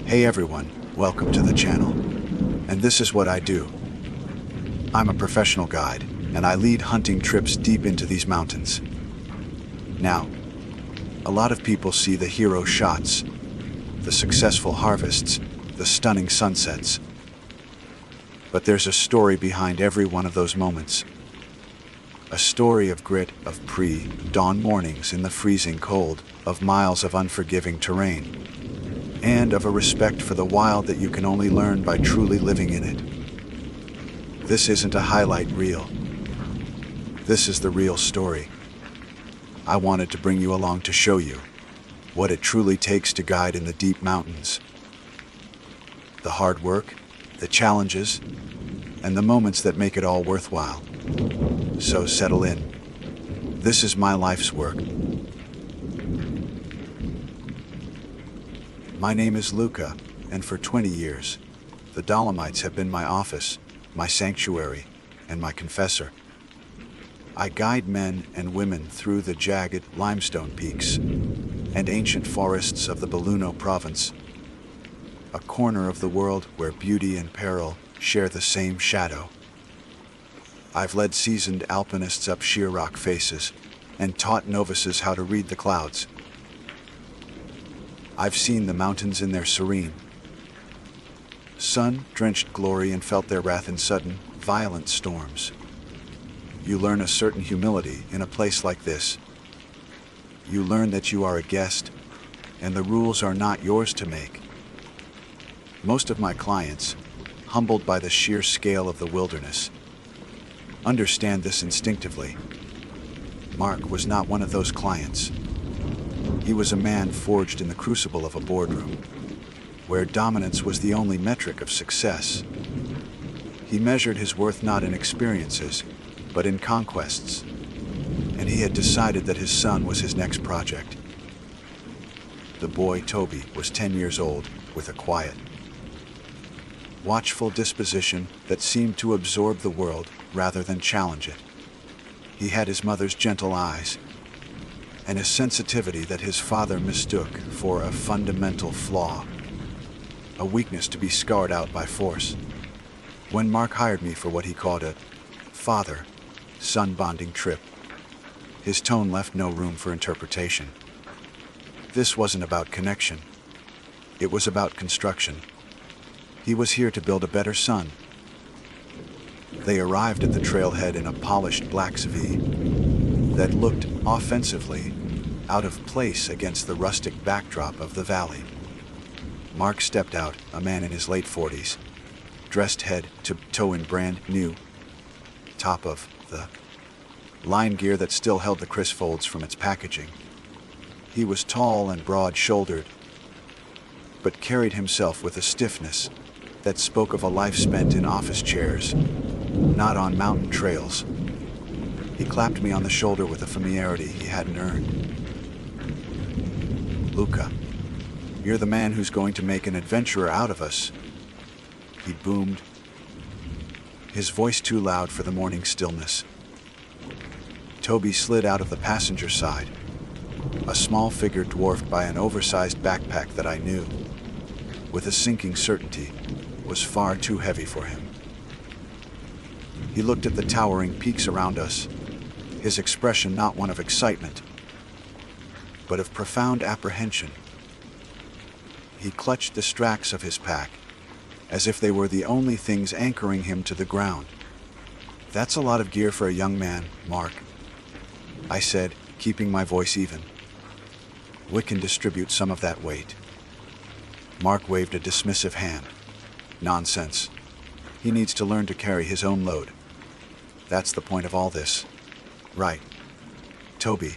Hey everyone, welcome to the channel. And this is what I do. I'm a professional guide, and I lead hunting trips deep into these mountains. Now, a lot of people see the hero shots, the successful harvests, the stunning sunsets. But there's a story behind every one of those moments. A story of grit, of pre-dawn mornings in the freezing cold, of miles of unforgiving terrain, and of a respect for the wild that you can only learn by truly living in it. This isn't a highlight reel. This is the real story. I wanted to bring you along to show you what it truly takes to guide in the deep mountains. The hard work, the challenges, and the moments that make it all worthwhile. So settle in. This is my life's work. My name is Luca, and for 20 years, the Dolomites have been my office, my sanctuary, and my confessor. I guide men and women through the jagged limestone peaks and ancient forests of the Belluno province, a corner of the world where beauty and peril share the same shadow. I've led seasoned alpinists up sheer rock faces and taught novices how to read the clouds. I've seen the mountains in their serene, sun-drenched glory and felt their wrath in sudden, violent storms. You learn a certain humility in a place like this. You learn that you are a guest, and the rules are not yours to make. Most of my clients, humbled by the sheer scale of the wilderness, understand this instinctively. Mark was not one of those clients. He was a man forged in the crucible of a boardroom, where dominance was the only metric of success. He measured his worth not in experiences, but in conquests, and he had decided that his son was his next project. The boy, Toby, was 10 years old, with a quiet, watchful disposition that seemed to absorb the world rather than challenge it. He had his mother's gentle eyes, and a sensitivity that his father mistook for a fundamental flaw, a weakness to be scarred out by force. When Mark hired me for what he called a father-son bonding trip, his tone left no room for interpretation. This wasn't about connection. It was about construction. He was here to build a better son. They arrived at the trailhead in a polished black CV that looked offensively out of place against the rustic backdrop of the valley. Mark stepped out, a man in his late 40s, dressed head to toe in brand new top of the line gear that still held the crisp folds from its packaging. He was tall and broad-shouldered, but carried himself with a stiffness that spoke of a life spent in office chairs, not on mountain trails. He clapped me on the shoulder with a familiarity he hadn't earned. "Luca, you're the man who's going to make an adventurer out of us," he boomed, his voice too loud for the morning stillness. Toby slid out of the passenger side, a small figure dwarfed by an oversized backpack that I knew, with a sinking certainty, was far too heavy for him. He looked at the towering peaks around us, his expression not one of excitement, but of profound apprehension. He clutched the stracks of his pack, as if they were the only things anchoring him to the ground. "That's a lot of gear for a young man, Mark," I said, keeping my voice even. "We can distribute some of that weight." Mark waved a dismissive hand. "Nonsense. He needs to learn to carry his own load. That's the point of all this. Right, Toby."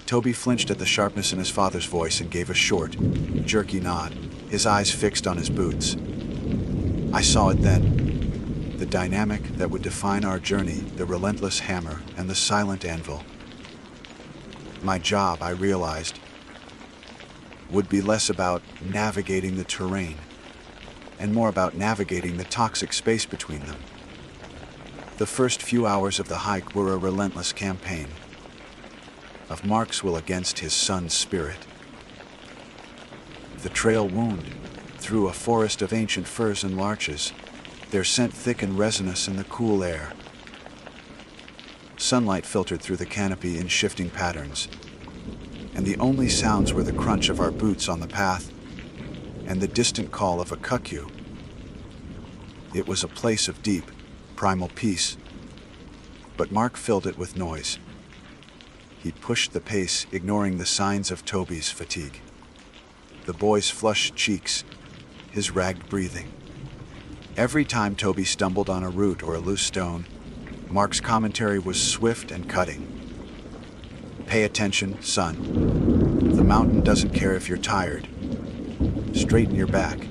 Toby flinched at the sharpness in his father's voice and gave a short, jerky nod, his eyes fixed on his boots. I saw it then. The dynamic that would define our journey, the relentless hammer and the silent anvil. My job, I realized, would be less about navigating the terrain and more about navigating the toxic space between them. The first few hours of the hike were a relentless campaign of Mark's will against his son's spirit. The trail wound through a forest of ancient firs and larches, their scent thick and resinous in the cool air. Sunlight filtered through the canopy in shifting patterns, and the only sounds were the crunch of our boots on the path and the distant call of a cuckoo. It was a place of deep, primal peace, but Mark filled it with noise. He pushed the pace, ignoring the signs of Toby's fatigue. The boy's flushed cheeks, his ragged breathing. Every time Toby stumbled on a root or a loose stone, Mark's commentary was swift and cutting. "Pay attention, son. The mountain doesn't care if you're tired. Straighten your back.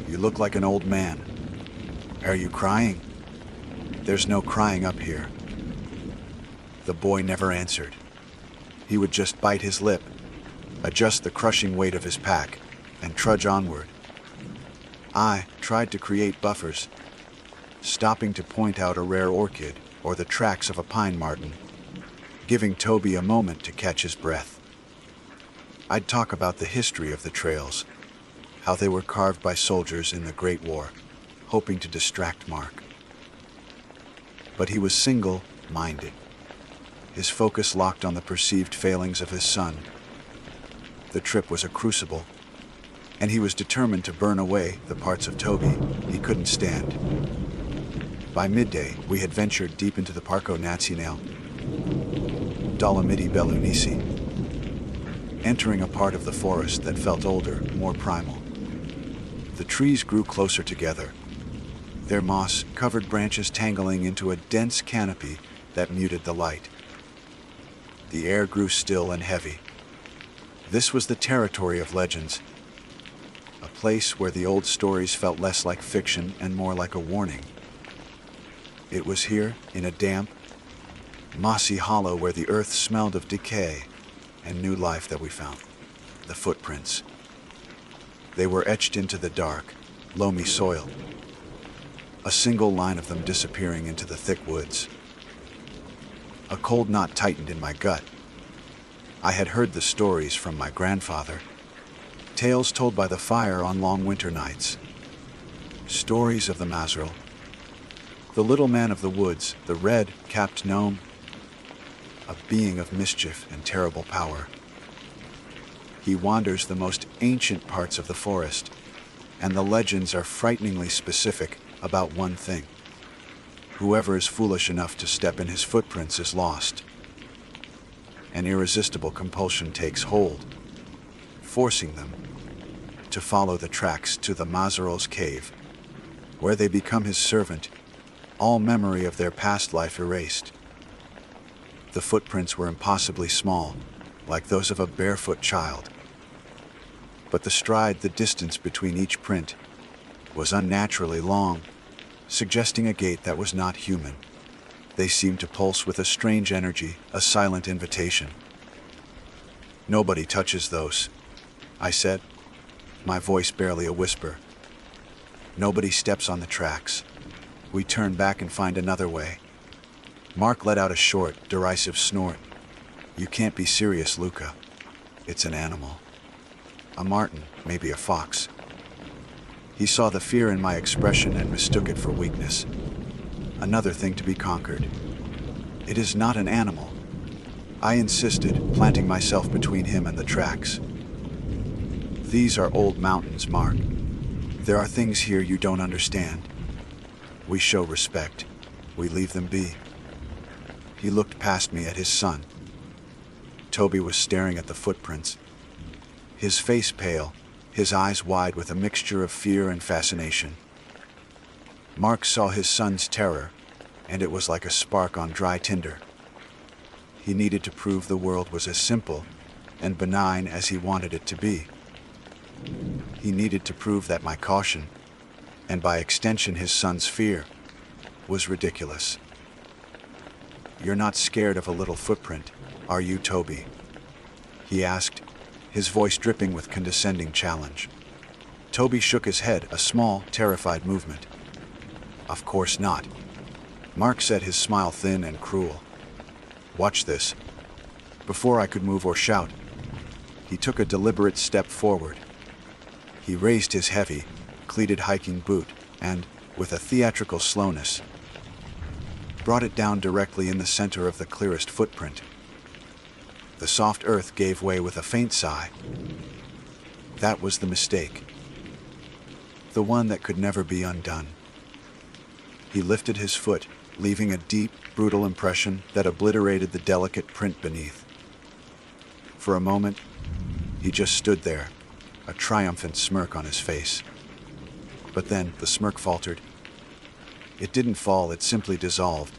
You look like an old man. Are you crying? There's no crying up here." The boy never answered. He would just bite his lip, adjust the crushing weight of his pack, and trudge onward. I tried to create buffers, stopping to point out a rare orchid or the tracks of a pine marten, giving Toby a moment to catch his breath. I'd talk about the history of the trails, how they were carved by soldiers in the Great War, hoping to distract Mark. But he was single-minded, his focus locked on the perceived failings of his son. The trip was a crucible, and he was determined to burn away the parts of Toby he couldn't stand. By midday, we had ventured deep into the Parco Nazionale, Dolomiti Bellunisi, entering a part of the forest that felt older, more primal. The trees grew closer together, their moss-covered branches tangling into a dense canopy that muted the light. The air grew still and heavy. This was the territory of legends, a place where the old stories felt less like fiction and more like a warning. It was here, in a damp, mossy hollow where the earth smelled of decay and new life, that we found the footprints. They were etched into the dark, loamy soil, a single line of them disappearing into the thick woods. A cold knot tightened in my gut. I had heard the stories from my grandfather, tales told by the fire on long winter nights. Stories of the Mazril, the little man of the woods, the red-capped gnome, a being of mischief and terrible power. He wanders the most ancient parts of the forest, and the legends are frighteningly specific about one thing. Whoever is foolish enough to step in his footprints is lost. An irresistible compulsion takes hold, forcing them to follow the tracks to the Mazril's cave, where they become his servant, all memory of their past life erased. The footprints were impossibly small, like those of a barefoot child. But the stride, the distance between each print, was unnaturally long, suggesting a gait that was not human. They seemed to pulse with a strange energy, a silent invitation. "Nobody touches those," I said, my voice barely a whisper. "Nobody steps on the tracks. We turn back and find another way." Mark let out a short, derisive snort. "You can't be serious, Luca. It's an animal. A marten, maybe a fox." He saw the fear in my expression and mistook it for weakness. Another thing to be conquered. "It is not an animal," I insisted, planting myself between him and the tracks. "These are old mountains, Mark. There are things here you don't understand. We show respect. We leave them be." He looked past me at his son. Toby was staring at the footprints, his face pale, his eyes wide with a mixture of fear and fascination. Mark saw his son's terror, and it was like a spark on dry tinder. He needed to prove the world was as simple and benign as he wanted it to be. He needed to prove that my caution, and by extension his son's fear, was ridiculous. "You're not scared of a little footprint, are you, Toby?" he asked, his voice dripping with condescending challenge. Toby shook his head, a small, terrified movement. "Of course not." Mark said, his smile thin and cruel. "Watch this." Before I could move or shout, he took a deliberate step forward, He raised his heavy, cleated hiking boot and, with a theatrical slowness, brought it down directly in the center of the clearest footprint. The soft earth gave way with a faint sigh. That was the mistake. The one that could never be undone. He lifted his foot, leaving a deep, brutal impression that obliterated the delicate print beneath. For a moment, he just stood there, a triumphant smirk on his face. But then the smirk faltered. It didn't fall, it simply dissolved,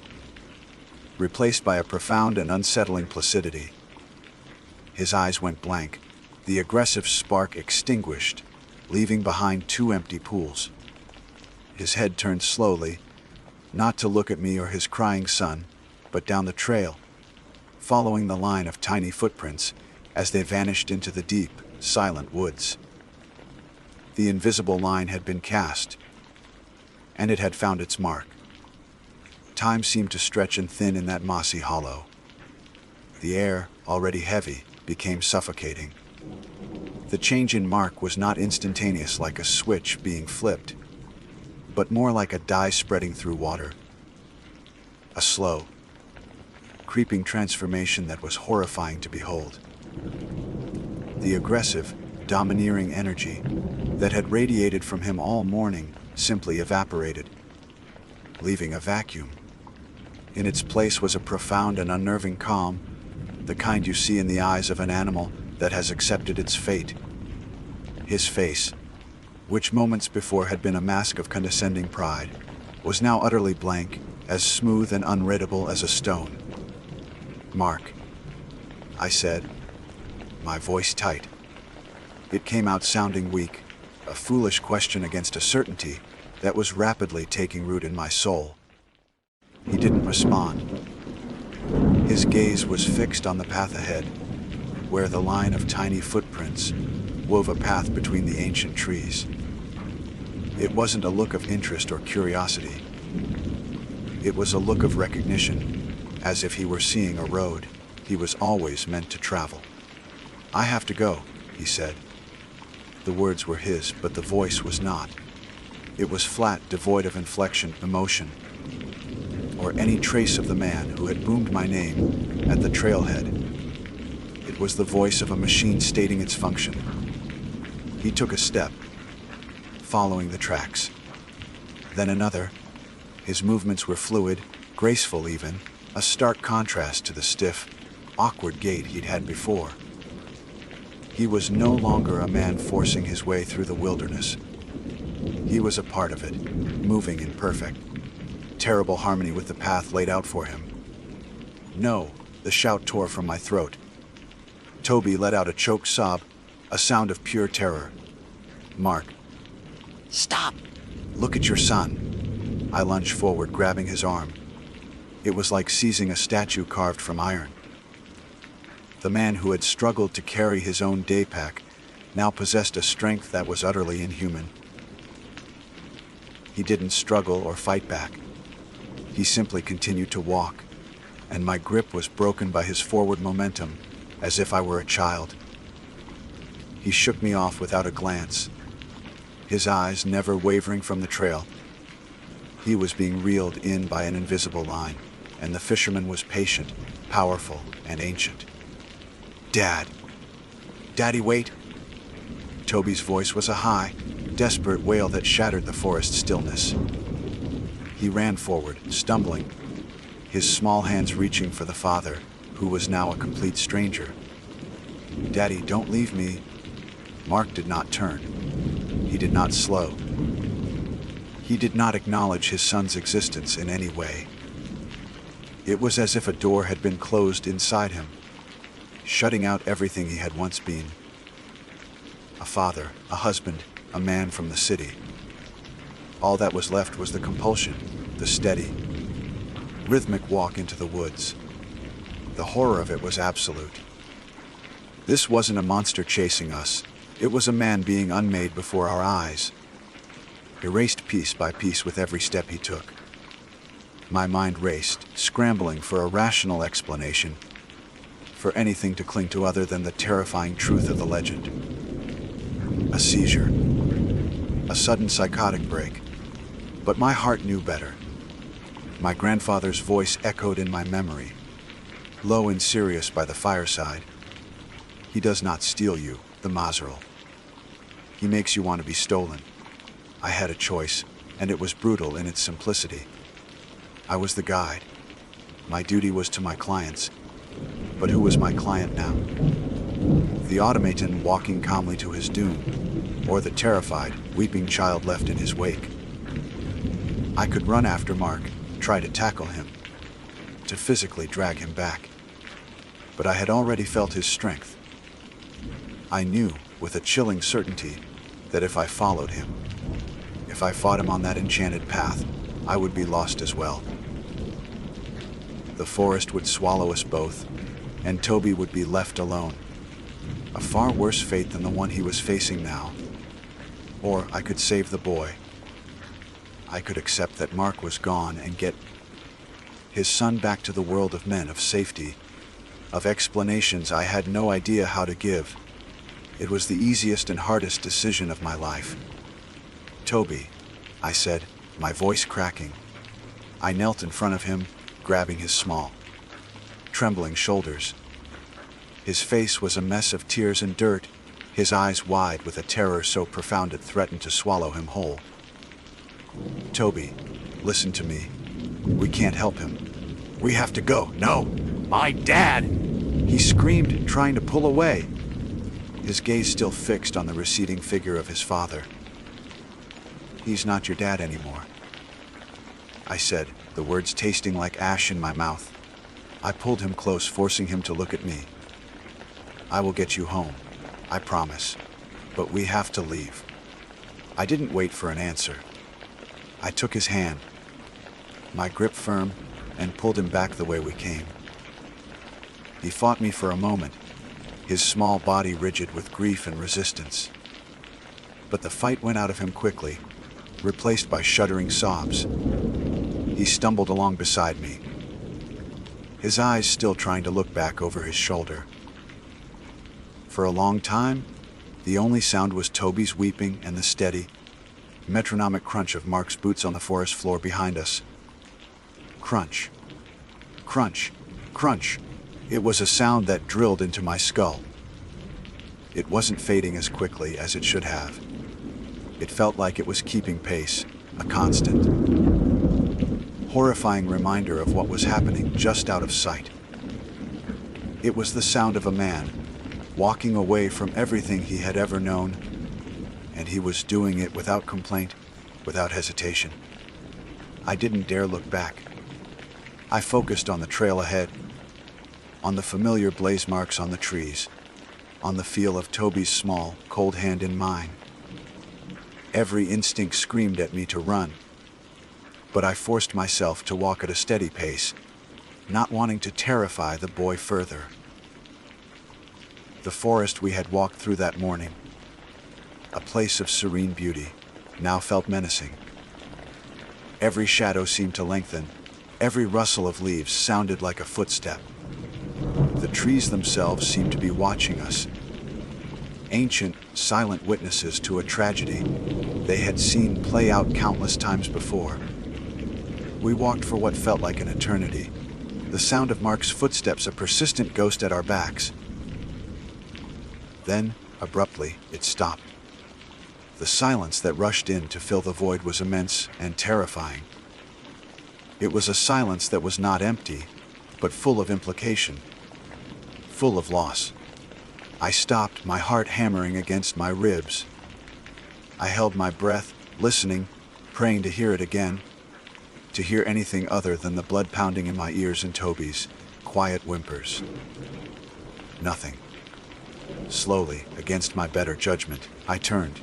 replaced by a profound and unsettling placidity. His eyes went blank, the aggressive spark extinguished, leaving behind 2 empty pools. His head turned slowly, not to look at me or his crying son, but down the trail, following the line of tiny footprints as they vanished into the deep, silent woods. The invisible line had been cast, and it had found its mark. Time seemed to stretch and thin in that mossy hollow. The air, already heavy, became suffocating. The change in mark was not instantaneous like a switch being flipped, but more like a dye spreading through water. A slow, creeping transformation that was horrifying to behold. The aggressive, domineering energy that had radiated from him all morning simply evaporated, leaving a vacuum. In its place was a profound and unnerving calm, the kind you see in the eyes of an animal that has accepted its fate. His face, which moments before had been a mask of condescending pride, was now utterly blank, as smooth and unreadable as a stone. "Mark," I said, my voice tight. It came out sounding weak, a foolish question against a certainty that was rapidly taking root in my soul. He didn't respond. His gaze was fixed on the path ahead, where the line of tiny footprints wove a path between the ancient trees. It wasn't a look of interest or curiosity. It was a look of recognition, as if he were seeing a road he was always meant to travel. "I have to go," he said. The words were his, but the voice was not. It was flat, devoid of inflection, emotion, or any trace of the man who had boomed my name at the trailhead. It was the voice of a machine stating its function. He took a step, following the tracks. Then another. His movements were fluid, graceful even, a stark contrast to the stiff, awkward gait he'd had before. He was no longer a man forcing his way through the wilderness. He was a part of it, moving in perfect, terrible harmony with the path laid out for him. "No!" The shout tore from my throat. Toby let out a choked sob, a sound of pure terror. "Mark, Stop! look at your son." I lunged forward, grabbing his arm. It was like seizing a statue carved from iron. The man who had struggled to carry his own day pack now possessed a strength that was utterly inhuman. He didn't struggle or fight back. He simply continued to walk, and my grip was broken by his forward momentum, as if I were a child. He shook me off without a glance, his eyes never wavering from the trail. He was being reeled in by an invisible line, and the fisherman was patient, powerful, and ancient. "Dad! Daddy, wait!" Toby's voice was a high, desperate wail that shattered the forest stillness. He ran forward, stumbling, his small hands reaching for the father, who was now a complete stranger. "Daddy, don't leave me." Mark did not turn. He did not slow. He did not acknowledge his son's existence in any way. It was as if a door had been closed inside him, shutting out everything he had once been. A father, a husband, a man from the city. All that was left was the compulsion, the steady, rhythmic walk into the woods. The horror of it was absolute. This wasn't a monster chasing us. It was a man being unmade before our eyes, erased piece by piece with every step he took. My mind raced, scrambling for a rational explanation, for anything to cling to other than the terrifying truth of the legend. A seizure. a sudden psychotic break. But my heart knew better. My grandfather's voice echoed in my memory, low and serious by the fireside. He does not steal you, the Mazaril. He makes you want to be stolen. I had a choice, and it was brutal in its simplicity. I was the guide. My duty was to my clients. But who was my client now? The automaton walking calmly to his doom, or the terrified, weeping child left in his wake? I could run after Mark, try to tackle him, to physically drag him back. But I had already felt his strength. I knew, with a chilling certainty, that if I followed him, if I fought him on that enchanted path, I would be lost as well. The forest would swallow us both, and Toby would be left alone. A far worse fate than the one he was facing now. Or I could save the boy. I could accept that Mark was gone and get his son back to the world of men, of safety, of explanations I had no idea how to give. It was the easiest and hardest decision of my life. Toby, I said, my voice cracking. I knelt in front of him, grabbing his small, trembling shoulders. His face was a mess of tears and dirt, his eyes wide with a terror so profound it threatened to swallow him whole. Toby, listen to me. We can't help him. We have to go. No! My dad! He screamed, trying to pull away, his gaze still fixed on the receding figure of his father. He's not your dad anymore, I said, the words tasting like ash in my mouth. I pulled him close, forcing him to look at me. I will get you home, I promise, but we have to leave. I didn't wait for an answer. I took his hand, my grip firm, and pulled him back the way we came. He fought me for a moment, his small body rigid with grief and resistance. But the fight went out of him quickly, replaced by shuddering sobs. He stumbled along beside me, his eyes still trying to look back over his shoulder. For a long time, the only sound was Toby's weeping and the steady, metronomic crunch of Mark's boots on the forest floor behind us. Crunch, crunch, crunch. It was a sound that drilled into my skull. It wasn't fading as quickly as it should have. It felt like it was keeping pace, a constant, horrifying reminder of what was happening just out of sight. It was the sound of a man walking away from everything he had ever known, and he was doing it without complaint, without hesitation. I didn't dare look back. I focused on the trail ahead, on the familiar blaze marks on the trees, on the feel of Toby's small, cold hand in mine. Every instinct screamed at me to run, but I forced myself to walk at a steady pace, not wanting to terrify the boy further. The forest we had walked through that morning, a place of serene beauty, now felt menacing. Every shadow seemed to lengthen, every rustle of leaves sounded like a footstep. The trees themselves seemed to be watching us, ancient, silent witnesses to a tragedy they had seen play out countless times before. We walked for what felt like an eternity, the sound of Mark's footsteps a persistent ghost at our backs. Then, abruptly, it stopped. The silence that rushed in to fill the void was immense and terrifying. It was a silence that was not empty, but full of implication, full of loss. I stopped, my heart hammering against my ribs. I held my breath, listening, praying to hear it again, to hear anything other than the blood pounding in my ears and Toby's quiet whimpers. Nothing. Slowly, against my better judgment, I turned.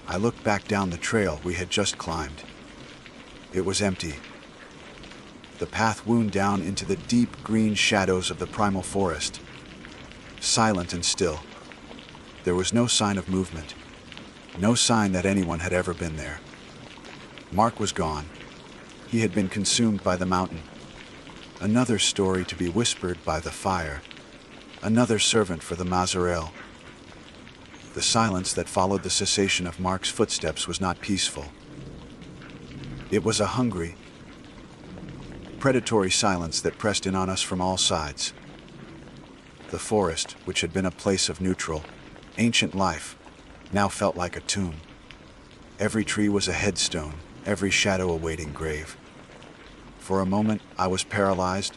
I looked back down the trail we had just climbed. It was empty. The path wound down into the deep green shadows of the primal forest. Silent and still. There was no sign of movement, no sign that anyone had ever been there. Mark was gone. He had been consumed by the mountain. Another story to be whispered by the fire. Another servant for the Mazaril. The silence that followed the cessation of Mark's footsteps was not peaceful. It was a hungry, predatory silence that pressed in on us from all sides. The forest, which had been a place of neutral, ancient life, now felt like a tomb. Every tree was a headstone, every shadow a waiting grave. For a moment, I was paralyzed,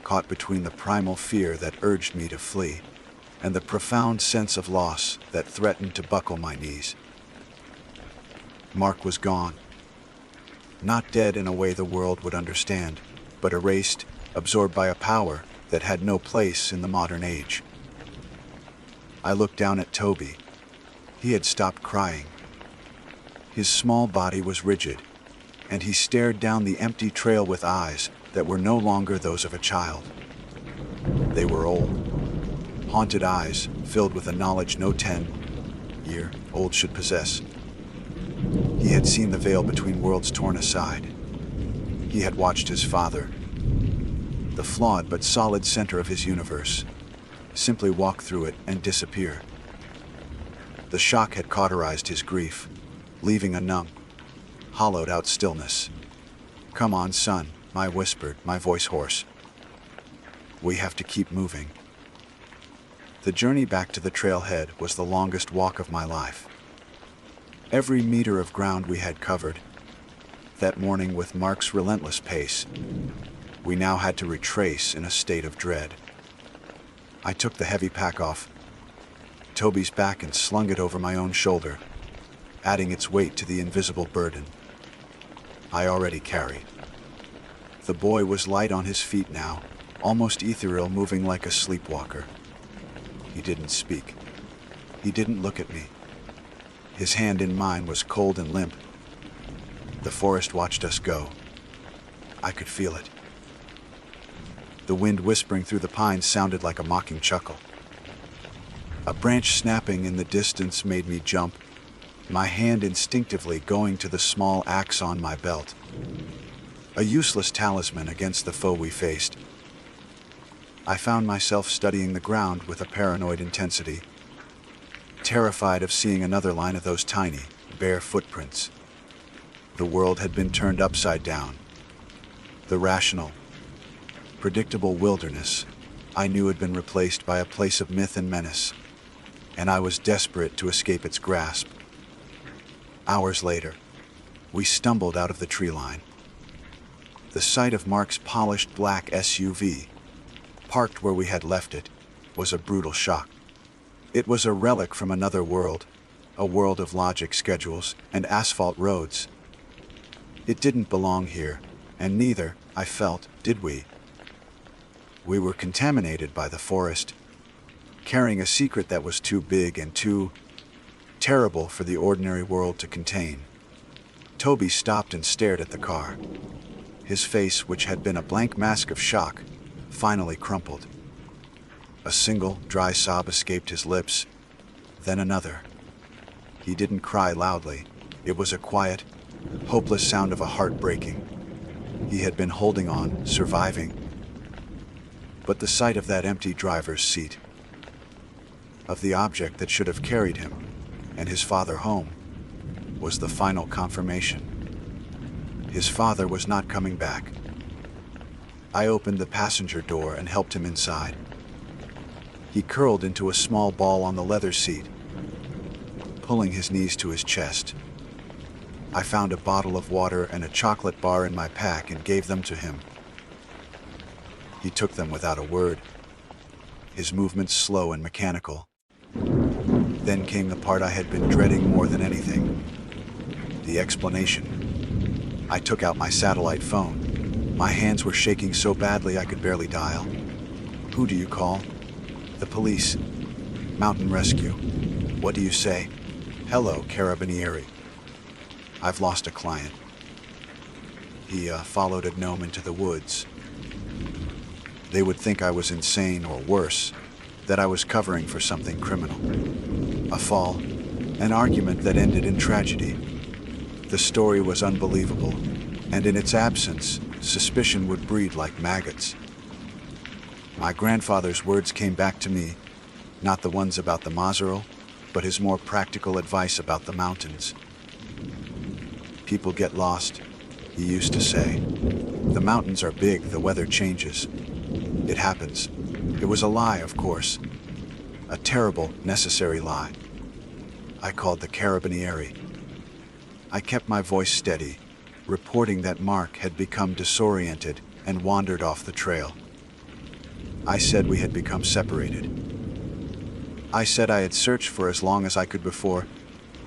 caught between the primal fear that urged me to flee and the profound sense of loss that threatened to buckle my knees. Mark was gone. Not dead in a way the world would understand, but erased, absorbed by a power that had no place in the modern age. I looked down at Toby. He had stopped crying. His small body was rigid, and he stared down the empty trail with eyes that were no longer those of a child. They were old, haunted eyes filled with a knowledge no 10-year-old should possess. He had seen the veil between worlds torn aside. He had watched his father, the flawed but solid center of his universe, simply walk through it and disappear. The shock had cauterized his grief, leaving a numb, hollowed-out stillness. "Come on, son," I whispered, my voice hoarse. "We have to keep moving." The journey back to the trailhead was the longest walk of my life. Every meter of ground we had covered, that morning with Mark's relentless pace, we now had to retrace in a state of dread. I took the heavy pack off Toby's back and slung it over my own shoulder, adding its weight to the invisible burden I already carried. The boy was light on his feet now, almost ethereal, moving like a sleepwalker. He didn't speak. He didn't look at me. His hand in mine was cold and limp. The forest watched us go. I could feel it. The wind whispering through the pines sounded like a mocking chuckle. A branch snapping in the distance made me jump, my hand instinctively going to the small axe on my belt. A useless talisman against the foe we faced. I found myself studying the ground with a paranoid intensity, terrified of seeing another line of those tiny, bare footprints. The world had been turned upside down. The rational, predictable wilderness I knew had been replaced by a place of myth and menace, and I was desperate to escape its grasp. Hours later, we stumbled out of the tree line. The sight of Mark's polished black SUV, parked where we had left it, was a brutal shock. It was a relic from another world, a world of logic schedules and asphalt roads. It didn't belong here, and neither, I felt, did we. We were contaminated by the forest, carrying a secret that was too big and too terrible for the ordinary world to contain. Toby stopped and stared at the car. His face, which had been a blank mask of shock, finally crumpled. A single, dry sob escaped his lips, then another. He didn't cry loudly. It was a quiet, hopeless sound of a heart breaking. He had been holding on, surviving. But the sight of that empty driver's seat, of the object that should have carried him and his father home, was the final confirmation. His father was not coming back. I opened the passenger door and helped him inside. He curled into a small ball on the leather seat, pulling his knees to his chest. I found a bottle of water and a chocolate bar in my pack and gave them to him. He took them without a word, his movements slow and mechanical. Then came the part I had been dreading more than anything, the explanation. I took out my satellite phone. My hands were shaking so badly I could barely dial. "Who do you call?" "The police. Mountain rescue." "What do you say?" "Hello, Carabinieri. I've lost a client. He followed a gnome into the woods. They would think I was insane, or worse, that I was covering for something criminal. A fall, an argument that ended in tragedy. The story was unbelievable, and in its absence, suspicion would breed like maggots. My grandfather's words came back to me, not the ones about the Maseral, but his more practical advice about the mountains. "People get lost," he used to say. "The mountains are big, the weather changes. It happens." It was a lie, of course. A terrible, necessary lie. I called the carabinieri. I kept my voice steady, reporting that Mark had become disoriented and wandered off the trail. I said we had become separated. I said I had searched for as long as I could before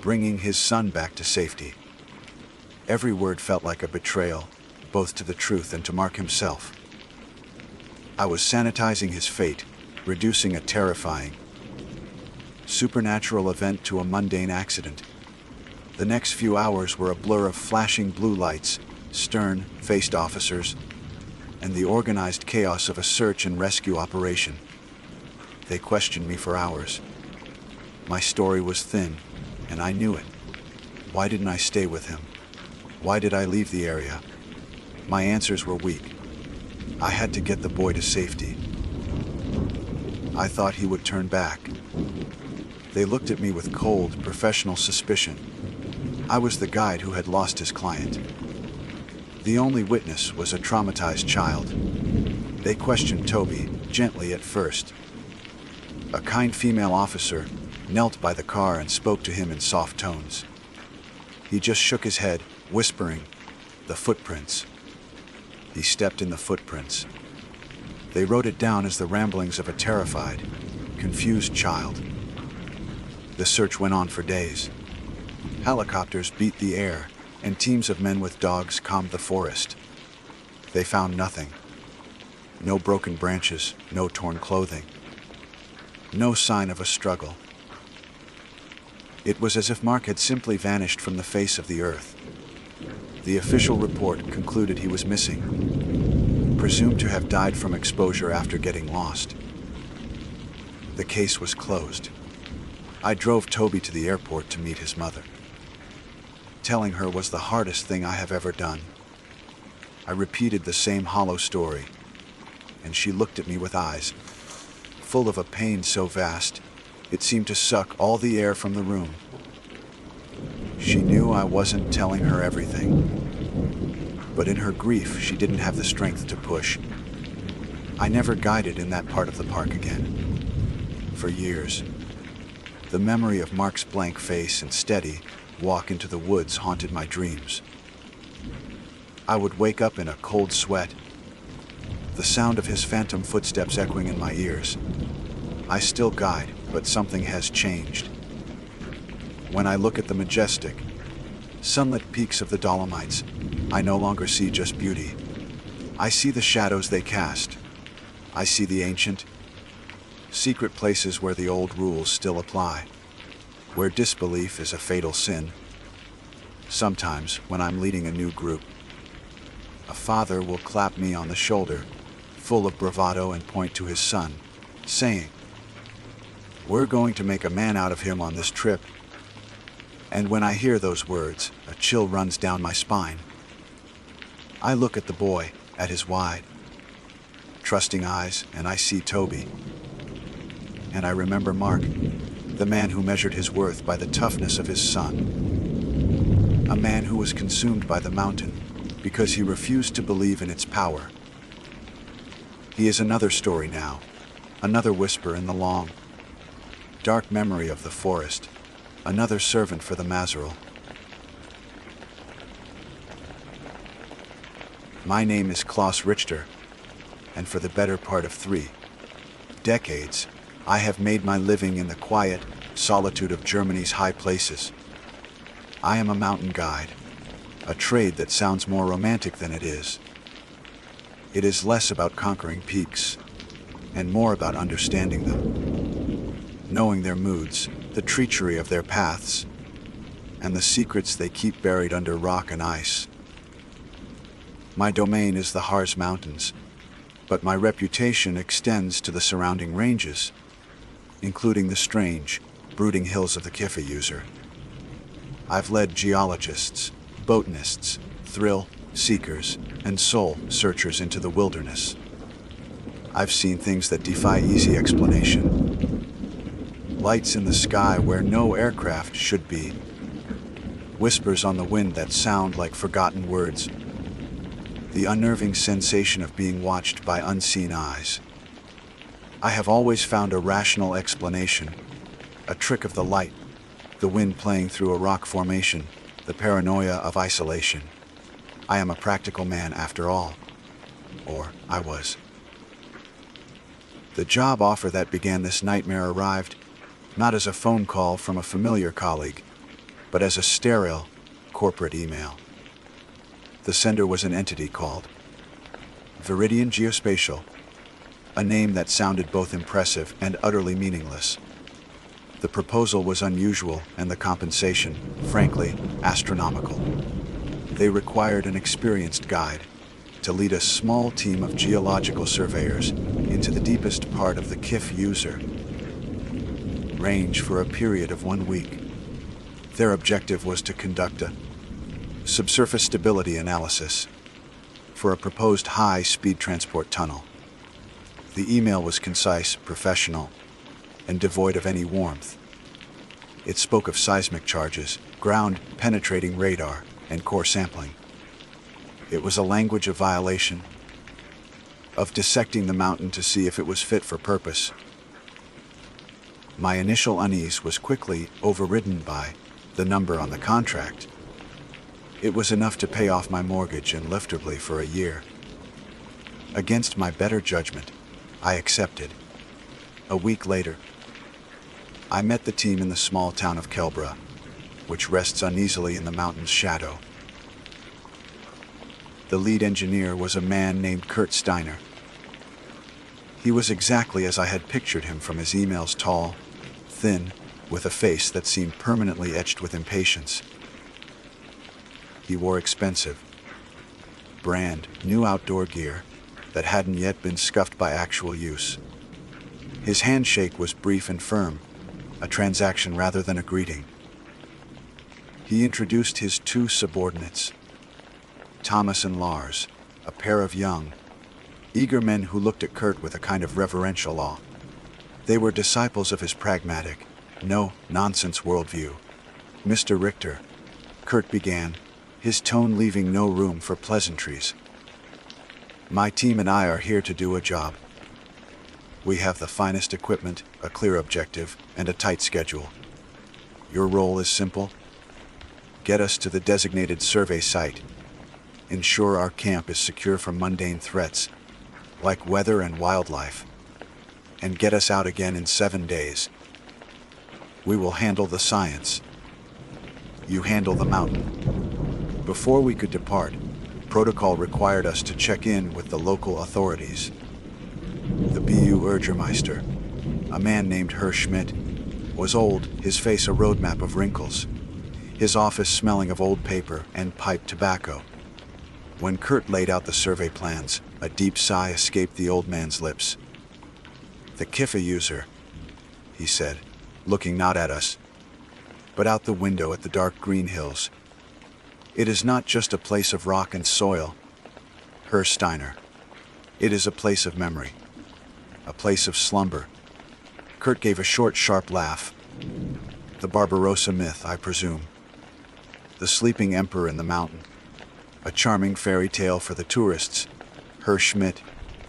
bringing his son back to safety. Every word felt like a betrayal, both to the truth and to Mark himself. I was sanitizing his fate, reducing a terrifying, supernatural event to a mundane accident. The next few hours were a blur of flashing blue lights, stern-faced officers, and the organized chaos of a search and rescue operation. They questioned me for hours. My story was thin, and I knew it. Why didn't I stay with him? Why did I leave the area? My answers were weak. I had to get the boy to safety. I thought he would turn back. They looked at me with cold, professional suspicion. I was the guide who had lost his client. The only witness was a traumatized child. They questioned Toby, gently at first. A kind female officer knelt by the car and spoke to him in soft tones. He just shook his head, whispering, "The footprints." He stepped in the footprints. They wrote it down as the ramblings of a terrified, confused child. The search went on for days. Helicopters beat the air, and teams of men with dogs combed the forest. They found nothing. No broken branches, no torn clothing. No sign of a struggle. It was as if Mark had simply vanished from the face of the earth. The official report concluded he was missing, presumed to have died from exposure after getting lost. The case was closed. I drove Toby to the airport to meet his mother. Telling her was the hardest thing I have ever done. I repeated the same hollow story, and she looked at me with eyes full of a pain so vast, it seemed to suck all the air from the room. She knew I wasn't telling her everything, but in her grief, she didn't have the strength to push. I never guided in that part of the park again. For years, the memory of Mark's blank face and steady walk into the woods haunted my dreams. I would wake up in a cold sweat, the sound of his phantom footsteps echoing in my ears. I still guide, but something has changed. When I look at the majestic, sunlit peaks of the Dolomites, I no longer see just beauty. I see the shadows they cast. I see the ancient, secret places where the old rules still apply, where disbelief is a fatal sin. Sometimes, when I'm leading a new group, a father will clap me on the shoulder, full of bravado, and point to his son, saying, "We're going to make a man out of him on this trip." And when I hear those words, a chill runs down my spine. I look at the boy, at his wide, trusting eyes, and I see Toby. And I remember Mark, the man who measured his worth by the toughness of his son. A man who was consumed by the mountain because he refused to believe in its power. He is another story now, another whisper in the long, dark memory of the forest, another servant for the Mazerel. My name is Klaus Richter, and for the better part of 3 decades, I have made my living in the quiet solitude of Germany's high places. I am a mountain guide, a trade that sounds more romantic than it is. It is less about conquering peaks, and more about understanding them, knowing their moods, the treachery of their paths, and the secrets they keep buried under rock and ice. My domain is the Harz Mountains, but my reputation extends to the surrounding ranges, including the strange, brooding hills of the Kiffe-User. I've led geologists, botanists, thrill seekers, and soul searchers into the wilderness. I've seen things that defy easy explanation, lights in the sky where no aircraft should be, whispers on the wind that sound like forgotten words, the unnerving sensation of being watched by unseen eyes. I have always found a rational explanation, a trick of the light, the wind playing through a rock formation, the paranoia of isolation. I am a practical man after all. Or I was. The job offer that began this nightmare arrived, not as a phone call from a familiar colleague, but as a sterile, corporate email. The sender was an entity called Viridian Geospatial, a name that sounded both impressive and utterly meaningless. The proposal was unusual and the compensation, frankly, astronomical. They required an experienced guide to lead a small team of geological surveyors into the deepest part of the KIF user range for a period of 1 week. Their objective was to conduct a subsurface stability analysis for a proposed high-speed transport tunnel. The email was concise, professional, and devoid of any warmth. It spoke of seismic charges, ground-penetrating radar, and core sampling. It was a language of violation, of dissecting the mountain to see if it was fit for purpose. My initial unease was quickly overridden by the number on the contract. It was enough to pay off my mortgage and liftably for a year. Against my better judgment, I accepted. A week later, I met the team in the small town of Kelbra, which rests uneasily in the mountain's shadow. The lead engineer was a man named Kurt Steiner. He was exactly as I had pictured him from his emails, tall, thin, with a face that seemed permanently etched with impatience. He wore expensive, brand new outdoor gear that hadn't yet been scuffed by actual use. His handshake was brief and firm, a transaction rather than a greeting. He introduced his two subordinates, Thomas and Lars, a pair of young, eager men who looked at Kurt with a kind of reverential awe. They were disciples of his pragmatic, no-nonsense worldview. "Mr. Richter," Kurt began, his tone leaving no room for pleasantries. "My team and I are here to do a job. We have the finest equipment, a clear objective, and a tight schedule. Your role is simple. Get us to the designated survey site. Ensure our camp is secure from mundane threats, like weather and wildlife. And get us out again in 7 days. We will handle the science. You handle the mountain." Before we could depart, protocol required us to check in with the local authorities. The BU Urgermeister, a man named Herr Schmidt, was old, his face a roadmap of wrinkles, his office smelling of old paper and pipe tobacco. When Kurt laid out the survey plans, a deep sigh escaped the old man's lips. "The Kiffa user," he said, looking not at us, but out the window at the dark green hills. "It is not just a place of rock and soil, Herr Steiner. It is a place of memory, a place of slumber." Kurt gave a short, sharp laugh. "The Barbarossa myth, I presume. The sleeping emperor in the mountain. A charming fairy tale for the tourists, Herr Schmidt,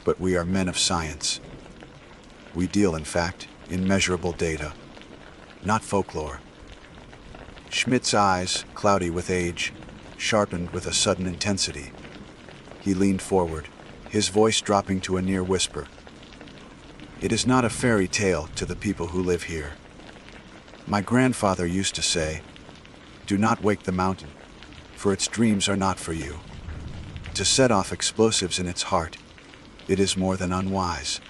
but we are men of science. We deal, in fact, in measurable data, not folklore." Schmidt's eyes, cloudy with age, sharpened with a sudden intensity. He leaned forward, his voice dropping to a near whisper. "It is not a fairy tale to the people who live here. My grandfather used to say, 'Do not wake the mountain, for its dreams are not for you. To set off explosives in its heart, it is more than unwise.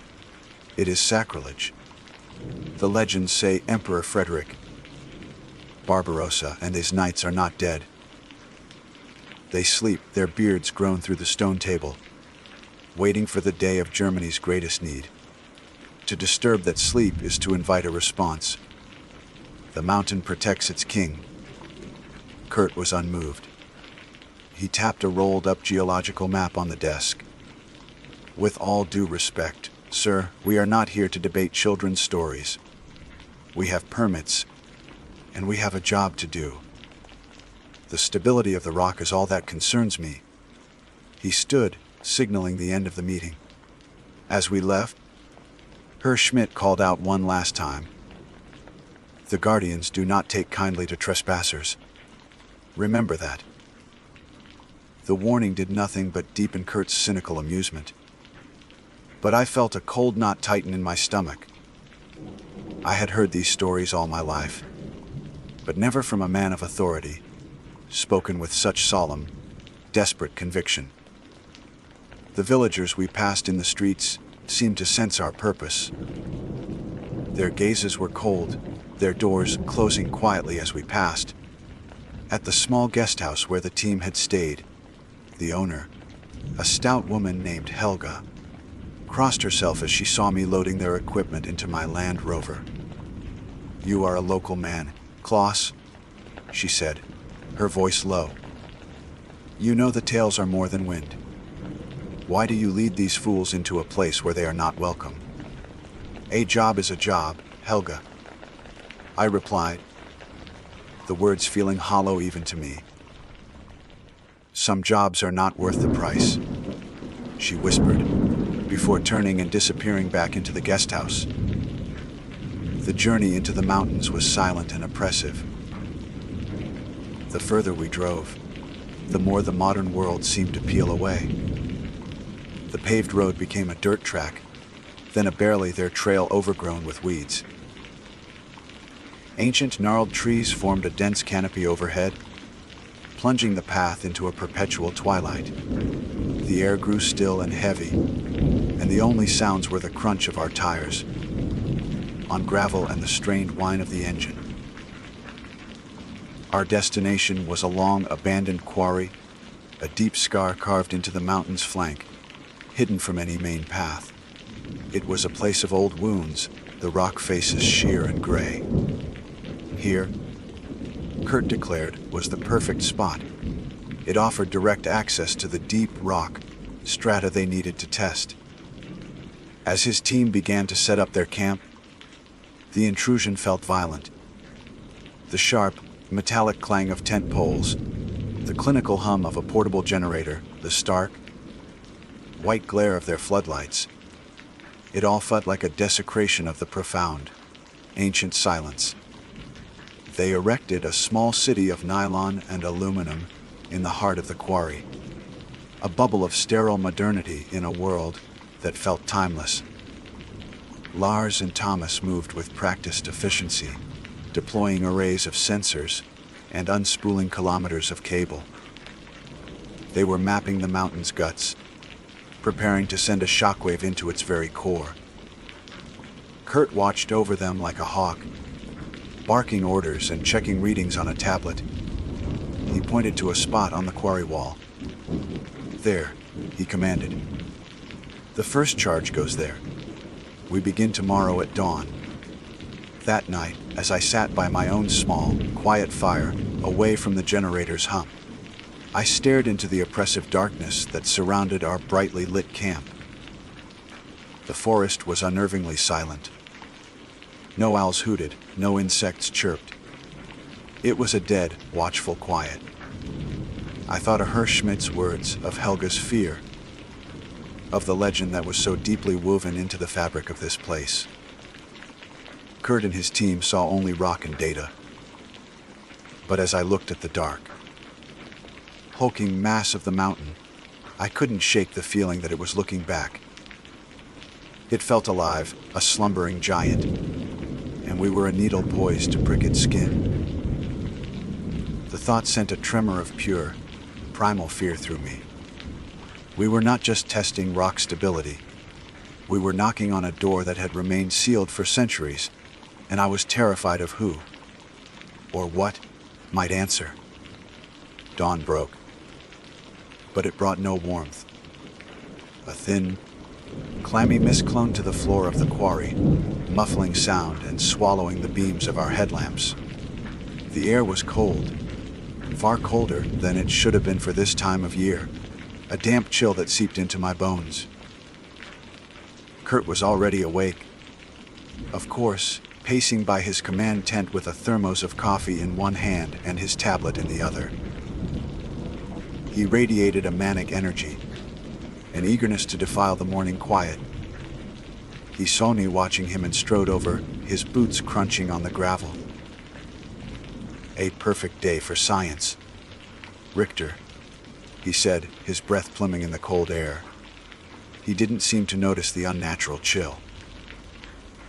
It is sacrilege.' The legends say Emperor Frederick Barbarossa and his knights are not dead. They sleep, their beards grown through the stone table, waiting for the day of Germany's greatest need. To disturb that sleep is to invite a response. The mountain protects its king." Kurt was unmoved. He tapped a rolled-up geological map on the desk. "With all due respect, sir, we are not here to debate children's stories. We have permits, and we have a job to do. The stability of the rock is all that concerns me." He stood, signaling the end of the meeting. As we left, Herr Schmidt called out one last time. "The Guardians do not take kindly to trespassers. Remember that." The warning did nothing but deepen Kurt's cynical amusement. But I felt a cold knot tighten in my stomach. I had heard these stories all my life, but never from a man of authority, spoken with such solemn, desperate conviction. The villagers we passed in the streets seemed to sense our purpose. Their gazes were cold, their doors closing quietly as we passed. At the small guest house where the team had stayed, the owner, a stout woman named Helga, crossed herself as she saw me loading their equipment into my Land Rover. "You are a local man, Klaus," she said, her voice low. "You know the tales are more than wind. Why do you lead these fools into a place where they are not welcome?" "A job is a job, Helga," I replied, the words feeling hollow even to me. "Some jobs are not worth the price," she whispered, before turning and disappearing back into the guest house. The journey into the mountains was silent and oppressive. The further we drove, the more the modern world seemed to peel away. The paved road became a dirt track, then a barely there trail overgrown with weeds. Ancient gnarled trees formed a dense canopy overhead, plunging the path into a perpetual twilight. The air grew still and heavy, and the only sounds were the crunch of our tires on gravel and the strained whine of the engine. Our destination was a long, abandoned quarry, a deep scar carved into the mountain's flank, hidden from any main path. It was a place of old wounds, the rock faces sheer and gray. Here, Kurt declared, was the perfect spot. It offered direct access to the deep rock strata they needed to test. As his team began to set up their camp, the intrusion felt violent. The sharp, metallic clang of tent poles, the clinical hum of a portable generator, the stark, white glare of their floodlights. It all felt like a desecration of the profound, ancient silence. They erected a small city of nylon and aluminum in the heart of the quarry, a bubble of sterile modernity in a world that felt timeless. Lars and Thomas moved with practiced efficiency, deploying arrays of sensors and unspooling kilometers of cable. They were mapping the mountain's guts, preparing to send a shockwave into its very core. Kurt watched over them like a hawk, barking orders and checking readings on a tablet. He pointed to a spot on the quarry wall. "There," he commanded. "The first charge goes there. We begin tomorrow at dawn." That night, as I sat by my own small, quiet fire, away from the generator's hum, I stared into the oppressive darkness that surrounded our brightly lit camp. The forest was unnervingly silent. No owls hooted, no insects chirped. It was a dead, watchful quiet. I thought of Herr Schmidt's words, of Helga's fear, of the legend that was so deeply woven into the fabric of this place. Kurt and his team saw only rock and data. But as I looked at the dark, hulking mass of the mountain, I couldn't shake the feeling that it was looking back. It felt alive, a slumbering giant, and we were a needle poised to prick its skin. The thought sent a tremor of pure, primal fear through me. We were not just testing rock stability. We were knocking on a door that had remained sealed for centuries, and I was terrified of who, or what, might answer. Dawn broke, but it brought no warmth. A thin, clammy mist clung to the floor of the quarry, muffling sound and swallowing the beams of our headlamps. The air was cold, far colder than it should have been for this time of year, a damp chill that seeped into my bones. Kurt was already awake. Of course, pacing by his command tent with a thermos of coffee in one hand and his tablet in the other. He radiated a manic energy, an eagerness to defile the morning quiet. He saw me watching him and strode over, his boots crunching on the gravel. A perfect day for science. Richter, he said, his breath pluming in the cold air. He didn't seem to notice the unnatural chill.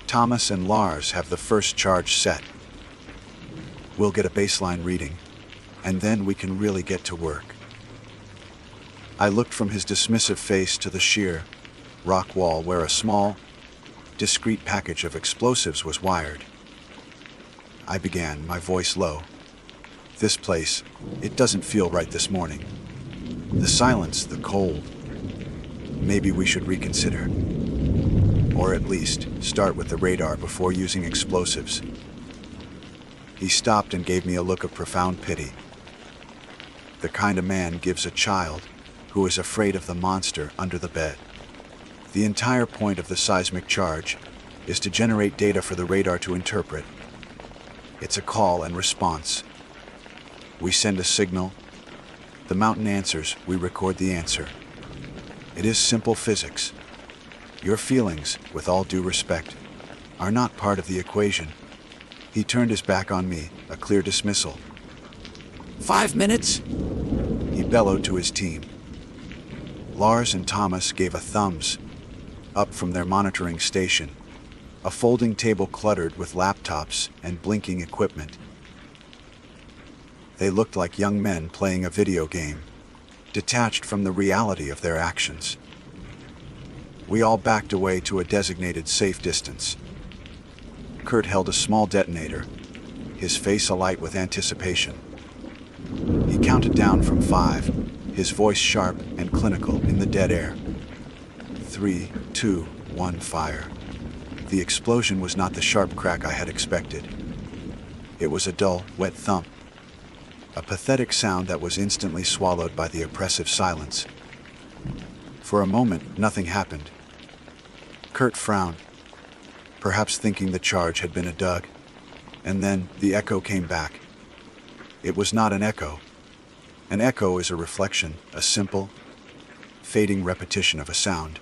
Thomas and Lars have the first charge set. We'll get a baseline reading, and then we can really get to work. I looked from his dismissive face to the sheer rock wall where a small, discreet package of explosives was wired. I began, my voice low. This place, it doesn't feel right this morning. The silence, the cold. Maybe we should reconsider. Or at least start with the radar before using explosives. He stopped and gave me a look of profound pity. The kind of man gives a child who is afraid of the monster under the bed. The entire point of the seismic charge is to generate data for the radar to interpret. It's a call and response. We send a signal. The mountain answers, we record the answer. It is simple physics. Your feelings, with all due respect, are not part of the equation. He turned his back on me, a clear dismissal. 5 minutes? He bellowed to his team. Lars and Thomas gave a thumbs up from their monitoring station, a folding table cluttered with laptops and blinking equipment. They looked like young men playing a video game, detached from the reality of their actions. We all backed away to a designated safe distance. Kurt held a small detonator, his face alight with anticipation. He counted down from 5, his voice sharp and clinical in the dead air. 3, 2, 1, fire. The explosion was not the sharp crack I had expected. It was a dull, wet thump. A pathetic sound that was instantly swallowed by the oppressive silence. For a moment, nothing happened. Kurt frowned, perhaps thinking the charge had been a dug, and then the echo came back. It was not an echo. An echo is a reflection, a simple, fading repetition of a sound.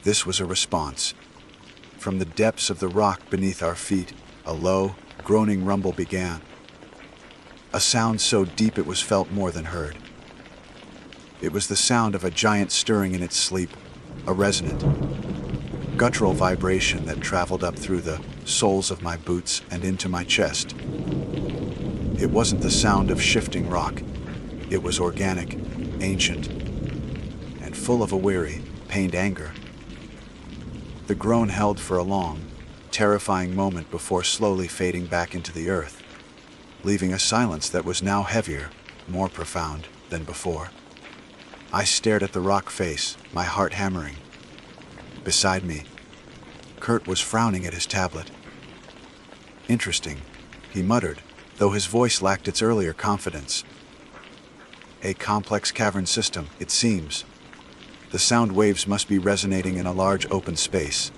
This was a response. From the depths of the rock beneath our feet, a low, groaning rumble began. A sound so deep it was felt more than heard. It was the sound of a giant stirring in its sleep, a resonant, guttural vibration that traveled up through the soles of my boots and into my chest. It wasn't the sound of shifting rock. It was organic, ancient, and full of a weary, pained anger. The groan held for a long, terrifying moment before slowly fading back into the earth, leaving a silence that was now heavier, more profound than before. I stared at the rock face, my heart hammering. Beside me, Kurt was frowning at his tablet. Interesting, he muttered, though his voice lacked its earlier confidence. A complex cavern system, it seems. The sound waves must be resonating in a large open space.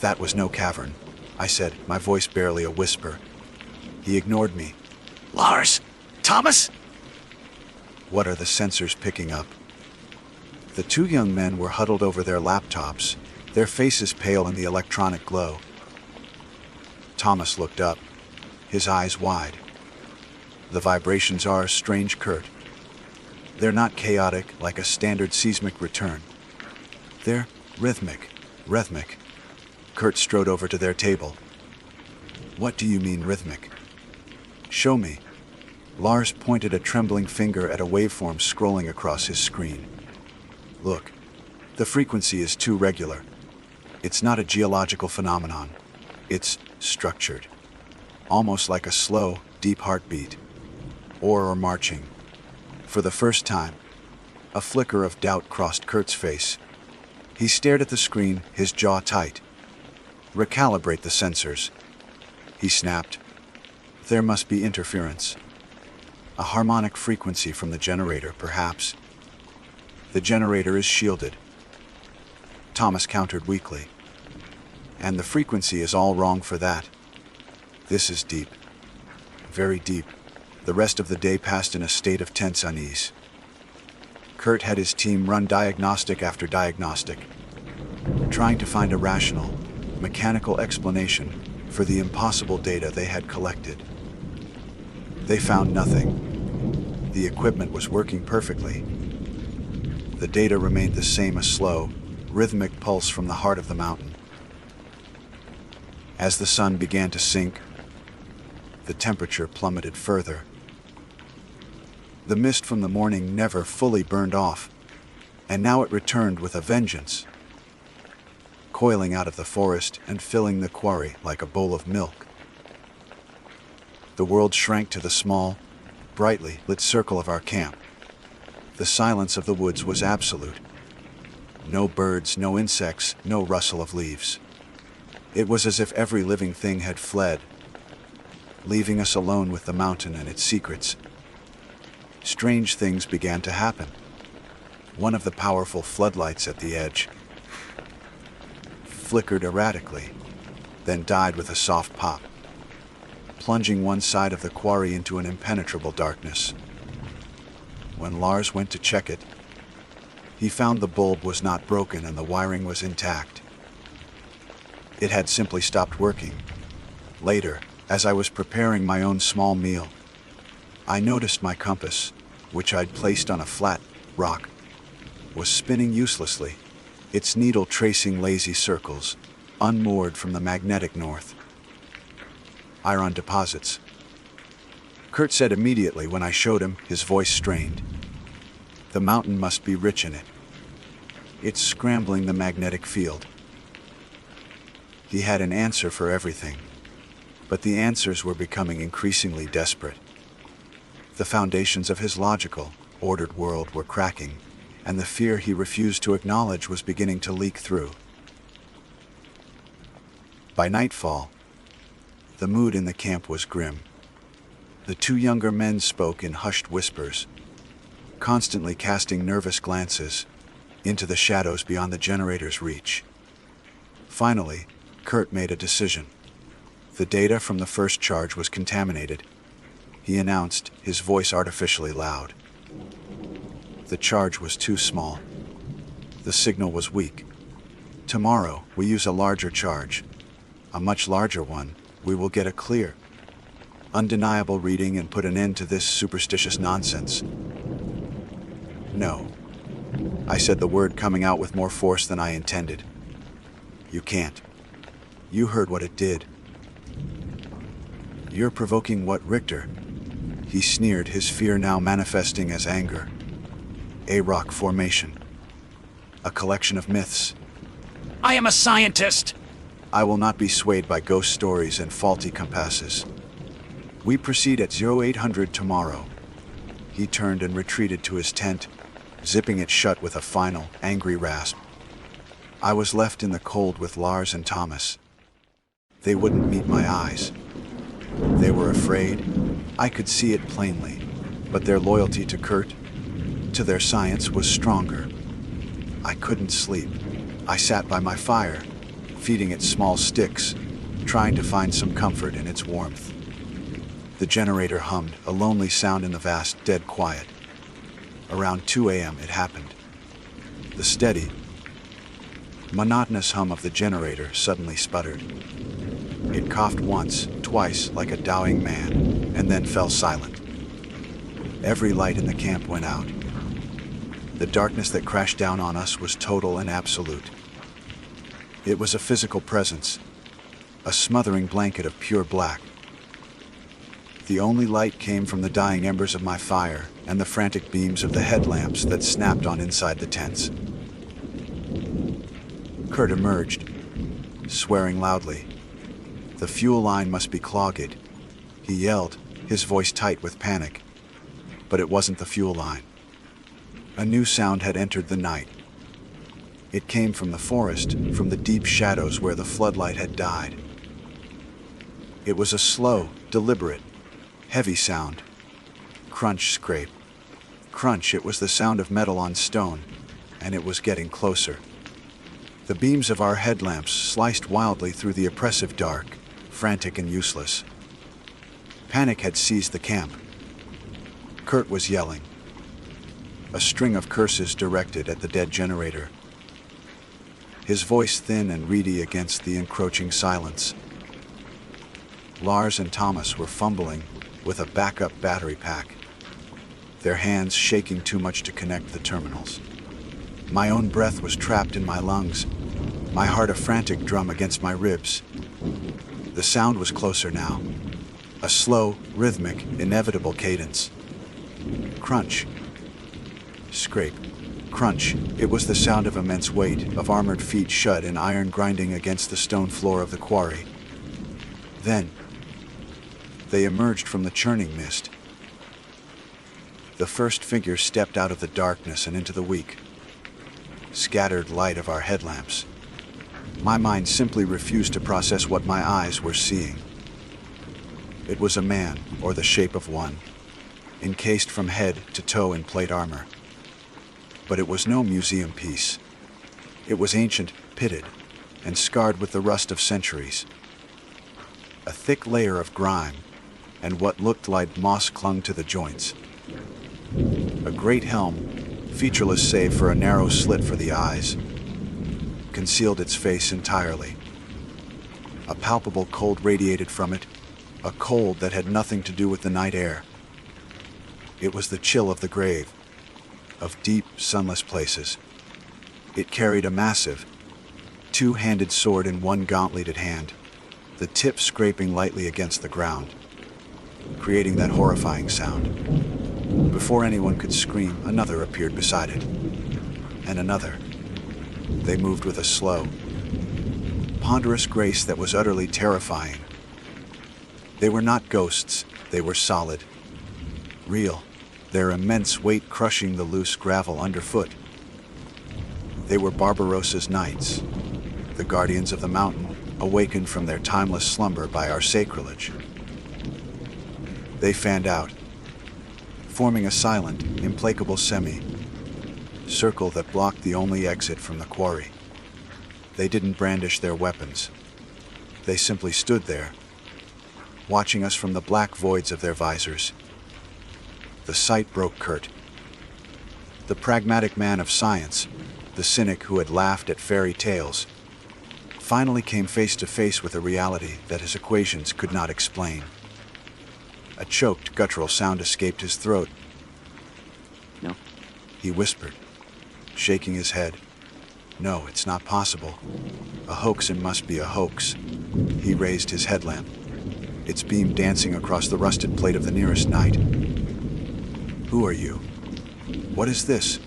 That was no cavern, I said, my voice barely a whisper. He ignored me. Lars! Thomas! What are the sensors picking up? The two young men were huddled over their laptops, their faces pale in the electronic glow. Thomas looked up, his eyes wide. The vibrations are strange, Kurt. They're not chaotic like a standard seismic return. They're rhythmic. Kurt strode over to their table. What do you mean rhythmic? Show me. Lars pointed a trembling finger at a waveform scrolling across his screen. Look, the frequency is too regular. It's not a geological phenomenon. It's structured. Almost like a slow, deep heartbeat. Or marching. For the first time, a flicker of doubt crossed Kurt's face. He stared at the screen, his jaw tight. Recalibrate the sensors. He snapped. There must be interference. A harmonic frequency from the generator, perhaps. The generator is shielded. Thomas countered weakly. And the frequency is all wrong for that. This is deep. Very deep. The rest of the day passed in a state of tense unease. Kurt had his team run diagnostic after diagnostic, trying to find a rational, mechanical explanation for the impossible data they had collected. They found nothing. The equipment was working perfectly. The data remained the same, a slow, rhythmic pulse from the heart of the mountain. As the sun began to sink, the temperature plummeted further. The mist from the morning never fully burned off, and now it returned with a vengeance, coiling out of the forest and filling the quarry like a bowl of milk. The world shrank to the small, brightly lit circle of our camp. The silence of the woods was absolute. No birds, no insects, no rustle of leaves. It was as if every living thing had fled, leaving us alone with the mountain and its secrets. Strange things began to happen. One of the powerful floodlights at the edge flickered erratically, then died with a soft pop, plunging one side of the quarry into an impenetrable darkness. When Lars went to check it, he found the bulb was not broken and the wiring was intact. It had simply stopped working. Later, as I was preparing my own small meal, I noticed my compass, which I'd placed on a flat rock, was spinning uselessly, its needle tracing lazy circles, unmoored from the magnetic north. Iron deposits. Kurt said immediately when I showed him, his voice strained. The mountain must be rich in it. It's scrambling the magnetic field. He had an answer for everything, but the answers were becoming increasingly desperate. The foundations of his logical, ordered world were cracking, and the fear he refused to acknowledge was beginning to leak through. By nightfall, the mood in the camp was grim. The two younger men spoke in hushed whispers, constantly casting nervous glances into the shadows beyond the generator's reach. Finally, Kurt made a decision. The data from the first charge was contaminated, he announced, his voice artificially loud. The charge was too small. The signal was weak. Tomorrow, we use a larger charge. A much larger one. We will get a clear, undeniable reading and put an end to this superstitious nonsense. No. I said the word coming out with more force than I intended. You can't. You heard what it did. You're provoking what, Richter? He sneered, his fear now manifesting as anger. A rock formation. A collection of myths. I am a scientist! I will not be swayed by ghost stories and faulty compasses. We proceed at 0800 tomorrow. He turned and retreated to his tent, zipping it shut with a final, angry rasp. I was left in the cold with Lars and Thomas. They wouldn't meet my eyes. They were afraid. I could see it plainly, but their loyalty to Kurt, to their science, was stronger. I couldn't sleep. I sat by my fire, feeding it small sticks, trying to find some comfort in its warmth. The generator hummed, a lonely sound in the vast, dead quiet. Around 2 a.m. it happened. The steady, monotonous hum of the generator suddenly sputtered. It coughed once, twice, like a dying man, and then fell silent. Every light in the camp went out. The darkness that crashed down on us was total and absolute. It was a physical presence, a smothering blanket of pure black. The only light came from the dying embers of my fire and the frantic beams of the headlamps that snapped on inside the tents. Kurt emerged, swearing loudly. The fuel line must be clogged, he yelled, his voice tight with panic. But it wasn't the fuel line. A new sound had entered the night. It came from the forest, from the deep shadows where the floodlight had died. It was a slow, deliberate, heavy sound. Crunch, scrape. Crunch, it was the sound of metal on stone, and it was getting closer. The beams of our headlamps sliced wildly through the oppressive dark, frantic and useless. Panic had seized the camp. Kurt was yelling. A string of curses directed at the dead generator. His voice thin and reedy against the encroaching silence. Lars and Thomas were fumbling with a backup battery pack, their hands shaking too much to connect the terminals. My own breath was trapped in my lungs, my heart a frantic drum against my ribs. The sound was closer now, a slow, rhythmic, inevitable cadence. Crunch. Scrape. Crunch. It was the sound of immense weight, of armored feet shut in iron grinding against the stone floor of the quarry. Then, they emerged from the churning mist. The first figure stepped out of the darkness and into the weak, scattered light of our headlamps. My mind simply refused to process what my eyes were seeing. It was a man, or the shape of one, encased from head to toe in plate armor. But it was no museum piece. It was ancient, pitted, and scarred with the rust of centuries. A thick layer of grime, and what looked like moss clung to the joints. A great helm, featureless save for a narrow slit for the eyes, concealed its face entirely. A palpable cold radiated from it, a cold that had nothing to do with the night air. It was the chill of the grave, of deep, sunless places. It carried a massive, two-handed sword in one gauntleted hand, the tip scraping lightly against the ground, creating that horrifying sound. Before anyone could scream, another appeared beside it, and another. They moved with a slow, ponderous grace that was utterly terrifying. They were not ghosts, they were solid, real, their immense weight crushing the loose gravel underfoot. They were Barbarossa's knights, the guardians of the mountain, awakened from their timeless slumber by our sacrilege. They fanned out, forming a silent, implacable circle that blocked the only exit from the quarry. They didn't brandish their weapons. They simply stood there, watching us from the black voids of their visors. The sight broke Kurt. The pragmatic man of science, the cynic who had laughed at fairy tales, finally came face to face with a reality that his equations could not explain. A choked, guttural sound escaped his throat. No. He whispered, shaking his head. No, it's not possible. A hoax, and must be a hoax. He raised his headlamp, its beam dancing across the rusted plate of the nearest night. Who are you? What is this?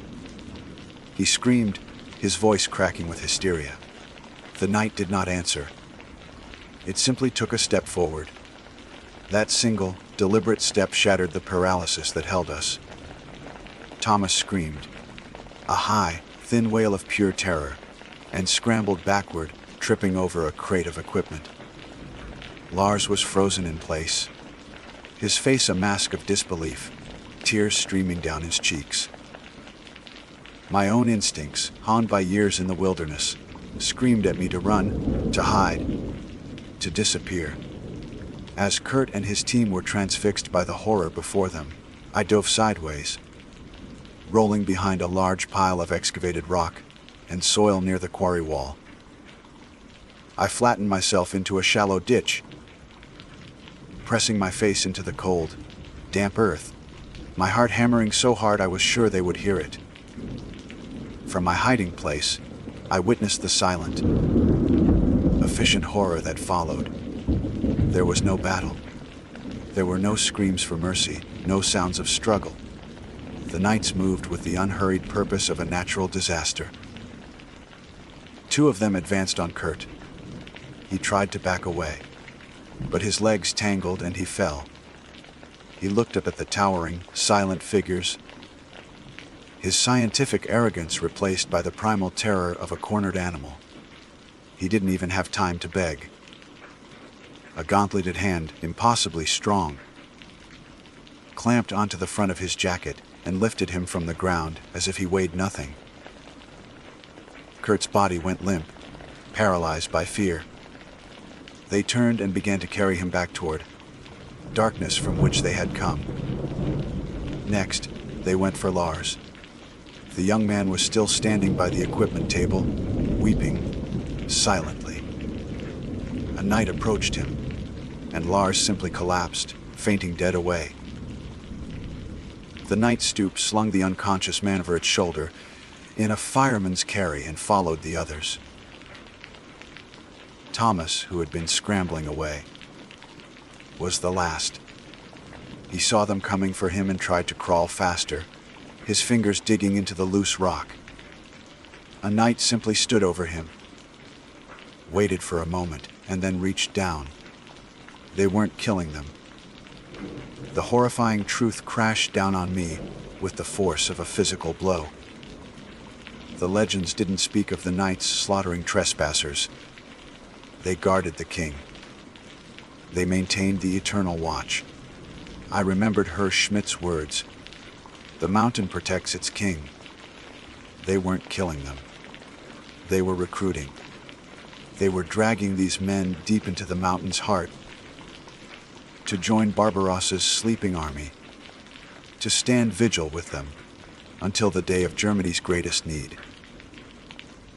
He screamed, his voice cracking with hysteria. The night did not answer. It simply took a step forward. That single, deliberate step shattered the paralysis that held us. Thomas screamed, a high, thin wail of pure terror, and scrambled backward, tripping over a crate of equipment. Lars was frozen in place, his face a mask of disbelief, tears streaming down his cheeks. My own instincts, honed by years in the wilderness, screamed at me to run, to hide, to disappear. As Kurt and his team were transfixed by the horror before them, I dove sideways, rolling behind a large pile of excavated rock and soil near the quarry wall. I flattened myself into a shallow ditch, pressing my face into the cold, damp earth, my heart hammering so hard I was sure they would hear it. From my hiding place, I witnessed the silent, efficient horror that followed. There was no battle. There were no screams for mercy, no sounds of struggle. The knights moved with the unhurried purpose of a natural disaster. Two of them advanced on Kurt. He tried to back away, but his legs tangled and he fell. He looked up at the towering, silent figures, his scientific arrogance replaced by the primal terror of a cornered animal. He didn't even have time to beg. A gauntleted hand, impossibly strong, clamped onto the front of his jacket and lifted him from the ground as if he weighed nothing. Kurt's body went limp, paralyzed by fear. They turned and began to carry him back toward darkness from which they had come. Next, they went for Lars. The young man was still standing by the equipment table, weeping silently. A knight approached him, and Lars simply collapsed, fainting dead away. The knight stooped, slung the unconscious man over its shoulder in a fireman's carry, and followed the others. Thomas, who had been scrambling away, was the last. He saw them coming for him and tried to crawl faster, his fingers digging into the loose rock. A knight simply stood over him, waited for a moment, and then reached down. They weren't killing them. The horrifying truth crashed down on me with the force of a physical blow. The legends didn't speak of the knights slaughtering trespassers. They guarded the king. They maintained the eternal watch. I remembered Herr Schmidt's words. The mountain protects its king. They weren't killing them. They were recruiting. They were dragging these men deep into the mountain's heart, to join Barbarossa's sleeping army, to stand vigil with them until the day of Germany's greatest need.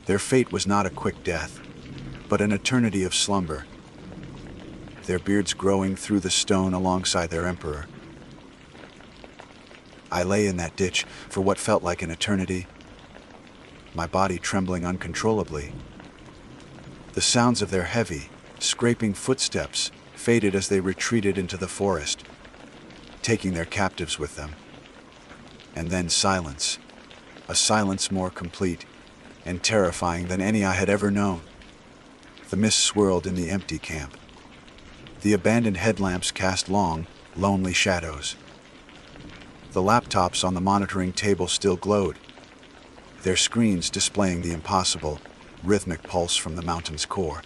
Their fate was not a quick death, but an eternity of slumber, their beards growing through the stone alongside their emperor. I lay in that ditch for what felt like an eternity, my body trembling uncontrollably. The sounds of their heavy, scraping footsteps faded as they retreated into the forest, taking their captives with them. And then silence, a silence more complete and terrifying than any I had ever known. The mist swirled in the empty camp. The abandoned headlamps cast long, lonely shadows. The laptops on the monitoring table still glowed, their screens displaying the impossible, rhythmic pulse from the mountain's core.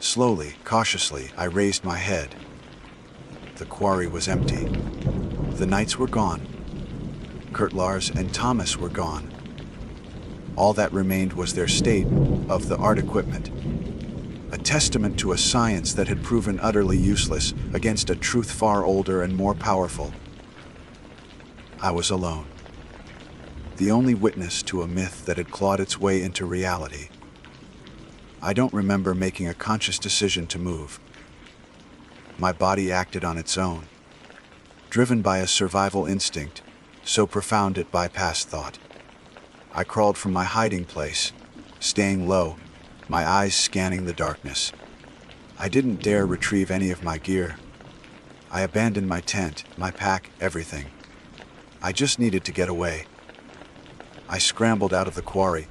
Slowly, cautiously, I raised my head. The quarry was empty. The knights were gone. Kurt, Lars, and Thomas were gone. All that remained was their state of the art equipment, a testament to a science that had proven utterly useless against a truth far older and more powerful. I was alone, the only witness to a myth that had clawed its way into reality. I don't remember making a conscious decision to move. My body acted on its own, driven by a survival instinct so profound it bypassed thought. I crawled from my hiding place, staying low, my eyes scanning the darkness. I didn't dare retrieve any of my gear. I abandoned my tent, my pack, everything. I just needed to get away. I scrambled out of the quarry,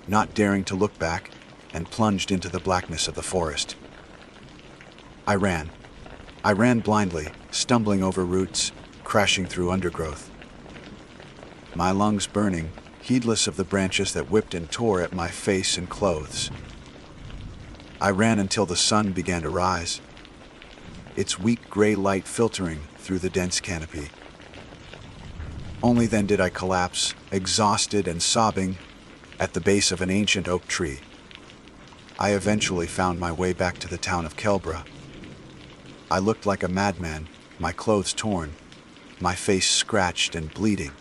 not daring to look back, and plunged into the blackness of the forest. I ran. I ran blindly, stumbling over roots, crashing through undergrowth. My lungs burning, heedless of the branches that whipped and tore at my face and clothes. I ran until the sun began to rise, its weak gray light filtering through the dense canopy. Only then did I collapse, exhausted and sobbing, at the base of an ancient oak tree. I eventually found my way back to the town of Kelbra. I looked like a madman, my clothes torn, my face scratched and bleeding.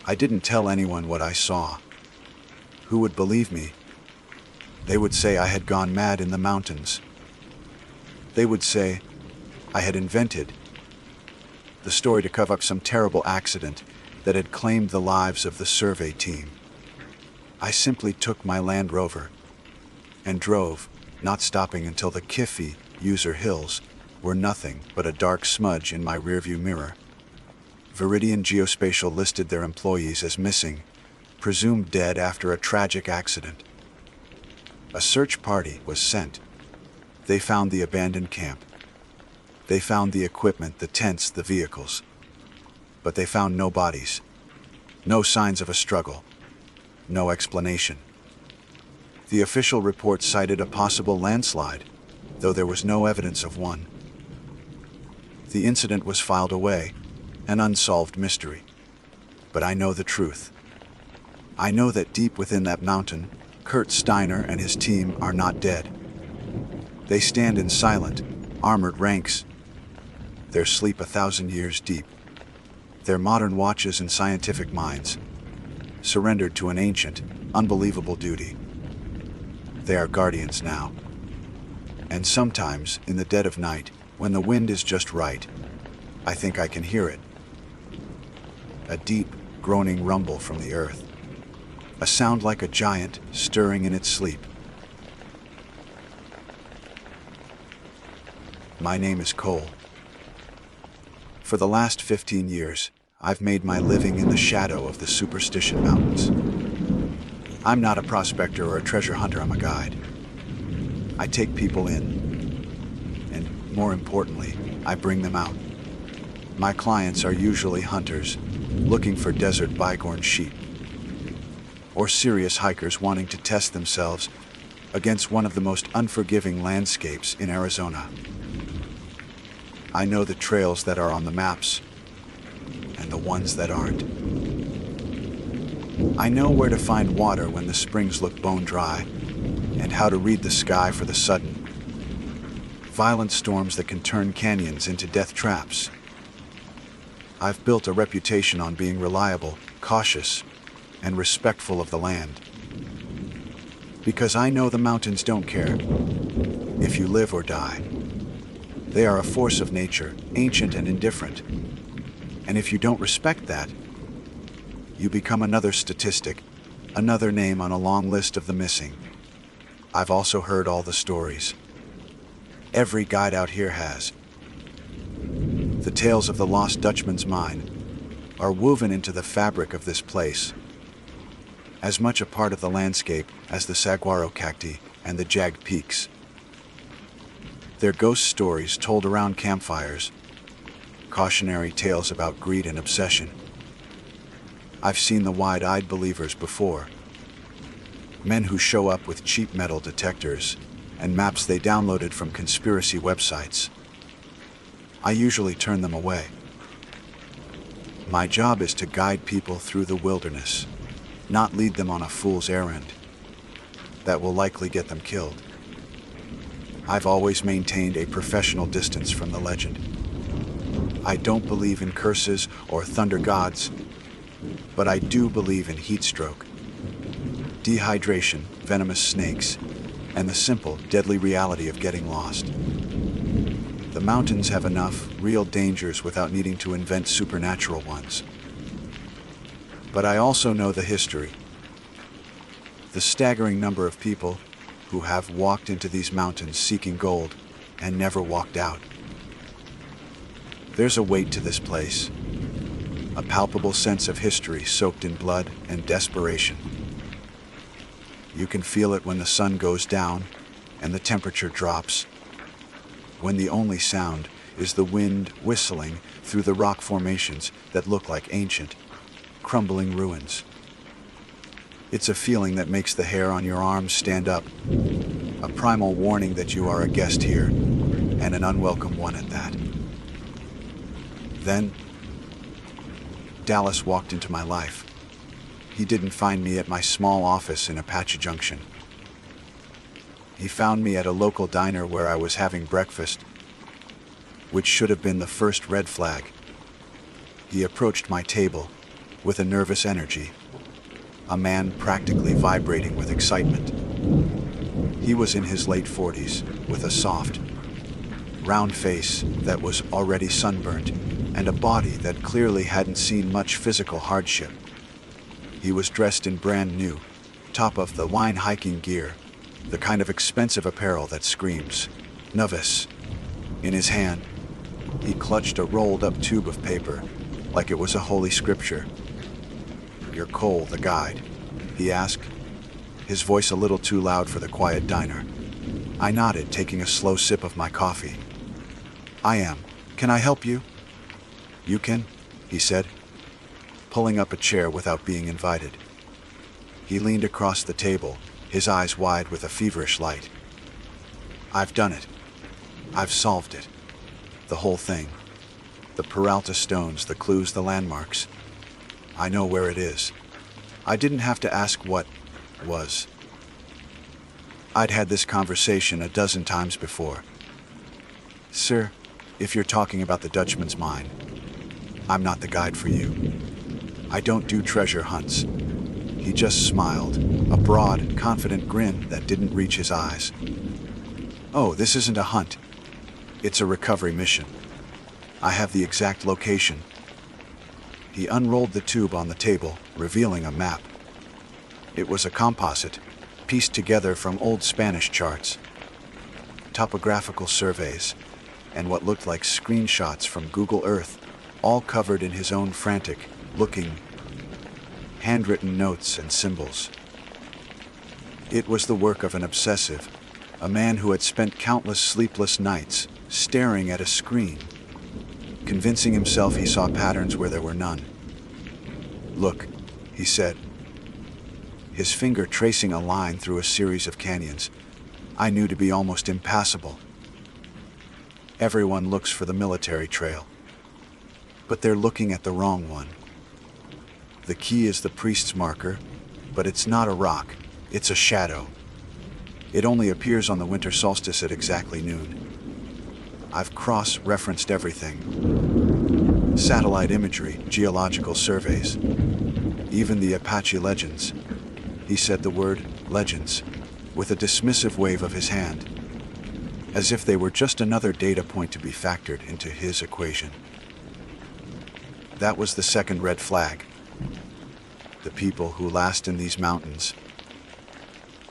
I didn't tell anyone what I saw. Who would believe me? They would say I had gone mad in the mountains. They would say I had invented the story to cover up some terrible accident that had claimed the lives of the survey team. I simply took my Land Rover and drove, not stopping until the Kiffy user hills were nothing but a dark smudge in my rearview mirror. Viridian Geospatial listed their employees as missing, presumed dead after a tragic accident. A search party was sent. They found the abandoned camp. They found the equipment, the tents, the vehicles. But they found no bodies, no signs of a struggle, no explanation. The official report cited a possible landslide, though there was no evidence of one. The incident was filed away, an unsolved mystery. But I know the truth. I know that deep within that mountain, Kurt Steiner and his team are not dead. They stand in silent, armored ranks, their sleep 1,000 years deep, their modern watches and scientific minds, surrendered to an ancient, unbelievable duty. They are guardians now. And sometimes, in the dead of night, when the wind is just right, I think I can hear it. A deep, groaning rumble from the earth. A sound like a giant stirring in its sleep. My name is Cole. For the last 15 years, I've made my living in the shadow of the Superstition Mountains. I'm not a prospector or a treasure hunter, I'm a guide. I take people in, and more importantly, I bring them out. My clients are usually hunters, looking for desert bygone sheep, or serious hikers wanting to test themselves against one of the most unforgiving landscapes in Arizona. I know the trails that are on the maps, and the ones that aren't. I know where to find water when the springs look bone dry, and how to read the sky for the sudden, violent storms that can turn canyons into death traps. I've built a reputation on being reliable, cautious, and respectful of the land. Because I know the mountains don't care if you live or die. They are a force of nature, ancient and indifferent. And if you don't respect that, you become another statistic, another name on a long list of the missing. I've also heard all the stories. Every guide out here has. The tales of the lost Dutchman's mine are woven into the fabric of this place, as much a part of the landscape as the saguaro cacti and the jagged peaks. They're ghost stories told around campfires, cautionary tales about greed and obsession. I've seen the wide-eyed believers before. Men who show up with cheap metal detectors and maps they downloaded from conspiracy websites. I usually turn them away. My job is to guide people through the wilderness, not lead them on a fool's errand that will likely get them killed. I've always maintained a professional distance from the legend. I don't believe in curses or thunder gods, but I do believe in heat stroke, dehydration, venomous snakes, and the simple, deadly reality of getting lost. The mountains have enough real dangers without needing to invent supernatural ones. But I also know the history. The staggering number of people who have walked into these mountains seeking gold and never walked out. There's a weight to this place, a palpable sense of history soaked in blood and desperation. You can feel it when the sun goes down and the temperature drops, when the only sound is the wind whistling through the rock formations that look like ancient, crumbling ruins. It's a feeling that makes the hair on your arms stand up, a primal warning that you are a guest here, and an unwelcome one at that. Then, Dallas walked into my life. He didn't find me at my small office in Apache Junction. He found me at a local diner where I was having breakfast, which should have been the first red flag. He approached my table with a nervous energy, a man practically vibrating with excitement. He was in his late 40s, with a soft, round face that was already sunburnt, and a body that clearly hadn't seen much physical hardship. He was dressed in brand new, top-of-the-line hiking gear, the kind of expensive apparel that screams, novice. In his hand, he clutched a rolled-up tube of paper, like it was a holy scripture. "You're Cole, the guide?" he asked, his voice a little too loud for the quiet diner. I nodded, taking a slow sip of my coffee. "I am. Can I help you?" "You can," he said, pulling up a chair without being invited. He leaned across the table, his eyes wide with a feverish light. "I've done it. I've solved it. The whole thing. The Peralta stones, the clues, the landmarks. I know where it is. I didn't have to ask what was. I'd had this conversation a dozen times before. Sir, if you're talking about the Dutchman's mine, I'm not the guide for you. I don't do treasure hunts. He just smiled, a broad, confident grin that didn't reach his eyes. Oh, this isn't a hunt. It's a recovery mission. I have the exact location. He unrolled the tube on the table, revealing a map. It was a composite, pieced together from old Spanish charts, topographical surveys, and what looked like screenshots from Google Earth, all covered in his own frantic-looking, handwritten notes and symbols. It was the work of an obsessive, a man who had spent countless sleepless nights staring at a screen, convincing himself he saw patterns where there were none. Look, he said, his finger tracing a line through a series of canyons I knew to be almost impassable. Everyone looks for the military trail, but they're looking at the wrong one. The key is the priest's marker, but it's not a rock, it's a shadow. It only appears on the winter solstice at exactly noon. I've cross-referenced everything. Satellite imagery, geological surveys, even the Apache legends. He said the word legends with a dismissive wave of his hand, as if they were just another data point to be factored into his equation. That was the second red flag. The people who last in these mountains,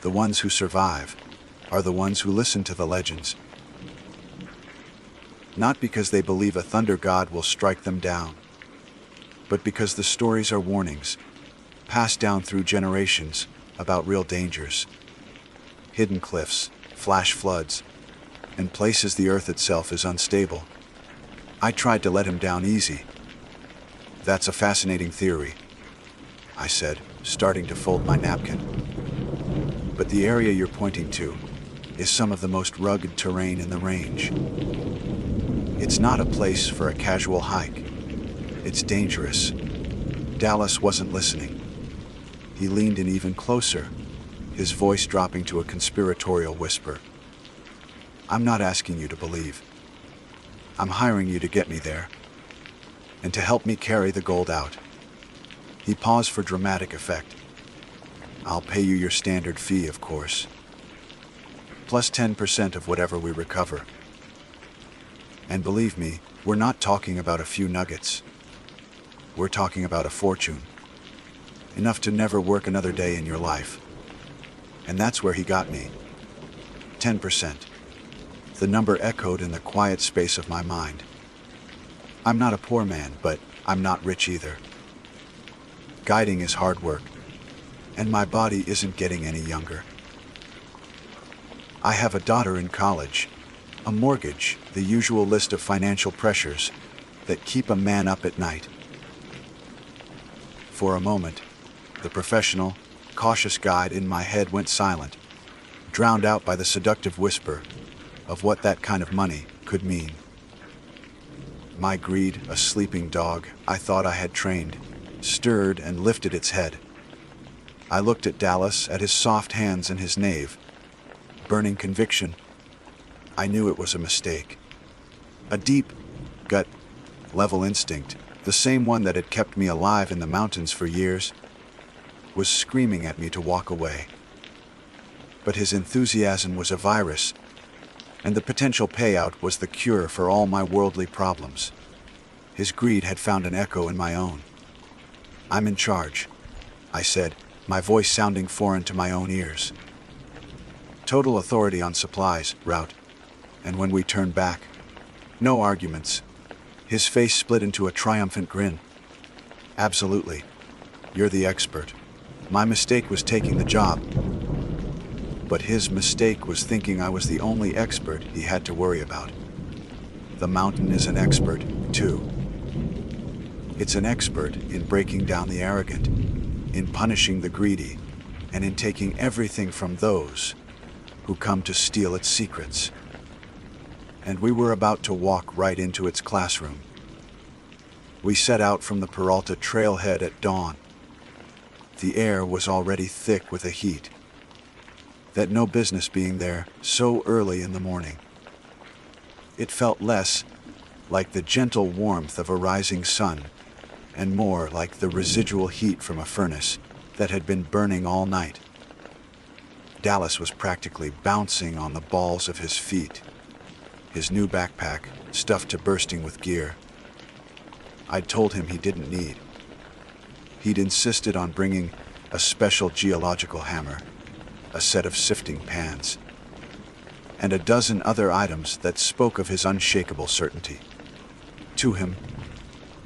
the ones who survive, are the ones who listen to the legends. Not because they believe a thunder god will strike them down, but because the stories are warnings, passed down through generations, about real dangers. Hidden cliffs, flash floods, and places the earth itself is unstable. I tried to let him down easy. That's a fascinating theory, I said, starting to fold my napkin. But the area you're pointing to is some of the most rugged terrain in the range. It's not a place for a casual hike. It's dangerous. Dallas wasn't listening. He leaned in even closer, his voice dropping to a conspiratorial whisper. I'm not asking you to believe. I'm hiring you to get me there, and to help me carry the gold out. He paused for dramatic effect. I'll pay you your standard fee, of course, plus 10% of whatever we recover. And believe me, we're not talking about a few nuggets. We're talking about a fortune. Enough to never work another day in your life. And that's where he got me. 10%. The number echoed in the quiet space of my mind. I'm not a poor man, but I'm not rich either. Guiding is hard work, and my body isn't getting any younger. I have a daughter in college, a mortgage, the usual list of financial pressures that keep a man up at night. For a moment, the professional, cautious guide in my head went silent, drowned out by the seductive whisper of what that kind of money could mean. My greed, a sleeping dog I thought I had trained, stirred and lifted its head. I looked at Dallas, at his soft hands and his knave. Burning conviction. I knew it was a mistake. A deep, gut-level instinct, the same one that had kept me alive in the mountains for years, was screaming at me to walk away. But his enthusiasm was a virus, and the potential payout was the cure for all my worldly problems. His greed had found an echo in my own. I'm in charge, I said, my voice sounding foreign to my own ears. Total authority on supplies, route, and when we turned back, no arguments. His face split into a triumphant grin. Absolutely. You're the expert. My mistake was taking the job. But his mistake was thinking I was the only expert he had to worry about. The mountain is an expert, too. It's an expert in breaking down the arrogant, in punishing the greedy, and in taking everything from those who come to steal its secrets. And we were about to walk right into its classroom. We set out from the Peralta trailhead at dawn. The air was already thick with a heat that no business being there so early in the morning. It felt less like the gentle warmth of a rising sun and more like the residual heat from a furnace that had been burning all night. Dallas was practically bouncing on the balls of his feet, his new backpack stuffed to bursting with gear I'd told him he didn't need. He'd insisted on bringing a special geological hammer, a set of sifting pans, and a dozen other items that spoke of his unshakable certainty. To him,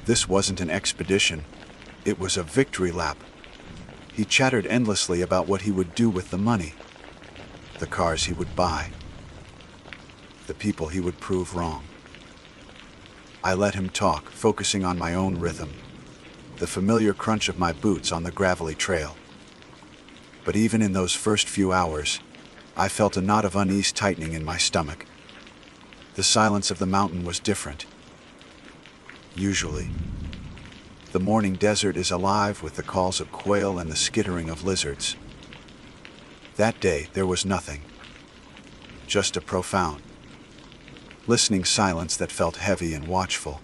this wasn't an expedition, it was a victory lap. He chattered endlessly about what he would do with the money, the cars he would buy, the people he would prove wrong. I let him talk, focusing on my own rhythm, the familiar crunch of my boots on the gravelly trail. But even in those first few hours, I felt a knot of unease tightening in my stomach. The silence of the mountain was different. Usually, the morning desert is alive with the calls of quail and the skittering of lizards. That day, there was nothing. Just a profound, listening silence that felt heavy and watchful.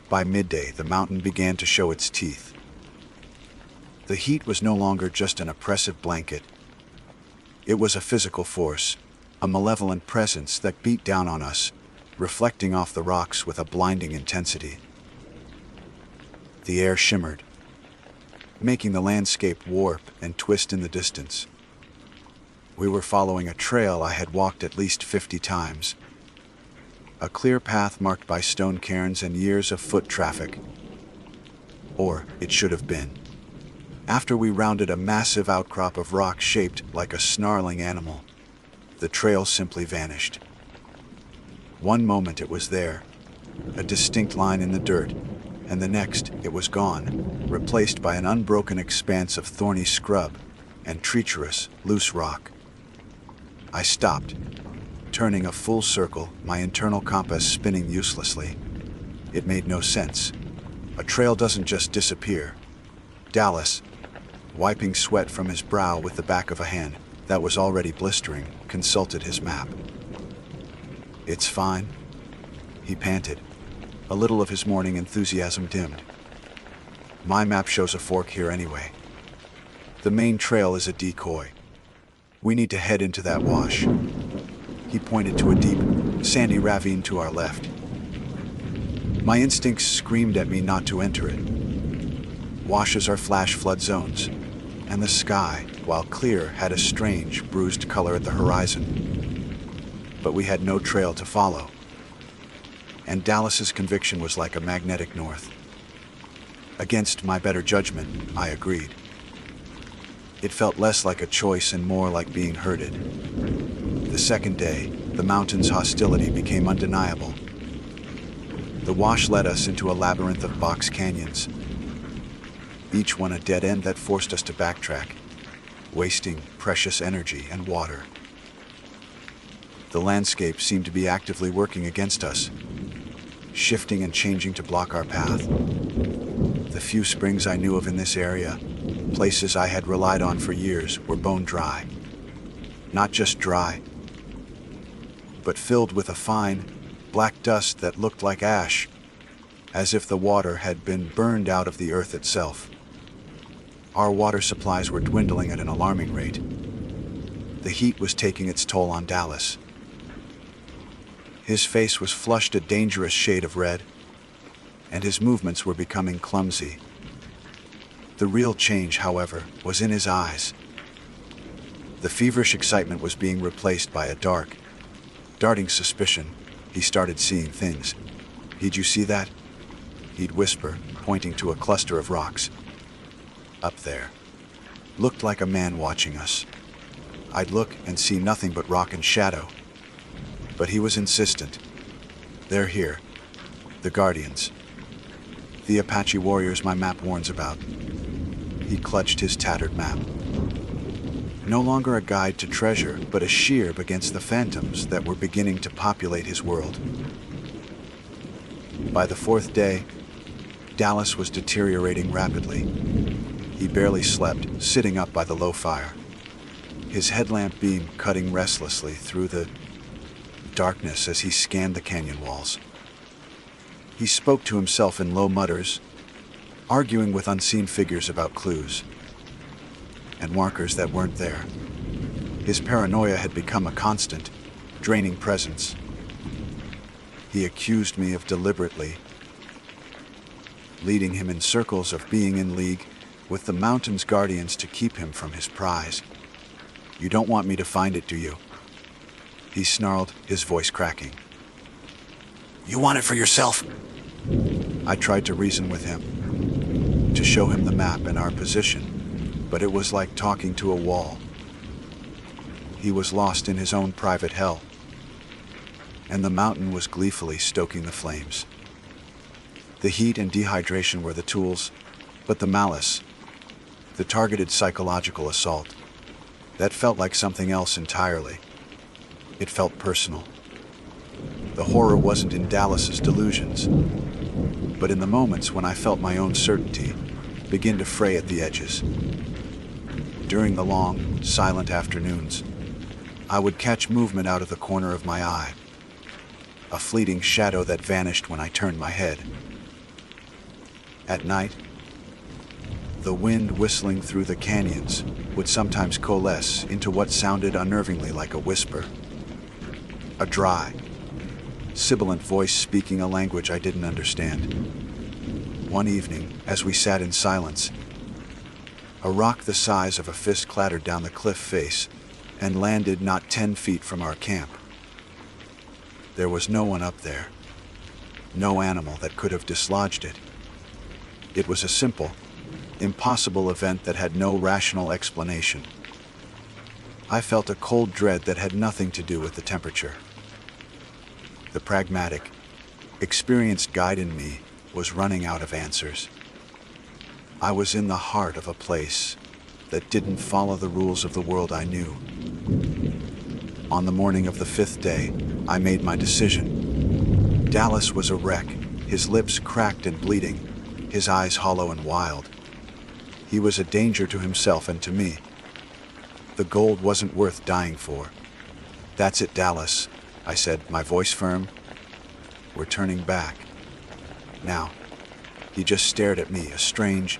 By midday, the mountain began to show its teeth. The heat was no longer just an oppressive blanket. It was a physical force, a malevolent presence that beat down on us, reflecting off the rocks with a blinding intensity. The air shimmered, making the landscape warp and twist in the distance. We were following a trail I had walked at least 50 times. A clear path marked by stone cairns and years of foot traffic. Or it should have been. After we rounded a massive outcrop of rock shaped like a snarling animal, the trail simply vanished. One moment it was there, a distinct line in the dirt, and the next it was gone, replaced by an unbroken expanse of thorny scrub and treacherous, loose rock. I stopped, turning a full circle, my internal compass spinning uselessly. It made no sense. A trail doesn't just disappear. Dallas, wiping sweat from his brow with the back of a hand that was already blistering, consulted his map. "It's fine," he panted, a little of his morning enthusiasm dimmed. "My map shows a fork here anyway. The main trail is a decoy. We need to head into that wash." He pointed to a deep, sandy ravine to our left. My instincts screamed at me not to enter it. Washes are flash flood zones, and the sky, while clear, had a strange, bruised color at the horizon. But we had no trail to follow, and Dallas's conviction was like a magnetic north. Against my better judgment, I agreed. It felt less like a choice and more like being herded. The second day, the mountain's hostility became undeniable. The wash led us into a labyrinth of box canyons, each one a dead end that forced us to backtrack, wasting precious energy and water. The landscape seemed to be actively working against us, shifting and changing to block our path. The few springs I knew of in this area, places I had relied on for years, were bone dry. Not just dry, but filled with a fine, black dust that looked like ash, as if the water had been burned out of the earth itself. Our water supplies were dwindling at an alarming rate. The heat was taking its toll on Dallas. His face was flushed a dangerous shade of red, and his movements were becoming clumsy. The real change, however, was in his eyes. The feverish excitement was being replaced by a dark, darting suspicion. He started seeing things. "Did you see that?" He'd whisper, pointing to a cluster of rocks. "Up there. Looked like a man watching us." I'd look and see nothing but rock and shadow. But he was insistent. "They're here. The Guardians. The Apache warriors my map warns about." He clutched his tattered map. No longer a guide to treasure, but a sheer against the phantoms that were beginning to populate his world. By the fourth day, Dallas was deteriorating rapidly. He barely slept, sitting up by the low fire, his headlamp beam cutting restlessly through the darkness as he scanned the canyon walls. He spoke to himself in low mutters, arguing with unseen figures about clues and markers that weren't there. His paranoia had become a constant, draining presence. He accused me of deliberately leading him in circles, of being in league with the mountain's guardians to keep him from his prize. "You don't want me to find it, do you?" he snarled, his voice cracking. You want it for yourself? I tried to reason with him, to show him the map and our position, but it was like talking to a wall. He was lost in his own private hell, and the mountain was gleefully stoking the flames. The heat and dehydration were the tools, but the malice, the targeted psychological assault, that felt like something else entirely. It felt personal. The horror wasn't in Dallas's delusions, but in the moments when I felt my own certainty begin to fray at the edges. During the long, silent afternoons, I would catch movement out of the corner of my eye, a fleeting shadow that vanished when I turned my head. At night, the wind whistling through the canyons would sometimes coalesce into what sounded unnervingly like a whisper. A dry, sibilant voice speaking a language I didn't understand. One evening, as we sat in silence, a rock the size of a fist clattered down the cliff face and landed not 10 feet from our camp. There was no one up there, no animal that could have dislodged it. It was a simple, impossible event that had no rational explanation. I felt a cold dread that had nothing to do with the temperature. The pragmatic, experienced guide in me was running out of answers. I was in the heart of a place that didn't follow the rules of the world I knew. On the morning of the 5th day, I made my decision. Dallas was a wreck, his lips cracked and bleeding, his eyes hollow and wild. He was a danger to himself and to me. The gold wasn't worth dying for. "That's it, Dallas," I said, my voice firm. "We're turning back." Now, he just stared at me, a strange,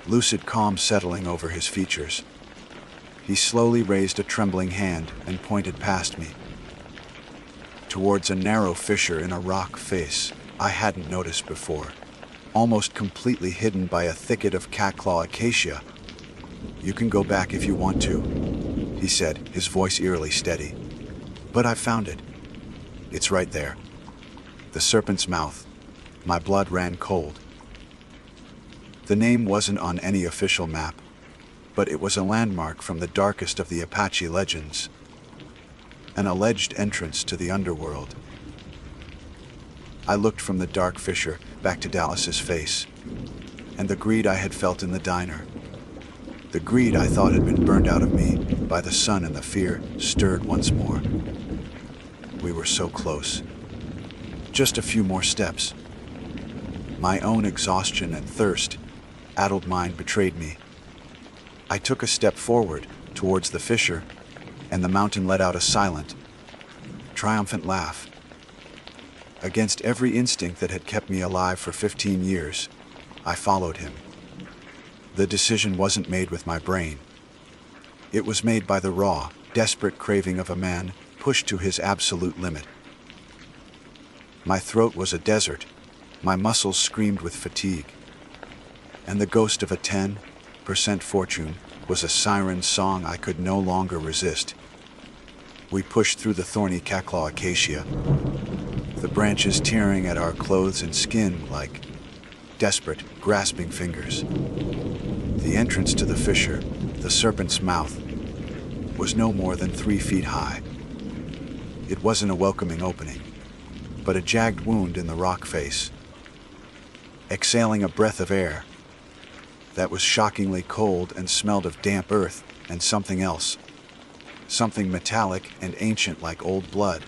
lucid calm settling over his features. He slowly raised a trembling hand and pointed past me, towards a narrow fissure in a rock face I hadn't noticed before, almost completely hidden by a thicket of catclaw acacia. "You can go back if you want to," he said, his voice eerily steady. "But I've found it. It's right there." The serpent's mouth. My blood ran cold. The name wasn't on any official map, but it was a landmark from the darkest of the Apache legends, an alleged entrance to the underworld. I looked from the dark fissure back to Dallas's face, and the greed I had felt in the diner, the greed I thought had been burned out of me by the sun and the fear, stirred once more. We were so close. Just a few more steps. My own exhaustion and thirst, addled mind, betrayed me. I took a step forward towards the fissure, and the mountain let out a silent, triumphant laugh. Against every instinct that had kept me alive for 15 years, I followed him. The decision wasn't made with my brain. It was made by the raw, desperate craving of a man pushed to his absolute limit. My throat was a desert, my muscles screamed with fatigue, and the ghost of a 10% fortune was a siren song I could no longer resist. We pushed through the thorny catclaw acacia, the branches tearing at our clothes and skin like desperate, grasping fingers. The entrance to the fissure, the serpent's mouth, was no more than 3 feet high. It wasn't a welcoming opening, but a jagged wound in the rock face. Exhaling a breath of air that was shockingly cold and smelled of damp earth and something else, something metallic and ancient like old blood.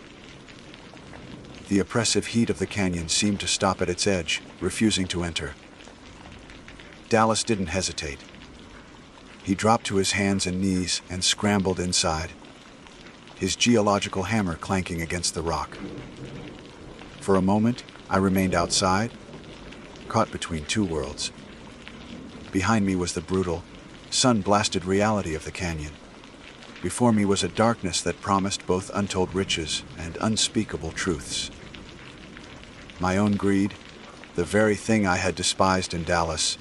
The oppressive heat of the canyon seemed to stop at its edge, refusing to enter. Dallas didn't hesitate. He dropped to his hands and knees and scrambled inside, his geological hammer clanking against the rock. For a moment, I remained outside, caught between two worlds. Behind me was the brutal, sun-blasted reality of the canyon. Before me was a darkness that promised both untold riches and unspeakable truths. My own greed, the very thing I had despised in Dallas,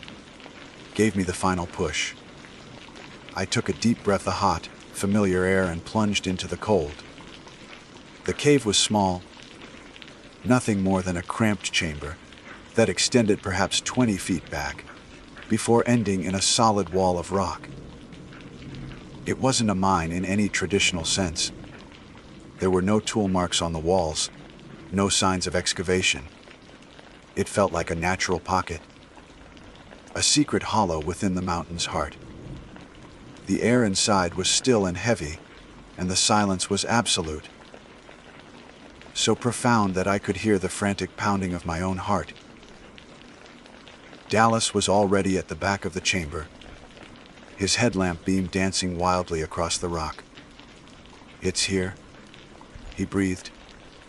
gave me the final push. I took a deep breath of hot, familiar air and plunged into the cold. The cave was small, nothing more than a cramped chamber that extended perhaps 20 feet back, before ending in a solid wall of rock. It wasn't a mine in any traditional sense. There were no tool marks on the walls, no signs of excavation. It felt like a natural pocket, a secret hollow within the mountain's heart. The air inside was still and heavy, and the silence was absolute, so profound that I could hear the frantic pounding of my own heart. Dallas was already at the back of the chamber, his headlamp beam dancing wildly across the rock. "It's here," he breathed,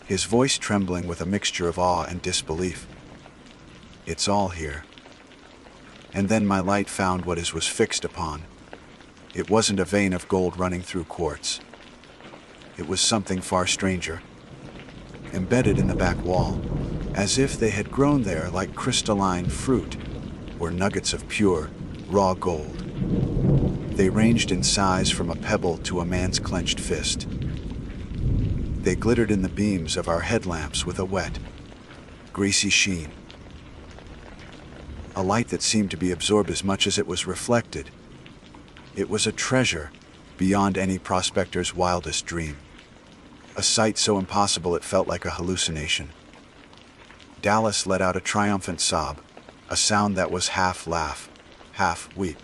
his voice trembling with a mixture of awe and disbelief. "It's all here." And then my light found what it was fixed upon. It wasn't a vein of gold running through quartz. It was something far stranger. Embedded in the back wall, as if they had grown there like crystalline fruit, were nuggets of pure, raw gold. They ranged in size from a pebble to a man's clenched fist. They glittered in the beams of our headlamps with a wet, greasy sheen. A light that seemed to be absorbed as much as it was reflected. It was a treasure beyond any prospector's wildest dream. A sight so impossible it felt like a hallucination. Dallas let out a triumphant sob, a sound that was half laugh, half weep.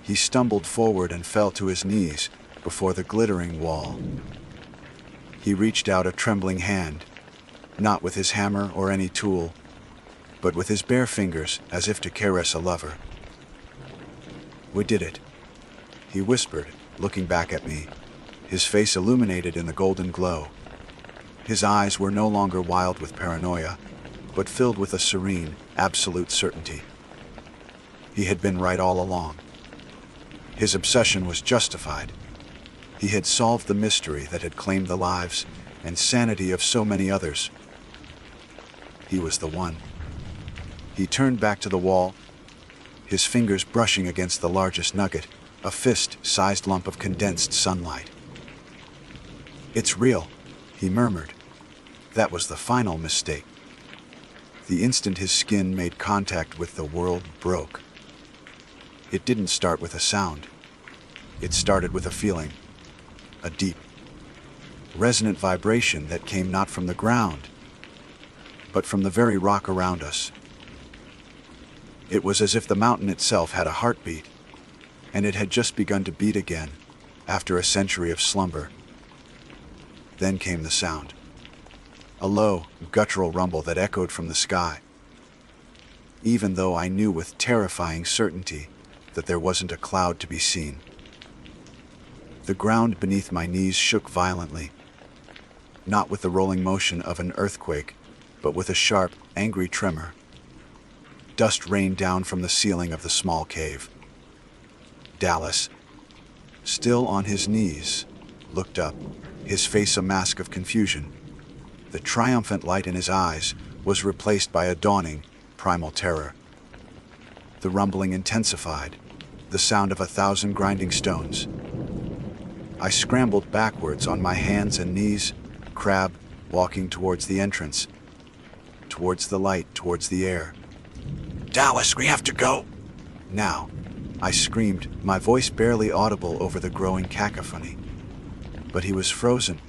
He stumbled forward and fell to his knees before the glittering wall. He reached out a trembling hand, not with his hammer or any tool, but with his bare fingers as if to caress a lover. "We did it," he whispered, looking back at me, his face illuminated in the golden glow. His eyes were no longer wild with paranoia, but filled with a serene, absolute certainty. He had been right all along. His obsession was justified. He had solved the mystery that had claimed the lives and sanity of so many others. He was the one. He turned back to the wall, his fingers brushing against the largest nugget, a fist-sized lump of condensed sunlight. "It's real," he murmured. That was the final mistake. The instant his skin made contact with the world broke. It didn't start with a sound. It started with a feeling, a deep, resonant vibration that came not from the ground, but from the very rock around us. It was as if the mountain itself had a heartbeat, and it had just begun to beat again, after a century of slumber. Then came the sound. A low, guttural rumble that echoed from the sky. Even though I knew with terrifying certainty that there wasn't a cloud to be seen. The ground beneath my knees shook violently, not with the rolling motion of an earthquake, but with a sharp, angry tremor. Dust rained down from the ceiling of the small cave. Dallas, still on his knees, looked up, his face a mask of confusion. The triumphant light in his eyes was replaced by a dawning, primal terror. The rumbling intensified, the sound of 1,000 grinding stones. I scrambled backwards on my hands and knees, crab, walking towards the entrance, towards the light, towards the air. "Dallas, we have to go." "Now," I screamed, my voice barely audible over the growing cacophony. But he was frozen,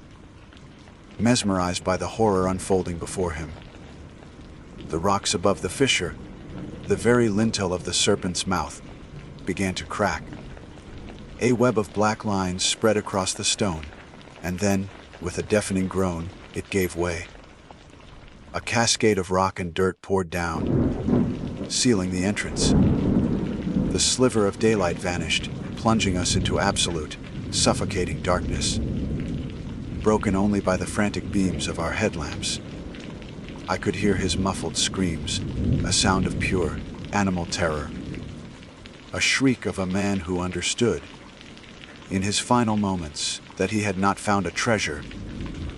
mesmerized by the horror unfolding before him. The rocks above the fissure, the very lintel of the serpent's mouth, began to crack. A web of black lines spread across the stone, and then, with a deafening groan, it gave way. A cascade of rock and dirt poured down, sealing the entrance. The sliver of daylight vanished, plunging us into absolute, suffocating darkness, broken only by the frantic beams of our headlamps. I could hear his muffled screams, a sound of pure, animal terror. A shriek of a man who understood, in his final moments, that he had not found a treasure,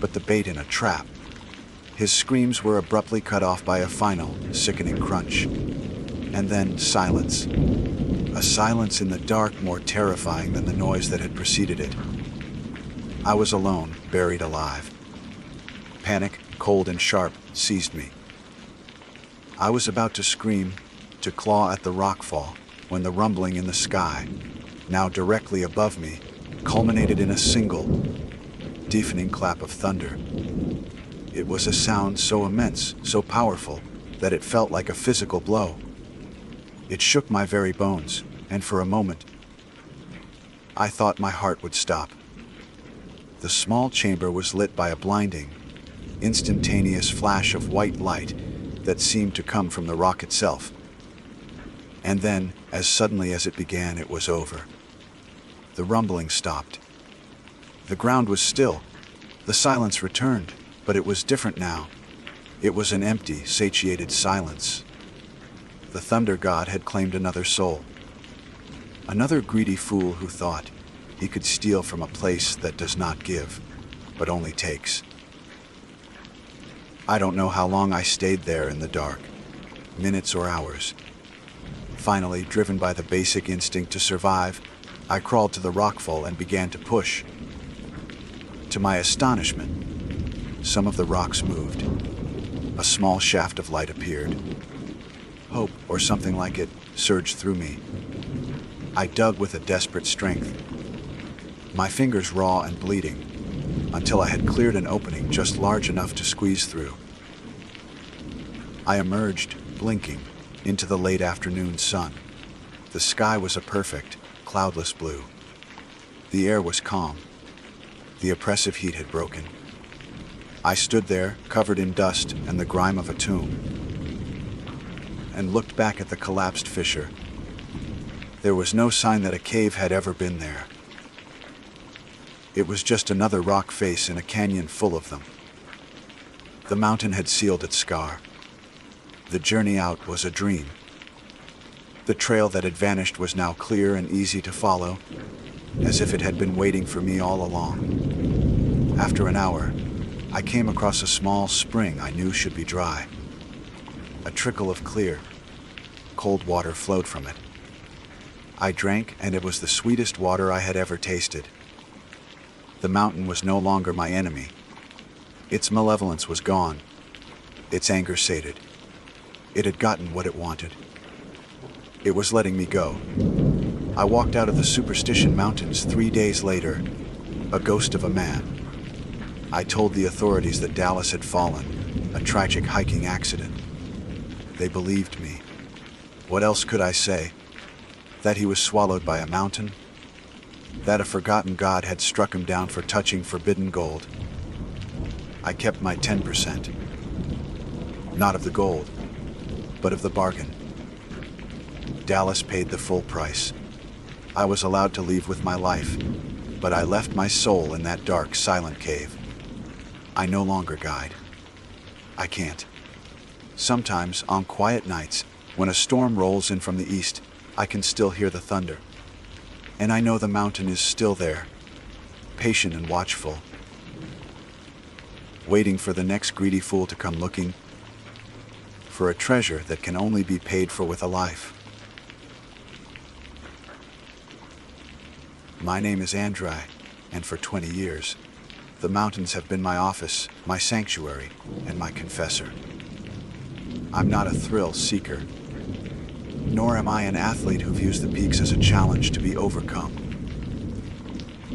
but the bait in a trap. His screams were abruptly cut off by a final, sickening crunch. And then silence. A silence in the dark more terrifying than the noise that had preceded it. I was alone, buried alive. Panic, cold and sharp, seized me. I was about to scream, to claw at the rockfall, when the rumbling in the sky, now directly above me, culminated in a single, deafening clap of thunder. It was a sound so immense, so powerful, that it felt like a physical blow. It shook my very bones, and for a moment, I thought my heart would stop. The small chamber was lit by a blinding, instantaneous flash of white light that seemed to come from the rock itself. And then, as suddenly as it began, it was over. The rumbling stopped. The ground was still. The silence returned, but it was different now. It was an empty, satiated silence. The thunder god had claimed another soul. Another greedy fool who thought he could steal from a place that does not give, but only takes. I don't know how long I stayed there in the dark, minutes or hours. Finally, driven by the basic instinct to survive, I crawled to the rockfall and began to push. To my astonishment, some of the rocks moved. A small shaft of light appeared. Hope, or something like it, surged through me. I dug with a desperate strength, my fingers raw and bleeding, until I had cleared an opening just large enough to squeeze through. I emerged, blinking, into the late afternoon sun. The sky was a perfect, cloudless blue. The air was calm. The oppressive heat had broken. I stood there, covered in dust and the grime of a tomb, and looked back at the collapsed fissure. There was no sign that a cave had ever been there. It was just another rock face in a canyon full of them. The mountain had sealed its scar. The journey out was a dream. The trail that had vanished was now clear and easy to follow, as if it had been waiting for me all along. After an hour, I came across a small spring I knew should be dry. A trickle of clear, cold water flowed from it. I drank, and it was the sweetest water I had ever tasted. The mountain was no longer my enemy. Its malevolence was gone. Its anger sated. It had gotten what it wanted. It was letting me go. I walked out of the Superstition Mountains 3 days later, a ghost of a man. I told the authorities that Dallas had fallen, a tragic hiking accident. They believed me. What else could I say? That he was swallowed by a mountain? That a forgotten god had struck him down for touching forbidden gold? I kept my 10%. Not of the gold, but of the bargain. Dallas paid the full price. I was allowed to leave with my life, but I left my soul in that dark, silent cave. I no longer guide. I can't. Sometimes, on quiet nights, when a storm rolls in from the east, I can still hear the thunder. And I know the mountain is still there, patient and watchful, waiting for the next greedy fool to come looking for a treasure that can only be paid for with a life. My name is Andrai, and for 20 years, the mountains have been my office, my sanctuary, and my confessor. I'm not a thrill seeker, nor am I an athlete who views the peaks as a challenge to be overcome.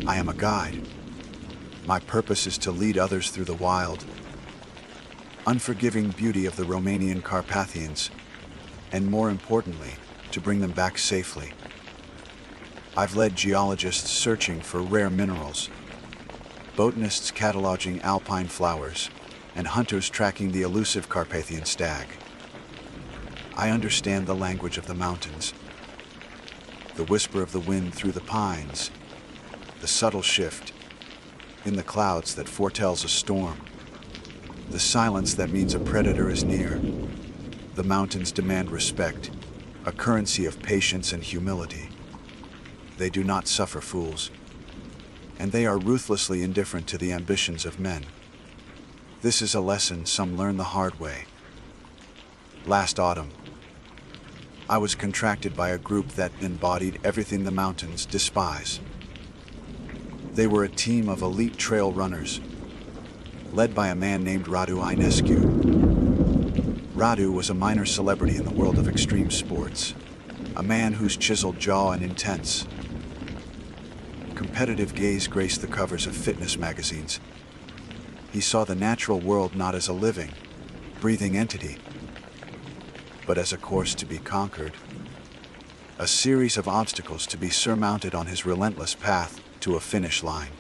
I am a guide. My purpose is to lead others through the wild, unforgiving beauty of the Romanian Carpathians, and more importantly, to bring them back safely. I've led geologists searching for rare minerals, botanists cataloging alpine flowers, and hunters tracking the elusive Carpathian stag. I understand the language of the mountains. The whisper of the wind through the pines, the subtle shift in the clouds that foretells a storm, the silence that means a predator is near. The mountains demand respect, a currency of patience and humility. They do not suffer fools, and they are ruthlessly indifferent to the ambitions of men. This is a lesson some learn the hard way. Last autumn, I was contracted by a group that embodied everything the mountains despise. They were a team of elite trail runners, led by a man named Radu Inescu. Radu was a minor celebrity in the world of extreme sports, a man whose chiseled jaw and intense, competitive gaze graced the covers of fitness magazines. He saw the natural world not as a living, breathing entity, but as a course to be conquered, a series of obstacles to be surmounted on his relentless path to a finish line.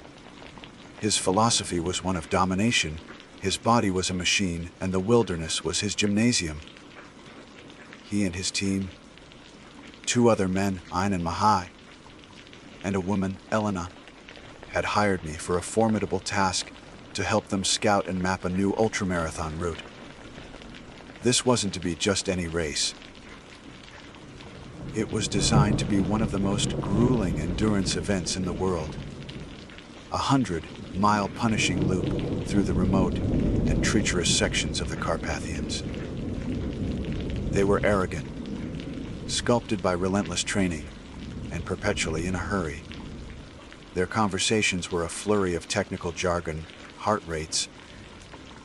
His philosophy was one of domination. His body was a machine, and the wilderness was his gymnasium. He and his team, 2 other men, Ein and Mahai, and a woman, Elena, had hired me for a formidable task to help them scout and map a new ultramarathon route. This wasn't to be just any race. It was designed to be one of the most grueling endurance events in the world. 100-mile punishing loop through the remote and treacherous sections of the Carpathians. They were arrogant, sculpted by relentless training, and perpetually in a hurry. Their conversations were a flurry of technical jargon, heart rates,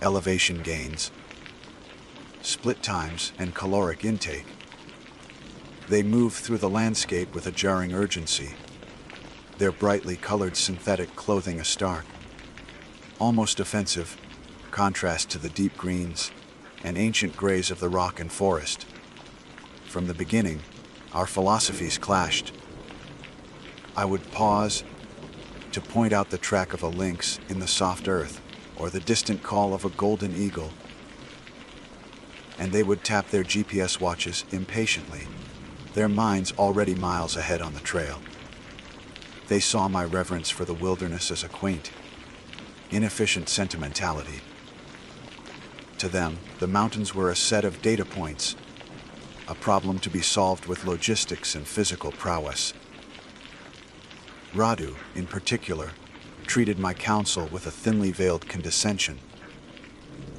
elevation gains, split times, and caloric intake. They moved through the landscape with a jarring urgency, their brightly colored synthetic clothing a stark, almost offensive, contrast to the deep greens and ancient grays of the rock and forest. From the beginning, our philosophies clashed. I would pause to point out the track of a lynx in the soft earth or the distant call of a golden eagle, and they would tap their GPS watches impatiently, their minds already miles ahead on the trail. They saw my reverence for the wilderness as a quaint, inefficient sentimentality. To them, the mountains were a set of data points, a problem to be solved with logistics and physical prowess. Radu, in particular, treated my counsel with a thinly veiled condescension.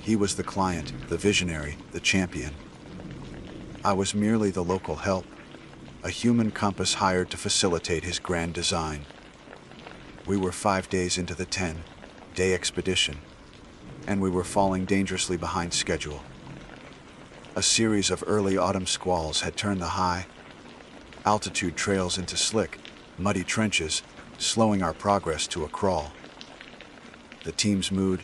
He was the client, the visionary, the champion. I was merely the local help, a human compass hired to facilitate his grand design. We were 5 days into the 10-day expedition, and we were falling dangerously behind schedule. A series of early autumn squalls had turned the high-altitude trails into slick, muddy trenches, slowing our progress to a crawl. The team's mood,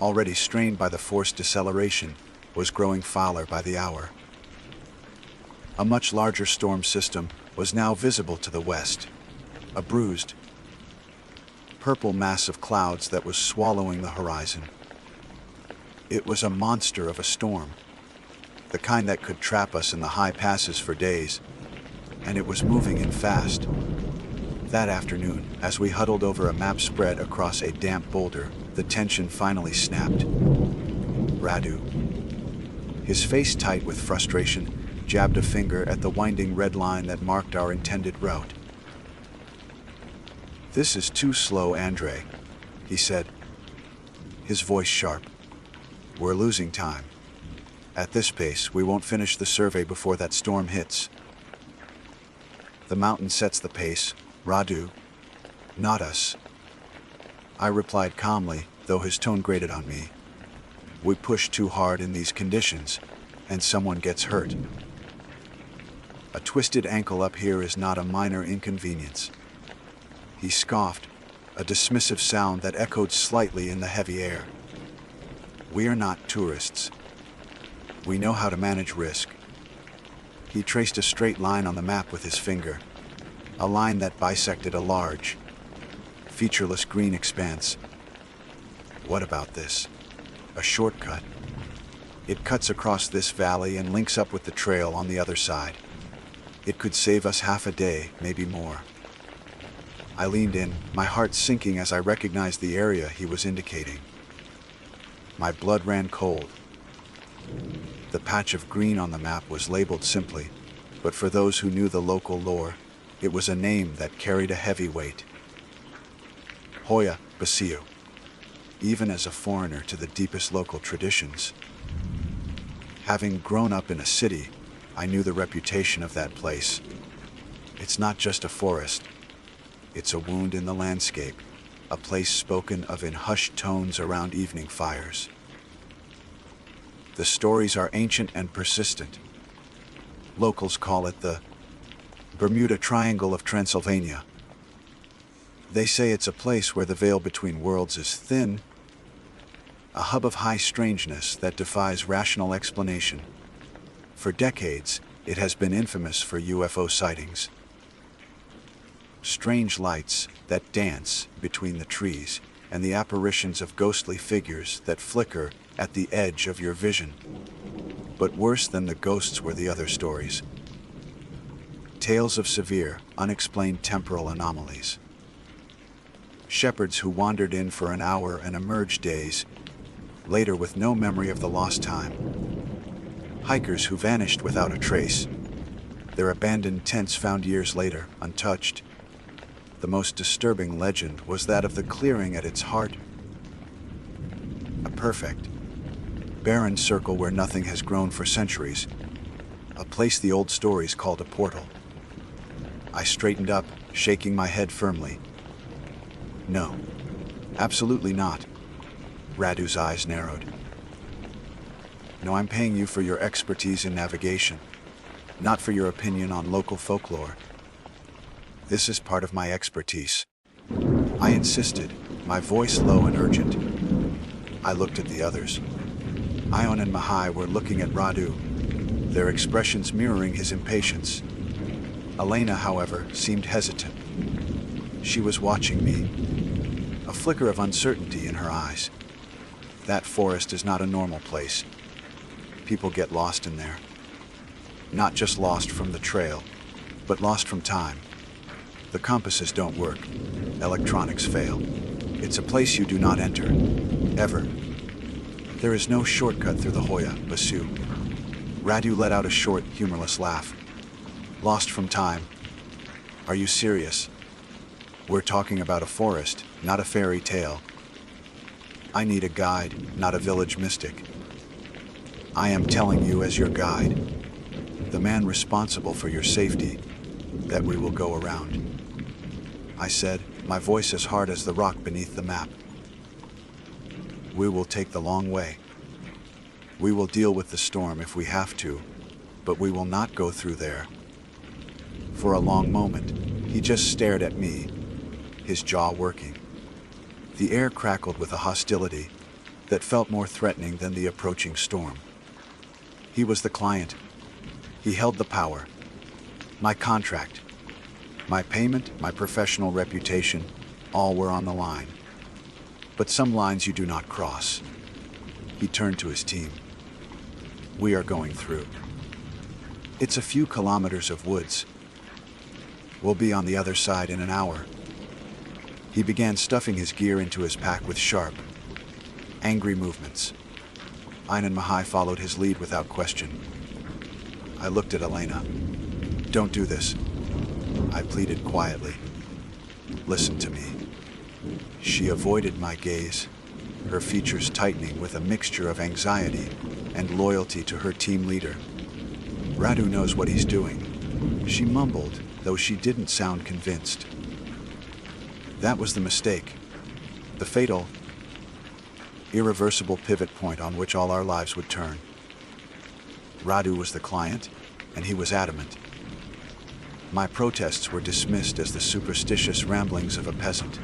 already strained by the forced deceleration, was growing fouler by the hour. A much larger storm system was now visible to the west, a bruised, purple mass of clouds that was swallowing the horizon. It was a monster of a storm, the kind that could trap us in the high passes for days, and it was moving in fast. That afternoon, as we huddled over a map spread across a damp boulder, the tension finally snapped. Radu, his face tight with frustration, jabbed a finger at the winding red line that marked our intended route. "This is too slow, Andre," he said, his voice sharp. "We're losing time. At this pace, we won't finish the survey before that storm hits." "The mountain sets the pace, Radu, not us," I replied calmly, though his tone grated on me. "We push too hard in these conditions, and someone gets hurt. A twisted ankle up here is not a minor inconvenience." He scoffed, a dismissive sound that echoed slightly in the heavy air. "We are not tourists. We know how to manage risk." He traced a straight line on the map with his finger, a line that bisected a large, featureless green expanse. "What about this? A shortcut. It cuts across this valley and links up with the trail on the other side." It could save us half a day, maybe more. I leaned in, my heart sinking as I recognized the area he was indicating. My blood ran cold. The patch of green on the map was labeled simply, but for those who knew the local lore, it was a name that carried a heavy weight. Hoya Baciu, even as a foreigner to the deepest local traditions. Having grown up in a city, I knew the reputation of that place. It's not just a forest. It's a wound in the landscape, a place spoken of in hushed tones around evening fires. The stories are ancient and persistent. Locals call it the Bermuda Triangle of Transylvania. They say it's a place where the veil between worlds is thin, a hub of high strangeness that defies rational explanation. For decades, it has been infamous for UFO sightings. Strange lights that dance between the trees and the apparitions of ghostly figures that flicker at the edge of your vision. But worse than the ghosts were the other stories. Tales of severe, unexplained temporal anomalies. Shepherds who wandered in for an hour and emerged days later with no memory of the lost time. Hikers who vanished without a trace. Their abandoned tents found years later, untouched. The most disturbing legend was that of the clearing at its heart. A perfect, barren circle where nothing has grown for centuries. A place the old stories called a portal. I straightened up, shaking my head firmly. No, absolutely not. Radu's eyes narrowed. No, I'm paying you for your expertise in navigation, not for your opinion on local folklore. This is part of my expertise. I insisted, my voice low and urgent. I looked at the others. Ion and Mahai were looking at Radu, their expressions mirroring his impatience. Elena, however, seemed hesitant. She was watching me, a flicker of uncertainty in her eyes. That forest is not a normal place. People get lost in there. Not just lost from the trail, but lost from time. The compasses don't work. Electronics fail. It's a place you do not enter. Ever. There is no shortcut through the Hoya Baciu. Radu let out a short, humorless laugh. Lost from time. Are you serious? We're talking about a forest, not a fairy tale. I need a guide, not a village mystic. I am telling you as your guide, the man responsible for your safety, that we will go around. I said, my voice as hard as the rock beneath the map. We will take the long way. We will deal with the storm if we have to, but we will not go through there. For a long moment, he just stared at me, his jaw working. The air crackled with a hostility that felt more threatening than the approaching storm. He was the client. He held the power. My contract, my payment, my professional reputation, all were on the line. But some lines you do not cross. He turned to his team. We are going through. It's a few kilometers of woods. We'll be on the other side in an hour. He began stuffing his gear into his pack with sharp, angry movements. Ein and Mahai followed his lead without question. I looked at Elena. Don't do this, I pleaded quietly. Listen to me. She avoided my gaze, her features tightening with a mixture of anxiety and loyalty to her team leader. Radu knows what he's doing, she mumbled, though she didn't sound convinced. That was the mistake. The fatal, irreversible pivot point on which all our lives would turn. Radu was the client, and he was adamant. My protests were dismissed as the superstitious ramblings of a peasant.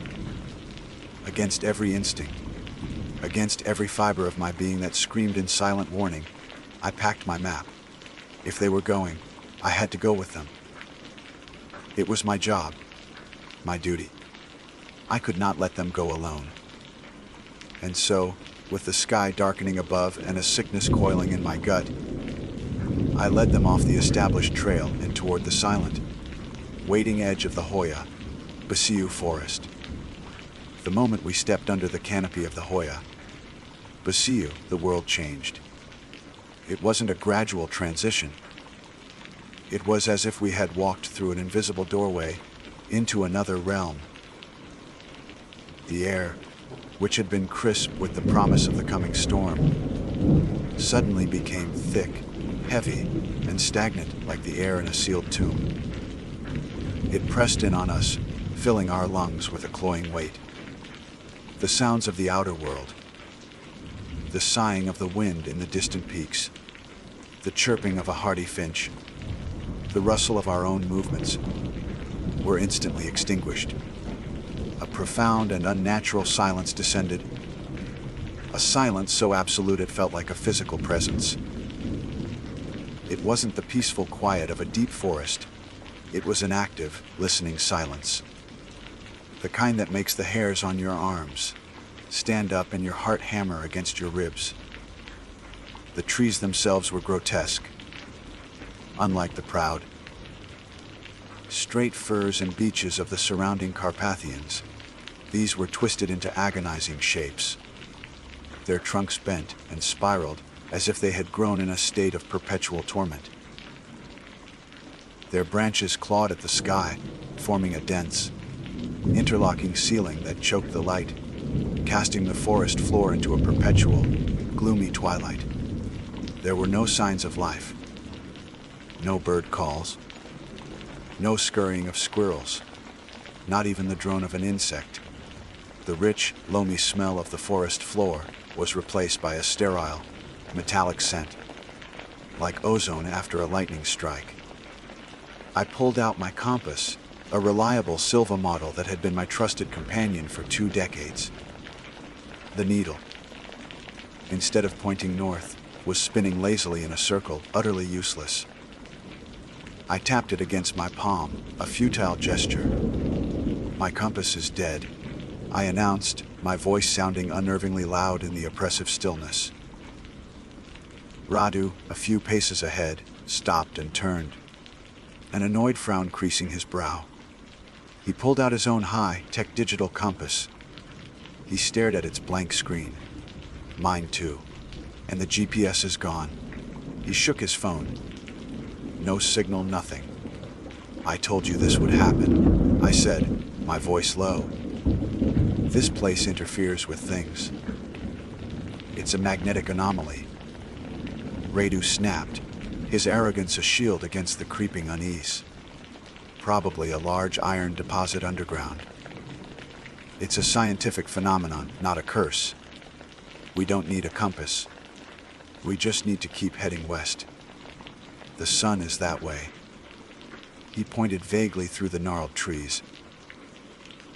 Against every instinct, against every fiber of my being that screamed in silent warning, I packed my map. If they were going, I had to go with them. It was my job, my duty. I could not let them go alone. And so, with the sky darkening above and a sickness coiling in my gut, I led them off the established trail and toward the silent, waiting edge of the Hoya, Basiu Forest. The moment we stepped under the canopy of the Hoya, Basiu, the world changed. It wasn't a gradual transition. It was as if we had walked through an invisible doorway into another realm. The air, which had been crisp with the promise of the coming storm, suddenly became thick, heavy, and stagnant like the air in a sealed tomb. It pressed in on us, filling our lungs with a cloying weight. The sounds of the outer world, the sighing of the wind in the distant peaks, the chirping of a hardy finch, the rustle of our own movements, were instantly extinguished. A profound and unnatural silence descended, a silence so absolute it felt like a physical presence. It wasn't the peaceful quiet of a deep forest. It was an active, listening silence. The kind that makes the hairs on your arms stand up and your heart hammer against your ribs. The trees themselves were grotesque, unlike the proud, straight firs and beeches of the surrounding Carpathians. These were twisted into agonizing shapes, their trunks bent and spiraled as if they had grown in a state of perpetual torment. Their branches clawed at the sky, forming a dense, interlocking ceiling that choked the light, casting the forest floor into a perpetual, gloomy twilight. There were no signs of life, no bird calls, no scurrying of squirrels, not even the drone of an insect. The rich, loamy smell of the forest floor was replaced by a sterile, metallic scent, like ozone after a lightning strike. I pulled out my compass, a reliable Silva model that had been my trusted companion for 2 decades. The needle, instead of pointing north, was spinning lazily in a circle, utterly useless. I tapped it against my palm, a futile gesture. "My compass is dead," I announced, my voice sounding unnervingly loud in the oppressive stillness. Radu, a few paces ahead, stopped and turned, an annoyed frown creasing his brow. He pulled out his own high-tech digital compass. He stared at its blank screen. Mine too. And the GPS is gone. He shook his phone. No signal, nothing. "I told you this would happen," I said, my voice low. "This place interferes with things. It's a magnetic anomaly." Radu snapped, his arrogance a shield against the creeping unease. "Probably a large iron deposit underground. It's a scientific phenomenon, not a curse. We don't need a compass. We just need to keep heading west. The sun is that way." He pointed vaguely through the gnarled trees,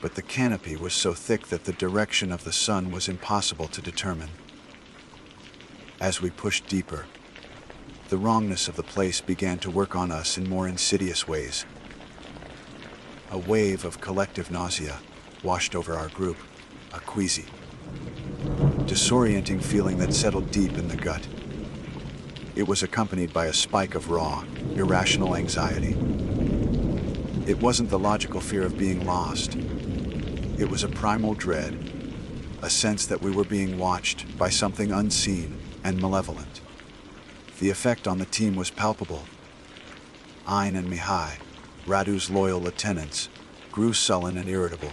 but the canopy was so thick that the direction of the sun was impossible to determine. As we pushed deeper, the wrongness of the place began to work on us in more insidious ways. A wave of collective nausea washed over our group, a queasy, disorienting feeling that settled deep in the gut. It was accompanied by a spike of raw, irrational anxiety. It wasn't the logical fear of being lost. It was a primal dread, a sense that we were being watched by something unseen and malevolent. The effect on the team was palpable. Ayn and Mihai, Radu's loyal lieutenants, grew sullen and irritable,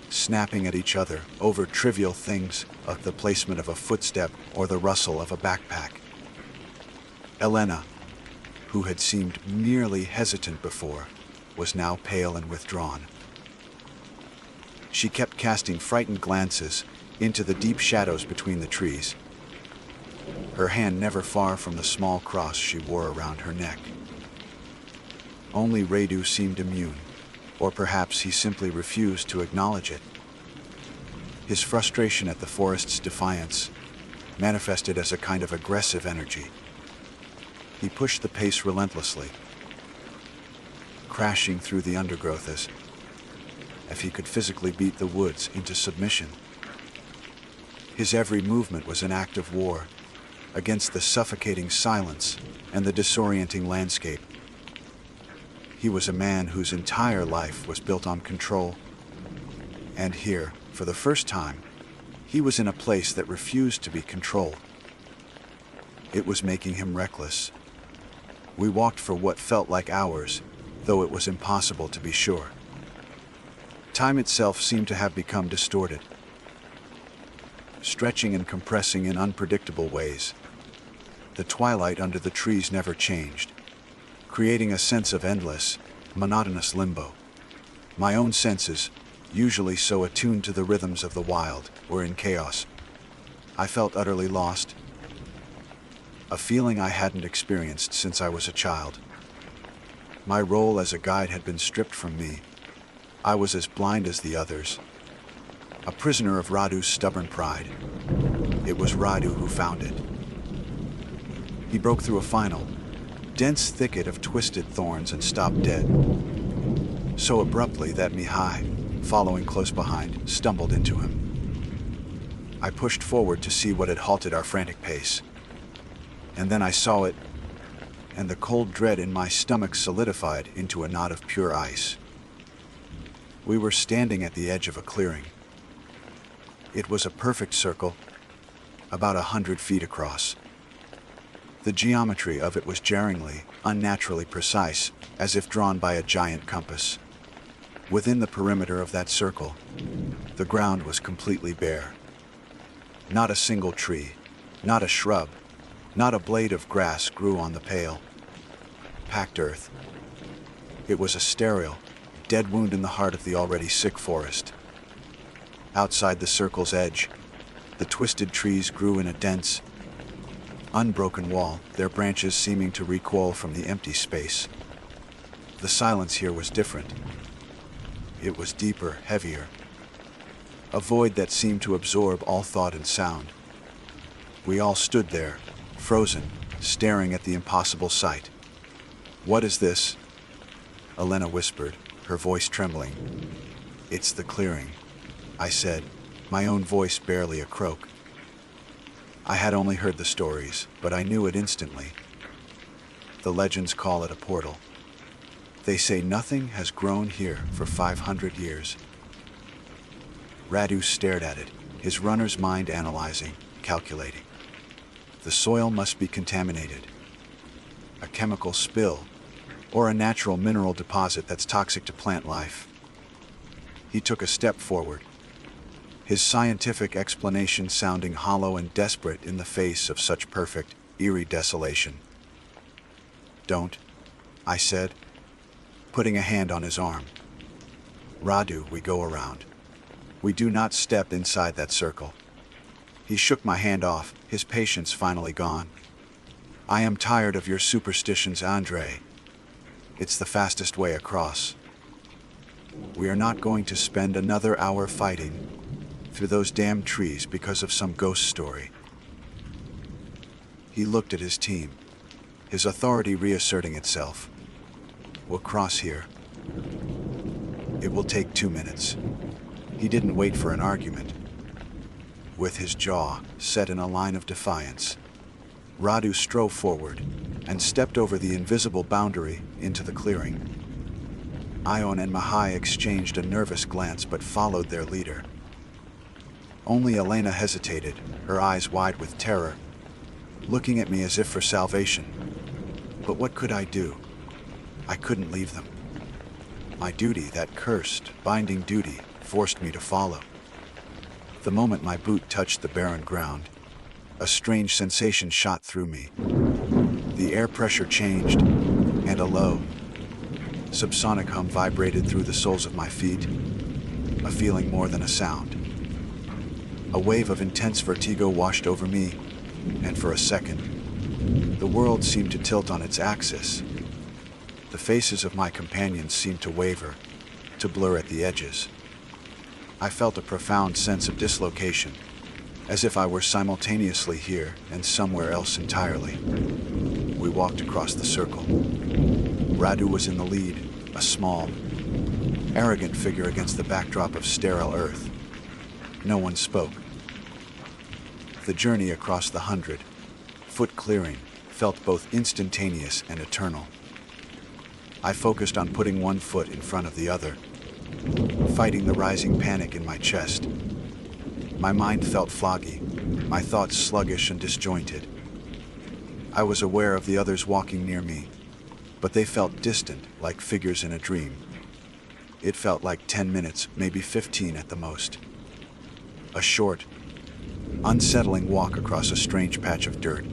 snapping at each other over trivial things like the placement of a footstep or the rustle of a backpack. Elena, who had seemed merely hesitant before, was now pale and withdrawn. She kept casting frightened glances into the deep shadows between the trees, her hand never far from the small cross she wore around her neck. Only Radu seemed immune, or perhaps he simply refused to acknowledge it. His frustration at the forest's defiance manifested as a kind of aggressive energy. He pushed the pace relentlessly, crashing through the undergrowth as if he could physically beat the woods into submission. His every movement was an act of war, against the suffocating silence and the disorienting landscape. He was a man whose entire life was built on control. And here, for the first time, he was in a place that refused to be controlled. It was making him reckless. We walked for what felt like hours, though it was impossible to be sure. Time itself seemed to have become distorted, stretching and compressing in unpredictable ways. The twilight under the trees never changed, creating a sense of endless, monotonous limbo. My own senses, usually so attuned to the rhythms of the wild, were in chaos. I felt utterly lost, a feeling I hadn't experienced since I was a child. My role as a guide had been stripped from me. I was as blind as the others, a prisoner of Radu's stubborn pride. It was Radu who found it. He broke through a final, dense thicket of twisted thorns and stopped dead, so abruptly that Mihai, following close behind, stumbled into him. I pushed forward to see what had halted our frantic pace. And then I saw it, and the cold dread in my stomach solidified into a knot of pure ice. We were standing at the edge of a clearing. It was a perfect circle, about 100 feet across. The geometry of it was jarringly, unnaturally precise, as if drawn by a giant compass. Within the perimeter of that circle, the ground was completely bare. Not a single tree, not a shrub, not a blade of grass grew on the pale, packed earth. It was a sterile, dead wound in the heart of the already sick forest. Outside the circle's edge, the twisted trees grew in a dense, unbroken wall, their branches seeming to recoil from the empty space. The silence here was different. It was deeper, heavier, a void that seemed to absorb all thought and sound. We all stood there, frozen, staring at the impossible sight. "What is this?" Elena whispered, her voice trembling. "It's the clearing," I said, my own voice barely a croak. I had only heard the stories, but I knew it instantly. The legends call it a portal. They say nothing has grown here for 500 years. Radu stared at it, his runner's mind analyzing, calculating. The soil must be contaminated. A chemical spill, or a natural mineral deposit that's toxic to plant life. He took a step forward, his scientific explanation sounding hollow and desperate in the face of such perfect, eerie desolation. "Don't," I said, putting a hand on his arm. "Radu, we go around. We do not step inside that circle." He shook my hand off, his patience finally gone. "I am tired of your superstitions, Andre. It's the fastest way across. We are not going to spend another hour fighting through those damn trees because of some ghost story." He looked at his team, his authority reasserting itself. "We'll cross here. It will take 2 minutes." He didn't wait for an argument. With his jaw set in a line of defiance, Radu strode forward and stepped over the invisible boundary into the clearing. Ion and Mihai exchanged a nervous glance but followed their leader. Only Elena hesitated, her eyes wide with terror, looking at me as if for salvation. But what could I do? I couldn't leave them. My duty, that cursed, binding duty, forced me to follow. The moment my boot touched the barren ground, a strange sensation shot through me. The air pressure changed, and a low, subsonic hum vibrated through the soles of my feet, a feeling more than a sound. A wave of intense vertigo washed over me, and for a second, the world seemed to tilt on its axis. The faces of my companions seemed to waver, to blur at the edges. I felt a profound sense of dislocation, as if I were simultaneously here and somewhere else entirely. We walked across the circle. Radu was in the lead, a small, arrogant figure against the backdrop of sterile earth. No one spoke. The journey across the 100, foot clearing felt both instantaneous and eternal. I focused on putting one foot in front of the other, fighting the rising panic in my chest. My mind felt foggy, my thoughts sluggish and disjointed. I was aware of the others walking near me, but they felt distant, like figures in a dream. It felt like 10 minutes, maybe 15 at the most. A short, unsettling walk across a strange patch of dirt.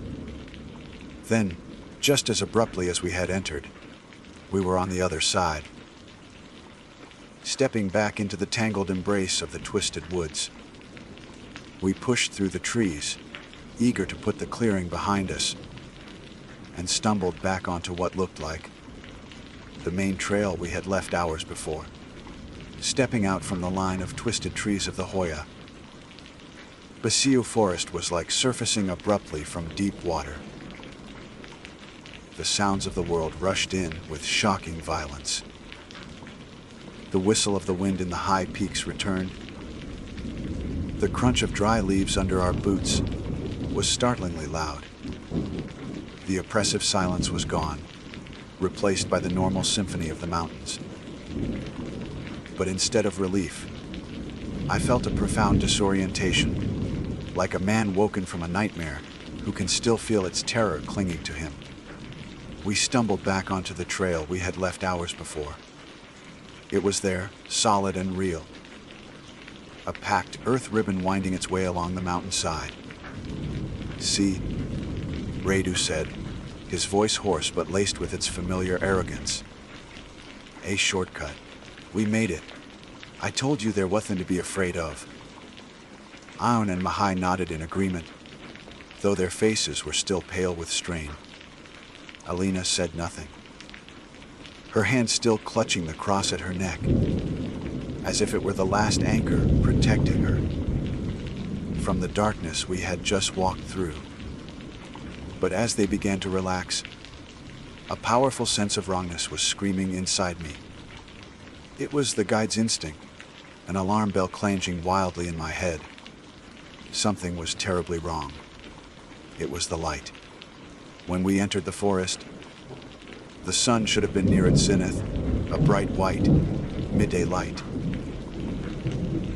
Then, just as abruptly as we had entered, we were on the other side, stepping back into the tangled embrace of the twisted woods. We pushed through the trees, eager to put the clearing behind us, and stumbled back onto what looked like the main trail we had left hours before. Stepping out from the line of twisted trees of the Hoya, Basio Forest was like surfacing abruptly from deep water. The sounds of the world rushed in with shocking violence. The whistle of the wind in the high peaks returned. The crunch of dry leaves under our boots was startlingly loud. The oppressive silence was gone, replaced by the normal symphony of the mountains. But instead of relief, I felt a profound disorientation, like a man woken from a nightmare who can still feel its terror clinging to him. We stumbled back onto the trail we had left hours before. It was there, solid and real. A packed earth ribbon winding its way along the mountainside. "See," Radu said, his voice hoarse but laced with its familiar arrogance. "A shortcut. We made it. I told you there wasn't to be afraid of." Aon and Mahai nodded in agreement, though their faces were still pale with strain. Alina said nothing, her hand still clutching the cross at her neck, as if it were the last anchor protecting her from the darkness we had just walked through. But as they began to relax, a powerful sense of wrongness was screaming inside me. It was the guide's instinct, an alarm bell clanging wildly in my head. Something was terribly wrong. It was the light. When we entered the forest, the sun should have been near its zenith, a bright white, midday light.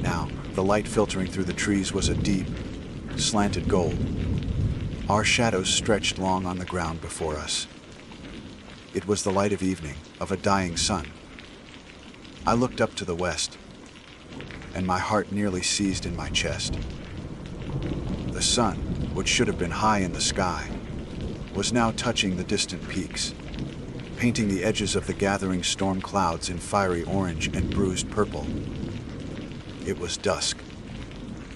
Now, the light filtering through the trees was a deep, slanted gold. Our shadows stretched long on the ground before us. It was the light of evening, of a dying sun. I looked up to the west, and my heart nearly seized in my chest. The sun, which should have been high in the sky, was now touching the distant peaks, painting the edges of the gathering storm clouds in fiery orange and bruised purple. It was dusk.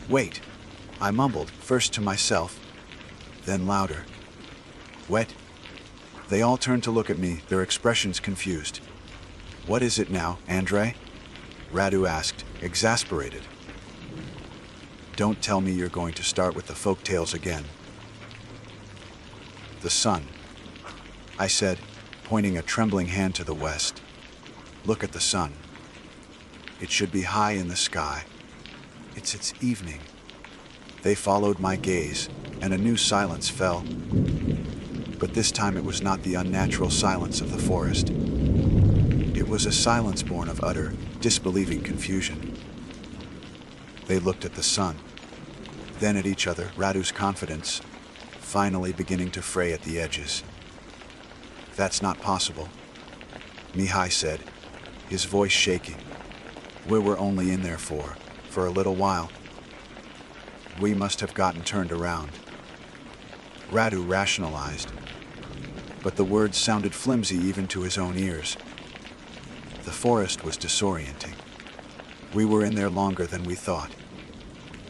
"Wait," I mumbled, first to myself, then louder. "Wet?" They all turned to look at me, their expressions confused. "What is it now, Andre?" Radu asked, exasperated. "Don't tell me you're going to start with the folk tales again." "The sun," I said, pointing a trembling hand to the west. "Look at the sun. It should be high in the sky. It's evening." They followed my gaze, and a new silence fell. But this time it was not the unnatural silence of the forest. It was a silence born of utter, disbelieving confusion. They looked at the sun, then at each other, Radu's confidence finally beginning to fray at the edges. "That's not possible," Mihai said, his voice shaking. "We were only in there for a little while. We must have gotten turned around." Radu rationalized, but the words sounded flimsy even to his own ears. The forest was disorienting. We were in there longer than we thought.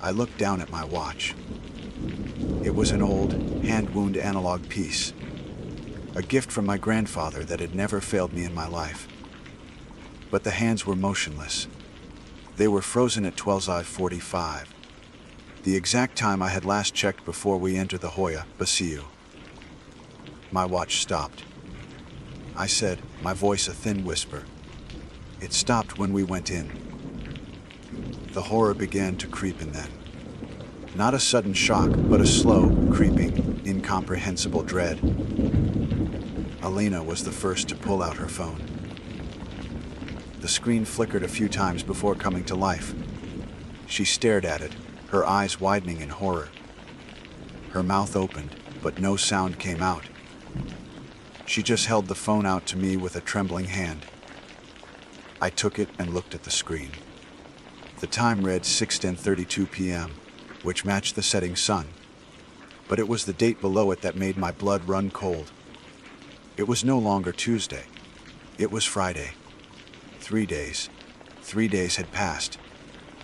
I looked down at my watch. It was an old, hand-wound analog piece, a gift from my grandfather that had never failed me in my life. But the hands were motionless. They were frozen at 12:45, the exact time I had last checked before we entered the Hoya, Basio. My watch stopped. I said, my voice a thin whisper. It stopped when we went in. The horror began to creep in then. Not a sudden shock, but a slow, creeping incomprehensible dread. Elena was the first to pull out her phone. The screen flickered a few times before coming to life. She stared at it, her eyes widening in horror. Her mouth opened, but no sound came out. She just held the phone out to me with a trembling hand. I took it and looked at the screen. The time read 6:32 p.m., which matched the setting sun. But it was the date below it that made my blood run cold. It was no longer Tuesday. It was Friday. 3 days. 3 days had passed.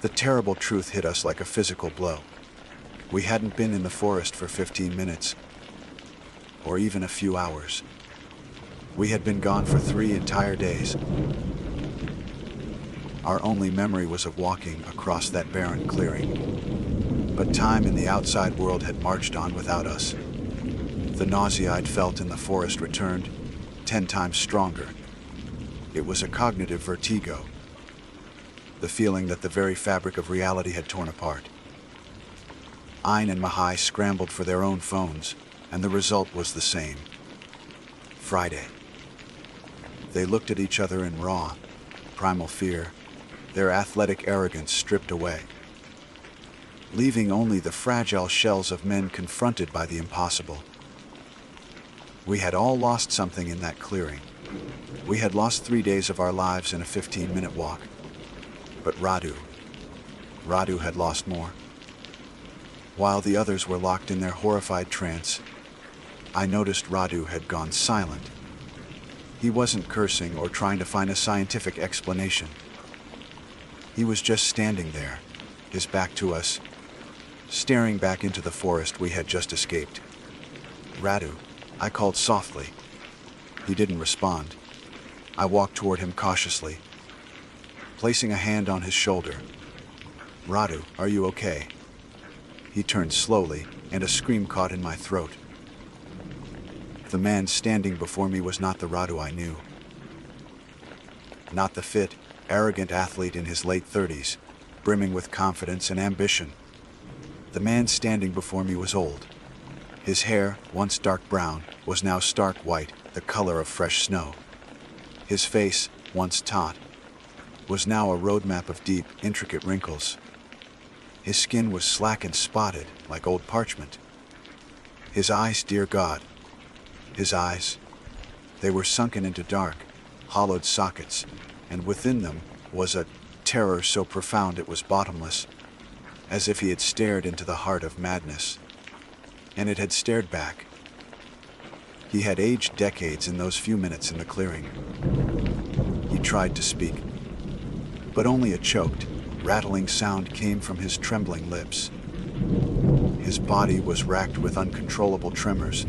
The terrible truth hit us like a physical blow. We hadn't been in the forest for 15 minutes, or even a few hours. We had been gone for 3 entire days. Our only memory was of walking across that barren clearing. But time in the outside world had marched on without us. The nausea I'd felt in the forest returned, 10 times stronger. It was a cognitive vertigo, the feeling that the very fabric of reality had torn apart. Ayn and Mahai scrambled for their own phones, and the result was the same. Friday. They looked at each other in raw, primal fear, their athletic arrogance stripped away, leaving only the fragile shells of men confronted by the impossible. We had all lost something in that clearing. We had lost 3 days of our lives in a 15-minute walk. But Radu had lost more. While the others were locked in their horrified trance, I noticed Radu had gone silent. He wasn't cursing or trying to find a scientific explanation. He was just standing there, his back to us, staring back into the forest we had just escaped. Radu, I called softly. He didn't respond. I walked toward him cautiously, placing a hand on his shoulder. Radu, are you okay? He turned slowly, and a scream caught in my throat. The man standing before me was not the Radu I knew. Not the fit, arrogant athlete in his late 30s, brimming with confidence and ambition. The man standing before me was old. His hair, once dark brown, was now stark white, the color of fresh snow. His face, once taut, was now a roadmap of deep, intricate wrinkles. His skin was slack and spotted, like old parchment. His eyes, dear God, his eyes, they were sunken into dark, hollowed sockets, and within them was a terror so profound it was bottomless, as if he had stared into the heart of madness. And it had stared back. He had aged decades in those few minutes in the clearing. He tried to speak, but only a choked, rattling sound came from his trembling lips. His body was racked with uncontrollable tremors,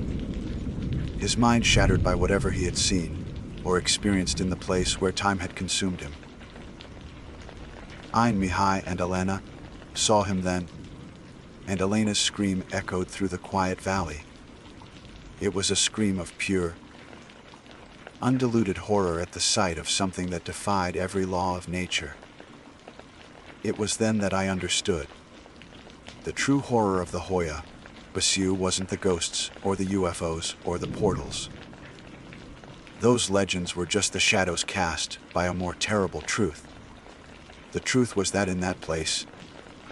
his mind shattered by whatever he had seen or experienced in the place where time had consumed him. Ayn, Mihai, and Elena saw him then, and Elena's scream echoed through the quiet valley. It was a scream of pure, undiluted horror at the sight of something that defied every law of nature. It was then that I understood. The true horror of the Hoya Basu wasn't the ghosts or the UFOs or the portals. Those legends were just the shadows cast by a more terrible truth. The truth was that in that place,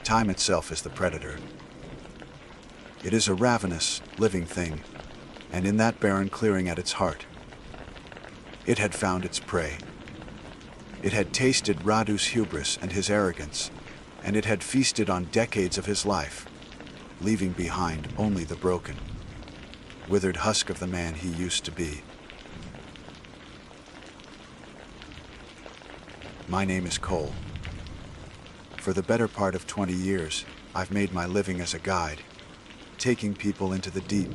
time itself is the predator. It is a ravenous, living thing, and in that barren clearing at its heart, it had found its prey. It had tasted Radu's hubris and his arrogance, and it had feasted on decades of his life, leaving behind only the broken, withered husk of the man he used to be. My name is Cole. For the better part of 20 years, I've made my living as a guide, taking people into the deep,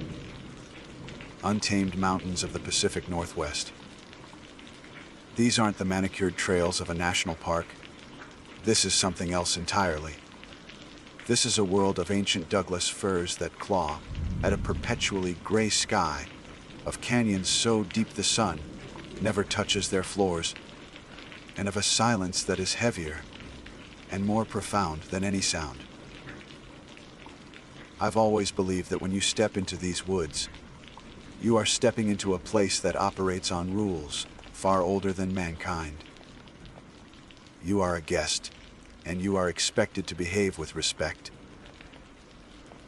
untamed mountains of the Pacific Northwest. These aren't the manicured trails of a national park. This is something else entirely. This is a world of ancient Douglas firs that claw at a perpetually gray sky, of canyons so deep the sun never touches their floors, and of a silence that is heavier and more profound than any sound. I've always believed that when you step into these woods, you are stepping into a place that operates on rules far older than mankind. You are a guest, and you are expected to behave with respect.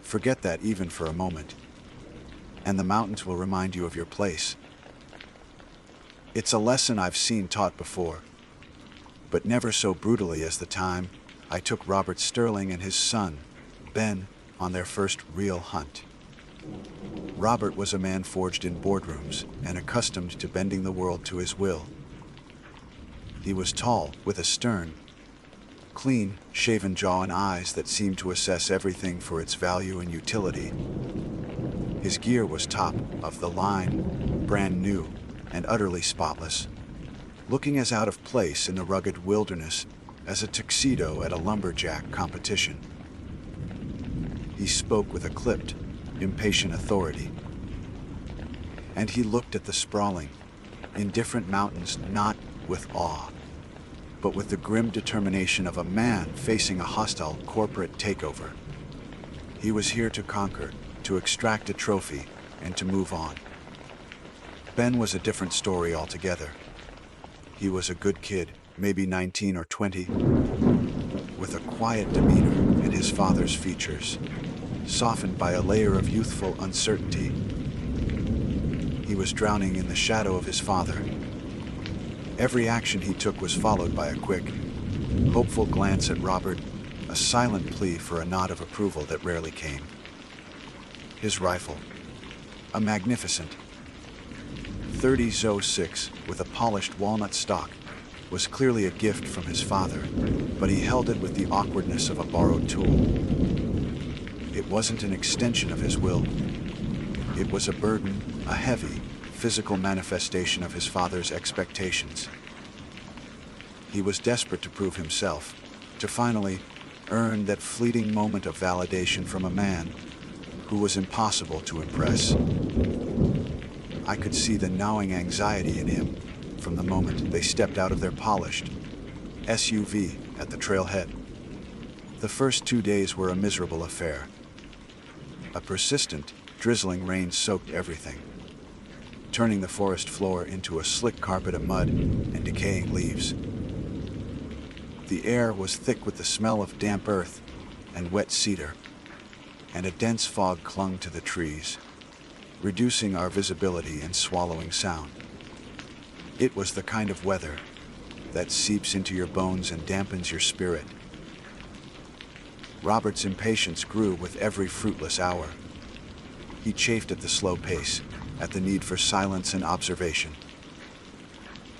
Forget that even for a moment, and the mountains will remind you of your place. It's a lesson I've seen taught before, but never so brutally as the time I took Robert Sterling and his son, Ben, on their first real hunt. Robert was a man forged in boardrooms and accustomed to bending the world to his will. He was tall, with a stern, clean, shaven jaw and eyes that seemed to assess everything for its value and utility. His gear was top of the line, brand new, and utterly spotless, looking as out of place in the rugged wilderness as a tuxedo at a lumberjack competition. He spoke with a clipped, impatient authority, and he looked at the sprawling, indifferent mountains not with awe, but with the grim determination of a man facing a hostile corporate takeover. He was here to conquer, to extract a trophy, and to move on. Ben was a different story altogether. He was a good kid, maybe 19 or 20, with a quiet demeanor and his father's features, softened by a layer of youthful uncertainty. He was drowning in the shadow of his father. Every action he took was followed by a quick, hopeful glance at Robert, a silent plea for a nod of approval that rarely came. His rifle, a magnificent 30-06 with a polished walnut stock, was clearly a gift from his father, but he held it with the awkwardness of a borrowed tool. It wasn't an extension of his will. It was a burden, a heavy, physical manifestation of his father's expectations. He was desperate to prove himself, to finally earn that fleeting moment of validation from a man who was impossible to impress. I could see the gnawing anxiety in him from the moment they stepped out of their polished SUV at the trailhead. The first 2 days were a miserable affair. A persistent, drizzling rain soaked everything, turning the forest floor into a slick carpet of mud and decaying leaves. The air was thick with the smell of damp earth and wet cedar, and a dense fog clung to the trees, reducing our visibility and swallowing sound. It was the kind of weather that seeps into your bones and dampens your spirit. Robert's impatience grew with every fruitless hour. He chafed at the slow pace, at the need for silence and observation.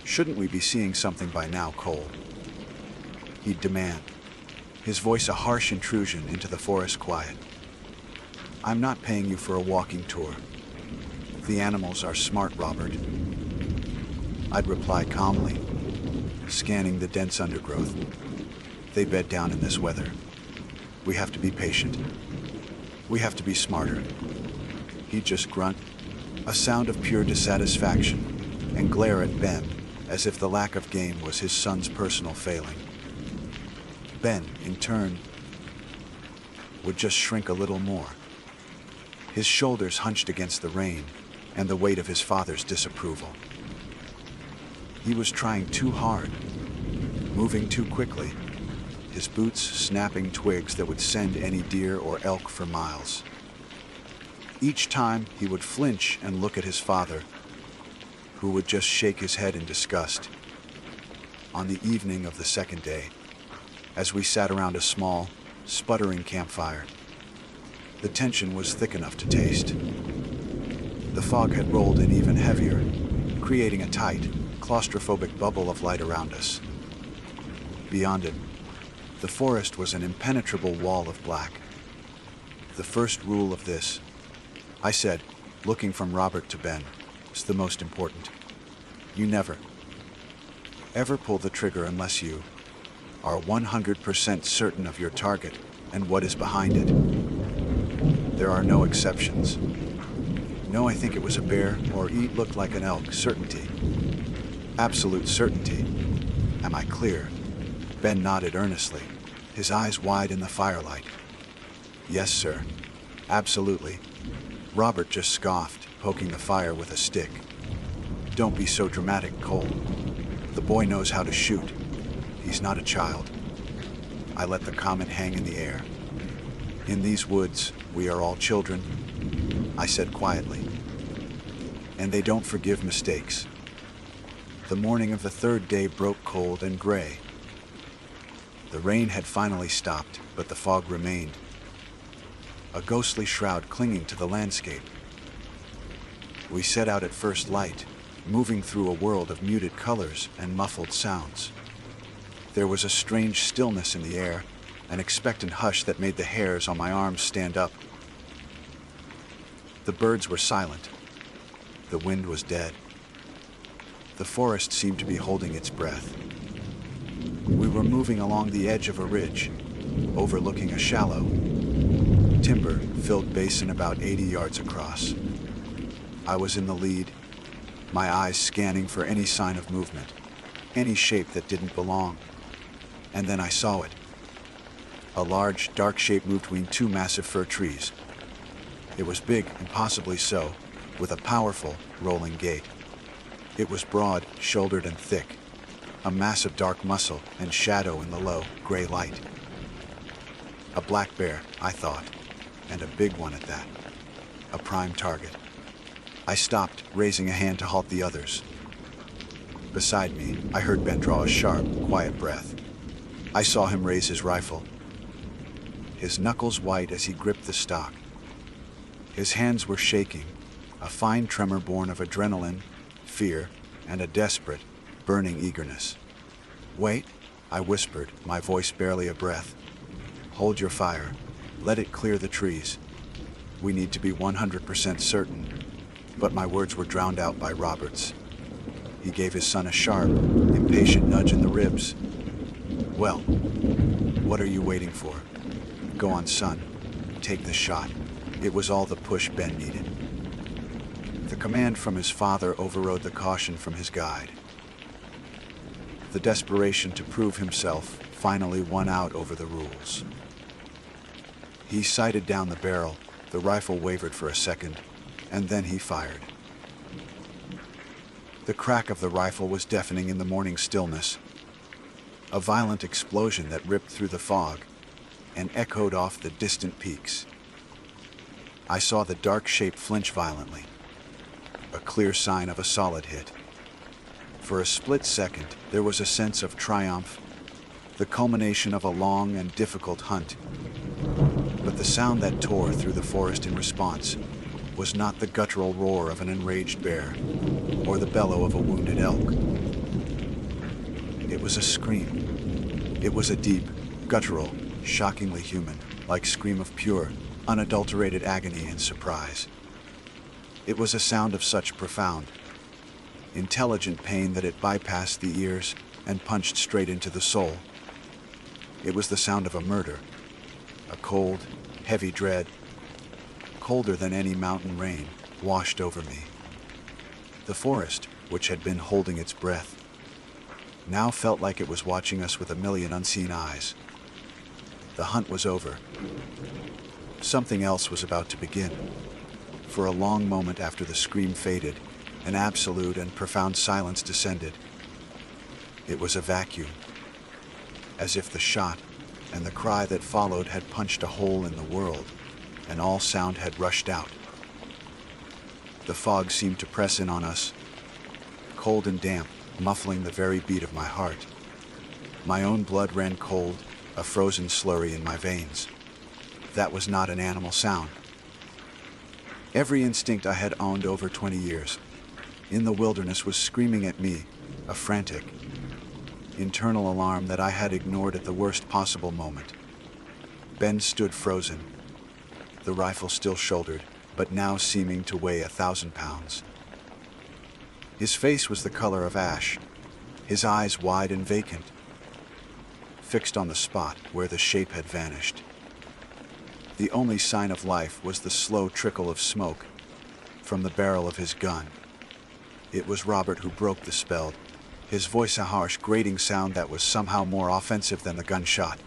"Shouldn't we be seeing something by now, Cole?" he'd demand, his voice a harsh intrusion into the forest quiet. "I'm not paying you for a walking tour. The animals are smart, Robert." I'd reply calmly, scanning the dense undergrowth. "They bed down in this weather. We have to be patient. We have to be smarter." He'd just grunt, a sound of pure dissatisfaction, and glare at Ben as if the lack of game was his son's personal failing. Ben, in turn, would just shrink a little more, his shoulders hunched against the rain and the weight of his father's disapproval. He was trying too hard, moving too quickly, his boots snapping twigs that would send any deer or elk for miles. Each time he would flinch and look at his father, who would just shake his head in disgust. On the evening of the second day, as we sat around a small, sputtering campfire, the tension was thick enough to taste. The fog had rolled in even heavier, creating a tight, claustrophobic bubble of light around us. Beyond it, the forest was an impenetrable wall of black. "The first rule of this," I said, looking from Robert to Ben, "is the most important. You never, ever pull the trigger unless you are 100% certain of your target and what is behind it. There are no exceptions. No, I think it was a bear, or it looked like an elk, certainty. Absolute certainty. Am I clear?" Ben nodded earnestly, his eyes wide in the firelight. "Yes, sir. Absolutely. Robert just scoffed, poking the fire with a stick. Don't be so dramatic, Cole. The boy knows how to shoot. He's not a child. I let the comment hang in the air. In these woods, we are all children, I said quietly. And they don't forgive mistakes. The morning of the third day broke cold and gray. The rain had finally stopped, but the fog remained, a ghostly shroud clinging to the landscape. We set out at first light, moving through a world of muted colors and muffled sounds. There was a strange stillness in the air, an expectant hush that made the hairs on my arms stand up. The birds were silent. The wind was dead. The forest seemed to be holding its breath. We were moving along the edge of a ridge, overlooking a shallow, timber-filled basin about 80 yards across. I was in the lead, my eyes scanning for any sign of movement, any shape that didn't belong. And then I saw it. A large, dark shape moved between two massive fir trees. It was big, impossibly so, with a powerful, rolling gait. It was broad, shouldered, and thick, a mass of dark muscle and shadow in the low, gray light. A black bear, I thought, and a big one at that. A prime target. I stopped, raising a hand to halt the others. Beside me, I heard Ben draw a sharp, quiet breath. I saw him raise his rifle, his knuckles white as he gripped the stock. His hands were shaking, a fine tremor born of adrenaline, fear, and a desperate, burning eagerness. "Wait," I whispered, my voice barely a breath. "Hold your fire. Let it clear the trees. We need to be 100% certain." But my words were drowned out by Robert's. He gave his son a sharp, impatient nudge in the ribs. "Well, what are you waiting for? Go on, son. Take the shot." It was all the push Ben needed. The command from his father overrode the caution from his guide. The desperation to prove himself finally won out over the rules. He sighted down the barrel, the rifle wavered for a second, and then he fired. The crack of the rifle was deafening in the morning stillness. A violent explosion that ripped through the fog and echoed off the distant peaks. I saw the dark shape flinch violently, a clear sign of a solid hit. For a split second, there was a sense of triumph, the culmination of a long and difficult hunt. But the sound that tore through the forest in response was not the guttural roar of an enraged bear or the bellow of a wounded elk. It was a scream. It was a deep, guttural, shockingly human, like scream of pure, unadulterated agony and surprise. It was a sound of such profound, intelligent pain that it bypassed the ears and punched straight into the soul. It was the sound of a murder, a cold, heavy dread, colder than any mountain rain, washed over me. The forest, which had been holding its breath, now felt like it was watching us with a million unseen eyes. The hunt was over. Something else was about to begin. For a long moment after the scream faded, an absolute and profound silence descended. It was a vacuum, as if the shot and the cry that followed had punched a hole in the world, and all sound had rushed out. The fog seemed to press in on us, cold and damp, muffling the very beat of my heart. My own blood ran cold, a frozen slurry in my veins. That was not an animal sound. Every instinct I had owned over 20 years in the wilderness was screaming at me, a frantic, internal alarm that I had ignored at the worst possible moment. Ben stood frozen, the rifle still shouldered, but now seeming to weigh 1,000 pounds. His face was the color of ash, his eyes wide and vacant, fixed on the spot where the shape had vanished. The only sign of life was the slow trickle of smoke from the barrel of his gun. It was Robert who broke the spell, his voice a harsh, grating sound that was somehow more offensive than the gunshot.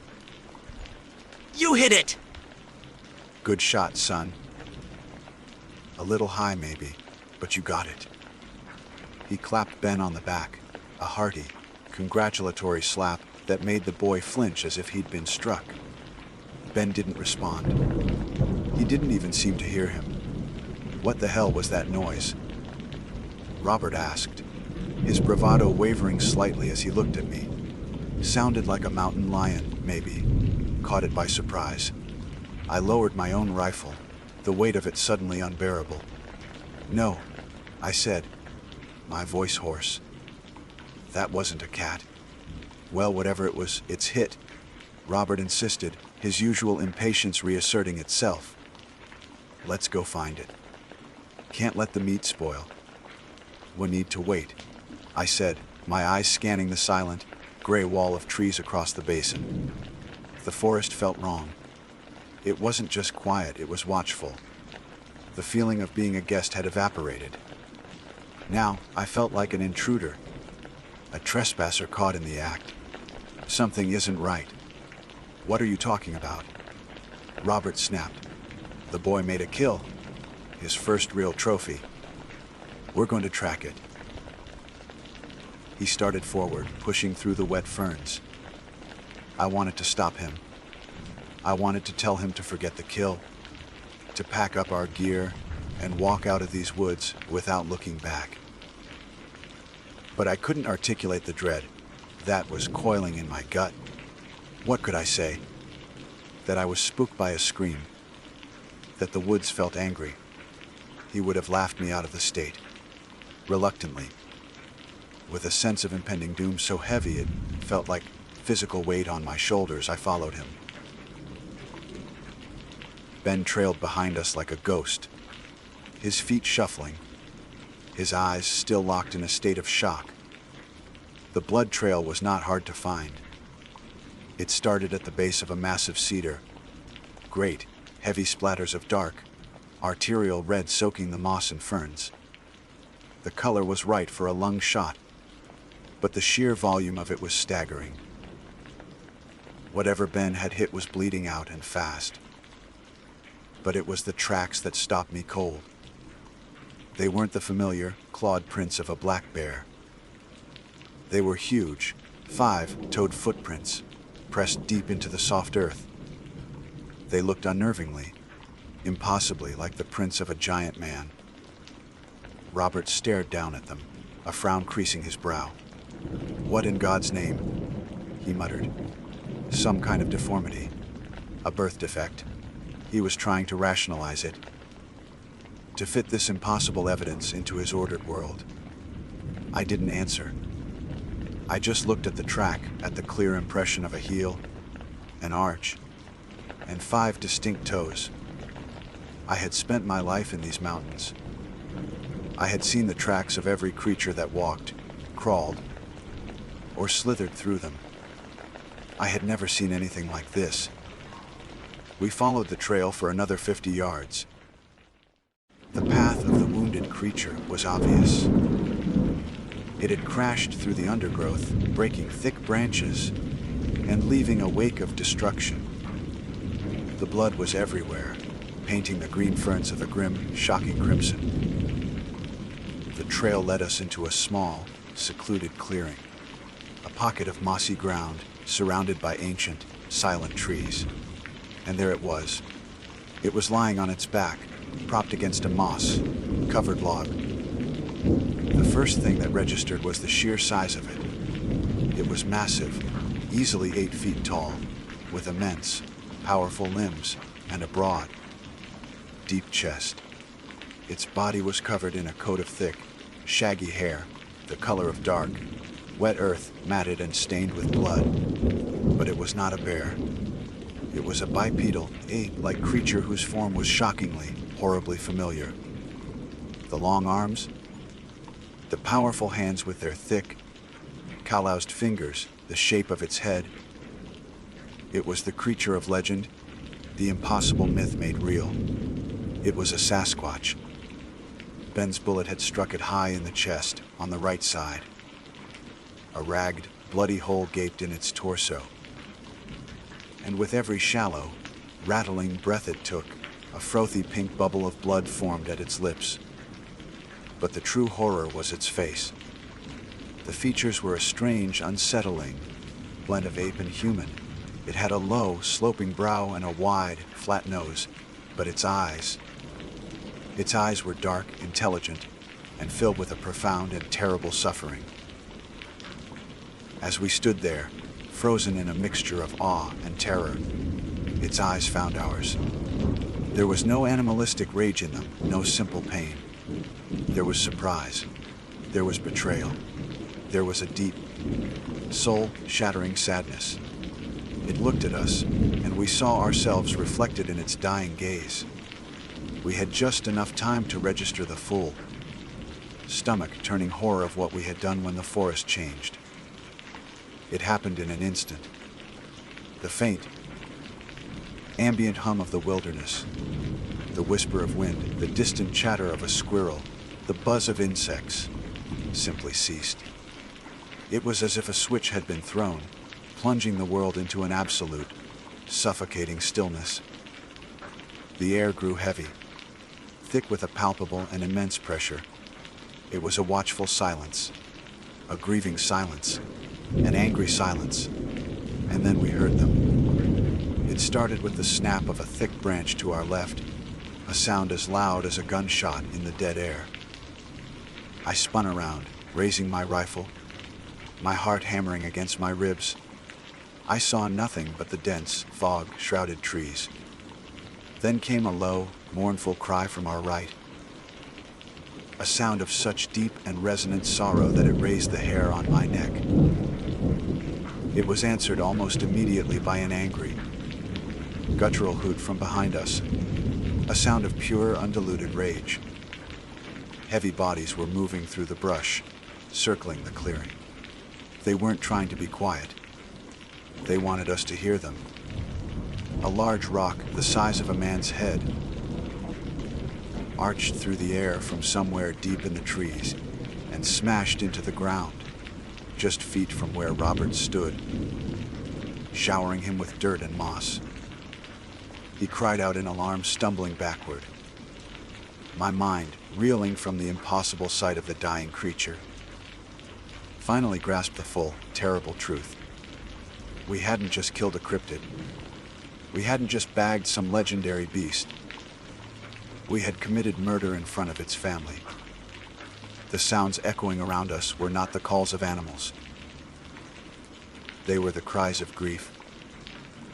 You hit it! Good shot, son. A little high, maybe, but you got it. He clapped Ben on the back, a hearty, congratulatory slap that made the boy flinch as if he'd been struck. Ben didn't respond. He didn't even seem to hear him. What the hell was that noise? Robert asked, his bravado wavering slightly as he looked at me. Sounded like a mountain lion, maybe. Caught it by surprise. I lowered my own rifle, the weight of it suddenly unbearable. No, I said, my voice hoarse. That wasn't a cat. Well, whatever it was, it's hit, Robert insisted, his usual impatience reasserting itself. Let's go find it. Can't let the meat spoil. We need to wait, I said, my eyes scanning the silent, gray wall of trees across the basin. The forest felt wrong. It wasn't just quiet, it was watchful. The feeling of being a guest had evaporated. Now, I felt like an intruder, a trespasser caught in the act. Something isn't right. What are you talking about? Robert snapped. The boy made a kill. His first real trophy. We're going to track it. He started forward, pushing through the wet ferns. I wanted to stop him. I wanted to tell him to forget the kill, to pack up our gear and walk out of these woods without looking back. But I couldn't articulate the dread that was coiling in my gut. What could I say? That I was spooked by a scream, that the woods felt angry. He would have laughed me out of the state. Reluctantly, with a sense of impending doom so heavy it felt like physical weight on my shoulders, I followed him. Ben trailed behind us like a ghost, his feet shuffling, his eyes still locked in a state of shock. The blood trail was not hard to find. It started at the base of a massive cedar. Great, heavy splatters of dark, arterial red soaking the moss and ferns. The color was right for a lung shot, but the sheer volume of it was staggering. Whatever Ben had hit was bleeding out and fast. But it was the tracks that stopped me cold. They weren't the familiar, clawed prints of a black bear. They were huge, 5-toed footprints, pressed deep into the soft earth. They looked unnervingly, impossibly like the prints of a giant man. Robert stared down at them, a frown creasing his brow. What in God's name? He muttered. Some kind of deformity. A birth defect. He was trying to rationalize it, to fit this impossible evidence into his ordered world. I didn't answer. I just looked at the track, at the clear impression of a heel, an arch, and 5 distinct toes. I had spent my life in these mountains. I had seen the tracks of every creature that walked, crawled, or slithered through them. I had never seen anything like this. We followed the trail for another 50 yards. The path of the wounded creature was obvious. It had crashed through the undergrowth, breaking thick branches and leaving a wake of destruction. The blood was everywhere, painting the green ferns of a grim, shocking crimson. The trail led us into a small, secluded clearing, a pocket of mossy ground surrounded by ancient, silent trees. And there it was. It was lying on its back, propped against a moss-covered log. The first thing that registered was the sheer size of it. It was massive, easily 8 feet tall, with immense, powerful limbs and a broad, deep chest. Its body was covered in a coat of thick, shaggy hair, the color of dark, wet earth matted and stained with blood. But it was not a bear. It was a bipedal, ape-like creature whose form was shockingly, horribly familiar. The long arms, the powerful hands with their thick, calloused fingers, the shape of its head. It was the creature of legend, the impossible myth made real. It was a Sasquatch. Ben's bullet had struck it high in the chest, on the right side. A ragged, bloody hole gaped in its torso. And with every shallow, rattling breath it took, A frothy pink bubble of blood formed at its lips. But the true horror was its face. The features were a strange, unsettling blend of ape and human. It had a low, sloping brow and a wide, flat nose, but its eyes were dark, intelligent, and filled with a profound and terrible suffering. As we stood there, frozen in a mixture of awe and terror, its eyes found ours. There was no animalistic rage in them, no simple pain. There was surprise. There was betrayal. There was a deep, soul-shattering sadness. It looked at us, and we saw ourselves reflected in its dying gaze. We had just enough time to register the full, stomach-turning horror of what we had done when the forest changed. It happened in an instant. The faint, ambient hum of the wilderness, the whisper of wind, the distant chatter of a squirrel, the buzz of insects, simply ceased. It was as if a switch had been thrown, plunging the world into an absolute, suffocating stillness. The air grew heavy, thick with a palpable and immense pressure. It was a watchful silence, a grieving silence, an angry silence, and then we heard them. It started with the snap of a thick branch to our left, a sound as loud as a gunshot in the dead air. I spun around, raising my rifle, my heart hammering against my ribs. I saw nothing but the dense, fog-shrouded trees. Then came a low, mournful cry from our right, a sound of such deep and resonant sorrow that it raised the hair on my neck. It was answered almost immediately by an angry, guttural hoot from behind us, a sound of pure, undiluted rage. Heavy bodies were moving through the brush, circling the clearing. They weren't trying to be quiet. They wanted us to hear them. A large rock, the size of a man's head, arched through the air from somewhere deep in the trees and smashed into the ground, just feet from where Robert stood, showering him with dirt and moss. He cried out in alarm, stumbling backward. My mind, reeling from the impossible sight of the dying creature, finally grasped the full, terrible truth. We hadn't just killed a cryptid. We hadn't just bagged some legendary beast. We had committed murder in front of its family. The sounds echoing around us were not the calls of animals. They were the cries of grief,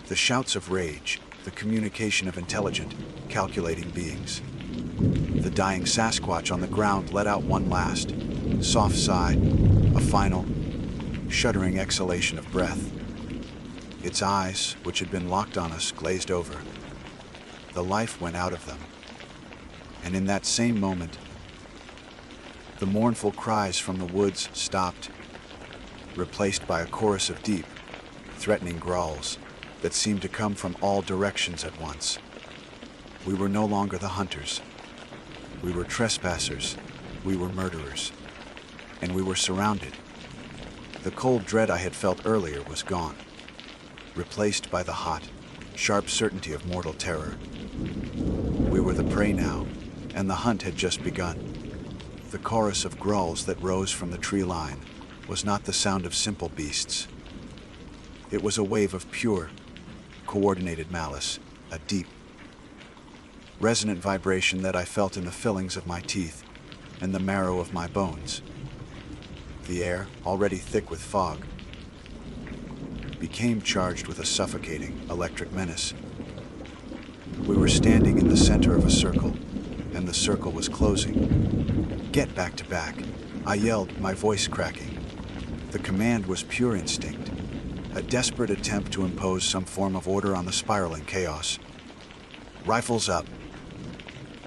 the shouts of rage, the communication of intelligent, calculating beings. The dying Sasquatch on the ground let out one last, soft sigh, a final, shuddering exhalation of breath. Its eyes, which had been locked on us, glazed over. The life went out of them. And in that same moment, the mournful cries from the woods stopped, replaced by a chorus of deep, threatening growls that seemed to come from all directions at once. We were no longer the hunters. We were trespassers. We were murderers. And we were surrounded. The cold dread I had felt earlier was gone, replaced by the hot, sharp certainty of mortal terror. We were the prey now, and the hunt had just begun. The chorus of growls that rose from the tree line was not the sound of simple beasts. It was a wave of pure, coordinated malice, a deep, resonant vibration that I felt in the fillings of my teeth and the marrow of my bones. The air, already thick with fog, became charged with a suffocating, electric menace. We were standing in the center of a circle, and the circle was closing. Get back to back, I yelled, my voice cracking. The command was pure instinct, a desperate attempt to impose some form of order on the spiraling chaos. Rifles up.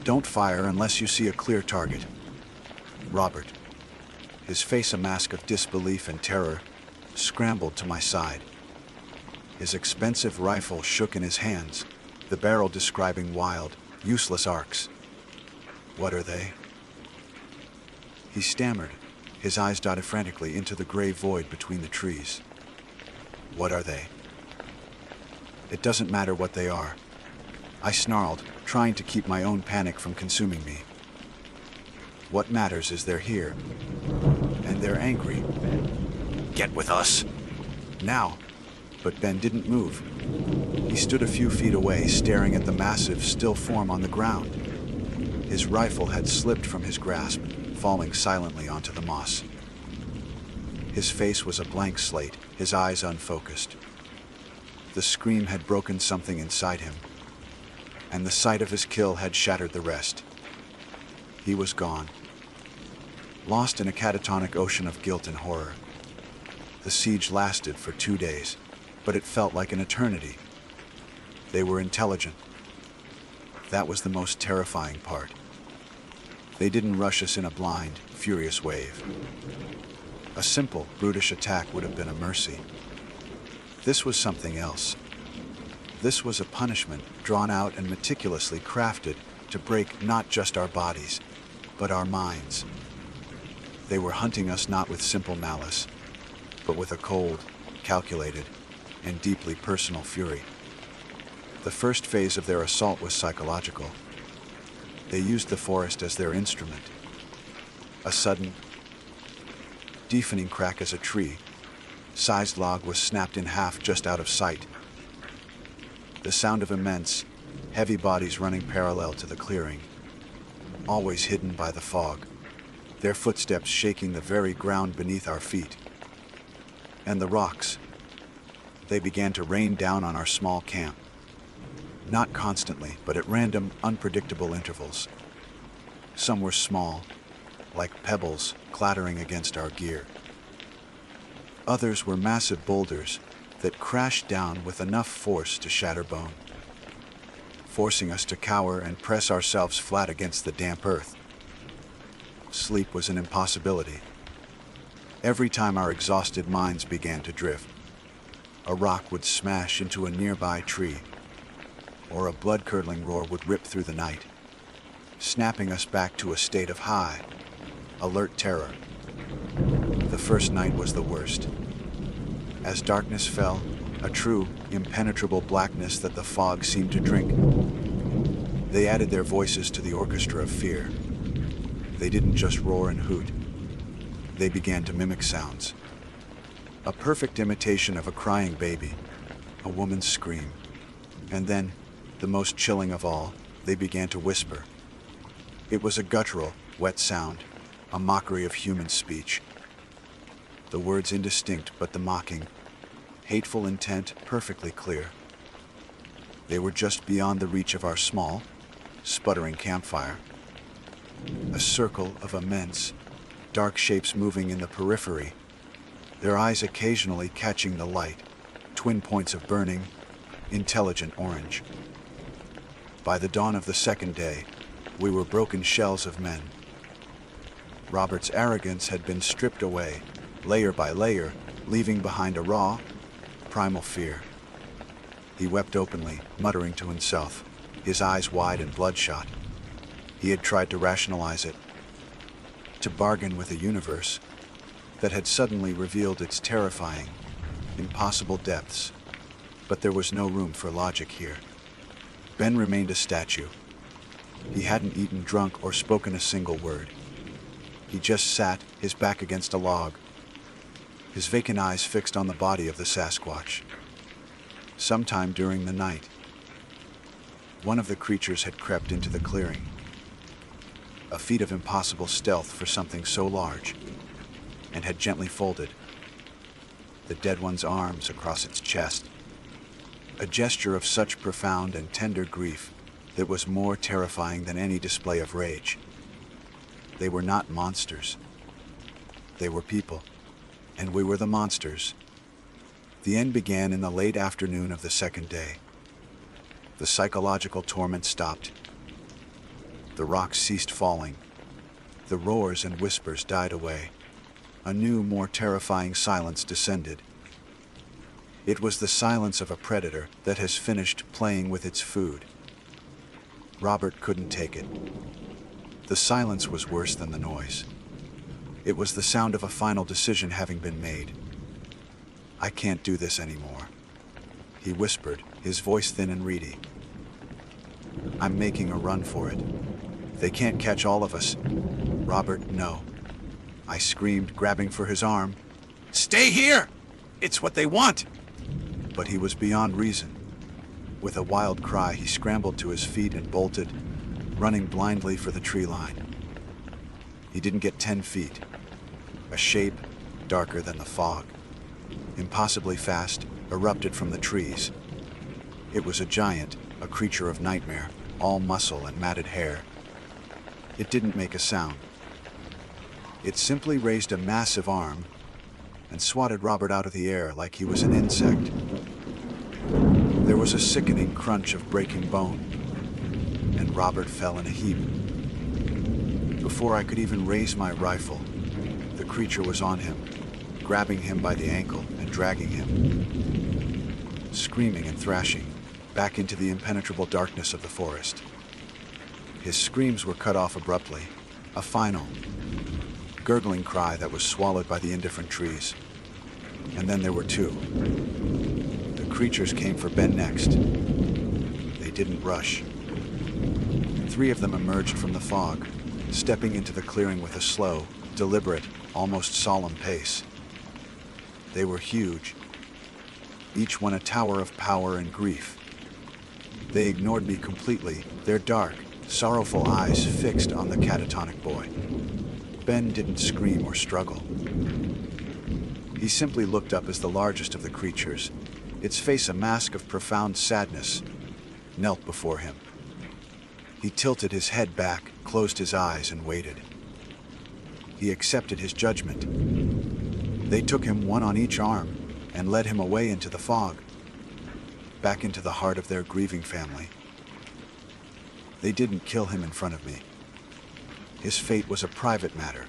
Don't fire unless you see a clear target. Robert, his face a mask of disbelief and terror, scrambled to my side. His expensive rifle shook in his hands, the barrel describing wild, useless arcs. What are they? He stammered, his eyes dotted frantically into the gray void between the trees. What are they? It doesn't matter what they are. I snarled, trying to keep my own panic from consuming me. What matters is they're here, and they're angry. Get with us. Now. But Ben didn't move. He stood a few feet away, staring at the massive, still form on the ground. His rifle had slipped from his grasp, falling silently onto the moss. His face was a blank slate, his eyes unfocused. The scream had broken something inside him, and the sight of his kill had shattered the rest. He was gone, lost in a catatonic ocean of guilt and horror. The siege lasted for 2 days, but it felt like an eternity. They were intelligent. That was the most terrifying part. They didn't rush us in a blind, furious wave. A simple, brutish attack would have been a mercy. This was something else. This was a punishment drawn out and meticulously crafted to break not just our bodies, but our minds. They were hunting us not with simple malice, but with a cold, calculated, and deeply personal fury. The first phase of their assault was psychological. They used the forest as their instrument. A sudden, deafening crack as a tree-sized log was snapped in half just out of sight. The sound of immense, heavy bodies running parallel to the clearing, always hidden by the fog, their footsteps shaking the very ground beneath our feet. And the rocks, they began to rain down on our small camp. Not constantly, but at random, unpredictable intervals. Some were small, like pebbles clattering against our gear. Others were massive boulders that crashed down with enough force to shatter bone, forcing us to cower and press ourselves flat against the damp earth. Sleep was an impossibility. Every time our exhausted minds began to drift, a rock would smash into a nearby tree, or a blood-curdling roar would rip through the night, snapping us back to a state of high, alert terror. The first night was the worst. As darkness fell, a true, impenetrable blackness that the fog seemed to drink, they added their voices to the orchestra of fear. They didn't just roar and hoot. They began to mimic sounds. A perfect imitation of a crying baby, a woman's scream. And then, the most chilling of all, they began to whisper. It was a guttural, wet sound, a mockery of human speech. The words indistinct, but the mocking, hateful intent perfectly clear. They were just beyond the reach of our small, sputtering campfire. A circle of immense, dark shapes moving in the periphery, their eyes occasionally catching the light, twin points of burning, intelligent orange. By the dawn of the second day, we were broken shells of men. Robert's arrogance had been stripped away, layer by layer, leaving behind a raw, primal fear. He wept openly, muttering to himself, his eyes wide and bloodshot. He had tried to rationalize it, to bargain with a universe that had suddenly revealed its terrifying, impossible depths, but there was no room for logic here. Ben remained a statue. He hadn't eaten, drunk, or spoken a single word. He just sat, his back against a log, his vacant eyes fixed on the body of the Sasquatch. Sometime during the night, one of the creatures had crept into the clearing, a feat of impossible stealth for something so large, and had gently folded the dead one's arms across its chest, a gesture of such profound and tender grief that was more terrifying than any display of rage. They were not monsters. They were people, and we were the monsters. The end began in the late afternoon of the second day. The psychological torment stopped. The rocks ceased falling. The roars and whispers died away. A new, more terrifying silence descended. It was the silence of a predator that has finished playing with its food. Robert couldn't take it. The silence was worse than the noise. It was the sound of a final decision having been made. "I can't do this anymore," he whispered, his voice thin and reedy. I'm making a run for it. They can't catch all of us. Robert, no. I screamed, grabbing for his arm. Stay here! It's what they want! But he was beyond reason. With a wild cry, he scrambled to his feet and bolted, running blindly for the tree line. He didn't get 10 feet. A shape, darker than the fog, impossibly fast, erupted from the trees. It was a giant, a creature of nightmare, all muscle and matted hair. It didn't make a sound. It simply raised a massive arm and swatted Robert out of the air like he was an insect. There was a sickening crunch of breaking bone, and Robert fell in a heap. Before I could even raise my rifle, the creature was on him, grabbing him by the ankle and dragging him, screaming and thrashing, back into the impenetrable darkness of the forest. His screams were cut off abruptly, a final, gurgling cry that was swallowed by the indifferent trees. And then there were two. The creatures came for Ben next. They didn't rush. 3 of them emerged from the fog, stepping into the clearing with a slow, deliberate, almost solemn pace. They were huge, each one a tower of power and grief. They ignored me completely, their dark, sorrowful eyes fixed on the catatonic boy. Ben didn't scream or struggle. He simply looked up as the largest of the creatures, its face a mask of profound sadness, knelt before him. He tilted his head back, closed his eyes, and waited. He accepted his judgment. They took him one on each arm and led him away into the fog, back into the heart of their grieving family. They didn't kill him in front of me. His fate was a private matter.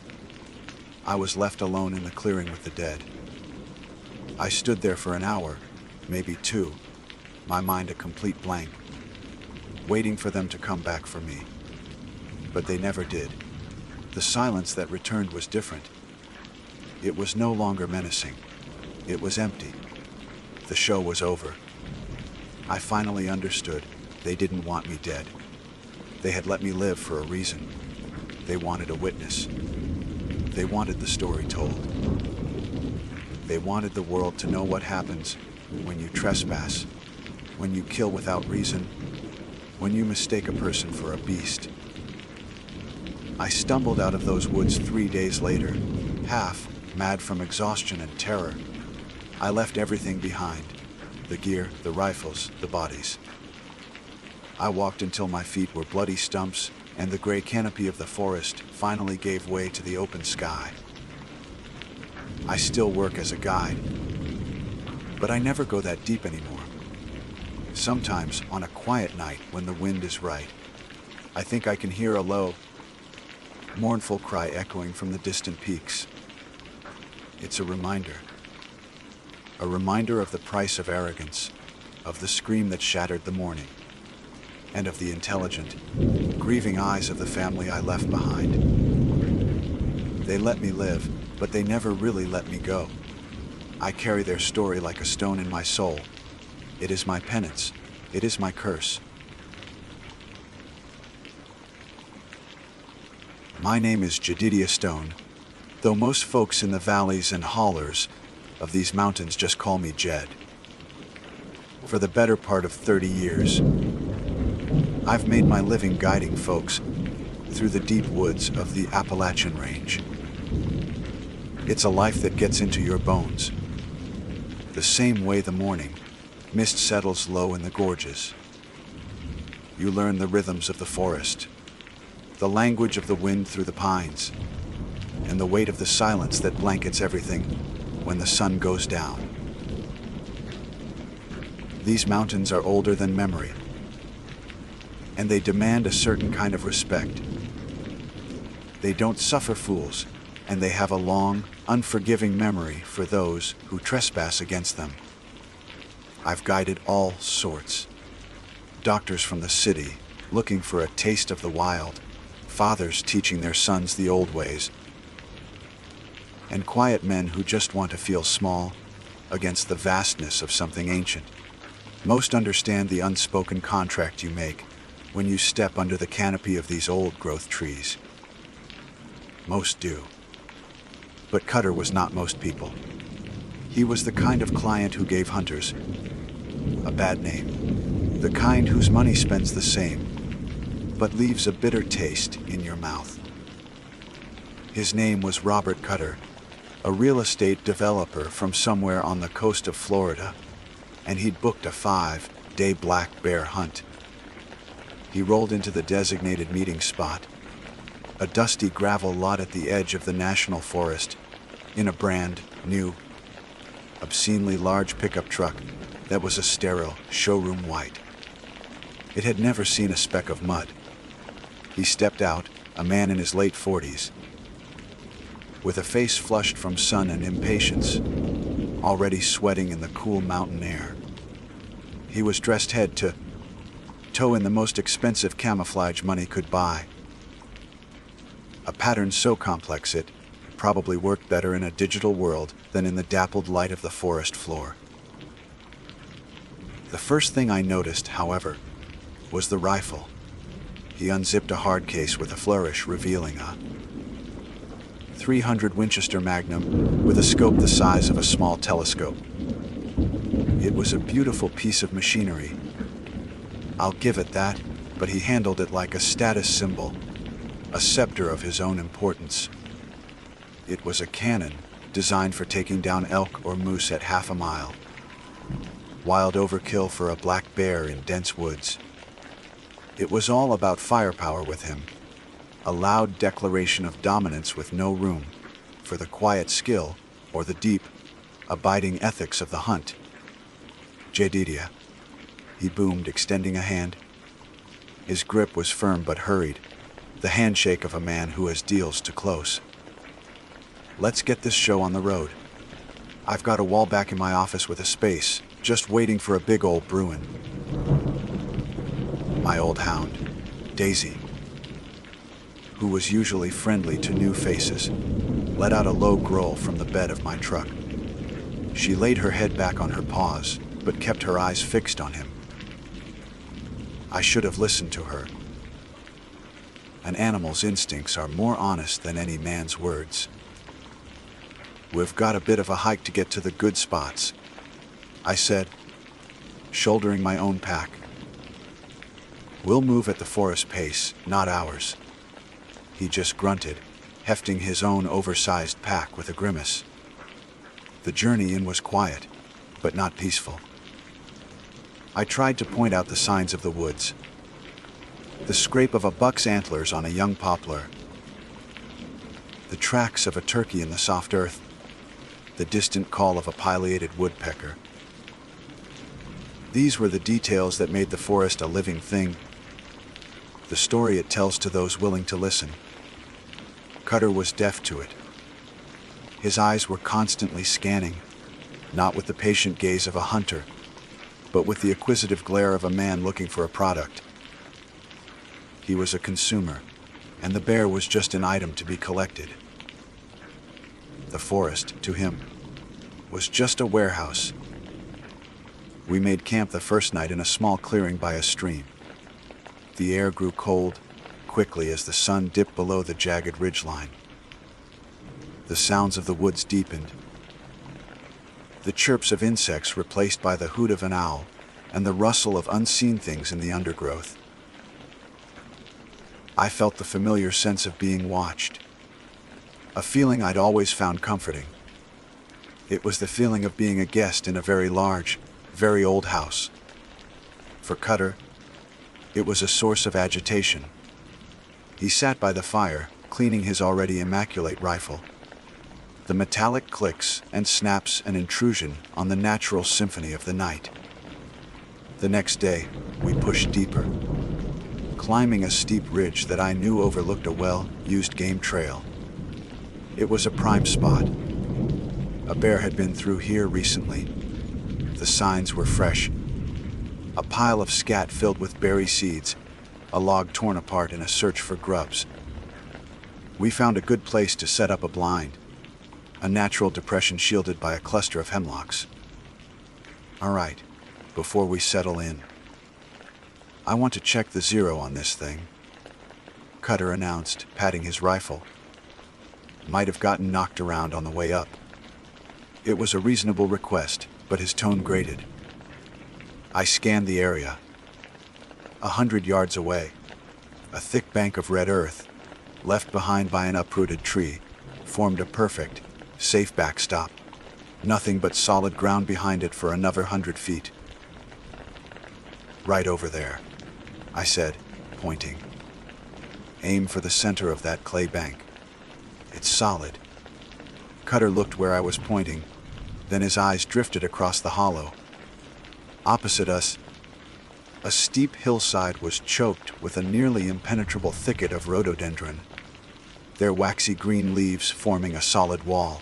I was left alone in the clearing with the dead. I stood there for an hour, maybe 2, my mind a complete blank, waiting for them to come back for me. But they never did. The silence that returned was different. It was no longer menacing. It was empty. The show was over. I finally understood. They didn't want me dead. They had let me live for a reason. They wanted a witness. They wanted the story told. They wanted the world to know what happens when you trespass, when you kill without reason, when you mistake a person for a beast. I stumbled out of those woods 3 days later, half mad from exhaustion and terror. I left everything behind, the gear, the rifles, the bodies. I walked until my feet were bloody stumps and the gray canopy of the forest finally gave way to the open sky. I still work as a guide, but I never go that deep anymore. Sometimes, on a quiet night when the wind is right, I think I can hear a low, mournful cry echoing from the distant peaks. It's a reminder of the price of arrogance, of the scream that shattered the morning, and of the intelligent, grieving eyes of the family I left behind. They let me live, but they never really let me go. I carry their story like a stone in my soul. It is my penance. It is my curse. My name is Jedidiah Stone, though most folks in the valleys and hollers of these mountains just call me Jed. For the better part of 30 years, I've made my living guiding folks through the deep woods of the Appalachian Range. It's a life that gets into your bones. The same way the morning mist settles low in the gorges. You learn the rhythms of the forest, the language of the wind through the pines, and the weight of the silence that blankets everything when the sun goes down. These mountains are older than memory, and they demand a certain kind of respect. They don't suffer fools, and they have a long, unforgiving memory for those who trespass against them. I've guided all sorts. Doctors from the city, looking for a taste of the wild, fathers teaching their sons the old ways, and quiet men who just want to feel small against the vastness of something ancient. Most understand the unspoken contract you make when you step under the canopy of these old-growth trees. Most do. But Cutter was not most people. He was the kind of client who gave hunters a bad name. The kind whose money spends the same, but leaves a bitter taste in your mouth. His name was Robert Cutter, a real estate developer from somewhere on the coast of Florida, and he'd booked a 5-day black bear hunt. He rolled into the designated meeting spot, a dusty gravel lot at the edge of the national forest, in a brand new, obscenely large pickup truck that was a sterile showroom white. It had never seen a speck of mud. He stepped out, a man in his late 40s, with a face flushed from sun and impatience, already sweating in the cool mountain air. He was dressed head to toe in the most expensive camouflage money could buy, a pattern so complex it probably worked better in a digital world than in the dappled light of the forest floor. The first thing I noticed, however, was the rifle. He unzipped a hard case with a flourish, revealing a .300 Winchester Magnum with a scope the size of a small telescope. It was a beautiful piece of machinery. I'll give it that, but he handled it like a status symbol, a scepter of his own importance. It was a cannon designed for taking down elk or moose at half a mile. Wild overkill for a black bear in dense woods. It was all about firepower with him, a loud declaration of dominance with no room for the quiet skill or the deep, abiding ethics of the hunt. Jedidia, he boomed, extending a hand. His grip was firm but hurried, the handshake of a man who has deals to close. Let's get this show on the road. I've got a wall back in my office with a space, just waiting for a big old Bruin. My old hound, Daisy, who was usually friendly to new faces, let out a low growl from the bed of my truck. She laid her head back on her paws, but kept her eyes fixed on him. I should have listened to her. An animal's instincts are more honest than any man's words. We've got a bit of a hike to get to the good spots, I said, shouldering my own pack. We'll move at the forest pace, not ours. He just grunted, hefting his own oversized pack with a grimace. The journey in was quiet, but not peaceful. I tried to point out the signs of the woods. The scrape of a buck's antlers on a young poplar. The tracks of a turkey in the soft earth. The distant call of a pileated woodpecker. These were the details that made the forest a living thing, the story it tells to those willing to listen. Cutter was deaf to it. His eyes were constantly scanning, not with the patient gaze of a hunter, but with the acquisitive glare of a man looking for a product. He was a consumer, and the bear was just an item to be collected. The forest, to him, was just a warehouse. We made camp the first night in a small clearing by a stream. The air grew cold quickly as the sun dipped below the jagged ridgeline. The sounds of the woods deepened. The chirps of insects replaced by the hoot of an owl and the rustle of unseen things in the undergrowth. I felt the familiar sense of being watched, a feeling I'd always found comforting. It was the feeling of being a guest in a very large, very old house. For Cutter, it was a source of agitation. He sat by the fire, cleaning his already immaculate rifle. The metallic clicks and snaps an intrusion on the natural symphony of the night. The next day, we pushed deeper, climbing a steep ridge that I knew overlooked a well-used game trail. It was a prime spot. A bear had been through here recently. The signs were fresh. A pile of scat filled with berry seeds, a log torn apart in a search for grubs. We found a good place to set up a blind, a natural depression shielded by a cluster of hemlocks. All right, before we settle in. I want to check the zero on this thing, Cutter announced, patting his rifle. Might have gotten knocked around on the way up. It was a reasonable request, but his tone grated. I scanned the area. 100 yards away, a thick bank of red earth, left behind by an uprooted tree, formed a perfect, safe backstop. Nothing but solid ground behind it for another 100 feet. Right over there, I said, pointing. Aim for the center of that clay bank. It's solid. Cutter looked where I was pointing, then his eyes drifted across the hollow. Opposite us, a steep hillside was choked with a nearly impenetrable thicket of rhododendron, their waxy green leaves forming a solid wall.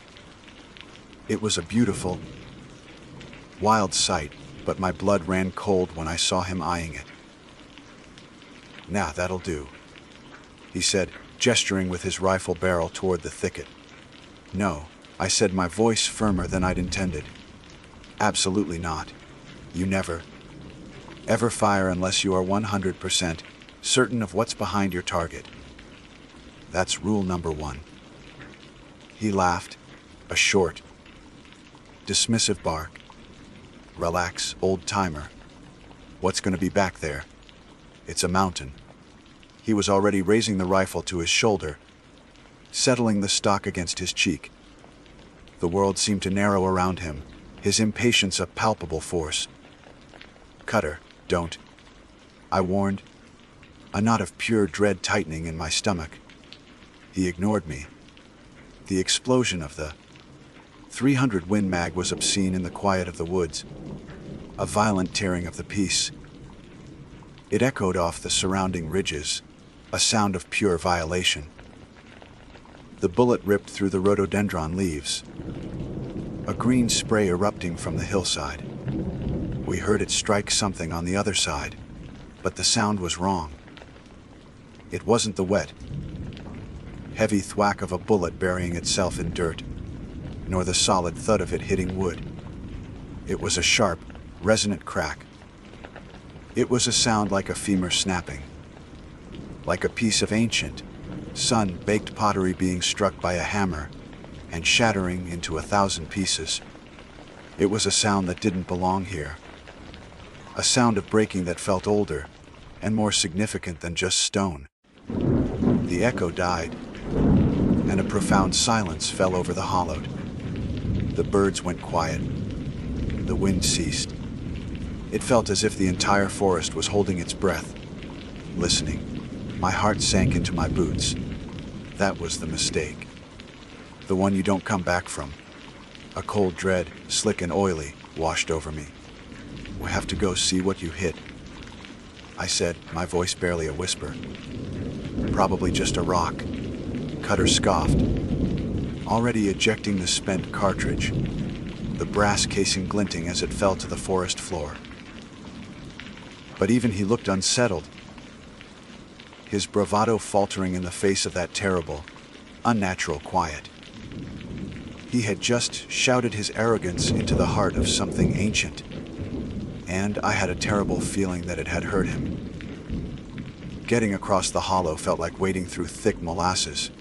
It was a beautiful, wild sight, but my blood ran cold when I saw him eyeing it. "Now that'll do," he said, gesturing with his rifle barrel toward the thicket. "No," I said, my voice firmer than I'd intended. "Absolutely not. You never, ever fire unless you are 100% certain of what's behind your target. That's rule number 1. He laughed, a short, dismissive bark. "Relax, old-timer. What's going to be back there? It's a mountain." He was already raising the rifle to his shoulder, settling the stock against his cheek. The world seemed to narrow around him, his impatience a palpable force. "Cutter, don't," I warned, a knot of pure dread tightening in my stomach. He ignored me. The explosion of the 300 Win Mag was obscene in the quiet of the woods, a violent tearing of the peace. It echoed off the surrounding ridges, a sound of pure violation. The bullet ripped through the rhododendron leaves, a green spray erupting from the hillside. We heard it strike something on the other side, but the sound was wrong. It wasn't the wet, heavy thwack of a bullet burying itself in dirt, nor the solid thud of it hitting wood. It was a sharp, resonant crack. It was a sound like a femur snapping, like a piece of ancient, sun-baked pottery being struck by a hammer and shattering into 1,000 pieces. It was a sound that didn't belong here, a sound of breaking that felt older and more significant than just stone. The echo died, and a profound silence fell over the hollow. The birds went quiet. The wind ceased. It felt as if the entire forest was holding its breath, listening. My heart sank into my boots. That was the mistake. The one you don't come back from. A cold dread, slick and oily, washed over me. "We have to go see what you hit," I said, my voice barely a whisper. "Probably just a rock," Cutter scoffed, already ejecting the spent cartridge, the brass casing glinting as it fell to the forest floor. But even he looked unsettled, his bravado faltering in the face of that terrible, unnatural quiet. He had just shouted his arrogance into the heart of something ancient, and I had a terrible feeling that it had hurt him. Getting across the hollow felt like wading through thick molasses.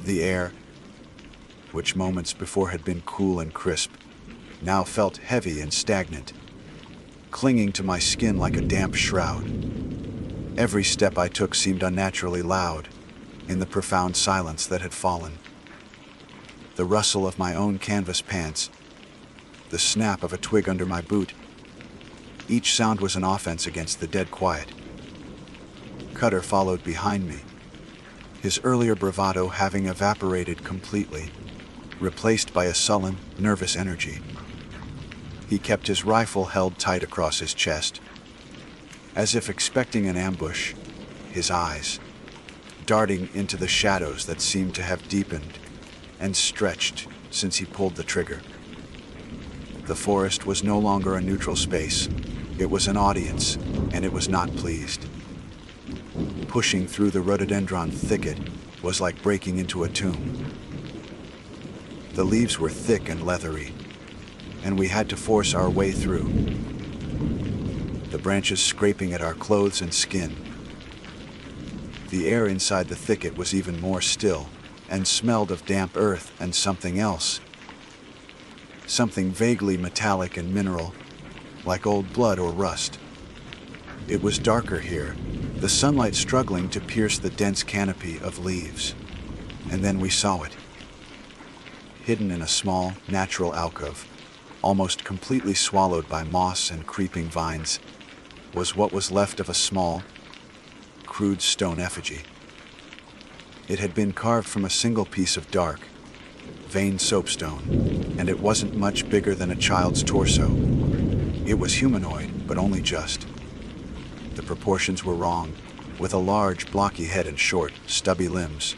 The air, which moments before had been cool and crisp, now felt heavy and stagnant, clinging to my skin like a damp shroud. Every step I took seemed unnaturally loud in the profound silence that had fallen. The rustle of my own canvas pants, the snap of a twig under my boot, each sound was an offense against the dead quiet. Cutter followed behind me, his earlier bravado having evaporated completely, replaced by a sullen, nervous energy. He kept his rifle held tight across his chest, as if expecting an ambush, his eyes darting into the shadows that seemed to have deepened and stretched since he pulled the trigger. The forest was no longer a neutral space. It was an audience, and it was not pleased. Pushing through the rhododendron thicket was like breaking into a tomb. The leaves were thick and leathery, and we had to force our way through. the branches scraping at our clothes and skin. The air inside the thicket was even more still, and smelled of damp earth and something else. Something vaguely metallic and mineral, like old blood or rust. It was darker here, the sunlight struggling to pierce the dense canopy of leaves. And then we saw it. Hidden in a small, natural alcove, almost completely swallowed by moss and creeping vines, was what was left of a small, crude stone effigy. It had been carved from a single piece of dark, veined soapstone, and it wasn't much bigger than a child's torso. It was humanoid, but only just. The proportions were wrong, with a large, blocky head and short, stubby limbs.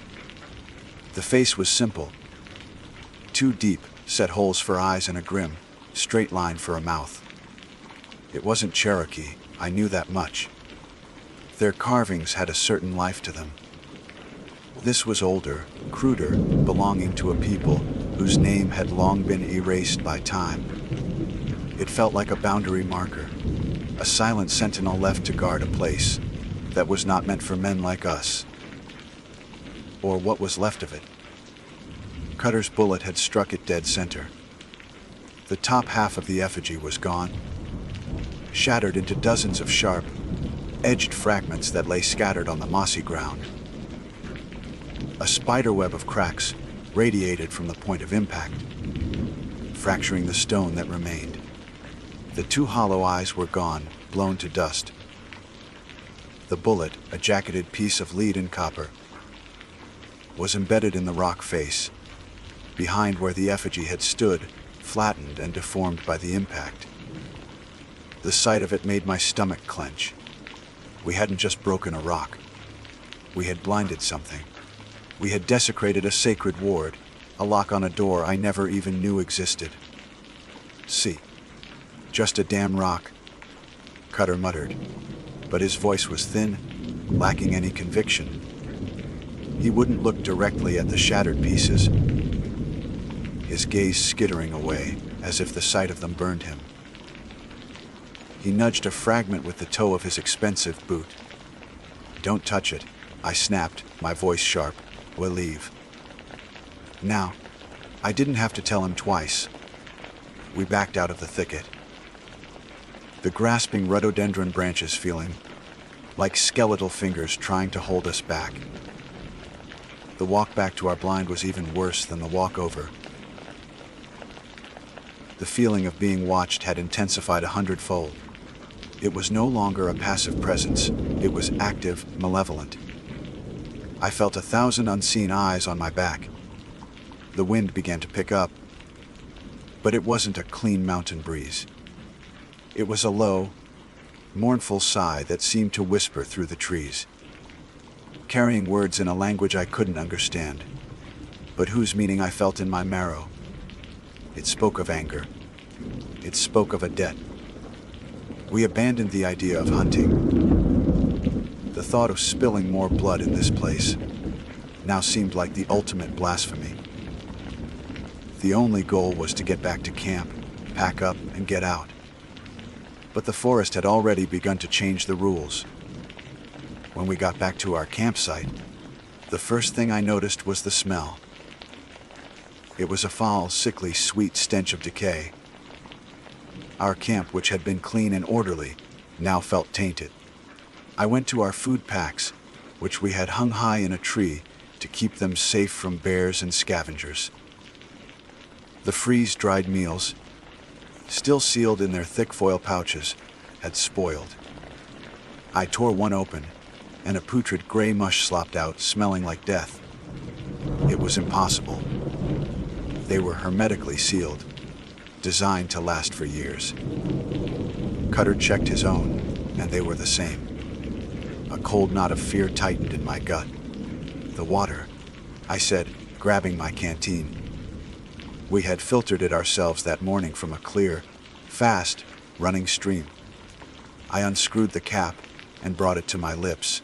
The face was simple. 2 deep, set holes for eyes and a grim, straight line for a mouth. It wasn't Cherokee, I knew that much. Their carvings had a certain life to them. This was older, cruder, belonging to a people whose name had long been erased by time. It felt like a boundary marker, a silent sentinel left to guard a place that was not meant for men like us. Or what was left of it. Cutter's bullet had struck it dead center. The top half of the effigy was gone, shattered into dozens of sharp, edged fragments that lay scattered on the mossy ground. A spiderweb of cracks radiated from the point of impact, fracturing the stone that remained. The 2 hollow eyes were gone, blown to dust. The bullet, a jacketed piece of lead and copper, was embedded in the rock face, behind where the effigy had stood, flattened and deformed by the impact. The sight of it made my stomach clench. We hadn't just broken a rock. We had blinded something. We had desecrated a sacred ward, a lock on a door I never even knew existed. See, just a damn rock, Cutter muttered, but his voice was thin, lacking any conviction. He wouldn't look directly at the shattered pieces, his gaze skittering away, as if the sight of them burned him. He nudged a fragment with the toe of his expensive boot. "Don't touch it," I snapped, my voice sharp. "We'll leave." Now, I didn't have to tell him twice. We backed out of the thicket. The grasping rhododendron branches feeling like skeletal fingers trying to hold us back. The walk back to our blind was even worse than the walk over. The feeling of being watched had intensified 100-fold. It was no longer a passive presence. It was active, malevolent. I felt 1,000 unseen eyes on my back. The wind began to pick up, but it wasn't a clean mountain breeze. It was a low, mournful sigh that seemed to whisper through the trees, carrying words in a language I couldn't understand, but whose meaning I felt in my marrow. It spoke of anger. It spoke of a debt. We abandoned the idea of hunting. The thought of spilling more blood in this place now seemed like the ultimate blasphemy. The only goal was to get back to camp, pack up, and get out. But the forest had already begun to change the rules. When we got back to our campsite, the first thing I noticed was the smell. It was a foul, sickly, sweet stench of decay. Our camp, which had been clean and orderly, now felt tainted. I went to our food packs, which we had hung high in a tree to keep them safe from bears and scavengers. The freeze-dried meals, still sealed in their thick foil pouches, had spoiled. I tore one open, and a putrid gray mush slopped out, smelling like death. It was impossible. They were hermetically sealed, designed to last for years. Cutter checked his own, and they were the same. A cold knot of fear tightened in my gut. "The water," I said, grabbing my canteen. We had filtered it ourselves that morning from a clear, fast, running stream. I unscrewed the cap and brought it to my lips.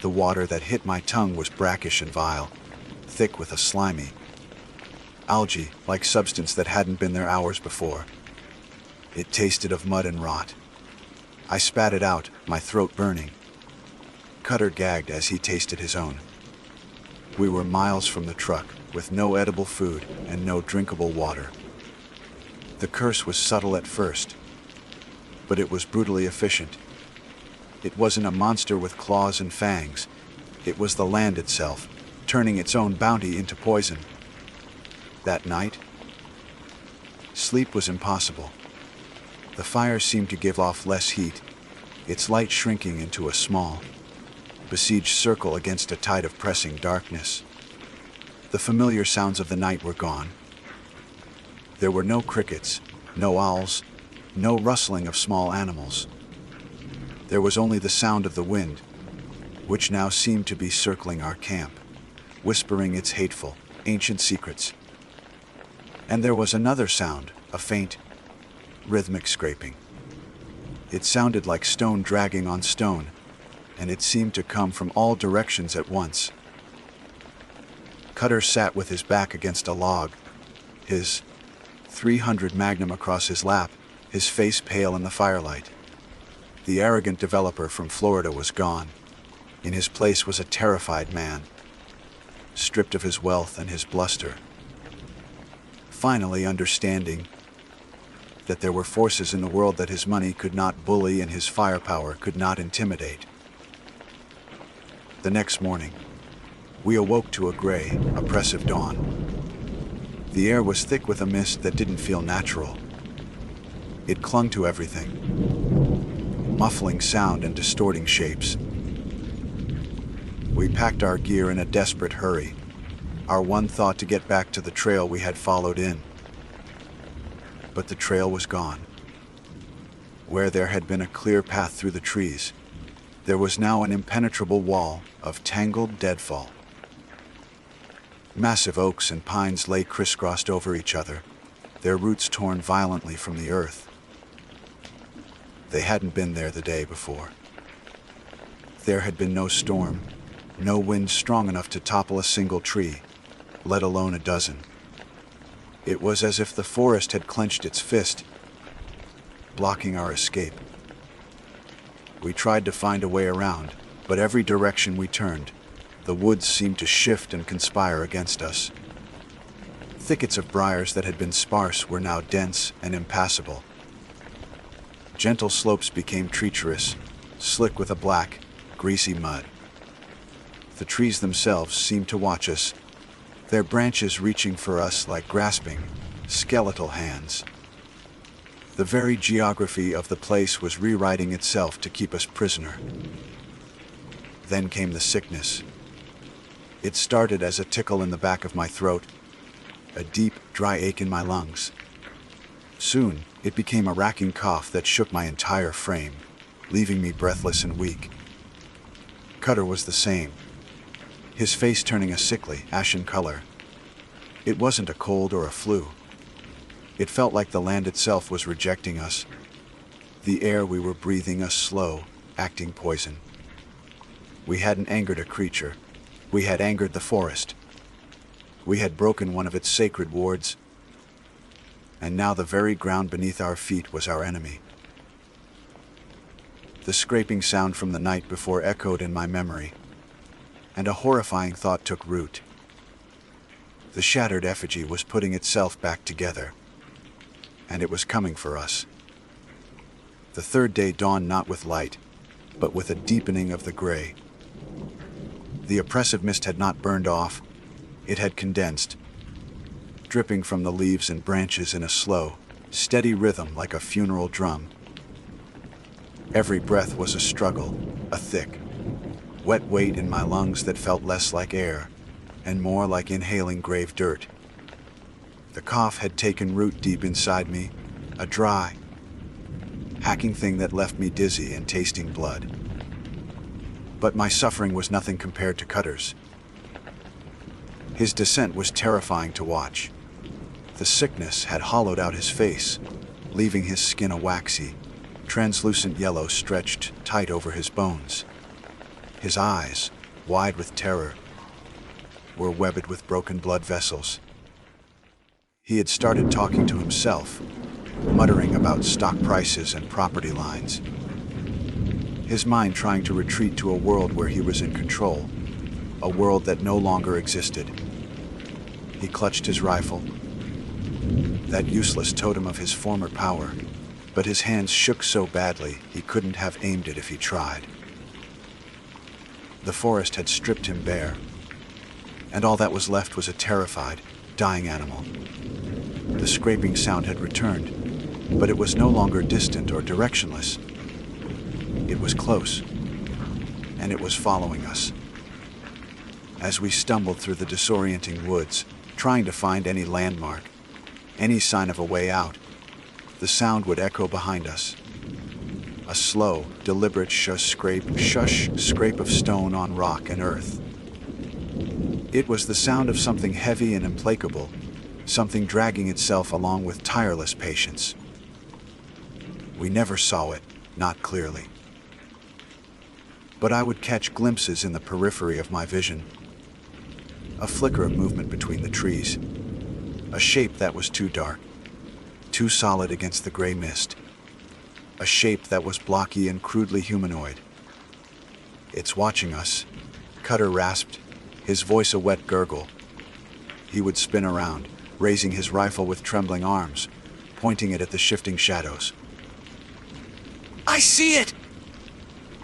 The water that hit my tongue was brackish and vile, thick with a slimy, algae-like substance that hadn't been there hours before. It tasted of mud and rot, I spat it out, my throat burning. Cutter gagged as he tasted his own. We were miles from the truck, with no edible food and no drinkable water. The curse was subtle at first, but it was brutally efficient. It wasn't a monster with claws and fangs. It was the land itself, turning its own bounty into poison. That night, sleep was impossible. The fire seemed to give off less heat, its light shrinking into a small, besieged circle against a tide of pressing darkness. The familiar sounds of the night were gone. There were no crickets, no owls, no rustling of small animals. There was only the sound of the wind, which now seemed to be circling our camp, whispering its hateful, ancient secrets. And there was another sound, a faint, rhythmic scraping. It sounded like stone dragging on stone, and it seemed to come from all directions at once. Cutter sat with his back against a log, his .300 Magnum across his lap, his face pale in the firelight. The arrogant developer from Florida was gone. In his place was a terrified man, stripped of his wealth and his bluster. Finally understanding that there were forces in the world that his money could not bully and his firepower could not intimidate. The next morning, we awoke to a gray, oppressive dawn. The air was thick with a mist that didn't feel natural. It clung to everything, muffling sound and distorting shapes. We packed our gear in a desperate hurry, our one thought to get back to the trail we had followed in. But the trail was gone. Where there had been a clear path through the trees, there was now an impenetrable wall of tangled deadfall. Massive oaks and pines lay crisscrossed over each other, their roots torn violently from the earth. They hadn't been there the day before. There had been no storm, no wind strong enough to topple a single tree, let alone a dozen. It was as if the forest had clenched its fist, blocking our escape. We tried to find a way around, but every direction we turned, the woods seemed to shift and conspire against us. Thickets of briars that had been sparse were now dense and impassable. Gentle slopes became treacherous, slick with a black, greasy mud. The trees themselves seemed to watch us, their branches reaching for us like grasping, skeletal hands. The very geography of the place was rewriting itself to keep us prisoner. Then came the sickness. It started as a tickle in the back of my throat, a deep, dry ache in my lungs. Soon, it became a racking cough that shook my entire frame, leaving me breathless and weak. Cutter was the same, his face turning a sickly, ashen color. It wasn't a cold or a flu. It felt like the land itself was rejecting us, the air we were breathing a slow, acting poison. We hadn't angered a creature. We had angered the forest. We had broken one of its sacred wards, and now the very ground beneath our feet was our enemy. The scraping sound from the night before echoed in my memory, and a horrifying thought took root. The shattered effigy was putting itself back together, and it was coming for us. The third day dawned not with light, but with a deepening of the gray. The oppressive mist had not burned off, it had condensed, dripping from the leaves and branches in a slow, steady rhythm like a funeral drum. Every breath was a struggle, a thick, wet weight in my lungs that felt less like air and more like inhaling grave dirt. The cough had taken root deep inside me, a dry, hacking thing that left me dizzy and tasting blood. But my suffering was nothing compared to Cutter's. His descent was terrifying to watch. The sickness had hollowed out his face, leaving his skin a waxy, translucent yellow stretched tight over his bones. His eyes, wide with terror, were webbed with broken blood vessels. He had started talking to himself, muttering about stock prices and property lines. his mind trying to retreat to a world where he was in control, a world that no longer existed. He clutched his rifle, that useless totem of his former power, but his hands shook so badly he couldn't have aimed it if he tried. The forest had stripped him bare, and all that was left was a terrified, dying animal. The scraping sound had returned, but it was no longer distant or directionless. It was close, and it was following us. As we stumbled through the disorienting woods, trying to find any landmark, any sign of a way out, the sound would echo behind us. A slow, deliberate scrape of stone on rock and earth. It was the sound of something heavy and implacable, something dragging itself along with tireless patience. We never saw it, not clearly. But I would catch glimpses in the periphery of my vision. A flicker of movement between the trees. A shape that was too dark, too solid against the gray mist. A shape that was blocky and crudely humanoid. "It's watching us," Cutter rasped, his voice a wet gurgle. He would spin around, raising his rifle with trembling arms, pointing it at the shifting shadows. I see it!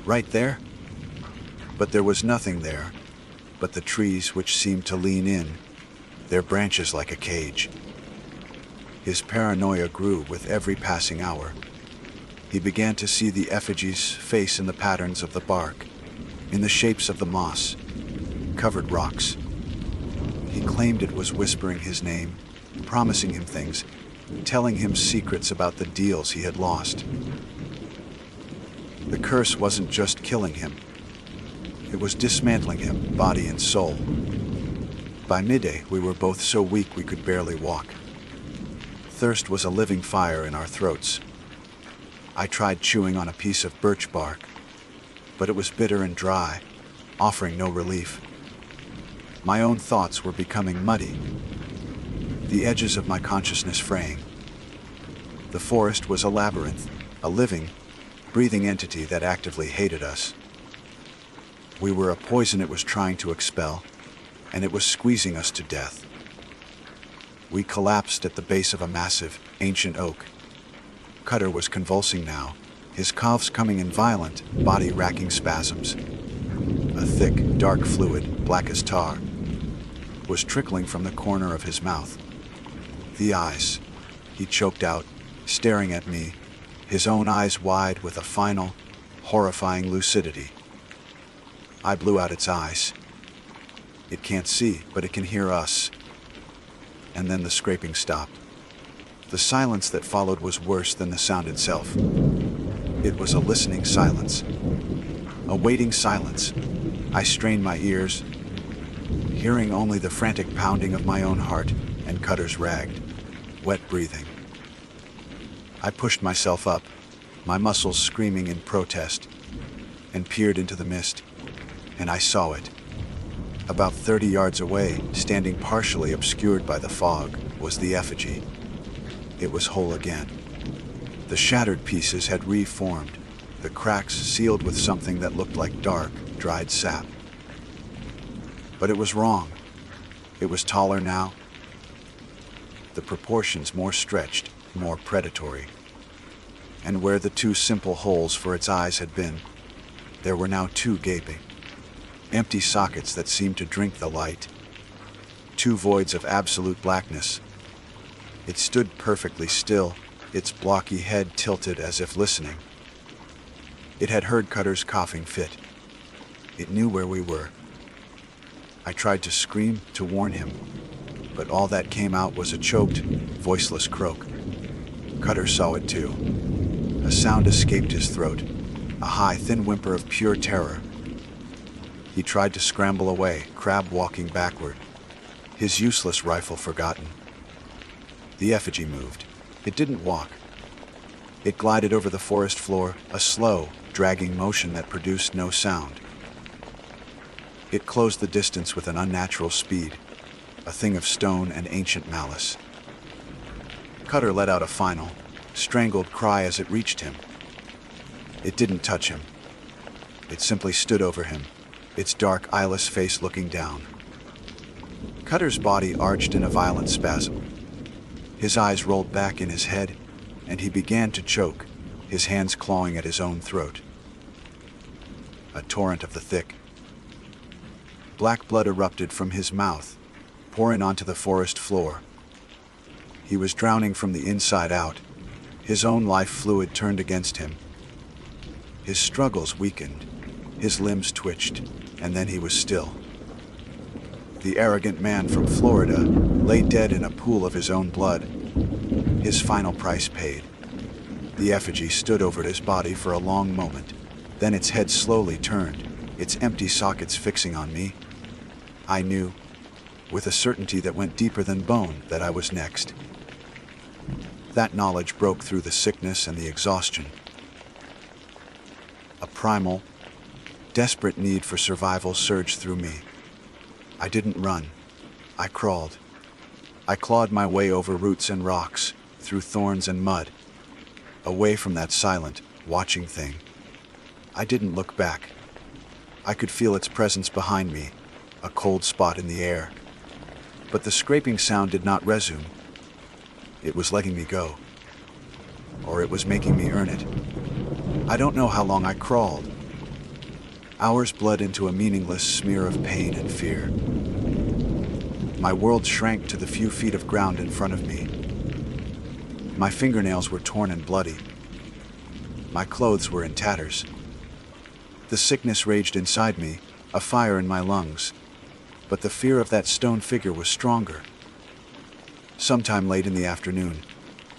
Right there? But there was nothing there but the trees which seemed to lean in, their branches like a cage. His paranoia grew with every passing hour. He began to see the effigy's face in the patterns of the bark, in the shapes of the moss, covered rocks. He claimed it was whispering his name, promising him things, telling him secrets about the deals he had lost. The curse wasn't just killing him. It was dismantling him, body and soul. By midday, we were both so weak we could barely walk. Thirst was a living fire in our throats. I tried chewing on a piece of birch bark, but it was bitter and dry, offering no relief. My own thoughts were becoming muddy, the edges of my consciousness fraying. The forest was a labyrinth, a living, breathing entity that actively hated us. We were a poison it was trying to expel, and it was squeezing us to death. We collapsed at the base of a massive, ancient oak. Cutter was convulsing now, his coughs coming in violent, body-racking spasms. A thick, dark fluid, black as tar, was trickling from the corner of his mouth. The eyes, he choked out, staring at me, his own eyes wide with a final, horrifying lucidity. I blew out its eyes. It can't see, but it can hear us. And then the scraping stopped. The silence that followed was worse than the sound itself. It was a listening silence. A waiting silence. I strained my ears, hearing only the frantic pounding of my own heart and Cutter's ragged, wet breathing. I pushed myself up, my muscles screaming in protest, and peered into the mist, and I saw it. About 30 yards away, standing partially obscured by the fog, was the effigy. It was whole again. The shattered pieces had reformed, the cracks sealed with something that looked like dark, dried sap. But it was wrong. It was taller now. The proportions more stretched, more predatory. And where the two simple holes for its eyes had been, there were now two gaping, empty sockets that seemed to drink the light. Two voids of absolute blackness. It stood perfectly still, its blocky head tilted as if listening. It had heard Cutter's coughing fit. It knew where we were. I tried to scream, to warn him, but all that came out was a choked, voiceless croak. Cutter saw it too. A sound escaped his throat, a high, thin whimper of pure terror. He tried to scramble away, crab walking backward, his useless rifle forgotten. The effigy moved. It didn't walk. It glided over the forest floor, a slow, dragging motion that produced no sound. It closed the distance with an unnatural speed, a thing of stone and ancient malice. Cutter let out a final, strangled cry as it reached him. It didn't touch him. It simply stood over him, its dark, eyeless face looking down. Cutter's body arched in a violent spasm. His eyes rolled back in his head, and he began to choke, his hands clawing at his own throat. A torrent of the thick, black blood erupted from his mouth, pouring onto the forest floor. He was drowning from the inside out. His own life fluid turned against him. His struggles weakened, his limbs twitched, and then he was still. The arrogant man from Florida lay dead in a pool of his own blood, his final price paid. The effigy stood over his body for a long moment, then its head slowly turned, its empty sockets fixing on me. I knew, with a certainty that went deeper than bone, that I was next. That knowledge broke through the sickness and the exhaustion. A primal, desperate need for survival surged through me. I didn't run. I crawled. I clawed my way over roots and rocks, through thorns and mud, away from that silent, watching thing. I didn't look back. I could feel its presence behind me, a cold spot in the air. But the scraping sound did not resume. It was letting me go. Or it was making me earn it. I don't know how long I crawled. Hours bled into a meaningless smear of pain and fear. My world shrank to the few feet of ground in front of me. My fingernails were torn and bloody. My clothes were in tatters. The sickness raged inside me, a fire in my lungs, but the fear of that stone figure was stronger. Sometime late in the afternoon,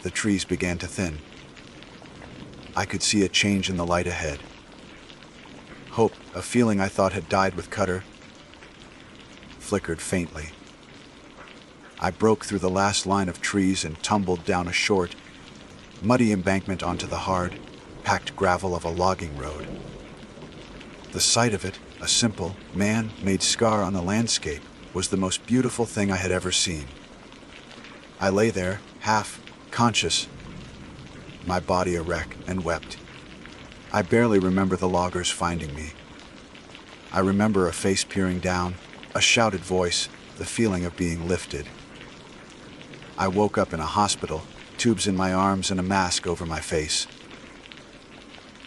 the trees began to thin. I could see a change in the light ahead. Hope, a feeling I thought had died with Cutter, flickered faintly. I broke through the last line of trees and tumbled down a short, muddy embankment onto the hard, packed gravel of a logging road. The sight of it, a simple, man-made scar on the landscape, was the most beautiful thing I had ever seen. I lay there, half conscious, my body a wreck, and wept. I barely remember the loggers finding me. I remember a face peering down, a shouted voice, the feeling of being lifted. I woke up in a hospital, tubes in my arms and a mask over my face.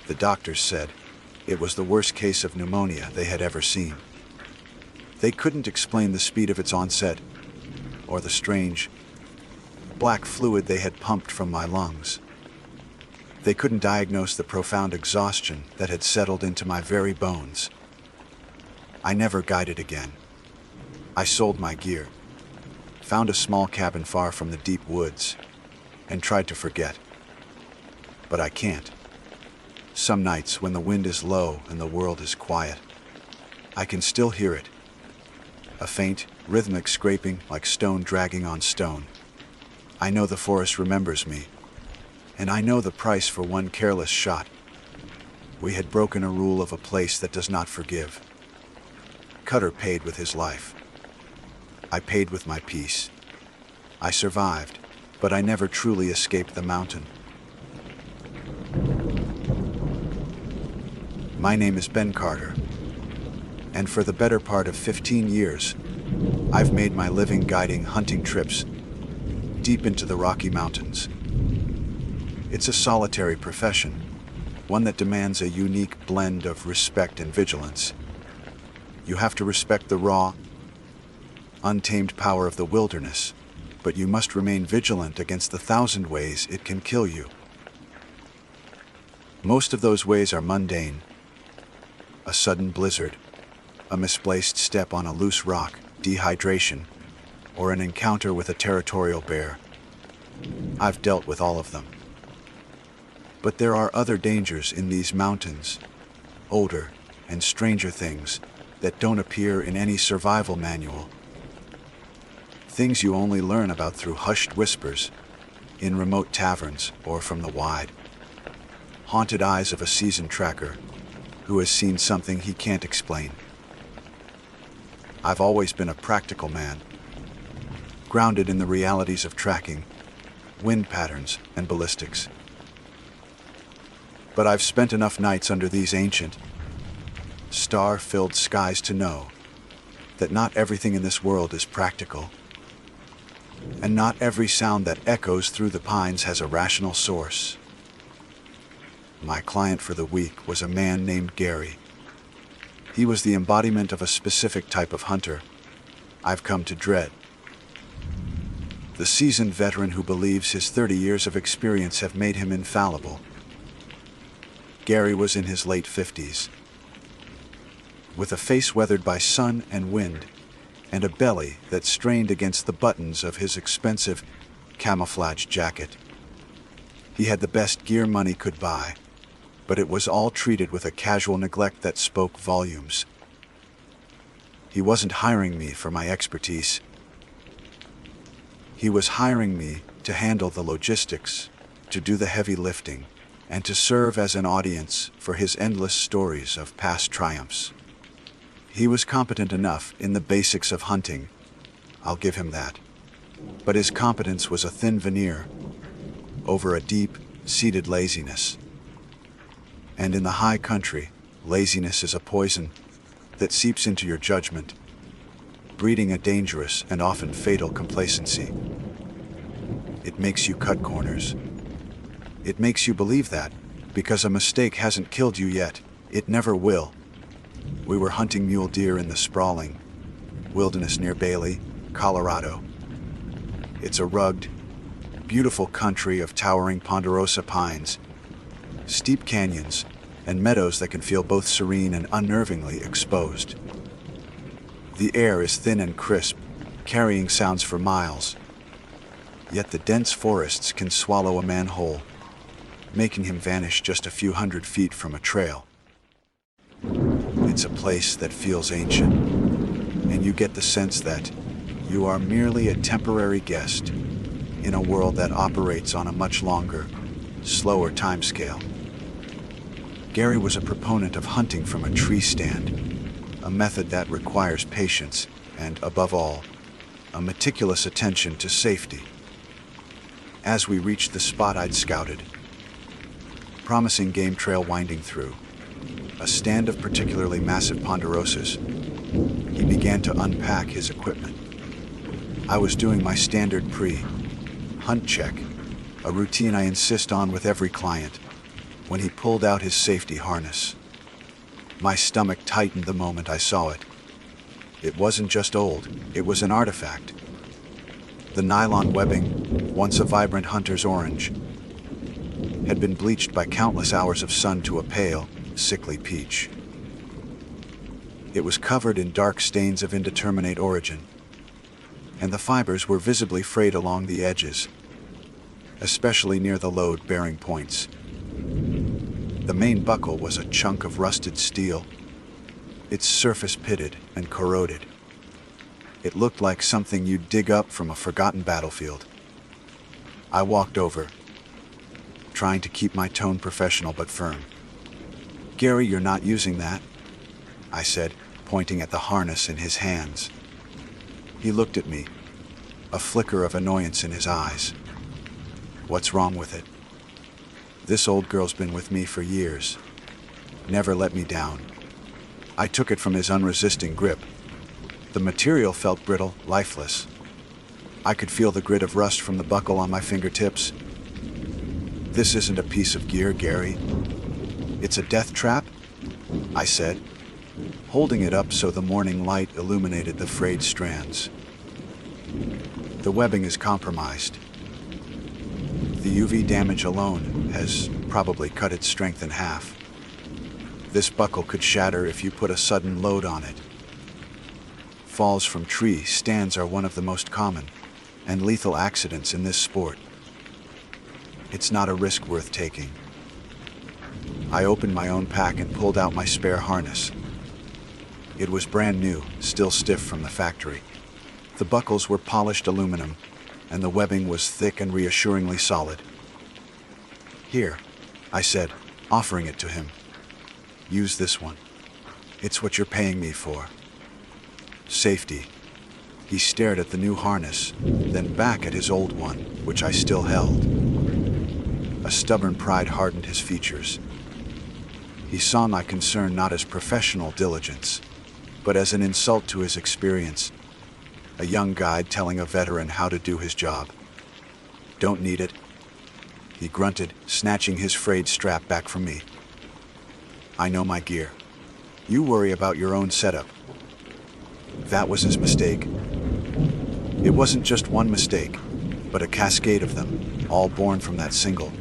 The doctors said it was the worst case of pneumonia they had ever seen. They couldn't explain the speed of its onset, or the strange, black fluid they had pumped from my lungs. They couldn't diagnose the profound exhaustion that had settled into my very bones. I never guided again. I sold my gear, found a small cabin far from the deep woods, and tried to forget. But I can't. Some nights, when the wind is low and the world is quiet, I can still hear it. A faint, rhythmic scraping like stone dragging on stone. I know the forest remembers me, and I know the price for one careless shot. We had broken a rule of a place that does not forgive. Cutter paid with his life. I paid with my peace. I survived, but I never truly escaped the mountain. My name is Ben Carter, and for the better part of 15 years, I've made my living guiding hunting trips deep into the Rocky Mountains. It's a solitary profession, one that demands a unique blend of respect and vigilance. You have to respect the raw, untamed power of the wilderness, but you must remain vigilant against the 1,000 ways it can kill you. Most of those ways are mundane. A sudden blizzard, a misplaced step on a loose rock, dehydration, or an encounter with a territorial bear. I've dealt with all of them. But there are other dangers in these mountains, older and stranger things that don't appear in any survival manual. Things you only learn about through hushed whispers, in remote taverns or from the wide, haunted eyes of a seasoned tracker who has seen something he can't explain. I've always been a practical man, grounded in the realities of tracking, wind patterns, and ballistics. But I've spent enough nights under these ancient, star-filled skies to know that not everything in this world is practical, and not every sound that echoes through the pines has a rational source. My client for the week was a man named Gary. He was the embodiment of a specific type of hunter I've come to dread. The seasoned veteran who believes his 30 years of experience have made him infallible. Gary was in his late 50s, with a face weathered by sun and wind, and a belly that strained against the buttons of his expensive camouflage jacket. He had the best gear money could buy, but it was all treated with a casual neglect that spoke volumes. He wasn't hiring me for my expertise. He was hiring me to handle the logistics, to do the heavy lifting, and to serve as an audience for his endless stories of past triumphs. He was competent enough in the basics of hunting, I'll give him that. But his competence was a thin veneer over a deep-seated laziness. And in the high country, laziness is a poison that seeps into your judgment, breeding a dangerous and often fatal complacency. It makes you cut corners. It makes you believe that, because a mistake hasn't killed you yet, it never will. We were hunting mule deer in the sprawling wilderness near Bailey, Colorado. It's a rugged, beautiful country of towering ponderosa pines, steep canyons, and meadows that can feel both serene and unnervingly exposed. The air is thin and crisp, carrying sounds for miles. Yet the dense forests can swallow a man whole, making him vanish just a few hundred feet from a trail. It's a place that feels ancient, and you get the sense that you are merely a temporary guest in a world that operates on a much longer, slower timescale. Gary was a proponent of hunting from a tree stand, a method that requires patience and, above all, a meticulous attention to safety. As we reached the spot I'd scouted, promising game trail winding through a stand of particularly massive ponderosas, he began to unpack his equipment. I was doing my standard pre-hunt check, a routine I insist on with every client, when he pulled out his safety harness. My stomach tightened the moment I saw it. It wasn't just old, it was an artifact. The nylon webbing, once a vibrant hunter's orange, had been bleached by countless hours of sun to a pale, sickly peach. It was covered in dark stains of indeterminate origin, and the fibers were visibly frayed along the edges, especially near the load-bearing points. The main buckle was a chunk of rusted steel, its surface pitted and corroded. It looked like something you'd dig up from a forgotten battlefield. I walked over, trying to keep my tone professional but firm. "Gary, you're not using that," I said, pointing at the harness in his hands. He looked at me, a flicker of annoyance in his eyes. "What's wrong with it? This old girl's been with me for years. Never let me down." I took it from his unresisting grip. The material felt brittle, lifeless. I could feel the grit of rust from the buckle on my fingertips. "This isn't a piece of gear, Gary. It's a death trap," I said, holding it up so the morning light illuminated the frayed strands. "The webbing is compromised. The UV damage alone has probably cut its strength in half. This buckle could shatter if you put a sudden load on it. Falls from tree stands are one of the most common and lethal accidents in this sport. It's not a risk worth taking." I opened my own pack and pulled out my spare harness. It was brand new, still stiff from the factory. The buckles were polished aluminum, and the webbing was thick and reassuringly solid. "Here," I said, offering it to him. "Use this one. It's what you're paying me for." Safety. He stared at the new harness, then back at his old one, which I still held. A stubborn pride hardened his features. He saw my concern not as professional diligence, but as an insult to his experience. A young guide telling a veteran how to do his job. "Don't need it," he grunted, snatching his frayed strap back from me. "I know my gear. You worry about your own setup." That was his mistake. It wasn't just one mistake, but a cascade of them, all born from that single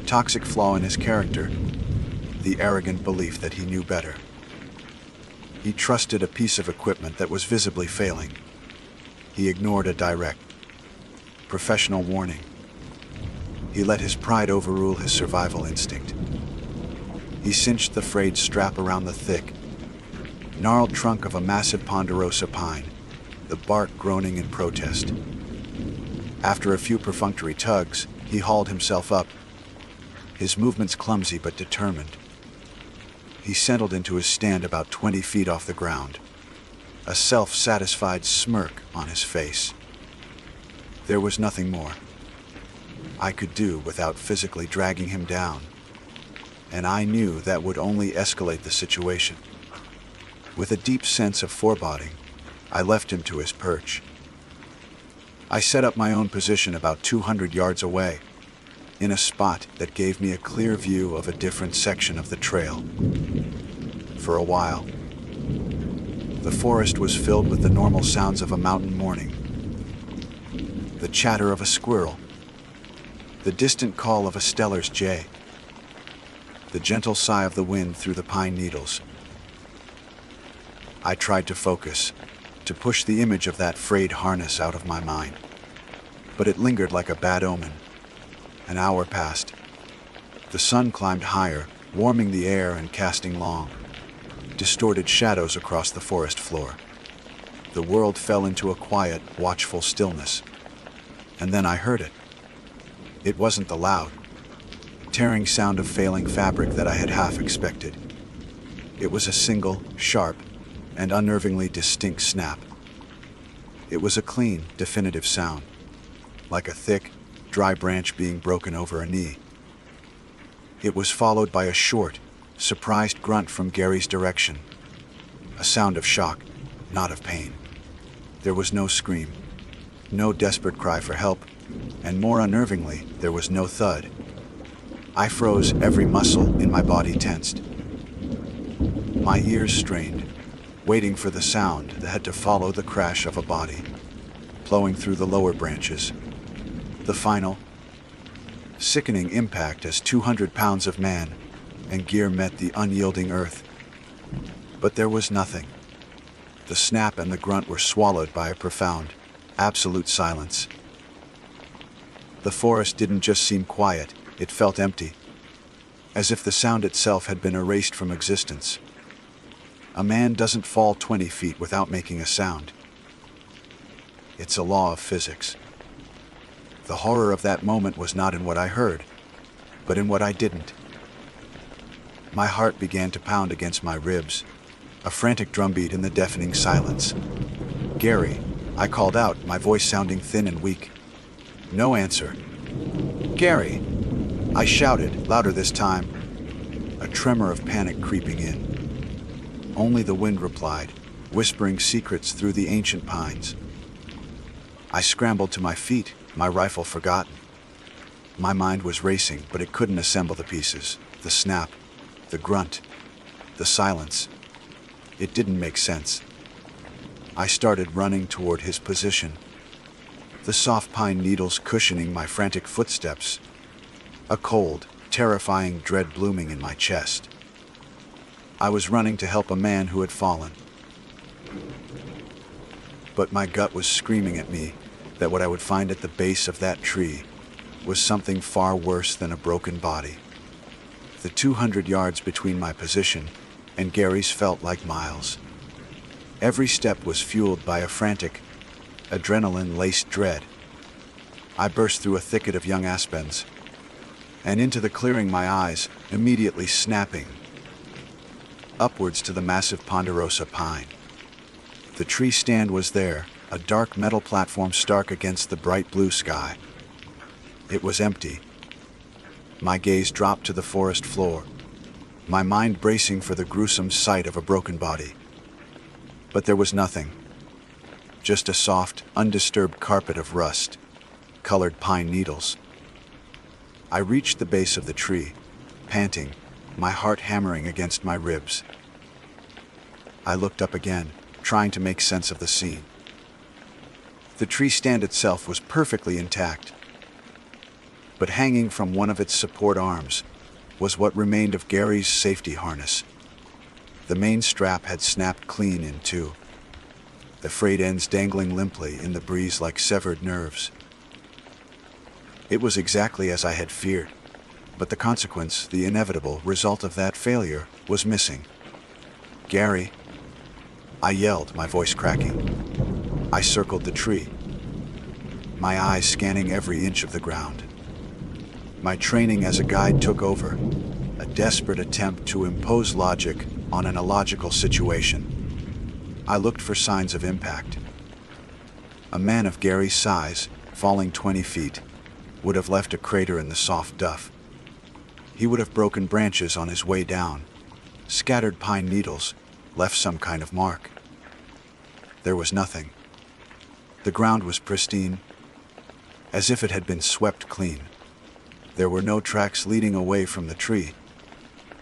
toxic flaw in his character, the arrogant belief that he knew better. He trusted a piece of equipment that was visibly failing. He ignored a direct, professional warning. He let his pride overrule his survival instinct. He cinched the frayed strap around the thick, gnarled trunk of a massive ponderosa pine, the bark groaning in protest. After a few perfunctory tugs, he hauled himself up, his movements clumsy but determined. He settled into his stand about 20 feet off the ground, a self-satisfied smirk on his face. There was nothing more I could do without physically dragging him down, and I knew that would only escalate the situation. With a deep sense of foreboding, I left him to his perch. I set up my own position about 200 yards away, in a spot that gave me a clear view of a different section of the trail. For a while, the forest was filled with the normal sounds of a mountain morning. The chatter of a squirrel, the distant call of a Steller's jay, the gentle sigh of the wind through the pine needles. I tried to focus, to push the image of that frayed harness out of my mind, but it lingered like a bad omen. An hour passed. The sun climbed higher, warming the air and casting long, distorted shadows across the forest floor. The world fell into a quiet, watchful stillness. And then I heard it. It wasn't the loud, tearing sound of failing fabric that I had half expected. It was a single, sharp, and unnervingly distinct snap. It was a clean, definitive sound, like a thick, dry branch being broken over a knee. It was followed by a short, surprised grunt from Gary's direction, a sound of shock, not of pain. There was no scream, no desperate cry for help, and more unnervingly, there was no thud. I froze, every muscle in my body tensed. My ears strained, waiting for the sound that had to follow the crash of a body, plowing through the lower branches. The final, sickening impact as 200 pounds of man and gear met the unyielding earth. But there was nothing. The snap and the grunt were swallowed by a profound, absolute silence. The forest didn't just seem quiet, it felt empty, as if the sound itself had been erased from existence. A man doesn't fall 20 feet without making a sound. It's a law of physics. The horror of that moment was not in what I heard, but in what I didn't. My heart began to pound against my ribs, a frantic drumbeat in the deafening silence. "Gary," I called out, my voice sounding thin and weak. No answer. "Gary," I shouted, louder this time, a tremor of panic creeping in. Only the wind replied, whispering secrets through the ancient pines. I scrambled to my feet, my rifle forgotten. My mind was racing, but it couldn't assemble the pieces. The snap, the grunt, the silence. It didn't make sense. I started running toward his position, the soft pine needles cushioning my frantic footsteps, a cold, terrifying dread blooming in my chest. I was running to help a man who had fallen. But my gut was screaming at me that what I would find at the base of that tree was something far worse than a broken body. The 200 yards between my position and Gary's felt like miles. Every step was fueled by a frantic, adrenaline-laced dread. I burst through a thicket of young aspens and into the clearing, my eyes immediately snapping upwards to the massive ponderosa pine. The tree stand was there, a dark metal platform stark against the bright blue sky. It was empty. My gaze dropped to the forest floor, my mind bracing for the gruesome sight of a broken body. But there was nothing. Just a soft, undisturbed carpet of rust, colored pine needles. I reached the base of the tree, panting, my heart hammering against my ribs. I looked up again, trying to make sense of the scene. The tree stand itself was perfectly intact, but hanging from one of its support arms was what remained of Gary's safety harness. The main strap had snapped clean in two, the frayed ends dangling limply in the breeze like severed nerves. It was exactly as I had feared, but the consequence, the inevitable result of that failure, was missing. "Gary!" I yelled, my voice cracking. I circled the tree, my eyes scanning every inch of the ground. My training as a guide took over, a desperate attempt to impose logic on an illogical situation. I looked for signs of impact. A man of Gary's size, falling 20 feet, would have left a crater in the soft duff. He would have broken branches on his way down, scattered pine needles, left some kind of mark. There was nothing. The ground was pristine, as if it had been swept clean. There were no tracks leading away from the tree.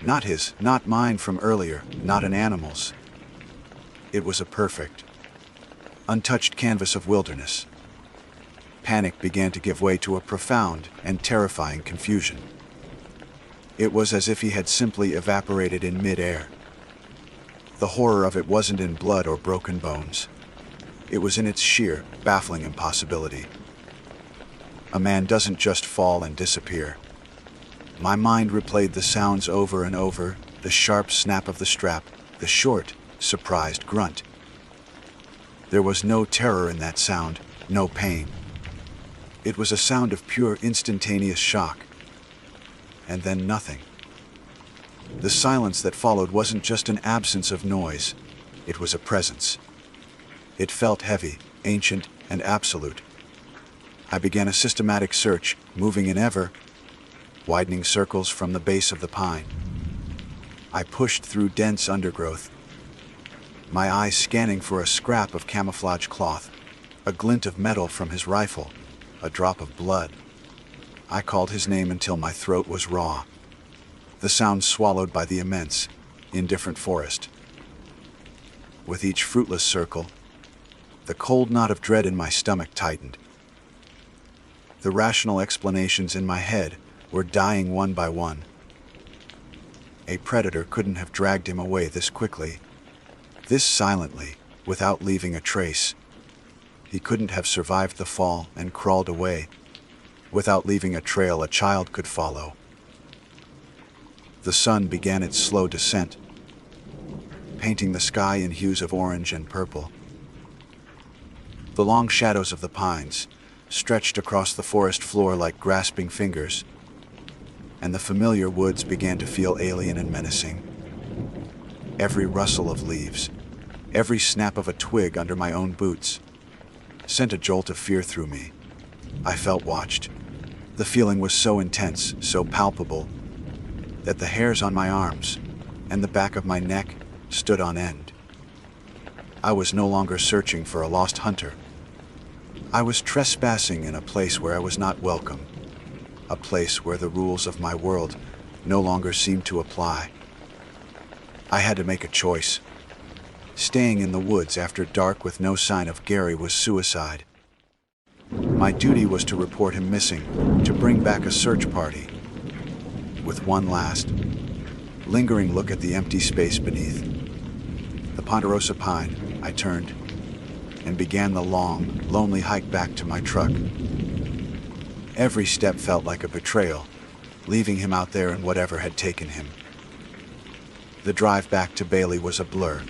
Not his, not mine from earlier, not an animal's. It was a perfect, untouched canvas of wilderness. Panic began to give way to a profound and terrifying confusion. It was as if he had simply evaporated in mid-air. The horror of it wasn't in blood or broken bones. It was in its sheer, baffling impossibility. A man doesn't just fall and disappear. My mind replayed the sounds over and over, the sharp snap of the strap, the short, surprised grunt. There was no terror in that sound, no pain. It was a sound of pure instantaneous shock. And then nothing. The silence that followed wasn't just an absence of noise, it was a presence. It felt heavy, ancient, and absolute. I began a systematic search, moving in ever widening circles from the base of the pine. I pushed through dense undergrowth, my eyes scanning for a scrap of camouflage cloth, a glint of metal from his rifle, a drop of blood. I called his name until my throat was raw, the sound swallowed by the immense, indifferent forest. With each fruitless circle, the cold knot of dread in my stomach tightened. The rational explanations in my head were dying one by one. A predator couldn't have dragged him away this quickly, this silently, without leaving a trace. He couldn't have survived the fall and crawled away, without leaving a trail a child could follow. The sun began its slow descent, painting the sky in hues of orange and purple. The long shadows of the pines stretched across the forest floor like grasping fingers, and the familiar woods began to feel alien and menacing. Every rustle of leaves, every snap of a twig under my own boots, sent a jolt of fear through me. I felt watched. The feeling was so intense, so palpable, that the hairs on my arms and the back of my neck stood on end. I was no longer searching for a lost hunter. I was trespassing in a place where I was not welcome, a place where the rules of my world no longer seemed to apply. I had to make a choice. Staying in the woods after dark with no sign of Gary was suicide. My duty was to report him missing, to bring back a search party. With one last, lingering look at the empty space beneath the ponderosa pine, I turned and began the long, lonely hike back to my truck. Every step felt like a betrayal, leaving him out there in whatever had taken him. The drive back to Bailey was a blur.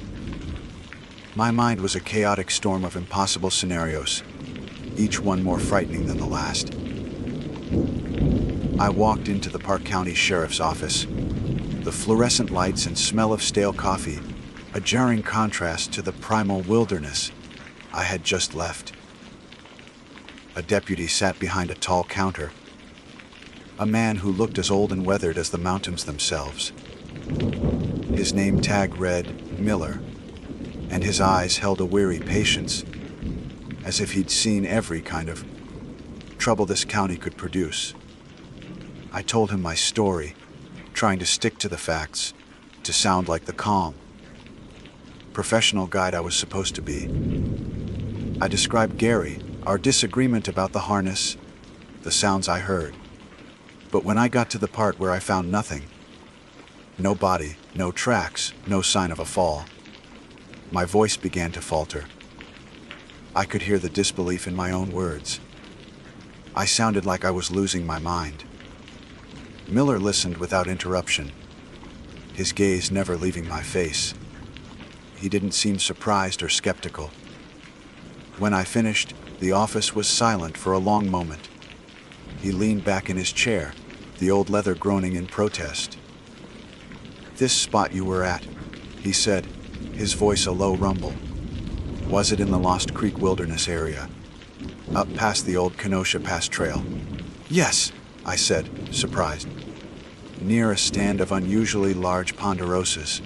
My mind was a chaotic storm of impossible scenarios, each one more frightening than the last. I walked into the Park County Sheriff's office. The fluorescent lights and smell of stale coffee, a jarring contrast to the primal wilderness I had just left. A deputy sat behind a tall counter, a man who looked as old and weathered as the mountains themselves. His name tag read Miller, and his eyes held a weary patience, as if he'd seen every kind of trouble this county could produce. I told him my story, trying to stick to the facts, to sound like the calm, professional guide I was supposed to be. I described Gary, our disagreement about the harness, the sounds I heard. But when I got to the part where I found nothing, no body, no tracks, no sign of a fall, my voice began to falter. I could hear the disbelief in my own words. I sounded like I was losing my mind. Miller listened without interruption, his gaze never leaving my face. He didn't seem surprised or skeptical. When I finished, the office was silent for a long moment. He leaned back in his chair, the old leather groaning in protest. "This spot you were at," he said, his voice a low rumble. "Was it in the Lost Creek Wilderness area, up past the old Kenosha Pass Trail?" "Yes," I said, surprised. "Near a stand of unusually large ponderosas."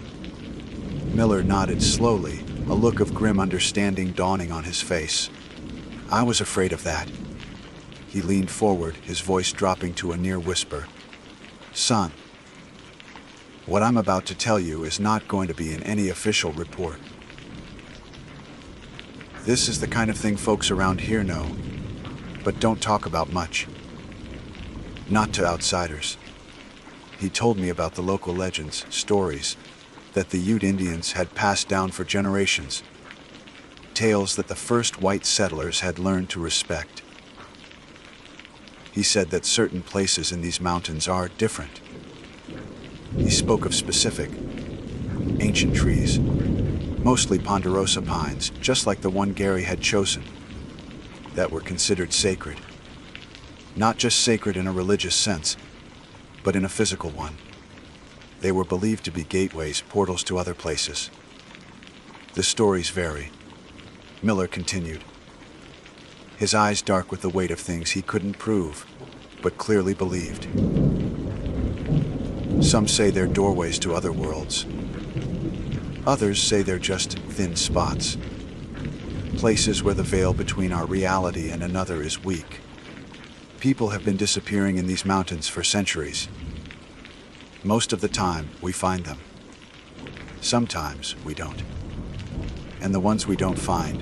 Miller nodded slowly, a look of grim understanding dawning on his face. "I was afraid of that." He leaned forward, his voice dropping to a near whisper. "Son, what I'm about to tell you is not going to be in any official report. This is the kind of thing folks around here know, but don't talk about much. Not to outsiders." He told me about the local legends, stories, that the Ute Indians had passed down for generations. Tales that the first white settlers had learned to respect. He said that certain places in these mountains are different. He spoke of specific, ancient trees, mostly ponderosa pines, just like the one Gary had chosen, that were considered sacred. Not just sacred in a religious sense, but in a physical one. They were believed to be gateways, portals to other places. The stories vary. Miller continued, his eyes dark with the weight of things he couldn't prove, but clearly believed. Some say they're doorways to other worlds. Others say they're just thin spots, places where the veil between our reality and another is weak. People have been disappearing in these mountains for centuries. Most of the time, we find them. Sometimes we don't. And the ones we don't find,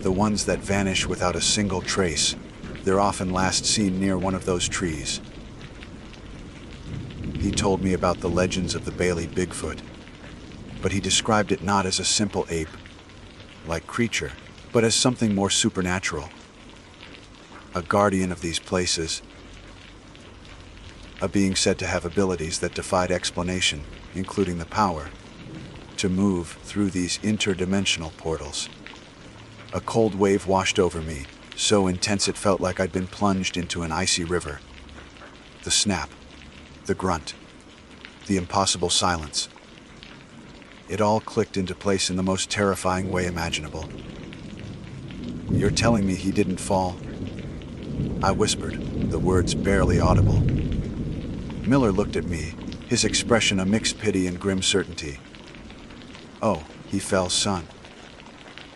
the ones that vanish without a single trace, they're often last seen near one of those trees. He told me about the legends of the Bailey Bigfoot, but he described it not as a simple ape-like creature, but as something more supernatural. A guardian of these places, a being said to have abilities that defied explanation, including the power to move through these interdimensional portals. A cold wave washed over me, so intense it felt like I'd been plunged into an icy river. The snap, the grunt, the impossible silence. It all clicked into place in the most terrifying way imaginable. "You're telling me he didn't fall?" I whispered, the words barely audible. Miller looked at me, his expression a mixed pity and grim certainty. "Oh, he fell, son.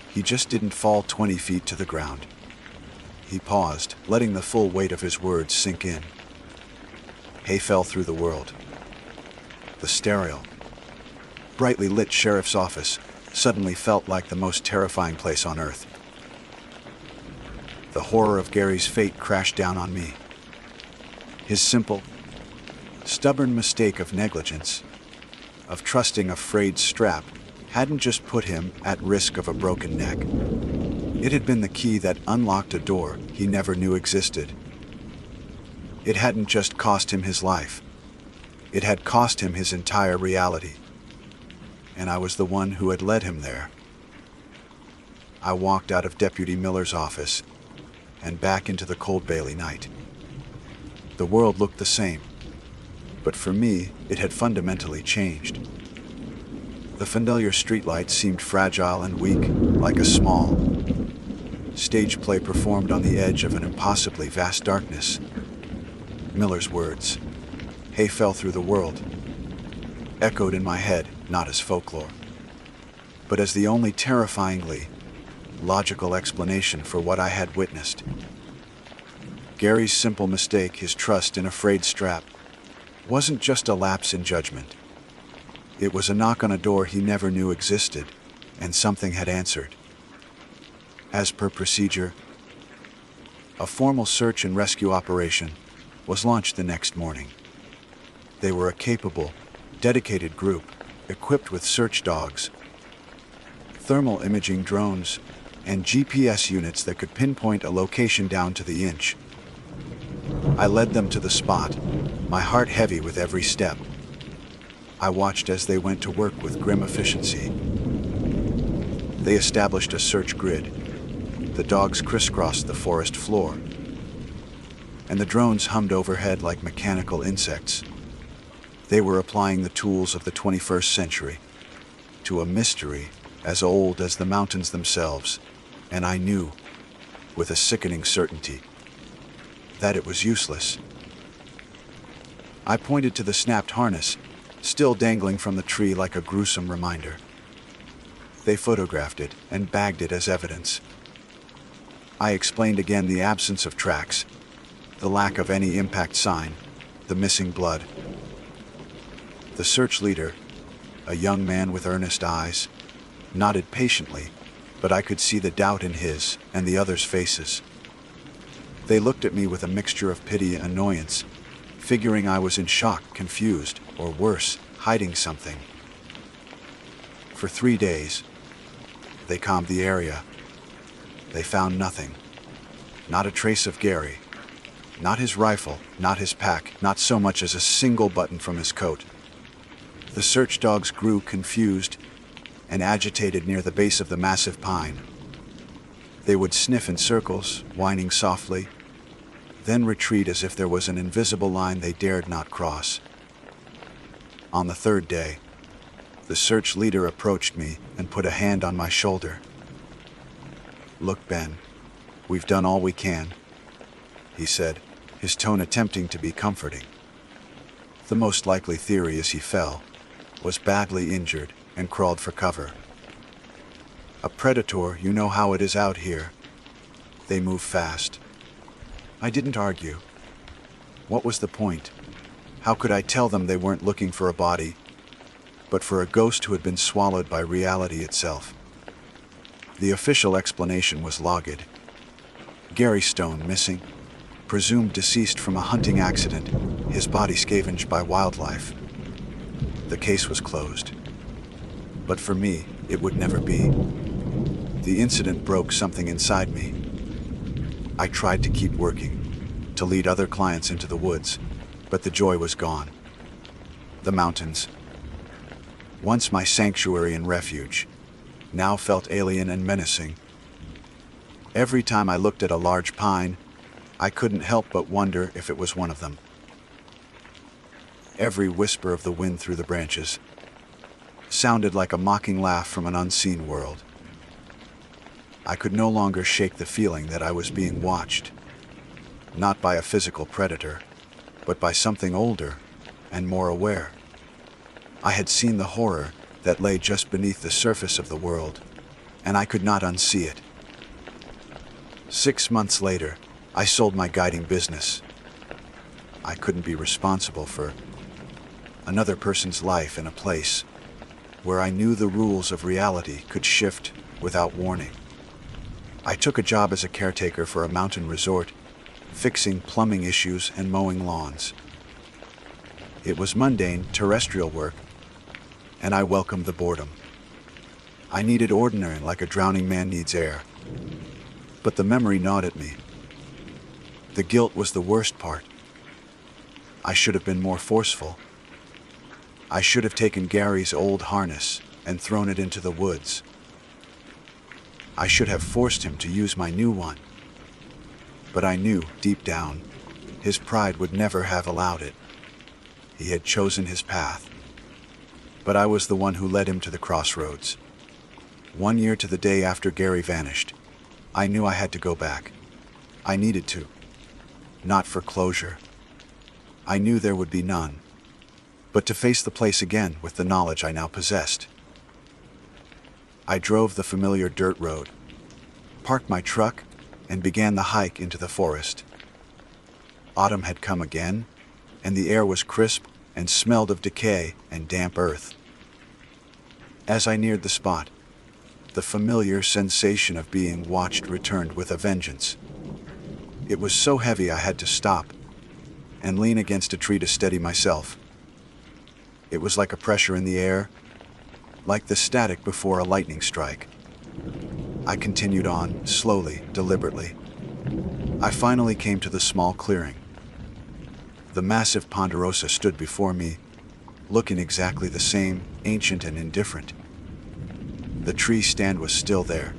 He just didn't fall 20 feet to the ground." He paused, letting the full weight of his words sink in. Hay fell through the world. The stereo, brightly lit sheriff's office suddenly felt like the most terrifying place on earth. The horror of Gary's fate crashed down on me. His simple, stubborn mistake of negligence, of trusting a frayed strap, hadn't just put him at risk of a broken neck. It had been the key that unlocked a door he never knew existed. It hadn't just cost him his life. It had cost him his entire reality. And I was the one who had led him there. I walked out of Deputy Miller's office and back into the cold Bailey night. The world looked the same, but for me, it had fundamentally changed. The familiar streetlights seemed fragile and weak, like a small stage play performed on the edge of an impossibly vast darkness. Miller's words, "Hay fell through the world," echoed in my head, not as folklore, but as the only terrifyingly logical explanation for what I had witnessed. Gary's simple mistake, his trust in a frayed strap, wasn't just a lapse in judgment. It was a knock on a door he never knew existed, and something had answered. As per procedure, a formal search and rescue operation was launched the next morning. They were a capable, dedicated group, equipped with search dogs, thermal imaging drones, and GPS units that could pinpoint a location down to the inch. I led them to the spot, my heart heavy with every step. I watched as they went to work with grim efficiency. They established a search grid. The dogs crisscrossed the forest floor, and the drones hummed overhead like mechanical insects. They were applying the tools of the 21st century to a mystery as old as the mountains themselves, and I knew, with a sickening certainty, that it was useless. I pointed to the snapped harness, still dangling from the tree like a gruesome reminder. They photographed it and bagged it as evidence. I explained again the absence of tracks, the lack of any impact sign, the missing blood. The search leader, a young man with earnest eyes, nodded patiently, but I could see the doubt in his and the others' faces. They looked at me with a mixture of pity and annoyance, figuring I was in shock, confused, or worse, hiding something. For 3 days, they combed the area. They found nothing. Not a trace of Gary. Not his rifle, not his pack, not so much as a single button from his coat. The search dogs grew confused and agitated near the base of the massive pine. They would sniff in circles, whining softly, then retreat as if there was an invisible line they dared not cross. On the 3rd day, the search leader approached me and put a hand on my shoulder. "Look, Ben, we've done all we can," he said, his tone attempting to be comforting. The most likely theory is he fell, was badly injured, and crawled for cover. A predator, you know how it is out here. They move fast. I didn't argue. What was the point? How could I tell them they weren't looking for a body, but for a ghost who had been swallowed by reality itself? The official explanation was logged. Gary Stone missing, presumed deceased from a hunting accident, his body scavenged by wildlife. The case was closed. But for me, it would never be. The incident broke something inside me. I tried to keep working, to lead other clients into the woods, but the joy was gone. The mountains, once my sanctuary and refuge, now felt alien and menacing. Every time I looked at a large pine, I couldn't help but wonder if it was one of them. Every whisper of the wind through the branches sounded like a mocking laugh from an unseen world. I could no longer shake the feeling that I was being watched, not by a physical predator, but by something older and more aware. I had seen the horror that lay just beneath the surface of the world, and I could not unsee it. 6 months later, I sold my guiding business. I couldn't be responsible for another person's life in a place where I knew the rules of reality could shift without warning. I took a job as a caretaker for a mountain resort, fixing plumbing issues and mowing lawns. It was mundane, terrestrial work, and I welcomed the boredom. I needed ordinary like a drowning man needs air. But the memory gnawed at me. The guilt was the worst part. I should have been more forceful. I should have taken Gary's old harness and thrown it into the woods. I should have forced him to use my new one. But I knew, deep down, his pride would never have allowed it. He had chosen his path. But I was the one who led him to the crossroads. 1 year to the day after Gary vanished, I knew I had to go back. I needed to. Not for closure. I knew there would be none. but to face the place again with the knowledge I now possessed. I drove the familiar dirt road, parked my truck, and began the hike into the forest. Autumn had come again, and the air was crisp and smelled of decay and damp earth. As I neared the spot, the familiar sensation of being watched returned with a vengeance. It was so heavy I had to stop and lean against a tree to steady myself. It was like a pressure in the air, like the static before a lightning strike. I continued on, slowly, deliberately. I finally came to the small clearing. The massive ponderosa stood before me, looking exactly the same, ancient and indifferent. The tree stand was still there,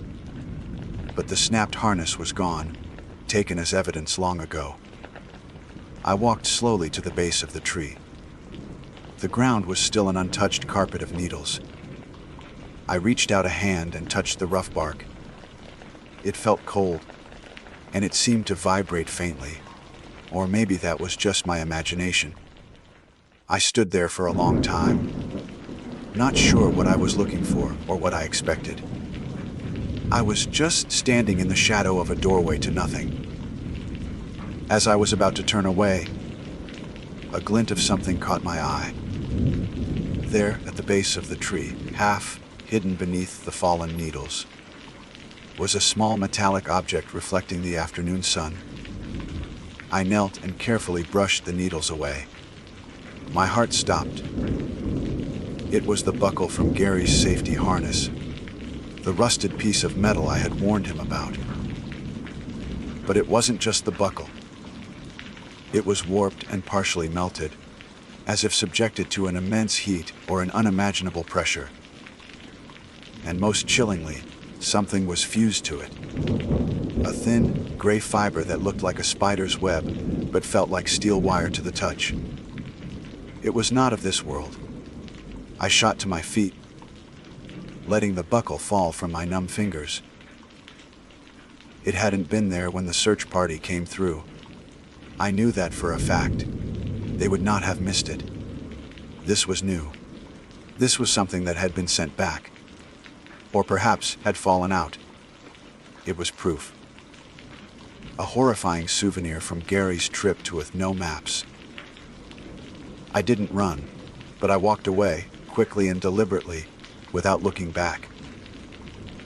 but the snapped harness was gone, taken as evidence long ago. I walked slowly to the base of the tree. The ground was still an untouched carpet of needles. I reached out a hand and touched the rough bark. It felt cold, and it seemed to vibrate faintly, or maybe that was just my imagination. I stood there for a long time, not sure what I was looking for or what I expected. I was just standing in the shadow of a doorway to nothing. As I was about to turn away, a glint of something caught my eye. There, at the base of the tree, half hidden beneath the fallen needles, was a small metallic object reflecting the afternoon sun. I knelt and carefully brushed the needles away. My heart stopped. It was the buckle from Gary's safety harness, the rusted piece of metal I had warned him about. But it wasn't just the buckle. It was warped and partially melted, as if subjected to an immense heat or an unimaginable pressure. And most chillingly, something was fused to it. A thin, gray fiber that looked like a spider's web, but felt like steel wire to the touch. It was not of this world. I shot to my feet, letting the buckle fall from my numb fingers. It hadn't been there when the search party came through. I knew that for a fact. They would not have missed it. This was new. This was something that had been sent back, or perhaps had fallen out. It was proof. A horrifying souvenir from Gary's trip to with no maps. I didn't run, but I walked away, quickly and deliberately, without looking back.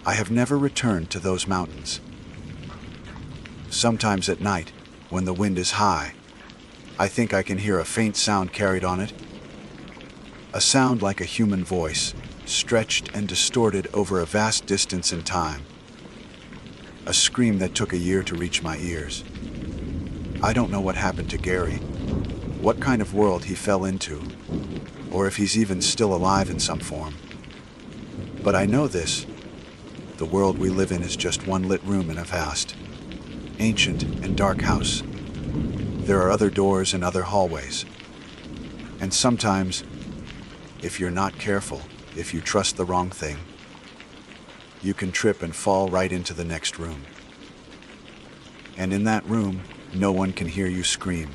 I have never returned to those mountains. Sometimes at night, when the wind is high, I think I can hear a faint sound carried on it. A sound like a human voice, stretched and distorted over a vast distance in time. A scream that took a year to reach my ears. I don't know what happened to Gary, what kind of world he fell into, or if he's even still alive in some form. But I know this: the world we live in is just one lit room in a vast, ancient and dark house. There are other doors and other hallways. And sometimes, if you're not careful, if you trust the wrong thing, you can trip and fall right into the next room. And in that room, no one can hear you scream.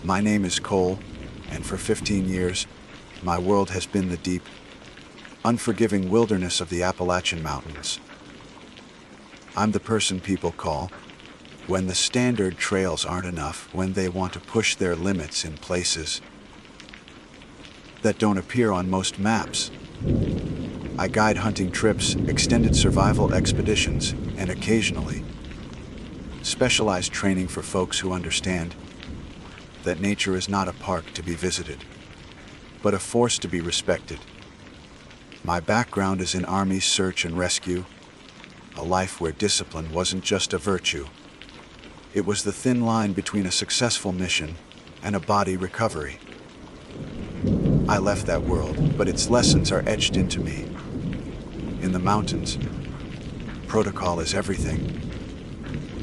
My name is Cole, and for 15 years, my world has been the deep, unforgiving wilderness of the Appalachian Mountains. I'm the person people call when the standard trails aren't enough, when they want to push their limits in places that don't appear on most maps. I guide hunting trips, extended survival expeditions, and occasionally specialized training for folks who understand that nature is not a park to be visited, but a force to be respected. My background is in Army search and rescue, a life where discipline wasn't just a virtue. It was the thin line between a successful mission and a body recovery. I left that world, but its lessons are etched into me. In the mountains, protocol is everything.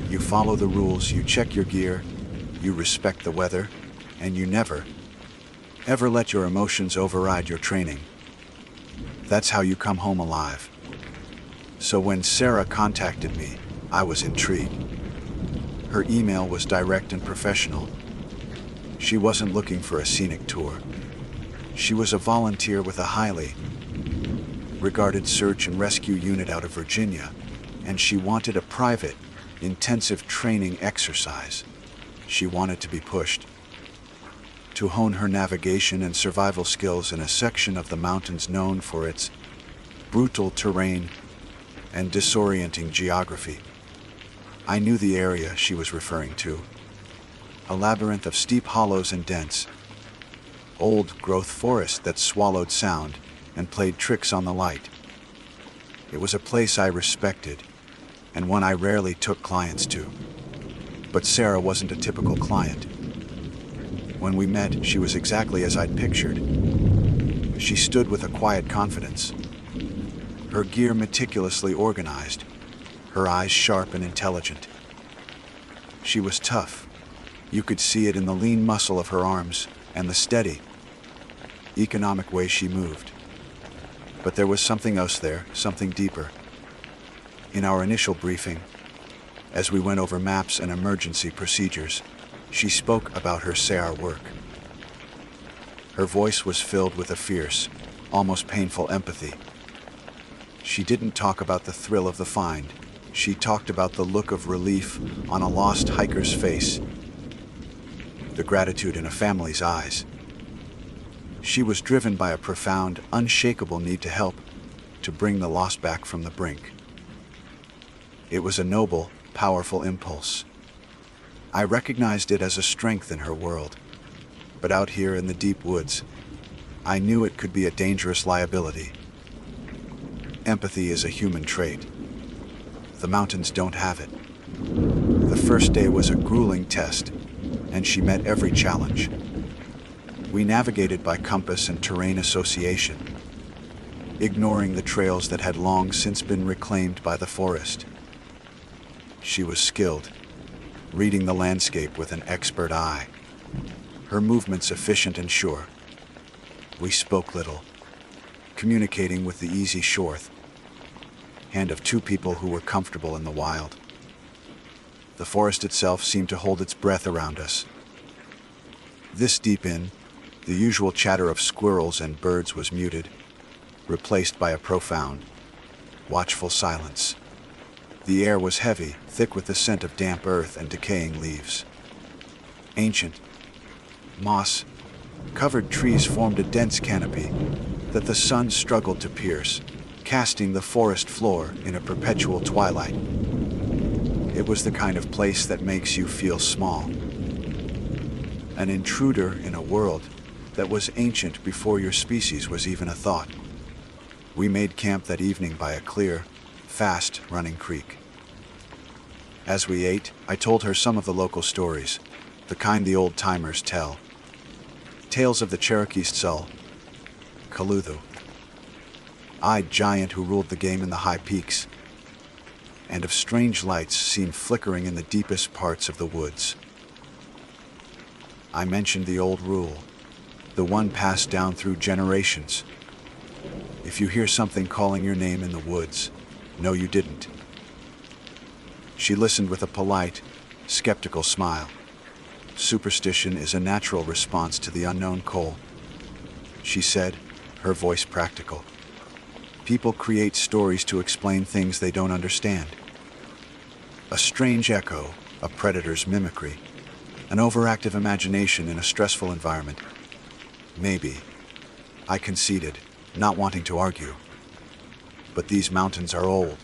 You follow the rules, you check your gear, you respect the weather, and you never, ever let your emotions override your training. That's how you come home alive. So when Sarah contacted me, I was intrigued. Her email was direct and professional. She wasn't looking for a scenic tour. She was a volunteer with a highly regarded search and rescue unit out of Virginia, and she wanted a private, intensive training exercise. She wanted to be pushed to hone her navigation and survival skills in a section of the mountains known for its brutal terrain and disorienting geography. I knew the area she was referring to. A labyrinth of steep hollows and dense, old-growth forest that swallowed sound and played tricks on the light. It was a place I respected, and one I rarely took clients to. But Sarah wasn't a typical client. When we met, she was exactly as I'd pictured. She stood with a quiet confidence, her gear meticulously organized, her eyes sharp and intelligent. She was tough. You could see it in the lean muscle of her arms and the steady, economic way she moved. But there was something else there, something deeper. In our initial briefing, as we went over maps and emergency procedures, she spoke about her SAR work. Her voice was filled with a fierce, almost painful empathy. She didn't talk about the thrill of the find. She talked about the look of relief on a lost hiker's face, the gratitude in a family's eyes. She was driven by a profound, unshakable need to help, to bring the lost back from the brink. It was a noble, powerful impulse. I recognized it as a strength in her world, but out here in the deep woods, I knew it could be a dangerous liability. Empathy is a human trait. The mountains don't have it. The first day was a grueling test, and she met every challenge. We navigated by compass and terrain association, ignoring the trails that had long since been reclaimed by the forest. She was skilled, reading the landscape with an expert eye, her movements efficient and sure. We spoke little, communicating with the easy short hand of two people who were comfortable in the wild. The forest itself seemed to hold its breath around us. This deep in, the usual chatter of squirrels and birds was muted, replaced by a profound, watchful silence. The air was heavy, thick with the scent of damp earth and decaying leaves. Ancient, moss-covered trees formed a dense canopy that the sun struggled to pierce, casting the forest floor in a perpetual twilight. It was the kind of place that makes you feel small, an intruder in a world that was ancient before your species was even a thought. We made camp that evening by a clear, fast-running creek. As we ate, I told her some of the local stories, the kind the old-timers tell. Tales of the Cherokee Sul, Kaluthu, eyed giant who ruled the game in the high peaks, and of strange lights seen flickering in the deepest parts of the woods. I mentioned the old rule, the one passed down through generations. If you hear something calling your name in the woods, know you didn't. She listened with a polite, skeptical smile. Superstition is a natural response to the unknown, Cole, she said, her voice practical. People create stories to explain things they don't understand. A strange echo, a predator's mimicry, an overactive imagination in a stressful environment. Maybe, I conceded, not wanting to argue. But these mountains are old.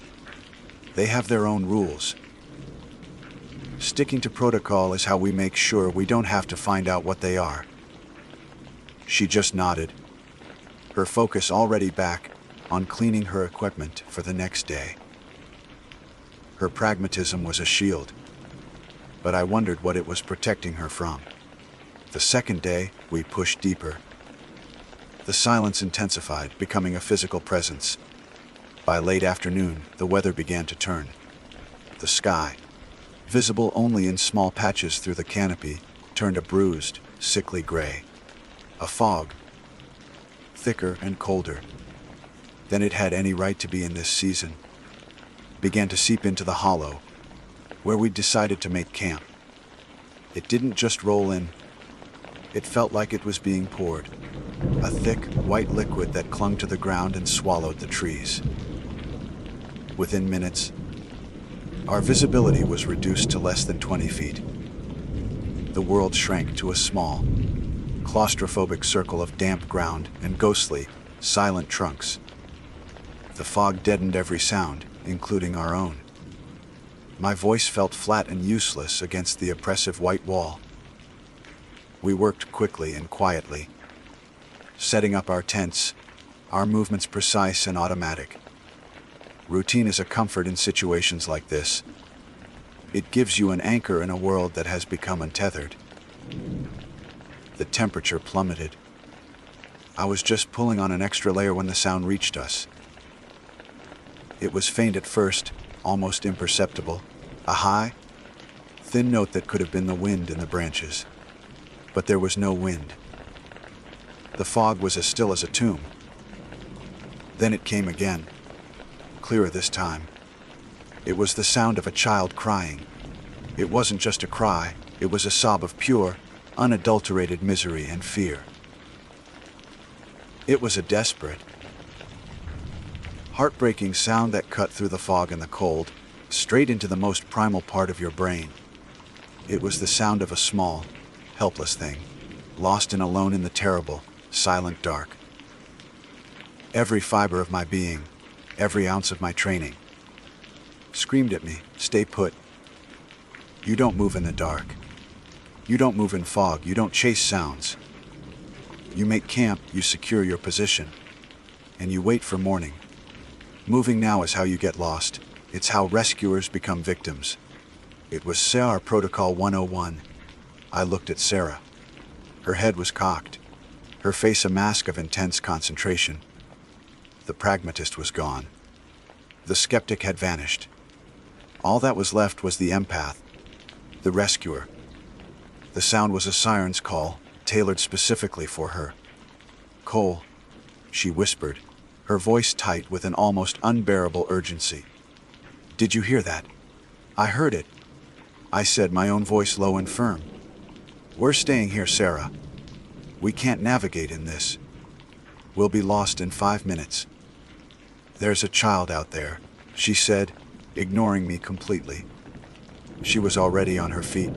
They have their own rules. Sticking to protocol is how we make sure we don't have to find out what they are. She just nodded, her focus already back on cleaning her equipment for the next day. Her pragmatism was a shield, but I wondered what it was protecting her from. The second day, we pushed deeper. The silence intensified, becoming a physical presence. By late afternoon, the weather began to turn. The sky, visible only in small patches through the canopy, turned a bruised, sickly gray. A fog, thicker and colder than it had any right to be in this season, began to seep into the hollow, where we decided to make camp. It didn't just roll in. It felt like it was being poured, a thick, white liquid that clung to the ground and swallowed the trees. Within minutes, our visibility was reduced to less than 20 feet. The world shrank to a small, claustrophobic circle of damp ground and ghostly, silent trunks. The fog deadened every sound, including our own. My voice felt flat and useless against the oppressive white wall. We worked quickly and quietly, setting up our tents, our movements precise and automatic. Routine is a comfort in situations like this. It gives you an anchor in a world that has become untethered. The temperature plummeted. I was just pulling on an extra layer when the sound reached us. It was faint at first, almost imperceptible, a high, thin note that could have been the wind in the branches. But there was no wind. The fog was as still as a tomb. Then it came again, clearer this time. It was the sound of a child crying. It wasn't just a cry, it was a sob of pure, unadulterated misery and fear. It was a desperate, heartbreaking sound that cut through the fog and the cold, straight into the most primal part of your brain. It was the sound of a small, helpless thing, lost and alone in the terrible, silent dark. Every fiber of my being, every ounce of my training, screamed at me, "Stay put. You don't move in the dark. You don't move in fog. You don't chase sounds. You make camp, you secure your position, and you wait for morning. Moving now is how you get lost. It's how rescuers become victims." It was SAR Protocol 101. I looked at Sarah. Her head was cocked, her face a mask of intense concentration. The pragmatist was gone. The skeptic had vanished. All that was left was the empath, the rescuer. The sound was a siren's call, tailored specifically for her. "Cole," she whispered, her voice tight with an almost unbearable urgency. "Did you hear that?" "I heard it," I said, my own voice low and firm. "We're staying here, Sarah. We can't navigate in this. We'll be lost in 5 minutes." "There's a child out there," she said, ignoring me completely. She was already on her feet,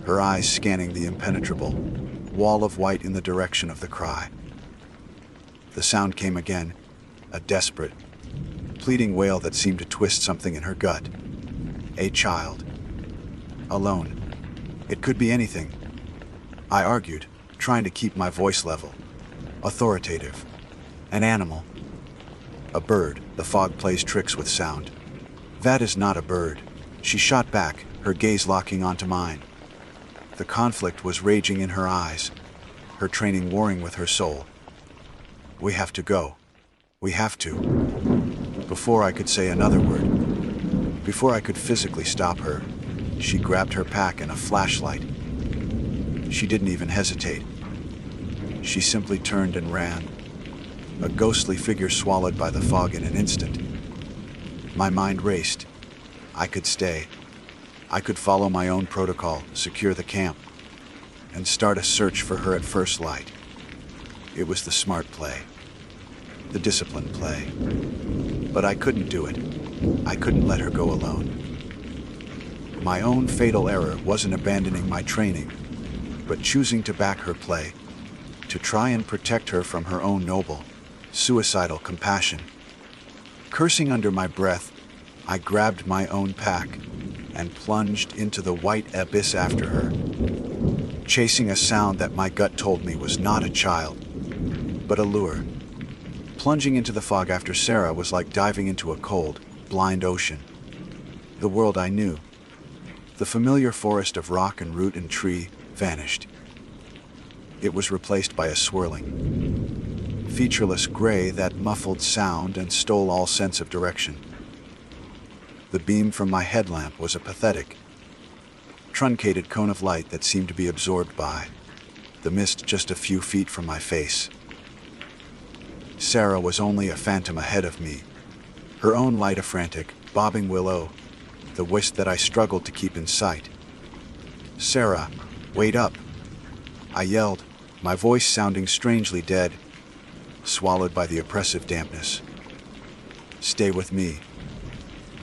her eyes scanning the impenetrable wall of white in the direction of the cry. The sound came again, a desperate, pleading wail that seemed to twist something in her gut. A child. Alone. It could be anything. I argued, trying to keep my voice level. Authoritative. An animal. A bird. The fog plays tricks with sound. "That is not a bird," she shot back, her gaze locking onto mine. The conflict was raging in her eyes, her training warring with her soul. "We have to go. We have to." Before I could say another word, before I could physically stop her, she grabbed her pack and a flashlight. She didn't even hesitate. She simply turned and ran, a ghostly figure swallowed by the fog in an instant. My mind raced. I could stay. I could follow my own protocol, secure the camp, and start a search for her at first light. It was the smart play, the disciplined play. But I couldn't do it. I couldn't let her go alone. My own fatal error wasn't abandoning my training, but choosing to back her play, to try and protect her from her own noble, suicidal compassion. Cursing under my breath, I grabbed my own pack and plunged into the white abyss after her, chasing a sound that my gut told me was not a child, but a lure. Plunging into the fog after Sarah was like diving into a cold, blind ocean. The world I knew, the familiar forest of rock and root and tree, vanished. It was replaced by a swirling, featureless gray that muffled sound and stole all sense of direction. The beam from my headlamp was a pathetic, truncated cone of light that seemed to be absorbed by the mist just a few feet from my face. Sarah was only a phantom ahead of me, her own light a frantic, bobbing willow, the wisp that I struggled to keep in sight. "Sarah, wait up!" I yelled, my voice sounding strangely dead, swallowed by the oppressive dampness. "Stay with me."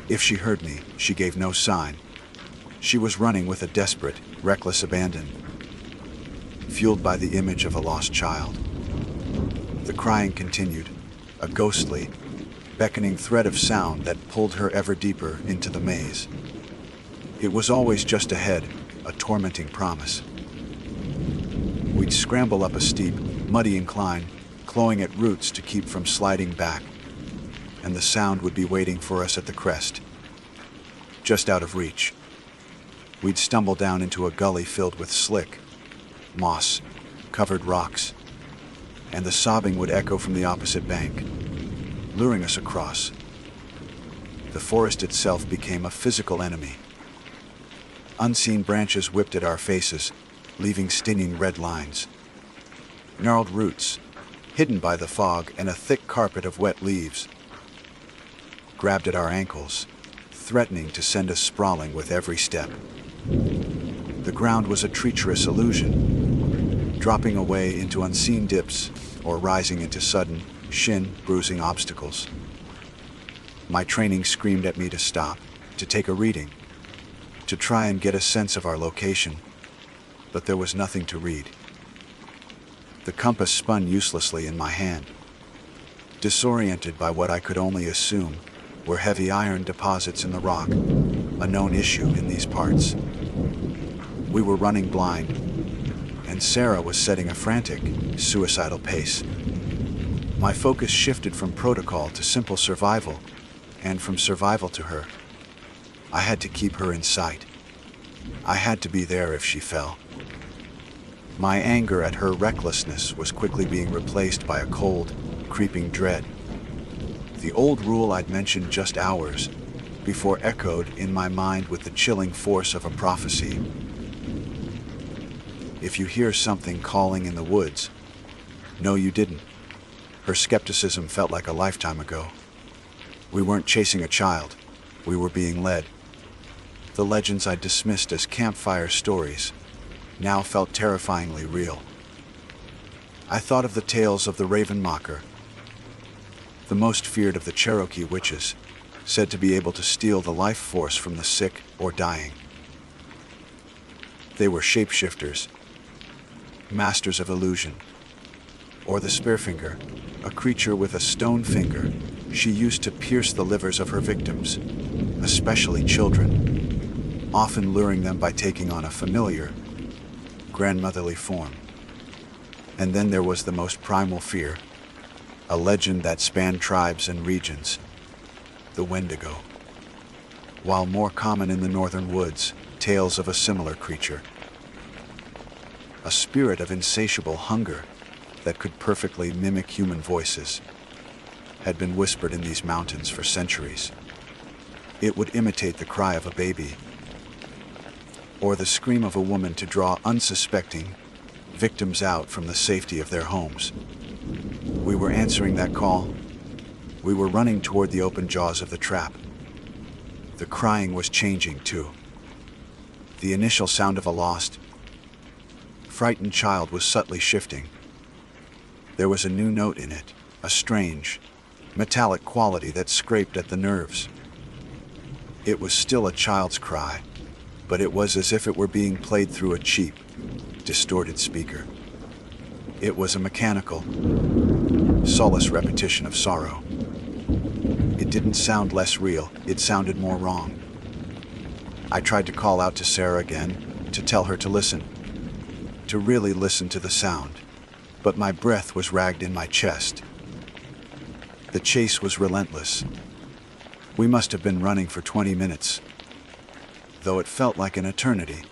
If she heard me, she gave no sign. She was running with a desperate, reckless abandon, fueled by the image of a lost child. The crying continued, a ghostly, beckoning thread of sound that pulled her ever deeper into the maze. It was always just ahead, a tormenting promise. We'd scramble up a steep, muddy incline, clawing at roots to keep from sliding back, and the sound would be waiting for us at the crest, just out of reach. We'd stumble down into a gully filled with slick, moss-covered rocks, and the sobbing would echo from the opposite bank, luring us across. The forest itself became a physical enemy. Unseen branches whipped at our faces, leaving stinging red lines. Gnarled roots, hidden by the fog and a thick carpet of wet leaves, grabbed at our ankles, threatening to send us sprawling with every step. The ground was a treacherous illusion, dropping away into unseen dips or rising into sudden, shin-bruising obstacles. My training screamed at me to stop, to take a reading, to try and get a sense of our location, but there was nothing to read. The compass spun uselessly in my hand, disoriented by what I could only assume were heavy iron deposits in the rock, a known issue in these parts. We were running blind, and Sarah was setting a frantic, suicidal pace. My focus shifted from protocol to simple survival, and from survival to her. I had to keep her in sight. I had to be there if she fell. My anger at her recklessness was quickly being replaced by a cold, creeping dread. The old rule I'd mentioned just hours before echoed in my mind with the chilling force of a prophecy. If you hear something calling in the woods, no, you didn't. Her skepticism felt like a lifetime ago. We weren't chasing a child. We were being led. The legends I dismissed as campfire stories now felt terrifyingly real. I thought of the tales of the Raven Mocker, the most feared of the Cherokee witches, said to be able to steal the life force from the sick or dying. They were shapeshifters, masters of illusion. Or the Spearfinger, a creature with a stone finger she used to pierce the livers of her victims, especially children, often luring them by taking on a familiar, grandmotherly form. And then there was the most primal fear, a legend that spanned tribes and regions, the Wendigo. While more common in the northern woods, tales of a similar creature, a spirit of insatiable hunger that could perfectly mimic human voices, had been whispered in these mountains for centuries. It would imitate the cry of a baby, or the scream of a woman to draw unsuspecting victims out from the safety of their homes. We were answering that call. We were running toward the open jaws of the trap. The crying was changing too. The initial sound of a lost, frightened child was subtly shifting. There was a new note in it, a strange, metallic quality that scraped at the nerves. It was still a child's cry, but it was as if it were being played through a cheap, distorted speaker. It was a mechanical, soulless repetition of sorrow. It didn't sound less real, it sounded more wrong. I tried to call out to Sarah again, to tell her to listen, to really listen to the sound, but my breath was ragged in my chest. The chase was relentless. We must have been running for 20 minutes, though it felt like an eternity.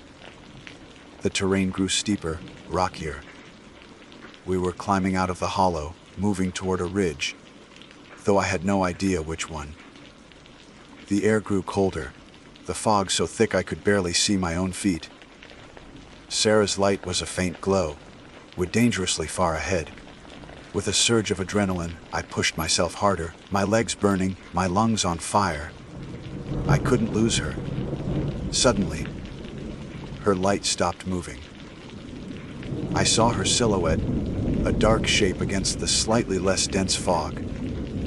The terrain grew steeper, rockier. We were climbing out of the hollow, moving toward a ridge, though I had no idea which one. The air grew colder, the fog so thick I could barely see my own feet. Sarah's light was a faint glow, we're dangerously far ahead. With a surge of adrenaline, I pushed myself harder, my legs burning, my lungs on fire. I couldn't lose her. Suddenly, her light stopped moving. I saw her silhouette, a dark shape against the slightly less dense fog,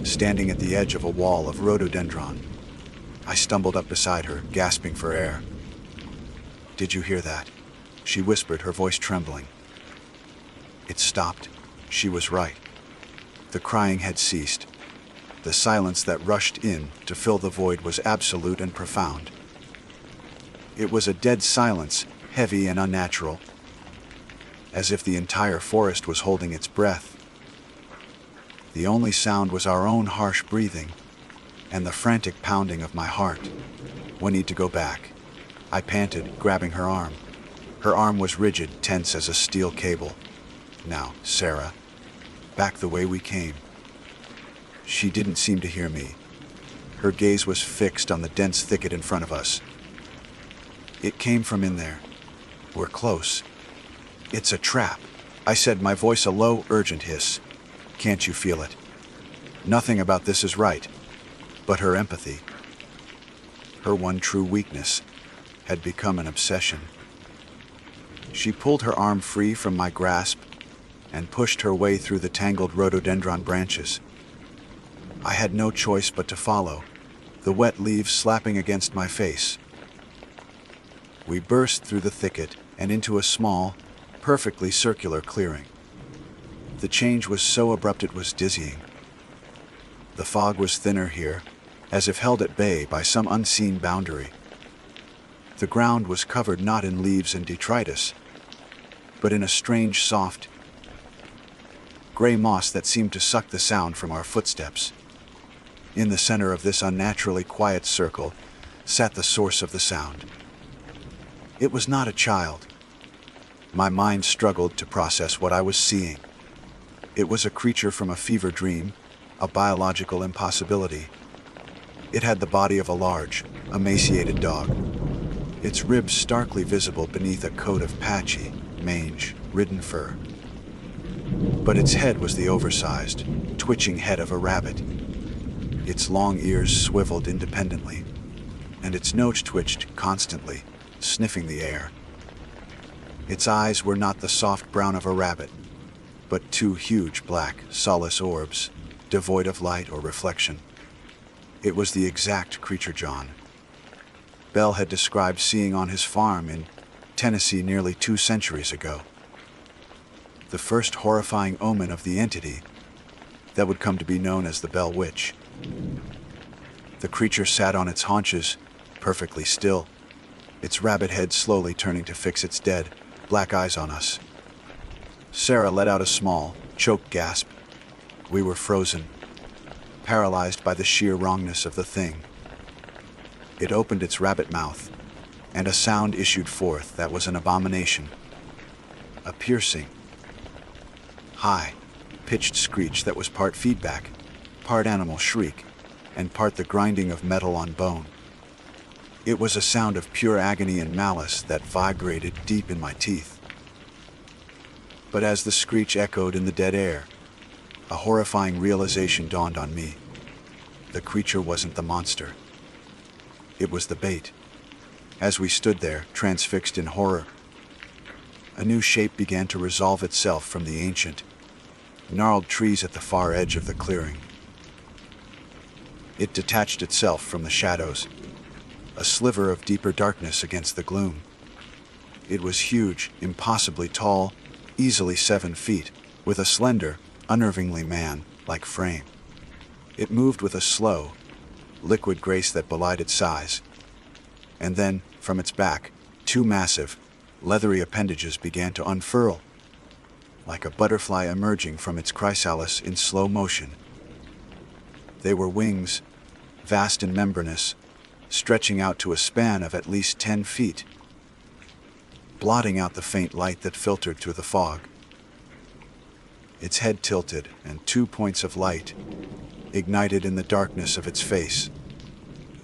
standing at the edge of a wall of rhododendron. I stumbled up beside her, gasping for air. "Did you hear that?" she whispered, her voice trembling. It stopped. She was right. The crying had ceased. The silence that rushed in to fill the void was absolute and profound. It was a dead silence, heavy and unnatural, as if the entire forest was holding its breath. The only sound was our own harsh breathing and the frantic pounding of my heart. "We need to go back," I panted, grabbing her arm. Her arm was rigid, tense as a steel cable. "Now, Sarah, back the way we came." She didn't seem to hear me. Her gaze was fixed on the dense thicket in front of us. "It came from in there. We're close. It's a trap," I said, my voice a low, urgent hiss. "Can't you feel it? Nothing about this is right." But her empathy, her one true weakness, had become an obsession. She pulled her arm free from my grasp and pushed her way through the tangled rhododendron branches. I had no choice but to follow, the wet leaves slapping against my face. We burst through the thicket and into a small, perfectly circular clearing. The change was so abrupt it was dizzying. The fog was thinner here, as if held at bay by some unseen boundary. The ground was covered not in leaves and detritus, but in a strange, soft, gray moss that seemed to suck the sound from our footsteps. In the center of this unnaturally quiet circle sat the source of the sound. It was not a child. My mind struggled to process what I was seeing. It was a creature from a fever dream, a biological impossibility. It had the body of a large, emaciated dog, its ribs starkly visible beneath a coat of patchy, mange-ridden fur. But its head was the oversized, twitching head of a rabbit. Its long ears swiveled independently, and its nose twitched constantly, sniffing the air. Its eyes were not the soft brown of a rabbit, but two huge black, soulless orbs, devoid of light or reflection. It was the exact creature John Bell had described seeing on his farm in Tennessee nearly 2 centuries ago. The first horrifying omen of the entity that would come to be known as the Bell Witch. The creature sat on its haunches, perfectly still, its rabbit head slowly turning to fix its dead, black eyes on us. Sarah let out a small, choked gasp. We were frozen, paralyzed by the sheer wrongness of the thing. It opened its rabbit mouth, and a sound issued forth that was an abomination. A piercing, high-pitched screech that was part feedback, part animal shriek, and part the grinding of metal on bone. It was a sound of pure agony and malice that vibrated deep in my teeth. But as the screech echoed in the dead air, a horrifying realization dawned on me. The creature wasn't the monster. It was the bait. As we stood there, transfixed in horror, a new shape began to resolve itself from the ancient, gnarled trees at the far edge of the clearing. It detached itself from the shadows, a sliver of deeper darkness against the gloom. It was huge, impossibly tall, easily 7 feet, with a slender, unnervingly man-like frame. It moved with a slow, liquid grace that belied its size. And then, from its back, 2 massive, leathery appendages began to unfurl, like a butterfly emerging from its chrysalis in slow motion. They were wings, vast and membranous, stretching out to a span of at least 10 feet, blotting out the faint light that filtered through the fog. Its head tilted, and 2 points of light ignited in the darkness of its face.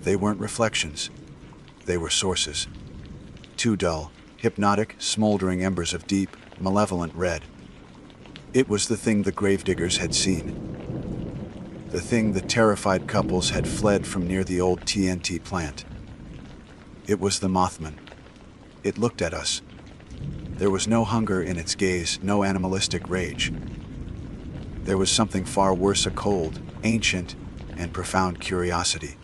They weren't reflections. They were sources. 2 dull, hypnotic, smoldering embers of deep, malevolent red. It was the thing the gravediggers had seen. The thing the terrified couples had fled from near the old TNT plant. It was the Mothman. It looked at us. There was no hunger in its gaze, no animalistic rage. There was something far worse, a cold, ancient, and profound curiosity.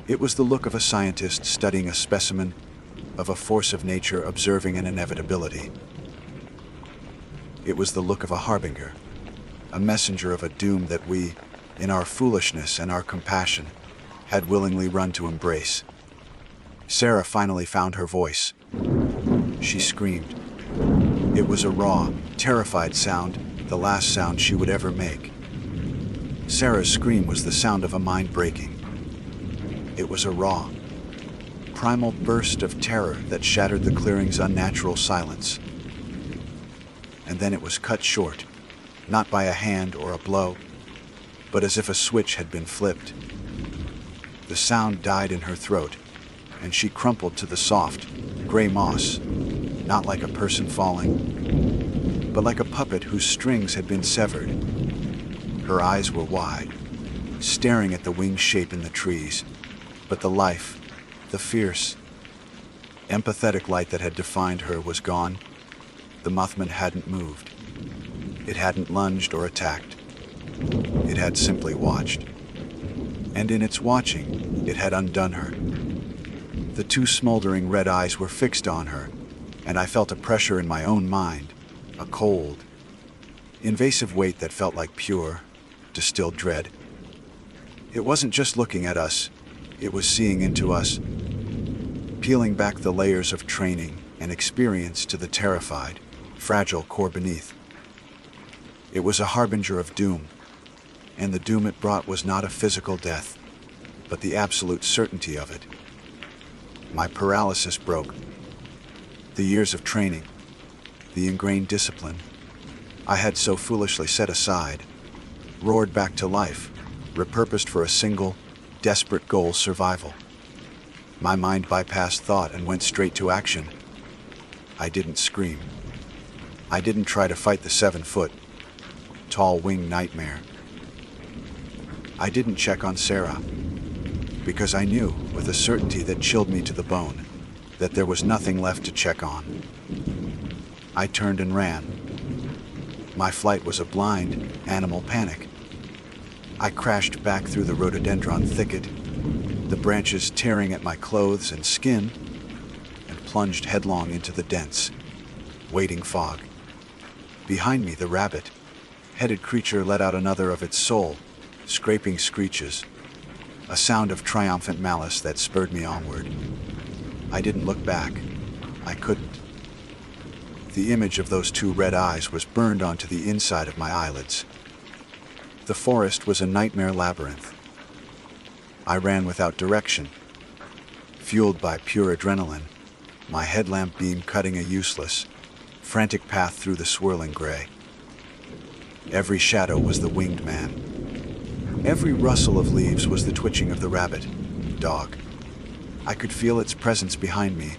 It was the look of a scientist studying a specimen, of a force of nature observing an inevitability. It was the look of a harbinger, a messenger of a doom that we, in our foolishness and our compassion, had willingly run to embrace. Sarah finally found her voice. She screamed. It was a raw, terrified sound, the last sound she would ever make. Sarah's scream was the sound of a mind breaking. It was a raw, primal burst of terror that shattered the clearing's unnatural silence. And then it was cut short, not by a hand or a blow, but as if a switch had been flipped. The sound died in her throat, and she crumpled to the soft, gray moss, not like a person falling, but like a puppet whose strings had been severed. Her eyes were wide, staring at the winged shape in the trees, but the life, the fierce, empathetic light that had defined her was gone. The Mothman hadn't moved. It hadn't lunged or attacked. It had simply watched. And in its watching, it had undone her. The two smoldering red eyes were fixed on her, and I felt a pressure in my own mind, a cold, invasive weight that felt like pure, distilled dread. It wasn't just looking at us, it was seeing into us, peeling back the layers of training and experience to the terrified, fragile core beneath. It was a harbinger of doom, and the doom it brought was not a physical death, but the absolute certainty of it. My paralysis broke. The years of training, the ingrained discipline I had so foolishly set aside, roared back to life, repurposed for a single, desperate goal: survival. My mind bypassed thought and went straight to action. I didn't scream. I didn't try to fight the 7-foot, tall winged nightmare. I didn't check on Sarah, because I knew, with a certainty that chilled me to the bone, that there was nothing left to check on. I turned and ran. My flight was a blind, animal panic. I crashed back through the rhododendron thicket, the branches tearing at my clothes and skin, and plunged headlong into the dense, waiting fog. Behind me, the rabbit-headed creature let out another of its soul, scraping screeches, a sound of triumphant malice that spurred me onward. I didn't look back. I couldn't. The image of those two red eyes was burned onto the inside of my eyelids. The forest was a nightmare labyrinth. I ran without direction, fueled by pure adrenaline, my headlamp beam cutting a useless, frantic path through the swirling gray. Every shadow was the winged man. Every rustle of leaves was the twitching of the rabbit, dog. I could feel its presence behind me,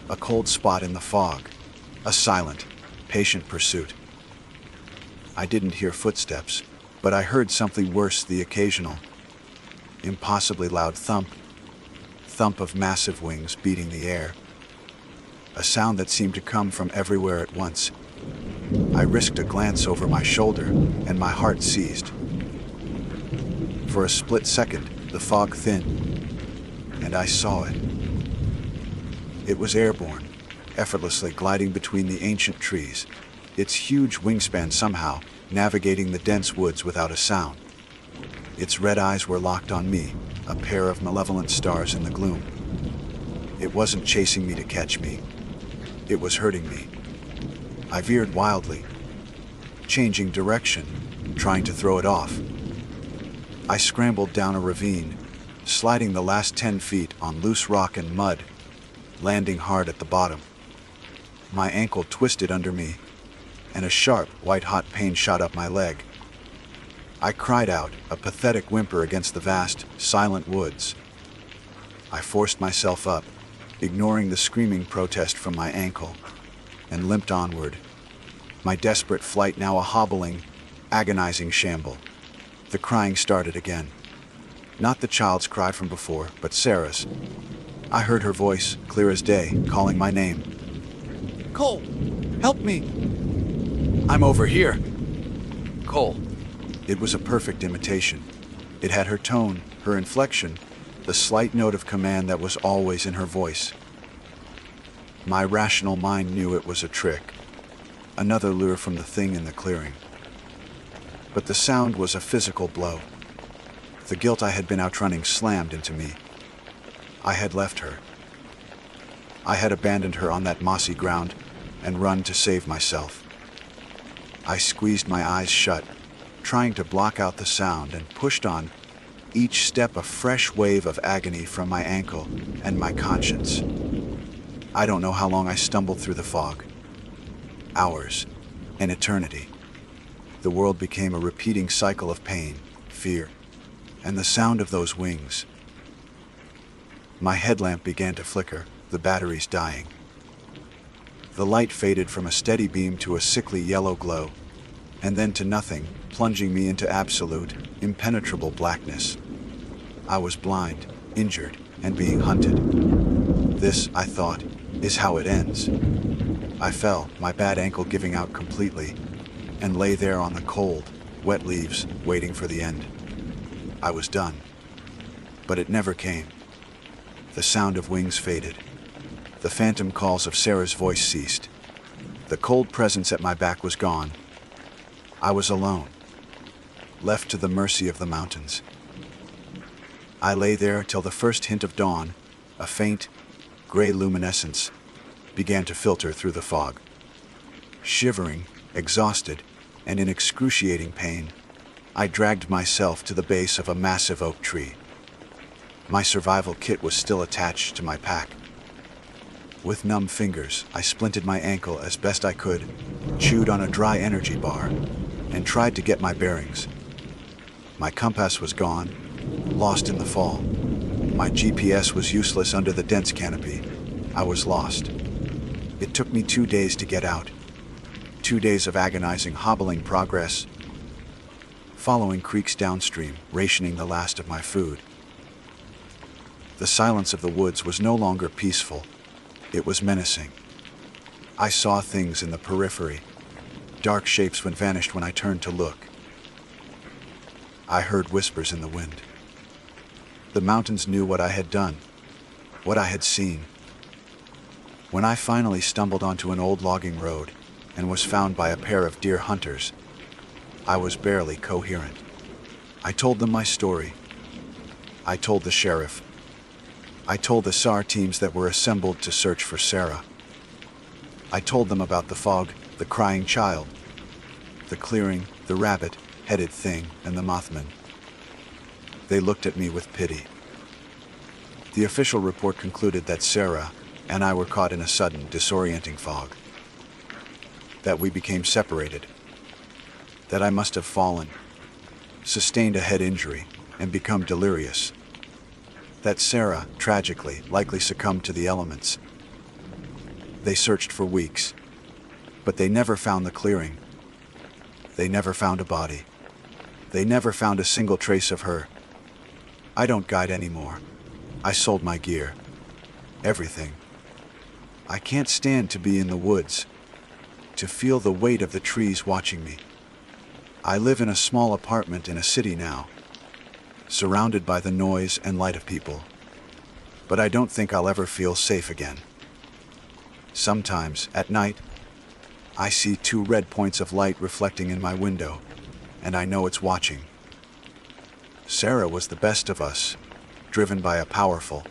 a cold spot in the fog, a silent, patient pursuit. I didn't hear footsteps, but I heard something worse: the occasional, impossibly loud thump of massive wings beating the air. A sound that seemed to come from everywhere at once. I risked a glance over my shoulder, and my heart seized. For a split second, the fog thinned, and I saw it. It was airborne, effortlessly gliding between the ancient trees, its huge wingspan somehow navigating the dense woods without a sound. Its red eyes were locked on me, a pair of malevolent stars in the gloom. It wasn't chasing me to catch me. It was hurting me. I veered wildly, changing direction, trying to throw it off. I scrambled down a ravine, sliding the last 10 feet on loose rock and mud, landing hard at the bottom. My ankle twisted under me, and a sharp, white-hot pain shot up my leg. I cried out, a pathetic whimper against the vast, silent woods. I forced myself up, ignoring the screaming protest from my ankle, and limped onward, my desperate flight now a hobbling, agonizing shamble. The crying started again. Not the child's cry from before, but Sarah's. I heard her voice, clear as day, calling my name. Cole, help me. I'm over here. Cole. It was a perfect imitation. It had her tone, her inflection, the slight note of command that was always in her voice. My rational mind knew it was a trick, another lure from the thing in the clearing. But the sound was a physical blow. The guilt I had been outrunning slammed into me. I had left her. I had abandoned her on that mossy ground and run to save myself. I squeezed my eyes shut, trying to block out the sound, and pushed on, each step a fresh wave of agony from my ankle and my conscience. I don't know how long I stumbled through the fog. Hours, an eternity. The world became a repeating cycle of pain, fear, and the sound of those wings. My headlamp began to flicker, the batteries dying. The light faded from a steady beam to a sickly yellow glow, and then to nothing, plunging me into absolute, impenetrable blackness. I was blind, injured, and being hunted. This, I thought, is how it ends. I fell, my bad ankle giving out completely, and lay there on the cold, wet leaves, waiting for the end. I was done. But it never came. The sound of wings faded. The phantom calls of Sarah's voice ceased. The cold presence at my back was gone. I was alone, left to the mercy of the mountains. I lay there till the first hint of dawn, a faint, gray luminescence, began to filter through the fog. Shivering, exhausted, and in excruciating pain, I dragged myself to the base of a massive oak tree. My survival kit was still attached to my pack. With numb fingers, I splinted my ankle as best I could, chewed on a dry energy bar, and tried to get my bearings. My compass was gone, lost in the fall. My GPS was useless under the dense canopy. I was lost. It took me 2 days to get out. 2 days of agonizing, hobbling progress, following creeks downstream, rationing the last of my food. The silence of the woods was no longer peaceful. It was menacing. I saw things in the periphery. Dark shapes vanished when I turned to look. I heard whispers in the wind. The mountains knew what I had done, what I had seen. When I finally stumbled onto an old logging road and was found by a pair of deer hunters, I was barely coherent. I told them my story. I told the sheriff. I told the SAR teams that were assembled to search for Sarah. I told them about the fog, the crying child, the clearing, the rabbit-headed thing, and the Mothman. They looked at me with pity. The official report concluded that Sarah and I were caught in a sudden, disorienting fog. That we became separated. That I must have fallen, sustained a head injury, and become delirious. That Sarah, tragically, likely succumbed to the elements. They searched for weeks, but they never found the clearing. They never found a body. They never found a single trace of her. I don't guide anymore. I sold my gear. Everything. I can't stand to be in the woods, to feel the weight of the trees watching me. I live in a small apartment in a city now, surrounded by the noise and light of people. But I don't think I'll ever feel safe again. Sometimes, at night, I see 2 red points of light reflecting in my window, and I know it's watching. Sarah was the best of us, driven by a powerful,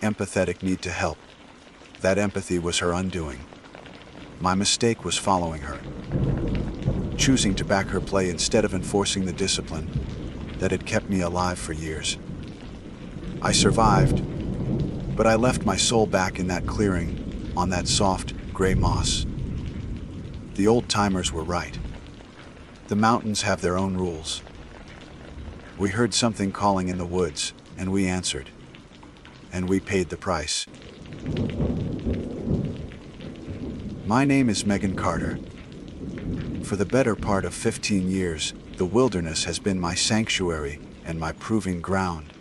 empathetic need to help. That empathy was her undoing. My mistake was following her, choosing to back her play instead of enforcing the discipline that had kept me alive for years. I survived, but I left my soul back in that clearing, on that soft, gray moss. The old-timers were right. The mountains have their own rules. We heard something calling in the woods, and we answered. And we paid the price. My name is Megan Carter. For the better part of 15 years, the wilderness has been my sanctuary and my proving ground.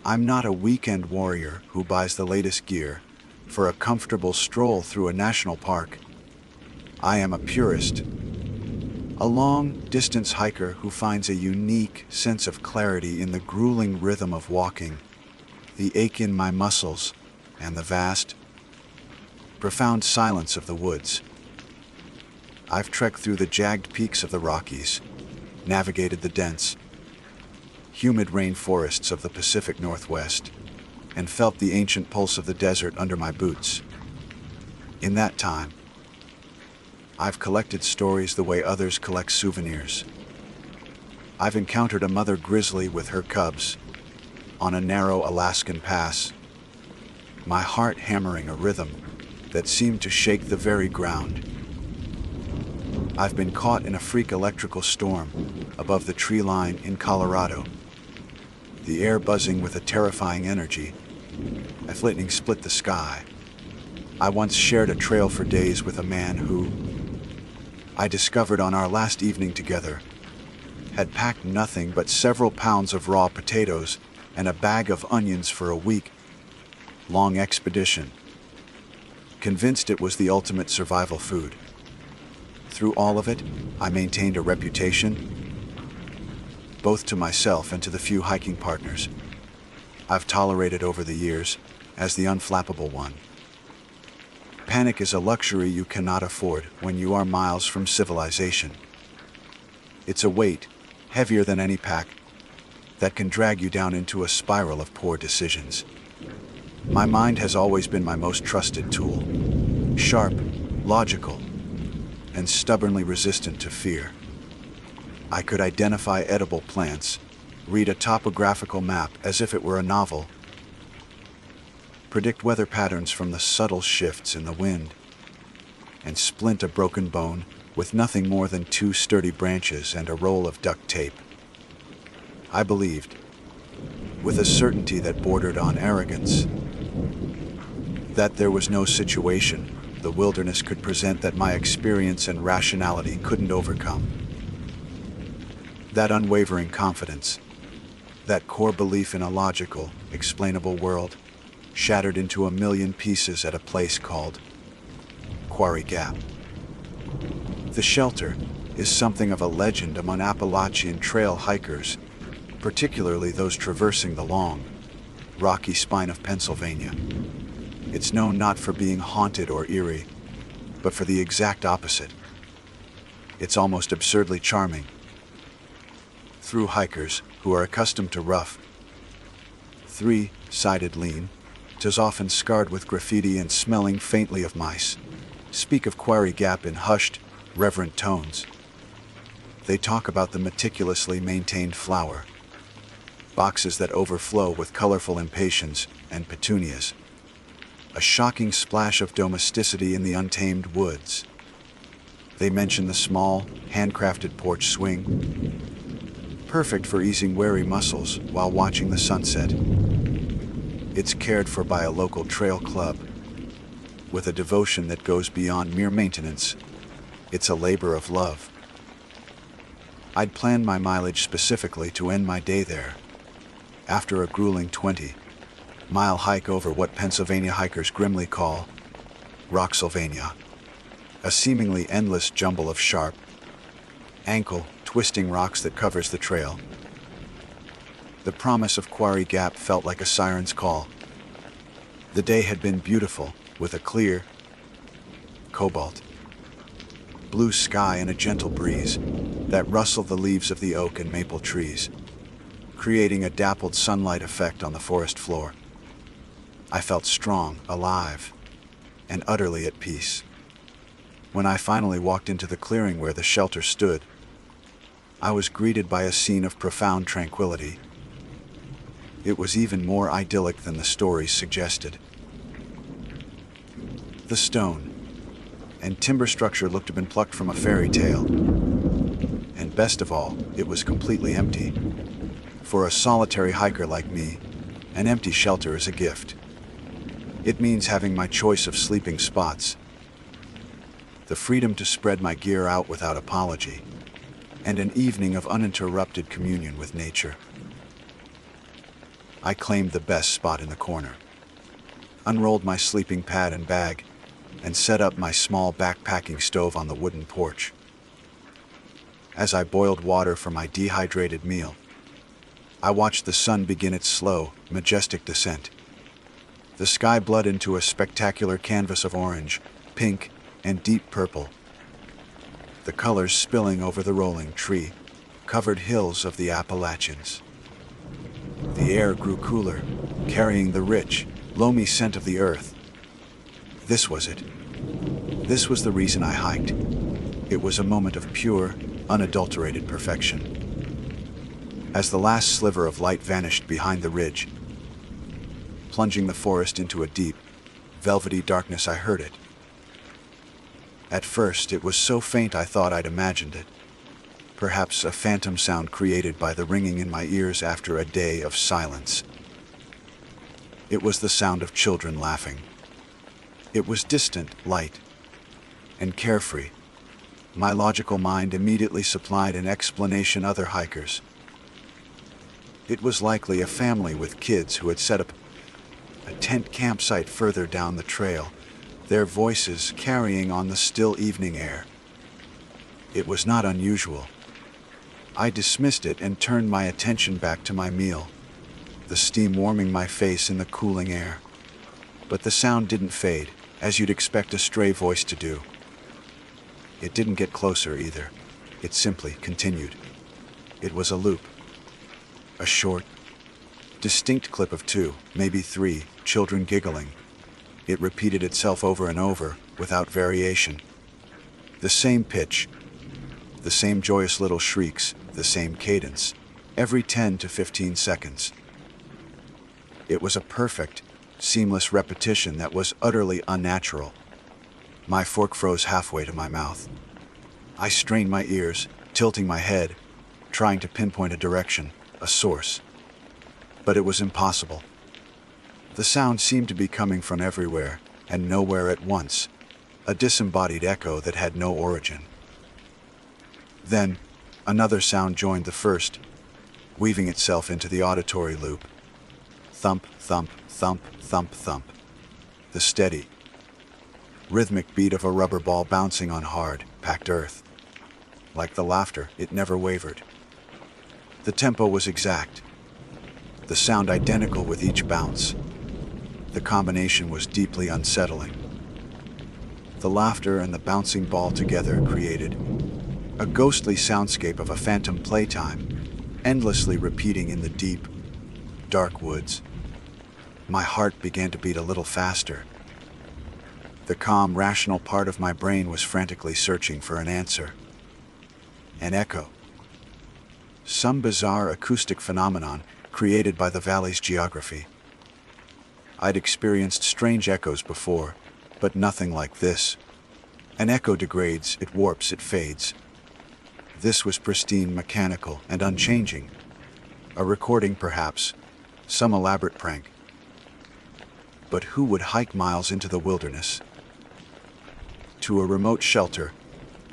I'm not a weekend warrior who buys the latest gear for a comfortable stroll through a national park. I am a purist, a long-distance hiker who finds a unique sense of clarity in the grueling rhythm of walking, the ache in my muscles, and the vast, profound silence of the woods. I've trekked through the jagged peaks of the Rockies, navigated the dense, humid rainforests of the Pacific Northwest, and felt the ancient pulse of the desert under my boots. In that time, I've collected stories the way others collect souvenirs. I've encountered a mother grizzly with her cubs on a narrow Alaskan pass, my heart hammering a rhythm that seemed to shake the very ground. I've been caught in a freak electrical storm above the tree line in Colorado, the air buzzing with a terrifying energy as lightning split the sky. I once shared a trail for days with a man who, I discovered on our last evening together, had packed nothing but several pounds of raw potatoes and a bag of onions for a week-long expedition, convinced it was the ultimate survival food. Through all of it, I maintained a reputation, both to myself and to the few hiking partners I've tolerated over the years, as the unflappable one. Panic is a luxury you cannot afford when you are miles from civilization. It's a weight, heavier than any pack, that can drag you down into a spiral of poor decisions. My mind has always been my most trusted tool, sharp, logical, and stubbornly resistant to fear. I could identify edible plants, read a topographical map as if it were a novel, predict weather patterns from the subtle shifts in the wind, and splint a broken bone with nothing more than 2 sturdy branches and a roll of duct tape. I believed, with a certainty that bordered on arrogance, that there was no situation the wilderness could present that my experience and rationality couldn't overcome. That unwavering confidence, that core belief in a logical, explainable world, shattered into a million pieces at a place called Quarry Gap. The shelter is something of a legend among Appalachian trail hikers, particularly those traversing the long, rocky spine of Pennsylvania. It's known not for being haunted or eerie, but for the exact opposite. It's almost absurdly charming. Through hikers who are accustomed to rough, 3-sided lean, 'tis often scarred with graffiti and smelling faintly of mice, speak of Quarry Gap in hushed, reverent tones. They talk about the meticulously maintained flower, boxes that overflow with colorful impatiens and petunias, a shocking splash of domesticity in the untamed woods. They mention the small, handcrafted porch swing, perfect for easing weary muscles while watching the sunset. It's cared for by a local trail club, with a devotion that goes beyond mere maintenance. It's a labor of love. I'd planned my mileage specifically to end my day there, after a grueling 20-mile hike over what Pennsylvania hikers grimly call Rocksylvania, a seemingly endless jumble of sharp, ankle-twisting rocks that covers the trail. The promise of Quarry Gap felt like a siren's call. The day had been beautiful, with a clear, cobalt blue sky and a gentle breeze that rustled the leaves of the oak and maple trees, creating a dappled sunlight effect on the forest floor. I felt strong, alive, and utterly at peace. When I finally walked into the clearing where the shelter stood, I was greeted by a scene of profound tranquility. It was even more idyllic than the stories suggested. The stone and timber structure looked to have been plucked from a fairy tale. And best of all, it was completely empty. For a solitary hiker like me, an empty shelter is a gift. It means having my choice of sleeping spots, the freedom to spread my gear out without apology, and an evening of uninterrupted communion with nature. I claimed the best spot in the corner, unrolled my sleeping pad and bag, and set up my small backpacking stove on the wooden porch. As I boiled water for my dehydrated meal, I watched the sun begin its slow, majestic descent. The sky bled into a spectacular canvas of orange, pink, and deep purple, the colors spilling over the rolling tree-covered hills of the Appalachians. The air grew cooler, carrying the rich, loamy scent of the earth. This was it. This was the reason I hiked. It was a moment of pure, unadulterated perfection. As the last sliver of light vanished behind the ridge, plunging the forest into a deep, velvety darkness, I heard it. At first, it was so faint I thought I'd imagined it. Perhaps a phantom sound created by the ringing in my ears after a day of silence. It was the sound of children laughing. It was distant, light, and carefree. My logical mind immediately supplied an explanation other hikers. It was likely a family with kids who had set up a tent campsite further down the trail, their voices carrying on the still evening air. It was not unusual. I dismissed it and turned my attention back to my meal, the steam warming my face in the cooling air. But the sound didn't fade, as you'd expect a stray voice to do. It didn't get closer either. It simply continued. It was a loop. A short, distinct clip of 2, maybe 3, children giggling. It repeated itself over and over, without variation. The same pitch, the same joyous little shrieks, the same cadence, every 10 to 15 seconds. It was a perfect, seamless repetition that was utterly unnatural. My fork froze halfway to my mouth. I strained my ears, tilting my head, trying to pinpoint a direction, a source. But it was impossible. The sound seemed to be coming from everywhere, and nowhere at once, a disembodied echo that had no origin. Then, another sound joined the first, weaving itself into the auditory loop. Thump, thump, thump, thump, thump. The steady, rhythmic beat of a rubber ball bouncing on hard, packed earth. Like the laughter, it never wavered. The tempo was exact, the sound identical with each bounce. The combination was deeply unsettling. The laughter and the bouncing ball together created a ghostly soundscape of a phantom playtime, endlessly repeating in the deep, dark woods. My heart began to beat a little faster. The calm, rational part of my brain was frantically searching for an answer. An echo. Some bizarre acoustic phenomenon created by the valley's geography. I'd experienced strange echoes before, but nothing like this. An echo degrades, it warps, it fades. This was pristine, mechanical, and unchanging. A recording, perhaps, some elaborate prank. But who would hike miles into the wilderness, to a remote shelter,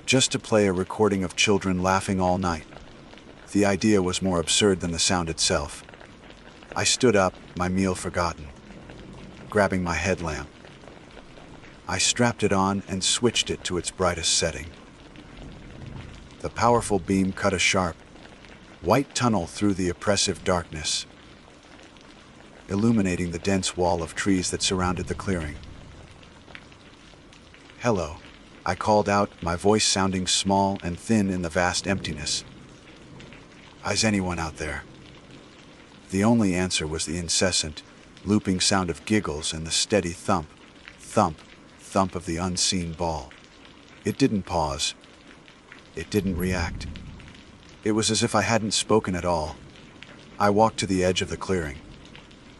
just to play a recording of children laughing all night? The idea was more absurd than the sound itself. I stood up, my meal forgotten, grabbing my headlamp. I strapped it on and switched it to its brightest setting. The powerful beam cut a sharp, white tunnel through the oppressive darkness, illuminating the dense wall of trees that surrounded the clearing. "Hello," I called out, my voice sounding small and thin in the vast emptiness. "Is anyone out there?" The only answer was the incessant, looping sound of giggles and the steady thump, thump, thump of the unseen ball. It didn't pause. It didn't react. It was as if I hadn't spoken at all. I walked to the edge of the clearing,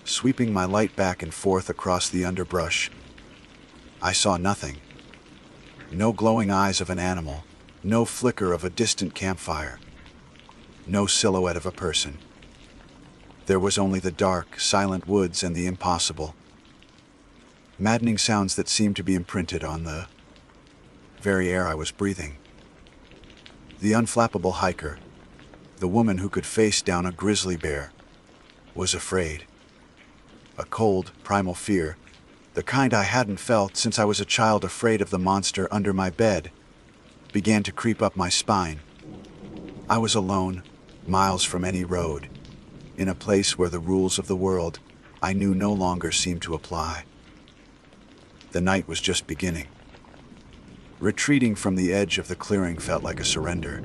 sweeping my light back and forth across the underbrush. I saw nothing. No glowing eyes of an animal, no flicker of a distant campfire, no silhouette of a person. There was only the dark, silent woods and the impossible. Maddening sounds that seemed to be imprinted on the very air I was breathing. The unflappable hiker, the woman who could face down a grizzly bear, was afraid. A cold, primal fear, the kind I hadn't felt since I was a child afraid of the monster under my bed, began to creep up my spine. I was alone, miles from any road, in a place where the rules of the world I knew no longer seemed to apply. The night was just beginning. Retreating from the edge of the clearing felt like a surrender.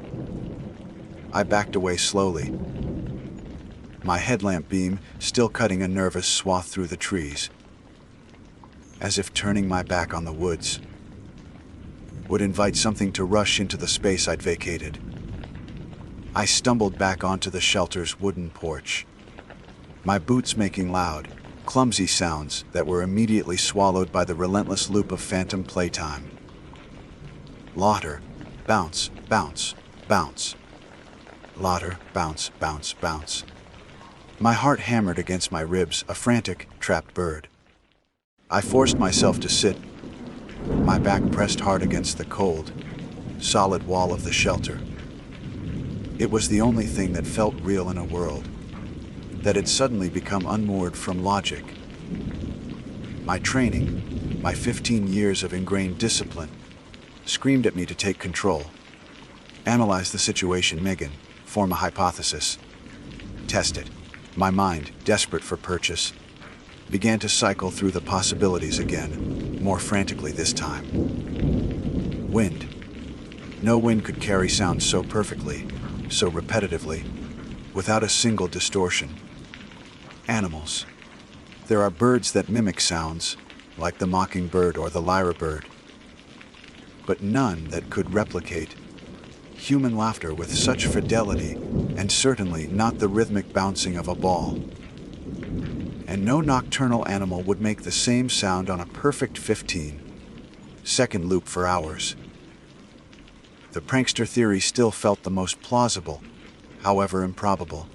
I backed away slowly, my headlamp beam still cutting a nervous swath through the trees, as if turning my back on the woods would invite something to rush into the space I'd vacated. I stumbled back onto the shelter's wooden porch, my boots making loud, clumsy sounds that were immediately swallowed by the relentless loop of phantom playtime. Laughter, bounce, bounce, bounce. Laughter, bounce, bounce, bounce. My heart hammered against my ribs, a frantic, trapped bird. I forced myself to sit, my back pressed hard against the cold, solid wall of the shelter. It was the only thing that felt real in a world that had suddenly become unmoored from logic. My training, my 15 years of ingrained discipline, screamed at me to take control. Analyze the situation, Megan, form a hypothesis. Test it. My mind, desperate for purchase, began to cycle through the possibilities again, more frantically this time. Wind. No wind could carry sound so perfectly, so repetitively, without a single distortion. Animals. There are birds that mimic sounds, like the mockingbird or the lyrebird, but none that could replicate human laughter with such fidelity, and certainly not the rhythmic bouncing of a ball. And no nocturnal animal would make the same sound on a perfect 15-second loop for hours. The prankster theory still felt the most plausible, however improbable.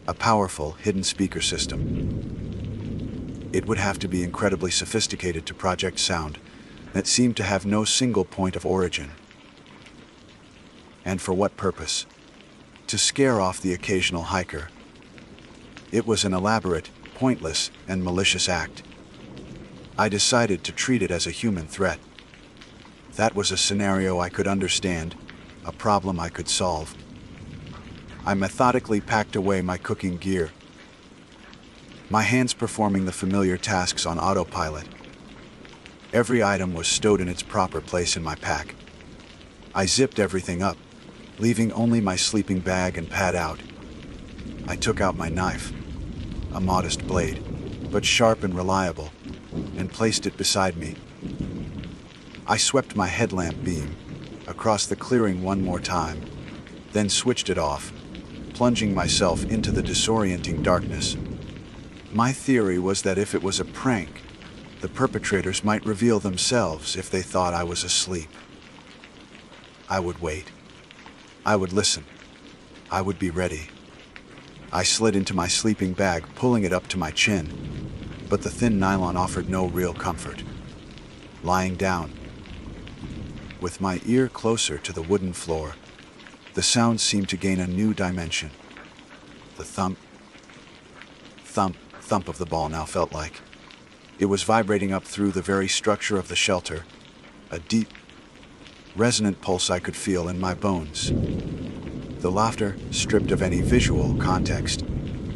A powerful, hidden speaker system. It would have to be incredibly sophisticated to project sound that seemed to have no single point of origin. And for what purpose? To scare off the occasional hiker. It was an elaborate, pointless, and malicious act. I decided to treat it as a human threat. That was a scenario I could understand, a problem I could solve. I methodically packed away my cooking gear, my hands performing the familiar tasks on autopilot. Every item was stowed in its proper place in my pack. I zipped everything up, leaving only my sleeping bag and pad out. I took out my knife, a modest blade, but sharp and reliable, and placed it beside me. I swept my headlamp beam across the clearing one more time, then switched it off, plunging myself into the disorienting darkness. My theory was that if it was a prank, the perpetrators might reveal themselves if they thought I was asleep. I would wait. I would listen. I would be ready. I slid into my sleeping bag, pulling it up to my chin, but the thin nylon offered no real comfort. Lying down, with my ear closer to the wooden floor, the sound seemed to gain a new dimension. The thump, thump, thump of the ball now felt like. It was vibrating up through the very structure of the shelter, a deep, resonant pulse I could feel in my bones. The laughter, stripped of any visual context,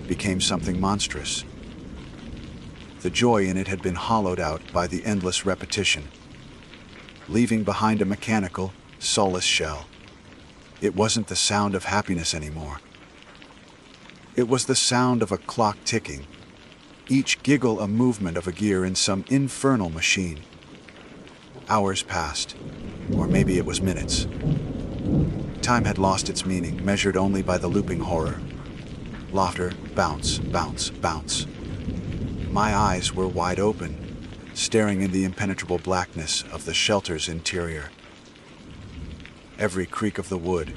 became something monstrous. The joy in it had been hollowed out by the endless repetition, leaving behind a mechanical, soulless shell. It wasn't the sound of happiness anymore. It was the sound of a clock ticking, each giggle a movement of a gear in some infernal machine. Hours passed, or maybe it was minutes. Time had lost its meaning, measured only by the looping horror. Laughter, bounce, bounce, bounce. My eyes were wide open, staring in the impenetrable blackness of the shelter's interior. Every creak of the wood,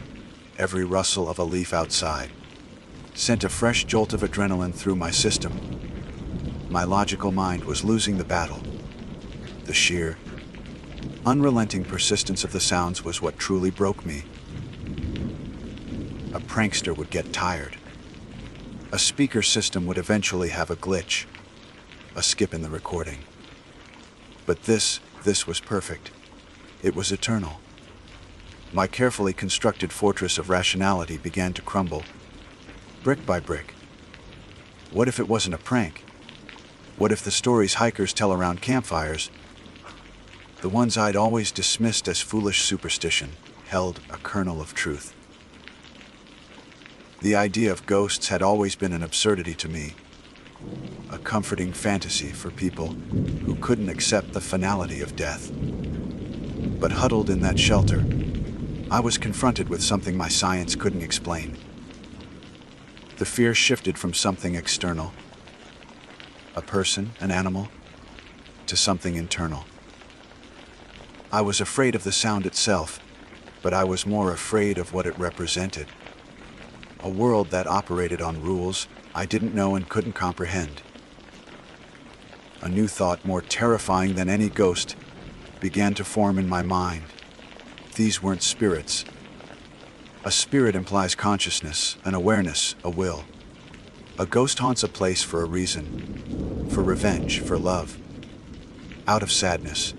every rustle of a leaf outside, sent a fresh jolt of adrenaline through my system. My logical mind was losing the battle. The sheer, unrelenting persistence of the sounds was what truly broke me. A prankster would get tired. A speaker system would eventually have a glitch. a skip in the recording. But this was perfect. It was eternal. My carefully constructed fortress of rationality began to crumble, brick by brick. What if it wasn't a prank? What if the stories hikers tell around campfires, the ones I'd always dismissed as foolish superstition, held a kernel of truth? The idea of ghosts had always been an absurdity to me, a comforting fantasy for people who couldn't accept the finality of death. But huddled in that shelter, I was confronted with something my science couldn't explain. The fear shifted from something external, a person, an animal, to something internal. I was afraid of the sound itself, but I was more afraid of what it represented. A world that operated on rules I didn't know and couldn't comprehend. A new thought, more terrifying than any ghost, began to form in my mind. These weren't spirits. A spirit implies consciousness, an awareness, a will. A ghost haunts a place for a reason, for revenge, for love, out of sadness.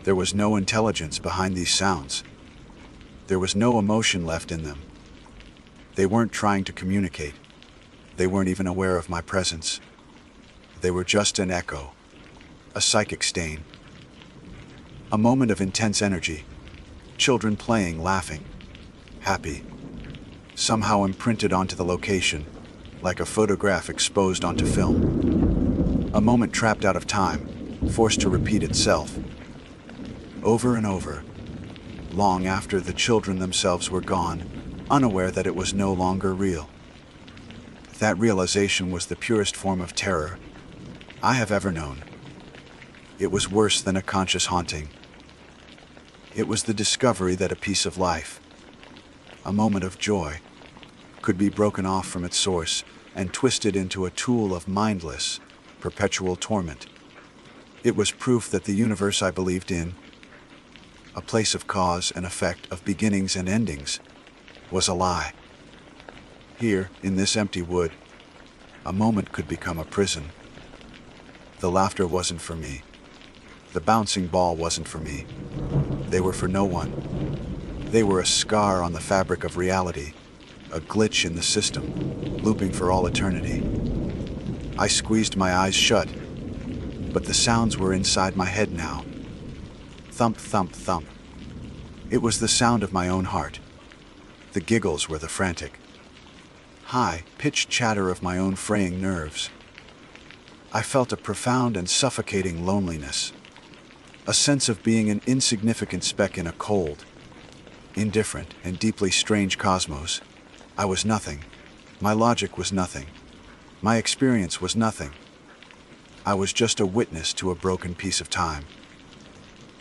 There was no intelligence behind these sounds. There was no emotion left in them. They weren't trying to communicate. They weren't even aware of my presence. They were just an echo, a psychic stain. A moment of intense energy, children playing, laughing, happy, somehow imprinted onto the location, like a photograph exposed onto film. A moment trapped out of time, forced to repeat itself, over and over, long after the children themselves were gone, unaware that it was no longer real. That realization was the purest form of terror I have ever known. It was worse than a conscious haunting. It was the discovery that a piece of life, a moment of joy, could be broken off from its source and twisted into a tool of mindless, perpetual torment. It was proof that the universe I believed in, a place of cause and effect, of beginnings and endings, was a lie. Here, in this empty wood, a moment could become a prison. The laughter wasn't for me. The bouncing ball wasn't for me. They were for no one. They were a scar on the fabric of reality, a glitch in the system, looping for all eternity. I squeezed my eyes shut, but the sounds were inside my head now. Thump, thump, thump. It was the sound of my own heart. The giggles were the frantic, high-pitched chatter of my own fraying nerves. I felt a profound and suffocating loneliness, a sense of being an insignificant speck in a cold, indifferent, and deeply strange cosmos. I was nothing. My logic was nothing. My experience was nothing. I was just a witness to a broken piece of time.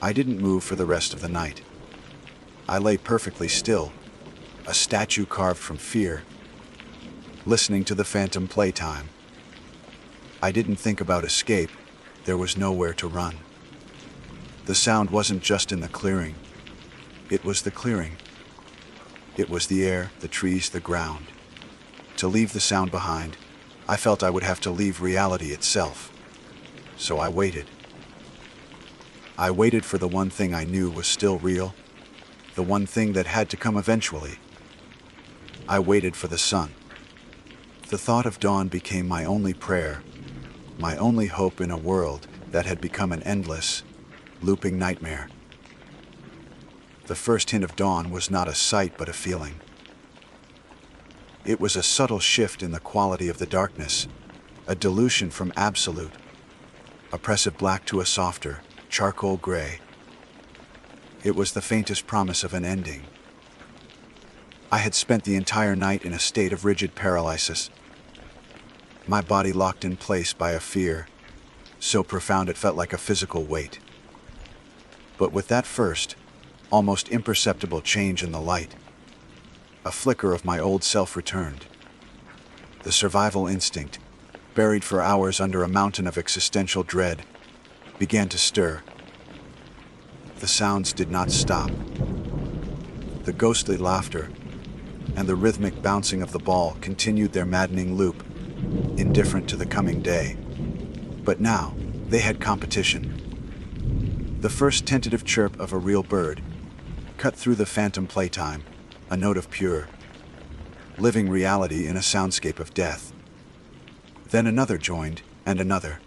I didn't move for the rest of the night. I lay perfectly still, a statue carved from fear, listening to the phantom playtime. I didn't think about escape. There was nowhere to run. The sound wasn't just in the clearing. It was the clearing. It was the air, the trees, the ground. To leave the sound behind, I felt I would have to leave reality itself. So I waited. I waited for the one thing I knew was still real, the one thing that had to come eventually. I waited for the sun. The thought of dawn became my only prayer, my only hope in a world that had become an endless, looping nightmare. The first hint of dawn was not a sight but a feeling. It was a subtle shift in the quality of the darkness, a dilution from absolute, oppressive black to a softer, charcoal gray. It was the faintest promise of an ending. I had spent the entire night in a state of rigid paralysis, my body locked in place by a fear, so profound it felt like a physical weight. But with that first, almost imperceptible change in the light, a flicker of my old self returned. The survival instinct, buried for hours under a mountain of existential dread, began to stir. The sounds did not stop. The ghostly laughter and the rhythmic bouncing of the ball continued their maddening loop, indifferent to the coming day. But now, they had competition. The first tentative chirp of a real bird cut through the phantom playtime, a note of pure, living reality in a soundscape of death. Then another joined, and another.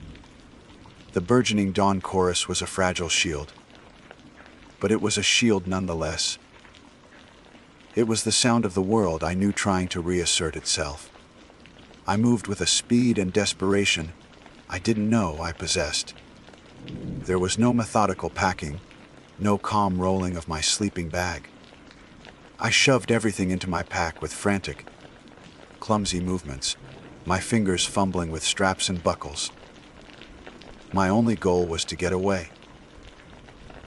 The burgeoning dawn chorus was a fragile shield, but it was a shield nonetheless. It was the sound of the world I knew trying to reassert itself. I moved with a speed and desperation I didn't know I possessed. There was no methodical packing, no calm rolling of my sleeping bag. I shoved everything into my pack with frantic, clumsy movements, my fingers fumbling with straps and buckles. My only goal was to get away.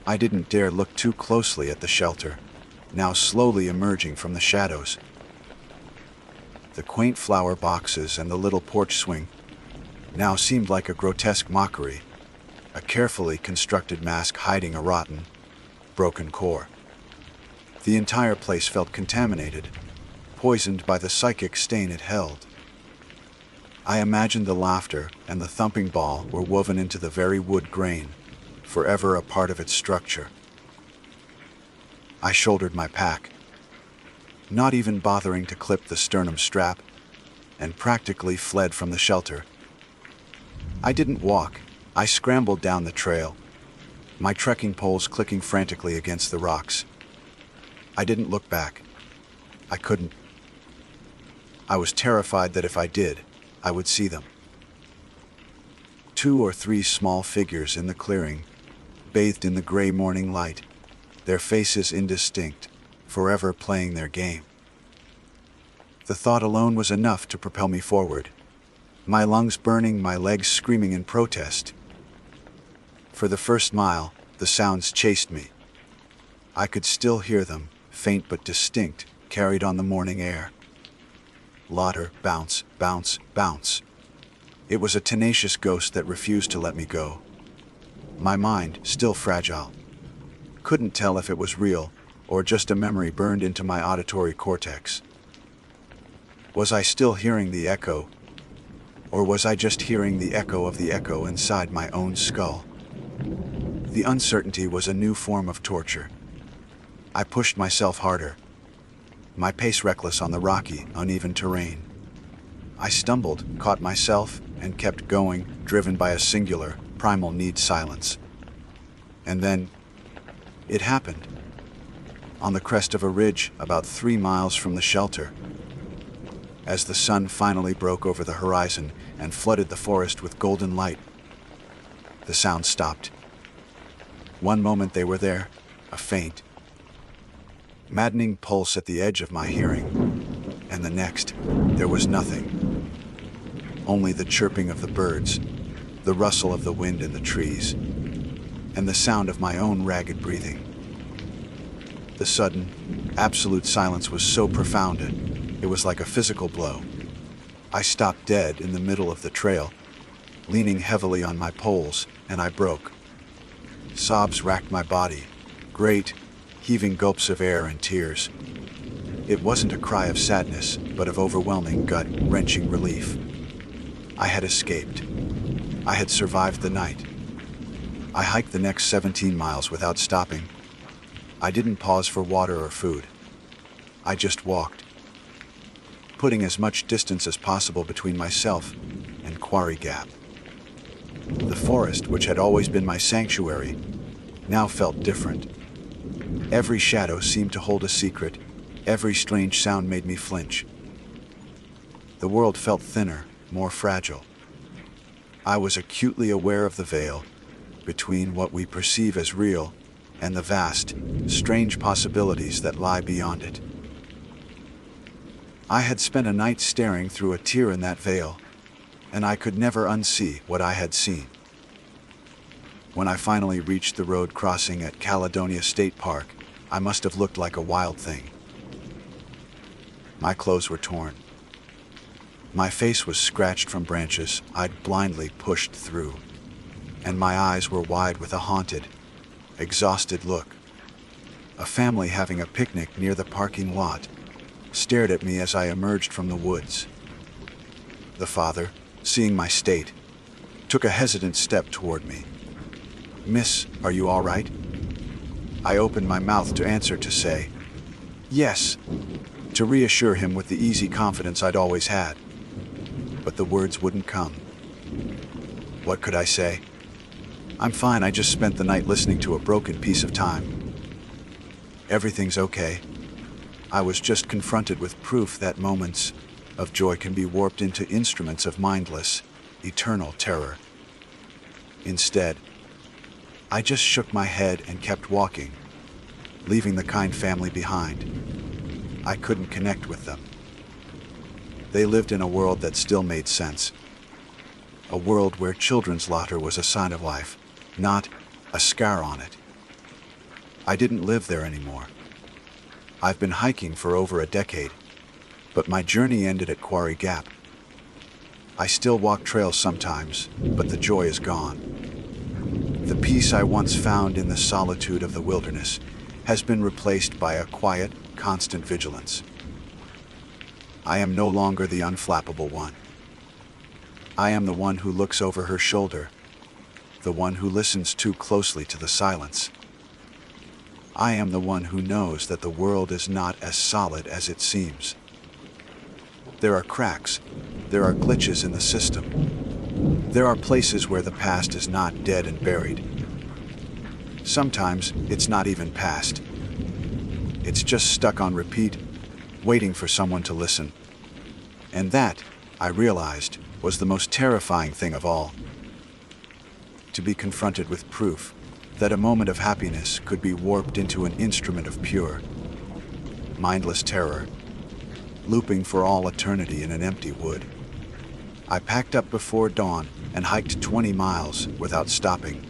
I didn't dare look too closely at the shelter, now slowly emerging from the shadows. The quaint flower boxes and the little porch swing now seemed like a grotesque mockery, a carefully constructed mask hiding a rotten, broken core. The entire place felt contaminated, poisoned by the psychic stain it held. I imagined the laughter and the thumping ball were woven into the very wood grain, forever a part of its structure. I shouldered my pack, not even bothering to clip the sternum strap, and practically fled from the shelter. I didn't walk, I scrambled down the trail, my trekking poles clicking frantically against the rocks. I didn't look back. I couldn't. I was terrified that if I did, I would see them. 2 or 3 small figures in the clearing, bathed in the gray morning light, their faces indistinct, forever playing their game. The thought alone was enough to propel me forward, my lungs burning, my legs screaming in protest. For the first mile, the sounds chased me. I could still hear them, faint but distinct, carried on the morning air. Laughter, bounce, bounce, bounce. It was a tenacious ghost that refused to let me go. My mind, still fragile, couldn't tell if it was real or just a memory burned into my auditory cortex. Was I still hearing the echo, or was I just hearing the echo inside my own skull? The uncertainty was a new form of torture. I pushed myself harder, my pace reckless on the rocky, uneven terrain. I stumbled, caught myself, and kept going, driven by a singular, primal need: silence. And then, it happened. On the crest of a ridge, about 3 miles from the shelter, as the sun finally broke over the horizon and flooded the forest with golden light, the sound stopped. One moment they were there, a faint, maddening pulse at the edge of my hearing, and the next, there was nothing. Only the chirping of the birds, the rustle of the wind in the trees, and the sound of my own ragged breathing. The sudden, absolute silence was so profound it was like a physical blow. I stopped dead in the middle of the trail, leaning heavily on my poles, and I broke. Sobs racked my body, great, heaving gulps of air and tears. It wasn't a cry of sadness, but of overwhelming, gut-wrenching relief. I had escaped. I had survived the night. I hiked the next 17 miles without stopping. I didn't pause for water or food. I just walked, putting as much distance as possible between myself and Quarry Gap. The forest, which had always been my sanctuary, now felt different. Every shadow seemed to hold a secret. Every strange sound made me flinch. The world felt thinner, more fragile. I was acutely aware of the veil between what we perceive as real and the vast, strange possibilities that lie beyond it. I had spent a night staring through a tear in that veil, and I could never unsee what I had seen. When I finally reached the road crossing at Caledonia State Park, I must have looked like a wild thing. My clothes were torn. My face was scratched from branches I'd blindly pushed through, and my eyes were wide with a haunted, exhausted look. A family having a picnic near the parking lot stared at me as I emerged from the woods. The father, seeing my state, took a hesitant step toward me. "Miss, are you all right?" I opened my mouth to answer, to say, "Yes," to reassure him with the easy confidence I'd always had. But the words wouldn't come. What could I say? "I'm fine, I just spent the night listening to a broken piece of time." "Everything's okay." I was just confronted with proof that moments of joy can be warped into instruments of mindless, eternal terror. Instead, I just shook my head and kept walking, leaving the kind family behind. I couldn't connect with them. They lived in a world that still made sense. A world where children's slaughter was a sign of life, not a scar on it. I didn't live there anymore. I've been hiking for over a decade, but my journey ended at Quarry Gap. I still walk trails sometimes, but the joy is gone. The peace I once found in the solitude of the wilderness has been replaced by a quiet, constant vigilance. I am no longer the unflappable one. I am the one who looks over her shoulder, the one who listens too closely to the silence. I am the one who knows that the world is not as solid as it seems. There are cracks, there are glitches in the system. There are places where the past is not dead and buried. Sometimes it's not even past. It's just stuck on repeat, waiting for someone to listen. And that, I realized, was the most terrifying thing of all. To be confronted with proof that a moment of happiness could be warped into an instrument of pure, mindless terror, looping for all eternity in an empty wood. I packed up before dawn and hiked 20 miles without stopping.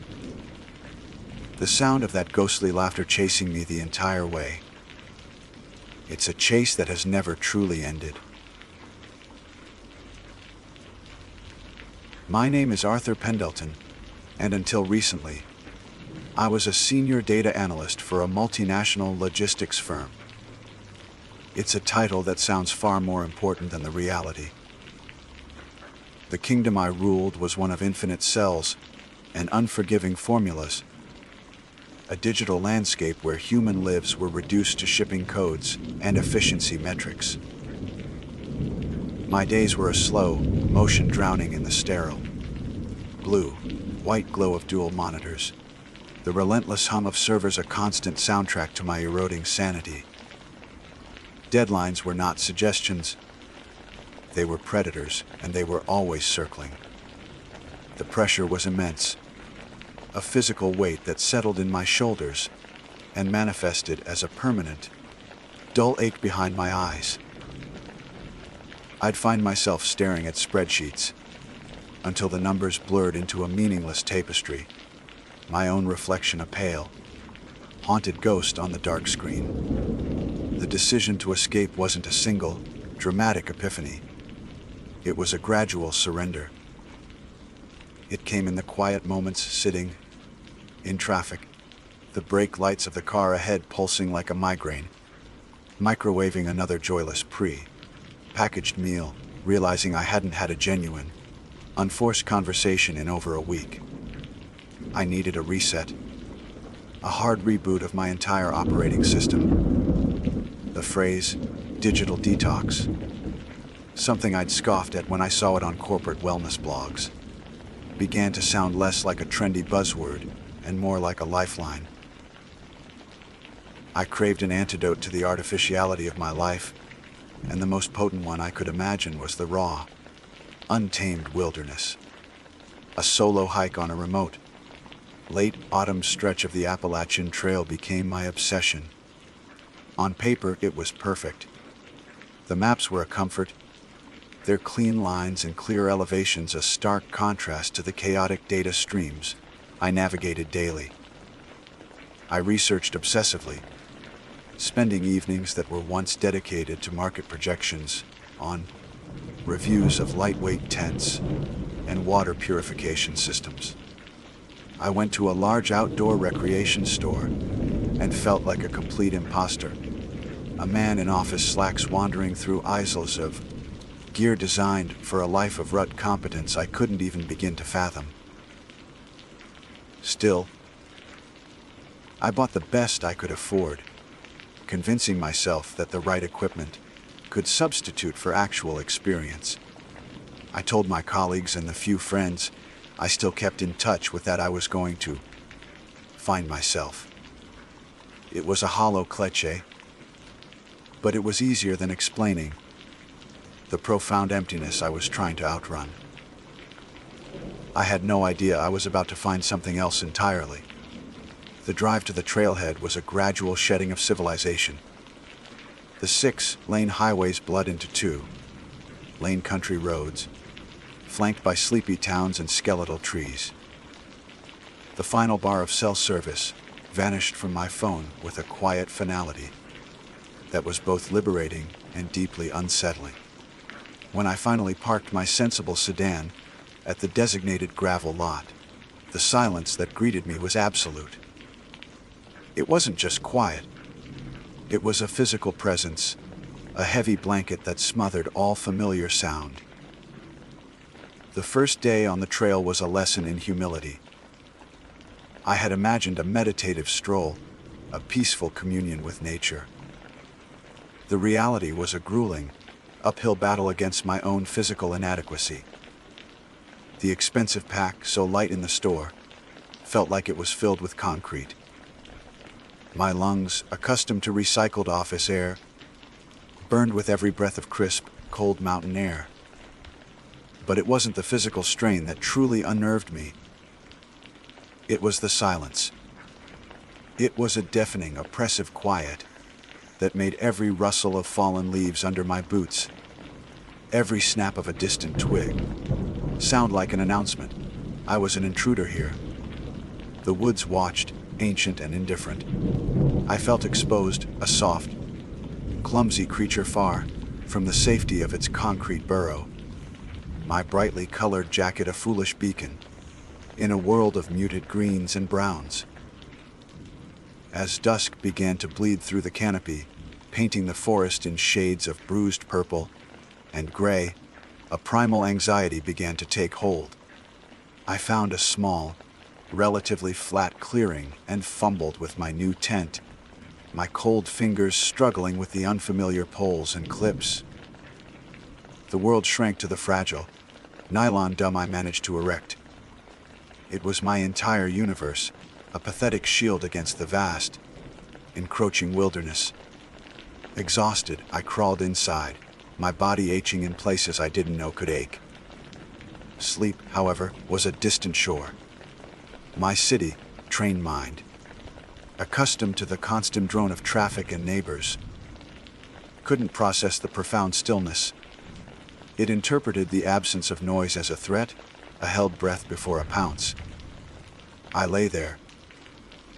The sound of that ghostly laughter chasing me the entire way. It's a chase that has never truly ended. My name is Arthur Pendleton, and until recently, I was a senior data analyst for a multinational logistics firm. It's a title that sounds far more important than the reality. The kingdom I ruled was one of infinite cells and unforgiving formulas, a digital landscape where human lives were reduced to shipping codes and efficiency metrics. My days were a slow motion drowning in the sterile, blue, white glow of dual monitors, the relentless hum of servers a constant soundtrack to my eroding sanity. Deadlines were not suggestions. They were predators, and they were always circling. The pressure was immense, a physical weight that settled in my shoulders and manifested as a permanent, dull ache behind my eyes. I'd find myself staring at spreadsheets until the numbers blurred into a meaningless tapestry, my own reflection a pale, haunted ghost on the dark screen. The decision to escape wasn't a single, dramatic epiphany. It was a gradual surrender. It came in the quiet moments sitting in traffic, the brake lights of the car ahead pulsing like a migraine, microwaving another joyless packaged meal, realizing I hadn't had a genuine, unforced conversation in over a week. I needed a reset, a hard reboot of my entire operating system. The phrase, digital detox, something I'd scoffed at when I saw it on corporate wellness blogs, began to sound less like a trendy buzzword and more like a lifeline. I craved an antidote to the artificiality of my life, and the most potent one I could imagine was the raw, untamed wilderness. A solo hike on a remote, late autumn stretch of the Appalachian Trail became my obsession. On paper, it was perfect. The maps were a comfort, their clean lines and clear elevations a stark contrast to the chaotic data streams I navigated daily. I researched obsessively, spending evenings that were once dedicated to market projections on reviews of lightweight tents and water purification systems. I went to a large outdoor recreation store and felt like a complete imposter, a man in office slacks wandering through aisles of gear designed for a life of rut competence I couldn't even begin to fathom. Still, I bought the best I could afford, convincing myself that the right equipment could substitute for actual experience. I told my colleagues and the few friends I still kept in touch with that I was going to find myself. It was a hollow cliche, but it was easier than explaining the profound emptiness I was trying to outrun. I had no idea I was about to find something else entirely. The drive to the trailhead was a gradual shedding of civilization. The 6-lane highways bled into 2-lane country roads, flanked by sleepy towns and skeletal trees. The final bar of cell service vanished from my phone with a quiet finality that was both liberating and deeply unsettling. When I finally parked my sensible sedan at the designated gravel lot, the silence that greeted me was absolute. It wasn't just quiet. It was a physical presence, a heavy blanket that smothered all familiar sound. The first day on the trail was a lesson in humility. I had imagined a meditative stroll, a peaceful communion with nature. The reality was a grueling, uphill battle against my own physical inadequacy. The expensive pack, so light in the store, felt like it was filled with concrete. My lungs, accustomed to recycled office air, burned with every breath of crisp, cold mountain air. But it wasn't the physical strain that truly unnerved me. It was the silence. It was a deafening, oppressive quiet that made every rustle of fallen leaves under my boots, every snap of a distant twig, sound like an announcement. I was an intruder here. The woods watched, ancient and indifferent. I felt exposed, a soft, clumsy creature far from the safety of its concrete burrow. My brightly colored jacket a foolish beacon in a world of muted greens and browns. As dusk began to bleed through the canopy, painting the forest in shades of bruised purple and gray, a primal anxiety began to take hold. I found a small, relatively flat clearing and fumbled with my new tent, my cold fingers struggling with the unfamiliar poles and clips. The world shrank to the fragile, nylon dome I managed to erect. It was my entire universe, a pathetic shield against the vast, encroaching wilderness. Exhausted, I crawled inside, my body aching in places I didn't know could ache. Sleep, however, was a distant shore. My city, train-mined, accustomed to the constant drone of traffic and neighbors, couldn't process the profound stillness. It interpreted the absence of noise as a threat, a held breath before a pounce. I lay there,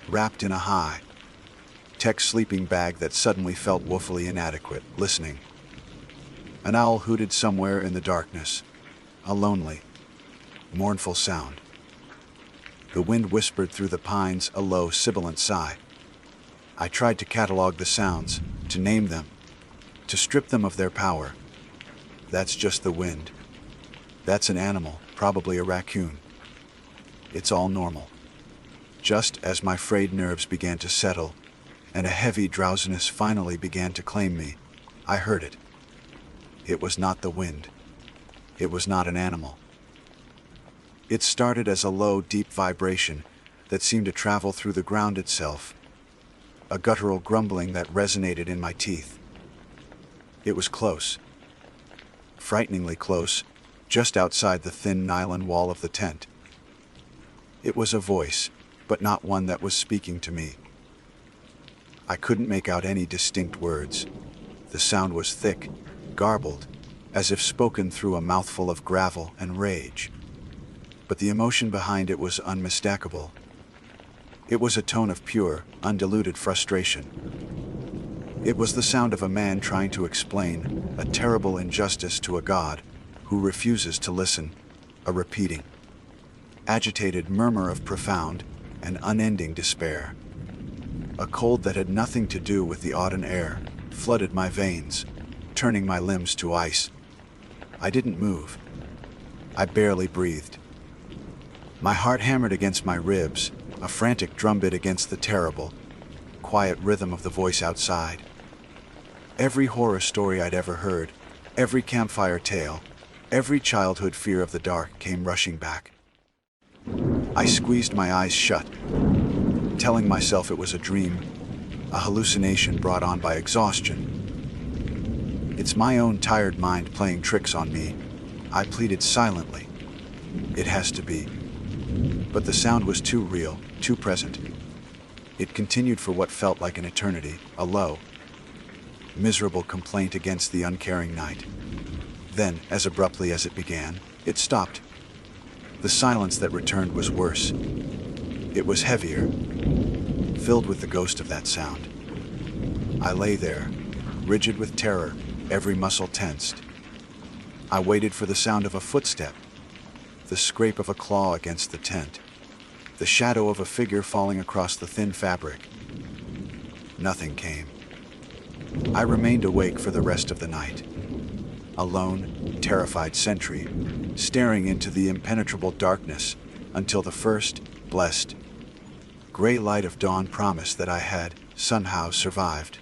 wrapped in a high-tech sleeping bag that suddenly felt woefully inadequate, listening. An owl hooted somewhere in the darkness, a lonely, mournful sound. The wind whispered through the pines, a low, sibilant sigh. I tried to catalog the sounds, to name them, to strip them of their power. That's just the wind. That's an animal, probably a raccoon. It's all normal. Just as my frayed nerves began to settle, and a heavy drowsiness finally began to claim me, I heard it. It was not the wind. It was not an animal. It started as a low, deep vibration that seemed to travel through the ground itself, a guttural grumbling that resonated in my teeth. It was close, frighteningly close, just outside the thin nylon wall of the tent. It was a voice, but not one that was speaking to me. I couldn't make out any distinct words. The sound was thick, garbled, as if spoken through a mouthful of gravel and rage. But the emotion behind it was unmistakable. It was a tone of pure, undiluted frustration. It was the sound of a man trying to explain a terrible injustice to a God who refuses to listen, a repeating, agitated murmur of profound and unending despair. A cold that had nothing to do with the autumn air flooded my veins, turning my limbs to ice. I didn't move. I barely breathed. My heart hammered against my ribs, a frantic drumbeat against the terrible, quiet rhythm of the voice outside. Every horror story I'd ever heard, every campfire tale, every childhood fear of the dark came rushing back. I squeezed my eyes shut, telling myself it was a dream, a hallucination brought on by exhaustion. It's my own tired mind playing tricks on me, I pleaded silently. It has to be. But the sound was too real, too present. It continued for what felt like an eternity, a low, miserable complaint against the uncaring night. Then, as abruptly as it began, it stopped. The silence that returned was worse. It was heavier, filled with the ghost of that sound. I lay there, rigid with terror, every muscle tensed. I waited for the sound of a footstep, the scrape of a claw against the tent, the shadow of a figure falling across the thin fabric. Nothing came. I remained awake for the rest of the night, a lone, terrified sentry, staring into the impenetrable darkness until the first, blessed, gray light of dawn promised that I had, somehow, survived.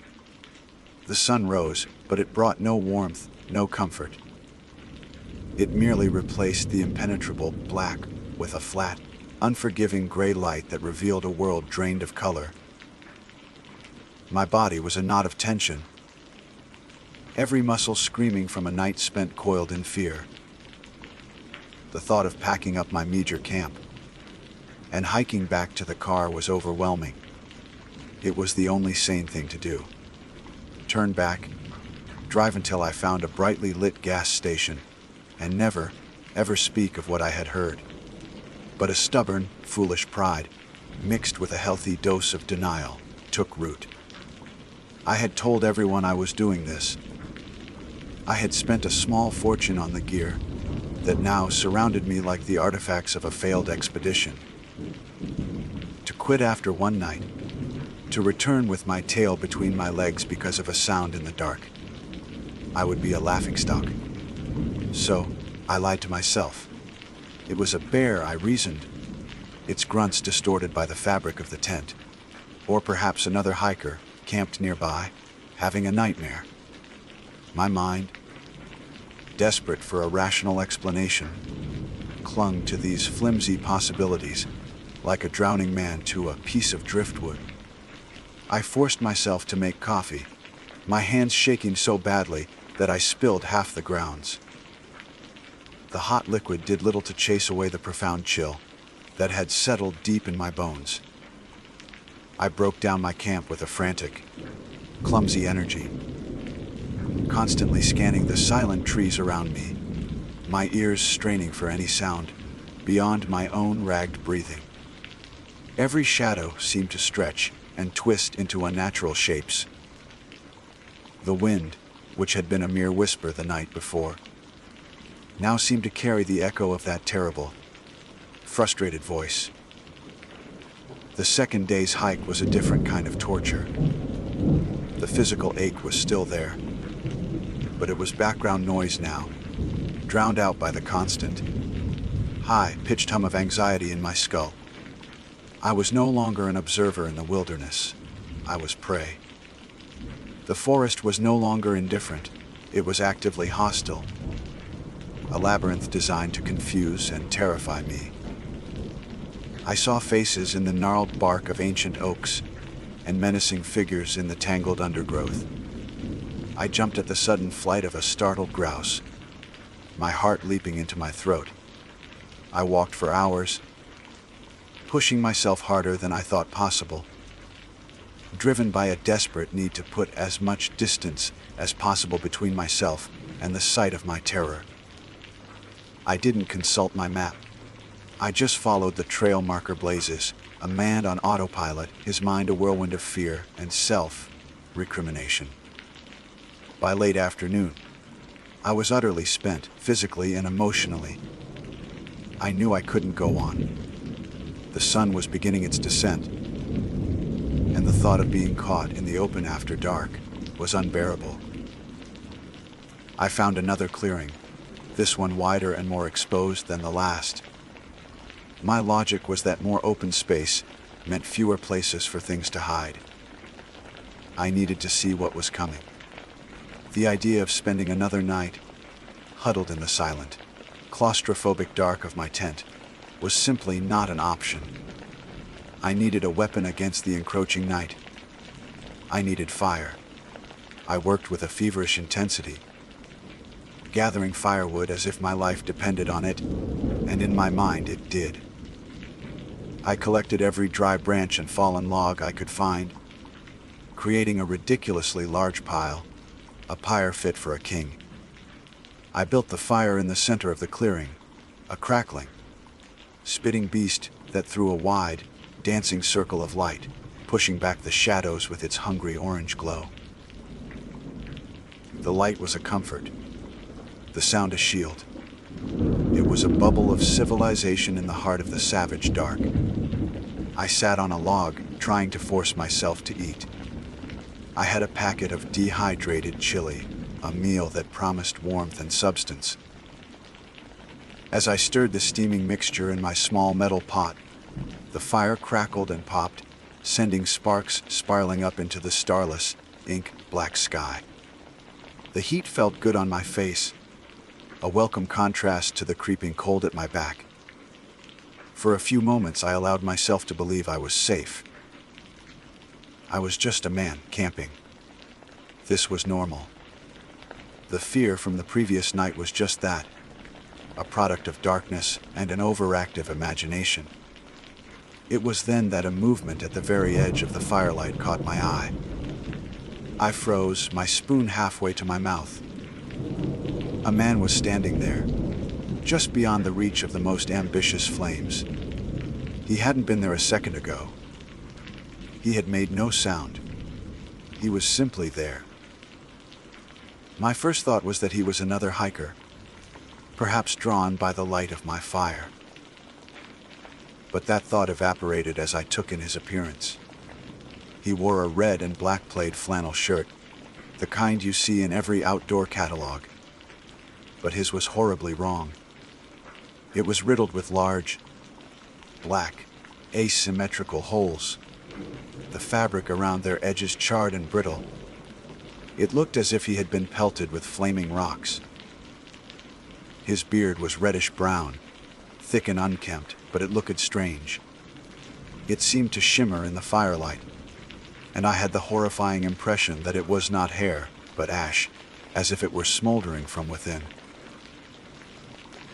The sun rose, but it brought no warmth, no comfort. It merely replaced the impenetrable black with a flat, unforgiving gray light that revealed a world drained of color. My body was a knot of tension, every muscle screaming from a night spent coiled in fear. The thought of packing up my meager camp and hiking back to the car was overwhelming. It was the only sane thing to do. Turn back, drive until I found a brightly lit gas station, and never, ever speak of what I had heard. But a stubborn, foolish pride, mixed with a healthy dose of denial, took root. I had told everyone I was doing this. I had spent a small fortune on the gear that now surrounded me like the artifacts of a failed expedition. To quit after one night, to return with my tail between my legs because of a sound in the dark, I would be a laughingstock. So, I lied to myself. It was a bear, I reasoned, its grunts distorted by the fabric of the tent. Or perhaps another hiker, camped nearby, having a nightmare. My mind, desperate for a rational explanation, clung to these flimsy possibilities like a drowning man to a piece of driftwood. I forced myself to make coffee, my hands shaking so badly that I spilled half the grounds. The hot liquid did little to chase away the profound chill that had settled deep in my bones. I broke down my camp with a frantic, clumsy energy, constantly scanning the silent trees around me, my ears straining for any sound beyond my own ragged breathing. Every shadow seemed to stretch and twist into unnatural shapes. The wind, which had been a mere whisper the night before, now seemed to carry the echo of that terrible, frustrated voice. The second day's hike was a different kind of torture. The physical ache was still there, but it was background noise now, drowned out by the constant, high-pitched hum of anxiety in my skull. I was no longer an observer in the wilderness. I was prey. The forest was no longer indifferent. It was actively hostile, a labyrinth designed to confuse and terrify me. I saw faces in the gnarled bark of ancient oaks and menacing figures in the tangled undergrowth. I jumped at the sudden flight of a startled grouse, my heart leaping into my throat. I walked for hours, pushing myself harder than I thought possible, driven by a desperate need to put as much distance as possible between myself and the sight of my terror. I didn't consult my map. I just followed the trail marker blazes, a man on autopilot, his mind a whirlwind of fear and self-recrimination. By late afternoon, I was utterly spent, physically and emotionally. I knew I couldn't go on. The sun was beginning its descent, and the thought of being caught in the open after dark was unbearable. I found another clearing, this one wider and more exposed than the last. My logic was that more open space meant fewer places for things to hide. I needed to see what was coming. The idea of spending another night, huddled in the silent, claustrophobic dark of my tent, was simply not an option. I needed a weapon against the encroaching night. I needed fire. I worked with a feverish intensity, gathering firewood as if my life depended on it, and in my mind it did. I collected every dry branch and fallen log I could find, creating a ridiculously large pile, a pyre fit for a king. I built the fire in the center of the clearing, a crackling, spitting beast that threw a wide, dancing circle of light, pushing back the shadows with its hungry orange glow. The light was a comfort, the sound a shield. It was a bubble of civilization in the heart of the savage dark. I sat on a log, trying to force myself to eat. I had a packet of dehydrated chili, a meal that promised warmth and substance. As I stirred the steaming mixture in my small metal pot, the fire crackled and popped, sending sparks spiraling up into the starless, ink-black sky. The heat felt good on my face, a welcome contrast to the creeping cold at my back. For a few moments, I allowed myself to believe I was safe. I was just a man camping. This was normal. The fear from the previous night was just that, a product of darkness and an overactive imagination. It was then that a movement at the very edge of the firelight caught my eye. I froze, my spoon halfway to my mouth. A man was standing there, just beyond the reach of the most ambitious flames. He hadn't been there a second ago. He had made no sound. He was simply there. My first thought was that he was another hiker, perhaps drawn by the light of my fire. But that thought evaporated as I took in his appearance. He wore a red and black plaid flannel shirt, the kind you see in every outdoor catalog. But his was horribly wrong. It was riddled with large, black, asymmetrical holes, the fabric around their edges charred and brittle. It looked as if he had been pelted with flaming rocks. His beard was reddish-brown, thick and unkempt, but it looked strange. It seemed to shimmer in the firelight, and I had the horrifying impression that it was not hair, but ash, as if it were smoldering from within.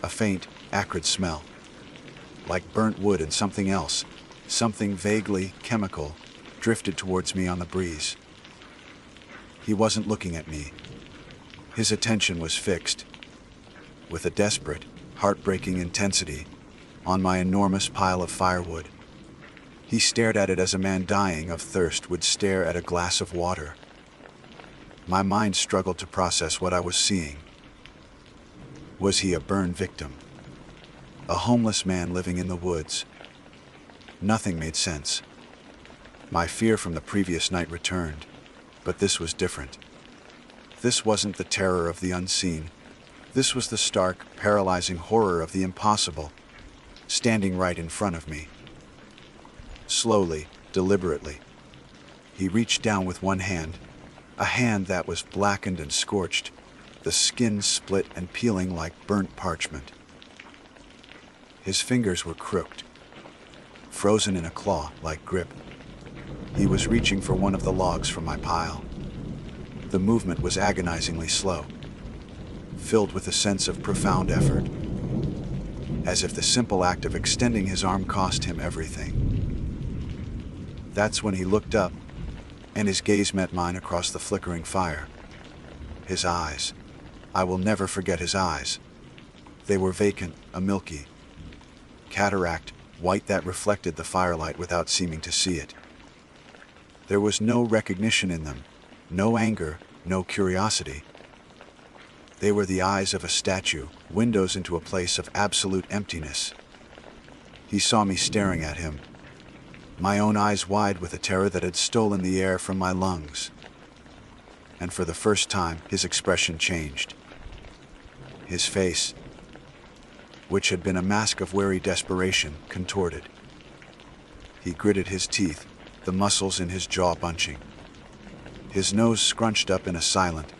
A faint, acrid smell, like burnt wood and something else, something vaguely chemical, drifted towards me on the breeze. He wasn't looking at me. His attention was fixed, with a desperate, heartbreaking intensity, on my enormous pile of firewood. He stared at it as a man dying of thirst would stare at a glass of water. My mind struggled to process what I was seeing. Was he a burn victim? A homeless man living in the woods? Nothing made sense. My fear from the previous night returned, but this was different. This wasn't the terror of the unseen. This was the stark, paralyzing horror of the impossible, standing right in front of me. Slowly, deliberately, he reached down with one hand, a hand that was blackened and scorched, the skin split and peeling like burnt parchment. His fingers were crooked, frozen in a claw-like grip. He was reaching for one of the logs from my pile. The movement was agonizingly slow, filled with a sense of profound effort, as if the simple act of extending his arm cost him everything. That's when he looked up, and his gaze met mine across the flickering fire. His eyes. I will never forget his eyes. They were vacant, a milky cataract, white that reflected the firelight without seeming to see it. There was no recognition in them, no anger, no curiosity. They were the eyes of a statue, windows into a place of absolute emptiness. He saw me staring at him, my own eyes wide with a terror that had stolen the air from my lungs. And for the first time, his expression changed. His face, which had been a mask of wary desperation, contorted. He gritted his teeth, the muscles in his jaw bunching. His nose scrunched up in a silent,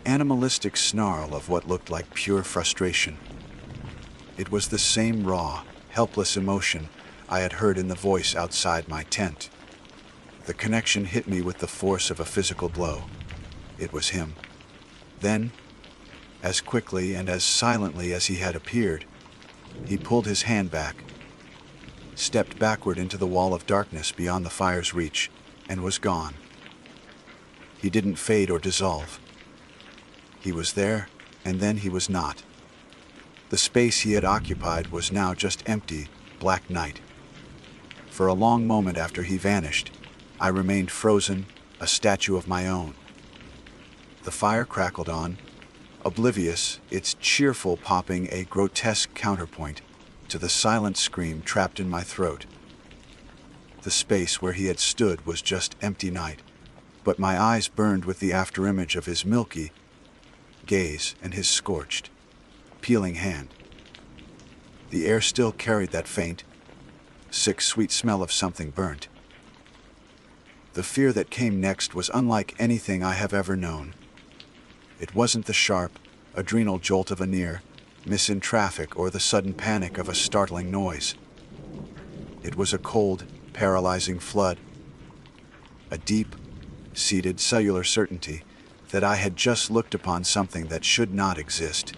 animalistic snarl of what looked like pure frustration. It was the same raw, helpless emotion I had heard in the voice outside my tent. The connection hit me with the force of a physical blow. It was him. Then, as quickly and as silently as he had appeared, he pulled his hand back, stepped backward into the wall of darkness beyond the fire's reach, and was gone. He didn't fade or dissolve. He was there, and then he was not. The space he had occupied was now just empty, black night. For a long moment after he vanished, I remained frozen, a statue of my own. The fire crackled on, oblivious, its cheerful popping a grotesque counterpoint to the silent scream trapped in my throat. The space where he had stood was just empty night, but my eyes burned with the afterimage of his milky gaze and his scorched, peeling hand. The air still carried that faint, sick, sweet smell of something burnt. The fear that came next was unlike anything I have ever known. It wasn't the sharp, adrenal jolt of a near miss in traffic or the sudden panic of a startling noise. It was a cold, paralyzing flood, a deep-seated cellular certainty that I had just looked upon something that should not exist.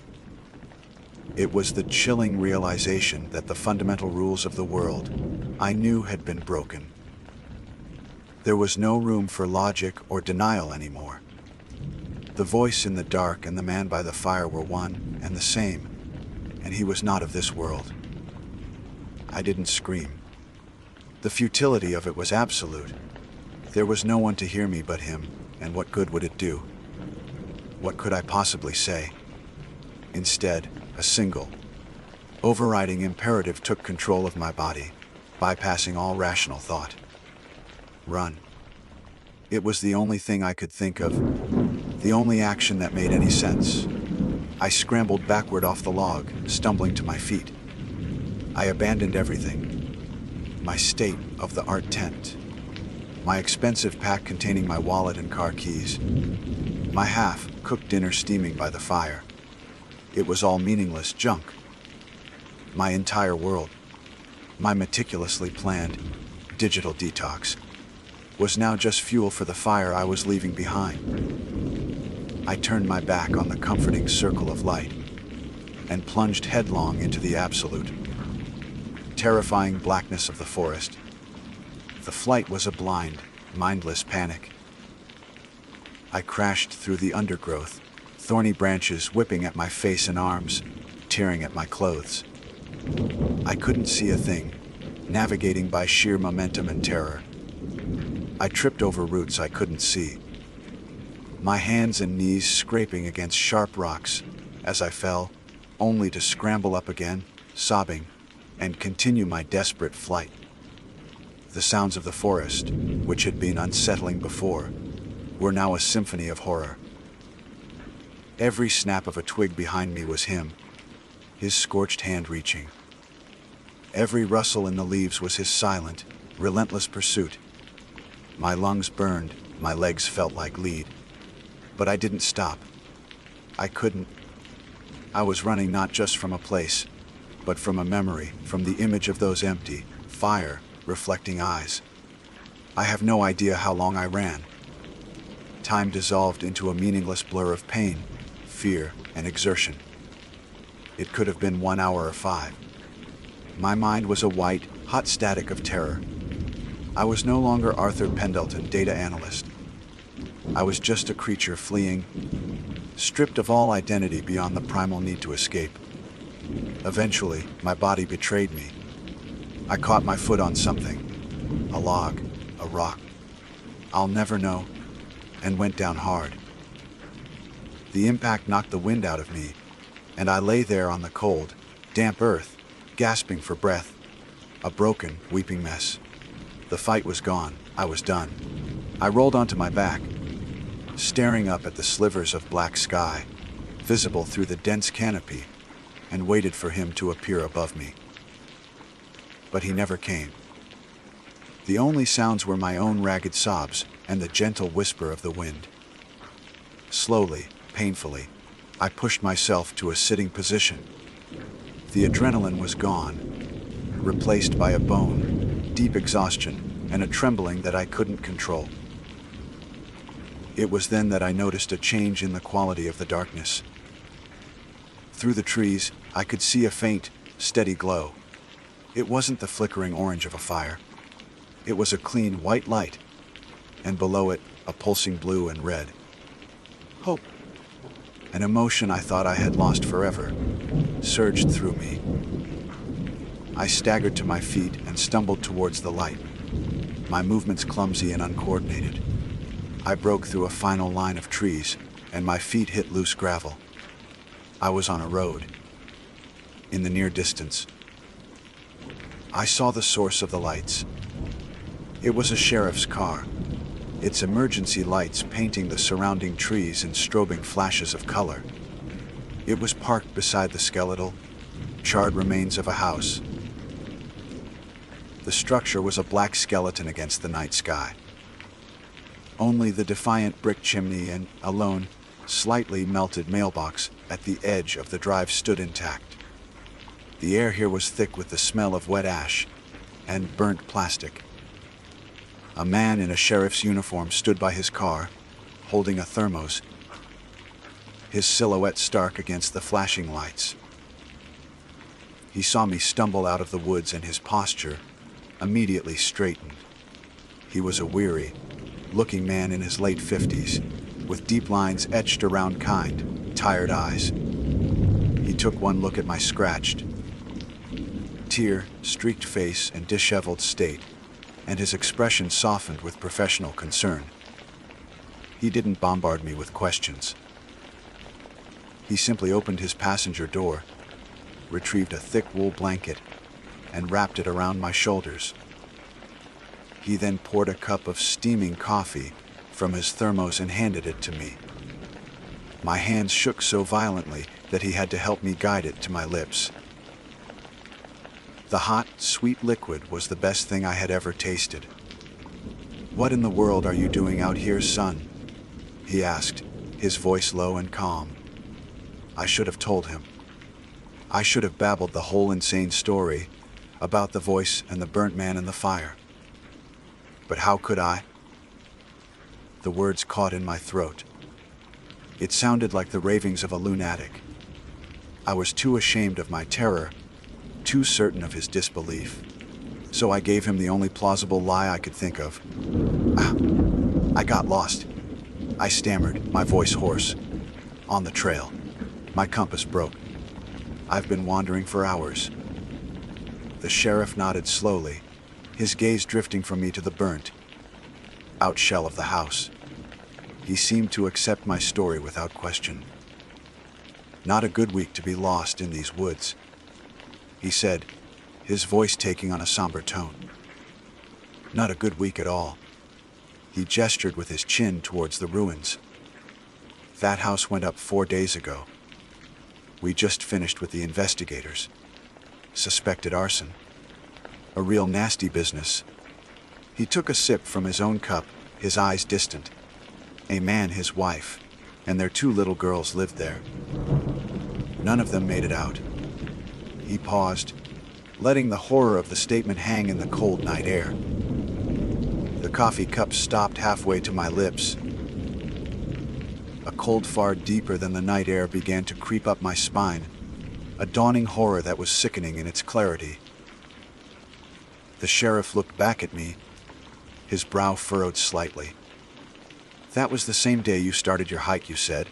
It was the chilling realization that the fundamental rules of the world I knew had been broken. There was no room for logic or denial anymore. The voice in the dark and the man by the fire were one and the same, and he was not of this world. I didn't scream. The futility of it was absolute. There was no one to hear me but him, and what good would it do? What could I possibly say? Instead, a single, overriding imperative took control of my body, bypassing all rational thought. Run. It was the only thing I could think of, the only action that made any sense. I scrambled backward off the log, stumbling to my feet. I abandoned everything. My state-of-the-art tent, my expensive pack containing my wallet and car keys, my half-cooked dinner steaming by the fire. It was all meaningless junk. My entire world, my meticulously planned digital detox, was now just fuel for the fire I was leaving behind. I turned my back on the comforting circle of light and plunged headlong into the absolute, terrifying blackness of the forest. The flight was a blind, mindless panic. I crashed through the undergrowth, thorny branches whipping at my face and arms, tearing at my clothes. I couldn't see a thing, navigating by sheer momentum and terror. I tripped over roots I couldn't see, my hands and knees scraping against sharp rocks as I fell, only to scramble up again, sobbing, and continue my desperate flight. The sounds of the forest, which had been unsettling before, were now a symphony of horror. Every snap of a twig behind me was him, his scorched hand reaching. Every rustle in the leaves was his silent, relentless pursuit. My lungs burned, my legs felt like lead. But I didn't stop. I couldn't. I was running not just from a place, but from a memory, from the image of those empty, fire-reflecting eyes. I have no idea how long I ran. Time dissolved into a meaningless blur of pain, fear, and exertion. It could have been 1 hour or 5. My mind was a white, hot static of terror. I was no longer Arthur Pendleton, data analyst. I was just a creature fleeing, stripped of all identity beyond the primal need to escape. Eventually, my body betrayed me. I caught my foot on something, a log, a rock. I'll never know, and went down hard. The impact knocked the wind out of me, and I lay there on the cold, damp earth, gasping for breath, a broken, weeping mess. The fight was gone. I was done. I rolled onto my back, staring up at the slivers of black sky, visible through the dense canopy, and waited for him to appear above me. But he never came. The only sounds were my own ragged sobs and the gentle whisper of the wind. Slowly, painfully, I pushed myself to a sitting position. The adrenaline was gone, replaced by a bone, deep exhaustion, and a trembling that I couldn't control. It was then that I noticed a change in the quality of the darkness. Through the trees, I could see a faint, steady glow. It wasn't the flickering orange of a fire. It was a clean white light, and below it, a pulsing blue and red. Hope, an emotion I thought I had lost forever, surged through me. I staggered to my feet and stumbled towards the light, my movements clumsy and uncoordinated. I broke through a final line of trees, and my feet hit loose gravel. I was on a road. In the near distance, I saw the source of the lights. It was a sheriff's car, its emergency lights painting the surrounding trees in strobing flashes of color. It was parked beside the skeletal, charred remains of a house. The structure was a black skeleton against the night sky. Only the defiant brick chimney and a lone, slightly melted mailbox at the edge of the drive stood intact. The air here was thick with the smell of wet ash and burnt plastic. A man in a sheriff's uniform stood by his car, holding a thermos, his silhouette stark against the flashing lights. He saw me stumble out of the woods, and his posture immediately straightened. He was a weary-looking man in his late 50s, with deep lines etched around kind, tired eyes. He took one look at my scratched, tear-streaked face and disheveled state, and his expression softened with professional concern. He didn't bombard me with questions. He simply opened his passenger door, retrieved a thick wool blanket, and wrapped it around my shoulders. He then poured a cup of steaming coffee from his thermos and handed it to me. My hands shook so violently that he had to help me guide it to my lips. The hot, sweet liquid was the best thing I had ever tasted. "What in the world are you doing out here, son?" he asked, his voice low and calm. I should have told him. I should have babbled the whole insane story about the voice and the burnt man in the fire. But how could I? The words caught in my throat. It sounded like the ravings of a lunatic. I was too ashamed of my terror, too certain of his disbelief. So I gave him the only plausible lie I could think of. I got lost. I stammered, my voice hoarse. On the trail. My compass broke. I've been wandering for hours. The sheriff nodded slowly, his gaze drifting from me to the burnt-out shell of the house. He seemed to accept my story without question. "Not a good week to be lost in these woods," he said, his voice taking on a somber tone. "Not a good week at all." He gestured with his chin towards the ruins. "That house went up 4 days ago. We just finished with the investigators. Suspected arson. A real nasty business." He took a sip from his own cup, his eyes distant. "A man, his wife, and their 2 little girls lived there. None of them made it out." He paused, letting the horror of the statement hang in the cold night air. The coffee cup stopped halfway to my lips. A cold far deeper than the night air began to creep up my spine, a dawning horror that was sickening in its clarity. The sheriff looked back at me, his brow furrowed slightly. "That was the same day you started your hike, you said?"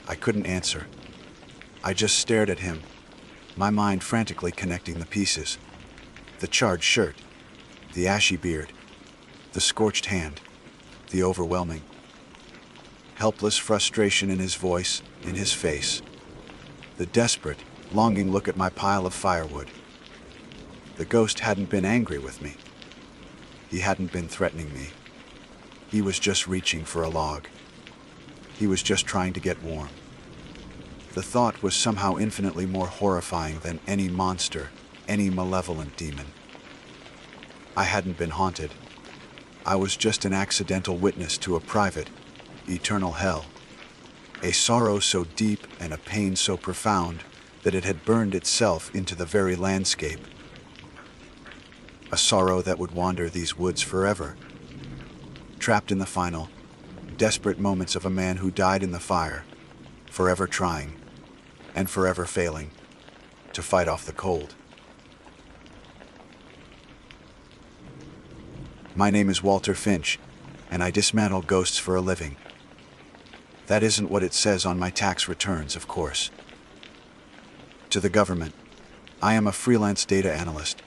I couldn't answer. I just stared at him, my mind frantically connecting the pieces. The charred shirt, the ashy beard, the scorched hand, the overwhelming, helpless frustration in his voice, in his face. The desperate, longing look at my pile of firewood. The ghost hadn't been angry with me. He hadn't been threatening me. He was just reaching for a log. He was just trying to get warm. The thought was somehow infinitely more horrifying than any monster, any malevolent demon. I hadn't been haunted. I was just an accidental witness to a private, eternal hell. A sorrow so deep and a pain so profound that it had burned itself into the very landscape. A sorrow that would wander these woods forever, trapped in the final, desperate moments of a man who died in the fire, forever trying, and forever failing, to fight off the cold. My name is Walter Finch, and I dismantle ghosts for a living. That isn't what it says on my tax returns, of course. To the government, I am a freelance data analyst,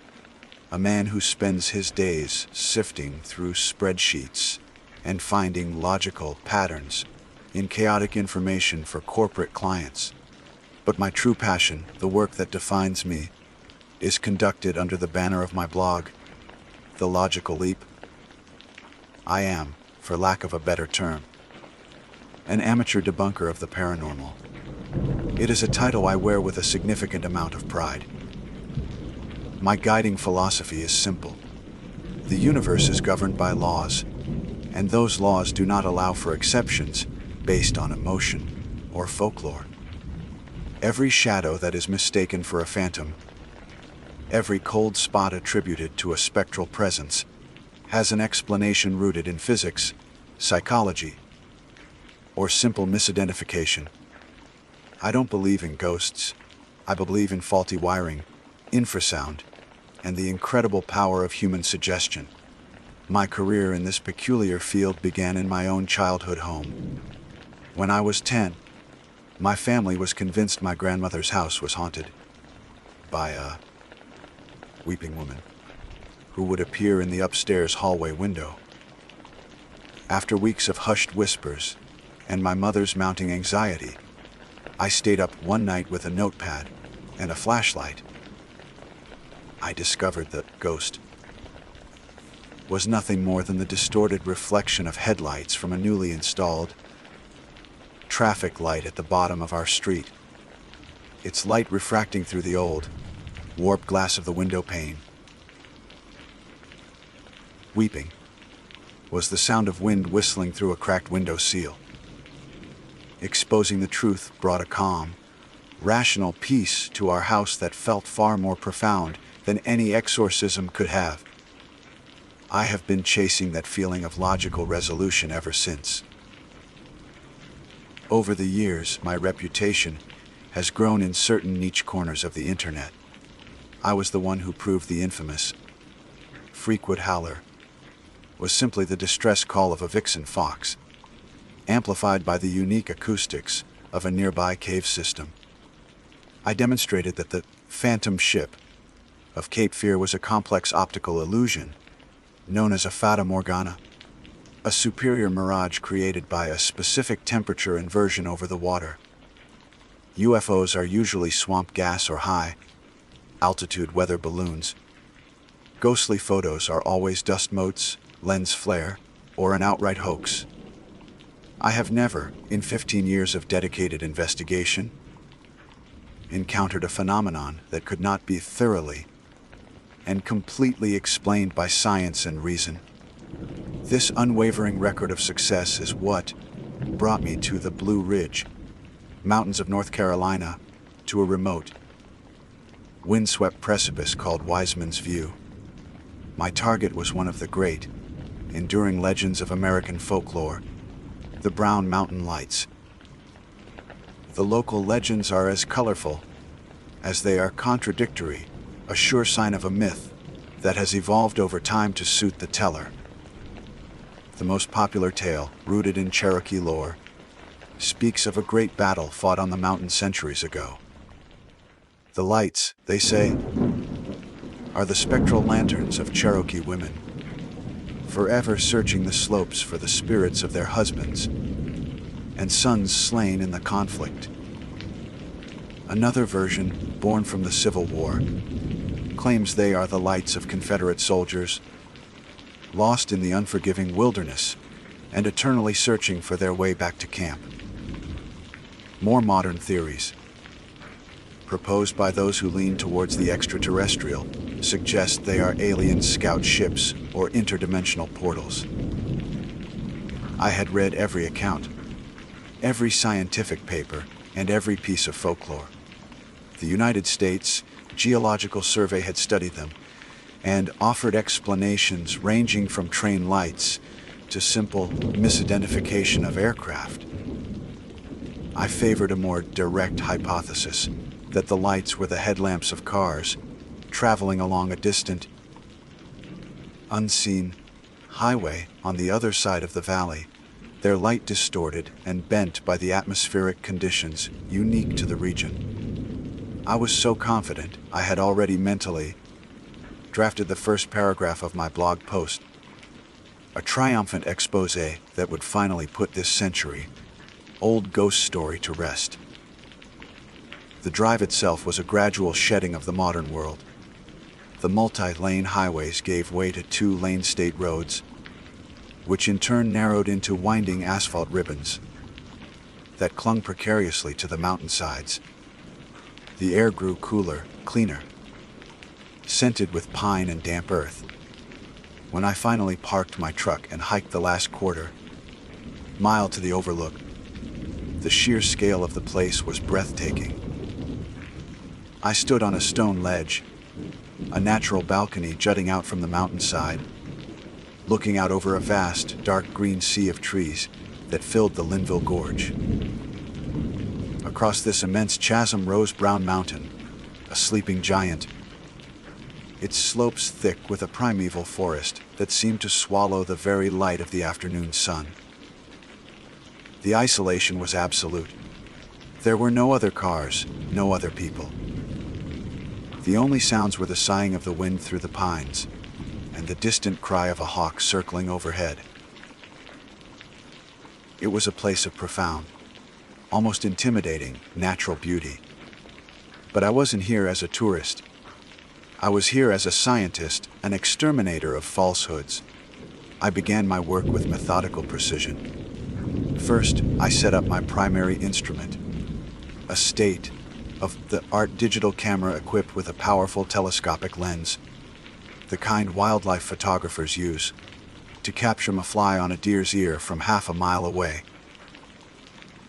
a man who spends his days sifting through spreadsheets and finding logical patterns in chaotic information for corporate clients. But my true passion, the work that defines me, is conducted under the banner of my blog, The Logical Leap. I am, for lack of a better term, an amateur debunker of the paranormal. It is a title I wear with a significant amount of pride. My guiding philosophy is simple. The universe is governed by laws, and those laws do not allow for exceptions based on emotion or folklore. Every shadow that is mistaken for a phantom, every cold spot attributed to a spectral presence, has an explanation rooted in physics, psychology, or simple misidentification. I don't believe in ghosts. I believe in faulty wiring, infrasound, and the incredible power of human suggestion. My career in this peculiar field began in my own childhood home. When I was 10, my family was convinced my grandmother's house was haunted by a weeping woman who would appear in the upstairs hallway window. After weeks of hushed whispers and my mother's mounting anxiety, I stayed up one night with a notepad and a flashlight. I discovered that ghost was nothing more than the distorted reflection of headlights from a newly installed traffic light at the bottom of our street, its light refracting through the old, warped glass of the window pane. Weeping was the sound of wind whistling through a cracked window seal. Exposing the truth brought a calm, rational peace to our house that felt far more profound than any exorcism could have. I have been chasing that feeling of logical resolution ever since. Over the years, my reputation has grown in certain niche corners of the internet. I was the one who proved the infamous Freakwood Howler was simply the distress call of a vixen fox, amplified by the unique acoustics of a nearby cave system. I demonstrated that the phantom ship of Cape Fear was a complex optical illusion known as a fata morgana, a superior mirage created by a specific temperature inversion over the water. UFOs are usually swamp gas or high-altitude weather balloons. Ghostly photos are always dust motes, lens flare, or an outright hoax. I have never, in 15 years of dedicated investigation, encountered a phenomenon that could not be thoroughly and completely explained by science and reason. This unwavering record of success is what brought me to the Blue Ridge Mountains of North Carolina, to a remote, windswept precipice called Wiseman's View. My target was one of the great, enduring legends of American folklore, the Brown Mountain Lights. The local legends are as colorful as they are contradictory, a sure sign of a myth that has evolved over time to suit the teller. The most popular tale, rooted in Cherokee lore, speaks of a great battle fought on the mountain centuries ago. The lights, they say, are the spectral lanterns of Cherokee women, forever searching the slopes for the spirits of their husbands and sons slain in the conflict. Another version, born from the Civil War, claims they are the lights of Confederate soldiers, lost in the unforgiving wilderness and eternally searching for their way back to camp. More modern theories proposed by those who lean towards the extraterrestrial, suggest they are alien scout ships or interdimensional portals. I had read every account, every scientific paper, and every piece of folklore. The United States Geological Survey had studied them and offered explanations ranging from train lights to simple misidentification of aircraft. I favored a more direct hypothesis that the lights were the headlamps of cars traveling along a distant, unseen highway on the other side of the valley, their light distorted and bent by the atmospheric conditions unique to the region. I was so confident I had already mentally drafted the first paragraph of my blog post, a triumphant expose that would finally put this century-old ghost story to rest. The drive itself was a gradual shedding of the modern world. The multi-lane highways gave way to two-lane state roads, which in turn narrowed into winding asphalt ribbons that clung precariously to the mountainsides. The air grew cooler, cleaner, scented with pine and damp earth. When I finally parked my truck and hiked the last quarter-mile to the overlook, the sheer scale of the place was breathtaking. I stood on a stone ledge, a natural balcony jutting out from the mountainside, looking out over a vast, dark green sea of trees that filled the Linville Gorge. Across this immense chasm rose Brown Mountain, a sleeping giant, its slopes thick with a primeval forest that seemed to swallow the very light of the afternoon sun. The isolation was absolute. There were no other cars, no other people. The only sounds were the sighing of the wind through the pines and the distant cry of a hawk circling overhead. It was a place of profound, almost intimidating, natural beauty. But I wasn't here as a tourist. I was here as a scientist, an exterminator of falsehoods. I began my work with methodical precision. First, I set up my primary instrument, a state-of-the-art digital camera equipped with a powerful telescopic lens, the kind wildlife photographers use to capture a fly on a deer's ear from half a mile away.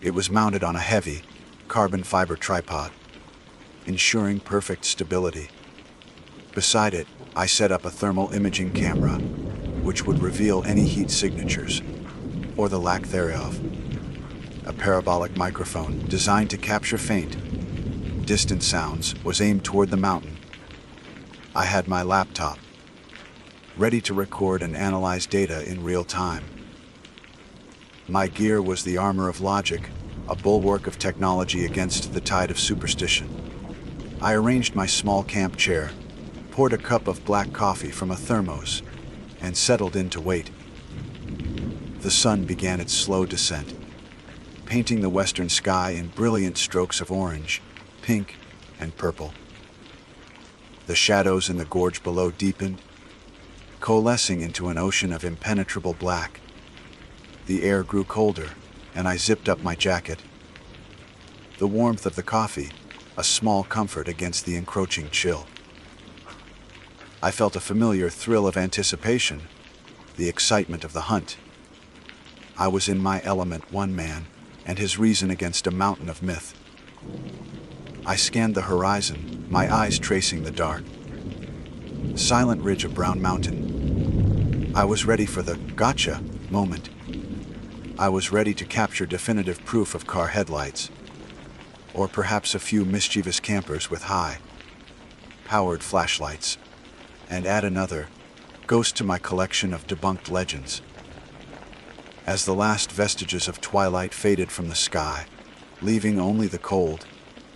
It was mounted on a heavy, carbon fiber tripod, ensuring perfect stability. Beside it, I set up a thermal imaging camera, which would reveal any heat signatures, or the lack thereof. A parabolic microphone designed to capture faint, distant sounds was aimed toward the mountain. I had my laptop, ready to record and analyze data in real time. My gear was the armor of logic, a bulwark of technology against the tide of superstition. I arranged my small camp chair, poured a cup of black coffee from a thermos, and settled in to wait. The sun began its slow descent, painting the western sky in brilliant strokes of orange, pink, and purple. The shadows in the gorge below deepened, coalescing into an ocean of impenetrable black. The air grew colder, and I zipped up my jacket. The warmth of the coffee, a small comfort against the encroaching chill. I felt a familiar thrill of anticipation, the excitement of the hunt. I was in my element, one man, and his reason against a mountain of myth. I scanned the horizon, my eyes tracing the dark, silent ridge of Brown Mountain. I was ready for the gotcha moment. I was ready to capture definitive proof of car headlights, or perhaps a few mischievous campers with high-powered flashlights, and add another ghost to my collection of debunked legends. As the last vestiges of twilight faded from the sky, leaving only the cold,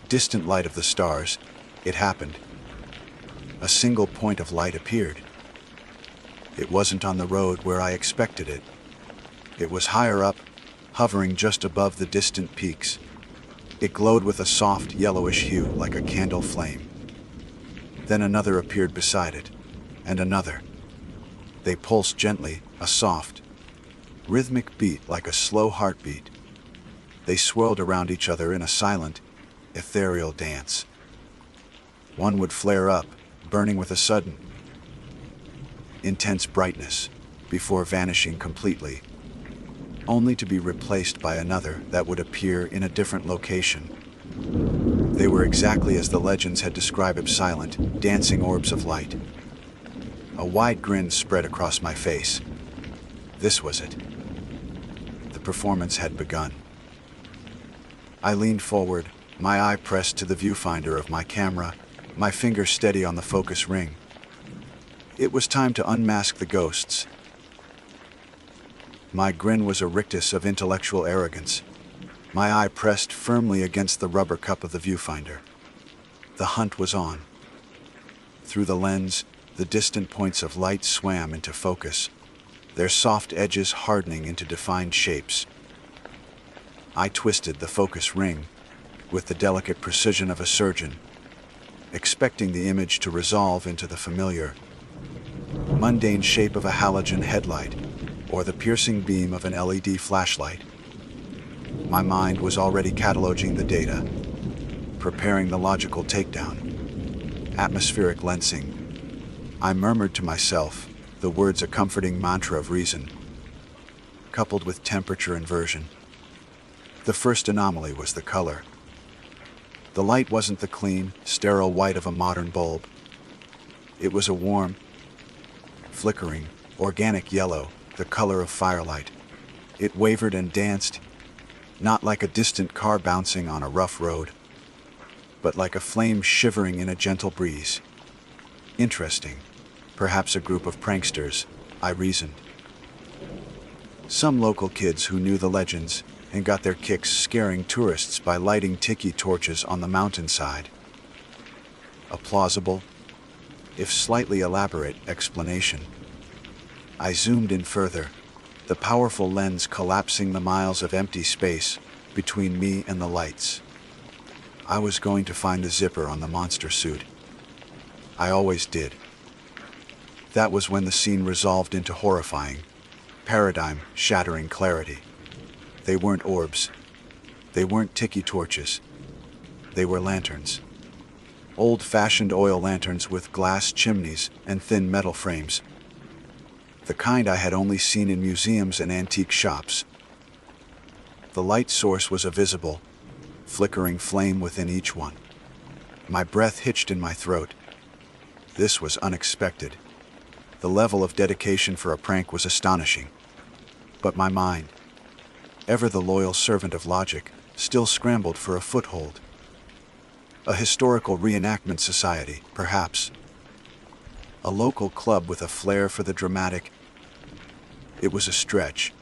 distant light of the stars, it happened. A single point of light appeared. It wasn't on the road where I expected it. It was higher up, hovering just above the distant peaks. It glowed with a soft, yellowish hue like a candle flame. Then another appeared beside it, and another. They pulsed gently, a soft, rhythmic beat like a slow heartbeat. They swirled around each other in a silent, ethereal dance, One would flare up, burning with a sudden, intense brightness, before vanishing completely, only to be replaced by another that would appear in a different location. They were exactly as the legends had described, silent, dancing orbs of light. A wide grin spread across my face. This was it. The performance had begun. I leaned forward, my eye pressed to the viewfinder of my camera, my finger steady on the focus ring. It was time to unmask the ghosts. My grin was a rictus of intellectual arrogance. My eye pressed firmly against the rubber cup of the viewfinder. The hunt was on. Through the lens, the distant points of light swam into focus, their soft edges hardening into defined shapes. I twisted the focus ring with the delicate precision of a surgeon, expecting the image to resolve into the familiar, mundane shape of a halogen headlight or the piercing beam of an LED flashlight. My mind was already cataloging the data, preparing the logical takedown. Atmospheric lensing. I murmured to myself, the words a comforting mantra of reason, coupled with temperature inversion. The first anomaly was the color. The light wasn't the clean, sterile white of a modern bulb. It was a warm, flickering, organic yellow, the color of firelight. It wavered and danced, not like a distant car bouncing on a rough road, but like a flame shivering in a gentle breeze. Interesting. Perhaps a group of pranksters, I reasoned. Some local kids who knew the legends and got their kicks scaring tourists by lighting tiki torches on the mountainside. A plausible, if slightly elaborate, explanation. I zoomed in further, the powerful lens collapsing the miles of empty space between me and the lights. I was going to find the zipper on the monster suit. I always did. That was when the scene resolved into horrifying, paradigm-shattering clarity. They weren't orbs. They weren't tiki torches. They were lanterns. Old-fashioned oil lanterns with glass chimneys and thin metal frames. The kind I had only seen in museums and antique shops. The light source was a visible, flickering flame within each one. My breath hitched in my throat. This was unexpected. The level of dedication for a prank was astonishing. But my mind, ever the loyal servant of logic, still scrambled for a foothold. A historical reenactment society, perhaps. A local club with a flair for the dramatic. It was a stretch,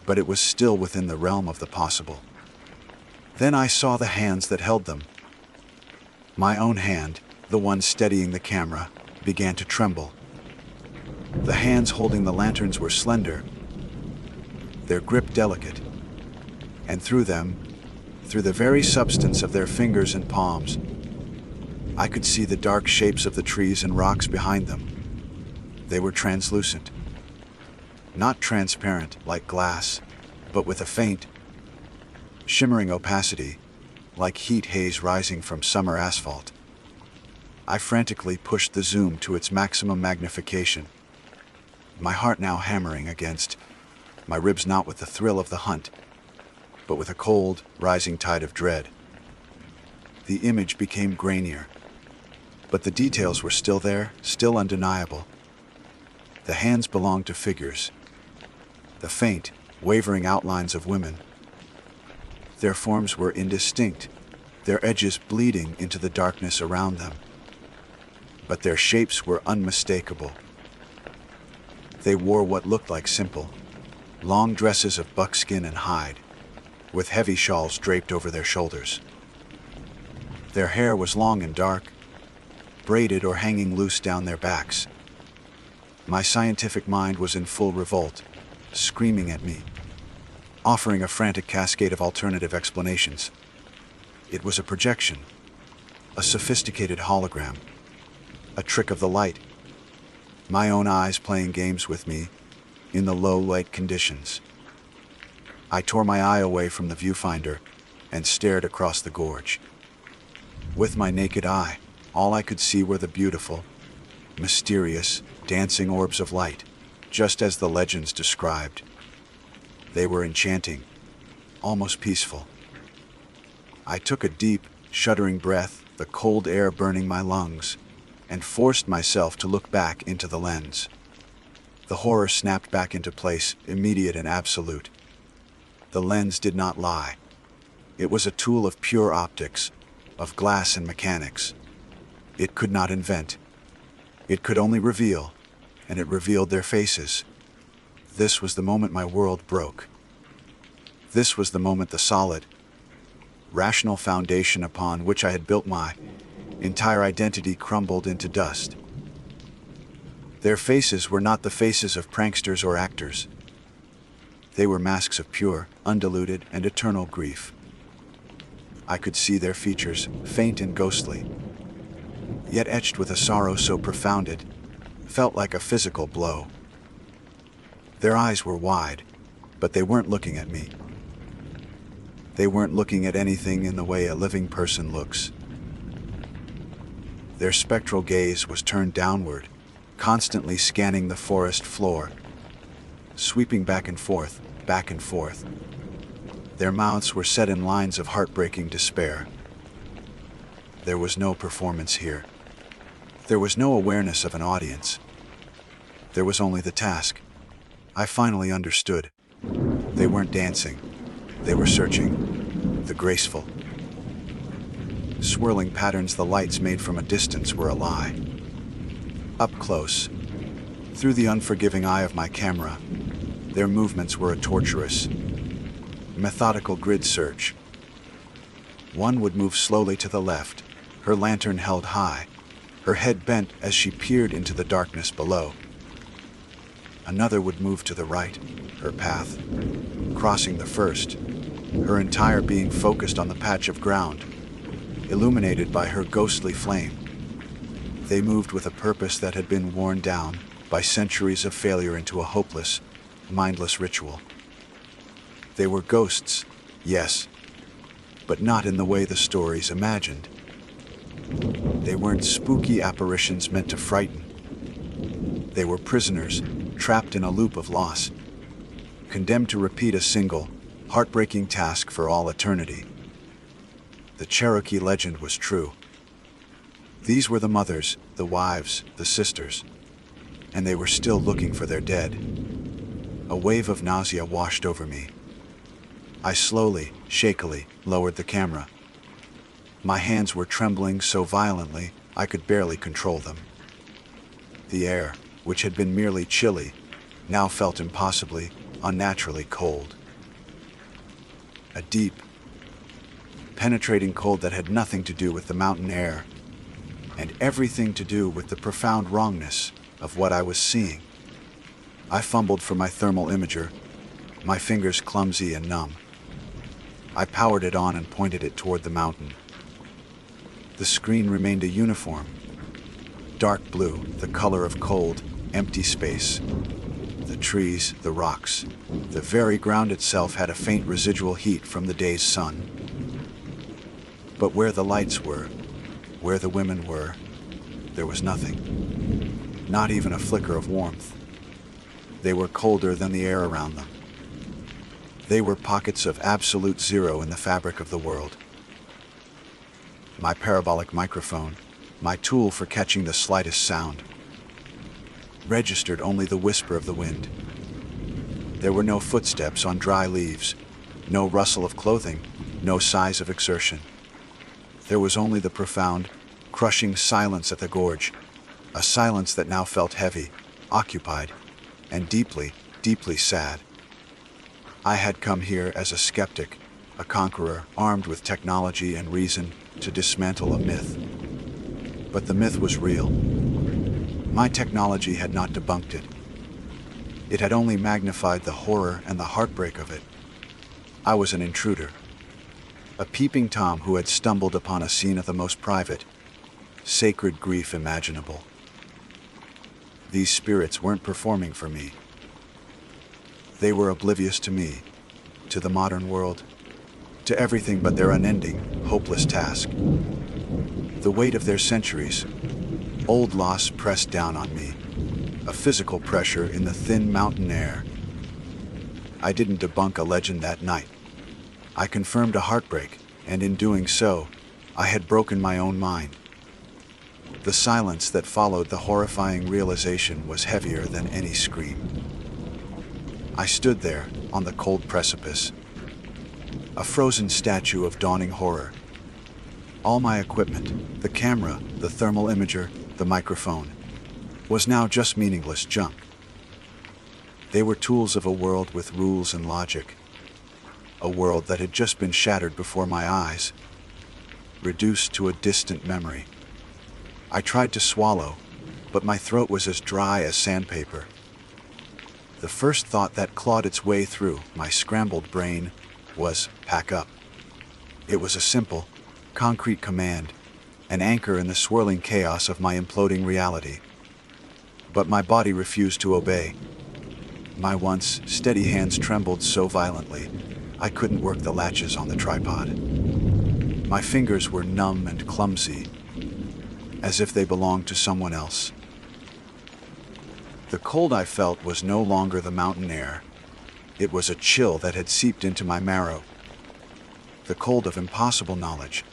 but it was still within the realm of the possible. Then I saw the hands that held them. My own hand, the one steadying the camera, began to tremble. The hands holding the lanterns were slender, their grip delicate, and through them, through the very substance of their fingers and palms, I could see the dark shapes of the trees and rocks behind them. They were translucent. Not transparent like glass, but with a faint, shimmering opacity, like heat haze rising from summer asphalt. I frantically pushed the zoom to its maximum magnification, my heart now hammering against, my ribs not with the thrill of the hunt, but with a cold, rising tide of dread. The image became grainier, but the details were still there, still undeniable. The hands belonged to figures, the faint, wavering outlines of women. Their forms were indistinct, their edges bleeding into the darkness around them. But their shapes were unmistakable. They wore what looked like simple, long dresses of buckskin and hide, with heavy shawls draped over their shoulders. Their hair was long and dark, braided or hanging loose down their backs. My scientific mind was in full revolt, screaming at me, offering a frantic cascade of alternative explanations. It was a projection, a sophisticated hologram, a trick of the light, my own eyes playing games with me in the low light conditions. I tore my eye away from the viewfinder and stared across the gorge. With my naked eye, All I could see were the beautiful, mysterious, dancing orbs of light, just as the legends described. They were enchanting, almost peaceful. I took a deep, shuddering breath, the cold air burning my lungs, and forced myself to look back into the lens. The horror snapped back into place, immediate and absolute. The lens did not lie. It was a tool of pure optics, of glass and mechanics. It could not invent. It could only reveal, and it revealed their faces. This was the moment my world broke. This was the moment the solid, rational foundation upon which I had built my entire identity crumbled into dust. Their faces were not the faces of pranksters or actors. They were masks of pure, undiluted, and eternal grief. I could see their features, faint and ghostly, yet etched with a sorrow so profound it felt like a physical blow. Their eyes were wide, but they weren't looking at me. They weren't looking at anything in the way a living person looks. Their spectral gaze was turned downward, constantly scanning the forest floor, sweeping back and forth, back and forth. Their mouths were set in lines of heartbreaking despair. There was no performance here. There was no awareness of an audience. There was only the task. I finally understood. They weren't dancing. They were searching. The graceful, swirling patterns the lights made from a distance were a lie. Up close, through the unforgiving eye of my camera, their movements were a torturous, methodical grid search. One would move slowly to the left, her lantern held high, her head bent as she peered into the darkness below. Another would move to the right, her path crossing the first, her entire being focused on the patch of ground, illuminated by her ghostly flame. They moved with a purpose that had been worn down by centuries of failure into a hopeless, mindless ritual. They were ghosts, yes, but not in the way the stories imagined. They weren't spooky apparitions meant to frighten. They were prisoners, trapped in a loop of loss, condemned to repeat a single, heartbreaking task for all eternity. The Cherokee legend was true. These were the mothers, the wives, the sisters, and they were still looking for their dead. A wave of nausea washed over me. I slowly, shakily, lowered the camera. My hands were trembling so violently I could barely control them. The air, which had been merely chilly, now felt impossibly, unnaturally cold. A deep, penetrating cold that had nothing to do with the mountain air, and everything to do with the profound wrongness of what I was seeing. I fumbled for my thermal imager, my fingers clumsy and numb. I powered it on and pointed it toward the mountain. The screen remained a uniform, dark blue, the color of cold, empty space. The trees, the rocks, the very ground itself had a faint residual heat from the day's sun. But where the lights were, where the women were, there was nothing. Not even a flicker of warmth. They were colder than the air around them. They were pockets of absolute zero in the fabric of the world. My parabolic microphone, my tool for catching the slightest sound, registered only the whisper of the wind. There were no footsteps on dry leaves, no rustle of clothing, no sighs of exertion. There was only the profound, crushing silence at the gorge, a silence that now felt heavy, occupied, and deeply, deeply sad. I had come here as a skeptic, a conqueror armed with technology and reason to dismantle a myth. But the myth was real. My technology had not debunked it. It had only magnified the horror and the heartbreak of it. I was an intruder, a peeping Tom who had stumbled upon a scene of the most private, sacred grief imaginable. These spirits weren't performing for me. They were oblivious to me, to the modern world, to everything but their unending, hopeless task. The weight of their centuries, old loss pressed down on me, a physical pressure in the thin mountain air. I didn't debunk a legend that night. I confirmed a heartbreak, and in doing so, I had broken my own mind. The silence that followed the horrifying realization was heavier than any scream. I stood there, on the cold precipice, a frozen statue of dawning horror. All my equipment, the camera, the thermal imager, the microphone, was now just meaningless junk. They were tools of a world with rules and logic, a world that had just been shattered before my eyes, reduced to a distant memory. I tried to swallow, but my throat was as dry as sandpaper. The first thought that clawed its way through my scrambled brain was, pack up. It was a simple, concrete command, an anchor in the swirling chaos of my imploding reality. But my body refused to obey. My once steady hands trembled so violently, I couldn't work the latches on the tripod. My fingers were numb and clumsy, as if they belonged to someone else. The cold I felt was no longer the mountain air. It was a chill that had seeped into my marrow. The cold of impossible knowledge.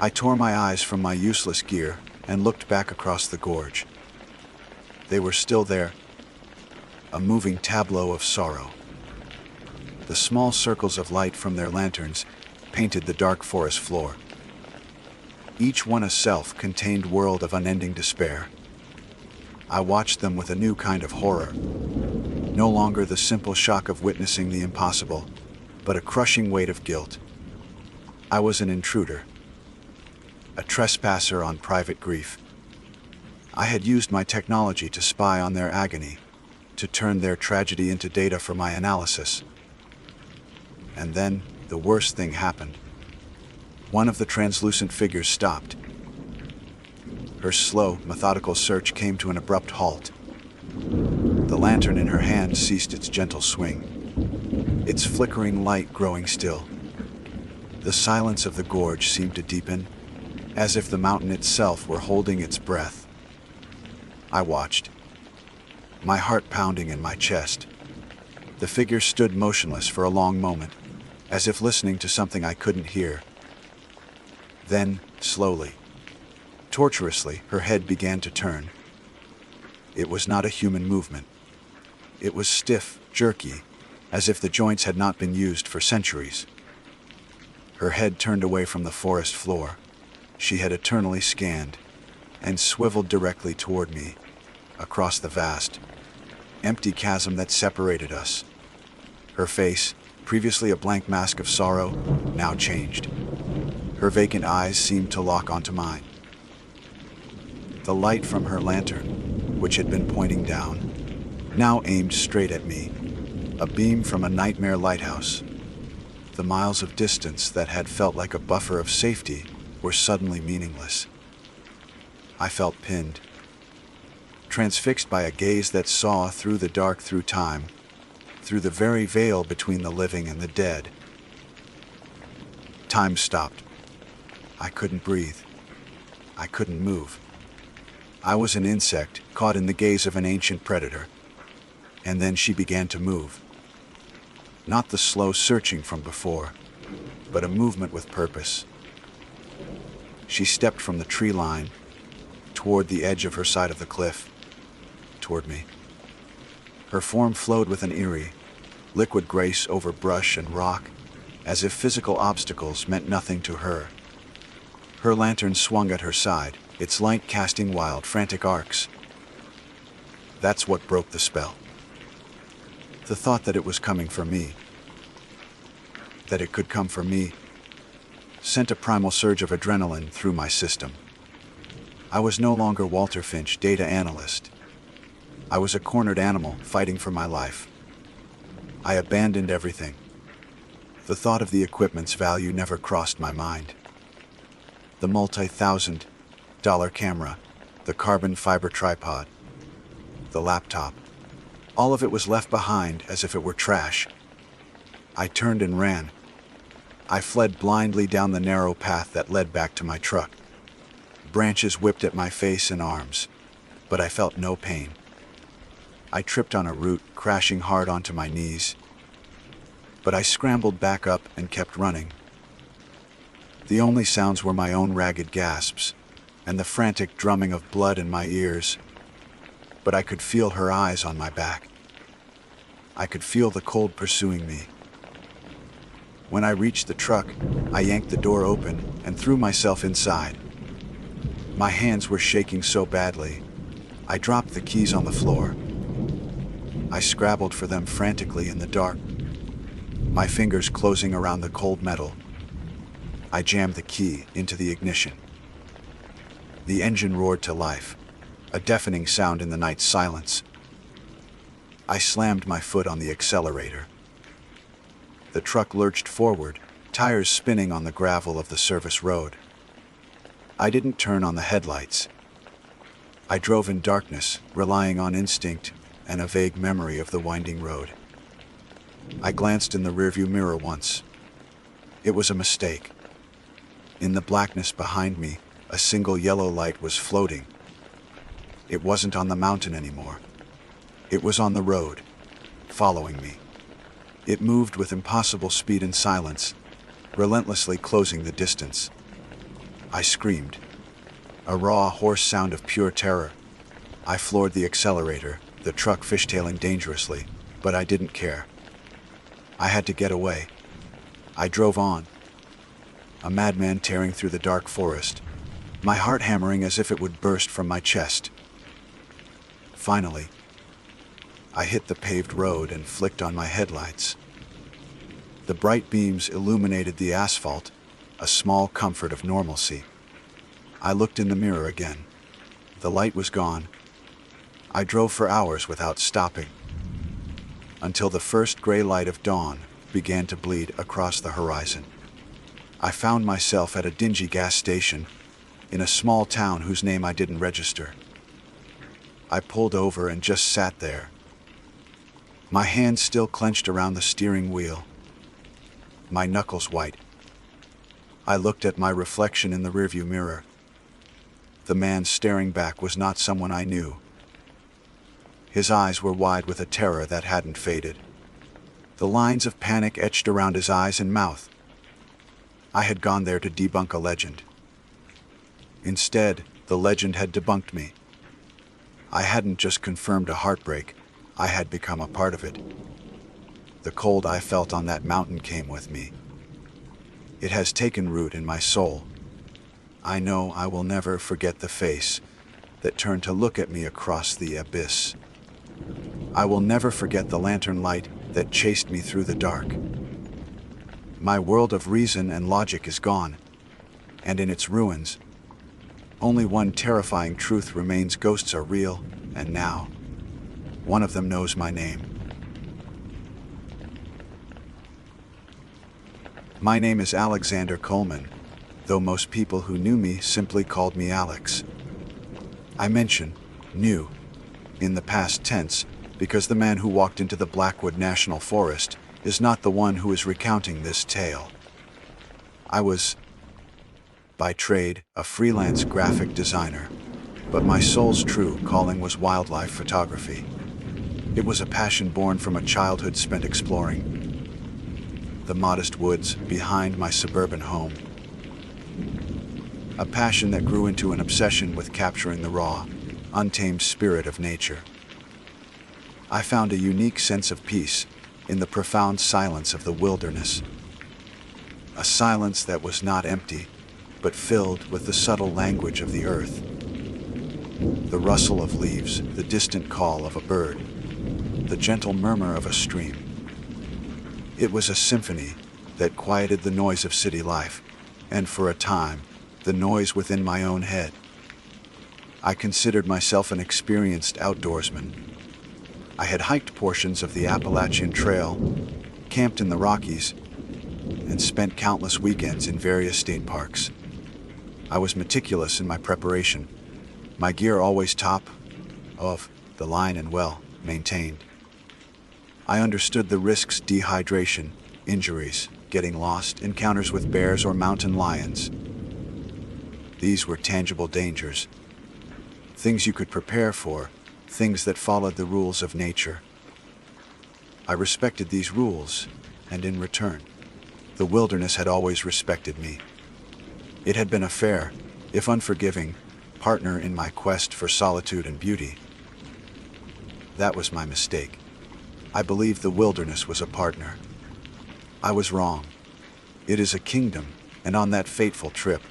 I tore my eyes from my useless gear and looked back across the gorge. They were still there, a moving tableau of sorrow. The small circles of light from their lanterns painted the dark forest floor. Each one a self-contained world of unending despair. I watched them with a new kind of horror. No longer the simple shock of witnessing the impossible, but a crushing weight of guilt. I was an intruder, a trespasser on private grief. I had used my technology to spy on their agony, to turn their tragedy into data for my analysis. And then, the worst thing happened. One of the translucent figures stopped. Her slow, methodical search came to an abrupt halt. The lantern in her hand ceased its gentle swing, its flickering light growing still. The silence of the gorge seemed to deepen, as if the mountain itself were holding its breath. I watched, my heart pounding in my chest. The figure stood motionless for a long moment, as if listening to something I couldn't hear. Then, slowly, tortuously, her head began to turn. It was not a human movement. It was stiff, jerky, as if the joints had not been used for centuries. Her head turned away from the forest floor she had eternally scanned, and swiveled directly toward me, across the vast, empty chasm that separated us. Her face, previously a blank mask of sorrow, now changed. Her vacant eyes seemed to lock onto mine. The light from her lantern, which had been pointing down, now aimed straight at me, a beam from a nightmare lighthouse. The miles of distance that had felt like a buffer of safety were suddenly meaningless. I felt pinned, transfixed by a gaze that saw through the dark, through time, through the very veil between the living and the dead. Time stopped. I couldn't breathe. I couldn't move. I was an insect caught in the gaze of an ancient predator. And then she began to move. Not the slow searching from before, but a movement with purpose. She stepped from the tree line, toward the edge of her side of the cliff, toward me. Her form flowed with an eerie, liquid grace over brush and rock, as if physical obstacles meant nothing to her. Her lantern swung at her side, its light casting wild, frantic arcs. That's what broke the spell. The thought that it was coming for me, that it could come for me, sent a primal surge of adrenaline through my system. I was no longer Walter Finch, data analyst. I was a cornered animal fighting for my life. I abandoned everything. The thought of the equipment's value never crossed my mind. The multi-$1,000 camera, the carbon fiber tripod, the laptop. All of it was left behind as if it were trash. I turned and ran. I fled blindly down the narrow path that led back to my truck. Branches whipped at my face and arms, but I felt no pain. I tripped on a root, crashing hard onto my knees, but I scrambled back up and kept running. The only sounds were my own ragged gasps and the frantic drumming of blood in my ears, but I could feel her eyes on my back. I could feel the cold pursuing me. When I reached the truck, I yanked the door open and threw myself inside. My hands were shaking so badly, I dropped the keys on the floor. I scrabbled for them frantically in the dark, my fingers closing around the cold metal. I jammed the key into the ignition. The engine roared to life, a deafening sound in the night silence. I slammed my foot on the accelerator. The truck lurched forward, tires spinning on the gravel of the service road. I didn't turn on the headlights. I drove in darkness, relying on instinct and a vague memory of the winding road. I glanced in the rearview mirror once. It was a mistake. In the blackness behind me, a single yellow light was floating. It wasn't on the mountain anymore. It was on the road, following me. It moved with impossible speed and silence, relentlessly closing the distance. I screamed, a raw, hoarse sound of pure terror. I floored the accelerator, the truck fishtailing dangerously, but I didn't care. I had to get away. I drove on, a madman tearing through the dark forest, my heart hammering as if it would burst from my chest. Finally, I hit the paved road and flicked on my headlights. The bright beams illuminated the asphalt, a small comfort of normalcy. I looked in the mirror again. The light was gone. I drove for hours without stopping, until the first gray light of dawn began to bleed across the horizon. I found myself at a dingy gas station in a small town whose name I didn't register. I pulled over and just sat there, my hands still clenched around the steering wheel, my knuckles white. I looked at my reflection in the rearview mirror. The man staring back was not someone I knew. His eyes were wide with a terror that hadn't faded. The lines of panic etched around his eyes and mouth. I had gone there to debunk a legend. Instead, the legend had debunked me. I hadn't just confirmed a heartbreak, I had become a part of it. The cold I felt on that mountain came with me. It has taken root in my soul. I know I will never forget the face that turned to look at me across the abyss. I will never forget the lantern light that chased me through the dark. My world of reason and logic is gone, and in its ruins, only one terrifying truth remains: ghosts are real, and now, one of them knows my name. My name is Alexander Coleman, though most people who knew me simply called me Alex. I mention knew in the past tense because the man who walked into the Blackwood National Forest is not the one who is recounting this tale. I was, by trade, a freelance graphic designer, but my soul's true calling was wildlife photography. It was a passion born from a childhood spent exploring the modest woods behind my suburban home. A passion that grew into an obsession with capturing the raw, untamed spirit of nature. I found a unique sense of peace in the profound silence of the wilderness. A silence that was not empty, but filled with the subtle language of the earth. The rustle of leaves, the distant call of a bird, the gentle murmur of a stream. It was a symphony that quieted the noise of city life, and for a time, the noise within my own head. I considered myself an experienced outdoorsman. I had hiked portions of the Appalachian Trail, camped in the Rockies, and spent countless weekends in various state parks. I was meticulous in my preparation, my gear always top of the line and well maintained. I understood the risks: dehydration, injuries, getting lost, encounters with bears or mountain lions. These were tangible dangers, things you could prepare for, things that followed the rules of nature. I respected these rules, and in return, the wilderness had always respected me. It had been a fair, if unforgiving, partner in my quest for solitude and beauty. That was my mistake. I believed the wilderness was a partner. I was wrong. It is a kingdom, and on that fateful trip,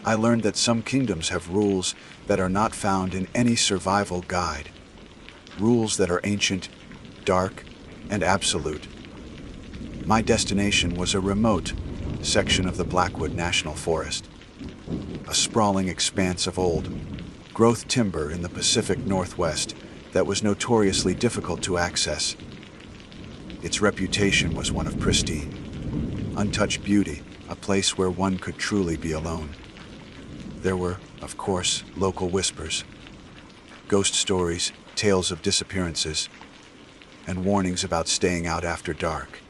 I learned that some kingdoms have rules that are not found in any survival guide. Rules that are ancient, dark, and absolute. My destination was a remote section of the Blackwood National Forest, a sprawling expanse of old-growth timber in the Pacific Northwest that was notoriously difficult to access. Its reputation was one of pristine, untouched beauty, a place where one could truly be alone. There were, of course, local whispers, ghost stories, tales of disappearances, and warnings about staying out after dark.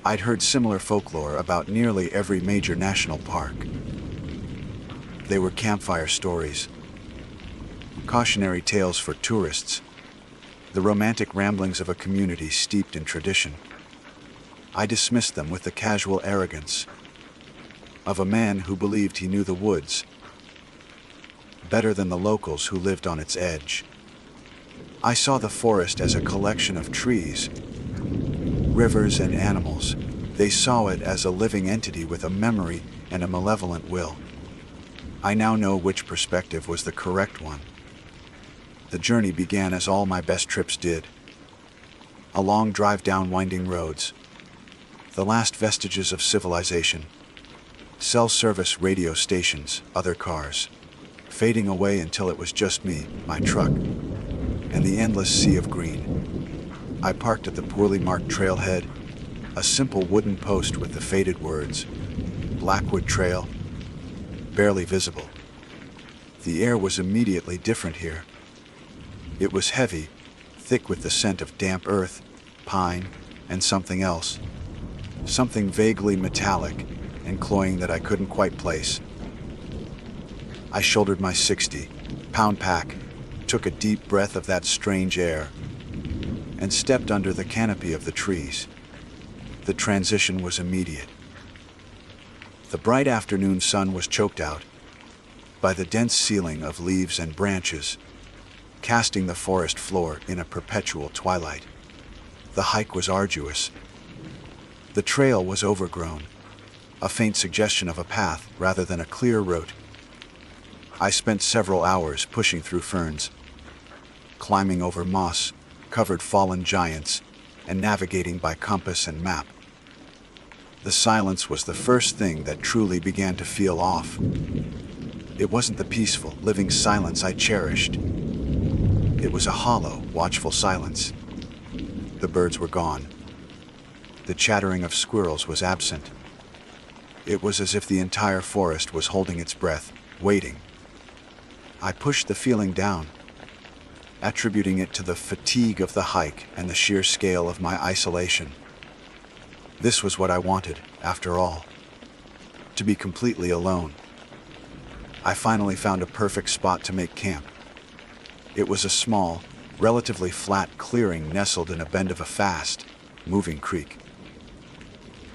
I'd heard similar folklore about nearly every major national park. They were campfire stories, cautionary tales for tourists, the romantic ramblings of a community steeped in tradition. I dismissed them with the casual arrogance of a man who believed he knew the woods better than the locals who lived on its edge. I saw the forest as a collection of trees, rivers, and animals. They saw it as a living entity with a memory and a malevolent will. I now know which perspective was the correct one. The journey began as all my best trips did. A long drive down winding roads, the last vestiges of civilization, cell service radio stations, other cars, fading away until it was just me, my truck, and the endless sea of green. I parked at the poorly marked trailhead, a simple wooden post with the faded words, Blackwood Trail, barely visible. The air was immediately different here. It was heavy, thick with the scent of damp earth, pine, and something else. Something vaguely metallic and cloying that I couldn't quite place. I shouldered my 60-pound pack, took a deep breath of that strange air, and stepped under the canopy of the trees. The transition was immediate. The bright afternoon sun was choked out by the dense ceiling of leaves and branches, casting the forest floor in a perpetual twilight. The hike was arduous. The trail was overgrown, a faint suggestion of a path rather than a clear route. I spent several hours pushing through ferns, climbing over moss-covered fallen giants, and navigating by compass and map. The silence was the first thing that truly began to feel off. It wasn't the peaceful, living silence I cherished. It was a hollow, watchful silence. The birds were gone. The chattering of squirrels was absent. It was as if the entire forest was holding its breath, waiting. I pushed the feeling down, attributing it to the fatigue of the hike and the sheer scale of my isolation. This was what I wanted, after all, to be completely alone. I finally found a perfect spot to make camp. It was a small, relatively flat clearing nestled in a bend of a fast-moving creek.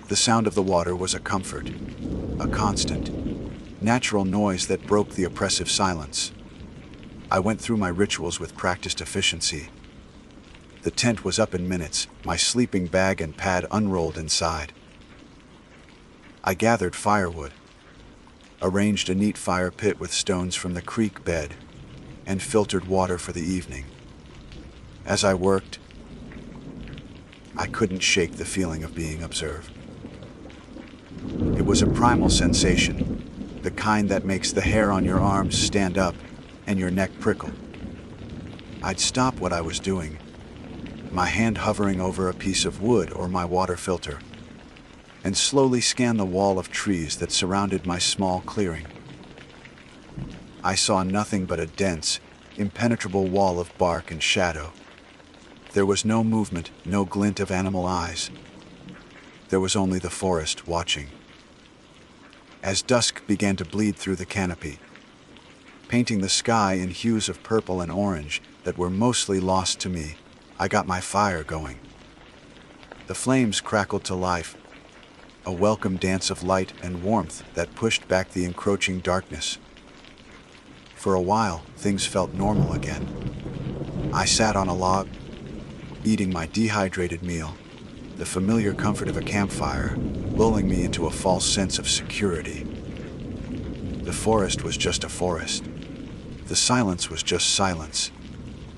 The sound of the water was a comfort, a constant, natural noise that broke the oppressive silence. I went through my rituals with practiced efficiency. The tent was up in minutes, my sleeping bag and pad unrolled inside. I gathered firewood, arranged a neat fire pit with stones from the creek bed, and filtered water for the evening. As I worked, I couldn't shake the feeling of being observed. It was a primal sensation, the kind that makes the hair on your arms stand up and your neck prickle. I'd stop what I was doing, my hand hovering over a piece of wood or my water filter, and slowly scan the wall of trees that surrounded my small clearing. I saw nothing but a dense, impenetrable wall of bark and shadow. There was no movement, no glint of animal eyes. there was only the forest watching. As dusk began to bleed through the canopy, painting the sky in hues of purple and orange that were mostly lost to me, I got my fire going. The flames crackled to life, a welcome dance of light and warmth that pushed back the encroaching darkness. For a while, things felt normal again. I sat on a log, eating my dehydrated meal, the familiar comfort of a campfire lulling me into a false sense of security. The forest was just a forest. The silence was just silence.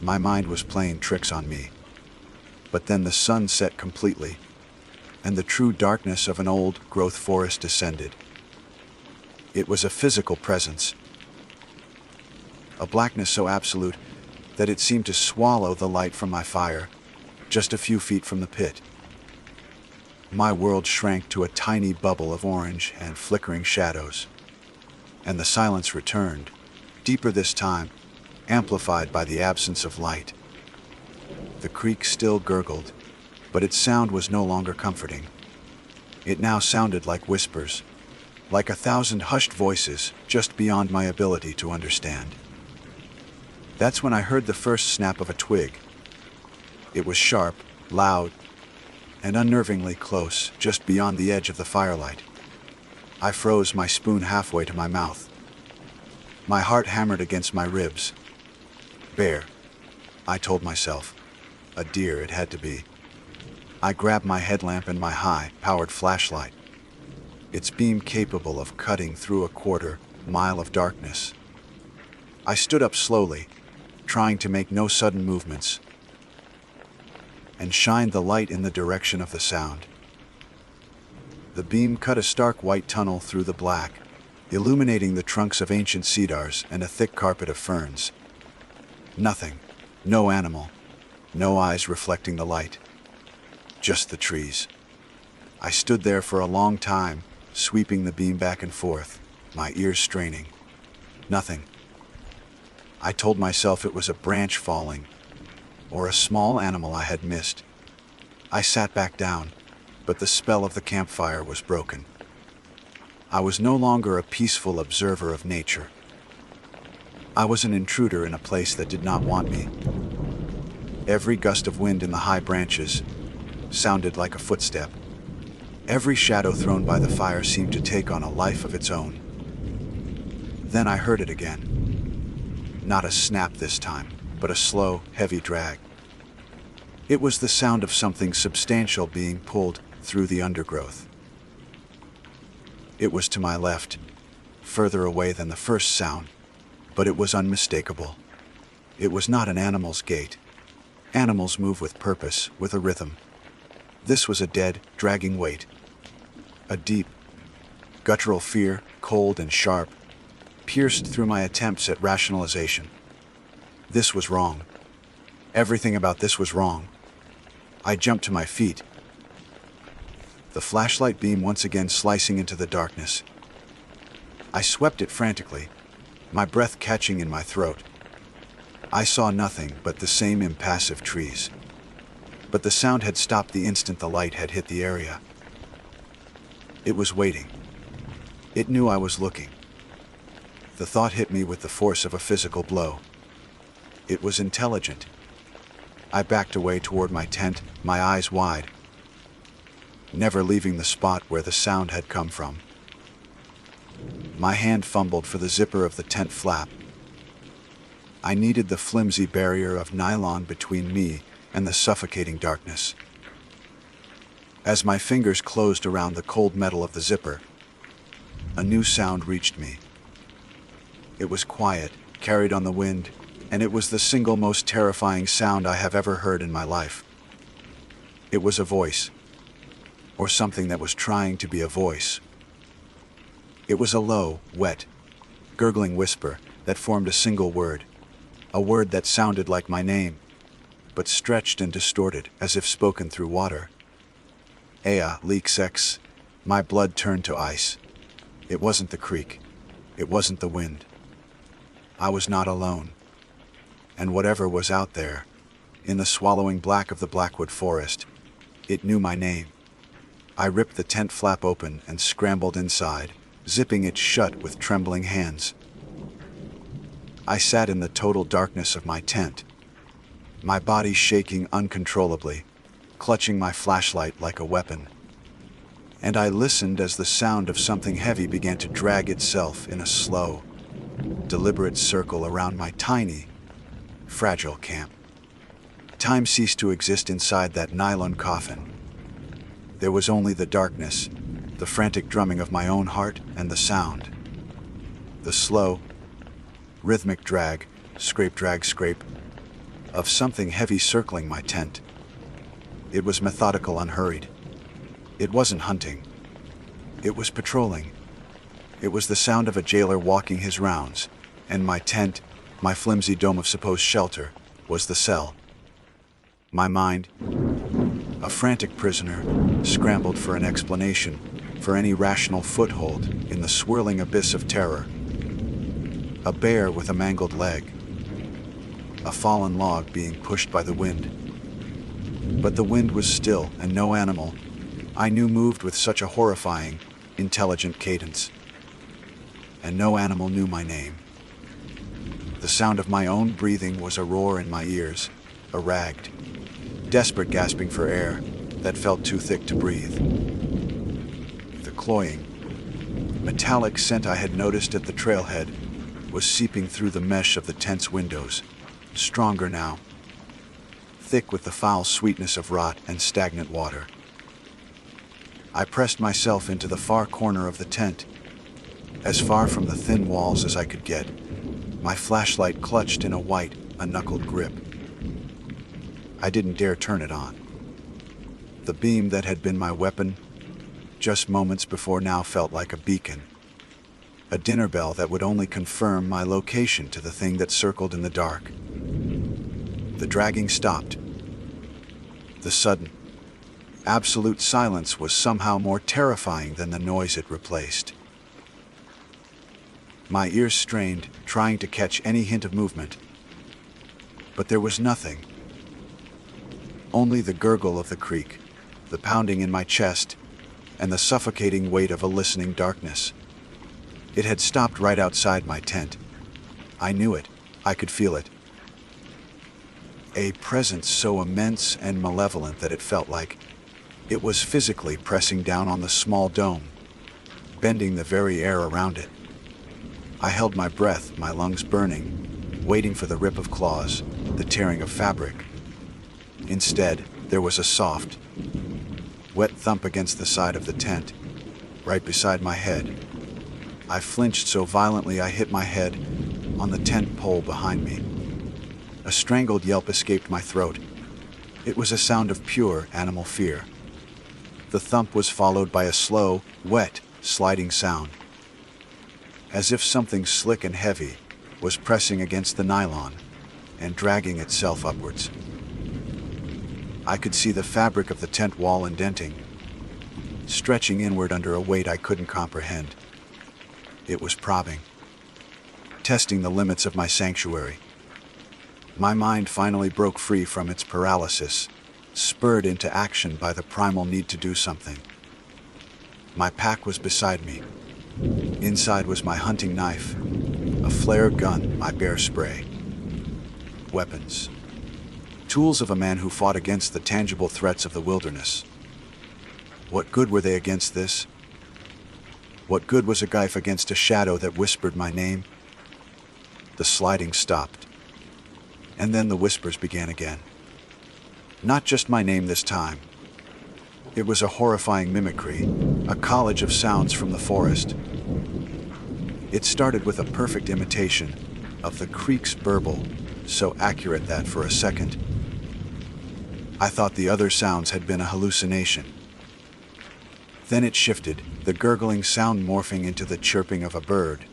My mind was playing tricks on me. But then the sun set completely, and the true darkness of an old-growth forest descended. It was a physical presence, a blackness so absolute that it seemed to swallow the light from my fire, just a few feet from the pit. My world shrank to a tiny bubble of orange and flickering shadows, and the silence returned, deeper this time, amplified by the absence of light. The creek still gurgled, but its sound was no longer comforting. It now sounded like whispers, like 1,000 hushed voices just beyond my ability to understand. That's when I heard the first snap of a twig. It was sharp, loud, and unnervingly close, just beyond the edge of the firelight. I froze, my spoon halfway to my mouth. My heart hammered against my ribs. Bear, I told myself. A deer it had to be. I grabbed my headlamp and my high-powered flashlight, its beam capable of cutting through a quarter-mile of darkness. I stood up slowly, trying to make no sudden movements, and shined the light in the direction of the sound. The beam cut a stark white tunnel through the black, illuminating the trunks of ancient cedars and a thick carpet of ferns. Nothing, no animal, no eyes reflecting the light. Just the trees. I stood there for a long time, sweeping the beam back and forth, my ears straining. Nothing. I told myself it was a branch falling, or a small animal I had missed. I sat back down, but the spell of the campfire was broken. I was no longer a peaceful observer of nature. I was an intruder in a place that did not want me. Every gust of wind in the high branches sounded like a footstep. Every shadow thrown by the fire seemed to take on a life of its own. Then I heard it again. Not a snap this time, but a slow, heavy drag. It was the sound of something substantial being pulled through the undergrowth. It was to my left, further away than the first sound, but it was unmistakable. It was not an animal's gait. Animals move with purpose, with a rhythm. This was a dead, dragging weight. A deep, guttural fear, cold and sharp, pierced through my attempts at rationalization. This was wrong. Everything about this was wrong. I jumped to my feet, the flashlight beam once again slicing into the darkness. I swept it frantically, my breath catching in my throat. I saw nothing but the same impassive trees. But the sound had stopped the instant the light had hit the area. It was waiting. It knew I was looking. The thought hit me with the force of a physical blow. It was intelligent. I backed away toward my tent, my eyes wide, never leaving the spot where the sound had come from. My hand fumbled for the zipper of the tent flap. I needed the flimsy barrier of nylon between me and the suffocating darkness. As my fingers closed around the cold metal of the zipper, a new sound reached me. It was quiet, carried on the wind, and it was the single most terrifying sound I have ever heard in my life. It was a voice, or something that was trying to be a voice. It was a low, wet, gurgling whisper that formed a single word, a word that sounded like my name, but stretched and distorted as if spoken through water. Ea leaks. My blood turned to ice. It wasn't the creek. It wasn't the wind. I was not alone. And whatever was out there, in the swallowing black of the Blackwood forest, it knew my name. I ripped the tent flap open and scrambled inside, zipping it shut with trembling hands. I sat in the total darkness of my tent, my body shaking uncontrollably, clutching my flashlight like a weapon. And I listened as the sound of something heavy began to drag itself in a slow, deliberate circle around my tiny, fragile camp. Time ceased to exist inside that nylon coffin. There was only the darkness, the frantic drumming of my own heart, and the sound. The slow, rhythmic drag, scrape, of something heavy circling my tent. It was methodical, unhurried. It wasn't hunting. It was patrolling. It was the sound of a jailer walking his rounds, and my tent, my flimsy dome of supposed shelter, was the cell. My mind, a frantic prisoner, scrambled for an explanation, for any rational foothold in the swirling abyss of terror. A bear with a mangled leg. A fallen log being pushed by the wind. But the wind was still, and no animal, I knew, moved with such a horrifying, intelligent cadence. And no animal knew my name. The sound of my own breathing was a roar in my ears, a ragged, desperate gasping for air that felt too thick to breathe. The cloying, metallic scent I had noticed at the trailhead was seeping through the mesh of the tent's windows, stronger now, thick with the foul sweetness of rot and stagnant water. I pressed myself into the far corner of the tent, as far from the thin walls as I could get, my flashlight clutched in a white, unknuckled grip. I didn't dare turn it on. The beam that had been my weapon just moments before now felt like a beacon, a dinner bell that would only confirm my location to the thing that circled in the dark. The dragging stopped. The sudden, absolute silence was somehow more terrifying than the noise it replaced. My ears strained, trying to catch any hint of movement. But there was nothing. Only the gurgle of the creek, the pounding in my chest, and the suffocating weight of a listening darkness. It had stopped right outside my tent. I knew it. I could feel it. A presence so immense and malevolent that it felt like it was physically pressing down on the small dome, bending the very air around it. I held my breath, my lungs burning, waiting for the rip of claws, the tearing of fabric. Instead, there was a soft, wet thump against the side of the tent, right beside my head. I flinched so violently I hit my head on the tent pole behind me. A strangled yelp escaped my throat. It was a sound of pure animal fear. The thump was followed by a slow, wet, sliding sound, as if something slick and heavy was pressing against the nylon and dragging itself upwards. I could see the fabric of the tent wall indenting, stretching inward under a weight I couldn't comprehend. It was probing, testing the limits of my sanctuary. My mind finally broke free from its paralysis, spurred into action by the primal need to do something. My pack was beside me. Inside was my hunting knife, a flare gun, my bear spray. Weapons. Tools of a man who fought against the tangible threats of the wilderness. What good were they against this? What good was a knife against a shadow that whispered my name? The sliding stopped, and then the whispers began again. Not just my name this time. It was a horrifying mimicry, a collage of sounds from the forest. It started with a perfect imitation of the creek's burble, so accurate that for a second I thought the other sounds had been a hallucination. Then it shifted, the gurgling sound morphing into the chirping of a bird,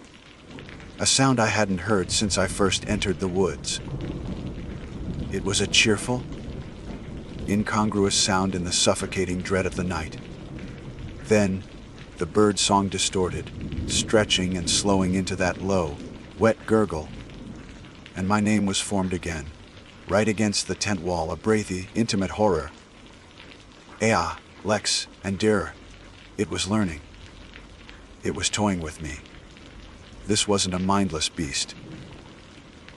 a sound I hadn't heard since I first entered the woods. It was a cheerful, incongruous sound in the suffocating dread of the night. Then, the bird song distorted, stretching and slowing into that low, wet gurgle, and my name was formed again, right against the tent wall, a breathy, intimate horror. Ea, Lex and Dear. It was learning. It was toying with me. This wasn't a mindless beast.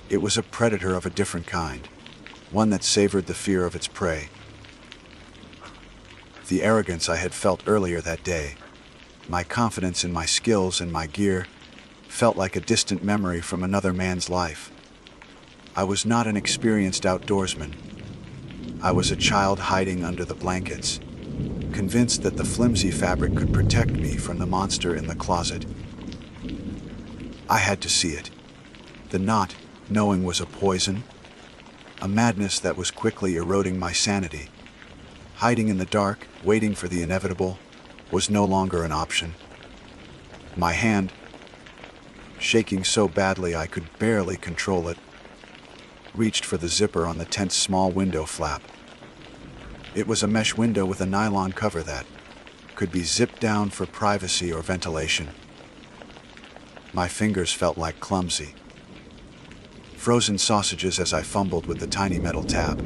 It was a predator of a different kind, one that savored the fear of its prey. The arrogance I had felt earlier that day, my confidence in my skills and my gear, felt like a distant memory from another man's life. I was not an experienced outdoorsman. I was a child hiding under the blankets, convinced that the flimsy fabric could protect me from the monster in the closet. I had to see it. The not knowing was a poison, a madness that was quickly eroding my sanity. Hiding in the dark, waiting for the inevitable, was no longer an option. My hand, shaking so badly I could barely control it, reached for the zipper on the tent's small window flap. It was a mesh window with a nylon cover that could be zipped down for privacy or ventilation. My fingers felt like clumsy frozen sausages as I fumbled with the tiny metal tab.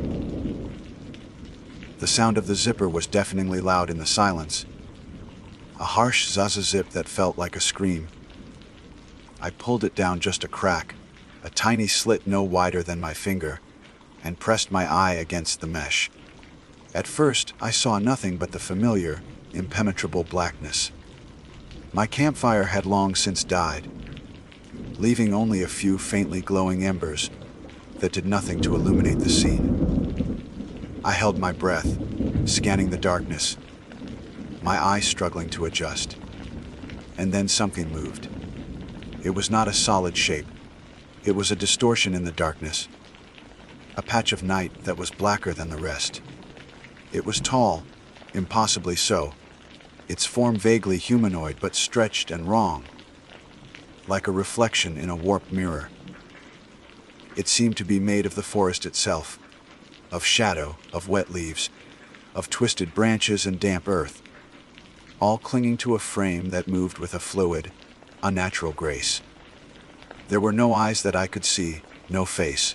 The sound of the zipper was deafeningly loud in the silence, a harsh zazazip that felt like a scream. I pulled it down just a crack, a tiny slit no wider than my finger, and pressed my eye against the mesh. At first, I saw nothing but the familiar, impenetrable blackness. My campfire had long since died, leaving only a few faintly glowing embers that did nothing to illuminate the scene. I held my breath, scanning the darkness, my eyes struggling to adjust. And then something moved. It was not a solid shape. It was a distortion in the darkness, a patch of night that was blacker than the rest. It was tall, impossibly so, its form vaguely humanoid but stretched and wrong, like a reflection in a warped mirror. It seemed to be made of the forest itself, of shadow, of wet leaves, of twisted branches and damp earth, all clinging to a frame that moved with a fluid, unnatural grace. There were no eyes that I could see, no face,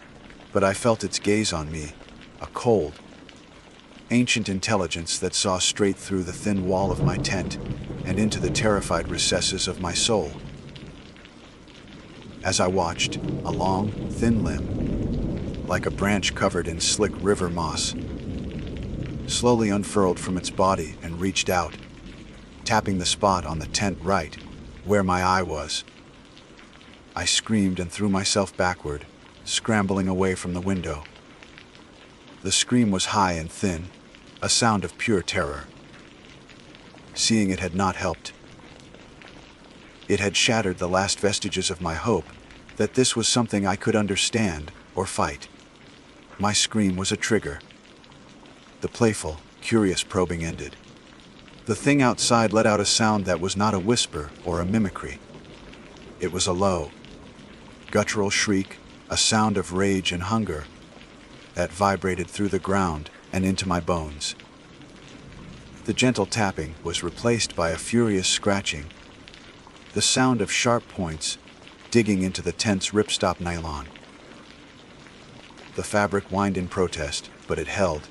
but I felt its gaze on me, a cold, ancient intelligence that saw straight through the thin wall of my tent and into the terrified recesses of my soul. As I watched, a long, thin limb, like a branch covered in slick river moss, slowly unfurled from its body and reached out, tapping the spot on the tent right, where my eye was. I screamed and threw myself backward, scrambling away from the window. The scream was high and thin, a sound of pure terror. Seeing it had not helped. It had shattered the last vestiges of my hope that this was something I could understand or fight. My scream was a trigger. The playful, curious probing ended. The thing outside let out a sound that was not a whisper or a mimicry. It was a low, guttural shriek, a sound of rage and hunger that vibrated through the ground and into my bones. The gentle tapping was replaced by a furious scratching, the sound of sharp points digging into the tent's ripstop nylon. The fabric whined in protest, but it held.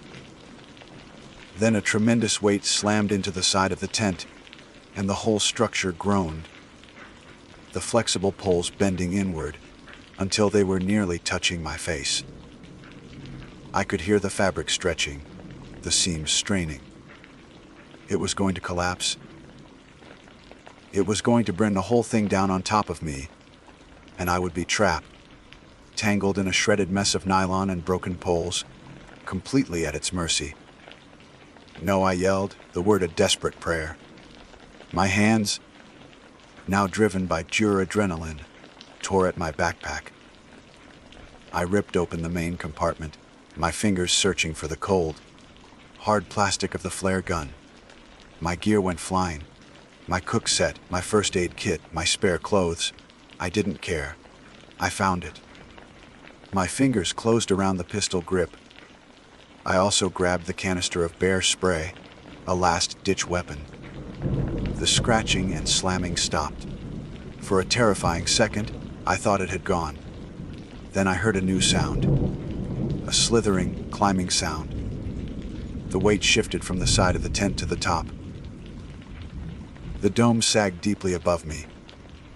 Then a tremendous weight slammed into the side of the tent, and the whole structure groaned, the flexible poles bending inward until they were nearly touching my face. I could hear the fabric stretching, the seams straining. It was going to collapse. It was going to bring the whole thing down on top of me, and I would be trapped, tangled in a shredded mess of nylon and broken poles, completely at its mercy. No, I yelled, the word a desperate prayer. My hands, now driven by pure adrenaline, tore at my backpack. I ripped open the main compartment, my fingers searching for the cold, hard plastic of the flare gun. My gear went flying. My cook set, my first aid kit, my spare clothes. I didn't care. I found it. My fingers closed around the pistol grip. I also grabbed the canister of bear spray, a last-ditch weapon. The scratching and slamming stopped. For a terrifying second, I thought it had gone. Then I heard a new sound. A slithering, climbing sound. The weight shifted from the side of the tent to the top. The dome sagged deeply above me,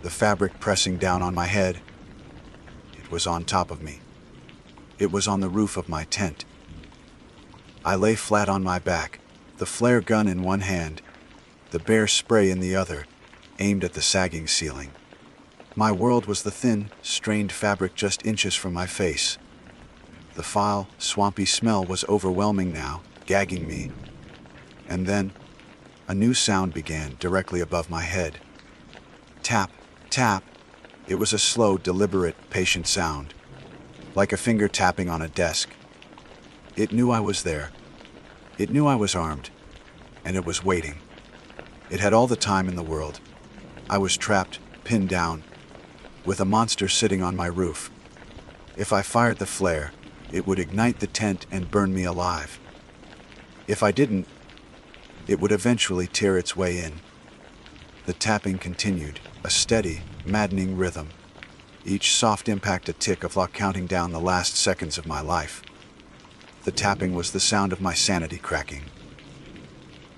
the fabric pressing down on my head. It was on top of me. It was on the roof of my tent. I lay flat on my back, the flare gun in one hand, the bear spray in the other, aimed at the sagging ceiling. My world was the thin, strained fabric just inches from my face. The foul, swampy smell was overwhelming now, gagging me. And then, a new sound began directly above my head. Tap, tap. It was a slow, deliberate, patient sound, like a finger tapping on a desk. It knew I was there. It knew I was armed, and it was waiting. It had all the time in the world. I was trapped, pinned down, with a monster sitting on my roof. If I fired the flare, it would ignite the tent and burn me alive. If I didn't, it would eventually tear its way in. The tapping continued, a steady, maddening rhythm. Each soft impact a tick of clock counting down the last seconds of my life. The tapping was the sound of my sanity cracking.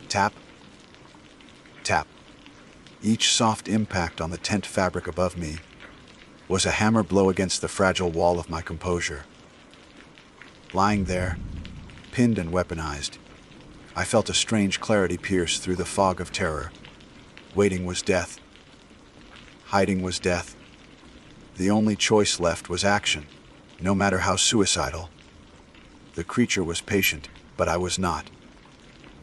Tap, tap. Each soft impact on the tent fabric above me was a hammer blow against the fragile wall of my composure. Lying there, pinned and weaponized, I felt a strange clarity pierce through the fog of terror. Waiting was death. Hiding was death. The only choice left was action, no matter how suicidal. The creature was patient, but I was not.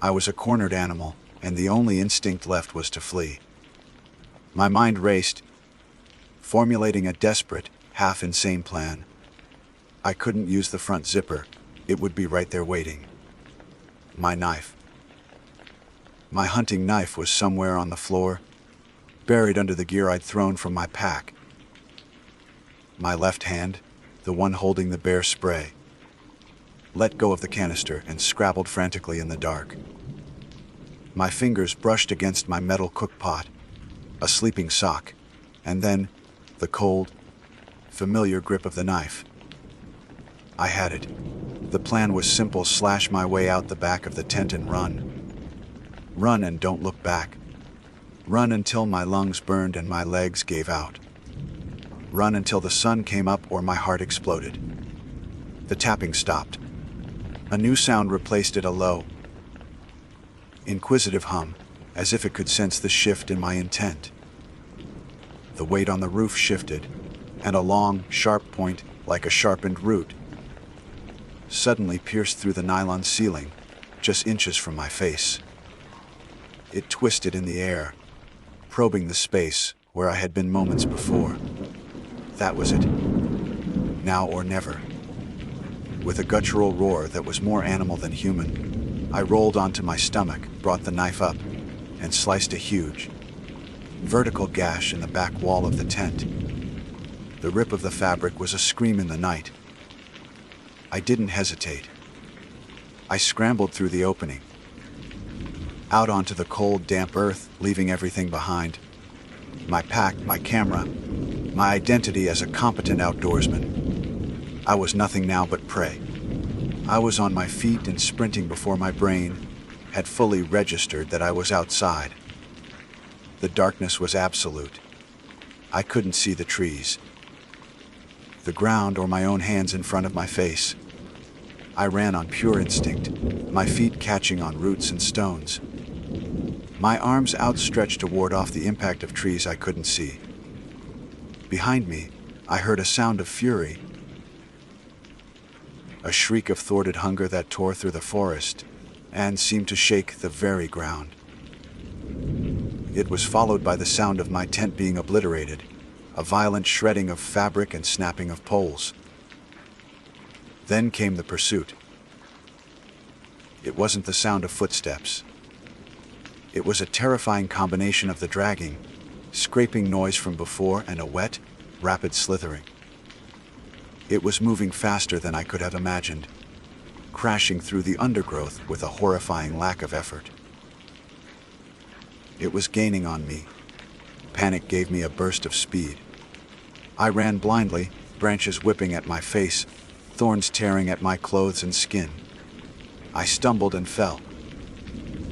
I was a cornered animal, and the only instinct left was to flee. My mind raced, formulating a desperate, half-insane plan. I couldn't use the front zipper. It would be right there waiting. My knife. My hunting knife was somewhere on the floor, buried under the gear I'd thrown from my pack. My left hand, the one holding the bear spray, let go of the canister and scrabbled frantically in the dark. My fingers brushed against my metal cookpot, a sleeping sock, and then the cold, familiar grip of the knife. I had it. The plan was simple: slash my way out the back of the tent and run. Run and don't look back. Run until my lungs burned and my legs gave out. Run until the sun came up or my heart exploded. The tapping stopped. A new sound replaced it, a low, inquisitive hum, as if it could sense the shift in my intent. The weight on the roof shifted, and a long, sharp point, like a sharpened root, suddenly pierced through the nylon ceiling, just inches from my face. It twisted in the air, probing the space where I had been moments before. That was it. Now or never. With a guttural roar that was more animal than human, I rolled onto my stomach, brought the knife up, and sliced a huge, vertical gash in the back wall of the tent. The rip of the fabric was a scream in the night. I didn't hesitate. I scrambled through the opening, out onto the cold, damp earth, leaving everything behind. My pack, my camera, my identity as a competent outdoorsman. I was nothing now but prey. I was on my feet and sprinting before my brain had fully registered that I was outside. The darkness was absolute. I couldn't see the trees, the ground, or my own hands in front of my face. I ran on pure instinct, my feet catching on roots and stones, my arms outstretched to ward off the impact of trees I couldn't see. Behind me, I heard a sound of fury, a shriek of thwarted hunger that tore through the forest and seemed to shake the very ground. It was followed by the sound of my tent being obliterated, a violent shredding of fabric and snapping of poles. Then came the pursuit. It wasn't the sound of footsteps. It was a terrifying combination of the dragging, scraping noise from before and a wet, rapid slithering. It was moving faster than I could have imagined, crashing through the undergrowth with a horrifying lack of effort. It was gaining on me. Panic gave me a burst of speed. I ran blindly, branches whipping at my face, thorns tearing at my clothes and skin. I stumbled and fell,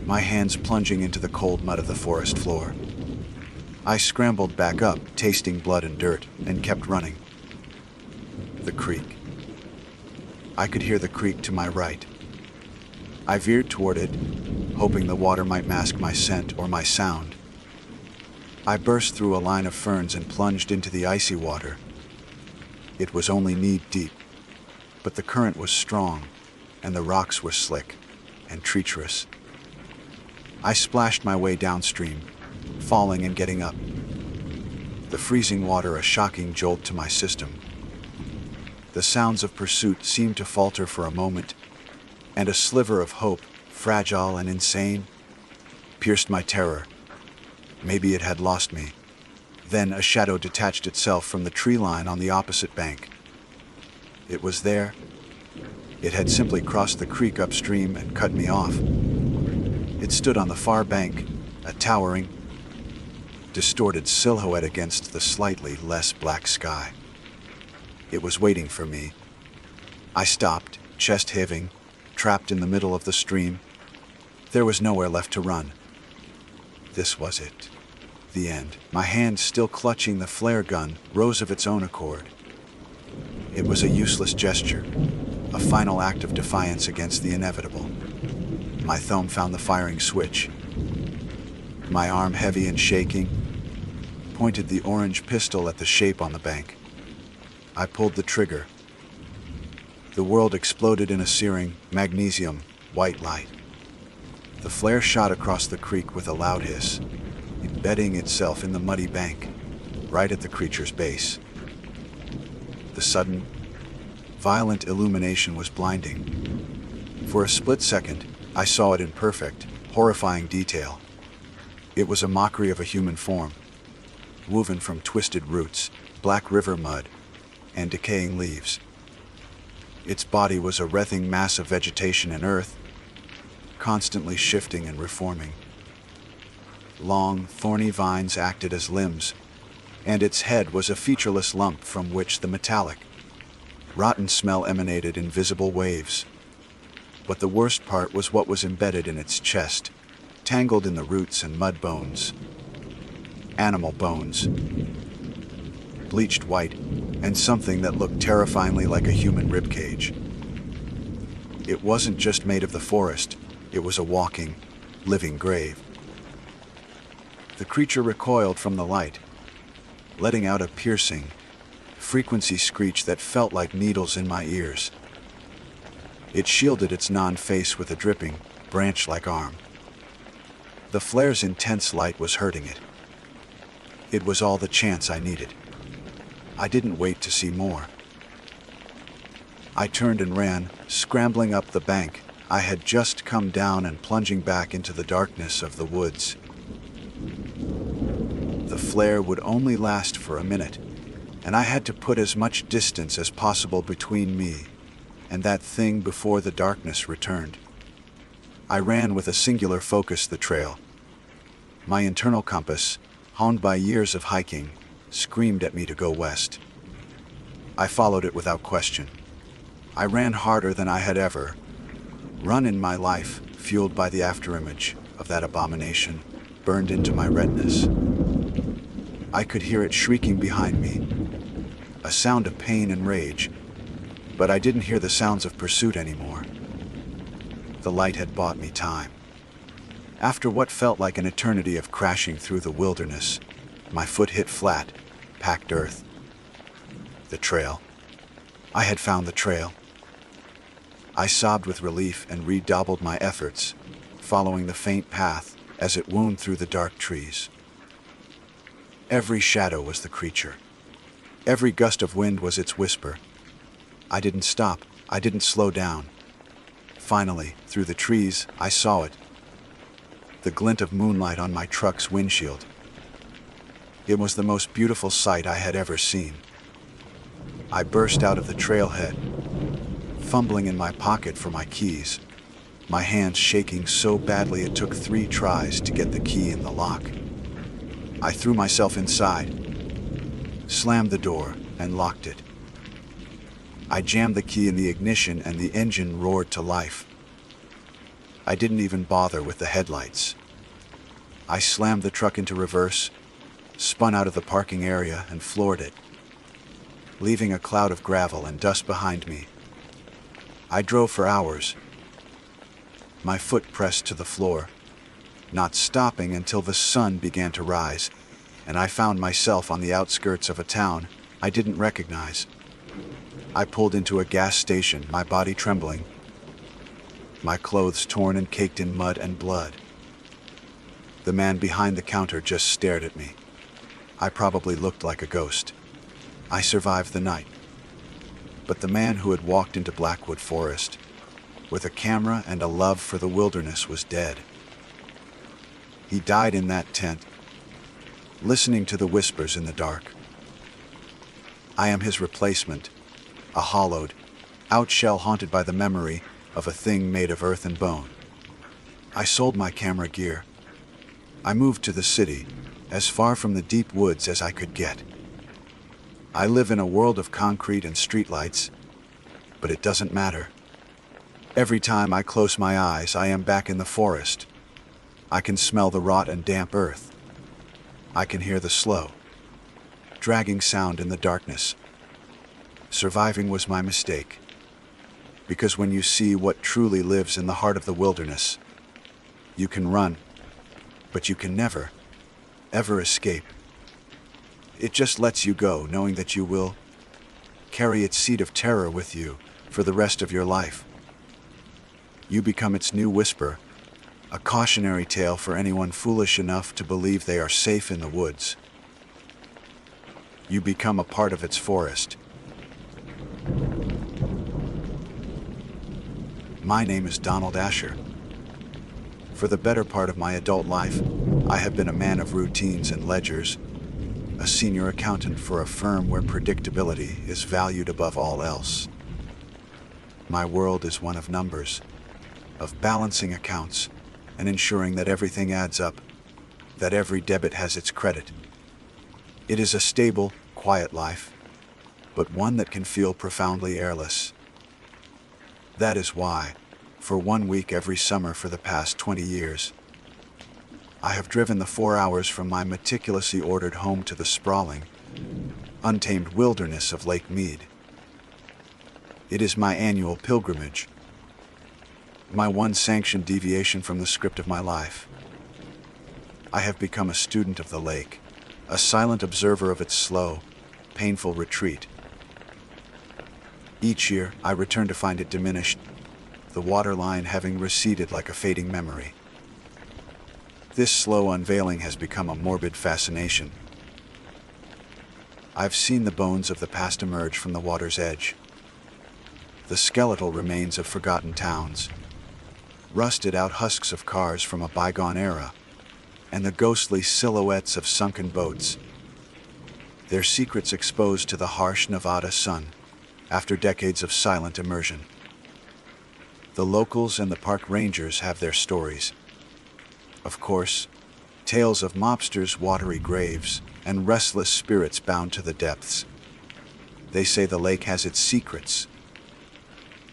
my hands plunging into the cold mud of the forest floor. I scrambled back up, tasting blood and dirt, and kept running. The creek. I could hear the creek to my right. I veered toward it, hoping the water might mask my scent or my sound. I burst through a line of ferns and plunged into the icy water. It was only knee-deep, but the current was strong, and the rocks were slick and treacherous. I splashed my way downstream, falling and getting up. The freezing water a shocking jolt to my system. The sounds of pursuit seemed to falter for a moment, and a sliver of hope, fragile and insane, pierced my terror. Maybe it had lost me. Then a shadow detached itself from the tree line on the opposite bank. It was there. It had simply crossed the creek upstream and cut me off. It stood on the far bank, a towering, distorted silhouette against the slightly less black sky. It was waiting for me. I stopped, chest heaving, trapped in the middle of the stream. There was nowhere left to run. This was it. The end. My hand, still clutching the flare gun, rose of its own accord. It was a useless gesture, a final act of defiance against the inevitable. My thumb found the firing switch. My arm, heavy and shaking, pointed the orange pistol at the shape on the bank. I pulled the trigger. The world exploded in a searing, magnesium, white light. The flare shot across the creek with a loud hiss, embedding itself in the muddy bank, right at the creature's base. The sudden, violent illumination was blinding. For a split second, I saw it in perfect, horrifying detail. It was a mockery of a human form, woven from twisted roots, black river mud, and decaying leaves. Its body was a writhing mass of vegetation and earth, constantly shifting and reforming. Long, thorny vines acted as limbs, and its head was a featureless lump from which the metallic, rotten smell emanated in visible waves. But the worst part was what was embedded in its chest, tangled in the roots and mud bones. Animal bones, bleached white, and something that looked terrifyingly like a human ribcage. It wasn't just made of the forest, it was a walking, living grave. The creature recoiled from the light, letting out a piercing, frequency screech that felt like needles in my ears. It shielded its non-face with a dripping, branch-like arm. The flare's intense light was hurting it. It was all the chance I needed. I didn't wait to see more. I turned and ran, scrambling up the bank I had just come down and plunging back into the darkness of the woods. The flare would only last for a minute, and I had to put as much distance as possible between me and that thing before the darkness returned. I ran with a singular focus the trail. My internal compass, honed by years of hiking, screamed at me to go west. I followed it without question. I ran harder than I had ever run in my life, fueled by the afterimage of that abomination burned into my retinas. I could hear it shrieking behind me, a sound of pain and rage, but I didn't hear the sounds of pursuit anymore. The light had bought me time. After what felt like an eternity of crashing through the wilderness, my foot hit flat, packed earth. The trail. I had found the trail. I sobbed with relief and redoubled my efforts, following the faint path as it wound through the dark trees. Every shadow was the creature. Every gust of wind was its whisper. I didn't stop. I didn't slow down. Finally, through the trees, I saw it. The glint of moonlight on my truck's windshield. It was the most beautiful sight I had ever seen. I burst out of the trailhead, fumbling in my pocket for my keys, my hands shaking so badly it took 3 tries to get the key in the lock. I threw myself inside, slammed the door, and locked it. I jammed the key in the ignition and the engine roared to life. I didn't even bother with the headlights. I slammed the truck into reverse, spun out of the parking area, and floored it, leaving a cloud of gravel and dust behind me. I drove for hours, my foot pressed to the floor, not stopping until the sun began to rise, and I found myself on the outskirts of a town I didn't recognize. I pulled into a gas station, my body trembling, my clothes torn and caked in mud and blood. The man behind the counter just stared at me. I probably looked like a ghost. I survived the night. But the man who had walked into Blackwood Forest with a camera and a love for the wilderness was dead. He died in that tent, listening to the whispers in the dark. I am his replacement, a hollowed out shell haunted by the memory of a thing made of earth and bone. I sold my camera gear. I moved to the city, as far from the deep woods as I could get. I live in a world of concrete and streetlights, but it doesn't matter. Every time I close my eyes, I am back in the forest. I can smell the rot and damp earth. I can hear the slow, dragging sound in the darkness. Surviving was my mistake, because when you see what truly lives in the heart of the wilderness, you can run, but you can never, ever escape. It just lets you go, knowing that you will carry its seed of terror with you for the rest of your life. You become its new whisper, a cautionary tale for anyone foolish enough to believe they are safe in the woods. You become a part of its forest. My name is Donald Asher. For the better part of my adult life, I have been a man of routines and ledgers, a senior accountant for a firm where predictability is valued above all else. My world is one of numbers, of balancing accounts, and ensuring that everything adds up, that every debit has its credit. It is a stable, quiet life, but one that can feel profoundly airless. That is why, for 1 week every summer for the past 20 years, I have driven the 4 hours from my meticulously ordered home to the sprawling, untamed wilderness of Lake Mead. It is my annual pilgrimage, my one sanctioned deviation from the script of my life. I have become a student of the lake, a silent observer of its slow, painful retreat. Each year, I return to find it diminished, the waterline having receded like a fading memory. This slow unveiling has become a morbid fascination. I've seen the bones of the past emerge from the water's edge, the skeletal remains of forgotten towns, rusted out husks of cars from a bygone era, and the ghostly silhouettes of sunken boats, their secrets exposed to the harsh Nevada sun after decades of silent immersion. The locals and the park rangers have their stories. Of course, tales of mobsters' watery graves and restless spirits bound to the depths. They say the lake has its secrets.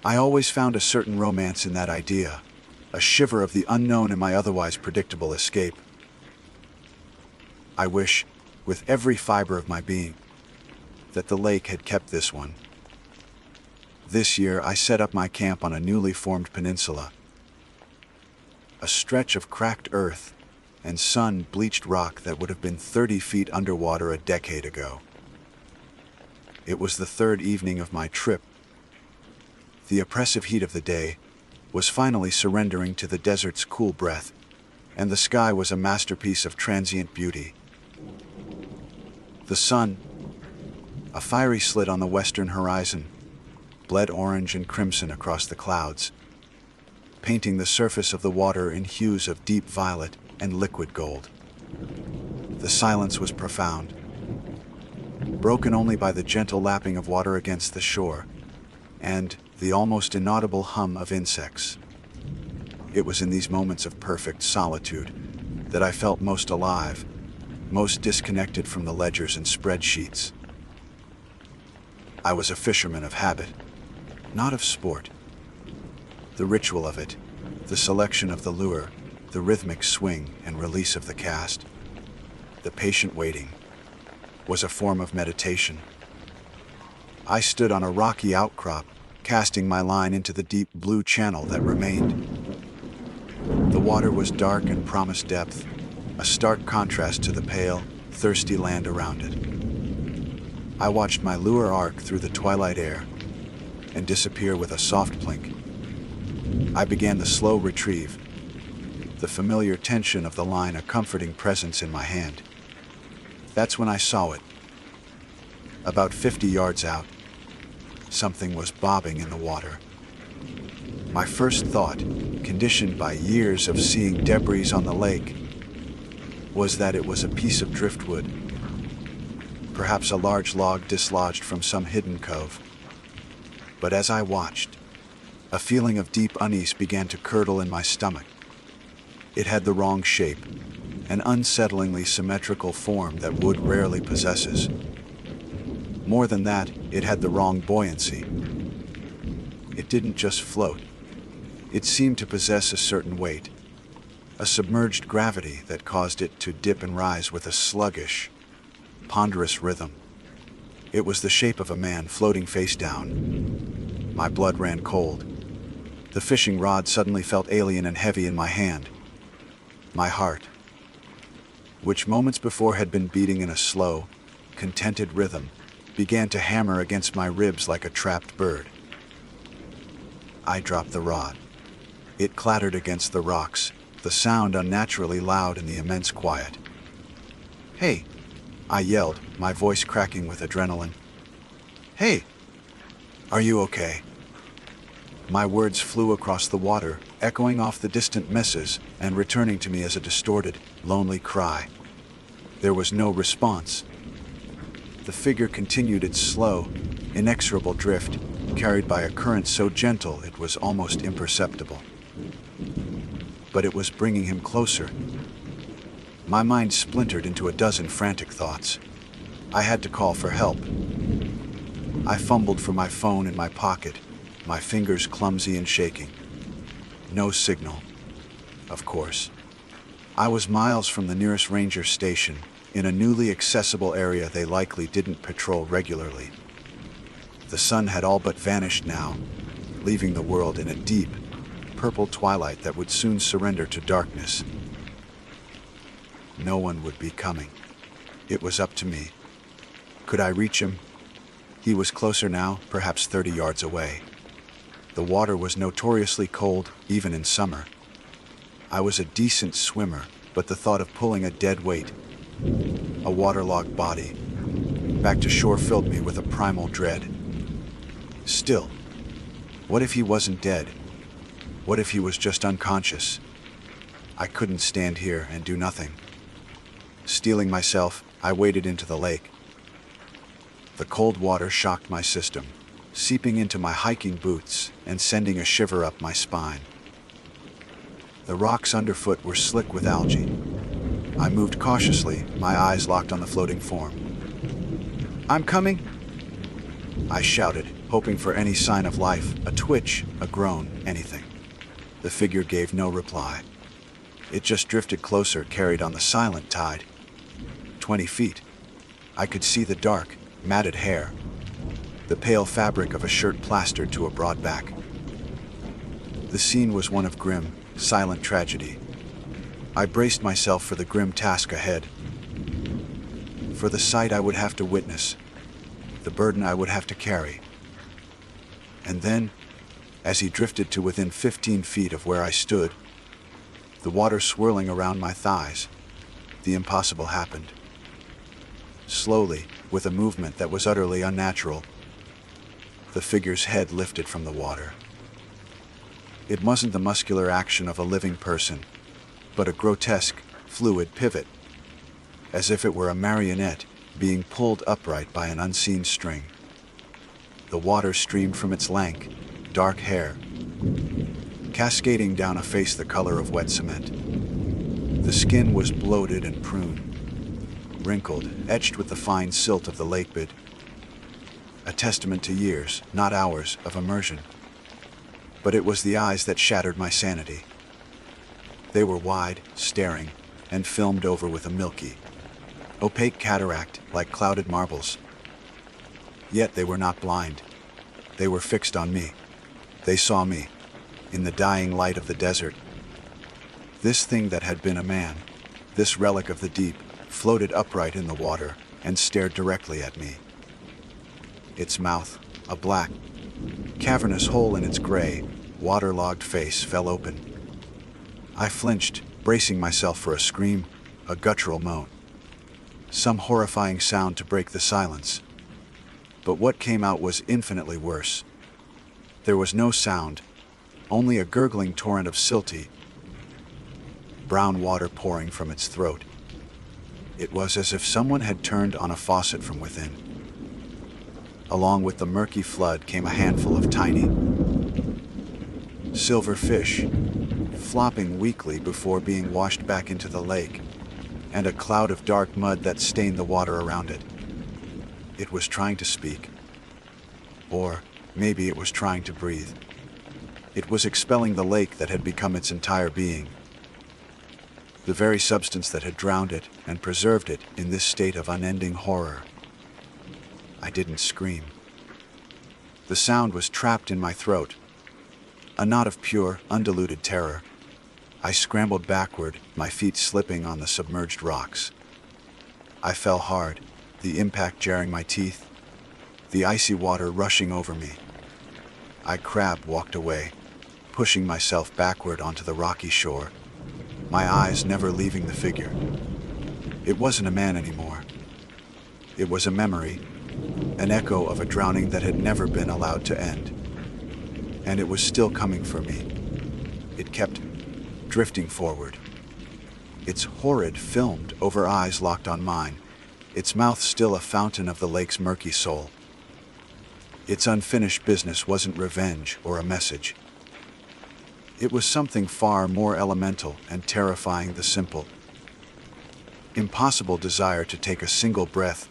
I always found a certain romance in that idea, a shiver of the unknown in my otherwise predictable escape. I wish, with every fiber of my being, that the lake had kept this one. This year, I set up my camp on a newly formed peninsula, a stretch of cracked earth and sun-bleached rock that would have been 30 feet underwater a decade ago. It was the third evening of my trip. The oppressive heat of the day was finally surrendering to the desert's cool breath, and the sky was a masterpiece of transient beauty. The sun, a fiery slit on the western horizon, bled orange and crimson across the clouds, painting the surface of the water in hues of deep violet and liquid gold. The silence was profound, broken only by the gentle lapping of water against the shore and the almost inaudible hum of insects. It was in these moments of perfect solitude that I felt most alive, most disconnected from the ledgers and spreadsheets. I was a fisherman of habit, not of sport. The ritual of it, The selection of the lure, the rhythmic swing and release of the cast, the patient waiting, was a form of meditation. I stood on a rocky outcrop, casting my line into the deep blue channel that remained. The water was dark and promised depth, a stark contrast to the pale, thirsty land around it. I watched my lure arc through the twilight air and disappear with a soft plink. I began the slow retrieve, the familiar tension of the line a comforting presence in my hand. That's when I saw it. About 50 yards out, something was bobbing in the water. My first thought, conditioned by years of seeing debris on the lake, was that it was a piece of driftwood, perhaps a large log dislodged from some hidden cove. But as I watched, a feeling of deep unease began to curdle in my stomach. It had the wrong shape, an unsettlingly symmetrical form that wood rarely possesses. More than that, it had the wrong buoyancy. It didn't just float. It seemed to possess a certain weight, a submerged gravity that caused it to dip and rise with a sluggish, ponderous rhythm. It was the shape of a man floating face down. My blood ran cold. The fishing rod suddenly felt alien and heavy in my hand. My heart, which moments before had been beating in a slow, contented rhythm, began to hammer against my ribs like a trapped bird. I dropped the rod. It clattered against the rocks, the sound unnaturally loud in the immense quiet. "Hey!" I yelled, my voice cracking with adrenaline. "Hey! Are you okay?" My words flew across the water, echoing off the distant messes and returning to me as a distorted, lonely cry. There was no response. The figure continued its slow, inexorable drift, carried by a current so gentle it was almost imperceptible. But it was bringing him closer. My mind splintered into a dozen frantic thoughts. I had to call for help. I fumbled for my phone in my pocket, my fingers clumsy and shaking. No signal, of course. I was miles from the nearest ranger station, in a newly accessible area they likely didn't patrol regularly. The sun had all but vanished now, leaving the world in a deep, purple twilight that would soon surrender to darkness. No one would be coming. It was up to me. Could I reach him? He was closer now, perhaps 30 yards away. The water was notoriously cold, even in summer. I was a decent swimmer, but the thought of pulling a dead weight, a waterlogged body, back to shore filled me with a primal dread. Still, what if he wasn't dead? What if he was just unconscious? I couldn't stand here and do nothing. Steeling myself, I waded into the lake. The cold water shocked my system, seeping into my hiking boots and sending a shiver up my spine. The rocks underfoot were slick with algae. I moved cautiously, my eyes locked on the floating form. "I'm coming!" I shouted, hoping for any sign of life, a twitch, a groan, anything. The figure gave no reply. It just drifted closer, carried on the silent tide. 20 feet. I could see the dark, matted hair, the pale fabric of a shirt plastered to a broad back. The scene was one of grim, silent tragedy. I braced myself for the grim task ahead, for the sight I would have to witness, the burden I would have to carry. And then, as he drifted to within 15 feet of where I stood, the water swirling around my thighs, the impossible happened. Slowly, with a movement that was utterly unnatural, the figure's head lifted from the water. It wasn't the muscular action of a living person, but a grotesque, fluid pivot, as if it were a marionette being pulled upright by an unseen string. The water streamed from its lank, dark hair, cascading down a face the color of wet cement. The skin was bloated and pruned, wrinkled, etched with the fine silt of the lakebed, a testament to years, not hours, of immersion. But it was the eyes that shattered my sanity. They were wide, staring, and filmed over with a milky, opaque cataract like clouded marbles. Yet they were not blind. They were fixed on me. They saw me, in the dying light of the desert. This thing that had been a man, this relic of the deep, floated upright in the water and stared directly at me. Its mouth, a black, cavernous hole in its gray, waterlogged face, fell open. I flinched, bracing myself for a scream, a guttural moan. Some horrifying sound to break the silence. But what came out was infinitely worse. There was no sound, only a gurgling torrent of silty, brown water pouring from its throat. It was as if someone had turned on a faucet from within. Along with the murky flood came a handful of tiny, silver fish, flopping weakly before being washed back into the lake, and a cloud of dark mud that stained the water around it. It was trying to speak. Or maybe it was trying to breathe. It was expelling the lake that had become its entire being. The very substance that had drowned it and preserved it in this state of unending horror. I didn't scream. The sound was trapped in my throat, a knot of pure, undiluted terror. I scrambled backward, my feet slipping on the submerged rocks. I fell hard, the impact jarring my teeth, the icy water rushing over me. I walked away, pushing myself backward onto the rocky shore, my eyes never leaving the figure. It wasn't a man anymore. It was a memory, an echo of a drowning that had never been allowed to end. And it was still coming for me. It kept drifting forward. Its horrid filmed over eyes locked on mine, its mouth still a fountain of the lake's murky soul. Its unfinished business wasn't revenge or a message. It was something far more elemental and terrifying, the simple, impossible desire to take a single breath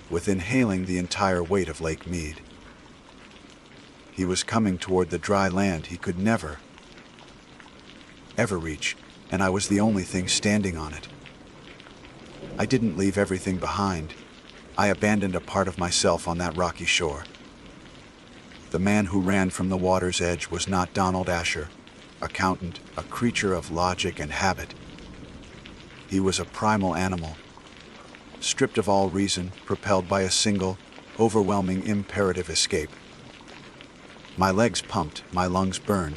with inhaling the entire weight of Lake Mead. He was coming toward the dry land he could never, ever reach, and I was the only thing standing on it. I didn't leave everything behind. I abandoned a part of myself on that rocky shore. The man who ran from the water's edge was not Donald Asher, accountant, a creature of logic and habit. He was a primal animal, stripped of all reason, propelled by a single, overwhelming imperative escape. My legs pumped, my lungs burned,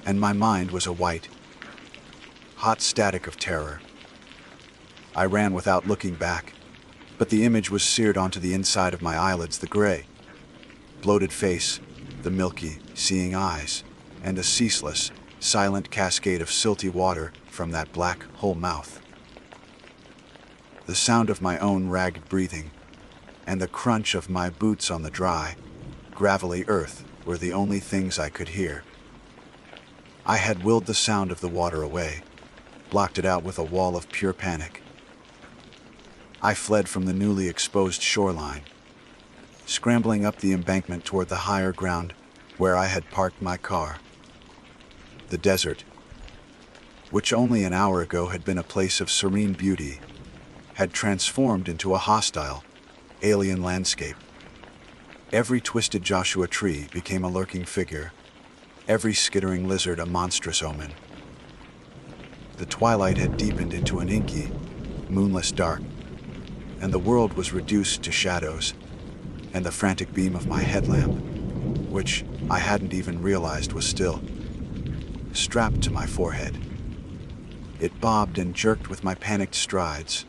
and my mind was a white, hot static of terror. I ran without looking back, but the image was seared onto the inside of my eyelids, the gray, bloated face, the milky, seeing eyes, and a ceaseless, silent cascade of silty water from that black hole mouth. The sound of my own ragged breathing and the crunch of my boots on the dry, gravelly earth were the only things I could hear. I had willed the sound of the water away, blocked it out with a wall of pure panic. I fled from the newly exposed shoreline, scrambling up the embankment toward the higher ground where I had parked my car. The desert, which only an hour ago had been a place of serene beauty, had transformed into a hostile, alien landscape. Every twisted Joshua tree became a lurking figure, every skittering lizard a monstrous omen. The twilight had deepened into an inky, moonless dark, and the world was reduced to shadows and the frantic beam of my headlamp, which I hadn't even realized was still strapped to my forehead. It bobbed and jerked with my panicked strides,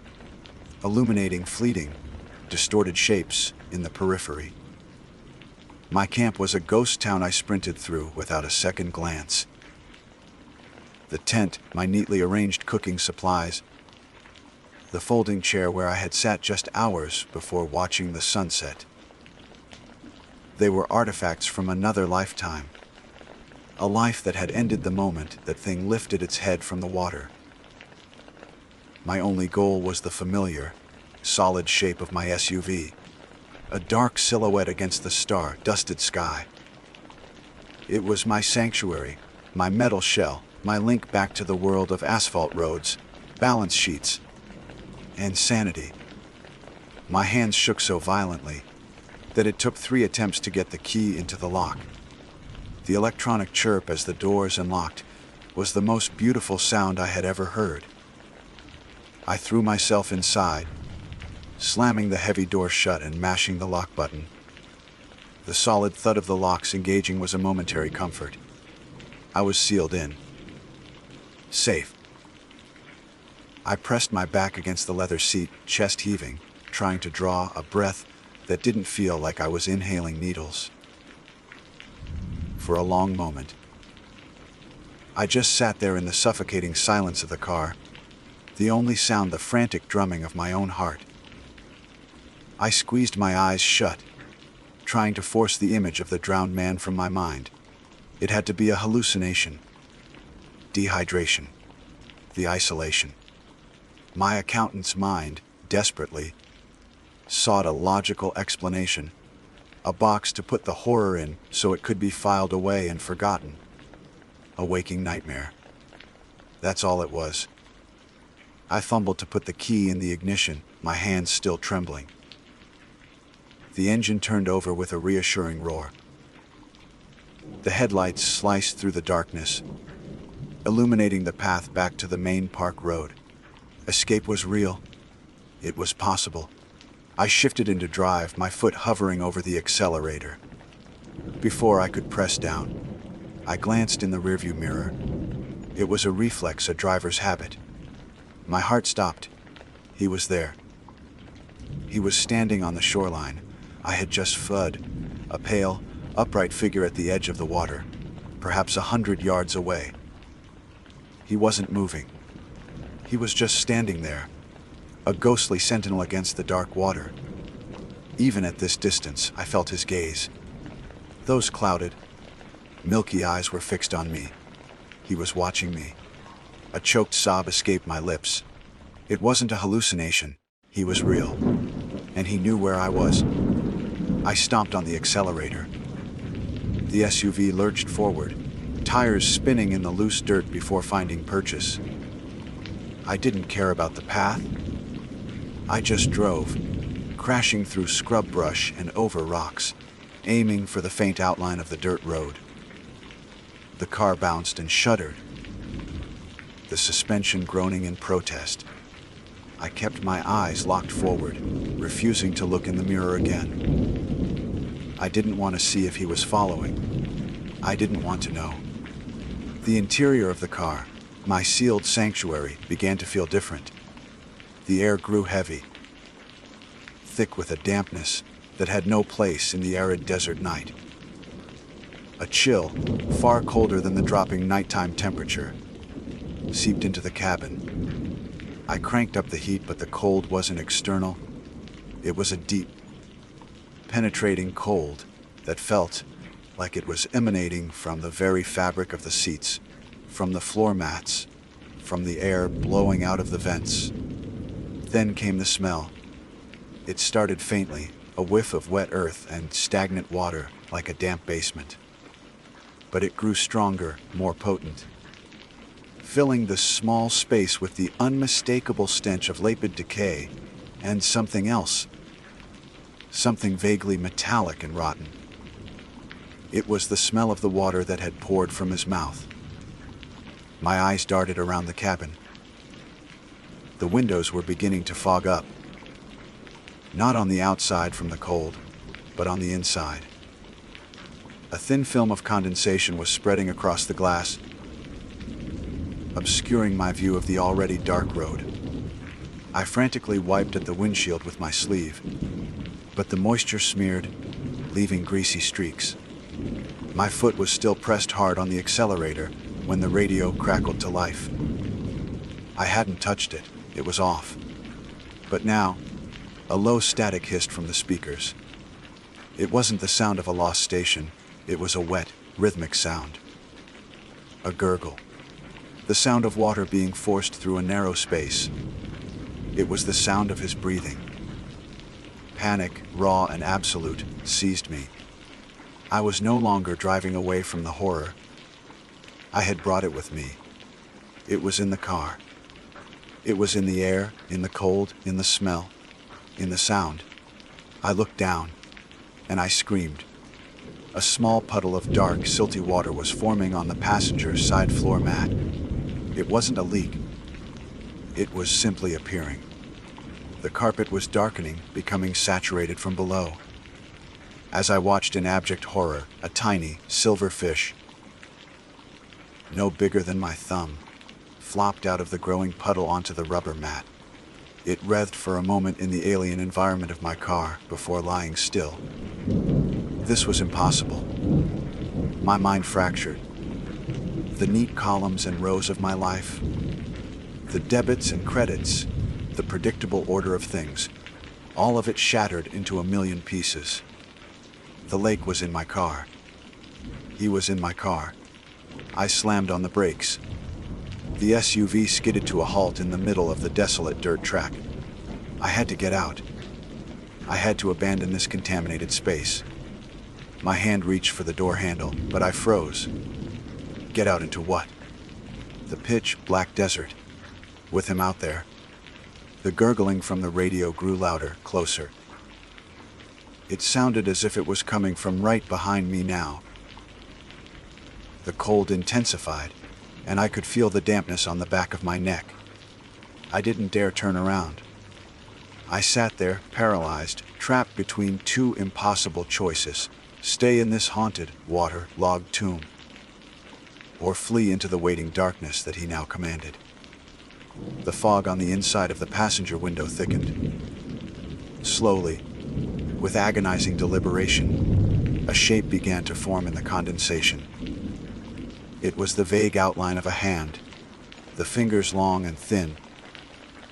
illuminating fleeting, distorted shapes in the periphery. My camp was a ghost town I sprinted through without a second glance. The tent, my neatly arranged cooking supplies, the folding chair where I had sat just hours before watching the sunset. They were artifacts from another lifetime, a life that had ended the moment that thing lifted its head from the water. My only goal was the familiar, solid shape of my SUV, a dark silhouette against the star-dusted sky. It was my sanctuary, my metal shell, my link back to the world of asphalt roads, balance sheets, and sanity. My hands shook so violently that it took 3 attempts to get the key into the lock. The electronic chirp as the doors unlocked was the most beautiful sound I had ever heard. I threw myself inside, slamming the heavy door shut and mashing the lock button. The solid thud of the locks engaging was a momentary comfort. I was sealed in. Safe. I pressed my back against the leather seat, chest heaving, trying to draw a breath that didn't feel like I was inhaling needles. For a long moment, I just sat there in the suffocating silence of the car, the only sound the frantic drumming of my own heart. I squeezed my eyes shut, trying to force the image of the drowned man from my mind. It had to be a hallucination. Dehydration. The isolation. My accountant's mind, desperately, sought a logical explanation, a box to put the horror in so it could be filed away and forgotten. A waking nightmare. That's all it was. I fumbled to put the key in the ignition, my hands still trembling. The engine turned over with a reassuring roar. The headlights sliced through the darkness, illuminating the path back to the main park road. Escape was real. It was possible. I shifted into drive, my foot hovering over the accelerator. Before I could press down, I glanced in the rearview mirror. It was a reflex, a driver's habit. My heart stopped. He was there. He was standing on the shoreline. I had just fled, a pale, upright figure at the edge of the water, perhaps 100 yards away. He wasn't moving. He was just standing there, a ghostly sentinel against the dark water. Even at this distance, I felt his gaze. Those clouded, milky eyes were fixed on me. He was watching me. A choked sob escaped my lips. It wasn't a hallucination. He was real, and he knew where I was. I stomped on the accelerator. The SUV lurched forward, tires spinning in the loose dirt before finding purchase. I didn't care about the path. I just drove, crashing through scrub brush and over rocks, aiming for the faint outline of the dirt road. The car bounced and shuddered, the suspension groaning in protest. I kept my eyes locked forward, refusing to look in the mirror again. I didn't want to see if he was following. I didn't want to know. The interior of the car, my sealed sanctuary, began to feel different. The air grew heavy, thick with a dampness that had no place in the arid desert night. A chill, far colder than the dropping nighttime temperature, seeped into the cabin. I cranked up the heat, but the cold wasn't external. It was a deep, penetrating cold that felt like it was emanating from the very fabric of the seats, from the floor mats, from the air blowing out of the vents. Then came the smell. It started faintly, a whiff of wet earth and stagnant water like a damp basement. But it grew stronger, more potent, filling the small space with the unmistakable stench of lapid decay and something else, something vaguely metallic and rotten. It was the smell of the water that had poured from his mouth. My eyes darted around the cabin. The windows were beginning to fog up, not on the outside from the cold, but on the inside. A thin film of condensation was spreading across the glass, obscuring my view of the already dark road. I frantically wiped at the windshield with my sleeve, but the moisture smeared, leaving greasy streaks. My foot was still pressed hard on the accelerator when the radio crackled to life. I hadn't touched it. It was off. But now, a low static hissed from the speakers. It wasn't the sound of a lost station. It was a wet, rhythmic sound. A gurgle. The sound of water being forced through a narrow space. It was the sound of his breathing. Panic, raw and absolute, seized me. I was no longer driving away from the horror. I had brought it with me, It was in the car. It was in the air, in the cold, in the smell, in the sound. I looked down, and I screamed. A small puddle of dark, silty water was forming on the passenger's side floor mat. It wasn't a leak. It was simply appearing. The carpet was darkening, becoming saturated from below. As I watched in abject horror, a tiny, silver fish, no bigger than my thumb, flopped out of the growing puddle onto the rubber mat. It writhed for a moment in the alien environment of my car before lying still. This was impossible. My mind fractured. The neat columns and rows of my life, the debits and credits, the predictable order of things, all of it shattered into a million pieces. The lake was in my car. He was in my car. I slammed on the brakes. The SUV skidded to a halt in the middle of the desolate dirt track. I had to get out. I had to abandon this contaminated space. My hand reached for the door handle, but I froze. Get out into what? The pitch black desert. With him out there. The gurgling from the radio grew louder, closer. It sounded as if it was coming from right behind me now. The cold intensified, and I could feel the dampness on the back of my neck. I didn't dare turn around. I sat there, paralyzed, trapped between two impossible choices: stay in this haunted, water-logged tomb, or flee into the waiting darkness that he now commanded. The fog on the inside of the passenger window thickened. Slowly, with agonizing deliberation, a shape began to form in the condensation. It was the vague outline of a hand, the fingers long and thin,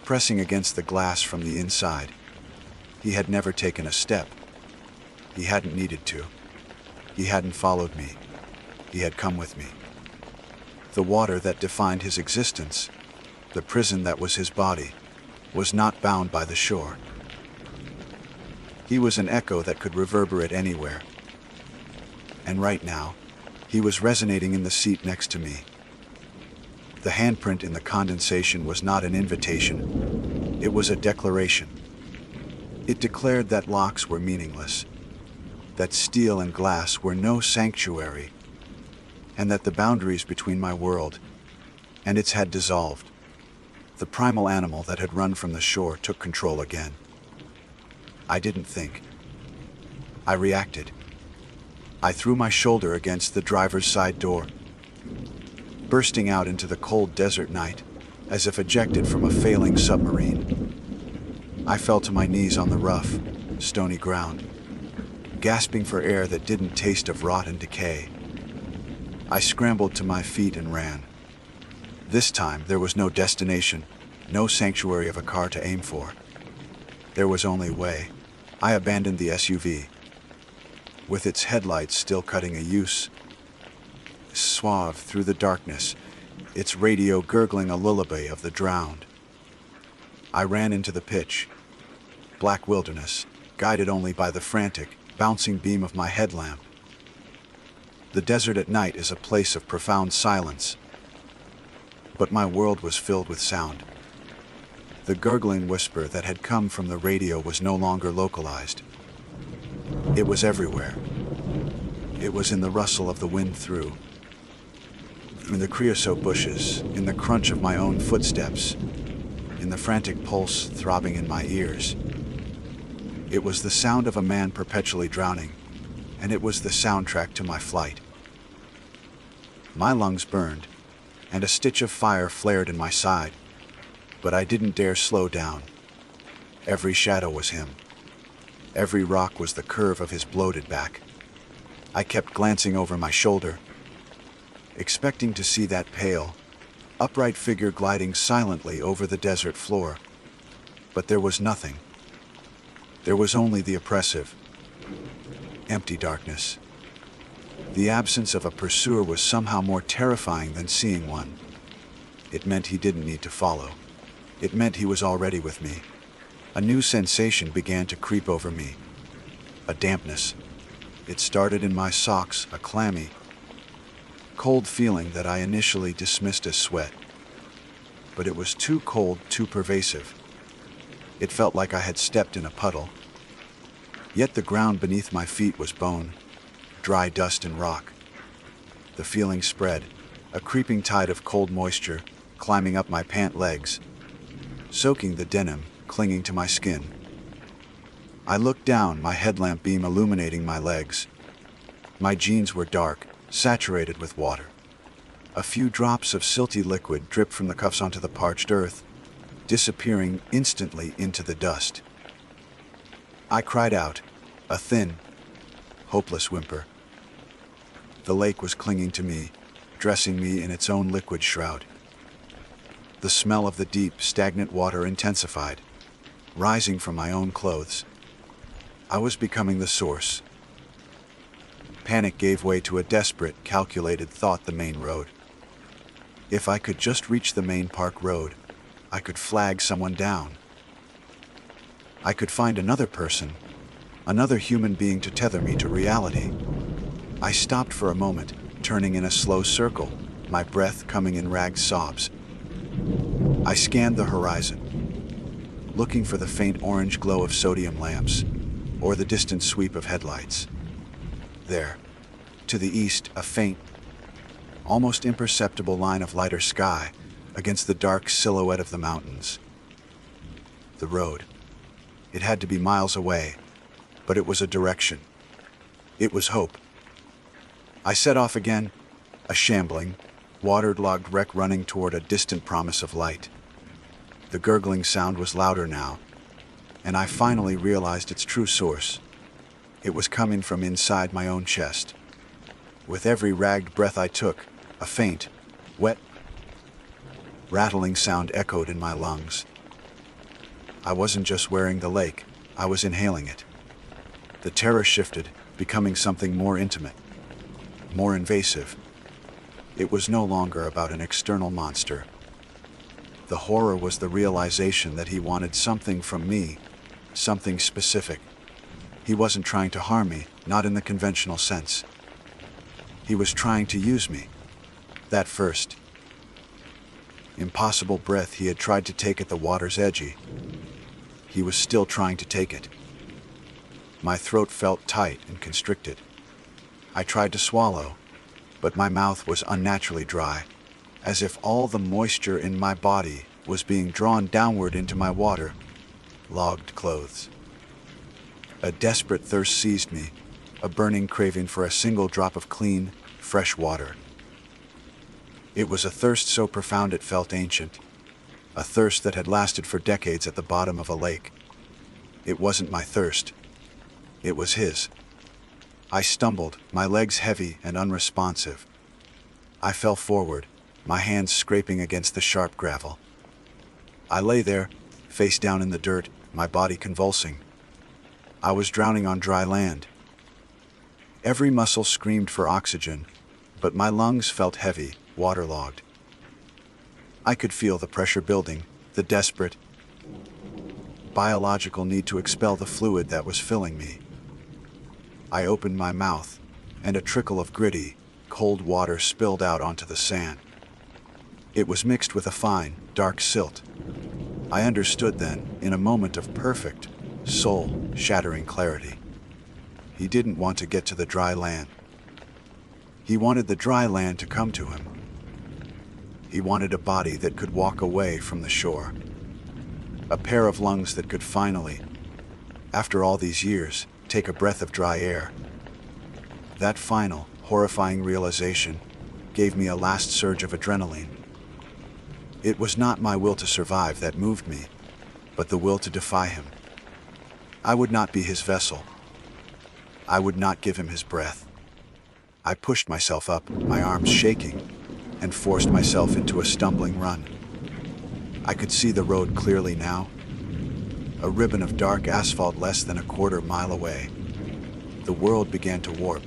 pressing against the glass from the inside. He had never taken a step. He hadn't needed to. He hadn't followed me. He had come with me. The water that defined his existence, the prison that was his body, was not bound by the shore. He was an echo that could reverberate anywhere. And right now, he was resonating in the seat next to me. The handprint in the condensation was not an invitation. It was a declaration. It declared that locks were meaningless, that steel and glass were no sanctuary, and that the boundaries between my world and its had dissolved. The primal animal that had run from the shore took control again. I didn't think. I reacted. I threw my shoulder against the driver's side door, bursting out into the cold desert night, as if ejected from a failing submarine. I fell to my knees on the rough, stony ground, gasping for air that didn't taste of rot and decay. I scrambled to my feet and ran. This time, there was no destination, no sanctuary of a car to aim for. There was only way. I abandoned the SUV, with its headlights still cutting a use suave through the darkness, its radio gurgling a lullaby of the drowned. I ran into the pitch, black wilderness, guided only by the frantic, bouncing beam of my headlamp. The desert at night is a place of profound silence, but my world was filled with sound. The gurgling whisper that had come from the radio was no longer localized. It was everywhere. It was in the rustle of the wind through, in the creosote bushes, in the crunch of my own footsteps, in the frantic pulse throbbing in my ears. It was the sound of a man perpetually drowning, and it was the soundtrack to my flight. My lungs burned, and a stitch of fire flared in my side, but I didn't dare slow down. Every shadow was him. Every rock was the curve of his bloated back. I kept glancing over my shoulder, expecting to see that pale, upright figure gliding silently over the desert floor. But there was nothing. There was only the oppressive, empty darkness. The absence of a pursuer was somehow more terrifying than seeing one. It meant he didn't need to follow. It meant he was already with me. A new sensation began to creep over me. A dampness. It started in my socks, a clammy, cold feeling that I initially dismissed as sweat. but it was too cold, too pervasive. It felt like I had stepped in a puddle. Yet the ground beneath my feet was bone, dry dust and rock. The feeling spread, a creeping tide of cold moisture climbing up my pant legs, soaking the denim, clinging to my skin. I looked down, my headlamp beam illuminating my legs. My jeans were dark, saturated with water. A few drops of silty liquid dripped from the cuffs onto the parched earth, disappearing instantly into the dust. I cried out, a thin, hopeless whimper. The lake was clinging to me, dressing me in its own liquid shroud. The smell of the deep, stagnant water intensified, rising from my own clothes. I was becoming the source. Panic gave way to a desperate, calculated thought: the main road. If I could just reach the main park road, I could flag someone down. I could find another person, another human being to tether me to reality. I stopped for a moment, turning in a slow circle, my breath coming in ragged sobs. I scanned the horizon, looking for the faint orange glow of sodium lamps, or the distant sweep of headlights. There, to the east, a faint, almost imperceptible line of lighter sky against the dark silhouette of the mountains. The road. It had to be miles away, but it was a direction. It was hope. I set off again, a shambling, waterlogged wreck running toward a distant promise of light. The gurgling sound was louder now, and I finally realized its true source. It was coming from inside my own chest. With every ragged breath I took, a faint, wet, rattling sound echoed in my lungs. I wasn't just wearing the lake, I was inhaling it. The terror shifted, becoming something more intimate, more invasive. It was no longer about an external monster. The horror was the realization that he wanted something from me, something specific. He wasn't trying to harm me, not in the conventional sense. He was trying to use me. That first, impossible breath he had tried to take at the water's edge, he was still trying to take it. My throat felt tight and constricted. I tried to swallow, but my mouth was unnaturally dry, as if all the moisture in my body was being drawn downward into my water-logged clothes. A desperate thirst seized me, a burning craving for a single drop of clean, fresh water. It was a thirst so profound it felt ancient, a thirst that had lasted for decades at the bottom of a lake. It wasn't my thirst. It was his. I stumbled, my legs heavy and unresponsive. I fell forward, my hands scraping against the sharp gravel. I lay there, face down in the dirt, my body convulsing. I was drowning on dry land. Every muscle screamed for oxygen, but my lungs felt heavy, waterlogged. I could feel the pressure building, the desperate, biological need to expel the fluid that was filling me. I opened my mouth, and a trickle of gritty, cold water spilled out onto the sand. It was mixed with a fine, dark silt. I understood then, in a moment of perfect, soul-shattering clarity. He didn't want to get to the dry land. He wanted the dry land to come to him. He wanted a body that could walk away from the shore. A pair of lungs that could finally, after all these years, take a breath of dry air. That final, horrifying realization gave me a last surge of adrenaline. It was not my will to survive that moved me, but the will to defy him. I would not be his vessel. I would not give him his breath. I pushed myself up, my arms shaking, and forced myself into a stumbling run. I could see the road clearly now, a ribbon of dark asphalt less than a quarter-mile away. The world began to warp.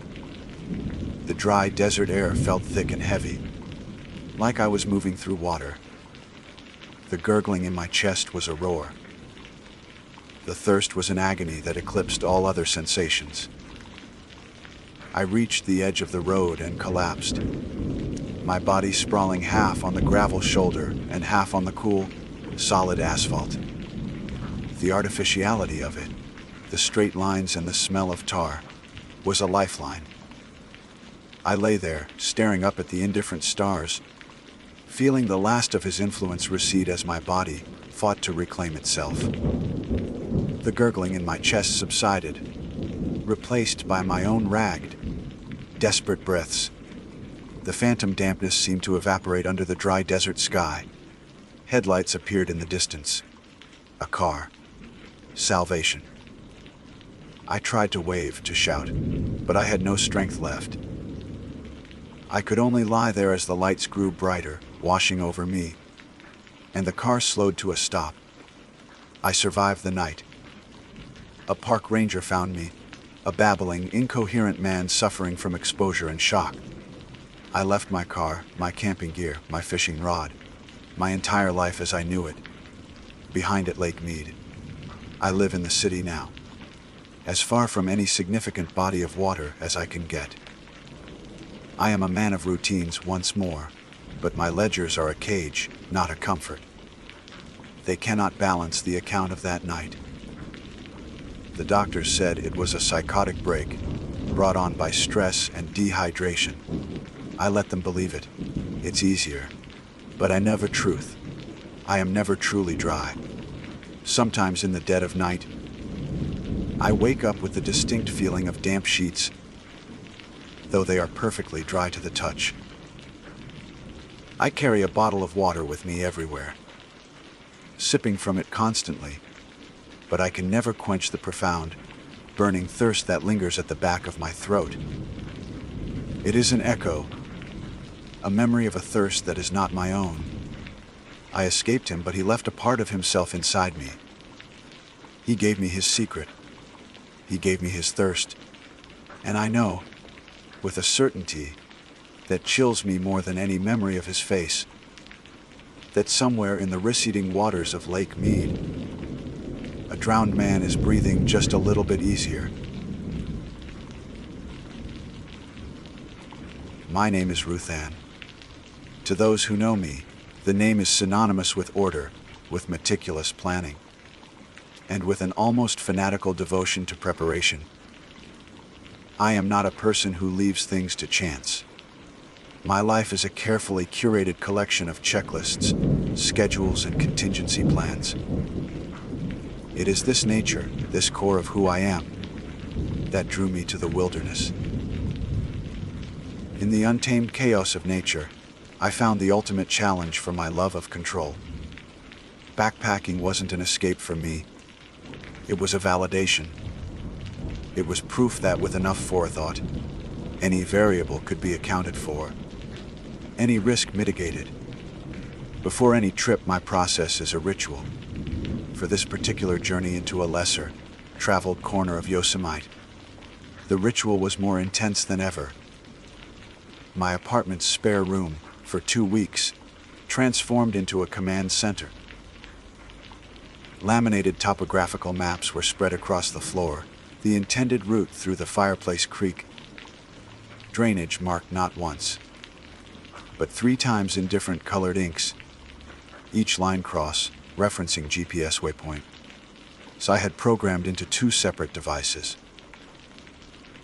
The dry desert air felt thick and heavy, like I was moving through water. The gurgling in my chest was a roar. The thirst was an agony that eclipsed all other sensations. I reached the edge of the road and collapsed. my body sprawling half on the gravel shoulder and half on the cool, solid asphalt. The artificiality of it, the straight lines and the smell of tar, was a lifeline. I lay there, staring up at the indifferent stars, feeling the last of his influence recede as my body fought to reclaim itself. The gurgling in my chest subsided, replaced by my own ragged, desperate breaths. The phantom dampness seemed to evaporate under the dry desert sky. Headlights appeared in the distance. A car. Salvation. I tried to wave, to shout, but I had no strength left. I could only lie there as the lights grew brighter, washing over me, and the car slowed to a stop. I survived the night. A park ranger found me, a babbling, incoherent man suffering from exposure and shock. I left my car, my camping gear, my fishing rod, my entire life as I knew it, behind at Lake Mead. I live in the city now, as far from any significant body of water as I can get. I am a man of routines once more, but my ledgers are a cage, not a comfort. They cannot balance the account of that night. The doctors said it was a psychotic break, brought on by stress and dehydration. I let them believe it. It's easier. But I never truth. I am never truly dry. Sometimes in the dead of night, I wake up with the distinct feeling of damp sheets, though they are perfectly dry to the touch. I carry a bottle of water with me everywhere, sipping from it constantly, but I can never quench the profound, burning thirst that lingers at the back of my throat. It is an echo, a memory of a thirst that is not my own. I escaped him, but he left a part of himself inside me. He gave me his secret. He gave me his thirst. And I know, with a certainty that chills me more than any memory of his face, that somewhere in the receding waters of Lake Mead, a drowned man is breathing just a little bit easier. My name is Ruth Ann. To those who know me, the name is synonymous with order, with meticulous planning, and with an almost fanatical devotion to preparation. I am not a person who leaves things to chance. My life is a carefully curated collection of checklists, schedules, and contingency plans. It is this nature, this core of who I am, that drew me to the wilderness. In the untamed chaos of nature, I found the ultimate challenge for my love of control. Backpacking wasn't an escape for me. It was a validation. It was proof that with enough forethought, any variable could be accounted for, any risk mitigated. Before any trip, my process is a ritual. For this particular journey into a lesser, traveled corner of Yosemite, the ritual was more intense than ever. My apartment's spare room, for 2 weeks, transformed into a command center. Laminated topographical maps were spread across the floor, the intended route through the Fireplace Creek. Drainage marked not once, but 3 times in different colored inks, each line cross referencing GPS waypoint. So I had programmed into 2 separate devices.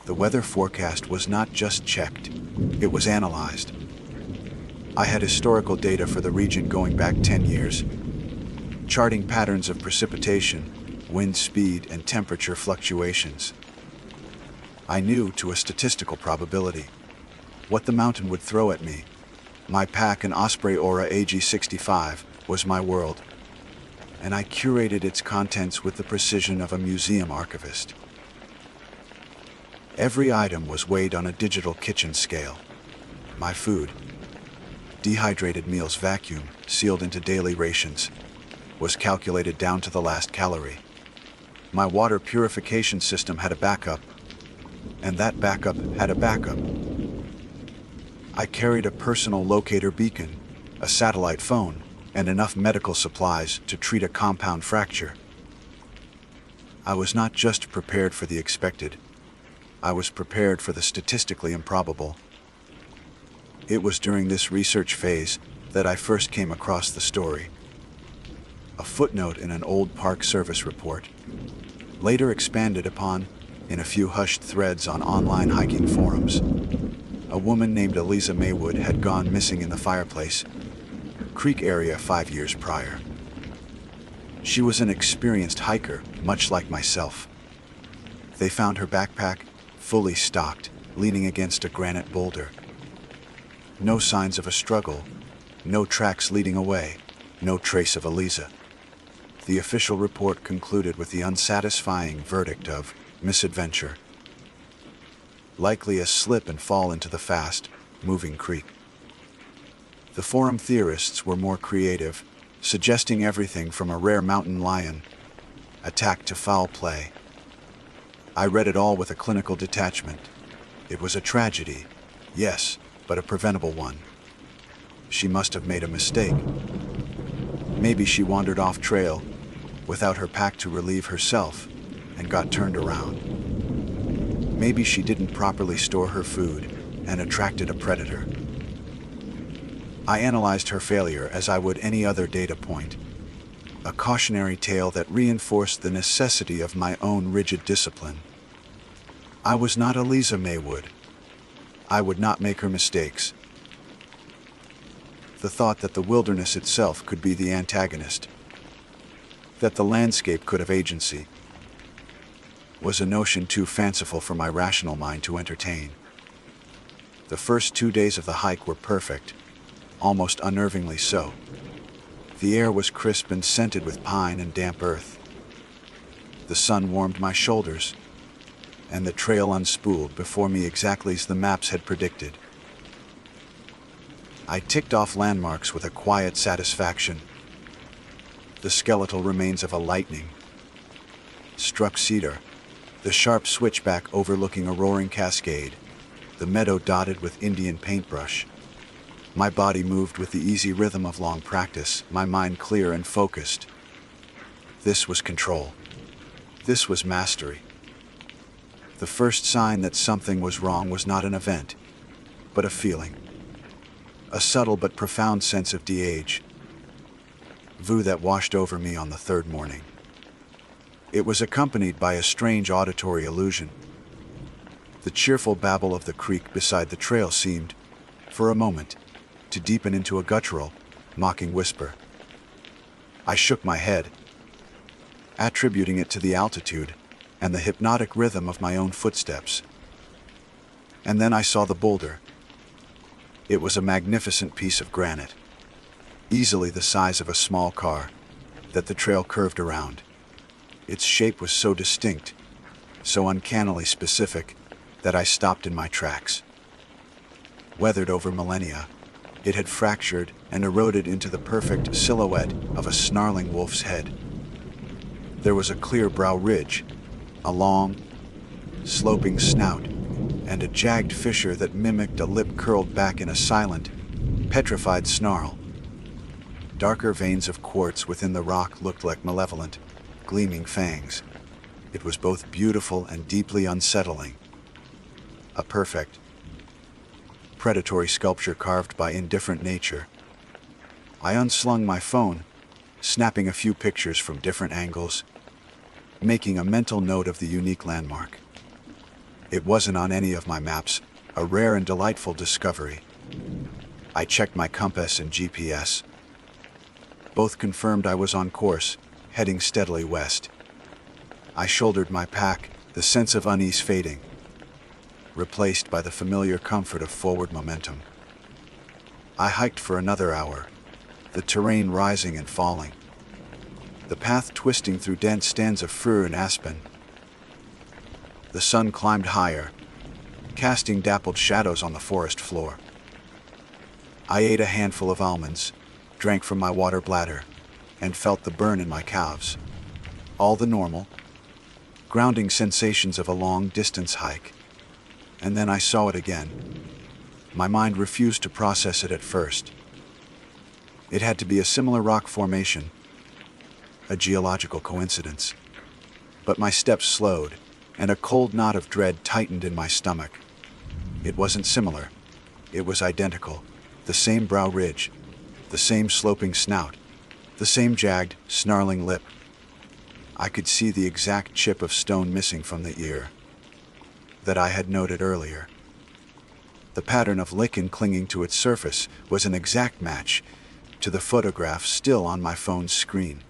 The weather forecast was not just checked, it was analyzed. I had historical data for the region going back 10 years, charting patterns of precipitation, wind speed, and temperature fluctuations. I knew, to a statistical probability, what the mountain would throw at me. My pack, an Osprey Aura AG65, was my world, and I curated its contents with the precision of a museum archivist. Every item was weighed on a digital kitchen scale. My food, dehydrated meals vacuum, sealed into daily rations, was calculated down to the last calorie. My water purification system had a backup, and that backup had a backup. I carried a personal locator beacon, a satellite phone, and enough medical supplies to treat a compound fracture. I was not just prepared for the expected, I was prepared for the statistically improbable. It was during this research phase that I first came across the story. A footnote in an old Park Service report, later expanded upon in a few hushed threads on online hiking forums. A woman named Eliza Maywood had gone missing in the Fireplace Creek area 5 years prior. She was an experienced hiker, much like myself. They found her backpack, fully stocked, leaning against a granite boulder. No signs of a struggle, no tracks leading away, no trace of Eliza. The official report concluded with the unsatisfying verdict of misadventure. Likely a slip and fall into the fast-moving creek. The forum theorists were more creative, suggesting everything from a rare mountain lion attack to foul play. I read it all with a clinical detachment. It was a tragedy, yes, but a preventable one. She must have made a mistake. Maybe she wandered off trail without her pack to relieve herself and got turned around. Maybe she didn't properly store her food and attracted a predator. I analyzed her failure as I would any other data point, a cautionary tale that reinforced the necessity of my own rigid discipline. I was not Eliza Maywood. I would not make her mistakes. The thought that the wilderness itself could be the antagonist, that the landscape could have agency, was a notion too fanciful for my rational mind to entertain. The first 2 days of the hike were perfect, almost unnervingly so. The air was crisp and scented with pine and damp earth. The sun warmed my shoulders, and the trail unspooled before me exactly as the maps had predicted. I ticked off landmarks with a quiet satisfaction. The skeletal remains of a lightning struck cedar, the sharp switchback overlooking a roaring cascade, the meadow dotted with Indian paintbrush. My body moved with the easy rhythm of long practice, my mind clear and focused. This was control. This was mastery. The first sign that something was wrong was not an event, but a feeling. A subtle but profound sense of de-age. That washed over me on the third morning. It was accompanied by a strange auditory illusion. The cheerful babble of the creek beside the trail seemed, for a moment, to deepen into a guttural, mocking whisper. I shook my head, attributing it to the altitude and the hypnotic rhythm of my own footsteps. And then I saw the boulder. It was a magnificent piece of granite, easily the size of a small car, that the trail curved around. Its shape was so distinct, so uncannily specific, that I stopped in my tracks. Weathered over millennia, it had fractured and eroded into the perfect silhouette of a snarling wolf's head. There was a clear brow ridge, a long, sloping snout, and a jagged fissure that mimicked a lip curled back in a silent, petrified snarl. Darker veins of quartz within the rock looked like malevolent, gleaming fangs. It was both beautiful and deeply unsettling. A perfect, predatory sculpture carved by indifferent nature. I unslung my phone, snapping a few pictures from different angles, making a mental note of the unique landmark. It wasn't on any of my maps, a rare and delightful discovery. I checked my compass and GPS. Both confirmed I was on course, heading steadily west. I shouldered my pack, the sense of unease fading, replaced by the familiar comfort of forward momentum. I hiked for another hour, the terrain rising and falling, the path twisting through dense stands of fir and aspen. The sun climbed higher, casting dappled shadows on the forest floor. I ate a handful of almonds, drank from my water bladder, and felt the burn in my calves. All the normal, grounding sensations of a long-distance hike. And then I saw it again. My mind refused to process it at first. It had to be a similar rock formation, a geological coincidence. But my steps slowed, and a cold knot of dread tightened in my stomach. It wasn't similar. It was identical. The same brow ridge, the same sloping snout, the same jagged, snarling lip. I could see the exact chip of stone missing from the ear that I had noted earlier. The pattern of lichen clinging to its surface was an exact match to the photograph still on my phone's screen.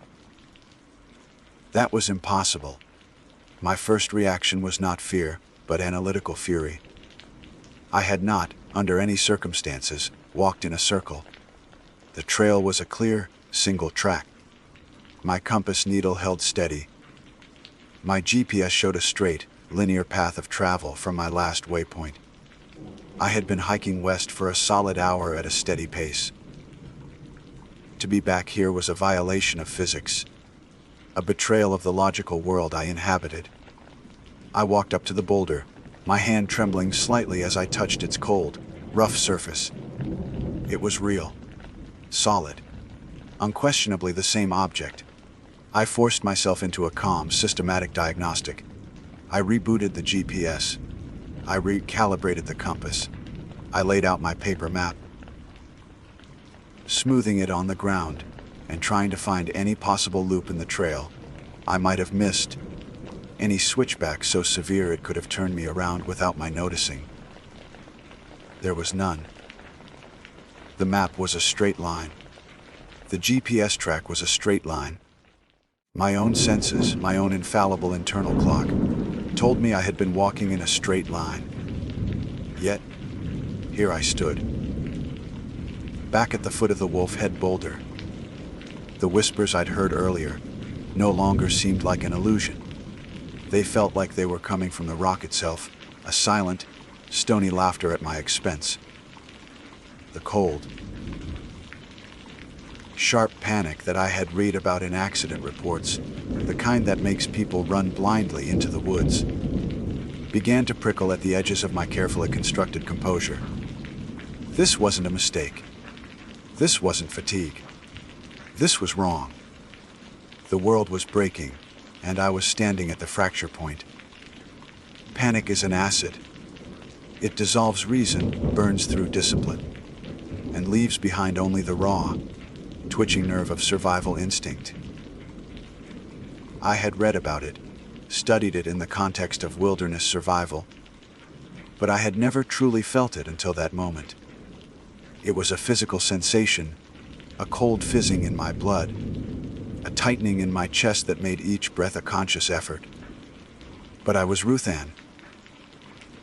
That was impossible. My first reaction was not fear, but analytical fury. I had not, under any circumstances, walked in a circle. The trail was a clear, single track. My compass needle held steady. My GPS showed a straight, linear path of travel from my last waypoint. I had been hiking west for a solid hour at a steady pace. To be back here was a violation of physics, a betrayal of the logical world I inhabited. I walked up to the boulder, my hand trembling slightly as I touched its cold, rough surface. It was real, solid, unquestionably the same object. I forced myself into a calm, systematic diagnostic. I rebooted the GPS. I recalibrated the compass. I laid out my paper map, smoothing it on the ground and trying to find any possible loop in the trail I might have missed, any switchback so severe it could have turned me around without my noticing. There was none. The map was a straight line. The GPS track was a straight line. My own senses, my own infallible internal clock, told me I had been walking in a straight line. Yet, here I stood, back at the foot of the Wolf Head boulder. The whispers I'd heard earlier no longer seemed like an illusion. They felt like they were coming from the rock itself, a silent, stony laughter at my expense. The cold, sharp panic that I had read about in accident reports, the kind that makes people run blindly into the woods, began to prickle at the edges of my carefully constructed composure. This wasn't a mistake. This wasn't fatigue. This was wrong. The world was breaking, and I was standing at the fracture point. Panic is an acid. It dissolves reason, burns through discipline, and leaves behind only the raw, twitching nerve of survival instinct. I had read about it, studied it in the context of wilderness survival, but I had never truly felt it until that moment. It was a physical sensation, a cold fizzing in my blood, a tightening in my chest that made each breath a conscious effort. But I was Ruthann.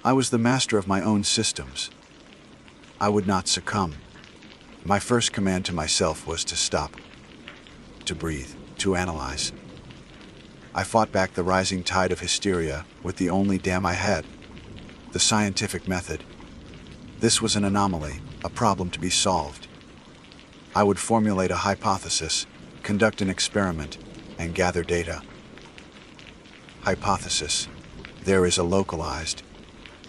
I was the master of my own systems. I would not succumb. My first command to myself was to stop, to breathe, to analyze. I fought back the rising tide of hysteria with the only dam I had, the scientific method. This was an anomaly, a problem to be solved. I would formulate a hypothesis, conduct an experiment, and gather data. Hypothesis. There is a localized,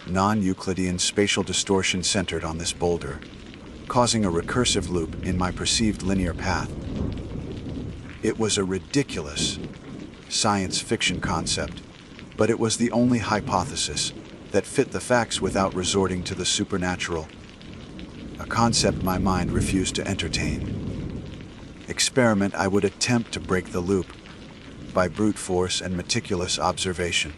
non-Euclidean spatial distortion centered on this boulder, causing a recursive loop in my perceived linear path. It was a ridiculous science fiction concept, but it was the only hypothesis that fit the facts without resorting to the supernatural, a concept my mind refused to entertain. Experiment, I would attempt to break the loop by brute force and meticulous observation.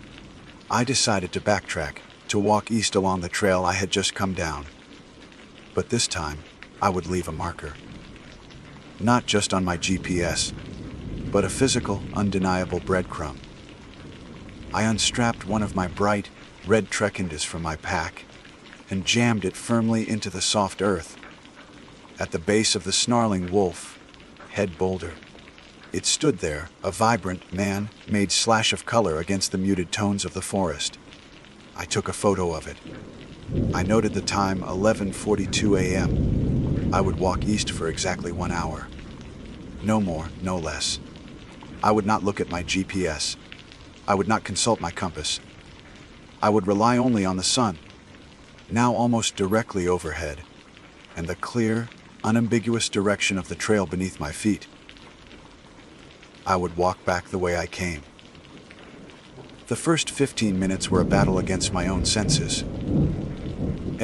I decided to backtrack, to walk east along the trail I had just come down. But this time, I would leave a marker. Not just on my GPS, but a physical, undeniable breadcrumb. I unstrapped one of my bright, red trekindus from my pack and jammed it firmly into the soft earth at the base of the snarling Wolf Head boulder. It stood there, a vibrant, man-made slash of color against the muted tones of the forest. I took a photo of it. I noted the time, 11:42 a.m. I would walk east for exactly 1 hour. No more, no less. I would not look at my GPS. I would not consult my compass. I would rely only on the sun, now almost directly overhead, and the clear, unambiguous direction of the trail beneath my feet. I would walk back the way I came. The first 15 minutes were a battle against my own senses.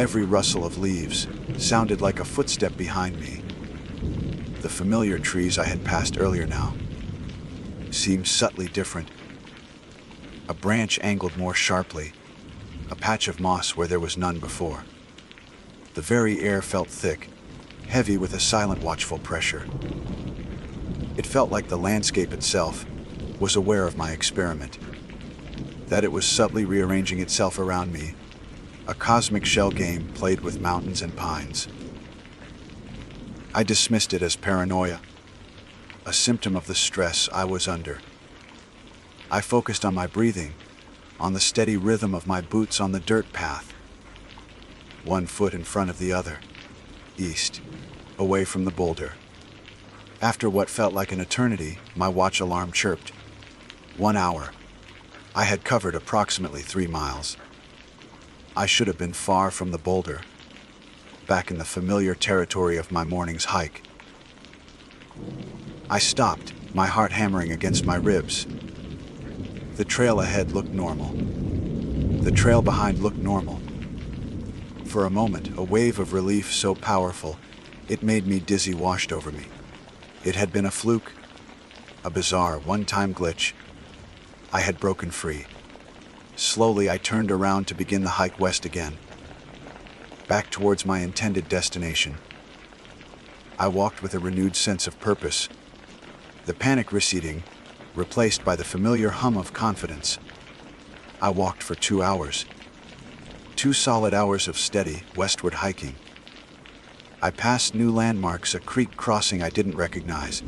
Every rustle of leaves sounded like a footstep behind me. The familiar trees I had passed earlier now seemed subtly different. A branch angled more sharply, a patch of moss where there was none before. The very air felt thick, heavy with a silent, watchful pressure. It felt like the landscape itself was aware of my experiment, that it was subtly rearranging itself around me, a cosmic shell game played with mountains and pines. I dismissed it as paranoia, a symptom of the stress I was under. I focused on my breathing, on the steady rhythm of my boots on the dirt path. One foot in front of the other, east, away from the boulder. After what felt like an eternity, my watch alarm chirped. 1 hour. I had covered approximately 3 miles. I should have been far from the boulder, back in the familiar territory of my morning's hike. I stopped, my heart hammering against my ribs. The trail ahead looked normal. The trail behind looked normal. For a moment, a wave of relief so powerful, it made me dizzy washed over me. It had been a fluke, a bizarre one-time glitch. I had broken free. Slowly, I turned around to begin the hike west again, back towards my intended destination. I walked with a renewed sense of purpose, the panic receding, replaced by the familiar hum of confidence. I walked for 2 hours. 2 solid hours of steady, westward hiking. I passed new landmarks, a creek crossing I didn't recognize,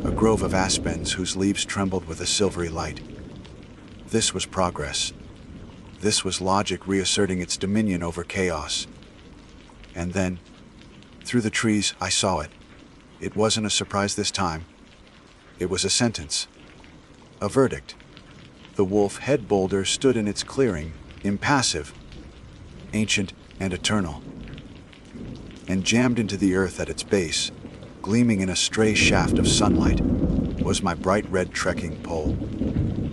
a grove of aspens whose leaves trembled with a silvery light. This was progress. This was logic reasserting its dominion over chaos. And then, through the trees, I saw it. It wasn't a surprise this time. It was a sentence. A verdict. The wolf head boulder stood in its clearing, impassive, ancient and eternal. And jammed into the earth at its base, gleaming in a stray shaft of sunlight, was my bright red trekking pole.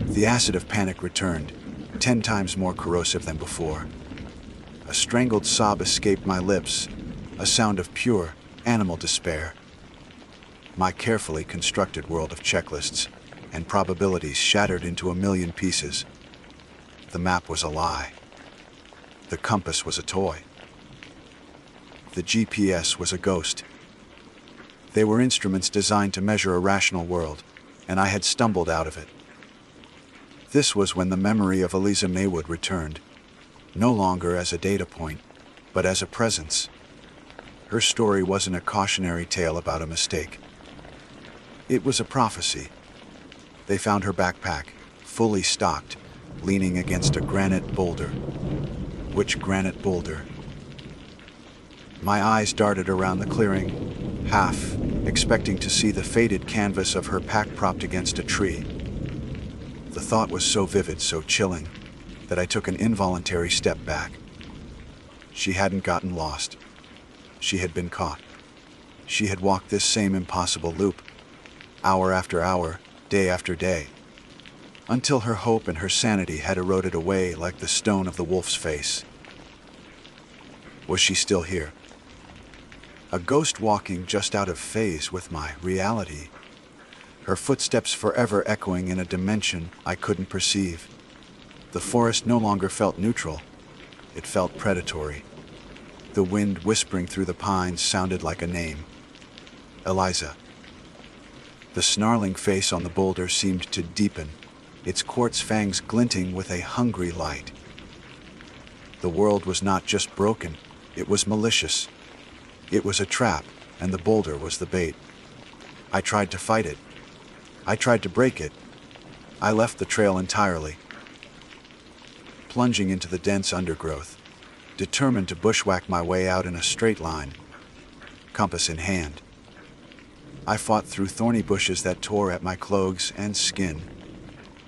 The acid of panic returned, 10 times more corrosive than before. A strangled sob escaped my lips, a sound of pure, animal despair. My carefully constructed world of checklists and probabilities shattered into a million pieces. The map was a lie. The compass was a toy. The GPS was a ghost. They were instruments designed to measure a rational world, and I had stumbled out of it. This was when the memory of Eliza Maywood returned, no longer as a data point, but as a presence. Her story wasn't a cautionary tale about a mistake. It was a prophecy. They found her backpack, fully stocked, leaning against a granite boulder. Which granite boulder? My eyes darted around the clearing, half expecting to see the faded canvas of her pack propped against a tree. The thought was so vivid, so chilling, that I took an involuntary step back. She hadn't gotten lost. She had been caught. She had walked this same impossible loop, hour after hour, day after day, until her hope and her sanity had eroded away like the stone of the wolf's face. Was she still here? A ghost walking just out of phase with my reality, her footsteps forever echoing in a dimension I couldn't perceive. The forest no longer felt neutral. It felt predatory. The wind whispering through the pines sounded like a name. Eliza. The snarling face on the boulder seemed to deepen, its quartz fangs glinting with a hungry light. The world was not just broken, it was malicious. It was a trap, and the boulder was the bait. I tried to fight it. I tried to break it. I left the trail entirely, plunging into the dense undergrowth, determined to bushwhack my way out in a straight line, compass in hand. I fought through thorny bushes that tore at my clothes and skin,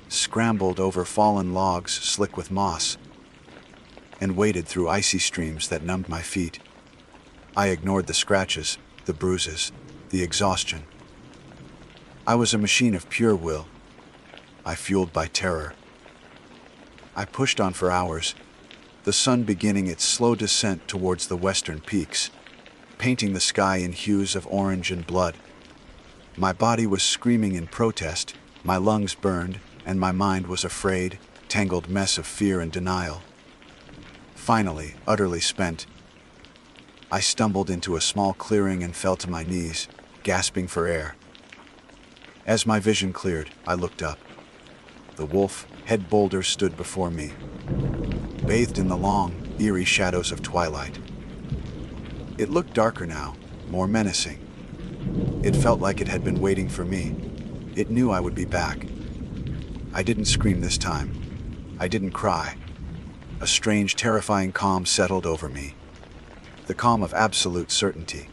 scrambled over fallen logs slick with moss, and waded through icy streams that numbed my feet. I ignored the scratches, the bruises, the exhaustion. I was a machine of pure will. I fueled by terror. I pushed on for hours, the sun beginning its slow descent towards the western peaks, painting the sky in hues of orange and blood. My body was screaming in protest, my lungs burned, and my mind was a frayed, tangled mess of fear and denial. Finally, utterly spent, I stumbled into a small clearing and fell to my knees, gasping for air. As my vision cleared, I looked up. The wolf, head boulder, stood before me, bathed in the long, eerie shadows of twilight. It looked darker now, more menacing. It felt like it had been waiting for me. It knew I would be back. I didn't scream this time. I didn't cry. A strange, terrifying calm settled over me. The calm of absolute certainty.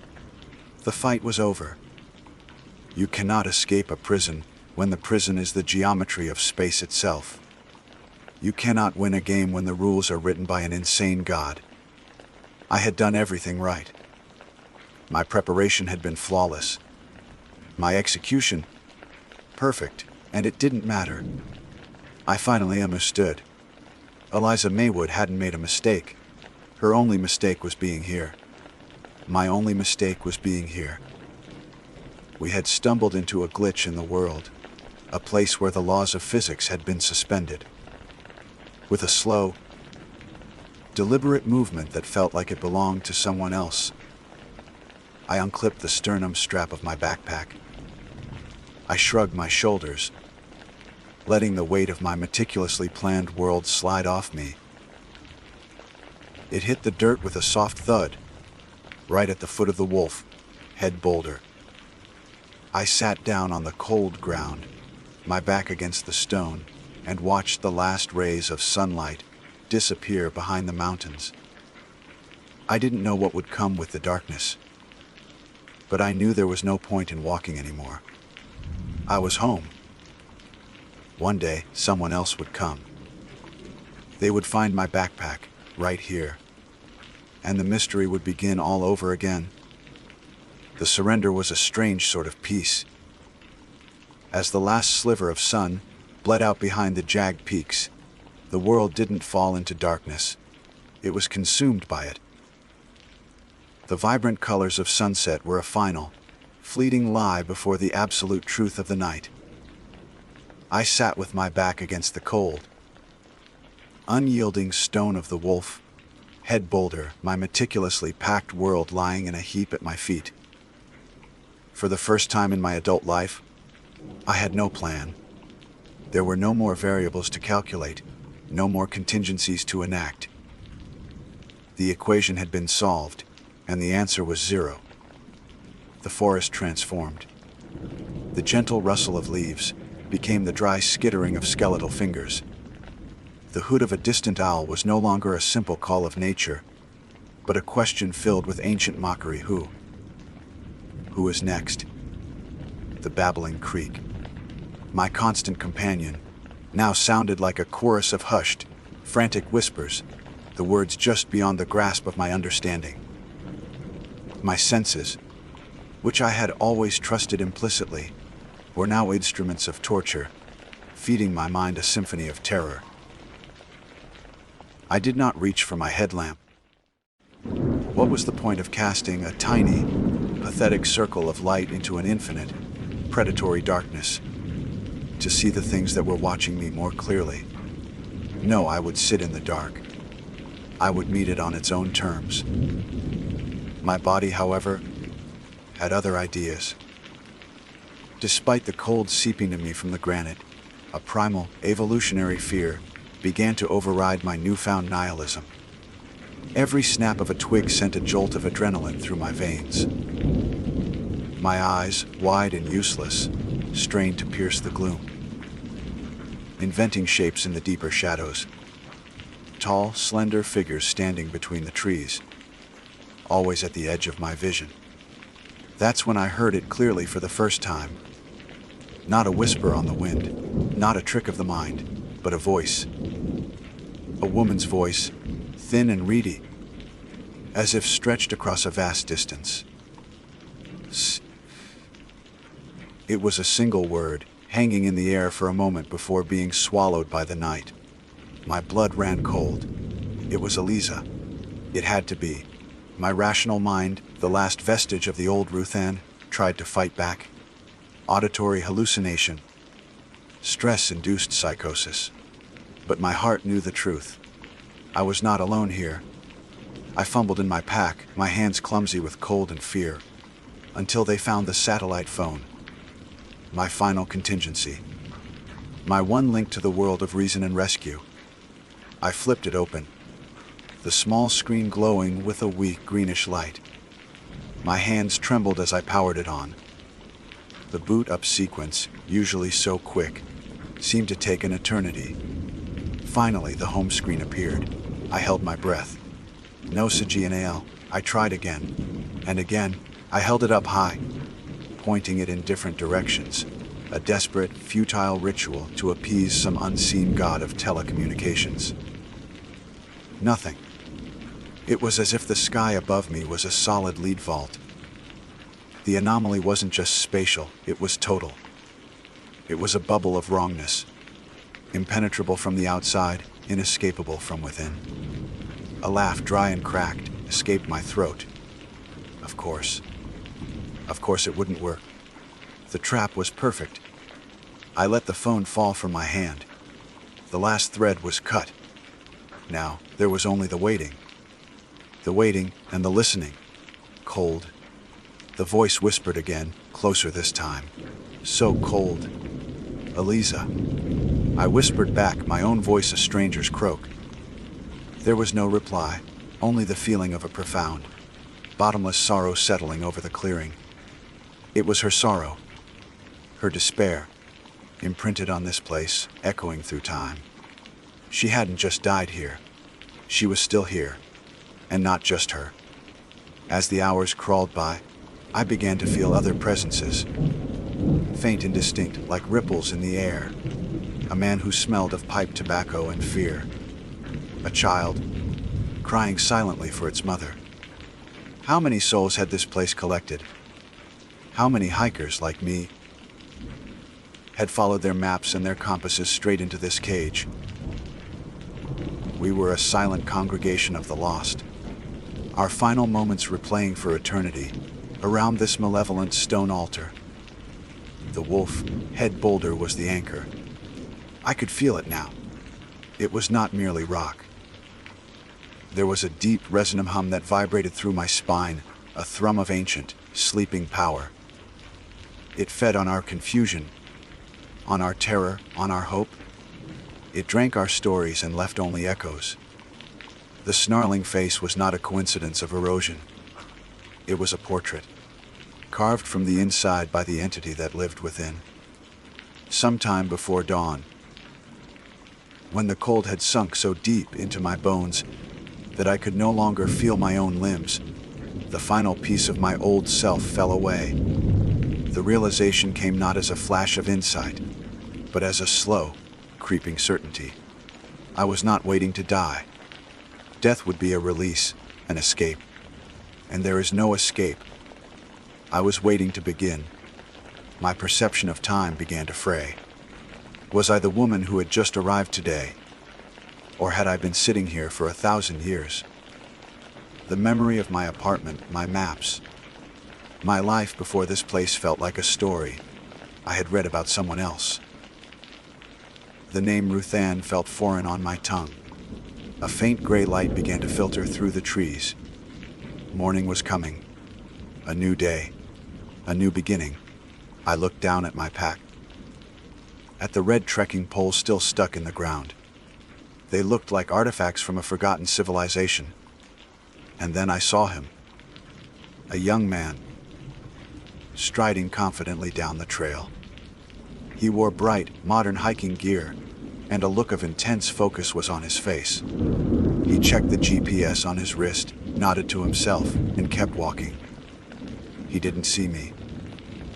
The fight was over. You cannot escape a prison when the prison is the geometry of space itself. You cannot win a game when the rules are written by an insane god. I had done everything right. My preparation had been flawless. My execution, perfect, and it didn't matter. I finally understood. Eliza Maywood hadn't made a mistake. Her only mistake was being here. My only mistake was being here. We had stumbled into a glitch in the world, a place where the laws of physics had been suspended. With a slow, deliberate movement that felt like it belonged to someone else, I unclipped the sternum strap of my backpack. I shrugged my shoulders, letting the weight of my meticulously planned world slide off me. It hit the dirt with a soft thud, right at the foot of the wolf, head boulder. I sat down on the cold ground, my back against the stone, and watched the last rays of sunlight disappear behind the mountains. I didn't know what would come with the darkness, but I knew there was no point in walking anymore. I was home. One day, someone else would come. They would find my backpack, right here, and the mystery would begin all over again. The surrender was a strange sort of peace. As the last sliver of sun bled out behind the jagged peaks, the world didn't fall into darkness. It was consumed by it. The vibrant colors of sunset were a final, fleeting lie before the absolute truth of the night. I sat with my back against the cold, unyielding stone of the wolf, head boulder, my meticulously packed world lying in a heap at my feet. For the first time in my adult life, I had no plan. There were no more variables to calculate, no more contingencies to enact. The equation had been solved, and the answer was 0. The forest transformed. The gentle rustle of leaves became the dry skittering of skeletal fingers. The hoot of a distant owl was no longer a simple call of nature, but a question filled with ancient mockery. Who? Who is next? The babbling creek, my constant companion, now sounded like a chorus of hushed, frantic whispers, the words just beyond the grasp of my understanding. My senses, which I had always trusted implicitly, were now instruments of torture, feeding my mind a symphony of terror. I did not reach for my headlamp. What was the point of casting a tiny, pathetic circle of light into an infinite, predatory darkness, to see the things that were watching me more clearly? No, I would sit in the dark. I would meet it on its own terms. My body, however, had other ideas. Despite the cold seeping to me from the granite, a primal, evolutionary fear began to override my newfound nihilism. Every snap of a twig sent a jolt of adrenaline through my veins. My eyes, wide and useless, strained to pierce the gloom, inventing shapes in the deeper shadows. Tall, slender figures standing between the trees, always at the edge of my vision. That's when I heard it clearly for the first time. Not a whisper on the wind, not a trick of the mind, but a voice. A woman's voice, thin and reedy, as if stretched across a vast distance. It was a single word, hanging in the air for a moment before being swallowed by the night. My blood ran cold. It was Eliza. It had to be. My rational mind, the last vestige of the old Ruthann, tried to fight back. Auditory hallucination. Stress-induced psychosis. But my heart knew the truth. I was not alone here. I fumbled in my pack, my hands clumsy with cold and fear, until they found the satellite phone. My final contingency. My one link to the world of reason and rescue. I flipped it open, the small screen glowing with a weak greenish light. My hands trembled as I powered it on. The boot-up sequence, usually so quick, seemed to take an eternity. Finally, the home screen appeared. I held my breath. No signal. I tried again. And again, I held it up high, pointing it in different directions. A desperate, futile ritual to appease some unseen god of telecommunications. Nothing. It was as if the sky above me was a solid lead vault. The anomaly wasn't just spatial, it was total. It was a bubble of wrongness, impenetrable from the outside, inescapable from within. A laugh, dry and cracked, escaped my throat. Of course it wouldn't work. The trap was perfect. I let the phone fall from my hand. The last thread was cut. Now, there was only the waiting. The waiting and the listening. Cold. The voice whispered again, closer this time. So cold. Eliza. I whispered back, my own voice a stranger's croak. There was no reply, only the feeling of a profound, bottomless sorrow settling over the clearing. It was her sorrow, her despair, imprinted on this place, echoing through time. She hadn't just died here. She was still here, and not just her. As the hours crawled by, I began to feel other presences, faint and distinct, like ripples in the air. A man who smelled of pipe tobacco and fear. A child, crying silently for its mother. How many souls had this place collected? How many hikers like me had followed their maps and their compasses straight into this cage? We were a silent congregation of the lost, our final moments replaying for eternity around this malevolent stone altar. The wolf head boulder was the anchor. I could feel it now. It was not merely rock. There was a deep, resonant hum that vibrated through my spine, a thrum of ancient, sleeping power. It fed on our confusion, on our terror, on our hope. It drank our stories and left only echoes. The snarling face was not a coincidence of erosion. It was a portrait, carved from the inside by the entity that lived within. Sometime before dawn, when the cold had sunk so deep into my bones that I could no longer feel my own limbs, the final piece of my old self fell away. The realization came not as a flash of insight, but as a slow, creeping certainty. I was not waiting to die. Death would be a release, an escape. And there is no escape. I was waiting to begin. My perception of time began to fray. Was I the woman who had just arrived today? Or had I been sitting here for 1,000 years? The memory of my apartment, my maps, my life before this place felt like a story I had read about someone else. The name Ruthann felt foreign on my tongue. A faint gray light began to filter through the trees. Morning was coming. A new day. A new beginning. I looked down at my pack. At the red trekking poles still stuck in the ground. They looked like artifacts from a forgotten civilization. And then I saw him. A young man, striding confidently down the trail. He wore bright, modern hiking gear, and a look of intense focus was on his face. He checked the GPS on his wrist, nodded to himself, and kept walking. He didn't see me.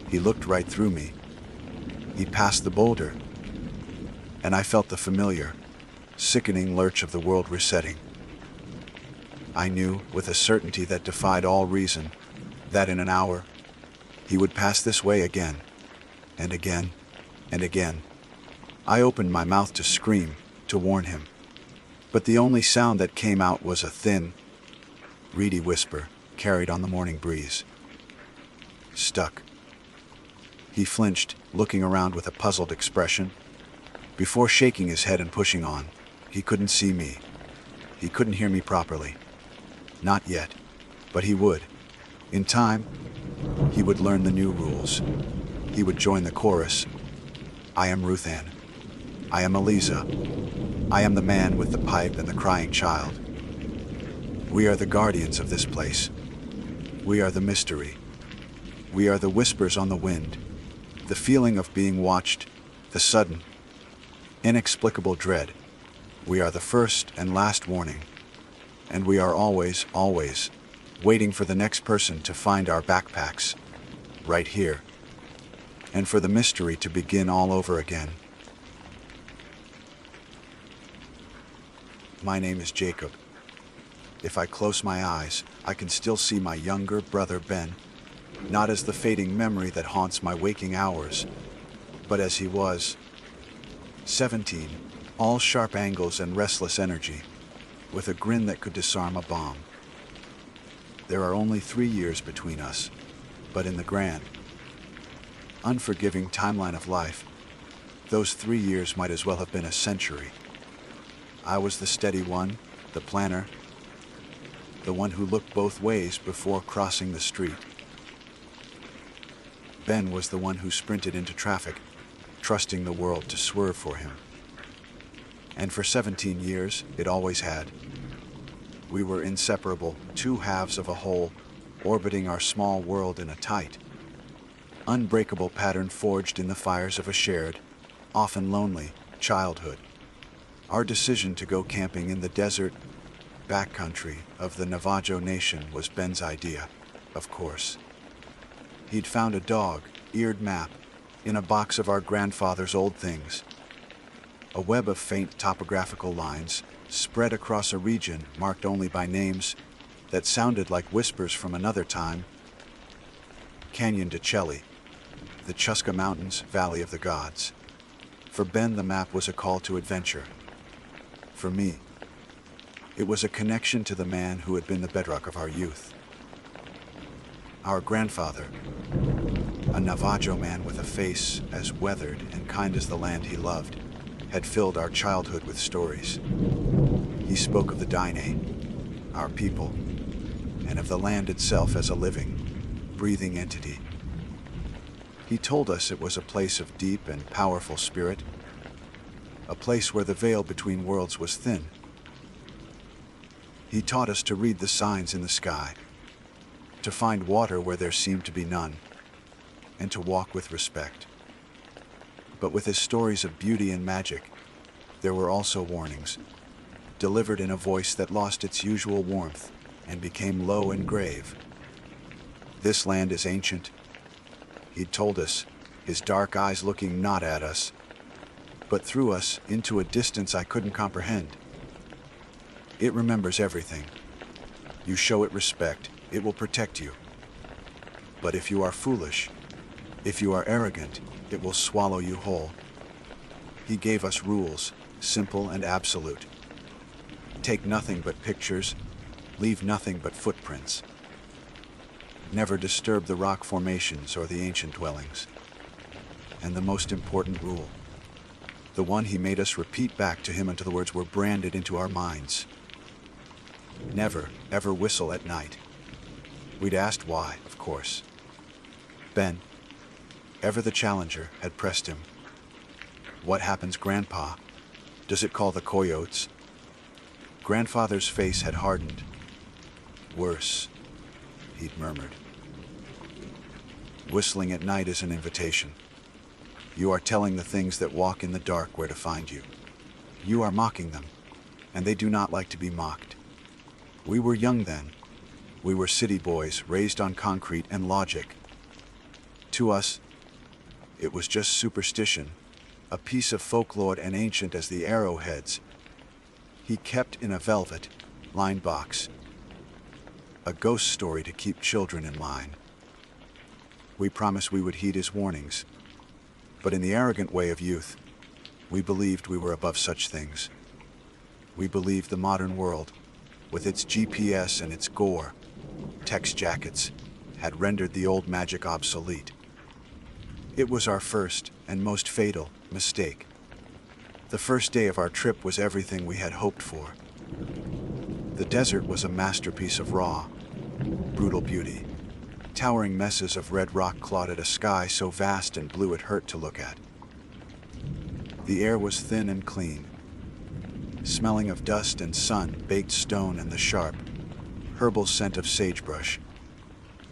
He looked right through me. He passed the boulder, and I felt the familiar, sickening lurch of the world resetting. I knew, with a certainty that defied all reason, that in an hour, he would pass this way again, and again, and again. I opened my mouth to scream, to warn him. But the only sound that came out was a thin, reedy whisper carried on the morning breeze. Stuck. He flinched, looking around with a puzzled expression. Before shaking his head and pushing on, he couldn't see me. He couldn't hear me properly. Not yet, but he would. In time, he would learn the new rules. He would join the chorus. I am Ruth Ann. I am Eliza. I am the man with the pipe and the crying child. We are the guardians of this place. We are the mystery. We are the whispers on the wind, the feeling of being watched, the sudden, inexplicable dread. We are the first and last warning. And we are always, always waiting for the next person to find our backpacks, right here, and for the mystery to begin all over again. My name is Jacob. If I close my eyes, I can still see my younger brother Ben, not as the fading memory that haunts my waking hours, but as he was. 17, all sharp angles and restless energy, with a grin that could disarm a bomb. There are only 3 years between us, but in the grand, unforgiving timeline of life, those 3 years might as well have been a century. I was the steady one, the planner, the one who looked both ways before crossing the street. Ben was the one who sprinted into traffic, trusting the world to swerve for him. And for 17 years, it always had. We were inseparable, two halves of a whole, orbiting our small world in a tight, unbreakable pattern forged in the fires of a shared, often lonely, childhood. Our decision to go camping in the desert backcountry of the Navajo Nation was Ben's idea, of course. He'd found a dog-eared map in a box of our grandfather's old things, a web of faint topographical lines spread across a region marked only by names that sounded like whispers from another time. Canyon de Chelly, the Chuska Mountains, Valley of the Gods. For Ben, the map was a call to adventure. For me, it was a connection to the man who had been the bedrock of our youth. Our grandfather, a Navajo man with a face as weathered and kind as the land he loved, had filled our childhood with stories. He spoke of the Dine, our people, and of the land itself as a living, breathing entity. He told us it was a place of deep and powerful spirit, a place where the veil between worlds was thin. He taught us to read the signs in the sky, to find water where there seemed to be none, and to walk with respect. But with his stories of beauty and magic, there were also warnings, delivered in a voice that lost its usual warmth and became low and grave. This land is ancient, he'd told us, his dark eyes looking not at us, but through us into a distance I couldn't comprehend. It remembers everything. You show it respect, it will protect you. But if you are foolish, if you are arrogant, it will swallow you whole. He gave us rules, simple and absolute. Take nothing but pictures, leave nothing but footprints. Never disturb the rock formations or the ancient dwellings. And the most important rule, the one he made us repeat back to him until the words were branded into our minds. Never, ever whistle at night. We'd asked why, of course. Ben, ever the challenger, had pressed him. What happens, Grandpa? Does it call the coyotes? Grandfather's face had hardened. Worse, he'd murmured. Whistling at night is an invitation. You are telling the things that walk in the dark where to find you. You are mocking them, and they do not like to be mocked. We were young then. We were city boys raised on concrete and logic. To us, it was just superstition, a piece of folklore and ancient as the arrowheads he kept in a velvet, lined box. A ghost story to keep children in line. We promised we would heed his warnings, but in the arrogant way of youth, we believed we were above such things. We believed the modern world, with its GPS and its gore, text jackets, had rendered the old magic obsolete. It was our first and most fatal mistake. The first day of our trip was everything we had hoped for. The desert was a masterpiece of raw, brutal beauty. Towering messes of red rock clotted a sky so vast and blue it hurt to look at. The air was thin and clean, smelling of dust and sun, baked stone, and the sharp, herbal scent of sagebrush.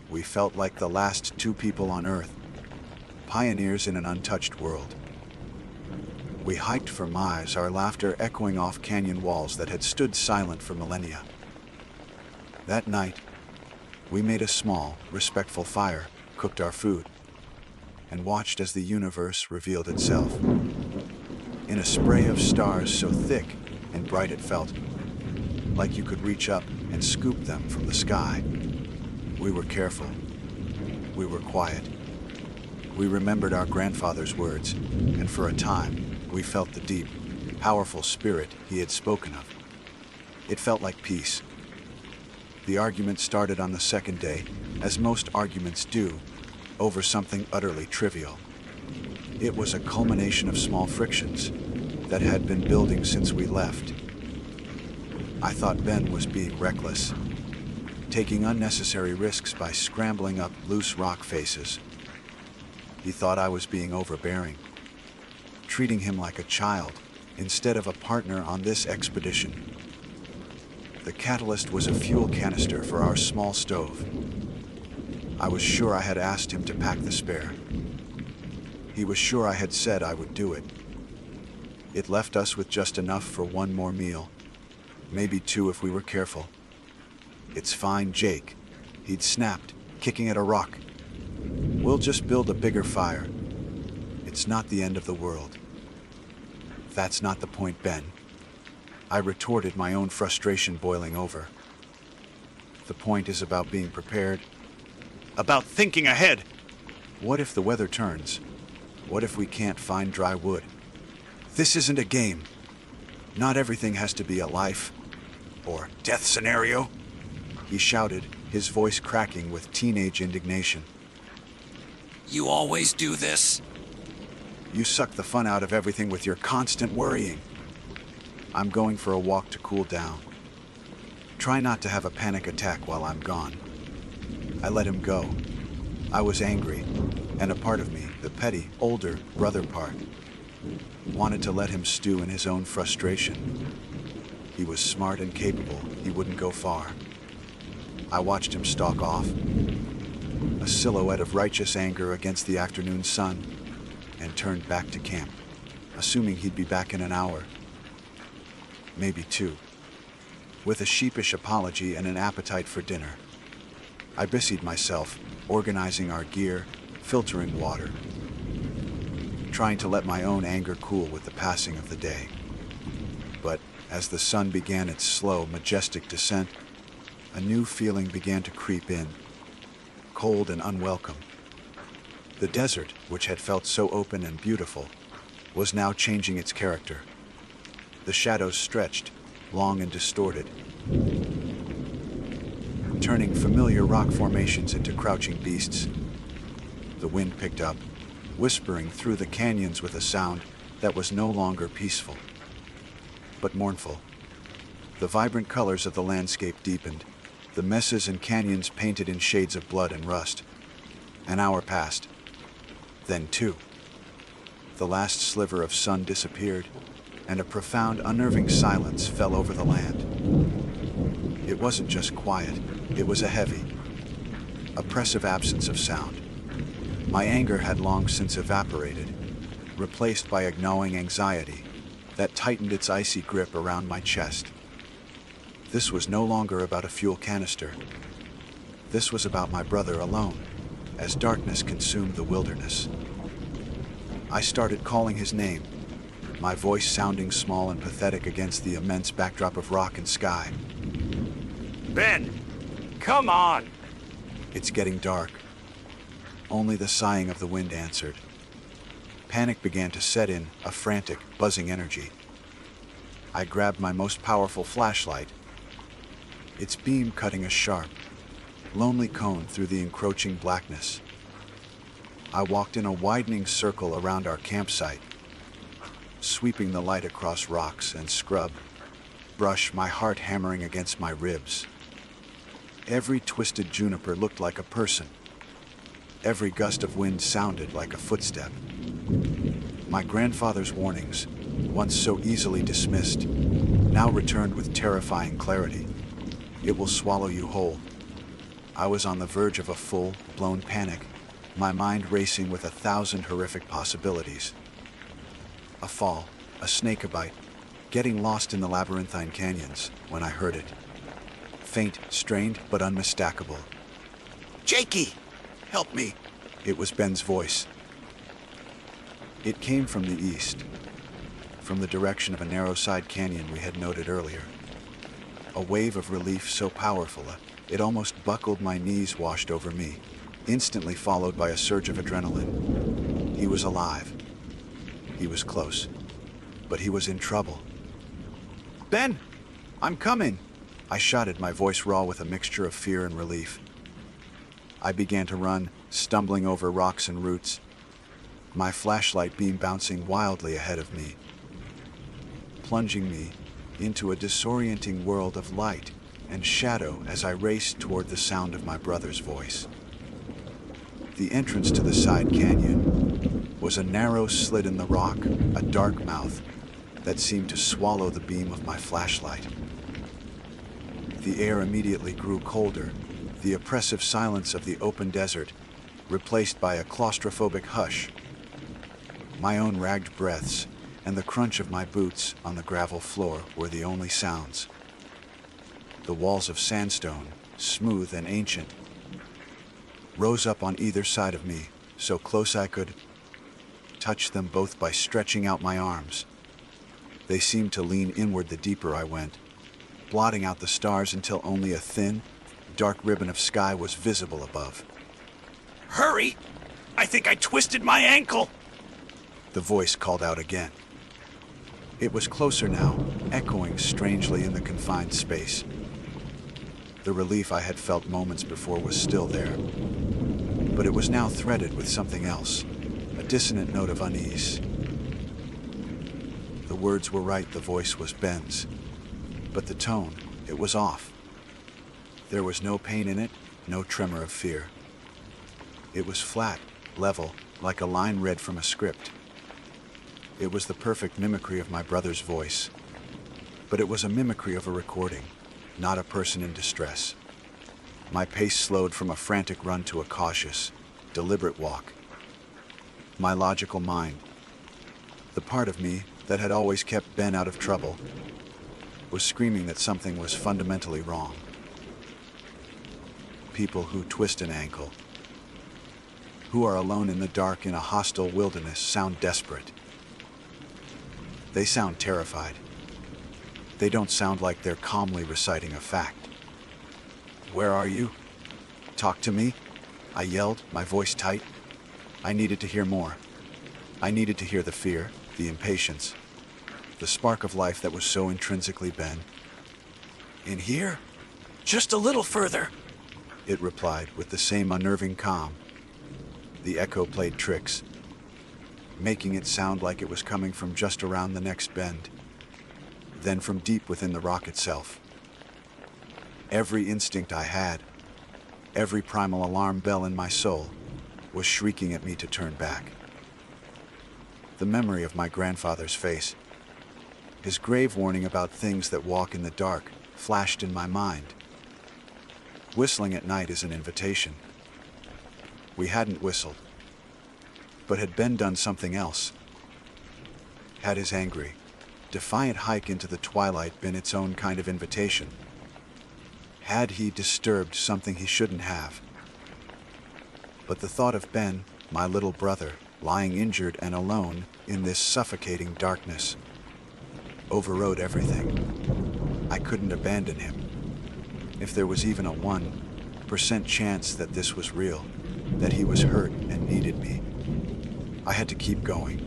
We felt like the last two people on Earth, pioneers in an untouched world. We hiked for miles, our laughter echoing off canyon walls that had stood silent for millennia. That night, we made a small, respectful fire, cooked our food, and watched as the universe revealed itself. In a spray of stars so thick and bright it felt like you could reach up and scoop them from the sky. We were careful. We were quiet. We remembered our grandfather's words, and for a time, we felt the deep, powerful spirit he had spoken of. It felt like peace. The argument started on the second day, as most arguments do, over something utterly trivial. It was a culmination of small frictions that had been building since we left. I thought Ben was being reckless, taking unnecessary risks by scrambling up loose rock faces. He thought I was being overbearing, treating him like a child instead of a partner on this expedition. The catalyst was a fuel canister for our small stove. I was sure I had asked him to pack the spare. He was sure I had said I would do it. It left us with just enough for one more meal, maybe two if we were careful. "It's fine, Jake," he'd snapped, kicking at a rock. "We'll just build a bigger fire. It's not the end of the world." "That's not the point, Ben," I retorted, my own frustration boiling over. "The point is about being prepared, about thinking ahead. What if the weather turns? What if we can't find dry wood? This isn't a game. Not everything has to be a life or death scenario," he shouted, his voice cracking with teenage indignation. You always do this? "You suck the fun out of everything with your constant worrying. I'm going for a walk to cool down. Try not to have a panic attack while I'm gone." I let him go. I was angry, and a part of me, the petty, older brother part, wanted to let him stew in his own frustration. He was smart and capable. He wouldn't go far. I watched him stalk off, a silhouette of righteous anger against the afternoon sun, and turned back to camp, assuming he'd be back in an hour. Maybe two. With a sheepish apology and an appetite for dinner. I busied myself, organizing our gear, filtering water, trying to let my own anger cool with the passing of the day. But as the sun began its slow, majestic descent, a new feeling began to creep in, cold and unwelcome. The desert, which had felt so open and beautiful, was now changing its character. The shadows stretched, long and distorted, turning familiar rock formations into crouching beasts. The wind picked up, whispering through the canyons with a sound that was no longer peaceful, but mournful. The vibrant colors of the landscape deepened, the mesas and canyons painted in shades of blood and rust. An hour passed, then two. The last sliver of sun disappeared, and a profound, unnerving silence fell over the land. It wasn't just quiet, it was a heavy, oppressive absence of sound. My anger had long since evaporated, replaced by a gnawing anxiety that tightened its icy grip around my chest. This was no longer about a fuel canister. This was about my brother alone, as darkness consumed the wilderness. I started calling his name, my voice sounding small and pathetic against the immense backdrop of rock and sky. Ben, come on! "It's getting dark." Only the sighing of the wind answered. Panic began to set in, a frantic, buzzing energy. I grabbed my most powerful flashlight, its beam cutting a sharp, lonely cone through the encroaching blackness. I walked in a widening circle around our campsite, sweeping the light across rocks and scrub, brush, my heart hammering against my ribs. Every twisted juniper looked like a person. Every gust of wind sounded like a footstep. My grandfather's warnings, once so easily dismissed, now returned with terrifying clarity. It will swallow you whole. I was on the verge of a full-blown panic, my mind racing with 1,000 horrific possibilities. A fall, a snake bite, getting lost in the labyrinthine canyons when I heard it. Faint, strained, but unmistakable. "Jakey! Help me!" It was Ben's voice. It came from the east, from the direction of a narrow side canyon we had noted earlier. A wave of relief so powerful, it almost buckled my knees, washed over me, instantly followed by a surge of adrenaline. He was alive. He was close. But he was in trouble. "Ben! I'm coming!" I shouted, my voice raw with a mixture of fear and relief. I began to run, stumbling over rocks and roots, my flashlight beam bouncing wildly ahead of me, plunging me into a disorienting world of light and shadow as I raced toward the sound of my brother's voice. The entrance to the side canyon was a narrow slit in the rock, a dark mouth that seemed to swallow the beam of my flashlight. The air immediately grew colder, the oppressive silence of the open desert replaced by a claustrophobic hush. My own ragged breaths and the crunch of my boots on the gravel floor were the only sounds. The walls of sandstone, smooth and ancient, rose up on either side of me, so close I could touch them both by stretching out my arms. They seemed to lean inward the deeper I went, blotting out the stars until only a thin, dark ribbon of sky was visible above. Hurry! I think I twisted my ankle! The voice called out again. It was closer now, echoing strangely in the confined space. The relief I had felt moments before was still there, but it was now threaded with something else, a dissonant note of unease. The words were right, the voice was Ben's, but the tone, it was off. There was no pain in it, no tremor of fear. It was flat, level, like a line read from a script. It was the perfect mimicry of my brother's voice, but it was a mimicry of a recording, not a person in distress. My pace slowed from a frantic run to a cautious, deliberate walk. My logical mind, the part of me that had always kept Ben out of trouble, was screaming that something was fundamentally wrong. People who twist an ankle, who are alone in the dark in a hostile wilderness, sound desperate. They sound terrified. They don't sound like they're calmly reciting a fact. "Where are you? Talk to me," I yelled, my voice tight. I needed to hear more. I needed to hear the fear, the impatience, the spark of life that was so intrinsically Ben. "In here? Just a little further," it replied with the same unnerving calm. The echo played tricks, making it sound like it was coming from just around the next bend, then from deep within the rock itself. Every instinct I had, every primal alarm bell in my soul, was shrieking at me to turn back. The memory of my grandfather's face, his grave warning about things that walk in the dark, flashed in my mind. Whistling at night is an invitation. We hadn't whistled. But had Ben done something else? Had his angry, defiant hike into the twilight been its own kind of invitation? Had he disturbed something he shouldn't have? But the thought of Ben, my little brother, lying injured and alone in this suffocating darkness, overrode everything. I couldn't abandon him. If there was even a 1% chance that this was real, that he was hurt and needed me, I had to keep going.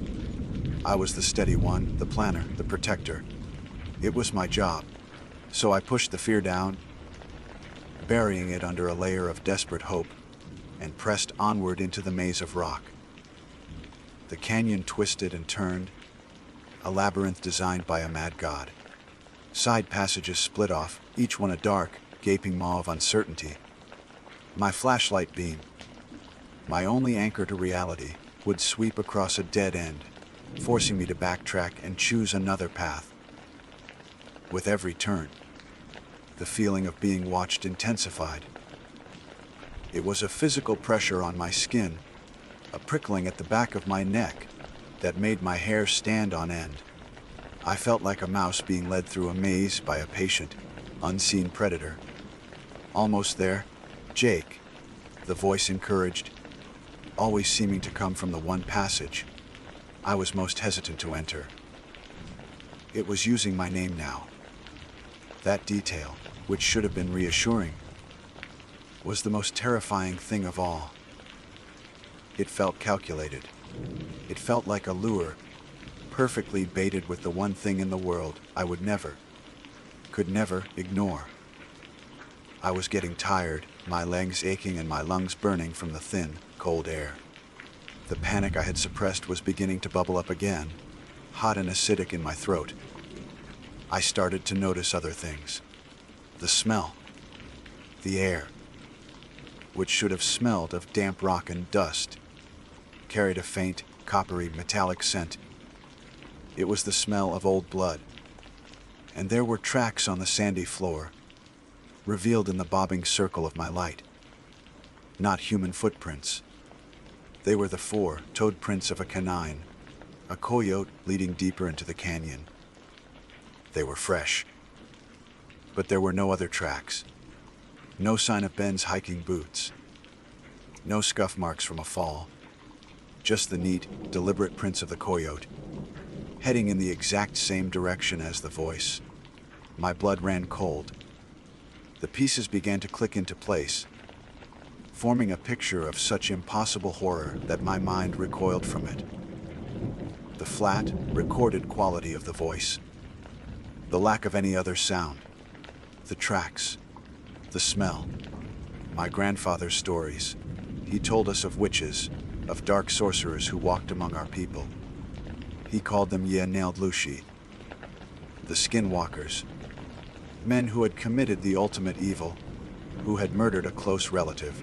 I was the steady one, the planner, the protector. It was my job, so I pushed the fear down, burying it under a layer of desperate hope, and pressed onward into the maze of rock. The canyon twisted and turned, a labyrinth designed by a mad god. Side passages split off, each one a dark, gaping maw of uncertainty. My flashlight beam, my only anchor to reality, would sweep across a dead end, forcing me to backtrack and choose another path. With every turn, the feeling of being watched intensified. It was a physical pressure on my skin, a prickling at the back of my neck that made my hair stand on end. I felt like a mouse being led through a maze by a patient, unseen predator. Almost there, Jake, the voice encouraged, always seeming to come from the one passage I was most hesitant to enter. It was using my name now. That detail, which should have been reassuring, was the most terrifying thing of all. It felt calculated. It felt like a lure, perfectly baited with the one thing in the world I would never, could never ignore. I was getting tired, my legs aching and my lungs burning from the thin, cold air. The panic I had suppressed was beginning to bubble up again, hot and acidic in my throat. I started to notice other things. The smell. The air, which should have smelled of damp rock and dust, carried a faint, coppery, metallic scent. It was the smell of old blood. And there were tracks on the sandy floor, revealed in the bobbing circle of my light. Not human footprints. They were the four-toed prints of a canine, a coyote leading deeper into the canyon. They were fresh. But there were no other tracks. No sign of Ben's hiking boots. No scuff marks from a fall. Just the neat, deliberate prints of the coyote, heading in the exact same direction as the voice. My blood ran cold. The pieces began to click into place, forming a picture of such impossible horror that my mind recoiled from it. The flat, recorded quality of the voice, the lack of any other sound, the tracks, the smell. My grandfather's stories. He told us of witches, of dark sorcerers who walked among our people. He called them Ye-nailed Lushi, the skinwalkers, men who had committed the ultimate evil, who had murdered a close relative,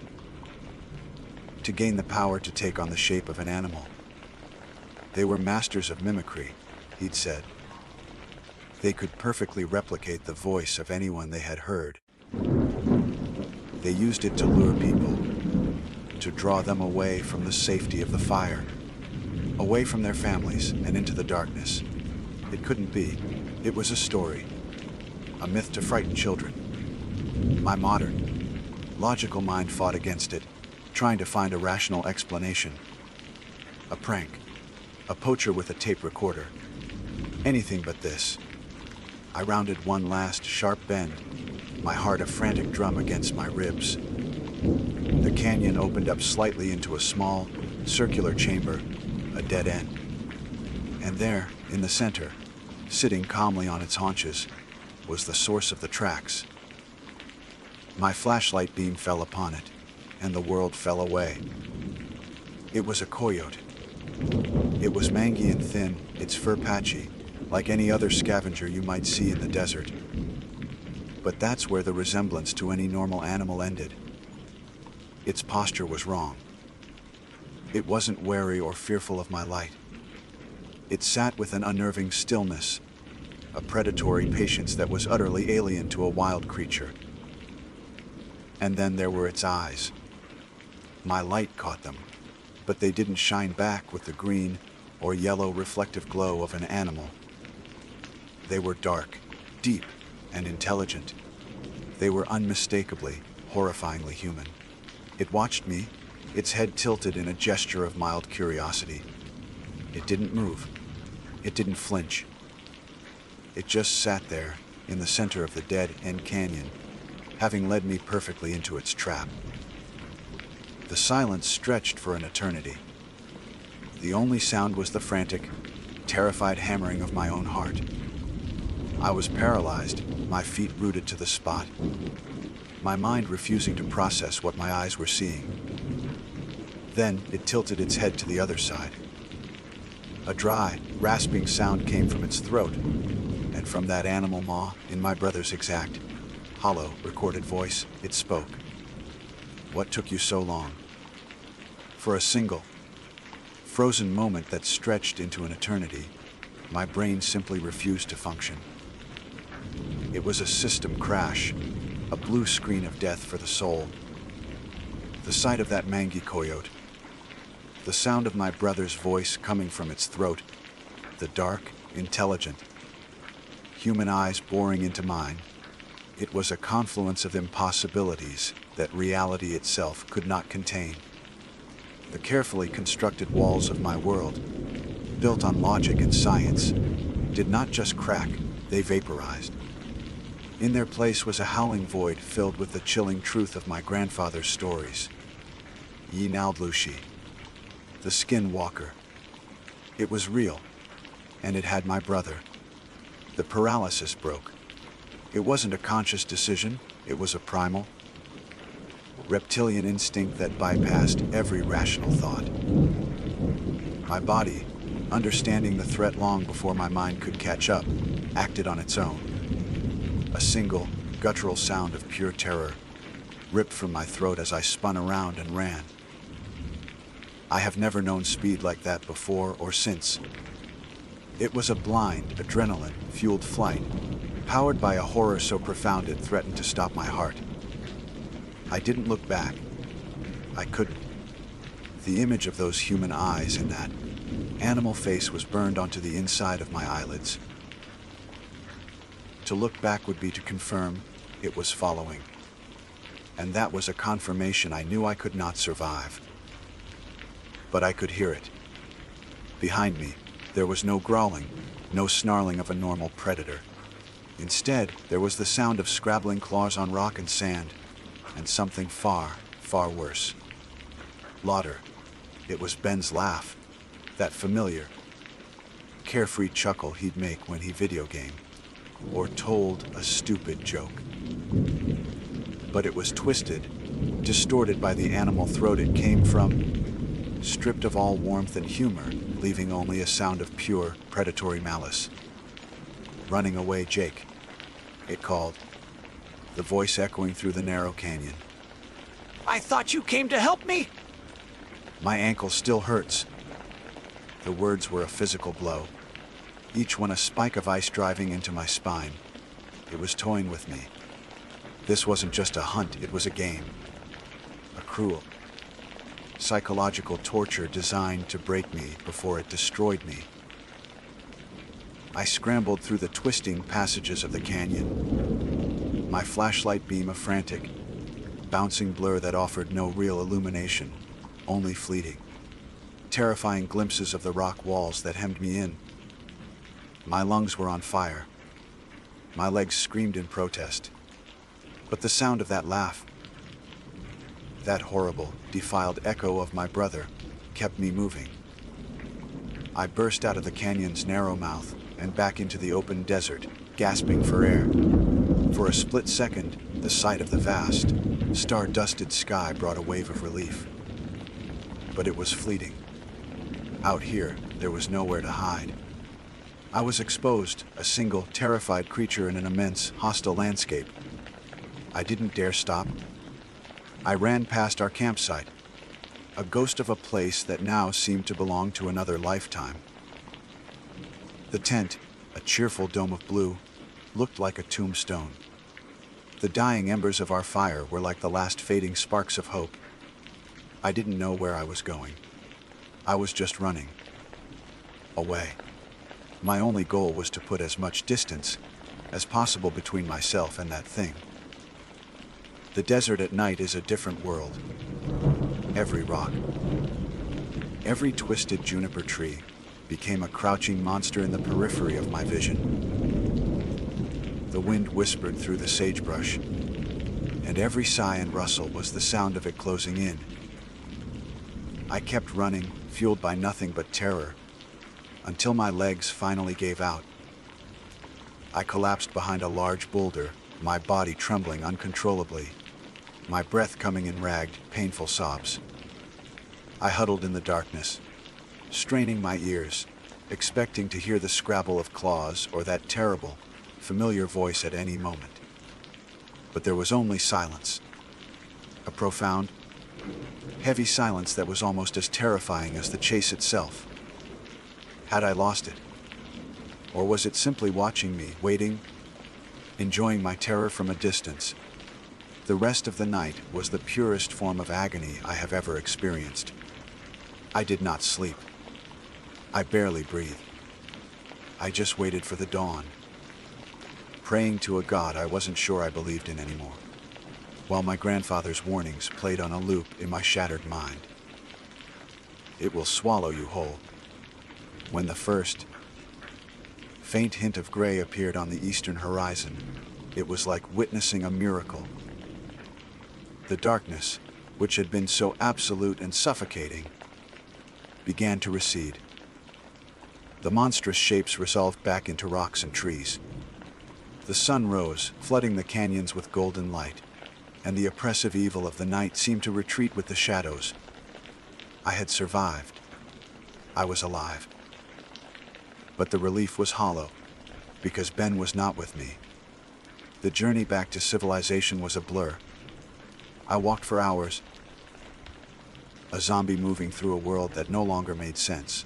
to gain the power to take on the shape of an animal. They were masters of mimicry, he'd said. They could perfectly replicate the voice of anyone they had heard. They used it to lure people, to draw them away from the safety of the fire, away from their families and into the darkness. It couldn't be. It was a story, a myth to frighten children. My modern, logical mind fought against it, trying to find a rational explanation. A prank, a poacher with a tape recorder. Anything but this. I rounded one last sharp bend, my heart a frantic drum against my ribs. The canyon opened up slightly into a small, circular chamber, a dead end. And there, in the center, sitting calmly on its haunches, was the source of the tracks. My flashlight beam fell upon it, and the world fell away. It was a coyote. It was mangy and thin, its fur patchy, like any other scavenger you might see in the desert. But that's where the resemblance to any normal animal ended. Its posture was wrong. It wasn't wary or fearful of my light. It sat with an unnerving stillness, a predatory patience that was utterly alien to a wild creature. And then there were its eyes. My light caught them, but they didn't shine back with the green or yellow reflective glow of an animal. They were dark, deep, and intelligent. They were unmistakably, horrifyingly human. It watched me, its head tilted in a gesture of mild curiosity. It didn't move. It didn't flinch. It just sat there, in the center of the dead-end canyon, having led me perfectly into its trap. The silence stretched for an eternity. The only sound was the frantic, terrified hammering of my own heart. I was paralyzed, my feet rooted to the spot, my mind refusing to process what my eyes were seeing. Then it tilted its head to the other side. A dry, rasping sound came from its throat, and from that animal maw, in my brother's exact, hollow, recorded voice, it spoke. What took you so long? For a single, frozen moment that stretched into an eternity, my brain simply refused to function. It was a system crash, a blue screen of death for the soul. The sight of that mangy coyote, the sound of my brother's voice coming from its throat, the dark, intelligent, human eyes boring into mine. It was a confluence of impossibilities that reality itself could not contain. The carefully constructed walls of my world, built on logic and science, did not just crack, they vaporized. In their place was a howling void filled with the chilling truth of my grandfather's stories. Yi Naldlushi, the skinwalker. It was real, and it had my brother. The paralysis broke. It wasn't a conscious decision, it was a primal, reptilian instinct that bypassed every rational thought. My body, understanding the threat long before my mind could catch up, acted on its own. A single, guttural sound of pure terror ripped from my throat as I spun around and ran. I have never known speed like that before or since. It was a blind, adrenaline-fueled flight, powered by a horror so profound it threatened to stop my heart. I didn't look back. I couldn't. The image of those human eyes and that animal face was burned onto the inside of my eyelids. To look back would be to confirm it was following. And that was a confirmation I knew I could not survive. But I could hear it. Behind me, there was no growling, no snarling of a normal predator. Instead, there was the sound of scrabbling claws on rock and sand, and something far, far worse. Laughter. It was Ben's laugh, that familiar, carefree chuckle he'd make when he video gamed, or told a stupid joke. But it was twisted, distorted by the animal throat it came from, stripped of all warmth and humor, leaving only a sound of pure, predatory malice. Running away, Jake, it called, the voice echoing through the narrow canyon. I thought you came to help me? My ankle still hurts. The words were a physical blow, each one a spike of ice driving into my spine. It was toying with me. This wasn't just a hunt, it was a game. A cruel, psychological torture designed to break me before it destroyed me. I scrambled through the twisting passages of the canyon, my flashlight beam a frantic, bouncing blur that offered no real illumination, only fleeting, terrifying glimpses of the rock walls that hemmed me in. My lungs were on fire. My legs screamed in protest. But the sound of that laugh, that horrible, defiled echo of my brother, kept me moving. I burst out of the canyon's narrow mouth and back into the open desert, gasping for air. For a split second, the sight of the vast, star-dusted sky brought a wave of relief. But it was fleeting. Out here, there was nowhere to hide. I was exposed, a single, terrified creature in an immense, hostile landscape. I didn't dare stop. I ran past our campsite, a ghost of a place that now seemed to belong to another lifetime. The tent, a cheerful dome of blue, looked like a tombstone. The dying embers of our fire were like the last fading sparks of hope. I didn't know where I was going. I was just running. Away. My only goal was to put as much distance as possible between myself and that thing. The desert at night is a different world. Every rock, every twisted juniper tree became a crouching monster in the periphery of my vision. The wind whispered through the sagebrush, and every sigh and rustle was the sound of it closing in. I kept running, fueled by nothing but terror, until my legs finally gave out. I collapsed behind a large boulder, my body trembling uncontrollably, my breath coming in ragged, painful sobs. I huddled in the darkness, straining my ears, expecting to hear the scrabble of claws or that terrible, familiar voice at any moment. But there was only silence. A profound, heavy silence that was almost as terrifying as the chase itself. Had I lost it? Or was it simply watching me, waiting, enjoying my terror from a distance? The rest of the night was the purest form of agony I have ever experienced. I did not sleep. I barely breathed. I just waited for the dawn, praying to a God I wasn't sure I believed in anymore, while my grandfather's warnings played on a loop in my shattered mind. It will swallow you whole. When the first, faint hint of gray appeared on the eastern horizon, it was like witnessing a miracle. The darkness, which had been so absolute and suffocating, began to recede. The monstrous shapes resolved back into rocks and trees. The sun rose, flooding the canyons with golden light, and the oppressive evil of the night seemed to retreat with the shadows. I had survived. I was alive. But the relief was hollow, because Ben was not with me. The journey back to civilization was a blur. I walked for hours, a zombie moving through a world that no longer made sense.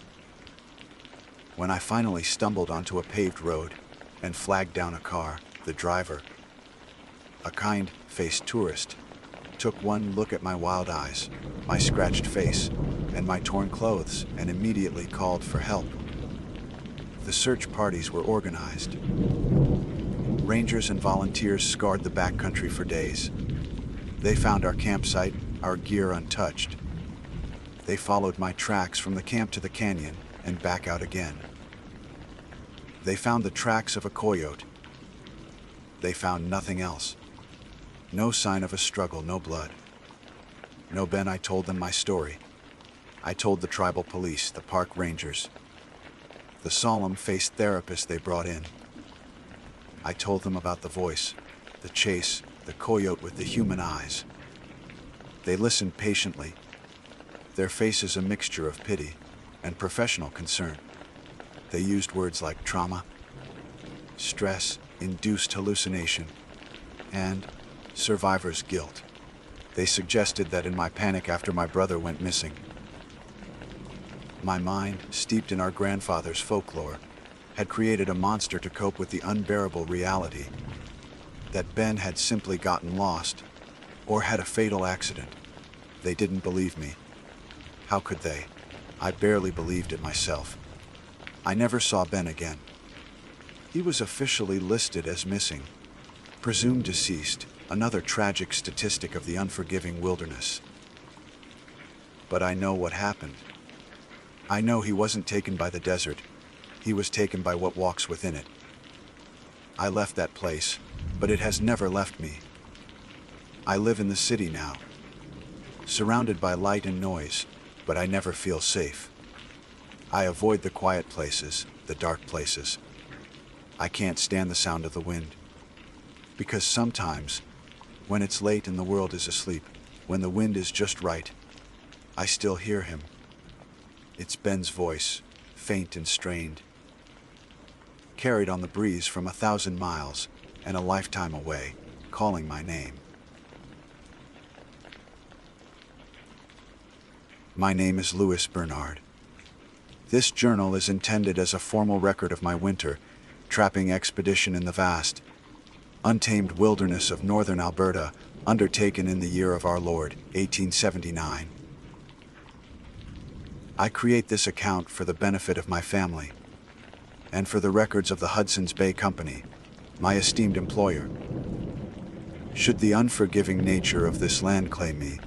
When I finally stumbled onto a paved road and flagged down a car, the driver, a kind-faced tourist, took one look at my wild eyes, my scratched face, and my torn clothes, and immediately called for help. The search parties were organized. Rangers and volunteers scoured the backcountry for days. They found our campsite, our gear untouched. They followed my tracks from the camp to the canyon and back out again. They found the tracks of a coyote. They found nothing else. No sign of a struggle, no blood. No Ben. I told them my story. I told the tribal police, the park rangers, the solemn-faced therapist they brought in. I told them about the voice, the chase, the coyote with the human eyes. They listened patiently, their faces a mixture of pity and professional concern. They used words like trauma, stress, induced hallucination, and survivor's guilt. They suggested that in my panic after my brother went missing, my mind, steeped in our grandfather's folklore, had created a monster to cope with the unbearable reality that Ben had simply gotten lost or had a fatal accident. They didn't believe me. How could they? I barely believed it myself. I never saw Ben again. He was officially listed as missing, presumed deceased, another tragic statistic of the unforgiving wilderness. But I know what happened. I know he wasn't taken by the desert. He was taken by what walks within it. I left that place, but it has never left me. I live in the city now, surrounded by light and noise, but I never feel safe. I avoid the quiet places, the dark places. I can't stand the sound of the wind. Because sometimes, when it's late and the world is asleep, when the wind is just right, I still hear him. It's Ben's voice, faint and strained, carried on the breeze from 1,000 miles and a lifetime away, calling my name. My name is Louis Bernard. This journal is intended as a formal record of my winter trapping expedition in the vast, untamed wilderness of northern Alberta, undertaken in the year of our Lord, 1879. I create this account for the benefit of my family, and for the records of the Hudson's Bay Company, my esteemed employer. Should the unforgiving nature of this land claim me,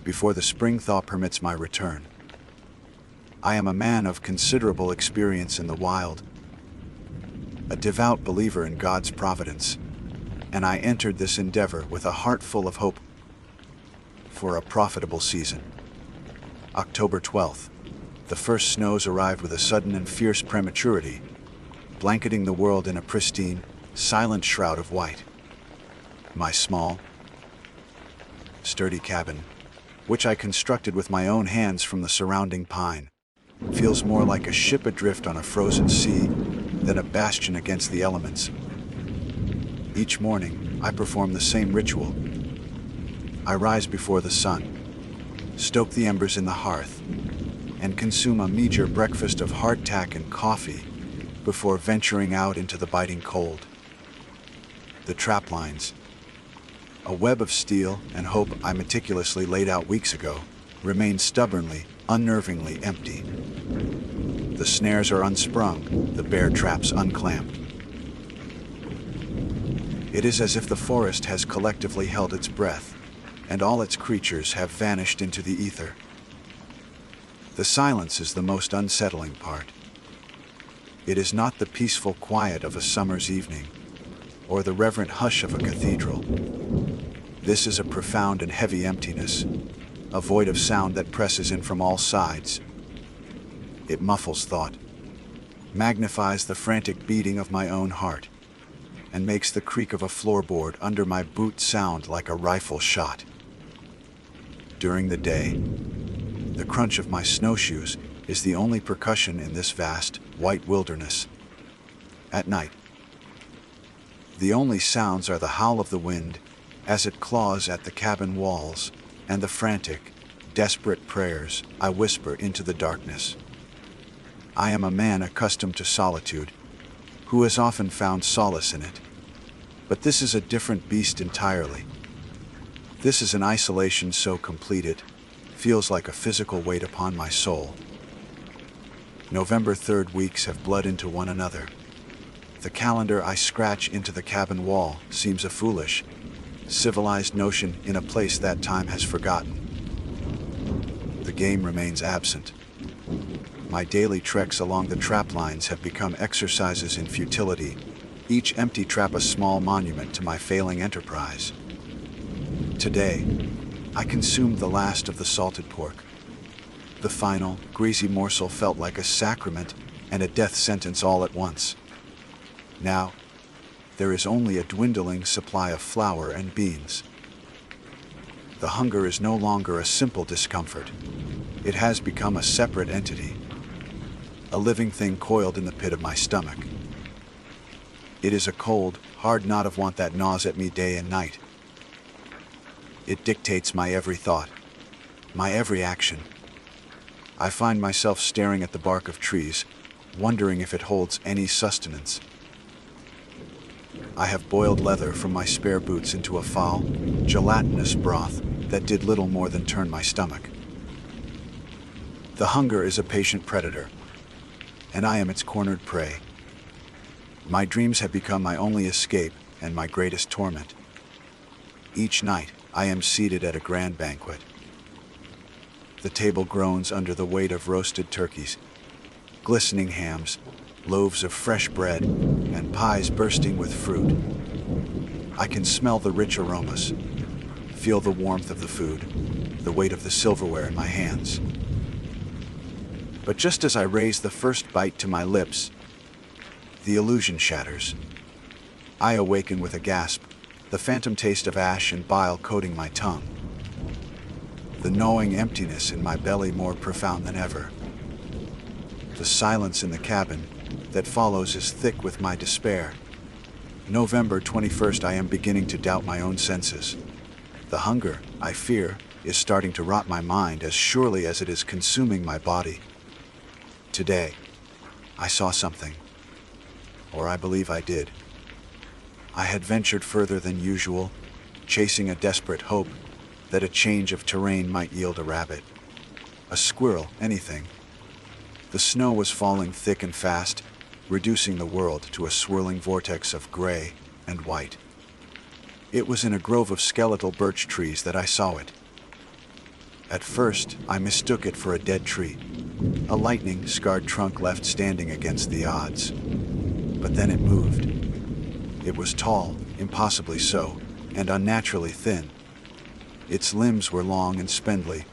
before the spring thaw permits my return, I am a man of considerable experience in the wild, a devout believer in God's providence, and I entered this endeavor with a heart full of hope for a profitable season. October 12th, the first snows arrived with a sudden and fierce prematurity. blanketing the world in a pristine, silent shroud of white. My small, sturdy cabin, which I constructed with my own hands from the surrounding pine, feels more like a ship adrift on a frozen sea than a bastion against the elements. Each morning, I perform the same ritual. I rise before the sun, stoke the embers in the hearth, and consume a meager breakfast of hardtack and coffee before venturing out into the biting cold. The trap lines, a web of steel and hope I meticulously laid out weeks ago, remain stubbornly, unnervingly empty. The snares are unsprung, the bear traps unclamped. It is as if the forest has collectively held its breath, and all its creatures have vanished into the ether. The silence is the most unsettling part. It is not the peaceful quiet of a summer's evening, or the reverent hush of a cathedral. This is a profound and heavy emptiness, a void of sound that presses in from all sides. It muffles thought, magnifies the frantic beating of my own heart, and makes the creak of a floorboard under my boot sound like a rifle shot. During the day, the crunch of my snowshoes is the only percussion in this vast, white wilderness. At night, the only sounds are the howl of the wind as it claws at the cabin walls and the frantic, desperate prayers I whisper into the darkness. I am a man accustomed to solitude, who has often found solace in it. But this is a different beast entirely. This is an isolation so complete it feels like a physical weight upon my soul. November 3rd weeks have bled into one another. The calendar I scratch into the cabin wall seems a foolish, civilized notion in a place that time has forgotten. The game remains absent. My daily treks along the trap lines have become exercises in futility, each empty trap a small monument to my failing enterprise. Today, I consumed the last of the salted pork. The final, greasy morsel felt like a sacrament and a death sentence all at once. Now, there is only a dwindling supply of flour and beans. The hunger is no longer a simple discomfort. It has become a separate entity, a living thing coiled in the pit of my stomach. It is a cold, hard knot of want that gnaws at me day and night. It dictates my every thought, my every action. I find myself staring at the bark of trees, wondering if it holds any sustenance. I have boiled leather from my spare boots into a foul, gelatinous broth that did little more than turn my stomach. The hunger is a patient predator, and I am its cornered prey. My dreams have become my only escape and my greatest torment. Each night, I am seated at a grand banquet. The table groans under the weight of roasted turkeys, glistening hams, loaves of fresh bread, and pies bursting with fruit. I can smell the rich aromas, feel the warmth of the food, the weight of the silverware in my hands. But just as I raise the first bite to my lips, the illusion shatters. I awaken with a gasp, the phantom taste of ash and bile coating my tongue. The gnawing emptiness in my belly more profound than ever. The silence in the cabin that follows is thick with my despair. November 21st, I am beginning to doubt my own senses. The hunger, I fear, is starting to rot my mind as surely as it is consuming my body. Today, I saw something. Or I believe I did. I had ventured further than usual, chasing a desperate hope that a change of terrain might yield a rabbit, a squirrel, anything. The snow was falling thick and fast, reducing the world to a swirling vortex of gray and white. It was in a grove of skeletal birch trees that I saw it. At first, I mistook it for a dead tree, a lightning-scarred trunk left standing against the odds. But then it moved. It was tall, impossibly so, and unnaturally thin. Its limbs were long and spindly,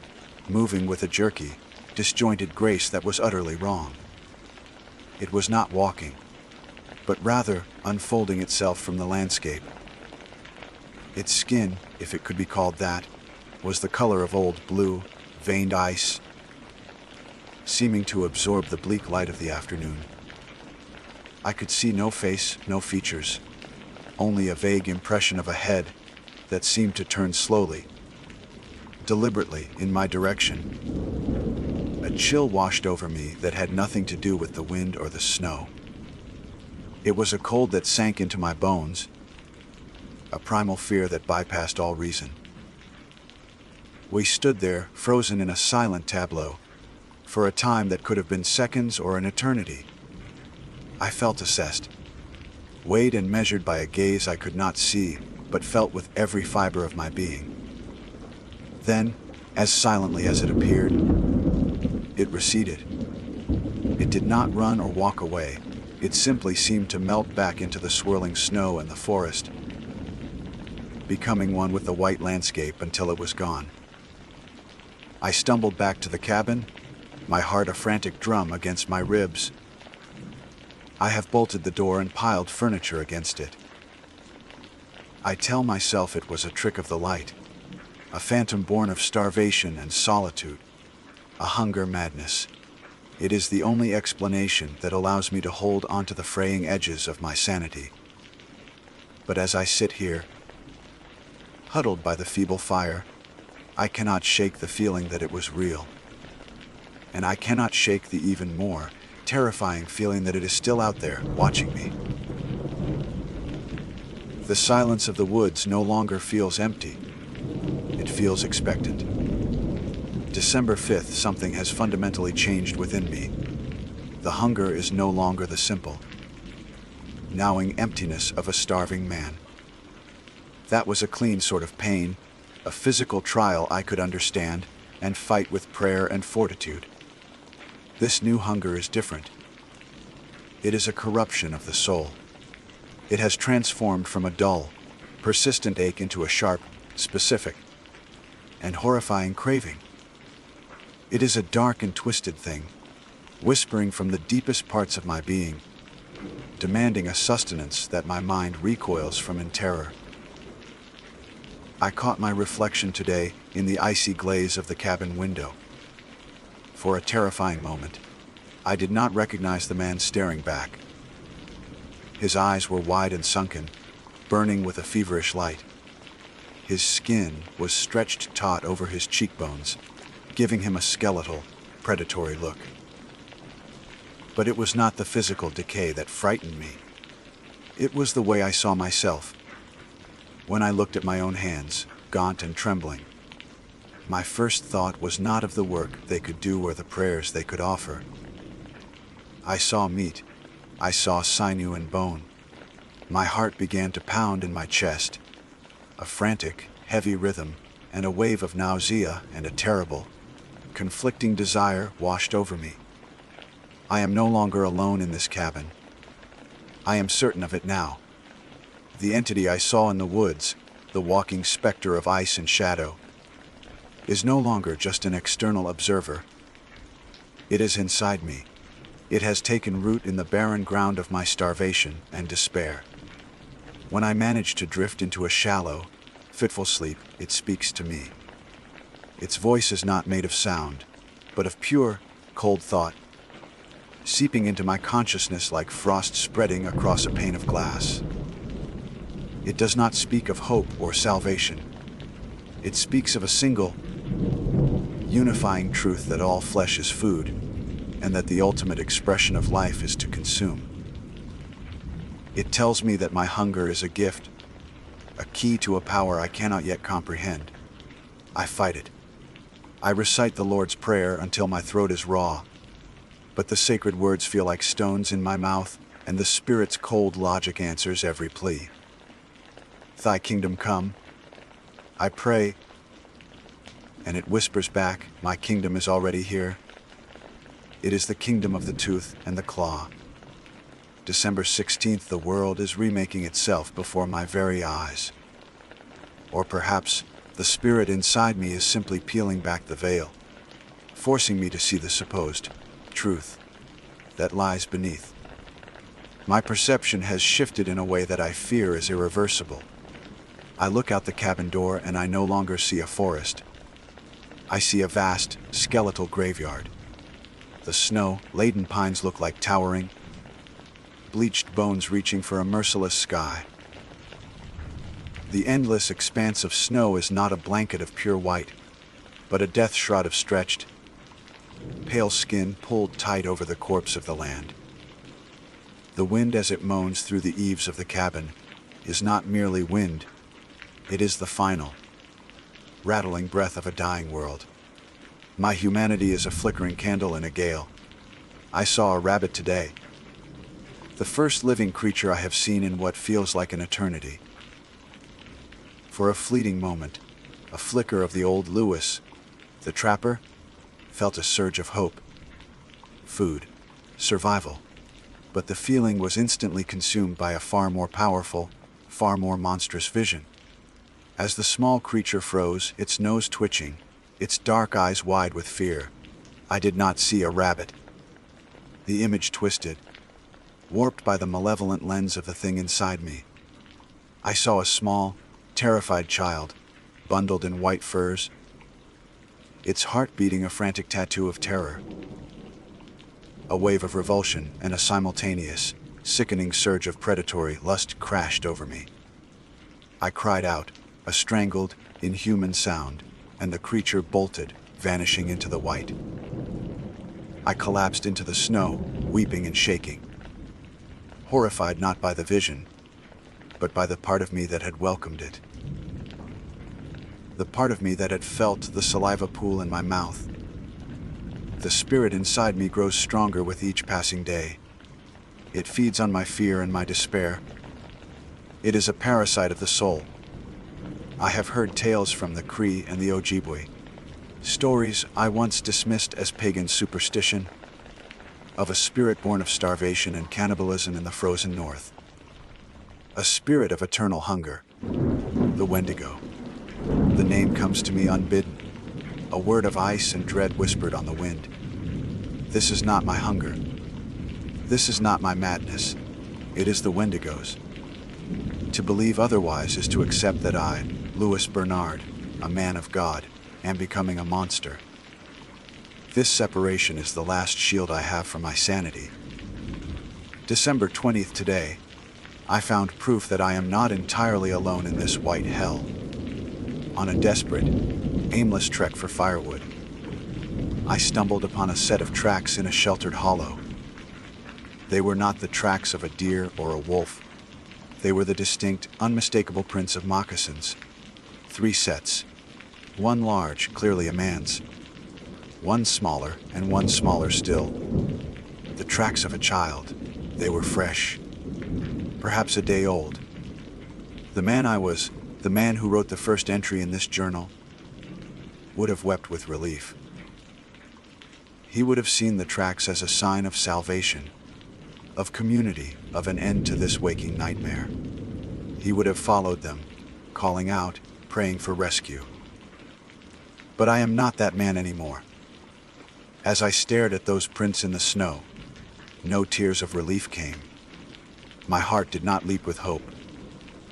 moving with a jerky, disjointed grace that was utterly wrong. It was not walking. but rather unfolding itself from the landscape. Its skin, if it could be called that, was the color of old blue, veined ice, seeming to absorb the bleak light of the afternoon. I could see no face, no features, only a vague impression of a head that seemed to turn slowly, deliberately, in my direction. A chill washed over me that had nothing to do with the wind or the snow. It was a cold that sank into my bones, a primal fear that bypassed all reason. We stood there, frozen in a silent tableau, for a time that could have been seconds or an eternity. I felt assessed, weighed and measured by a gaze I could not see, but felt with every fiber of my being. Then, as silently as it appeared, it receded. It did not run or walk away. It simply seemed to melt back into the swirling snow and the forest, becoming one with the white landscape until it was gone. I stumbled back to the cabin, my heart a frantic drum against my ribs. I have bolted the door and piled furniture against it. I tell myself it was a trick of the light, a phantom born of starvation and solitude, a hunger madness. It is the only explanation that allows me to hold onto the fraying edges of my sanity. But as I sit here, huddled by the feeble fire, I cannot shake the feeling that it was real. And I cannot shake the even more terrifying feeling that it is still out there, watching me. The silence of the woods no longer feels empty. It feels expectant. December 5th, something has fundamentally changed within me. The hunger is no longer the simple, gnawing emptiness of a starving man. That was a clean sort of pain, a physical trial I could understand and fight with prayer and fortitude. This new hunger is different. It is a corruption of the soul. It has transformed from a dull, persistent ache into a sharp, specific, and horrifying craving. It is a dark and twisted thing, whispering from the deepest parts of my being, demanding a sustenance that my mind recoils from in terror. I caught my reflection today in the icy glaze of the cabin window. For a terrifying moment, I did not recognize the man staring back. His eyes were wide and sunken, burning with a feverish light. His skin was stretched taut over his cheekbones, giving him a skeletal, predatory look. But it was not the physical decay that frightened me. It was the way I saw myself. When I looked at my own hands, gaunt and trembling, my first thought was not of the work they could do or the prayers they could offer. I saw meat. I saw sinew and bone. My heart began to pound in my chest, a frantic, heavy rhythm, and a wave of nausea and a terrible, conflicting desire washed over me. I am no longer alone in this cabin. I am certain of it now. The entity I saw in the woods, the walking specter of ice and shadow, is no longer just an external observer. It is inside me. It has taken root in the barren ground of my starvation and despair. When I manage to drift into a shallow, fitful sleep, it speaks to me. Its voice is not made of sound, but of pure, cold thought, seeping into my consciousness like frost spreading across a pane of glass. It does not speak of hope or salvation. It speaks of a single, unifying truth that all flesh is food, and that the ultimate expression of life is to consume. It tells me that my hunger is a gift, a key to a power I cannot yet comprehend. I fight it. I recite the Lord's Prayer until my throat is raw, but the sacred words feel like stones in my mouth, and the Spirit's cold logic answers every plea. Thy kingdom come, I pray, and it whispers back, my kingdom is already here. It is the kingdom of the tooth and the claw. December 16th, the world is remaking itself before my very eyes. Or perhaps the spirit inside me is simply peeling back the veil, forcing me to see the supposed truth that lies beneath. My perception has shifted in a way that I fear is irreversible. I look out the cabin door and I no longer see a forest. I see a vast, skeletal graveyard. The snow-laden pines look like towering, bleached bones reaching for a merciless sky. The endless expanse of snow is not a blanket of pure white, but a death shroud of stretched, pale skin pulled tight over the corpse of the land. The wind as it moans through the eaves of the cabin is not merely wind, it is the final, rattling breath of a dying world. My humanity is a flickering candle in a gale. I saw a rabbit today, the first living creature I have seen in what feels like an eternity. For a fleeting moment, a flicker of the old Lewis, the trapper, felt a surge of hope. Food, survival. But the feeling was instantly consumed by a far more powerful, far more monstrous vision. As the small creature froze, its nose twitching, its dark eyes wide with fear, I did not see a rabbit. The image twisted, warped by the malevolent lens of the thing inside me. I saw a small, terrified child, bundled in white furs, its heart beating a frantic tattoo of terror. A wave of revulsion and a simultaneous, sickening surge of predatory lust crashed over me. I cried out, a strangled, inhuman sound, and the creature bolted, vanishing into the white. I collapsed into the snow, weeping and shaking, horrified not by the vision, but by the part of me that had welcomed it. The part of me that had felt the saliva pool in my mouth. The spirit inside me grows stronger with each passing day. It feeds on my fear and my despair. It is a parasite of the soul. I have heard tales from the Cree and the Ojibwe, stories I once dismissed as pagan superstition, of a spirit born of starvation and cannibalism in the frozen north. A spirit of eternal hunger, the Wendigo. The name comes to me unbidden, a word of ice and dread whispered on the wind. This is not my hunger. This is not my madness. It is the Wendigo's. To believe otherwise is to accept that I, Louis Bernard, a man of God, am becoming a monster. This separation is the last shield I have for my sanity. December 20th today, I found proof that I am not entirely alone in this white hell. On a desperate, aimless trek for firewood, I stumbled upon a set of tracks in a sheltered hollow. They were not the tracks of a deer or a wolf. They were the distinct, unmistakable prints of moccasins. 3 sets. One large, clearly a man's. One smaller, and one smaller still. The tracks of a child. They were fresh. Perhaps a day old. The man who wrote the first entry in this journal, would have wept with relief. He would have seen the tracks as a sign of salvation, of community, of an end to this waking nightmare. He would have followed them, calling out, praying for rescue. But I am not that man anymore. As I stared at those prints in the snow, no tears of relief came. My heart did not leap with hope.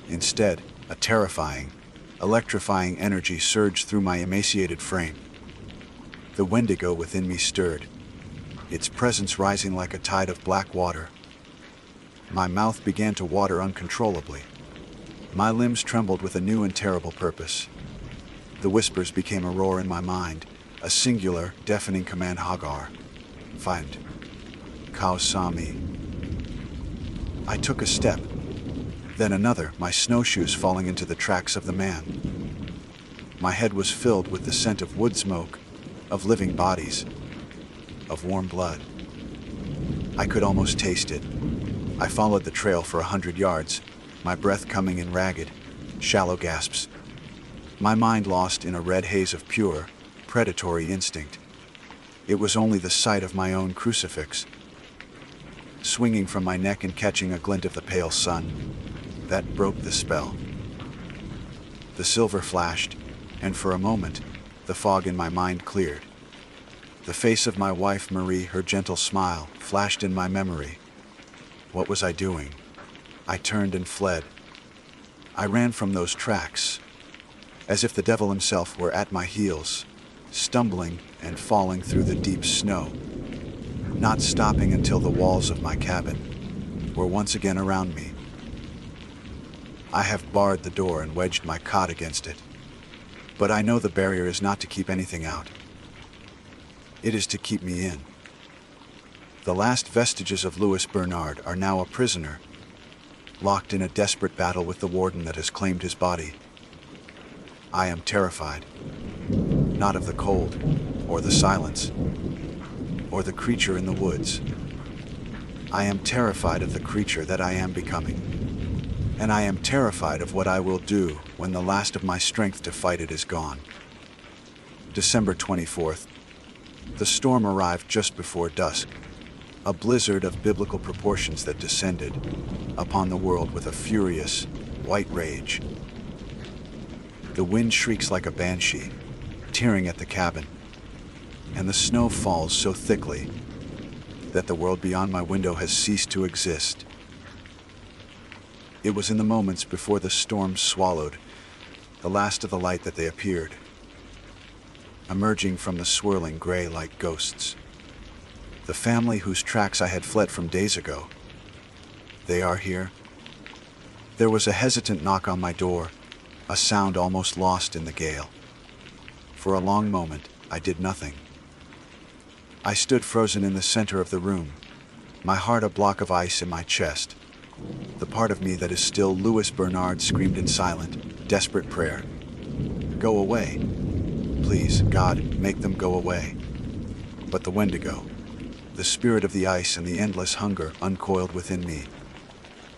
Instead, a terrifying, electrifying energy surged through my emaciated frame. The Wendigo within me stirred, its presence rising like a tide of black water. My mouth began to water uncontrollably. My limbs trembled with a new and terrible purpose. The whispers became a roar in my mind, a singular, deafening command. Hagar, find Cow saw me. I took a step, then another, my snowshoes falling into the tracks of the man. My head was filled with the scent of wood smoke, of living bodies, of warm blood. I could almost taste it. I followed the trail for 100 yards, my breath coming in ragged, shallow gasps. My mind lost in a red haze of pure, predatory instinct. It was only the sight of my own crucifix, swinging from my neck and catching a glint of the pale sun, that broke the spell. The silver flashed, and for a moment, the fog in my mind cleared. The face of my wife Marie, her gentle smile, flashed in my memory. What was I doing? I turned and fled. I ran from those tracks, as if the devil himself were at my heels, stumbling and falling through the deep snow, not stopping until the walls of my cabin were once again around me. I have barred the door and wedged my cot against it, but I know the barrier is not to keep anything out. It is to keep me in. The last vestiges of Louis Bernard are now a prisoner, locked in a desperate battle with the warden that has claimed his body. I am terrified, not of the cold, or the silence, or the creature in the woods. I am terrified of the creature that I am becoming, and I am terrified of what I will do when the last of my strength to fight it is gone. December 24th. The storm arrived just before dusk, a blizzard of biblical proportions that descended upon the world with a furious, white rage. The wind shrieks like a banshee, tearing at the cabin, and the snow falls so thickly that the world beyond my window has ceased to exist. It was in the moments before the storm swallowed the last of the light that they appeared, emerging from the swirling gray like ghosts. The family whose tracks I had fled from days ago. They are here. There was a hesitant knock on my door, a sound almost lost in the gale. For a long moment, I did nothing. I stood frozen in the center of the room, my heart a block of ice in my chest. The part of me that is still Louis Bernard screamed in silent, desperate prayer. Go away. Please, God, make them go away. But the Wendigo, the spirit of the ice and the endless hunger uncoiled within me.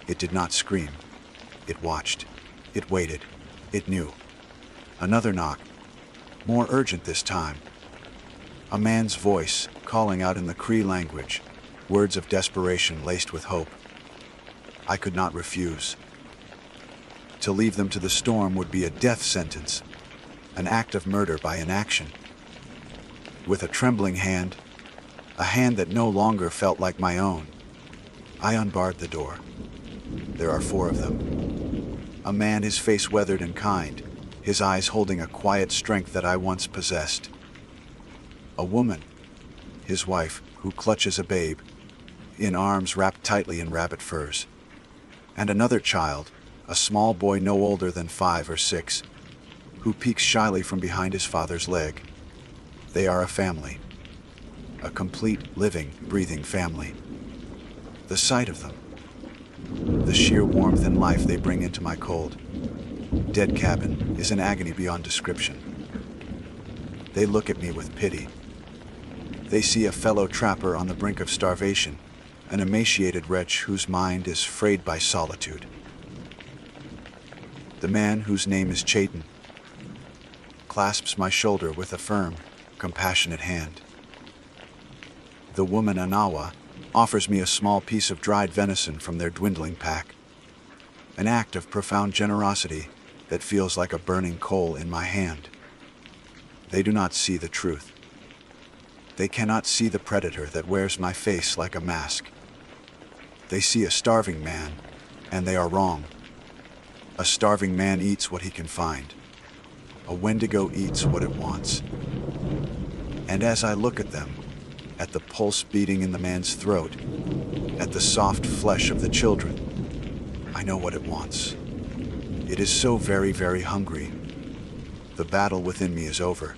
It did not scream. It watched. It waited. It knew. Another knock, more urgent this time. A man's voice calling out in the Cree language, words of desperation laced with hope. I could not refuse. To leave them to the storm would be a death sentence, an act of murder by inaction. With a trembling hand, a hand that no longer felt like my own, I unbarred the door. There are 4 of them. A man, his face weathered and kind, his eyes holding a quiet strength that I once possessed. A woman, his wife, who clutches a babe, in arms wrapped tightly in rabbit furs. And another child, a small boy no older than 5 or 6, who peeks shyly from behind his father's leg. They are a family. A complete, living, breathing family. The sight of them, the sheer warmth and life they bring into my cold, dead cabin is an agony beyond description. They look at me with pity. They see a fellow trapper on the brink of starvation, an emaciated wretch whose mind is frayed by solitude. The man, whose name is Chayton, clasps my shoulder with a firm, compassionate hand. The woman Anawa offers me a small piece of dried venison from their dwindling pack, an act of profound generosity that feels like a burning coal in my hand. They do not see the truth. They cannot see the predator that wears my face like a mask. They see a starving man, and they are wrong. A starving man eats what he can find. A Wendigo eats what it wants. And as I look at them, at the pulse beating in the man's throat, at the soft flesh of the children, I know what it wants. It is so very, very hungry. The battle within me is over.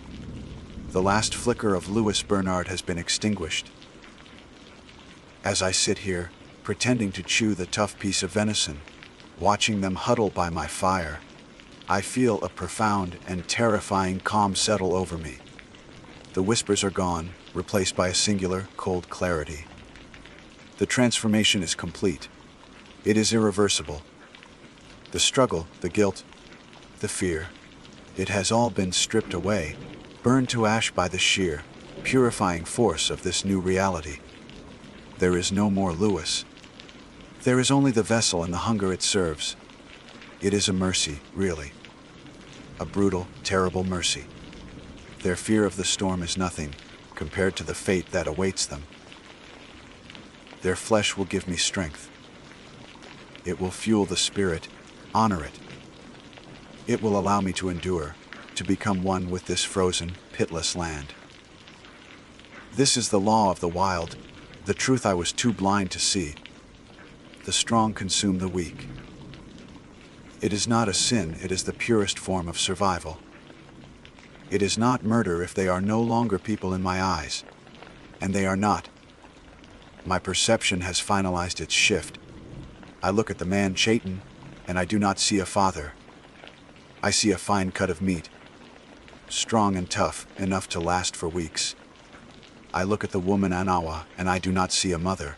The last flicker of Louis Bernard has been extinguished. As I sit here, pretending to chew the tough piece of venison, watching them huddle by my fire, I feel a profound and terrifying calm settle over me. The whispers are gone, replaced by a singular, cold clarity. The transformation is complete. It is irreversible. The struggle, the guilt, the fear, it has all been stripped away, burned to ash by the sheer, purifying force of this new reality. There is no more Louis. There is only the vessel and the hunger it serves. It is a mercy, really. A brutal, terrible mercy. Their fear of the storm is nothing compared to the fate that awaits them. Their flesh will give me strength. It will fuel the spirit, honor it. It will allow me to endure, to become one with this frozen, pitless land. This is the law of the wild, the truth I was too blind to see. The strong consume the weak. It is not a sin, it is the purest form of survival. It is not murder if they are no longer people in my eyes. And they are not. My perception has finalized its shift. I look at the man Chaitin, and I do not see a father. I see a fine cut of meat, strong and tough, enough to last for weeks. I look at the woman Anawa, and I do not see a mother.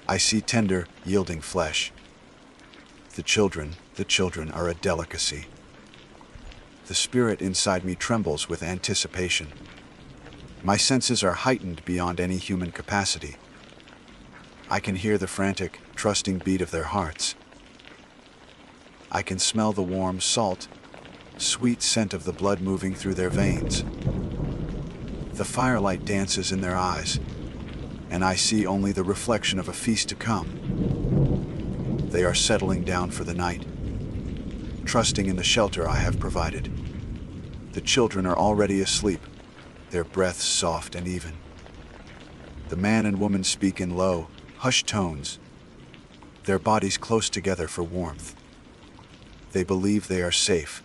I see tender, yielding flesh. The children are a delicacy. The spirit inside me trembles with anticipation. My senses are heightened beyond any human capacity. I can hear the frantic, trusting beat of their hearts. I can smell the warm, salt, sweet scent of the blood moving through their veins. The firelight dances in their eyes, and I see only the reflection of a feast to come. They are settling down for the night, trusting in the shelter I have provided. The children are already asleep, their breaths soft and even. The man and woman speak in low, hushed tones, their bodies close together for warmth. They believe they are safe.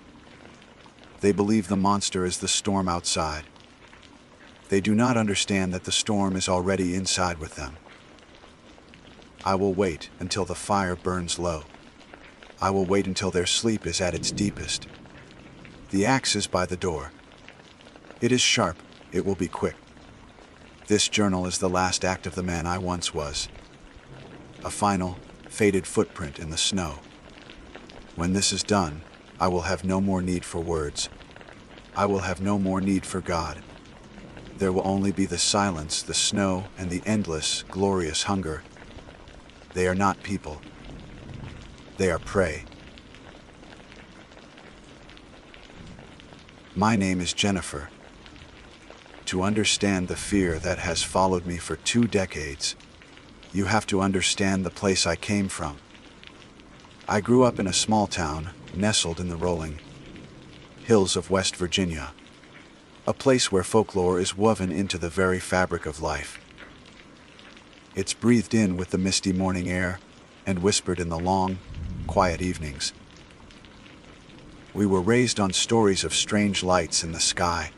They believe the monster is the storm outside. They do not understand that the storm is already inside with them. I will wait until the fire burns low. I will wait until their sleep is at its deepest. The axe is by the door. It is sharp, it will be quick. This journal is the last act of the man I once was. A final, faded footprint in the snow. When this is done, I will have no more need for words. I will have no more need for God. There will only be the silence, the snow, and the endless, glorious hunger. They are not people. They are prey. My name is Jennifer. To understand the fear that has followed me for 2 decades, you have to understand the place I came from. I grew up in a small town, nestled in the rolling hills of West Virginia, a place where folklore is woven into the very fabric of life. It's breathed in with the misty morning air and whispered in the long, quiet evenings. We were raised on stories of strange lights in the sky,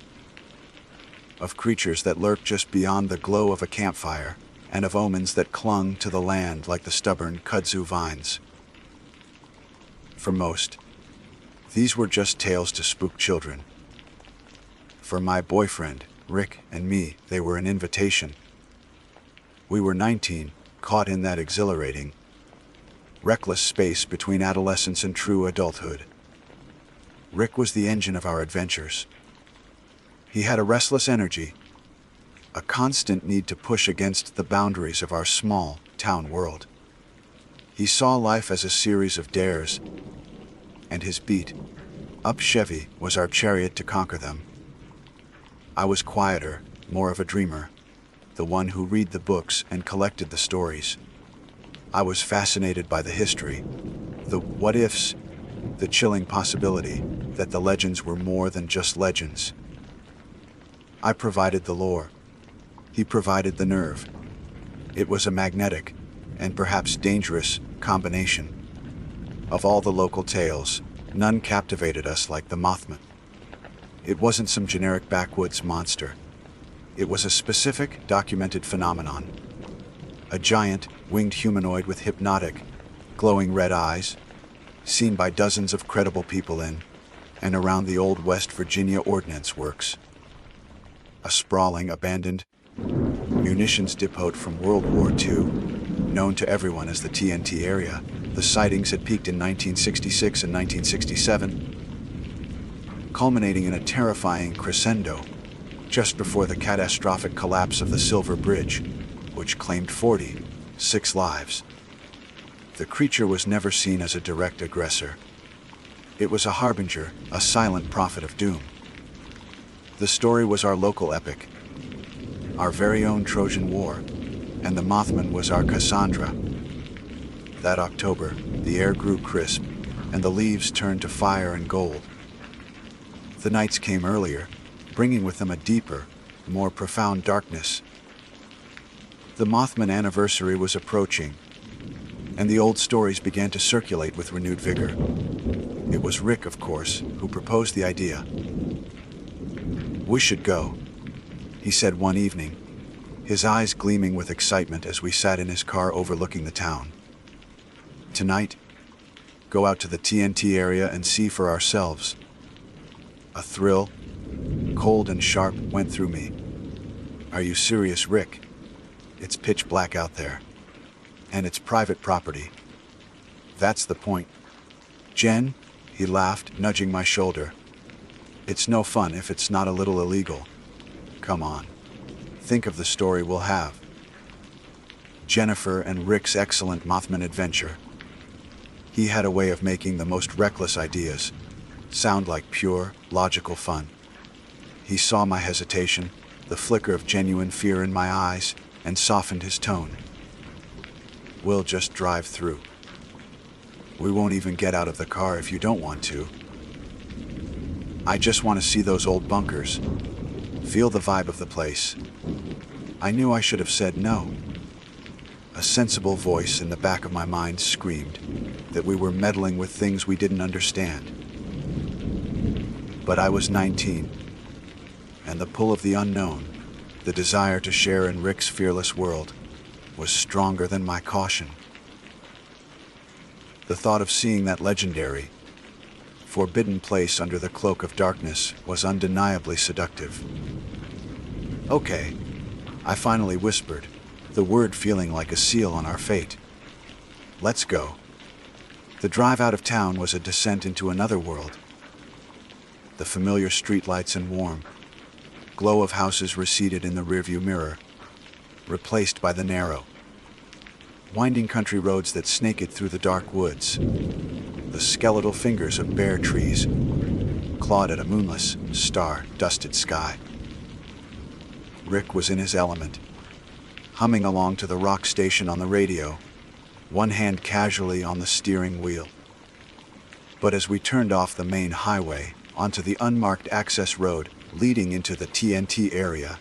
of creatures that lurked just beyond the glow of a campfire, and of omens that clung to the land like the stubborn kudzu vines. For most, these were just tales to spook children. For my boyfriend, Rick, and me, they were an invitation. We were 19, caught in that exhilarating, reckless space between adolescence and true adulthood. Rick was the engine of our adventures. He had a restless energy, a constant need to push against the boundaries of our small town world. He saw life as a series of dares, and his beat up Chevy was our chariot to conquer them. I was quieter, more of a dreamer, the one who read the books and collected the stories. I was fascinated by the history, the what-ifs, the chilling possibility that the legends were more than just legends. I provided the lore. He provided the nerve. It was a magnetic, and perhaps dangerous, combination. Of all the local tales, none captivated us like the Mothman. It wasn't some generic backwoods monster. It was a specific, documented phenomenon. A giant, winged humanoid with hypnotic, glowing red eyes, seen by dozens of credible people in and around the old West Virginia Ordnance Works. A sprawling, abandoned munitions depot from World War II, known to everyone as the TNT area. The sightings had peaked in 1966 and 1967, culminating in a terrifying crescendo just before the catastrophic collapse of the Silver Bridge, which claimed 46 lives. The creature was never seen as a direct aggressor. It was a harbinger, a silent prophet of doom. The story was our local epic, our very own Trojan War, and the Mothman was our Cassandra. That October, the air grew crisp, and the leaves turned to fire and gold. The nights came earlier, bringing with them a deeper, more profound darkness. The Mothman anniversary was approaching, and the old stories began to circulate with renewed vigor. It was Rick, of course, who proposed the idea. "We should go," he said one evening, his eyes gleaming with excitement as we sat in his car overlooking the town. "Tonight, go out to the TNT area and see for ourselves." A thrill, cold and sharp, went through me. "Are you serious, Rick? It's pitch black out there. And it's private property." "That's the point, Jen," he laughed, nudging my shoulder. "It's no fun if it's not a little illegal. Come on. Think of the story we'll have. Jennifer and Rick's excellent Mothman adventure." He had a way of making the most reckless ideas sound like pure, logical fun. He saw my hesitation, the flicker of genuine fear in my eyes, and softened his tone. "We'll just drive through. We won't even get out of the car if you don't want to. I just want to see those old bunkers, feel the vibe of the place." I knew I should have said no. A sensible voice in the back of my mind screamed that we were meddling with things we didn't understand. But I was 19, and the pull of the unknown, the desire to share in Rick's fearless world, was stronger than my caution. The thought of seeing that legendary, forbidden place under the cloak of darkness was undeniably seductive. "Okay," I finally whispered, the word feeling like a seal on our fate. "Let's go." The drive out of town was a descent into another world. The familiar streetlights and warm glow of houses receded in the rearview mirror, replaced by the narrow, winding country roads that snaked through the dark woods. The skeletal fingers of bare trees clawed at a moonless, star-dusted sky. Rick was in his element, humming along to the rock station on the radio, one hand casually on the steering wheel. But as we turned off the main highway onto the unmarked access road leading into the TNT area,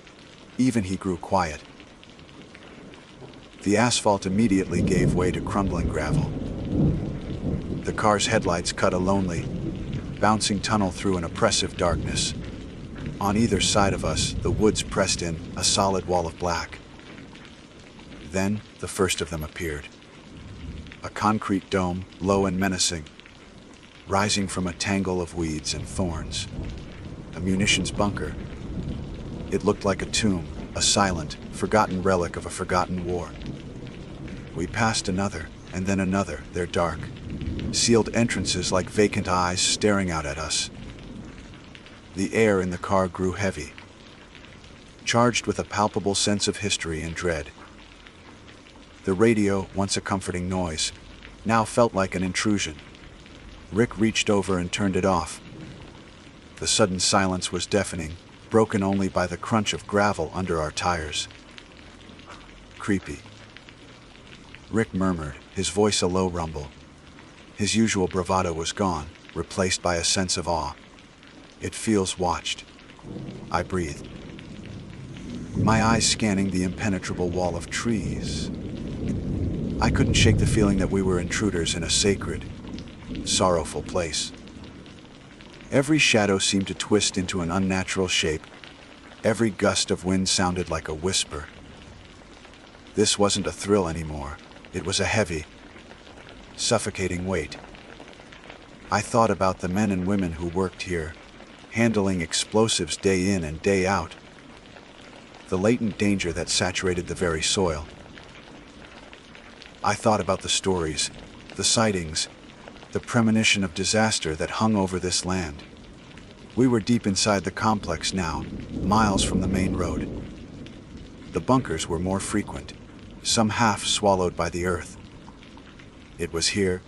even he grew quiet. The asphalt immediately gave way to crumbling gravel. The car's headlights cut a lonely, bouncing tunnel through an oppressive darkness. On either side of us, the woods pressed in, a solid wall of black. Then, the first of them appeared. A concrete dome, low and menacing, rising from a tangle of weeds and thorns. A munitions bunker. It looked like a tomb, a silent, forgotten relic of a forgotten war. We passed another, and then another, their dark, sealed entrances like vacant eyes staring out at us. The air in the car grew heavy, charged with a palpable sense of history and dread. The radio, once a comforting noise, now felt like an intrusion. Rick reached over and turned it off. The sudden silence was deafening, broken only by the crunch of gravel under our tires. "Creepy," Rick murmured, his voice a low rumble. His usual bravado was gone, replaced by a sense of awe. "It feels watched," I breathed, my eyes scanning the impenetrable wall of trees. I couldn't shake the feeling that we were intruders in a sacred, sorrowful place. Every shadow seemed to twist into an unnatural shape. Every gust of wind sounded like a whisper. This wasn't a thrill anymore. It was a heavy, suffocating weight. I thought about the men and women who worked here, handling explosives day in and day out. The latent danger that saturated the very soil. I thought about the stories, the sightings, the premonition of disaster that hung over this land. We were deep inside the complex now, miles from the main road. The bunkers were more frequent, some half swallowed by the earth. It was here,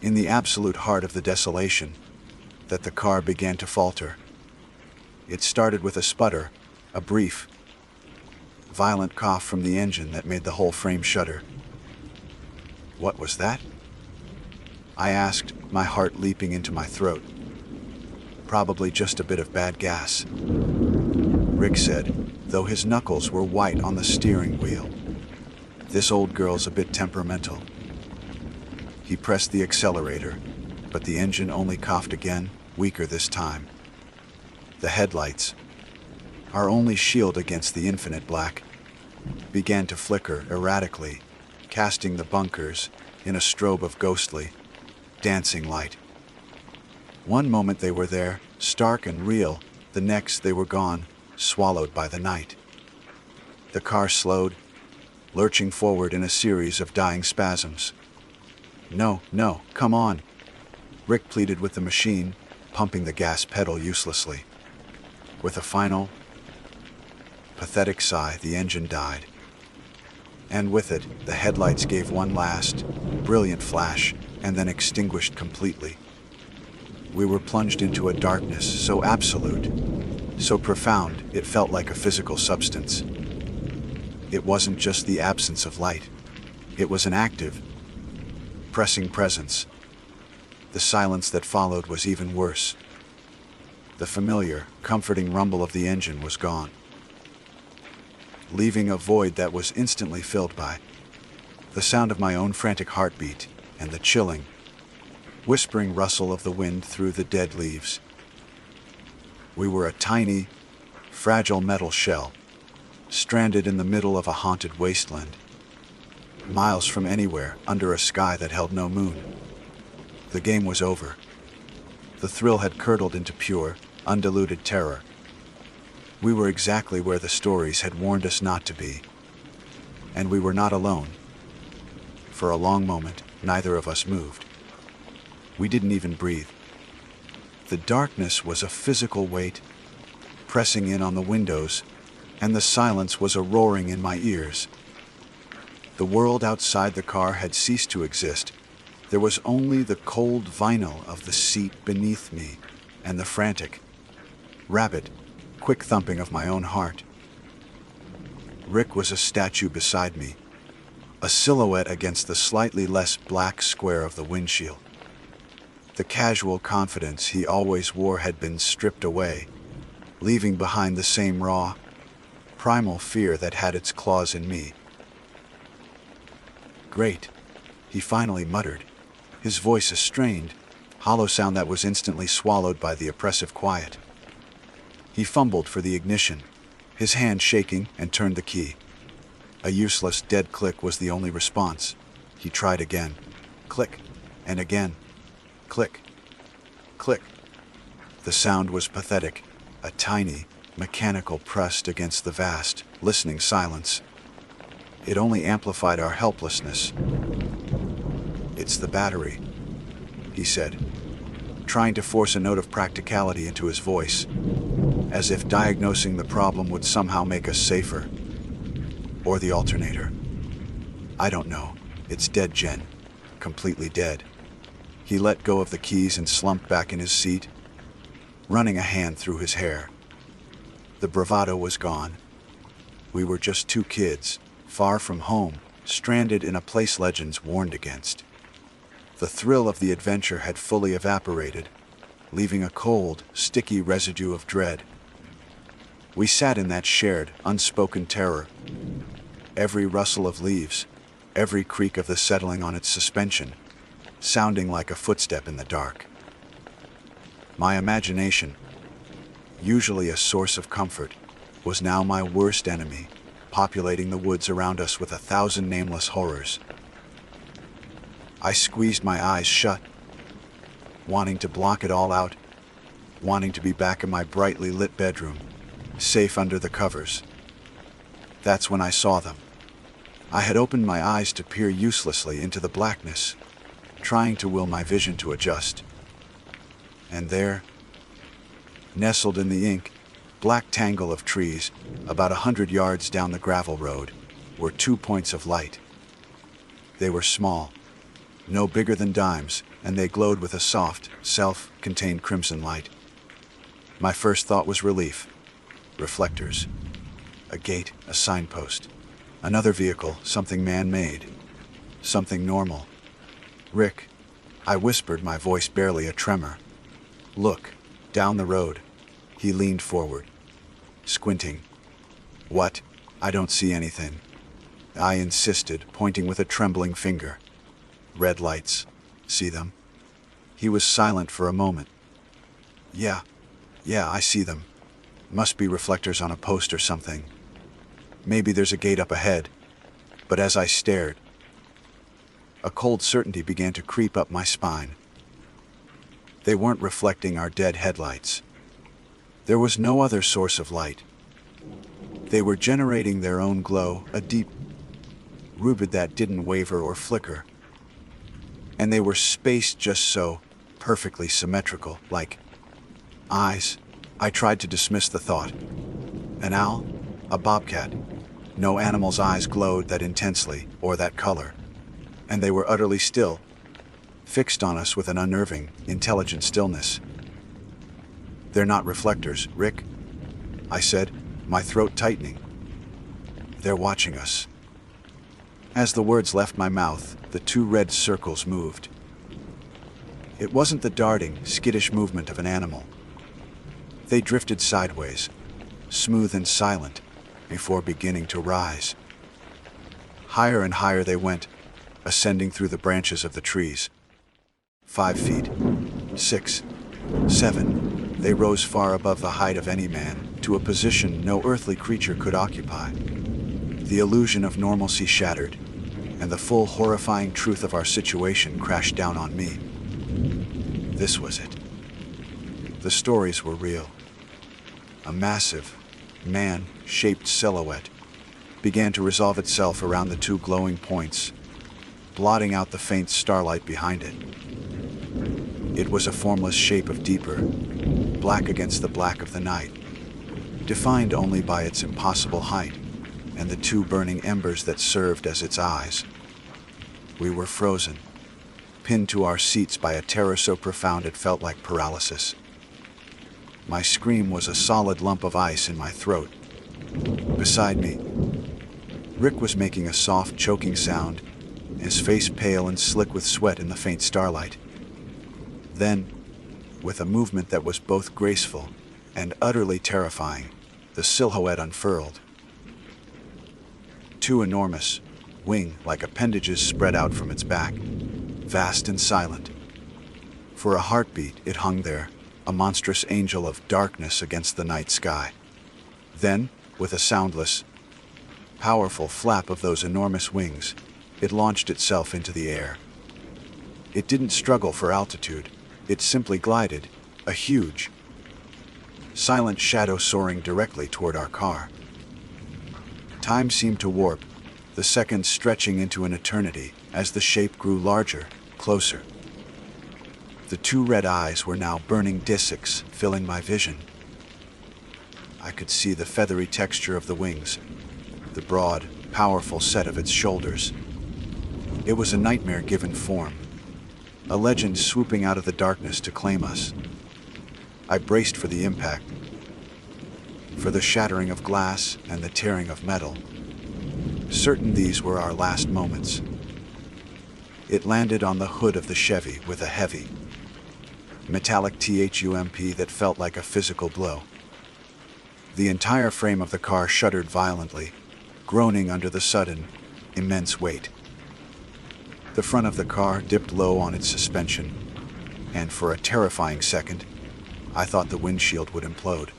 in the absolute heart of the desolation, that the car began to falter. It started with a sputter, a brief, violent cough from the engine that made the whole frame shudder. What was that? I asked, my heart leaping into my throat. Probably just a bit of bad gas, Rick said, though his knuckles were white on the steering wheel. This old girl's a bit temperamental. He pressed the accelerator, but the engine only coughed again, weaker this time. The headlights, our only shield against the infinite black, began to flicker erratically, casting the bunkers in a strobe of ghostly, dancing light. One moment they were there, stark and real, the next they were gone, swallowed by the night. The car slowed, lurching forward in a series of dying spasms. No, come on, Rick pleaded with the machine, pumping the gas pedal uselessly. With a final, pathetic sigh, the engine died. And with it, the headlights gave one last, brilliant flash, and then extinguished completely. We were plunged into a darkness so absolute, so profound, it felt like a physical substance. It wasn't just the absence of light. It was an active, pressing presence. The silence that followed was even worse. The familiar, comforting rumble of the engine was gone, leaving a void that was instantly filled by the sound of my own frantic heartbeat and the chilling, whispering rustle of the wind through the dead leaves. We were a tiny, fragile metal shell, stranded in the middle of a haunted wasteland, miles from anywhere under a sky that held no moon. The game was over. The thrill had curdled into pure, undiluted terror. We were exactly where the stories had warned us not to be. And we were not alone. For a long moment, neither of us moved. We didn't even breathe. The darkness was a physical weight, pressing in on the windows, and the silence was a roaring in my ears. The world outside the car had ceased to exist. There was only the cold vinyl of the seat beneath me and the frantic, rapid, quick thumping of my own heart. Rick was a statue beside me, a silhouette against the slightly less black square of the windshield. The casual confidence he always wore had been stripped away, leaving behind the same raw, primal fear that had its claws in me. "Great," he finally muttered, his voice a strained, hollow sound that was instantly swallowed by the oppressive quiet. He fumbled for the ignition, his hand shaking, and turned the key. A useless dead click was the only response. He tried again. Click, and again. Click. Click. The sound was pathetic, a tiny, mechanical pressed against the vast, listening silence. It only amplified our helplessness. "It's the battery," he said, trying to force a note of practicality into his voice, as if diagnosing the problem would somehow make us safer. "Or the alternator. I don't know. It's dead, Jen. Completely dead." He let go of the keys and slumped back in his seat, running a hand through his hair. The bravado was gone. We were just two kids, far from home, stranded in a place legends warned against. The thrill of the adventure had fully evaporated, leaving a cold, sticky residue of dread. We sat in that shared, unspoken terror. Every rustle of leaves, every creak of the settling on its suspension, sounding like a footstep in the dark. My imagination, usually a source of comfort, was now my worst enemy, populating the woods around us with 1,000 nameless horrors. I squeezed my eyes shut, wanting to block it all out, wanting to be back in my brightly lit bedroom, safe under the covers. That's when I saw them. I had opened my eyes to peer uselessly into the blackness, trying to will my vision to adjust. And there, nestled in the ink, black tangle of trees, about 100 yards down the gravel road, were 2 points of light. They were small, no bigger than dimes, and they glowed with a soft, self-contained crimson light. My first thought was relief. Reflectors. A gate, a signpost. Another vehicle, something man-made. something normal. "Rick," I whispered, my voice barely a tremor. "Look, down the road." He leaned forward, squinting. "What? I don't see anything," I insisted, pointing with a trembling finger. "Red lights. See them?" He was silent for a moment. Yeah, I see them. Must be reflectors on a post or something. Maybe there's a gate up ahead." But as I stared, a cold certainty began to creep up my spine. They weren't reflecting our dead headlights. There was no other source of light. They were generating their own glow, a deep rubid that didn't waver or flicker. And they were spaced just so, perfectly symmetrical, like eyes. I tried to dismiss the thought. An owl? A bobcat? No animal's eyes glowed that intensely, or that color. And they were utterly still, fixed on us with an unnerving, intelligent stillness. "They're not reflectors, Rick," I said, my throat tightening. "They're watching us." As the words left my mouth, the two red circles moved. It wasn't the darting, skittish movement of an animal. They drifted sideways, smooth and silent, before beginning to rise. Higher and higher they went, ascending through the branches of the trees. 5 feet, 6, 7, they rose far above the height of any man, to a position no earthly creature could occupy. The illusion of normalcy shattered, and the full horrifying truth of our situation crashed down on me. This was it. The stories were real. A massive, man-shaped silhouette began to resolve itself around the two glowing points, blotting out the faint starlight behind it. It was a formless shape of deeper, black against the black of the night, defined only by its impossible height and the two burning embers that served as its eyes. We were frozen, pinned to our seats by a terror so profound it felt like paralysis. My scream was a solid lump of ice in my throat. Beside me, Rick was making a soft, choking sound, his face pale and slick with sweat in the faint starlight. Then, with a movement that was both graceful and utterly terrifying, the silhouette unfurled. Two enormous, wing-like appendages spread out from its back, vast and silent. For a heartbeat, it hung there, a monstrous angel of darkness against the night sky. Then, with a soundless, powerful flap of those enormous wings, it launched itself into the air. It didn't struggle for altitude. It simply glided, a huge, silent shadow soaring directly toward our car. Time seemed to warp, the seconds stretching into an eternity as the shape grew larger, closer. The two red eyes were now burning discs, filling my vision. I could see the feathery texture of the wings, the broad, powerful set of its shoulders. It was a nightmare given form, a legend swooping out of the darkness to claim us. I braced for the impact, for the shattering of glass and the tearing of metal, certain these were our last moments. It landed on the hood of the Chevy with a heavy, metallic thump that felt like a physical blow. The entire frame of the car shuddered violently, groaning under the sudden, immense weight. The front of the car dipped low on its suspension, and for a terrifying second, I thought the windshield would implode.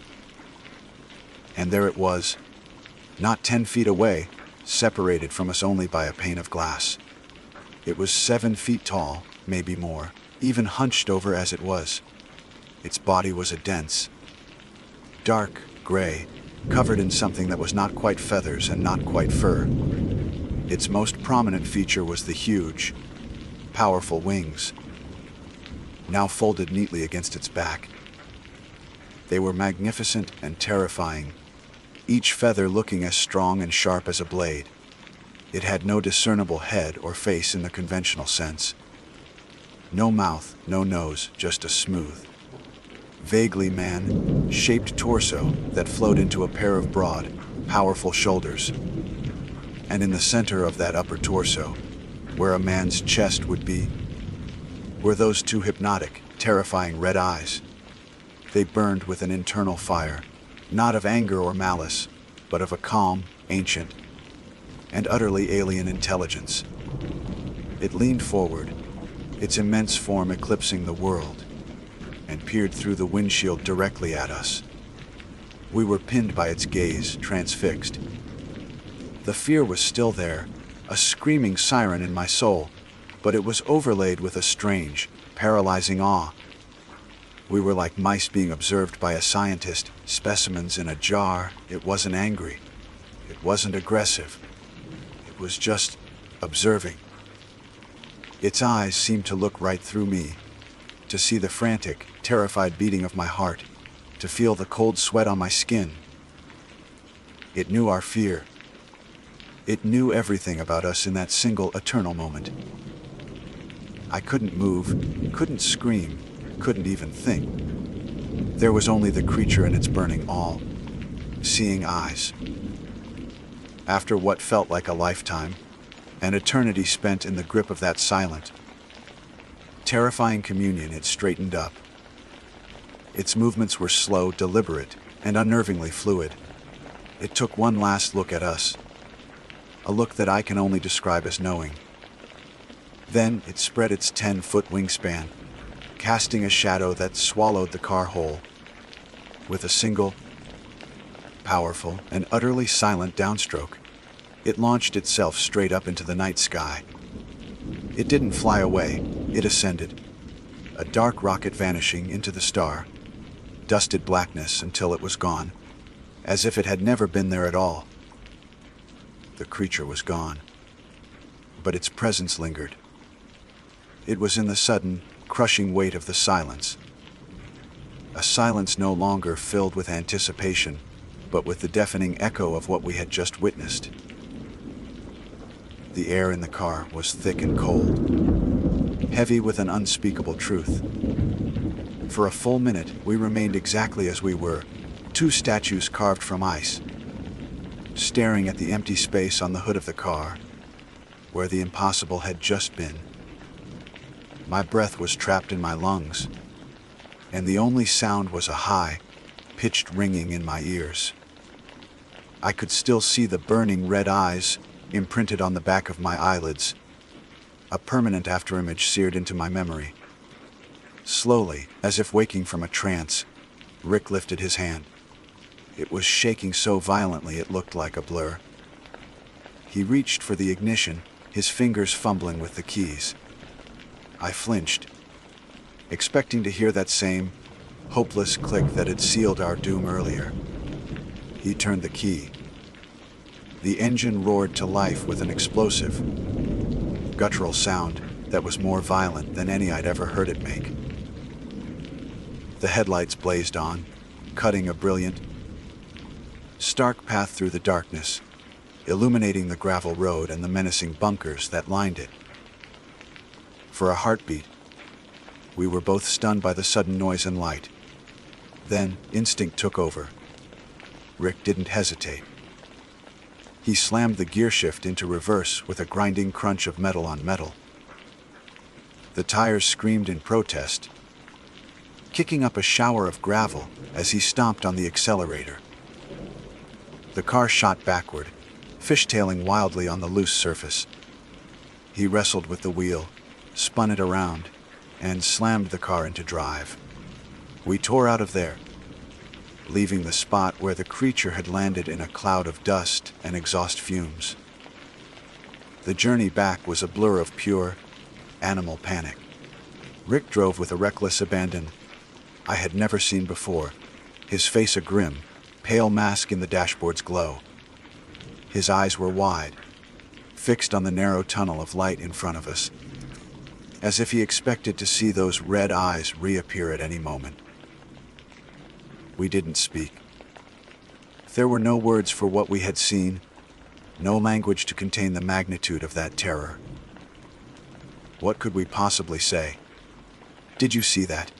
And there it was, not 10 feet away, separated from us only by a pane of glass. It was 7 feet tall, maybe more, even hunched over as it was. Its body was a dense, dark gray, covered in something that was not quite feathers and not quite fur. Its most prominent feature was the huge, powerful wings, now folded neatly against its back. They were magnificent and terrifying, each feather looking as strong and sharp as a blade. It had no discernible head or face in the conventional sense. No mouth, no nose, just a smooth, vaguely man-shaped torso that flowed into a pair of broad, powerful shoulders. And in the center of that upper torso, where a man's chest would be, were those two hypnotic, terrifying red eyes. They burned with an internal fire, not of anger or malice, but of a calm, ancient, and utterly alien intelligence. It leaned forward, its immense form eclipsing the world, and peered through the windshield directly at us. We were pinned by its gaze, transfixed. The fear was still there, a screaming siren in my soul, but it was overlaid with a strange, paralyzing awe. We were like mice being observed by a scientist, specimens in a jar. It wasn't angry. It wasn't aggressive. It was just observing. Its eyes seemed to look right through me, to see the frantic, terrified beating of my heart, to feel the cold sweat on my skin. It knew our fear. It knew everything about us in that single eternal moment. I couldn't move, couldn't scream, couldn't even think. There was only the creature and its burning all-seeing eyes. After what felt like a lifetime, an eternity spent in the grip of that silent, terrifying communion, it straightened up. Its movements were slow, deliberate, and unnervingly fluid. It took one last look at us, a look that I can only describe as knowing. Then it spread its 10-foot wingspan, casting a shadow that swallowed the car whole. With a single, powerful, and utterly silent downstroke, it launched itself straight up into the night sky. It didn't fly away, it ascended, a dark rocket vanishing into the star, dusted blackness until it was gone, as if it had never been there at all. The creature was gone, but its presence lingered. It was in the sudden, crushing weight of the silence. A silence no longer filled with anticipation, but with the deafening echo of what we had just witnessed. The air in the car was thick and cold, heavy with an unspeakable truth. For a full minute, we remained exactly as we were, two statues carved from ice, staring at the empty space on the hood of the car, where the impossible had just been. My breath was trapped in my lungs, and the only sound was a high, pitched ringing in my ears. I could still see the burning red eyes imprinted on the back of my eyelids, a permanent afterimage seared into my memory. Slowly, as if waking from a trance, Rick lifted his hand. It was shaking so violently it looked like a blur. He reached for the ignition, his fingers fumbling with the keys. I flinched, expecting to hear that same, hopeless click that had sealed our doom earlier. He turned the key. The engine roared to life with an explosive, guttural sound that was more violent than any I'd ever heard it make. The headlights blazed on, cutting a brilliant, stark path through the darkness, illuminating the gravel road and the menacing bunkers that lined it. For a heartbeat, we were both stunned by the sudden noise and light. Then, instinct took over. Rick didn't hesitate. He slammed the gear shift into reverse with a grinding crunch of metal on metal. The tires screamed in protest, kicking up a shower of gravel as he stomped on the accelerator. The car shot backward, fishtailing wildly on the loose surface. He wrestled with the wheel, spun it around, and slammed the car into drive. We tore out of there, leaving the spot where the creature had landed in a cloud of dust and exhaust fumes. The journey back was a blur of pure, animal panic. Rick drove with a reckless abandon I had never seen before, his face a grim, pale mask in the dashboard's glow. His eyes were wide, fixed on the narrow tunnel of light in front of us, as if he expected to see those red eyes reappear at any moment. We didn't speak. There were no words for what we had seen, no language to contain the magnitude of that terror. What could we possibly say? Did you see that?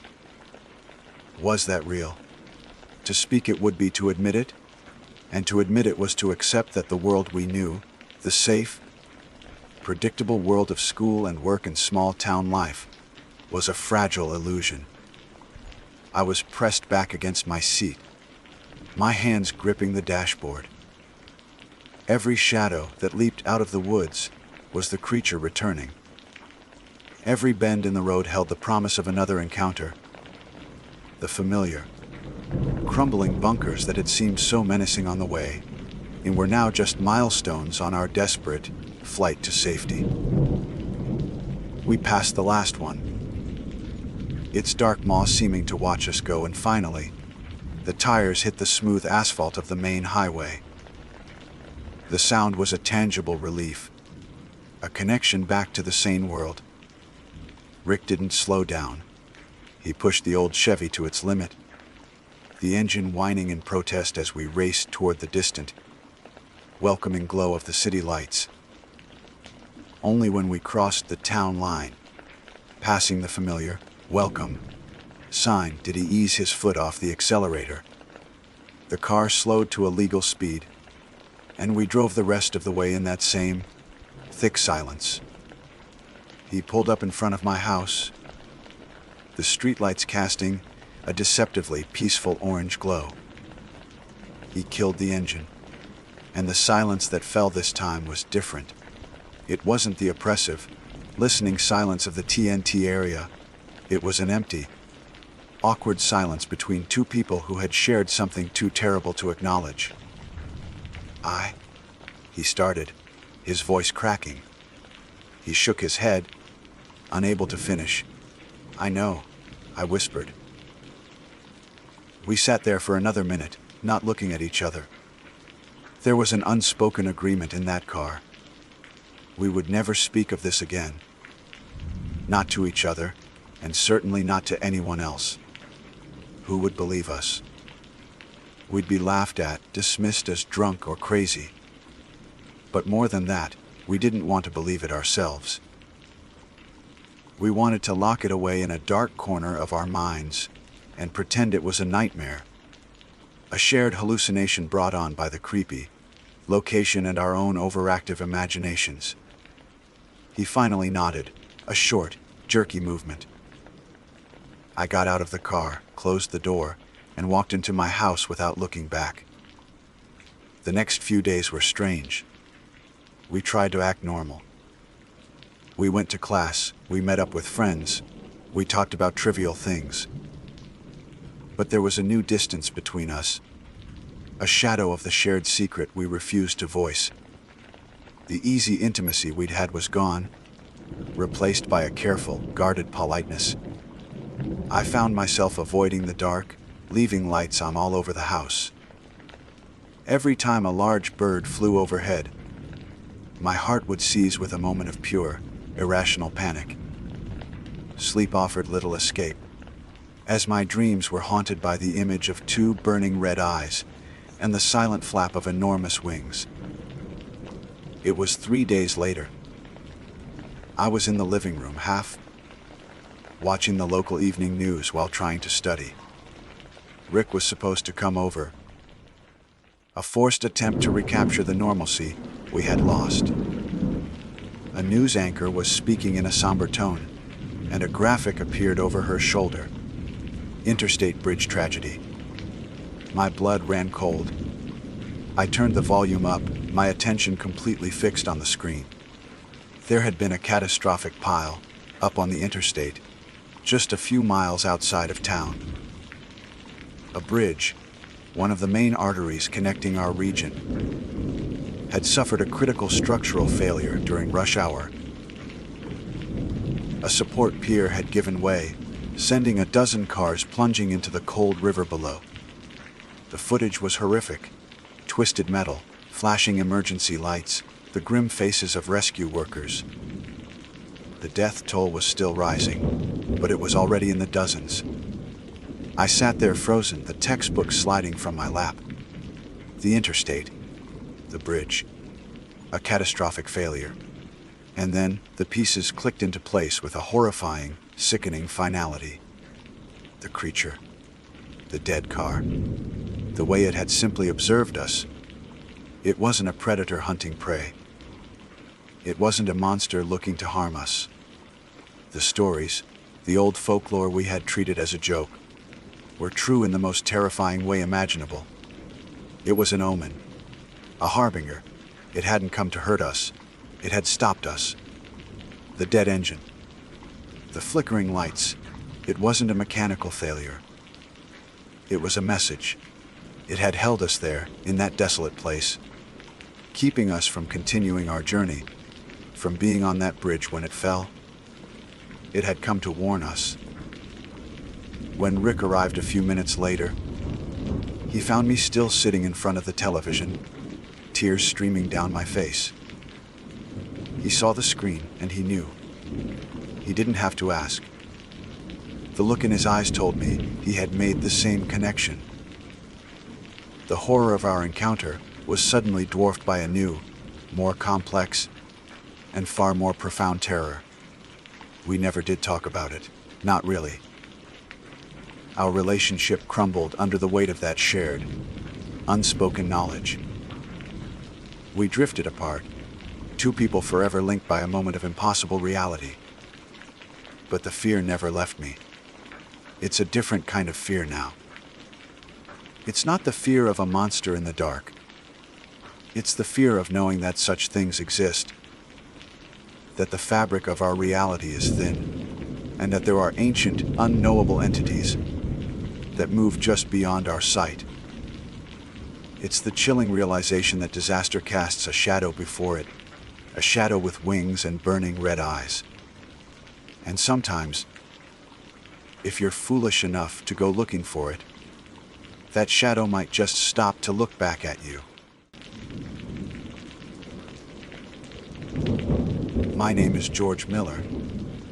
Was that real? To speak it would be to admit it, and to admit it was to accept that the world we knew, the safe, predictable world of school and work and small-town life was a fragile illusion. I was pressed back against my seat, my hands gripping the dashboard. Every shadow that leaped out of the woods was the creature returning. Every bend in the road held the promise of another encounter. The familiar, crumbling bunkers that had seemed so menacing on the way, and were now just milestones on our desperate flight to safety. We passed the last one, its dark maw seeming to watch us go, and finally, the tires hit the smooth asphalt of the main highway. The sound was a tangible relief, a connection back to the sane world. Rick didn't slow down. He pushed the old Chevy to its limit, the engine whining in protest as we raced toward the distant, welcoming glow of the city lights. Only when we crossed the town line, passing the familiar "Welcome" sign, did he ease his foot off the accelerator. The car slowed to a legal speed, and we drove the rest of the way in that same thick silence. He pulled up in front of my house, the streetlights casting a deceptively peaceful orange glow. He killed the engine, and the silence that fell this time was different. It wasn't the oppressive, listening silence of the TNT area. It was an empty, awkward silence between two people who had shared something too terrible to acknowledge. He started, his voice cracking. He shook his head, unable to finish. "I know," I whispered. We sat there for another minute, not looking at each other. There was an unspoken agreement in that car. We would never speak of this again. Not to each other, and certainly not to anyone else. Who would believe us? We'd be laughed at, dismissed as drunk or crazy. But more than that, we didn't want to believe it ourselves. We wanted to lock it away in a dark corner of our minds and pretend it was a nightmare, a shared hallucination brought on by the creepy location and our own overactive imaginations. He finally nodded, a short, jerky movement. I got out of the car, closed the door, and walked into my house without looking back. The next few days were strange. We tried to act normal. We went to class, we met up with friends, we talked about trivial things. But there was a new distance between us, a shadow of the shared secret we refused to voice. The easy intimacy we'd had was gone, replaced by a careful, guarded politeness. I found myself avoiding the dark, leaving lights on all over the house. Every time a large bird flew overhead, my heart would seize with a moment of pure, irrational panic. Sleep offered little escape, as my dreams were haunted by the image of two burning red eyes and the silent flap of enormous wings. It was 3 days later. I was in the living room, half watching the local evening news while trying to study. Rick was supposed to come over, a forced attempt to recapture the normalcy we had lost. A news anchor was speaking in a somber tone, and a graphic appeared over her shoulder. Interstate bridge tragedy. My blood ran cold. I turned the volume up, my attention completely fixed on the screen. There had been a catastrophic pile up on the interstate, just a few miles outside of town. A bridge, one of the main arteries connecting our region, had suffered a critical structural failure during rush hour. A support pier had given way, sending a dozen cars plunging into the cold river below. The footage was horrific. Twisted metal, flashing emergency lights, the grim faces of rescue workers. The death toll was still rising, but it was already in the dozens. I sat there frozen, the textbook sliding from my lap. The interstate, the bridge, a catastrophic failure. And then the pieces clicked into place with a horrifying, sickening finality. The creature, the dead car, the way it had simply observed us. It wasn't a predator hunting prey. It wasn't a monster looking to harm us. The stories, the old folklore we had treated as a joke, were true in the most terrifying way imaginable. It was an omen, a harbinger. It hadn't come to hurt us. It had stopped us. The dead engine, the flickering lights, it wasn't a mechanical failure. It was a message. It had held us there, in that desolate place, keeping us from continuing our journey, from being on that bridge when it fell. It had come to warn us. When Rick arrived a few minutes later, he found me still sitting in front of the television, tears streaming down my face. He saw the screen and he knew. He didn't have to ask. The look in his eyes told me he had made the same connection. The horror of our encounter was suddenly dwarfed by a new, more complex, and far more profound terror. We never did talk about it, not really. Our relationship crumbled under the weight of that shared, unspoken knowledge. We drifted apart, two people forever linked by a moment of impossible reality. But the fear never left me. It's a different kind of fear now. It's not the fear of a monster in the dark. It's the fear of knowing that such things exist, that the fabric of our reality is thin, and that there are ancient, unknowable entities that move just beyond our sight. It's the chilling realization that disaster casts a shadow before it, a shadow with wings and burning red eyes. And sometimes, if you're foolish enough to go looking for it, that shadow might just stop to look back at you. My name is George Miller,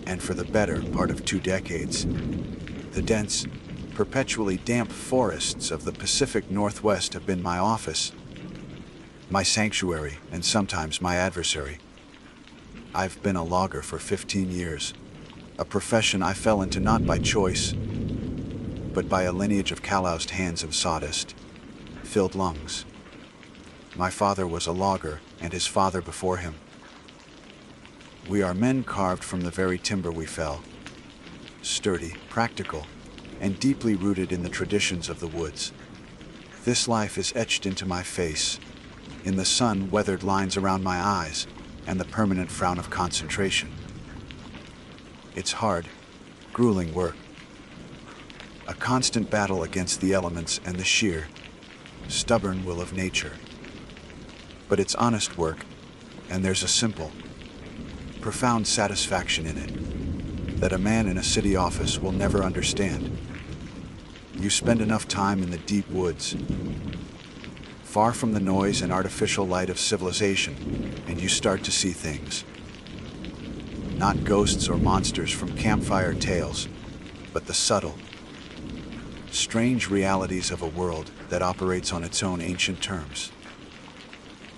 and for the better part of 2 decades, the dense, perpetually damp forests of the Pacific Northwest have been my office, my sanctuary, and sometimes my adversary. I've been a logger for 15 years, a profession I fell into not by choice, but by a lineage of calloused hands and sawdust, filled lungs. My father was a logger, and his father before him. We are men carved from the very timber we fell, sturdy, practical, and deeply rooted in the traditions of the woods. This life is etched into my face, in the sun-weathered lines around my eyes, and the permanent frown of concentration. It's hard, grueling work, a constant battle against the elements and the sheer, stubborn will of nature. But it's honest work, and there's a simple, profound satisfaction in it that a man in a city office will never understand. You spend enough time in the deep woods, far from the noise and artificial light of civilization, and you start to see things. Not ghosts or monsters from campfire tales, but the subtle, strange realities of a world that operates on its own ancient terms.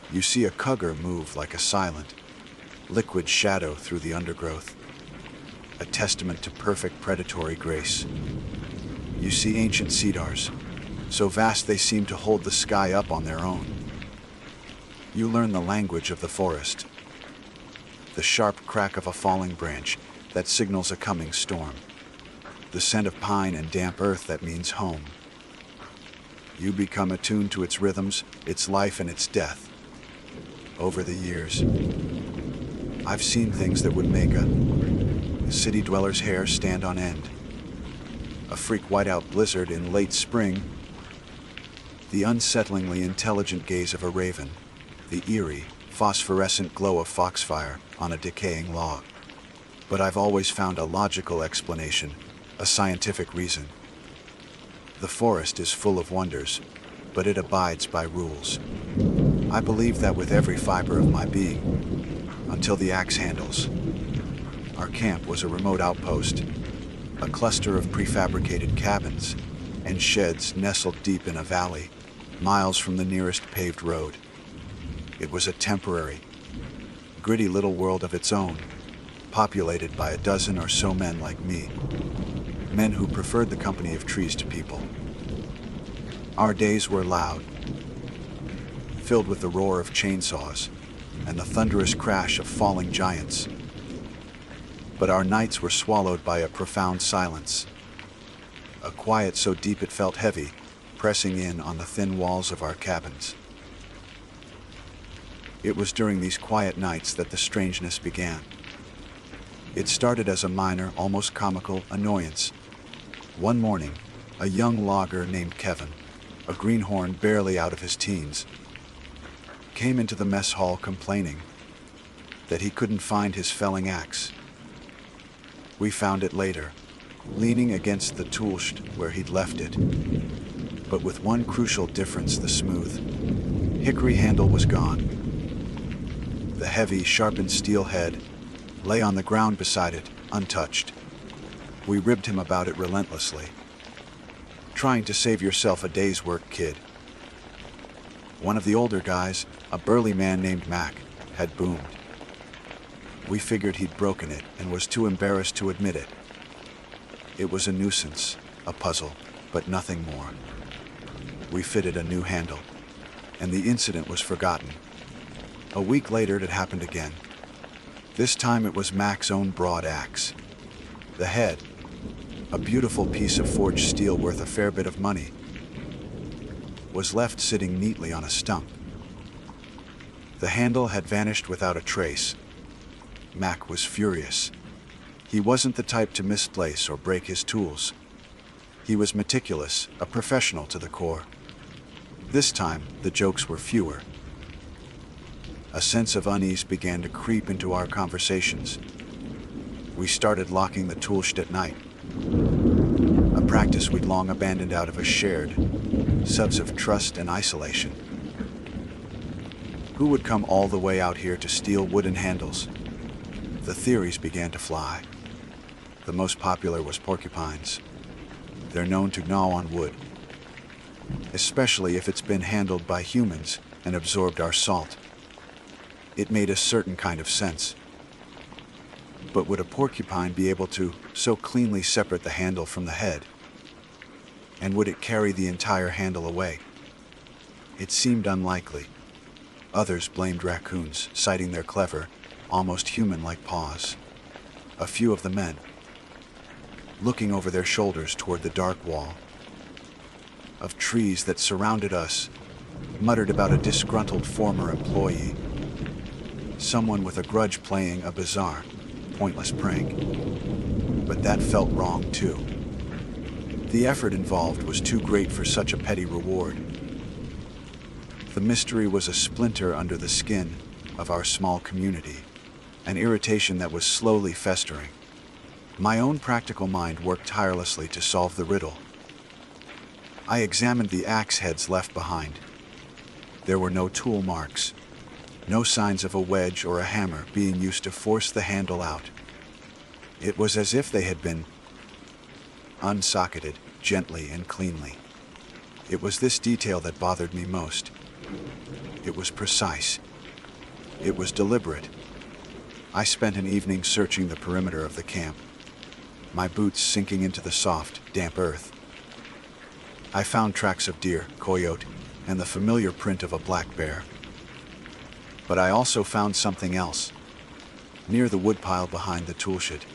You see a cougar move like a silent, liquid shadow through the undergrowth, a testament to perfect predatory grace. You see ancient cedars, so vast they seem to hold the sky up on their own. You learn the language of the forest, the sharp crack of a falling branch that signals a coming storm, the scent of pine and damp earth that means home. You become attuned to its rhythms, its life, and its death. Over the years, I've seen things that would make a city dweller's hair stand on end. A freak whiteout blizzard in late spring, the unsettlingly intelligent gaze of a raven, the eerie, phosphorescent glow of foxfire on a decaying log. But I've always found a logical explanation, a scientific reason. The forest is full of wonders, but it abides by rules. I believe that with every fiber of my being, until the axe handles. Our camp was a remote outpost, a cluster of prefabricated cabins and sheds nestled deep in a valley, miles from the nearest paved road. It was a temporary, gritty little world of its own, populated by a dozen or so men like me, men who preferred the company of trees to people. Our days were loud, filled with the roar of chainsaws, and the thunderous crash of falling giants. But our nights were swallowed by a profound silence, a quiet so deep it felt heavy, pressing in on the thin walls of our cabins. It was during these quiet nights that the strangeness began. It started as a minor, almost comical annoyance. One morning, a young logger named Kevin, a greenhorn barely out of his teens, came into the mess hall complaining that he couldn't find his felling axe. We found it later, leaning against the toolshed where he'd left it. But with one crucial difference: the smooth hickory handle was gone. The heavy, sharpened steel head lay on the ground beside it, untouched. We ribbed him about it relentlessly. "Trying to save yourself a day's work, kid." One of the older guys, a burly man named Mac, had boomed. We figured he'd broken it and was too embarrassed to admit it. It was a nuisance, a puzzle, but nothing more. We fitted a new handle, and the incident was forgotten. A week later, it happened again. This time it was Mac's own broad axe. The head, a beautiful piece of forged steel worth a fair bit of money, was left sitting neatly on a stump. The handle had vanished without a trace. Mac was furious. He wasn't the type to misplace or break his tools. He was meticulous, a professional to the core. This time, the jokes were fewer. A sense of unease began to creep into our conversations. We started locking the toolshed at night, a practice we'd long abandoned out of a shared sense of trust and isolation. Who would come all the way out here to steal wooden handles? The theories began to fly. The most popular was porcupines. They're known to gnaw on wood, especially if it's been handled by humans and absorbed our salt. It made a certain kind of sense. But would a porcupine be able to so cleanly separate the handle from the head? And would it carry the entire handle away? It seemed unlikely. Others blamed raccoons, citing their clever, almost human-like paws. A few of the men, looking over their shoulders toward the dark wall of trees that surrounded us, muttered about a disgruntled former employee, someone with a grudge playing a bizarre, pointless prank. But that felt wrong too. The effort involved was too great for such a petty reward. The mystery was a splinter under the skin of our small community, an irritation that was slowly festering. My own practical mind worked tirelessly to solve the riddle. I examined the axe heads left behind. There were no tool marks, no signs of a wedge or a hammer being used to force the handle out. It was as if they had been unsocketed gently and cleanly. It was this detail that bothered me most. It was precise. It was deliberate. I spent an evening searching the perimeter of the camp, my boots sinking into the soft, damp earth. I found tracks of deer, coyote, and the familiar print of a black bear. But I also found something else, near the woodpile behind the toolshed.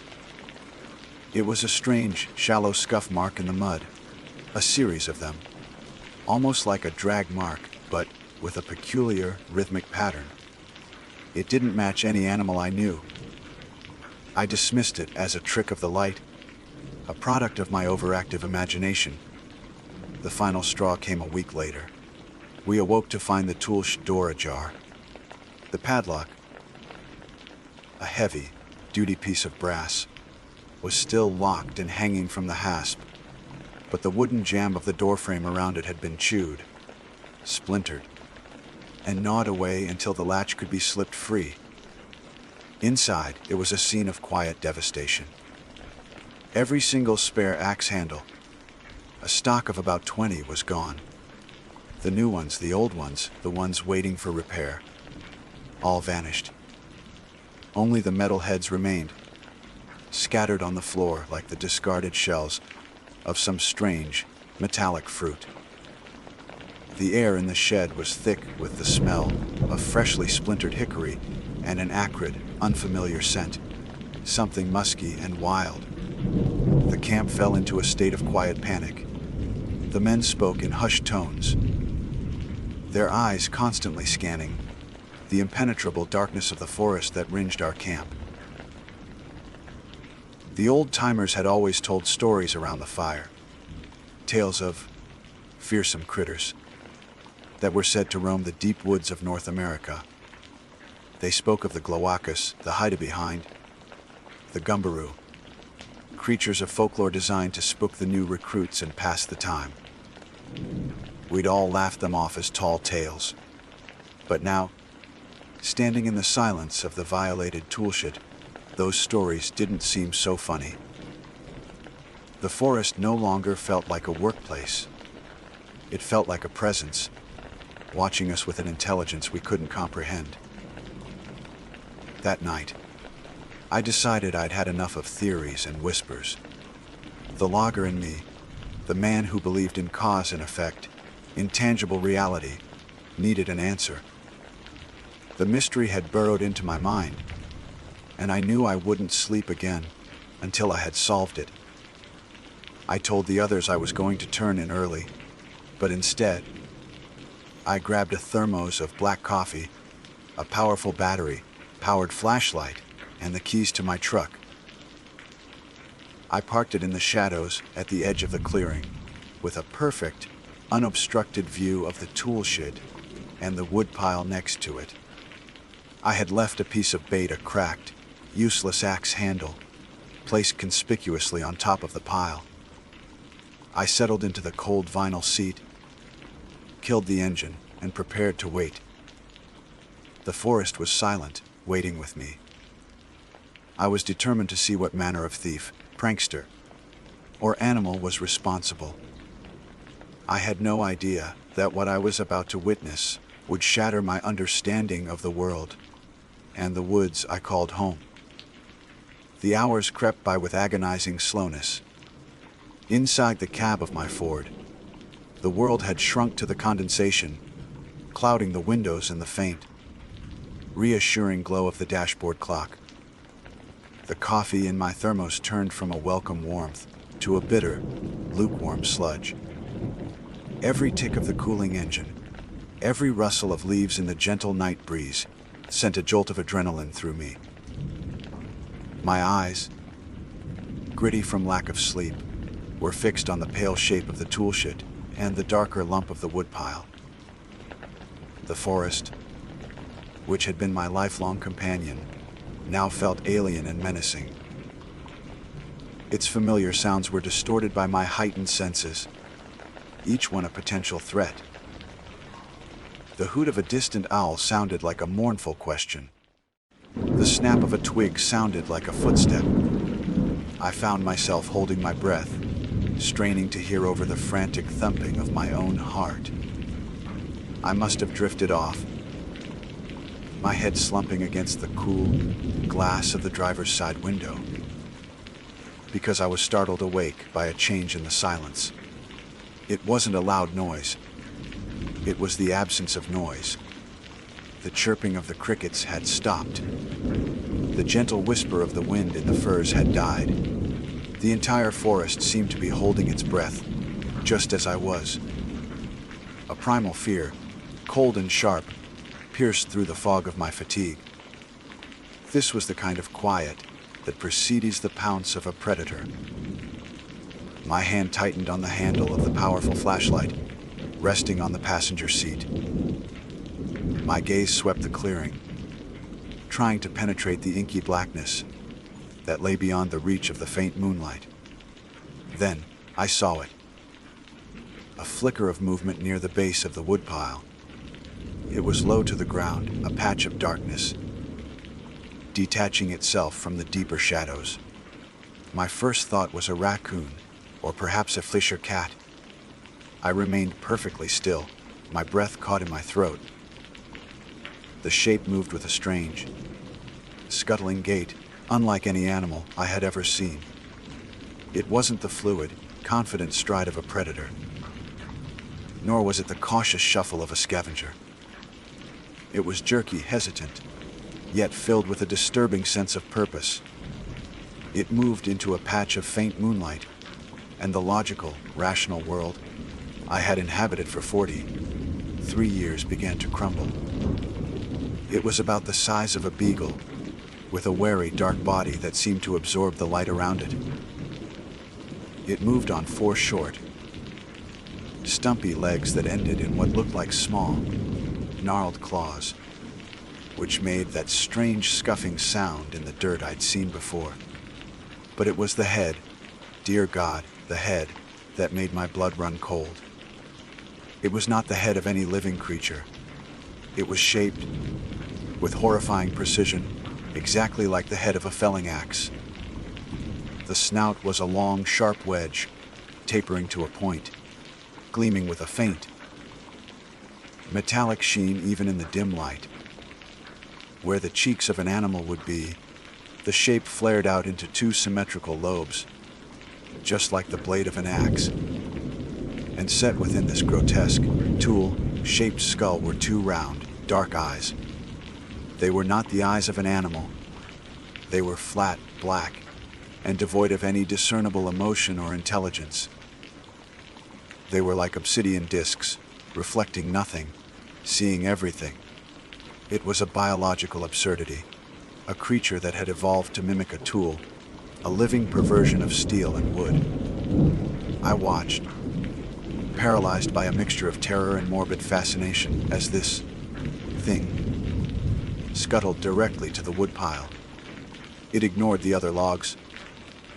It was a strange, shallow scuff mark in the mud, a series of them, almost like a drag mark, but with a peculiar, rhythmic pattern. It didn't match any animal I knew. I dismissed it as a trick of the light, a product of my overactive imagination. The final straw came a week later. We awoke to find the toolshed door ajar. The padlock, a heavy, duty piece of brass, was still locked and hanging from the hasp, but the wooden jamb of the doorframe around it had been chewed, splintered, and gnawed away until the latch could be slipped free. Inside, it was a scene of quiet devastation. Every single spare axe handle, a stock of about 20, was gone. The new ones, the old ones, the ones waiting for repair, all vanished. Only the metal heads remained, scattered on the floor like the discarded shells of some strange, metallic fruit. The air in the shed was thick with the smell of freshly splintered hickory and an acrid, unfamiliar scent, something musky and wild. The camp fell into a state of quiet panic. The men spoke in hushed tones, their eyes constantly scanning the impenetrable darkness of the forest that ringed our camp. The old-timers had always told stories around the fire, tales of fearsome critters that were said to roam the deep woods of North America. They spoke of the glowakas, the hide-a-behind, the gumbaroo, creatures of folklore designed to spook the new recruits and pass the time. We'd all laughed them off as tall tales. But now, standing in the silence of the violated toolshed, those stories didn't seem so funny. The forest no longer felt like a workplace. It felt like a presence, watching us with an intelligence we couldn't comprehend. That night, I decided I'd had enough of theories and whispers. The logger in me, the man who believed in cause and effect, intangible reality, needed an answer. The mystery had burrowed into my mind, and I knew I wouldn't sleep again until I had solved it. I told the others I was going to turn in early, but instead, I grabbed a thermos of black coffee, a powerful battery-powered flashlight, and the keys to my truck. I parked it in the shadows at the edge of the clearing, with a perfect, unobstructed view of the tool shed and the woodpile next to it. I had left a piece of bait, a cracked, useless axe handle, placed conspicuously on top of the pile. I settled into the cold vinyl seat, killed the engine, and prepared to wait. The forest was silent, waiting with me. I was determined to see what manner of thief, prankster, or animal was responsible. I had no idea that what I was about to witness would shatter my understanding of the world and the woods I called home. The hours crept by with agonizing slowness. Inside the cab of my Ford, the world had shrunk to the condensation, clouding the windows and the faint, reassuring glow of the dashboard clock. The coffee in my thermos turned from a welcome warmth to a bitter, lukewarm sludge. Every tick of the cooling engine, every rustle of leaves in the gentle night breeze, sent a jolt of adrenaline through me. My eyes, gritty from lack of sleep, were fixed on the pale shape of the toolshed and the darker lump of the woodpile. The forest, which had been my lifelong companion, now felt alien and menacing. Its familiar sounds were distorted by my heightened senses, each one a potential threat. The hoot of a distant owl sounded like a mournful question. The snap of a twig sounded like a footstep. I found myself holding my breath, straining to hear over the frantic thumping of my own heart. I must have drifted off, my head slumping against the cool glass of the driver's side window, because I was startled awake by a change in the silence. It wasn't a loud noise. It was the absence of noise. The chirping of the crickets had stopped. The gentle whisper of the wind in the firs had died. The entire forest seemed to be holding its breath, just as I was. A primal fear, cold and sharp, pierced through the fog of my fatigue. This was the kind of quiet that precedes the pounce of a predator. My hand tightened on the handle of the powerful flashlight, resting on the passenger seat. My gaze swept the clearing, trying to penetrate the inky blackness that lay beyond the reach of the faint moonlight. Then I saw it. A flicker of movement near the base of the woodpile. It was low to the ground, a patch of darkness, detaching itself from the deeper shadows. My first thought was a raccoon, or perhaps a fish or cat. I remained perfectly still, my breath caught in my throat. The shape moved with a strange, scuttling gait, unlike any animal I had ever seen. It wasn't the fluid, confident stride of a predator. nor was it the cautious shuffle of a scavenger. It was jerky, hesitant, yet filled with a disturbing sense of purpose. It moved into a patch of faint moonlight, and the logical, rational world I had inhabited for 43 years began to crumble. It was about the size of a beagle, with a wary, dark body that seemed to absorb the light around it. It moved on 4 short, stumpy legs that ended in what looked like small, gnarled claws, which made that strange scuffing sound in the dirt I'd seen before. But it was the head, dear God, the head, that made my blood run cold. It was not the head of any living creature. It was shaped, with horrifying precision, exactly like the head of a felling axe. The snout was a long, sharp wedge, tapering to a point, gleaming with a faint, metallic sheen even in the dim light. Where the cheeks of an animal would be, the shape flared out into 2 symmetrical lobes, just like the blade of an axe. And set within this grotesque, tool-shaped skull were 2 round, dark eyes. They were not the eyes of an animal. They were flat, black, and devoid of any discernible emotion or intelligence. They were like obsidian discs, reflecting nothing, seeing everything. It was a biological absurdity, a creature that had evolved to mimic a tool, a living perversion of steel and wood. I watched, paralyzed by a mixture of terror and morbid fascination, as this thing scuttled directly to the woodpile. It ignored the other logs,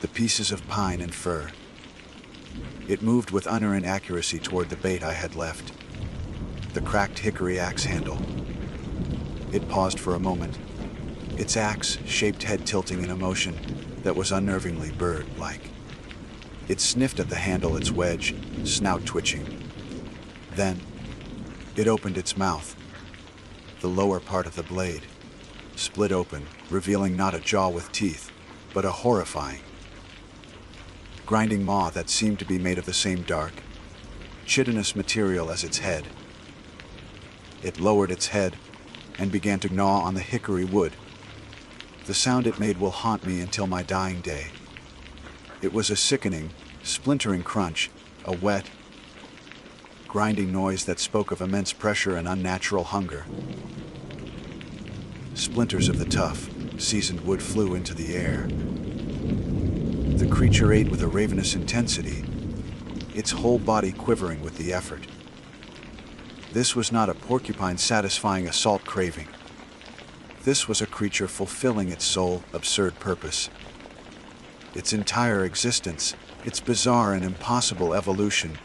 the pieces of pine and fir. It moved with unerring accuracy toward the bait I had left, the cracked hickory axe handle. It paused for a moment, its axe-shaped head tilting in a motion that was unnervingly bird-like. It sniffed at the handle, its wedge, snout twitching. Then, it opened its mouth. The lower part of the blade split open, revealing not a jaw with teeth, but a horrifying, grinding maw that seemed to be made of the same dark, chitinous material as its head. It lowered its head and began to gnaw on the hickory wood. The sound it made will haunt me until my dying day. It was a sickening, splintering crunch, a wet, grinding noise that spoke of immense pressure and unnatural hunger. Splinters of the tough, seasoned wood flew into the air. The creature ate with a ravenous intensity, its whole body quivering with the effort. This was not a porcupine satisfying a salt craving. This was a creature fulfilling its sole, absurd purpose. Its entire existence, its bizarre and impossible evolution,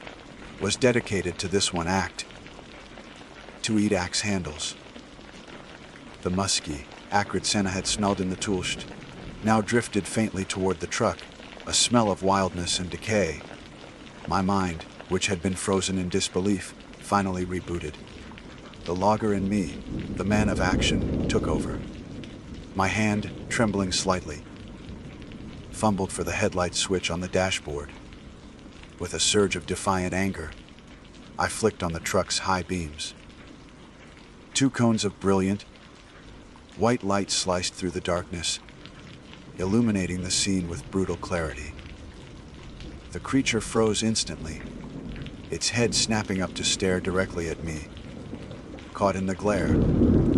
was dedicated to this one act: to eat axe handles. The musky, acrid scent I had smelled in the toolshed now drifted faintly toward the truck, a smell of wildness and decay. My mind, which had been frozen in disbelief, finally rebooted. The logger in me, the man of action, took over. My hand, trembling slightly, fumbled for the headlight switch on the dashboard. With a surge of defiant anger, I flicked on the truck's high beams. 2 cones of brilliant, white light sliced through the darkness, illuminating the scene with brutal clarity. The creature froze instantly, its head snapping up to stare directly at me. Caught in the glare,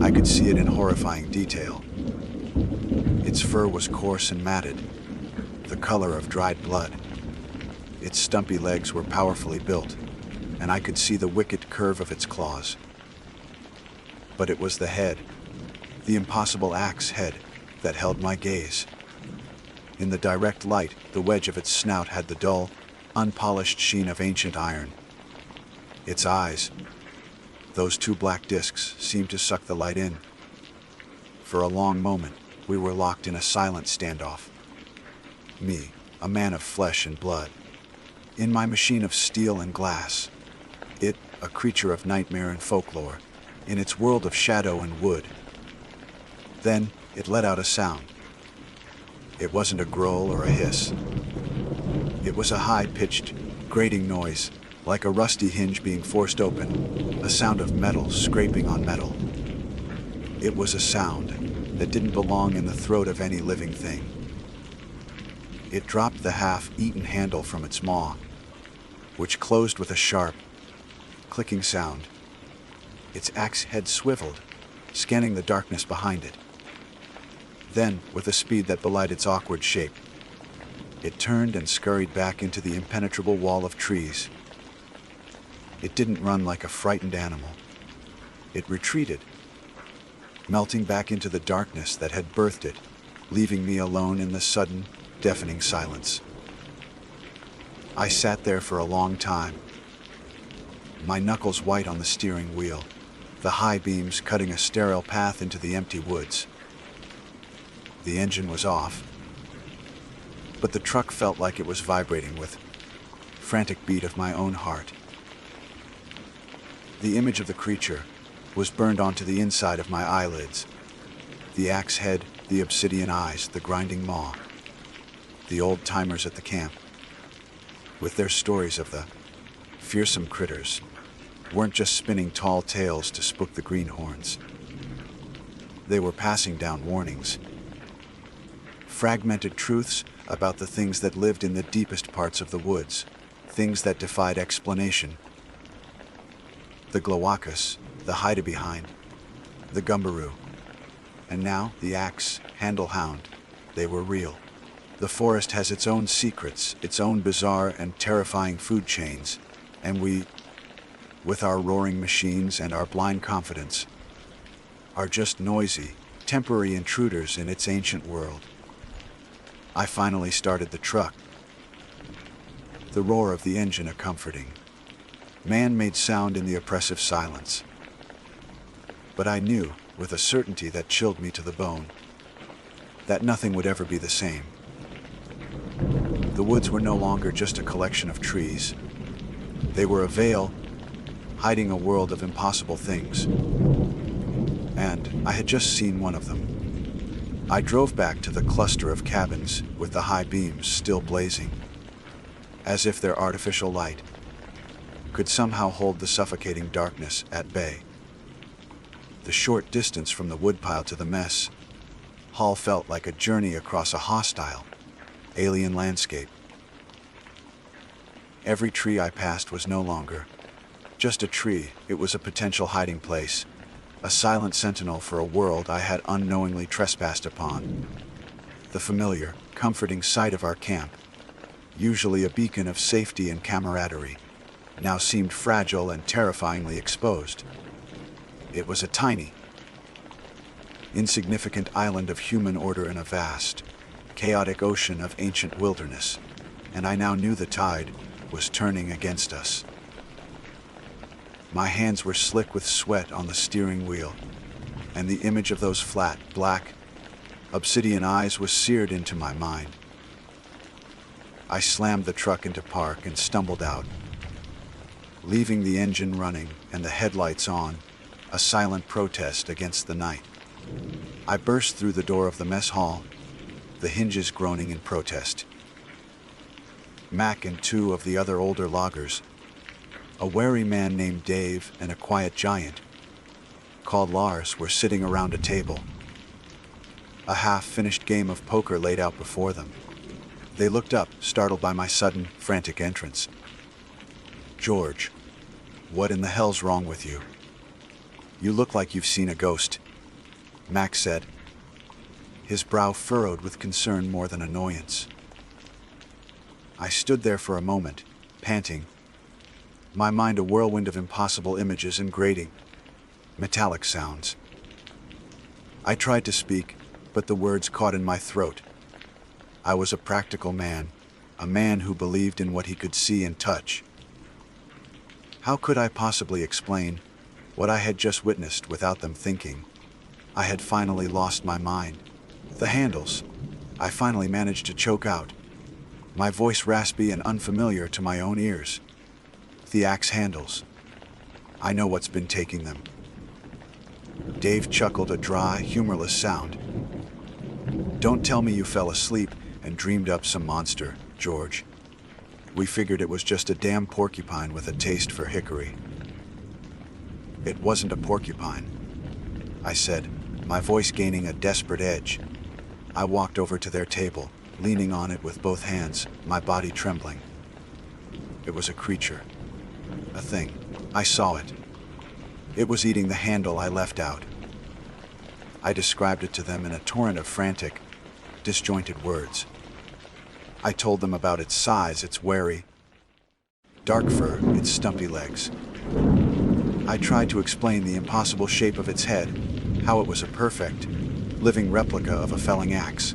I could see it in horrifying detail. Its fur was coarse and matted, the color of dried blood. Its stumpy legs were powerfully built, and I could see the wicked curve of its claws. But it was the head, the impossible axe head, that held my gaze. In the direct light, the wedge of its snout had the dull, unpolished sheen of ancient iron. Its eyes, those 2 black discs, seemed to suck the light in. For a long moment, we were locked in a silent standoff. Me, a man of flesh and blood, in my machine of steel and glass. It, a creature of nightmare and folklore, in its world of shadow and wood. Then it let out a sound. It wasn't a growl or a hiss. It was a high-pitched, grating noise, like a rusty hinge being forced open, a sound of metal scraping on metal. It was a sound that didn't belong in the throat of any living thing. It dropped the half-eaten handle from its maw, which closed with a sharp, clicking sound. Its axe head swiveled, scanning the darkness behind it. Then, with a speed that belied its awkward shape, it turned and scurried back into the impenetrable wall of trees. It didn't run like a frightened animal. It retreated, melting back into the darkness that had birthed it, leaving me alone in the sudden, deafening silence. I sat there for a long time, my knuckles white on the steering wheel, the high beams cutting a sterile path into the empty woods. The engine was off, but the truck felt like it was vibrating with frantic beat of my own heart. The image of the creature was burned onto the inside of my eyelids. The axe head, the obsidian eyes, the grinding maw. The old-timers at the camp, with their stories of the fearsome critters, weren't just spinning tall tales to spook the greenhorns. They were passing down warnings, fragmented truths about the things that lived in the deepest parts of the woods, things that defied explanation. The glowakas, the hide-a-behind, the gumbaroo, and now the axe handle hound, they were real. The forest has its own secrets, its own bizarre and terrifying food chains, and we, with our roaring machines and our blind confidence, are just noisy, temporary intruders in its ancient world. I finally started the truck, the roar of the engine a comforting, man-made sound in the oppressive silence. But I knew, with a certainty that chilled me to the bone, that nothing would ever be the same. The woods were no longer just a collection of trees. They were a veil, hiding a world of impossible things. And I had just seen one of them. I drove back to the cluster of cabins with the high beams still blazing, as if their artificial light could somehow hold the suffocating darkness at bay. The short distance from the woodpile to the mess hall felt like a journey across a hostile, alien landscape. Every tree I passed was no longer just a tree. It was a potential hiding place, a silent sentinel for a world I had unknowingly trespassed upon. The familiar, comforting sight of our camp, usually a beacon of safety and camaraderie, now seemed fragile and terrifyingly exposed. It was a tiny, insignificant island of human order in a vast, chaotic ocean of ancient wilderness, and I now knew the tide was turning against us. My hands were slick with sweat on the steering wheel, and the image of those flat, black, obsidian eyes was seared into my mind. I slammed the truck into park and stumbled out, leaving the engine running and the headlights on, a silent protest against the night. I burst through the door of the mess hall, the hinges groaning in protest. Mac and two of the other older loggers, a wary man named Dave and a quiet giant called Lars, were sitting around a table, a half-finished game of poker laid out before them. They looked up, startled by my sudden, frantic entrance. "George, what in the hell's wrong with you? You look like you've seen a ghost," Mac said, his brow furrowed with concern more than annoyance. I stood there for a moment, panting, my mind a whirlwind of impossible images and grating, metallic sounds. I tried to speak, but the words caught in my throat. I was a practical man, a man who believed in what he could see and touch. How could I possibly explain what I had just witnessed without them thinking I had finally lost my mind? The handles, I finally managed to choke out, my voice raspy and unfamiliar to my own ears. The axe handles. I know what's been taking them. Dave chuckled a dry, humorless sound. "Don't tell me you fell asleep and dreamed up some monster, George. We figured it was just a damn porcupine with a taste for hickory. It wasn't a porcupine, I said, my voice gaining a desperate edge. I walked over to their table, leaning on it with both hands, my body trembling. It was a creature. A thing. I saw it. It was eating the handle I left out. I described it to them in a torrent of frantic, disjointed words. I told them about its size, its wary, dark fur, its stumpy legs. I tried to explain the impossible shape of its head, how it was a perfect, living replica of a felling axe.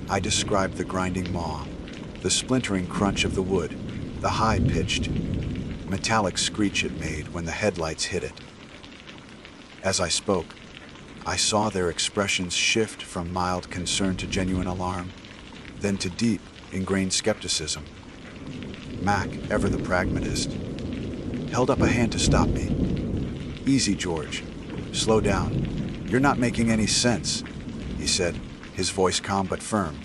I described the grinding maw, the splintering crunch of the wood, the high-pitched, metallic screech it made when the headlights hit it. As I spoke, I saw their expressions shift from mild concern to genuine alarm, then to deep, ingrained skepticism. Mac, ever the pragmatist, held up a hand to stop me. "Easy, George. Slow down. You're not making any sense," he said, his voice calm but firm.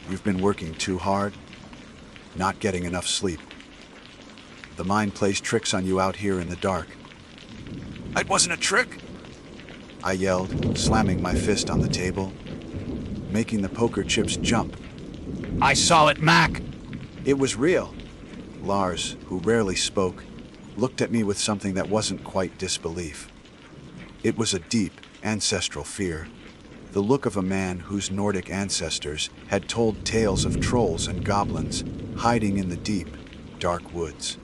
"You've been working too hard, not getting enough sleep. The mind plays tricks on you out here in the dark." It wasn't a trick. I yelled, slamming my fist on the table, making the poker chips jump. I saw it, Mac. It was real. Lars, who rarely spoke, looked at me with something that wasn't quite disbelief. It was a deep, ancestral fear, the look of a man whose Nordic ancestors had told tales of trolls and goblins hiding in the deep, dark woods.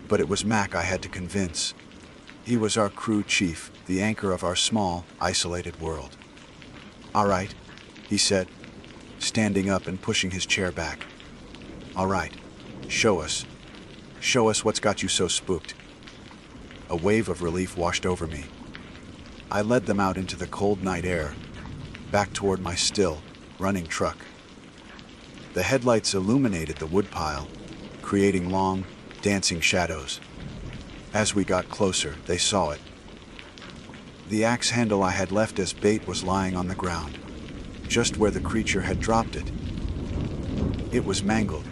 But it was Mac I had to convince. He was our crew chief, the anchor of our small, isolated world. "All right," he said, standing up and pushing his chair back. "All right, show us. Show us what's got you so spooked." A wave of relief washed over me. I led them out into the cold night air, back toward my still, running truck. The headlights illuminated the woodpile, creating long, dancing shadows. As we got closer, they saw it. The axe handle I had left as bait was lying on the ground, just where the creature had dropped it. It was mangled,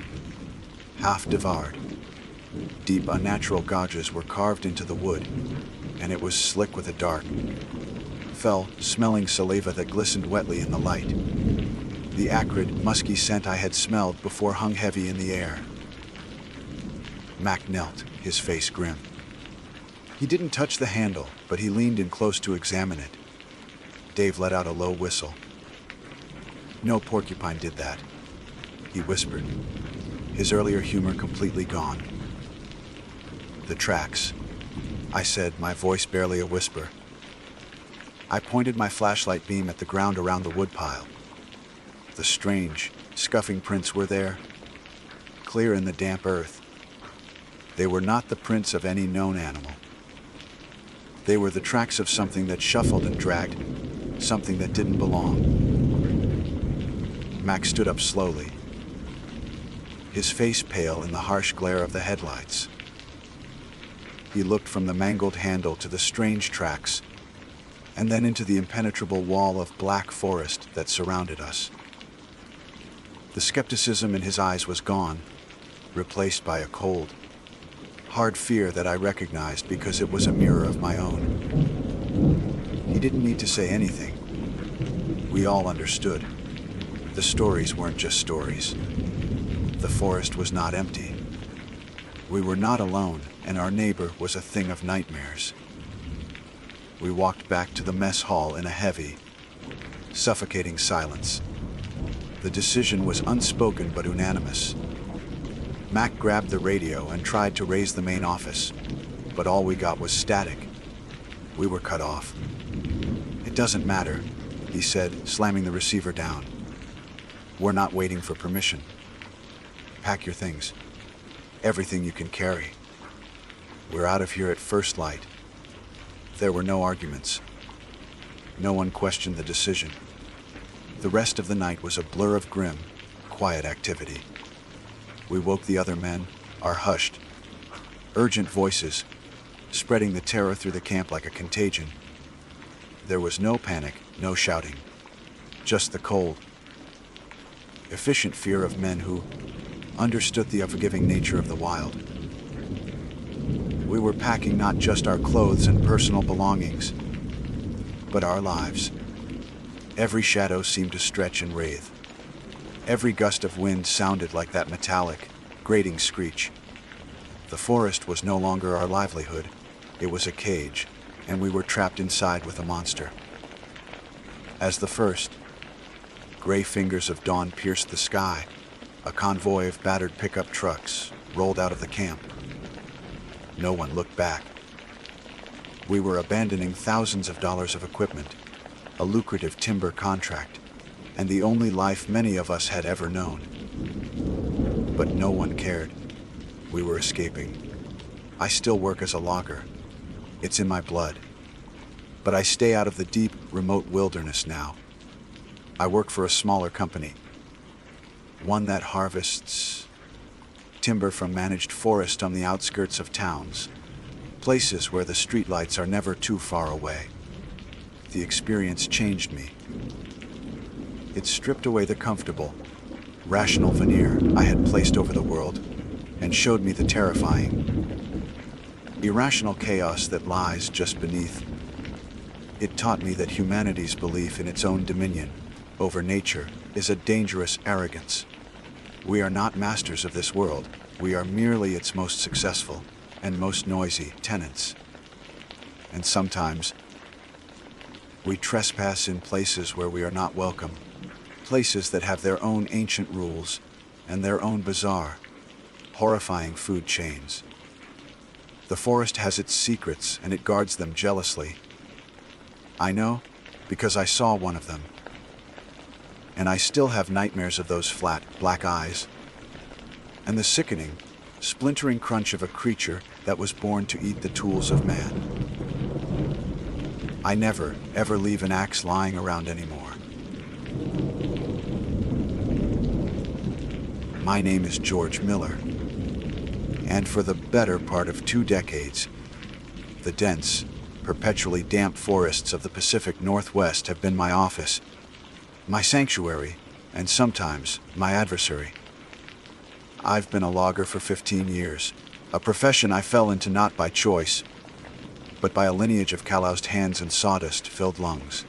half devoured. Deep, unnatural gouges were carved into the wood, and it was slick with a dark, fell, smelling saliva that glistened wetly in the light. The acrid, musky scent I had smelled before hung heavy in the air. Mac knelt, his face grim. He didn't touch the handle, but he leaned in close to examine it. Dave let out a low whistle. "No porcupine did that," he whispered, his earlier humor completely gone. "The tracks," I said, my voice barely a whisper. I pointed my flashlight beam at the ground around the woodpile. The strange, scuffing prints were there, clear in the damp earth. They were not the prints of any known animal. They were the tracks of something that shuffled and dragged, something that didn't belong. Max stood up slowly, his face pale in the harsh glare of the headlights. He looked from the mangled handle to the strange tracks, and then into the impenetrable wall of black forest that surrounded us. The skepticism in his eyes was gone, replaced by a cold, hard fear that I recognized because it was a mirror of my own. He didn't need to say anything. We all understood. The stories weren't just stories. The forest was not empty. We were not alone, and our neighbor was a thing of nightmares. We walked back to the mess hall in a heavy, suffocating silence. The decision was unspoken but unanimous. Mac grabbed the radio and tried to raise the main office, but all we got was static. We were cut off. "It doesn't matter," he said, slamming the receiver down. "We're not waiting for permission. Pack your things. Everything you can carry. We're out of here at first light." There were no arguments. No one questioned the decision. The rest of the night was a blur of grim, quiet activity. We woke the other men, our hushed, urgent voices, spreading the terror through the camp like a contagion. There was no panic, no shouting, just the cold, efficient fear of men who, understood the unforgiving nature of the wild. We were packing not just our clothes and personal belongings, but our lives. Every shadow seemed to stretch and writhe. Every gust of wind sounded like that metallic, grating screech. The forest was no longer our livelihood. It was a cage, and we were trapped inside with a monster. As the first gray fingers of dawn pierced the sky, a convoy of battered pickup trucks rolled out of the camp. No one looked back. We were abandoning thousands of dollars of equipment, a lucrative timber contract, and the only life many of us had ever known. But no one cared. We were escaping. I still work as a logger. It's in my blood. But I stay out of the deep, remote wilderness now. I work for a smaller company, one that harvests timber from managed forest on the outskirts of towns, places where the streetlights are never too far away. The experience changed me. It stripped away the comfortable, rational veneer I had placed over the world and showed me the terrifying, irrational chaos that lies just beneath. It taught me that humanity's belief in its own dominion over nature is a dangerous arrogance. We are not masters of this world. We are merely its most successful and most noisy tenants. And sometimes we trespass in places where we are not welcome, places that have their own ancient rules and their own bizarre, horrifying food chains. The forest has its secrets and it guards them jealously. I know because I saw one of them. And I still have nightmares of those flat, black eyes, and the sickening, splintering crunch of a creature that was born to eat the tools of man. I never, ever leave an axe lying around anymore. My name is George Miller, and for the better part of 2 decades, the dense, perpetually damp forests of the Pacific Northwest have been my office, my sanctuary, and sometimes my adversary. I've been a logger for 15 years, a profession I fell into not by choice, but by a lineage of calloused hands and sawdust-filled lungs.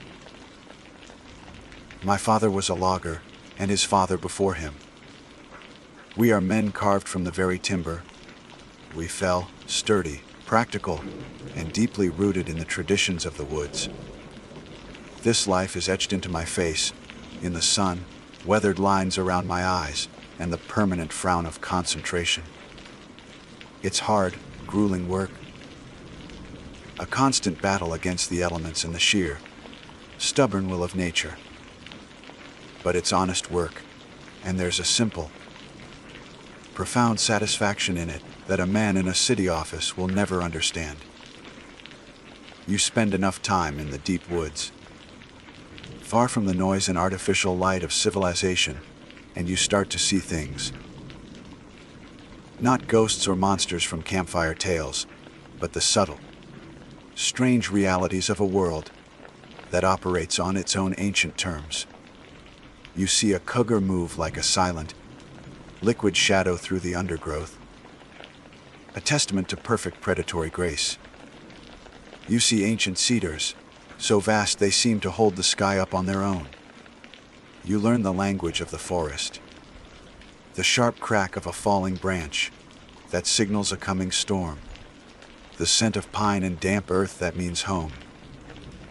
My father was a logger, and his father before him. We are men carved from the very timber. We fell, sturdy, practical, and deeply rooted in the traditions of the woods. This life is etched into my face, in the sun, weathered lines around my eyes, and the permanent frown of concentration. It's hard, grueling work, a constant battle against the elements and the sheer, stubborn will of nature. But it's honest work, and there's a simple, profound satisfaction in it that a man in a city office will never understand. You spend enough time in the deep woods, far from the noise and artificial light of civilization, and you start to see things. Not ghosts or monsters from campfire tales, but the subtle, strange realities of a world that operates on its own ancient terms. You see a cougar move like a silent, liquid shadow through the undergrowth, a testament to perfect predatory grace. You see ancient cedars, so vast they seem to hold the sky up on their own. You learn the language of the forest, the sharp crack of a falling branch that signals a coming storm, the scent of pine and damp earth that means home.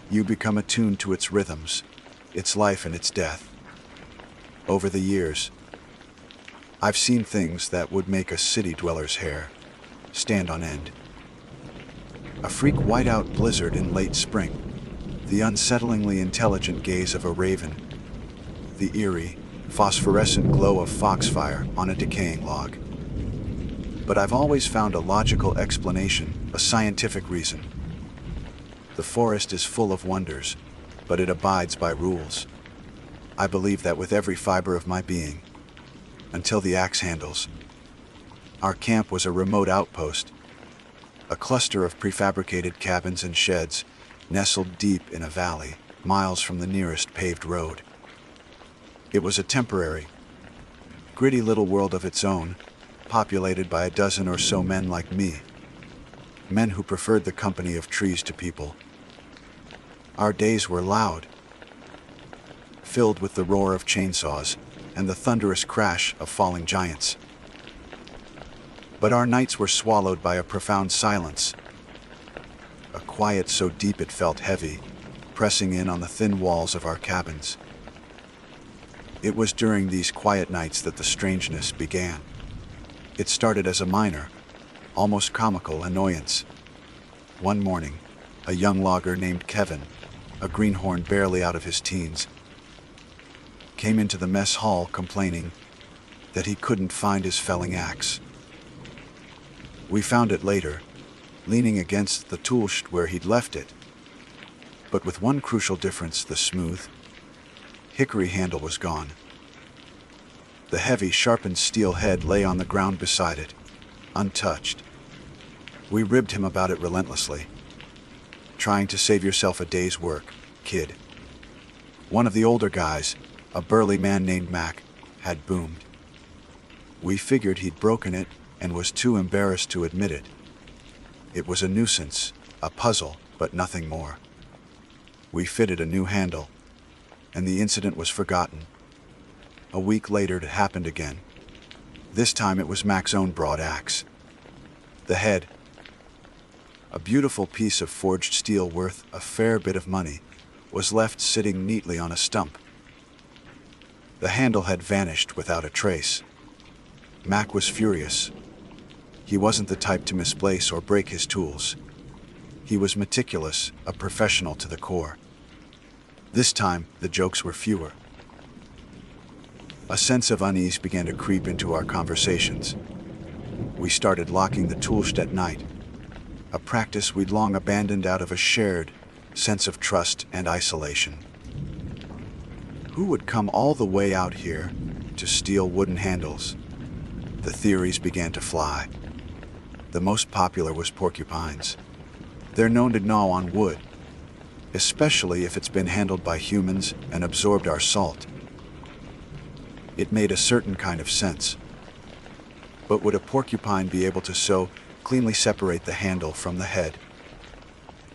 You become attuned to its rhythms, its life and its death. Over the years, I've seen things that would make a city dweller's hair stand on end. A freak whiteout blizzard in late spring, the unsettlingly intelligent gaze of a raven, the eerie, phosphorescent glow of foxfire on a decaying log. But I've always found a logical explanation, a scientific reason. The forest is full of wonders, but it abides by rules. I believe that with every fiber of my being, until the axe handles. Our camp was a remote outpost, a cluster of prefabricated cabins and sheds nestled deep in a valley, miles from the nearest paved road. It was a temporary, gritty little world of its own, populated by a dozen or so men like me. Men who preferred the company of trees to people. Our days were loud, filled with the roar of chainsaws and the thunderous crash of falling giants. But our nights were swallowed by a profound silence, a quiet so deep it felt heavy, pressing in on the thin walls of our cabins. It was during these quiet nights that the strangeness began. It started as a minor, almost comical annoyance. One morning, a young logger named Kevin, a greenhorn barely out of his teens, came into the mess hall complaining that he couldn't find his felling axe. We found it later, leaning against the tool shed where he'd left it, but with one crucial difference: the smooth, hickory handle was gone. The heavy, sharpened steel head lay on the ground beside it, untouched. We ribbed him about it relentlessly. Trying to save yourself a day's work, kid. One of the older guys, a burly man named Mac, had boomed. We figured he'd broken it and was too embarrassed to admit it. It was a nuisance, a puzzle, but nothing more. We fitted a new handle, and the incident was forgotten. A week later it happened again. This time it was Mac's own broad axe. The head, a beautiful piece of forged steel worth a fair bit of money, was left sitting neatly on a stump. The handle had vanished without a trace. Mac was furious. He wasn't the type to misplace or break his tools. He was meticulous, a professional to the core. This time, the jokes were fewer. A sense of unease began to creep into our conversations. We started locking the tool shed at night, a practice we'd long abandoned out of a shared sense of trust and isolation. Who would come all the way out here to steal wooden handles? The theories began to fly. The most popular was porcupines. They're known to gnaw on wood, especially if it's been handled by humans and absorbed our salt. It made a certain kind of sense. But would a porcupine be able to so cleanly separate the handle from the head?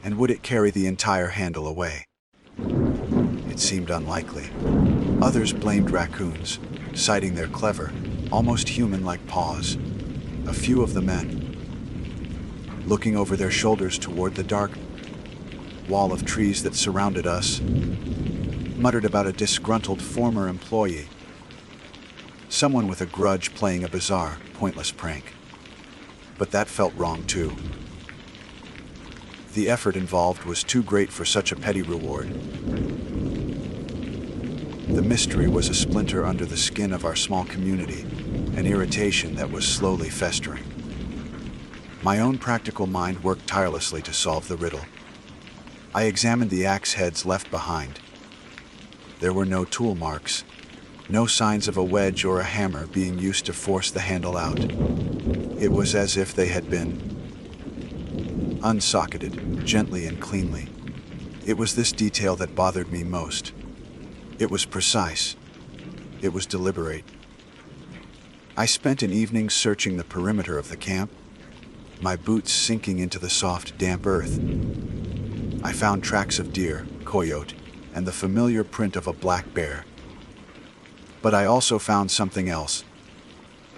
And would it carry the entire handle away? It seemed unlikely. Others blamed raccoons, citing their clever, almost human-like paws. A few of the men, looking over their shoulders toward the dark wall of trees that surrounded us, muttered about a disgruntled former employee, someone with a grudge playing a bizarre, pointless prank. But that felt wrong too. The effort involved was too great for such a petty reward. The mystery was a splinter under the skin of our small community, an irritation that was slowly festering. My own practical mind worked tirelessly to solve the riddle. I examined the axe heads left behind. There were no tool marks, no signs of a wedge or a hammer being used to force the handle out. It was as if they had been unsocketed, gently and cleanly. It was this detail that bothered me most. It was precise. It was deliberate. I spent an evening searching the perimeter of the camp, my boots sinking into the soft, damp earth. I found tracks of deer, coyote, and the familiar print of a black bear. But I also found something else,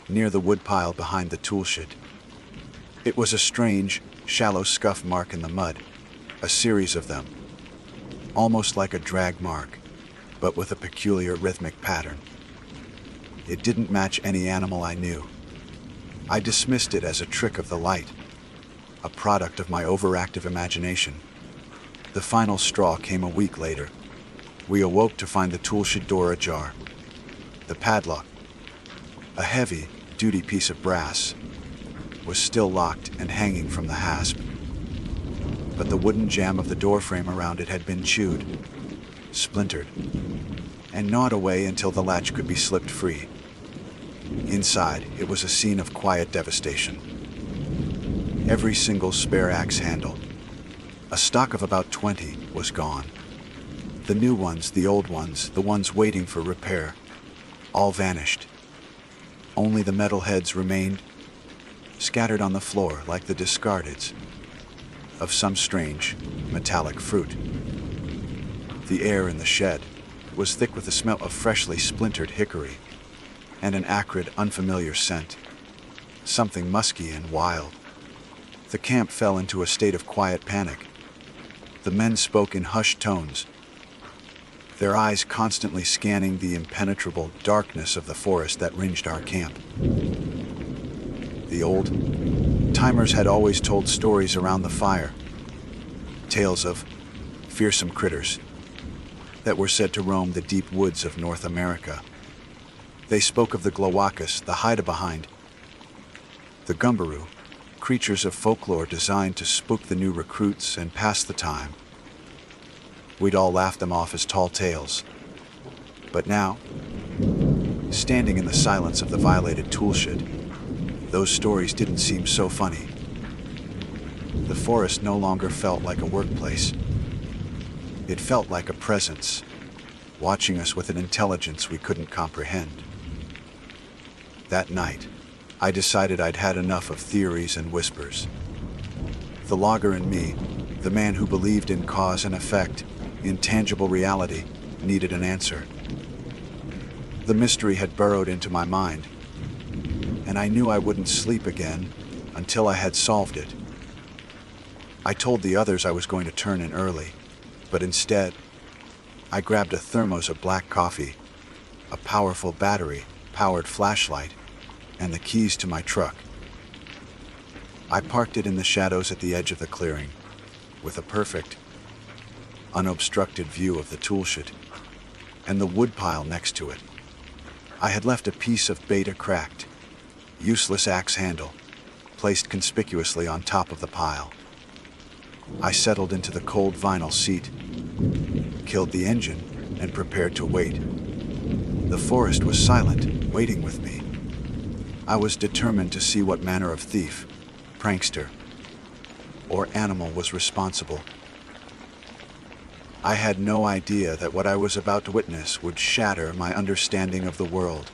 near the woodpile behind the tool shed. It was a strange, shallow scuff mark in the mud, a series of them, almost like a drag mark, but with a peculiar rhythmic pattern. It didn't match any animal I knew. I dismissed it as a trick of the light, a product of my overactive imagination. The final straw came a week later. We awoke to find the tool shed door ajar. The padlock, a heavy, duty piece of brass, was still locked and hanging from the hasp. But the wooden jamb of the doorframe around it had been chewed, splintered, and gnawed away until the latch could be slipped free. Inside, it was a scene of quiet devastation. Every single spare axe handle, a stock of about 20, was gone. The new ones, the old ones, the ones waiting for repair, all vanished. Only the metal heads remained, scattered on the floor like the discardeds of some strange, metallic fruit. The air in the shed was thick with the smell of freshly splintered hickory and an acrid, unfamiliar scent, something musky and wild. The camp fell into a state of quiet panic. The men spoke in hushed tones, their eyes constantly scanning the impenetrable darkness of the forest that ringed our camp. The old-timers had always told stories around the fire, tales of fearsome critters that were said to roam the deep woods of North America. They spoke of the glowakas, the hide-a-behind, the gumbaroo, creatures of folklore designed to spook the new recruits and pass the time. We'd all laugh them off as tall tales. But now, standing in the silence of the violated toolshed, those stories didn't seem so funny. The forest no longer felt like a workplace. It felt like a presence, watching us with an intelligence we couldn't comprehend. That night, I decided I'd had enough of theories and whispers. The logger in me, the man who believed in cause and effect, in tangible reality, needed an answer. The mystery had burrowed into my mind, and I knew I wouldn't sleep again until I had solved it. I told the others I was going to turn in early, but instead, I grabbed a thermos of black coffee, a powerful battery-powered flashlight, and the keys to my truck. I parked it in the shadows at the edge of the clearing, with a perfect, unobstructed view of the toolshed and the woodpile next to it. I had left a piece of beta cracked, useless axe handle, placed conspicuously on top of the pile. I settled into the cold vinyl seat, killed the engine, and prepared to wait. The forest was silent, waiting with me. I was determined to see what manner of thief, prankster, or animal was responsible. I had no idea that what I was about to witness would shatter my understanding of the world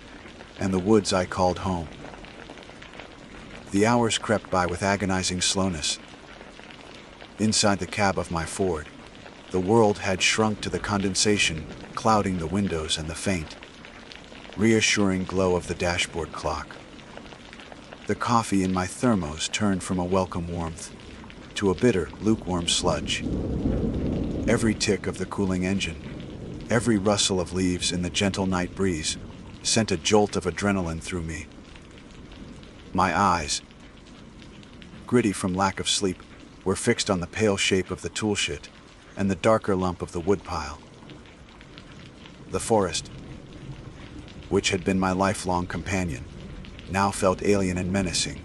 and the woods I called home. The hours crept by with agonizing slowness. Inside the cab of my Ford, the world had shrunk to the condensation clouding the windows and the faint, reassuring glow of the dashboard clock. The coffee in my thermos turned from a welcome warmth to a bitter, lukewarm sludge. Every tick of the cooling engine, every rustle of leaves in the gentle night breeze, sent a jolt of adrenaline through me. My eyes, gritty from lack of sleep, were fixed on the pale shape of the toolshed and the darker lump of the woodpile. The forest, which had been my lifelong companion, now felt alien and menacing.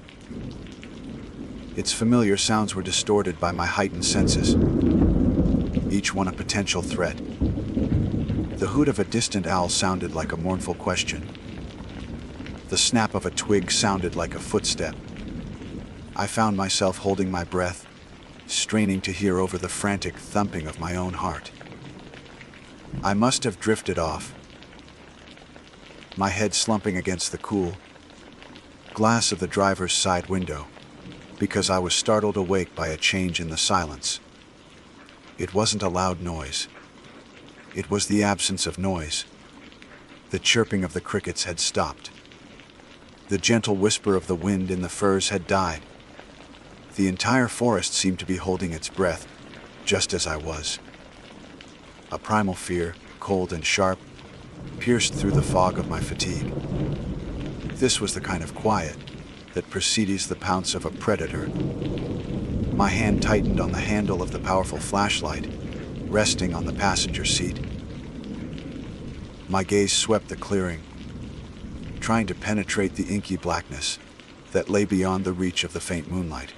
Its familiar sounds were distorted by my heightened senses, each one a potential threat. The hoot of a distant owl sounded like a mournful question. The snap of a twig sounded like a footstep. I found myself holding my breath, straining to hear over the frantic thumping of my own heart. I must have drifted off, my head slumping against the cool glass of the driver's side window, because I was startled awake by a change in the silence. It wasn't a loud noise. It was the absence of noise. The chirping of the crickets had stopped. The gentle whisper of the wind in the firs had died. The entire forest seemed to be holding its breath, just as I was. A primal fear, cold and sharp, pierced through the fog of my fatigue. This was the kind of quiet that precedes the pounce of a predator. My hand tightened on the handle of the powerful flashlight, resting on the passenger seat. My gaze swept the clearing, trying to penetrate the inky blackness that lay beyond the reach of the faint moonlight.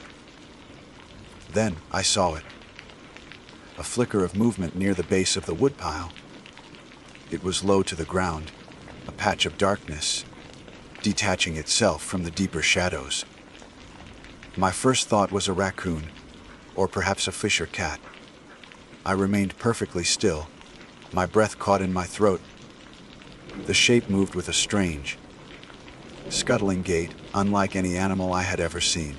Then I saw it. A flicker of movement near the base of the woodpile. It was low to the ground, a patch of darkness, detaching itself from the deeper shadows. My first thought was a raccoon, or perhaps a fish or cat. I remained perfectly still, my breath caught in my throat. The shape moved with a strange, scuttling gait unlike any animal I had ever seen.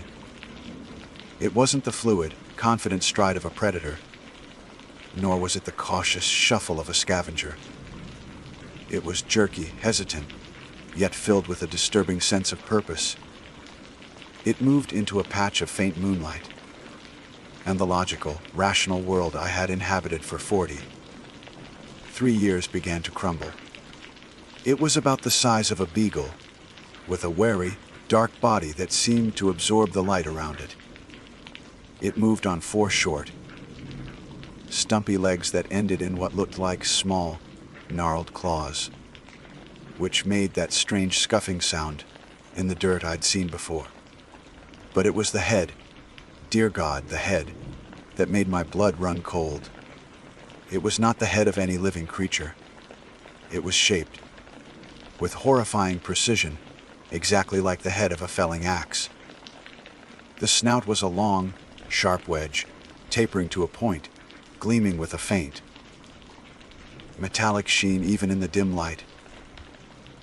It wasn't the fluid, confident stride of a predator, nor was it the cautious shuffle of a scavenger. It was jerky, hesitant, yet filled with a disturbing sense of purpose. It moved into a patch of faint moonlight, and the logical, rational world I had inhabited for 43 years began to crumble. It was about the size of a beagle, with a wary, dark body that seemed to absorb the light around it. It moved on 4 short, stumpy legs that ended in what looked like small, gnarled claws, which made that strange scuffing sound in the dirt I'd seen before. But it was the head, dear God, the head, that made my blood run cold. It was not the head of any living creature. It was shaped, with horrifying precision, exactly like the head of a felling axe. The snout was a long, sharp wedge, tapering to a point, gleaming with a faint, metallic sheen even in the dim light.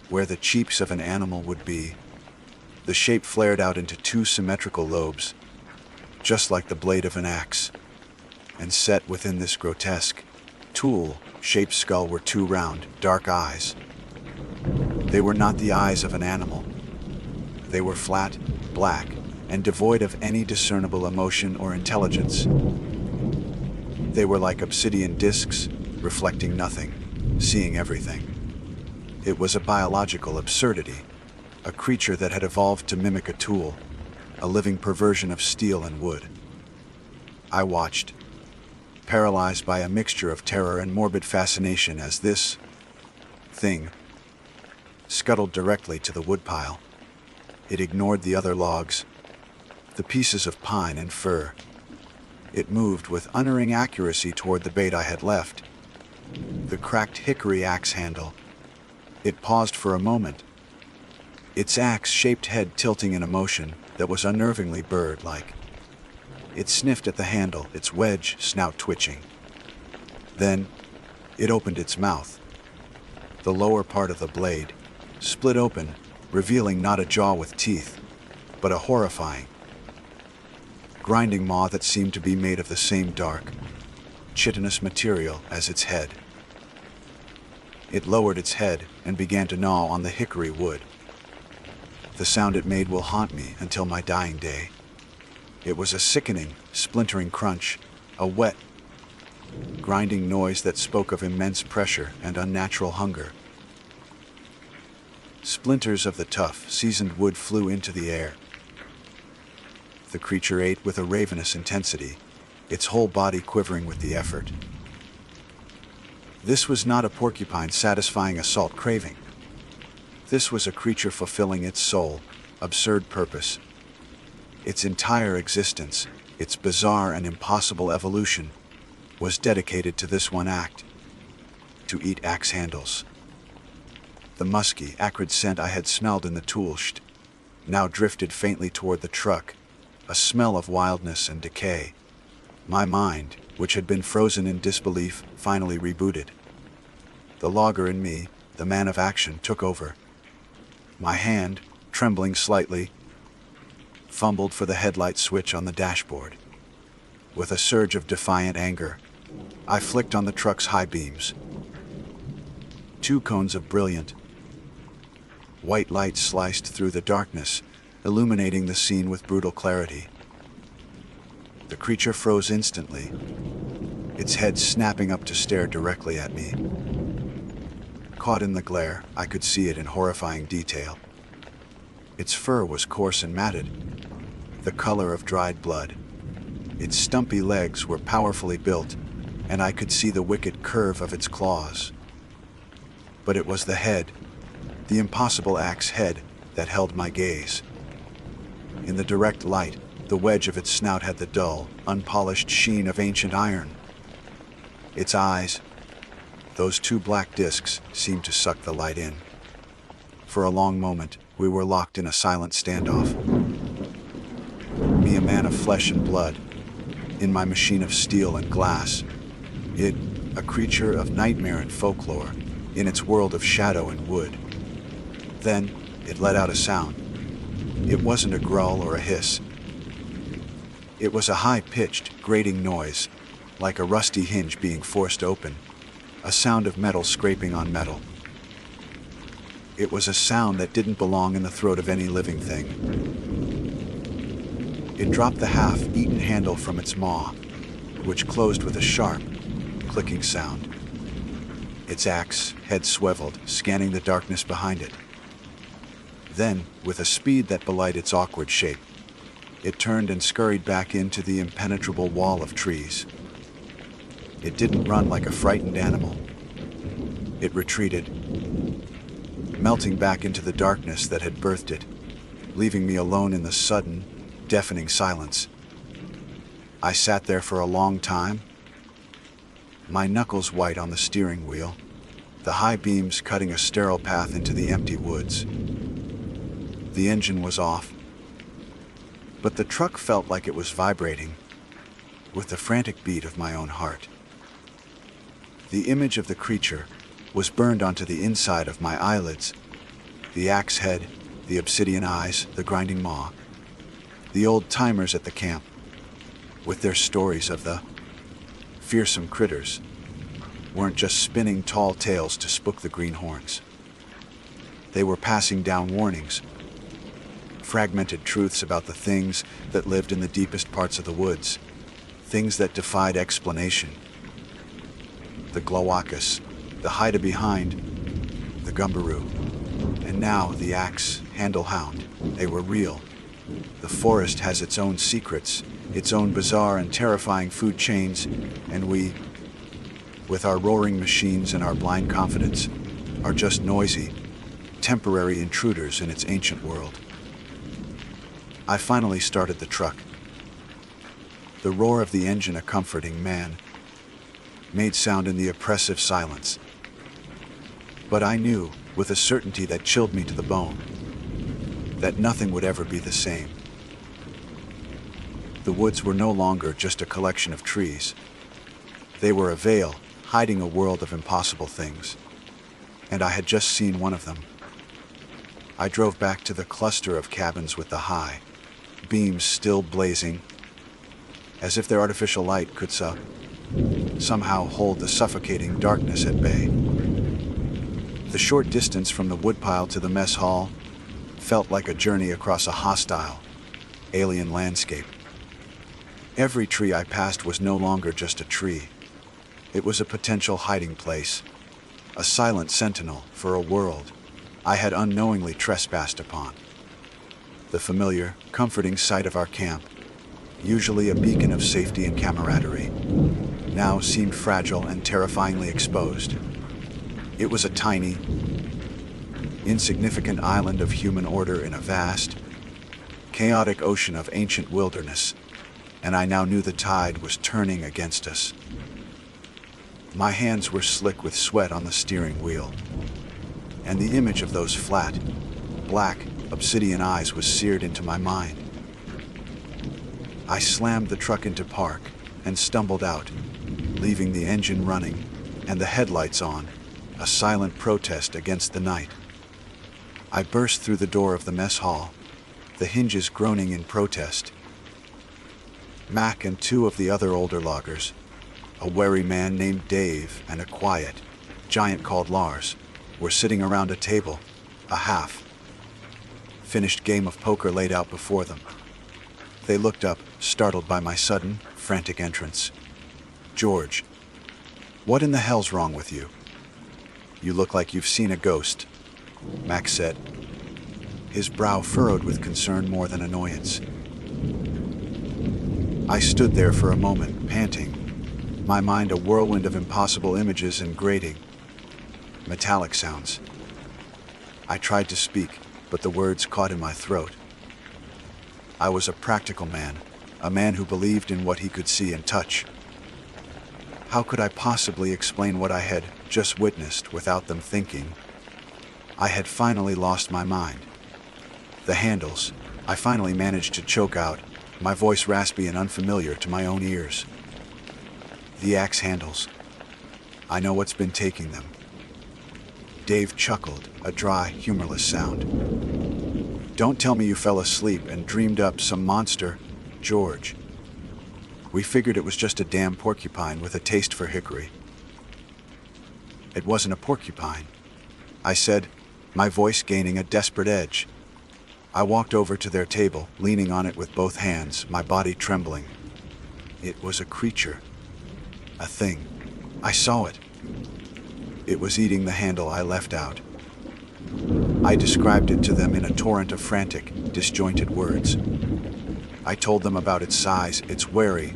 Where the cheeks of an animal would be, the shape flared out into 2 symmetrical lobes, just like the blade of an axe, and set within this grotesque, tool-shaped skull were 2 round, dark eyes. They were not the eyes of an animal. They were flat, black, and devoid of any discernible emotion or intelligence. They were like obsidian discs, reflecting nothing, seeing everything. It was a biological absurdity, a creature that had evolved to mimic a tool, a living perversion of steel and wood. I watched, paralyzed by a mixture of terror and morbid fascination as this thing scuttled directly to the woodpile. It ignored the other logs, the pieces of pine and fir. It moved with unerring accuracy toward the bait I had left, the cracked hickory axe handle. It paused for a moment, its axe-shaped head tilting in a motion that was unnervingly bird-like. It sniffed at the handle, its wedge snout twitching. Then, it opened its mouth. The lower part of the blade split open, revealing not a jaw with teeth, but a horrifying, grinding maw that seemed to be made of the same dark, chitinous material as its head. It lowered its head and began to gnaw on the hickory wood. The sound it made will haunt me until my dying day. It was a sickening, splintering crunch, a wet, grinding noise that spoke of immense pressure and unnatural hunger. Splinters of the tough, seasoned wood flew into the air. The creature ate with a ravenous intensity, its whole body quivering with the effort. This was not a porcupine satisfying a salt craving. This was a creature fulfilling its sole, absurd purpose. Its entire existence, its bizarre and impossible evolution, was dedicated to this one act: to eat axe handles. The musky, acrid scent I had smelled in the tool shed now drifted faintly toward the truck, a smell of wildness and decay. My mind, which had been frozen in disbelief, finally rebooted. The logger in me, the man of action, took over. My hand, trembling slightly, fumbled for the headlight switch on the dashboard. With a surge of defiant anger, I flicked on the truck's high beams. 2 cones of brilliant, white light sliced through the darkness, illuminating the scene with brutal clarity. The creature froze instantly, its head snapping up to stare directly at me. Caught in the glare, I could see it in horrifying detail. Its fur was coarse and matted, the color of dried blood. Its stumpy legs were powerfully built, and I could see the wicked curve of its claws. But it was the head, the impossible axe head, that held my gaze. In the direct light, the wedge of its snout had the dull, unpolished sheen of ancient iron. Its eyes, those 2 black discs, seemed to suck the light in. For a long moment, we were locked in a silent standoff. Me, a man of flesh and blood, in my machine of steel and glass. It, a creature of nightmare and folklore, in its world of shadow and wood. Then, It let out a sound. It wasn't a growl or a hiss. It was a high-pitched, grating noise, like a rusty hinge being forced open, a sound of metal scraping on metal. It was a sound that didn't belong in the throat of any living thing. It dropped the half-eaten handle from its maw, which closed with a sharp, clicking sound. Its axe, head swiveled, scanning the darkness behind it. Then, with a speed that belied its awkward shape, it turned and scurried back into the impenetrable wall of trees. It didn't run like a frightened animal. It retreated, melting back into the darkness that had birthed it, leaving me alone in the sudden, deafening silence. I sat there for a long time, my knuckles white on the steering wheel, the high beams cutting a sterile path into the empty woods. The engine was off, but the truck felt like it was vibrating with the frantic beat of my own heart. The image of the creature was burned onto the inside of my eyelids, the axe head, the obsidian eyes, the grinding maw. The old-timers at the camp, with their stories of the fearsome critters, weren't just spinning tall tales to spook the greenhorns. They were passing down warnings, fragmented truths about the things that lived in the deepest parts of the woods, things that defied explanation. The glowacus, the hide-a-behind, the gumbaroo, and now the axe handle hound. They were real. The forest has its own secrets, its own bizarre and terrifying food chains, and we, with our roaring machines and our blind confidence, are just noisy, temporary intruders in its ancient world. I finally started the truck. The roar of the engine, a comforting man, made sound in the oppressive silence. But I knew, with a certainty that chilled me to the bone, that nothing would ever be the same. The woods were no longer just a collection of trees. They were a veil, hiding a world of impossible things. And I had just seen one of them. I drove back to the cluster of cabins with the high beams still blazing, as if their artificial light could somehow hold the suffocating darkness at bay. The short distance from the woodpile to the mess hall felt like a journey across a hostile, alien landscape. Every tree I passed was no longer just a tree. It was a potential hiding place, a silent sentinel for a world I had unknowingly trespassed upon. The familiar, comforting sight of our camp, usually a beacon of safety and camaraderie, now seemed fragile and terrifyingly exposed. It was a tiny, insignificant island of human order in a vast, chaotic ocean of ancient wilderness, and I now knew the tide was turning against us. My hands were slick with sweat on the steering wheel, and the image of those flat, black, obsidian eyes was seared into my mind. I slammed the truck into park and stumbled out, leaving the engine running and the headlights on, a silent protest against the night. I burst through the door of the mess hall, the hinges groaning in protest. Mac and two of the other older loggers, a wary man named Dave and a quiet giant called Lars, were sitting around a table, a half-finished game of poker laid out before them. They looked up, startled by my sudden, frantic entrance. "George, what in the hell's wrong with you? You look like you've seen a ghost," Max said, his brow furrowed with concern more than annoyance. I stood there for a moment, panting, my mind a whirlwind of impossible images and grating, metallic sounds. I tried to speak, but the words caught in my throat. I was a practical man, a man who believed in what he could see and touch. How could I possibly explain what I had just witnessed without them thinking I had finally lost my mind? The handles, I finally managed to choke out, my voice raspy and unfamiliar to my own ears. The axe handles. I know what's been taking them. Dave chuckled, a dry, humorless sound. "Don't tell me you fell asleep and dreamed up some monster, George. We figured it was just a damn porcupine with a taste for hickory." "It wasn't a porcupine," I said, my voice gaining a desperate edge. I walked over to their table, leaning on it with both hands, my body trembling. It was a creature. A thing. I saw it. It was eating the handle I left out. I described it to them in a torrent of frantic, disjointed words. I told them about its size, its wary,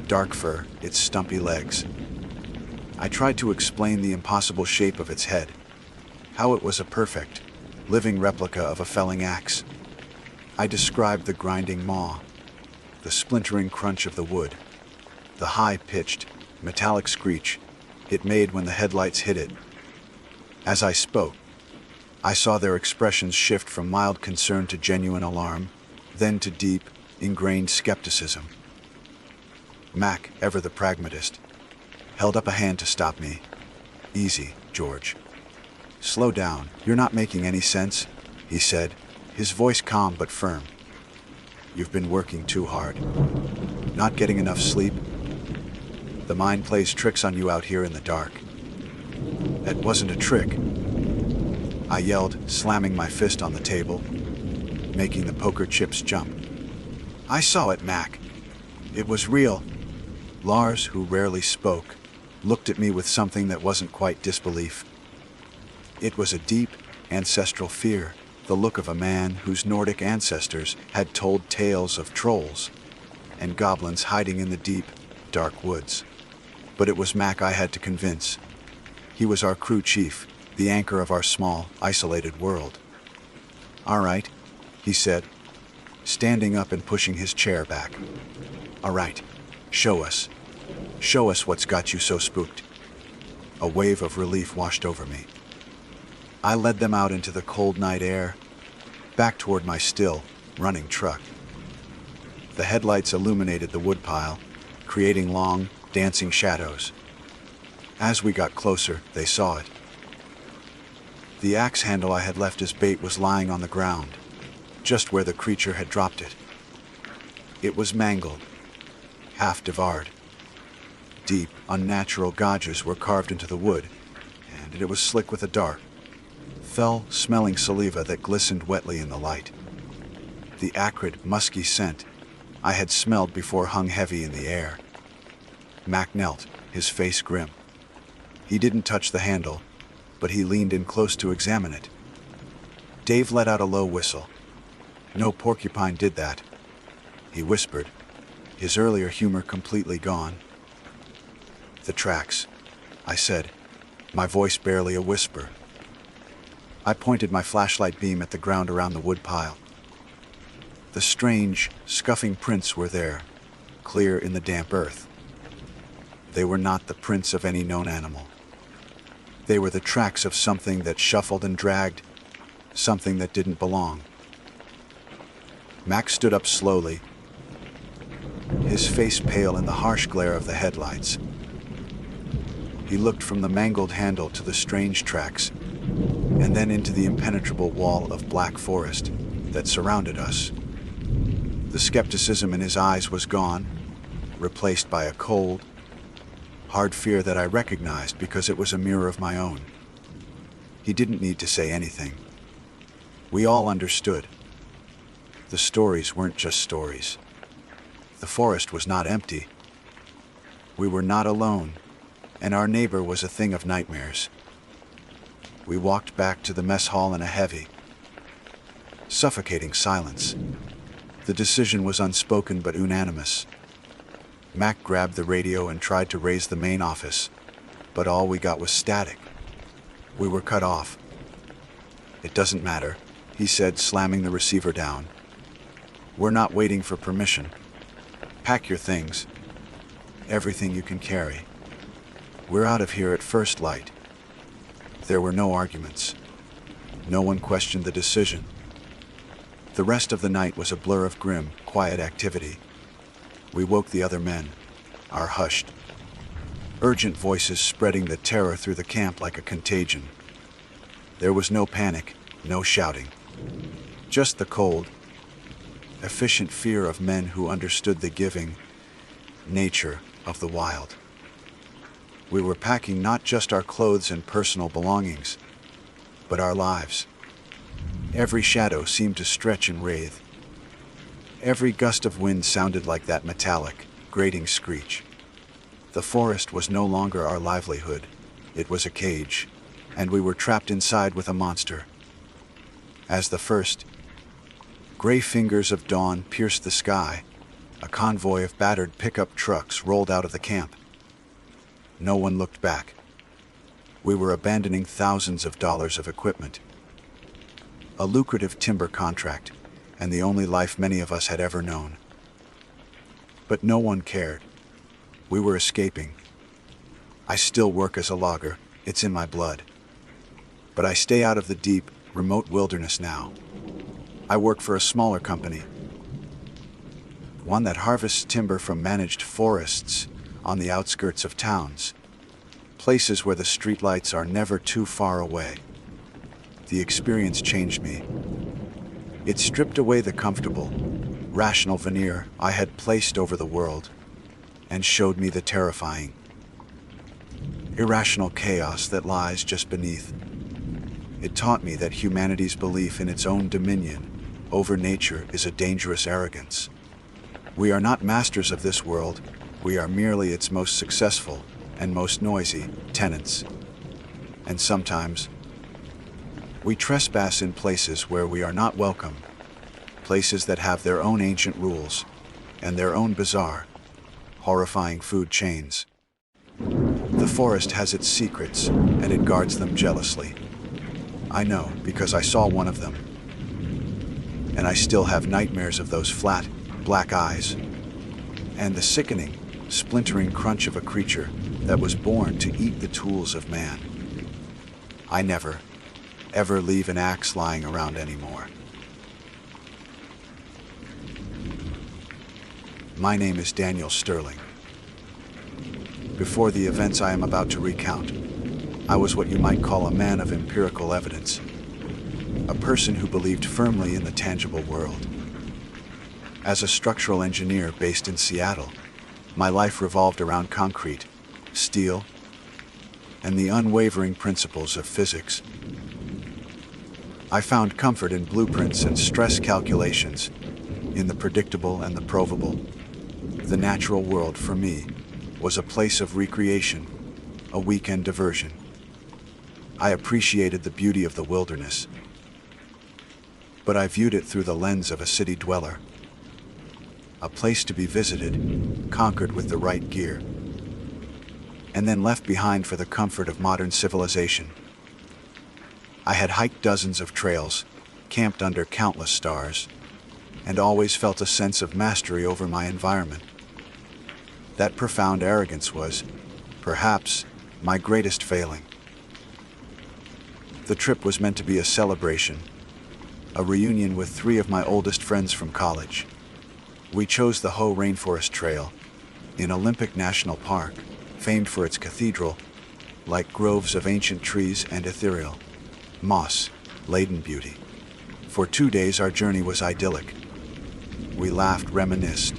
dark fur, its stumpy legs. I tried to explain the impossible shape of its head, how it was a perfect, living replica of a felling axe. I described the grinding maw, the splintering crunch of the wood, the high-pitched, metallic screech it made when the headlights hit it. As I spoke, I saw their expressions shift from mild concern to genuine alarm, then to deep, ingrained skepticism. Mac, ever the pragmatist, held up a hand to stop me. "Easy, George. Slow down. You're not making any sense," he said, his voice calm but firm. "You've been working too hard. Not getting enough sleep. The mind plays tricks on you out here in the dark." "That wasn't a trick," I yelled, slamming my fist on the table, making the poker chips jump. "I saw it, Mac. It was real." Lars, who rarely spoke, looked at me with something that wasn't quite disbelief. It was a deep, ancestral fear, the look of a man whose Nordic ancestors had told tales of trolls and goblins hiding in the deep, dark woods. But it was Mac I had to convince. He was our crew chief, the anchor of our small, isolated world. "All right," he said, standing up and pushing his chair back. "All right, show us. Show us what's got you so spooked." A wave of relief washed over me. I led them out into the cold night air, back toward my still, running truck. The headlights illuminated the woodpile, creating long, dancing shadows. As we got closer, they saw it. The axe handle I had left as bait was lying on the ground, just where the creature had dropped it. It was mangled, half devoured. Deep, unnatural gouges were carved into the wood, and it was slick with a dark, fell-smelling saliva that glistened wetly in the light. The acrid, musky scent I had smelled before hung heavy in the air. Mac knelt, his face grim. He didn't touch the handle, but he leaned in close to examine it. Dave let out a low whistle. "No porcupine did that," he whispered, his earlier humor completely gone. "The tracks," I said, my voice barely a whisper. I pointed my flashlight beam at the ground around the woodpile. The strange, scuffing prints were there, clear in the damp earth. They were not the prints of any known animal. They were the tracks of something that shuffled and dragged, something that didn't belong. Max stood up slowly, his face pale in the harsh glare of the headlights. He looked from the mangled handle to the strange tracks, and then into the impenetrable wall of black forest that surrounded us. The skepticism in his eyes was gone, replaced by a cold, hard fear that I recognized because it was a mirror of my own. He didn't need to say anything. We all understood. The stories weren't just stories. The forest was not empty. We were not alone, and our neighbor was a thing of nightmares. We walked back to the mess hall in a heavy, suffocating silence. The decision was unspoken but unanimous. Mac grabbed the radio and tried to raise the main office, but all we got was static. We were cut off. "It doesn't matter," he said, slamming the receiver down. "We're not waiting for permission. Pack your things. Everything you can carry. We're out of here at first light." There were no arguments. No one questioned the decision. The rest of the night was a blur of grim, quiet activity. We woke the other men, our hushed, urgent voices spreading the terror through the camp like a contagion. There was no panic, no shouting. Just the cold, efficient fear of men who understood the giving nature of the wild. We were packing not just our clothes and personal belongings, but our lives. Every shadow seemed to stretch and writhe. Every gust of wind sounded like that metallic, grating screech. The forest was no longer our livelihood. It was a cage, and we were trapped inside with a monster. As the first gray fingers of dawn pierced the sky, a convoy of battered pickup trucks rolled out of the camp. No one looked back. We were abandoning thousands of dollars of equipment, a lucrative timber contract, and the only life many of us had ever known. But no one cared. We were escaping. I still work as a logger. It's in my blood. But I stay out of the deep, remote wilderness now. I work for a smaller company, one that harvests timber from managed forests on the outskirts of towns, places where the streetlights are never too far away. The experience changed me. It stripped away the comfortable, rational veneer I had placed over the world and showed me the terrifying, irrational chaos that lies just beneath. It taught me that humanity's belief in its own dominion over nature is a dangerous arrogance. We are not masters of this world. We are merely its most successful and most noisy tenants. And sometimes, we trespass in places where we are not welcome, places that have their own ancient rules and their own bizarre, horrifying food chains. The forest has its secrets, and it guards them jealously. I know because I saw one of them. And I still have nightmares of those flat, black eyes, and the sickening, splintering crunch of a creature that was born to eat the tools of man. I never, ever leave an axe lying around anymore. My name is Daniel Sterling. Before the events I am about to recount, I was what you might call a man of empirical evidence, a person who believed firmly in the tangible world. As a structural engineer based in Seattle, my life revolved around concrete, steel, and the unwavering principles of physics. I found comfort in blueprints and stress calculations, in the predictable and the provable. The natural world, for me, was a place of recreation, a weekend diversion. I appreciated the beauty of the wilderness, but I viewed it through the lens of a city dweller. A place to be visited, conquered with the right gear, and then left behind for the comfort of modern civilization. I had hiked dozens of trails, camped under countless stars, and always felt a sense of mastery over my environment. That profound arrogance was, perhaps, my greatest failing. The trip was meant to be a celebration, a reunion with 3 of my oldest friends from college. We chose the Hoh Rainforest Trail in Olympic National Park, famed for its cathedral, like groves of ancient trees and ethereal, moss-laden beauty. For 2 days our journey was idyllic. We laughed, reminisced,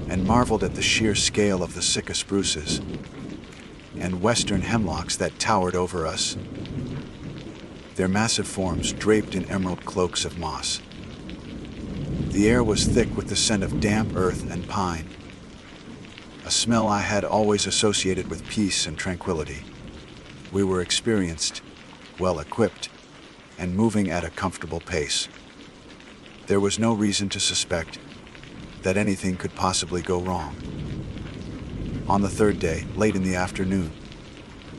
and marveled at the sheer scale of the Sitka spruces and western hemlocks that towered over us, their massive forms draped in emerald cloaks of moss. The air was thick with the scent of damp earth and pine, a smell I had always associated with peace and tranquility. We were experienced, well-equipped, and moving at a comfortable pace. There was no reason to suspect that anything could possibly go wrong. On the 3rd day, late in the afternoon,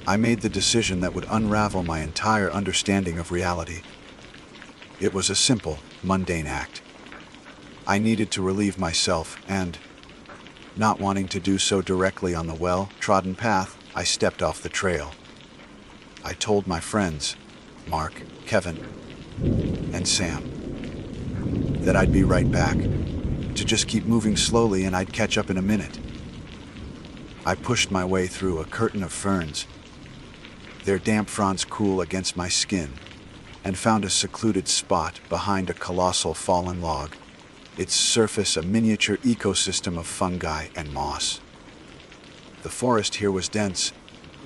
I made the decision that would unravel my entire understanding of reality. It was a simple, mundane act. I needed to relieve myself, and, not wanting to do so directly on the well-trodden path, I stepped off the trail. I told my friends, Mark, Kevin, and Sam, that I'd be right back, to just keep moving slowly and I'd catch up in a minute. I pushed my way through a curtain of ferns, their damp fronds cool against my skin, and found a secluded spot behind a colossal fallen log, its surface a miniature ecosystem of fungi and moss. The forest here was dense,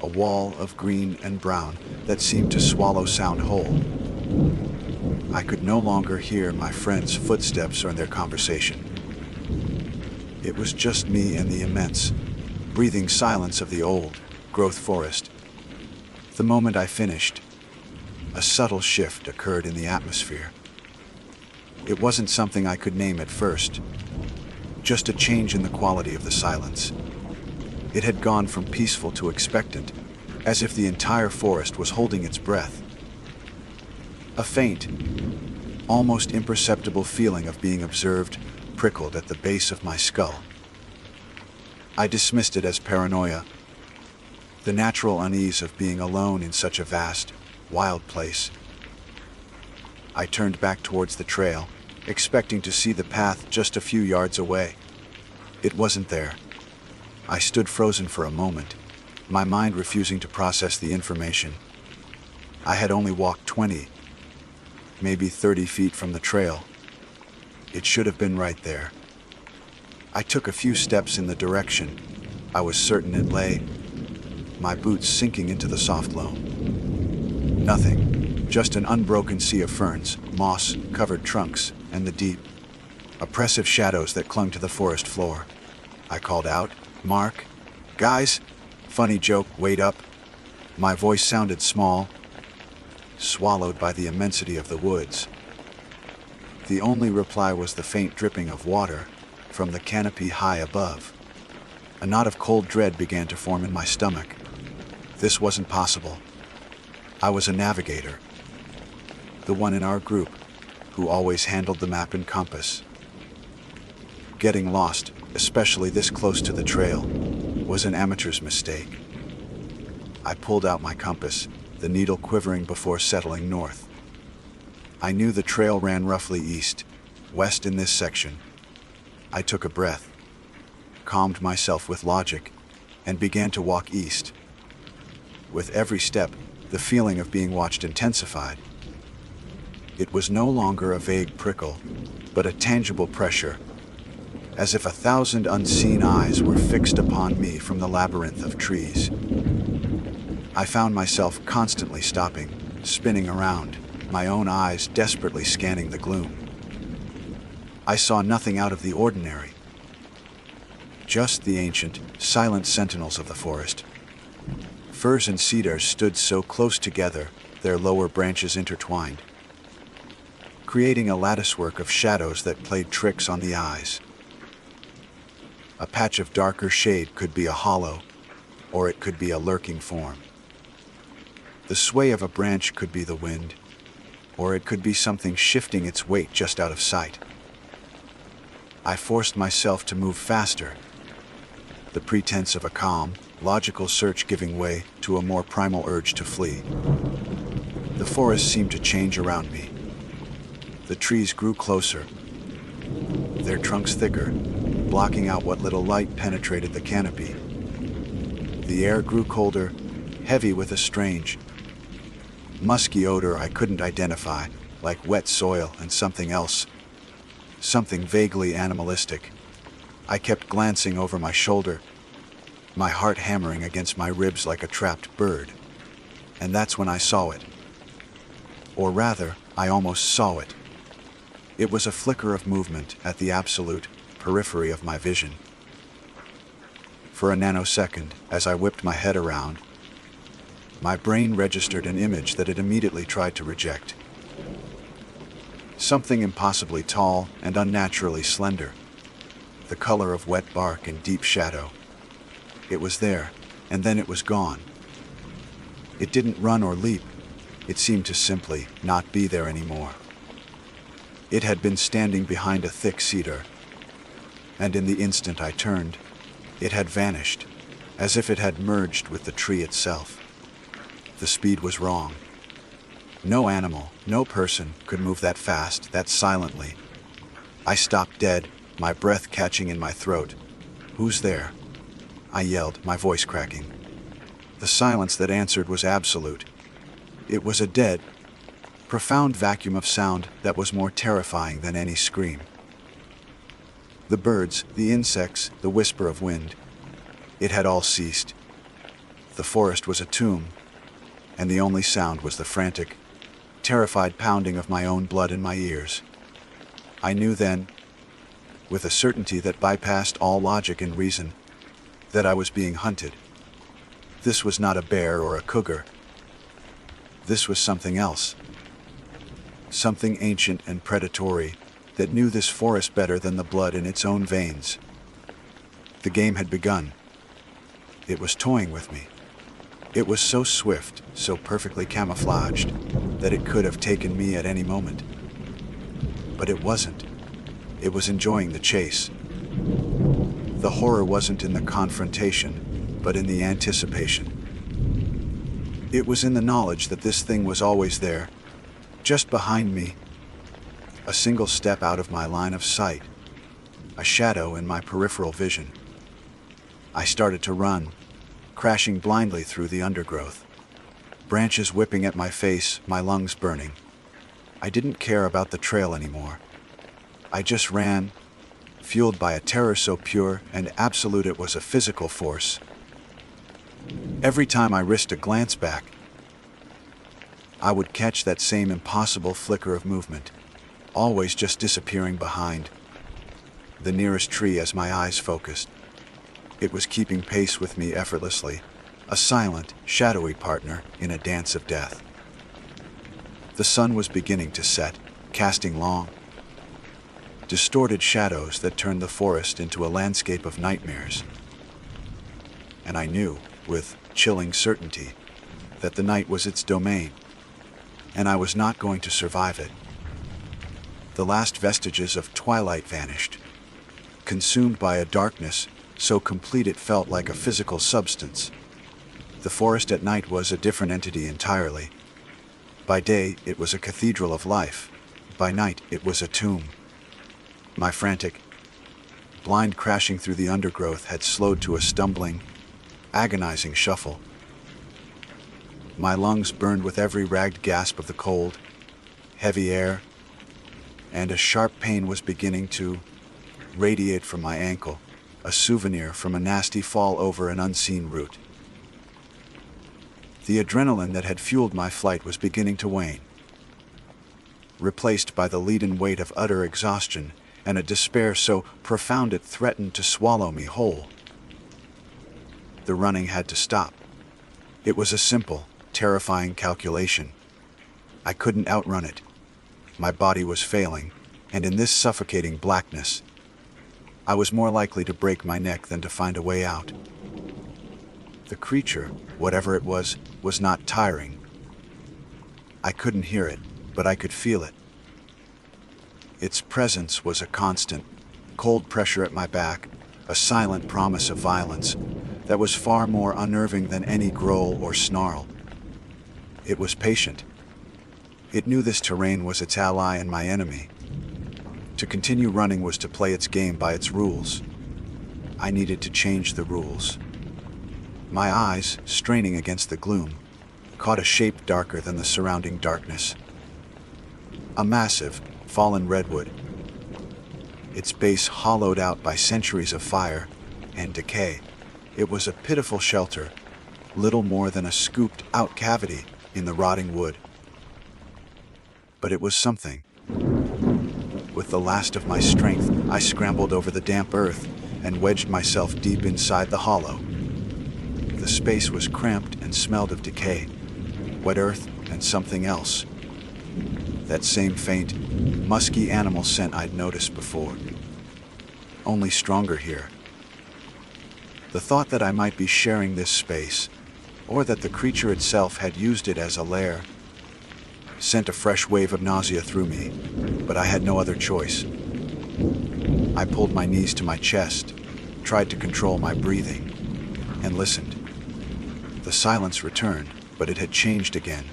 a wall of green and brown that seemed to swallow sound whole. I could no longer hear my friends' footsteps or their conversation. It was just me and the immense, breathing silence of the old-growth forest. The moment I finished, a subtle shift occurred in the atmosphere. It wasn't something I could name at first, just a change in the quality of the silence. It had gone from peaceful to expectant, as if the entire forest was holding its breath. A faint, almost imperceptible feeling of being observed prickled at the base of my skull. I dismissed it as paranoia, the natural unease of being alone in such a vast, wild place. I turned back towards the trail, expecting to see the path just a few yards away. It wasn't there. I stood frozen for a moment, my mind refusing to process the information. I had only walked 20, maybe 30 feet from the trail. It should have been right there. I took a few steps in the direction I was certain it lay, my boots sinking into the soft loam. Nothing, just an unbroken sea of ferns, moss-covered trunks, and the deep, oppressive shadows that clung to the forest floor. I called out, "Mark? Guys? Funny joke, wait up." My voice sounded small, swallowed by the immensity of the woods. The only reply was the faint dripping of water from the canopy high above. A knot of cold dread began to form in my stomach. This wasn't possible. I was a navigator, the one in our group who always handled the map and compass. Getting lost, especially this close to the trail, was an amateur's mistake. I pulled out my compass, the needle quivering before settling north. I knew the trail ran roughly east-west in this section. I took a breath, calmed myself with logic, and began to walk east. With every step, the feeling of being watched intensified. It was no longer a vague prickle, but a tangible pressure, as if 1,000 unseen eyes were fixed upon me from the labyrinth of trees. I found myself constantly stopping, spinning around, my own eyes desperately scanning the gloom. I saw nothing out of the ordinary, just the ancient, silent sentinels of the forest. Firs and cedars stood so close together, their lower branches intertwined, creating a latticework of shadows that played tricks on the eyes. A patch of darker shade could be a hollow, or it could be a lurking form. The sway of a branch could be the wind, or it could be something shifting its weight just out of sight. I forced myself to move faster, the pretense of a calm, logical search giving way to a more primal urge to flee. The forest seemed to change around me. The trees grew closer, their trunks thicker, blocking out what little light penetrated the canopy. The air grew colder, heavy with a strange, musky odor I couldn't identify, like wet soil and something else, something vaguely animalistic. I kept glancing over my shoulder, my heart hammering against my ribs like a trapped bird. And that's when I saw it. Or rather, I almost saw it. It was a flicker of movement at the absolute periphery of my vision. For a nanosecond, as I whipped my head around, my brain registered an image that it immediately tried to reject. Something impossibly tall and unnaturally slender, the color of wet bark and deep shadow. It was there, and then it was gone. It didn't run or leap. It seemed to simply not be there anymore. It had been standing behind a thick cedar, and in the instant I turned, it had vanished, as if it had merged with the tree itself. The speed was wrong. No animal, no person could move that fast, that silently. I stopped dead, my breath catching in my throat. "Who's there?" I yelled, my voice cracking. The silence that answered was absolute. It was a dead, profound vacuum of sound that was more terrifying than any scream. The birds, the insects, the whisper of wind, it had all ceased. The forest was a tomb, and the only sound was the frantic, terrified pounding of my own blood in my ears. I knew then, with a certainty that bypassed all logic and reason, that I was being hunted. This was not a bear or a cougar. This was something else. Something ancient and predatory that knew this forest better than the blood in its own veins. The game had begun. It was toying with me. It was so swift, so perfectly camouflaged, that it could have taken me at any moment. But it wasn't. It was enjoying the chase. The horror wasn't in the confrontation, but in the anticipation. It was in the knowledge that this thing was always there, just behind me, a single step out of my line of sight, a shadow in my peripheral vision. I started to run, crashing blindly through the undergrowth, branches whipping at my face, my lungs burning. I didn't care about the trail anymore. I just ran, fueled by a terror so pure and absolute it was a physical force. Every time I risked a glance back, I would catch that same impossible flicker of movement, always just disappearing behind the nearest tree as my eyes focused. It was keeping pace with me effortlessly, a silent, shadowy partner in a dance of death. The sun was beginning to set, casting long, distorted shadows that turned the forest into a landscape of nightmares. And I knew, with chilling certainty, that the night was its domain, and I was not going to survive it. The last vestiges of twilight vanished, consumed by a darkness so complete it felt like a physical substance. The forest at night was a different entity entirely. By day, it was a cathedral of life. By night, it was a tomb. My frantic, blind crashing through the undergrowth had slowed to a stumbling, agonizing shuffle. My lungs burned with every ragged gasp of the cold, heavy air, and a sharp pain was beginning to radiate from my ankle, a souvenir from a nasty fall over an unseen route. The adrenaline that had fueled my flight was beginning to wane, replaced by the leaden weight of utter exhaustion and a despair so profound it threatened to swallow me whole. The running had to stop. It was a simple, terrifying calculation. I couldn't outrun it. My body was failing, and in this suffocating blackness, I was more likely to break my neck than to find a way out. The creature, whatever it was not tiring. I couldn't hear it, but I could feel it. Its presence was a constant, cold pressure at my back, a silent promise of violence that was far more unnerving than any growl or snarl. It was patient. It knew this terrain was its ally and my enemy. To continue running was to play its game by its rules. I needed to change the rules. My eyes, straining against the gloom, caught a shape darker than the surrounding darkness. A massive, fallen redwood, its base hollowed out by centuries of fire and decay. It was a pitiful shelter, little more than a scooped-out cavity in the rotting wood. But it was something. With the last of my strength, I scrambled over the damp earth and wedged myself deep inside the hollow. The space was cramped and smelled of decay, wet earth and something else. That same faint, musky animal scent I'd noticed before. Only stronger here. The thought that I might be sharing this space, or that the creature itself had used it as a lair, sent a fresh wave of nausea through me, but I had no other choice. I pulled my knees to my chest, tried to control my breathing, and listened. The silence returned, but it had changed again.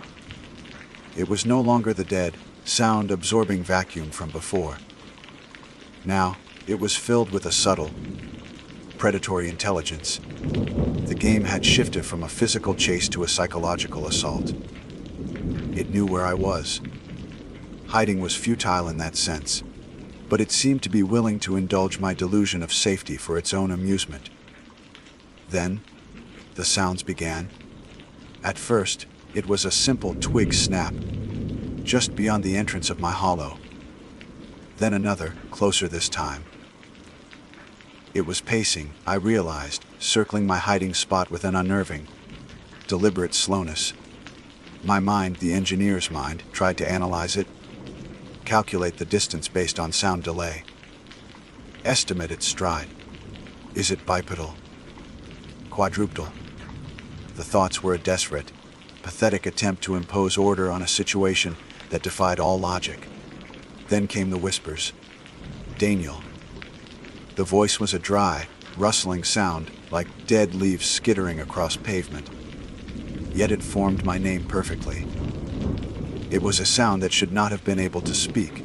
It was no longer the dead, sound-absorbing vacuum from before. Now, it was filled with a subtle, predatory intelligence, The game had shifted from a physical chase to a psychological assault. It knew where I was. Hiding was futile in that sense, but it seemed to be willing to indulge my delusion of safety for its own amusement. Then, the sounds began. At first, it was a simple twig snap, just beyond the entrance of my hollow. Then another, closer this time. It was pacing, I realized, circling my hiding spot with an unnerving, deliberate slowness. My mind, the engineer's mind, tried to analyze it, calculate the distance based on sound delay, estimate its stride. Is it bipedal? Quadrupedal? The thoughts were a desperate, pathetic attempt to impose order on a situation that defied all logic. Then came the whispers. Daniel. The voice was a dry, rustling sound, like dead leaves skittering across pavement. Yet it formed my name perfectly. It was a sound that should not have been able to speak.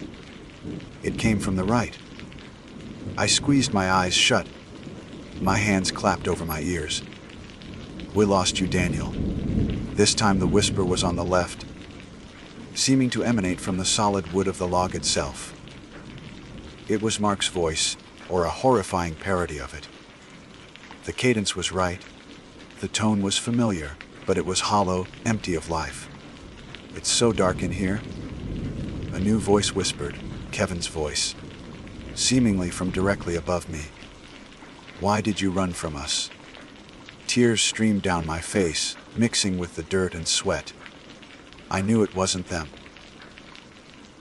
It came from the right. I squeezed my eyes shut. My hands clapped over my ears. We lost you, Daniel. This time the whisper was on the left, seeming to emanate from the solid wood of the log itself. It was Mark's voice, or a horrifying parody of it. The cadence was right. The tone was familiar, but it was hollow, empty of life. It's so dark in here. A new voice whispered, Kevin's voice, seemingly from directly above me. Why did you run from us? Tears streamed down my face, mixing with the dirt and sweat. I knew it wasn't them.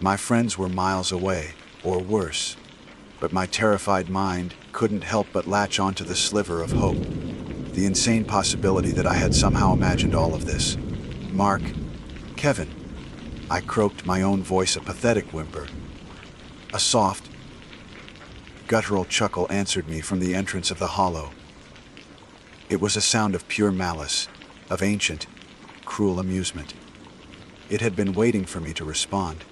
My friends were miles away, or worse, but my terrified mind couldn't help but latch onto the sliver of hope, the insane possibility that I had somehow imagined all of this. Mark, Kevin. I croaked, my own voice a pathetic whimper. A soft, guttural chuckle answered me from the entrance of the hollow. It was a sound of pure malice, of ancient, cruel amusement. It had been waiting for me to respond.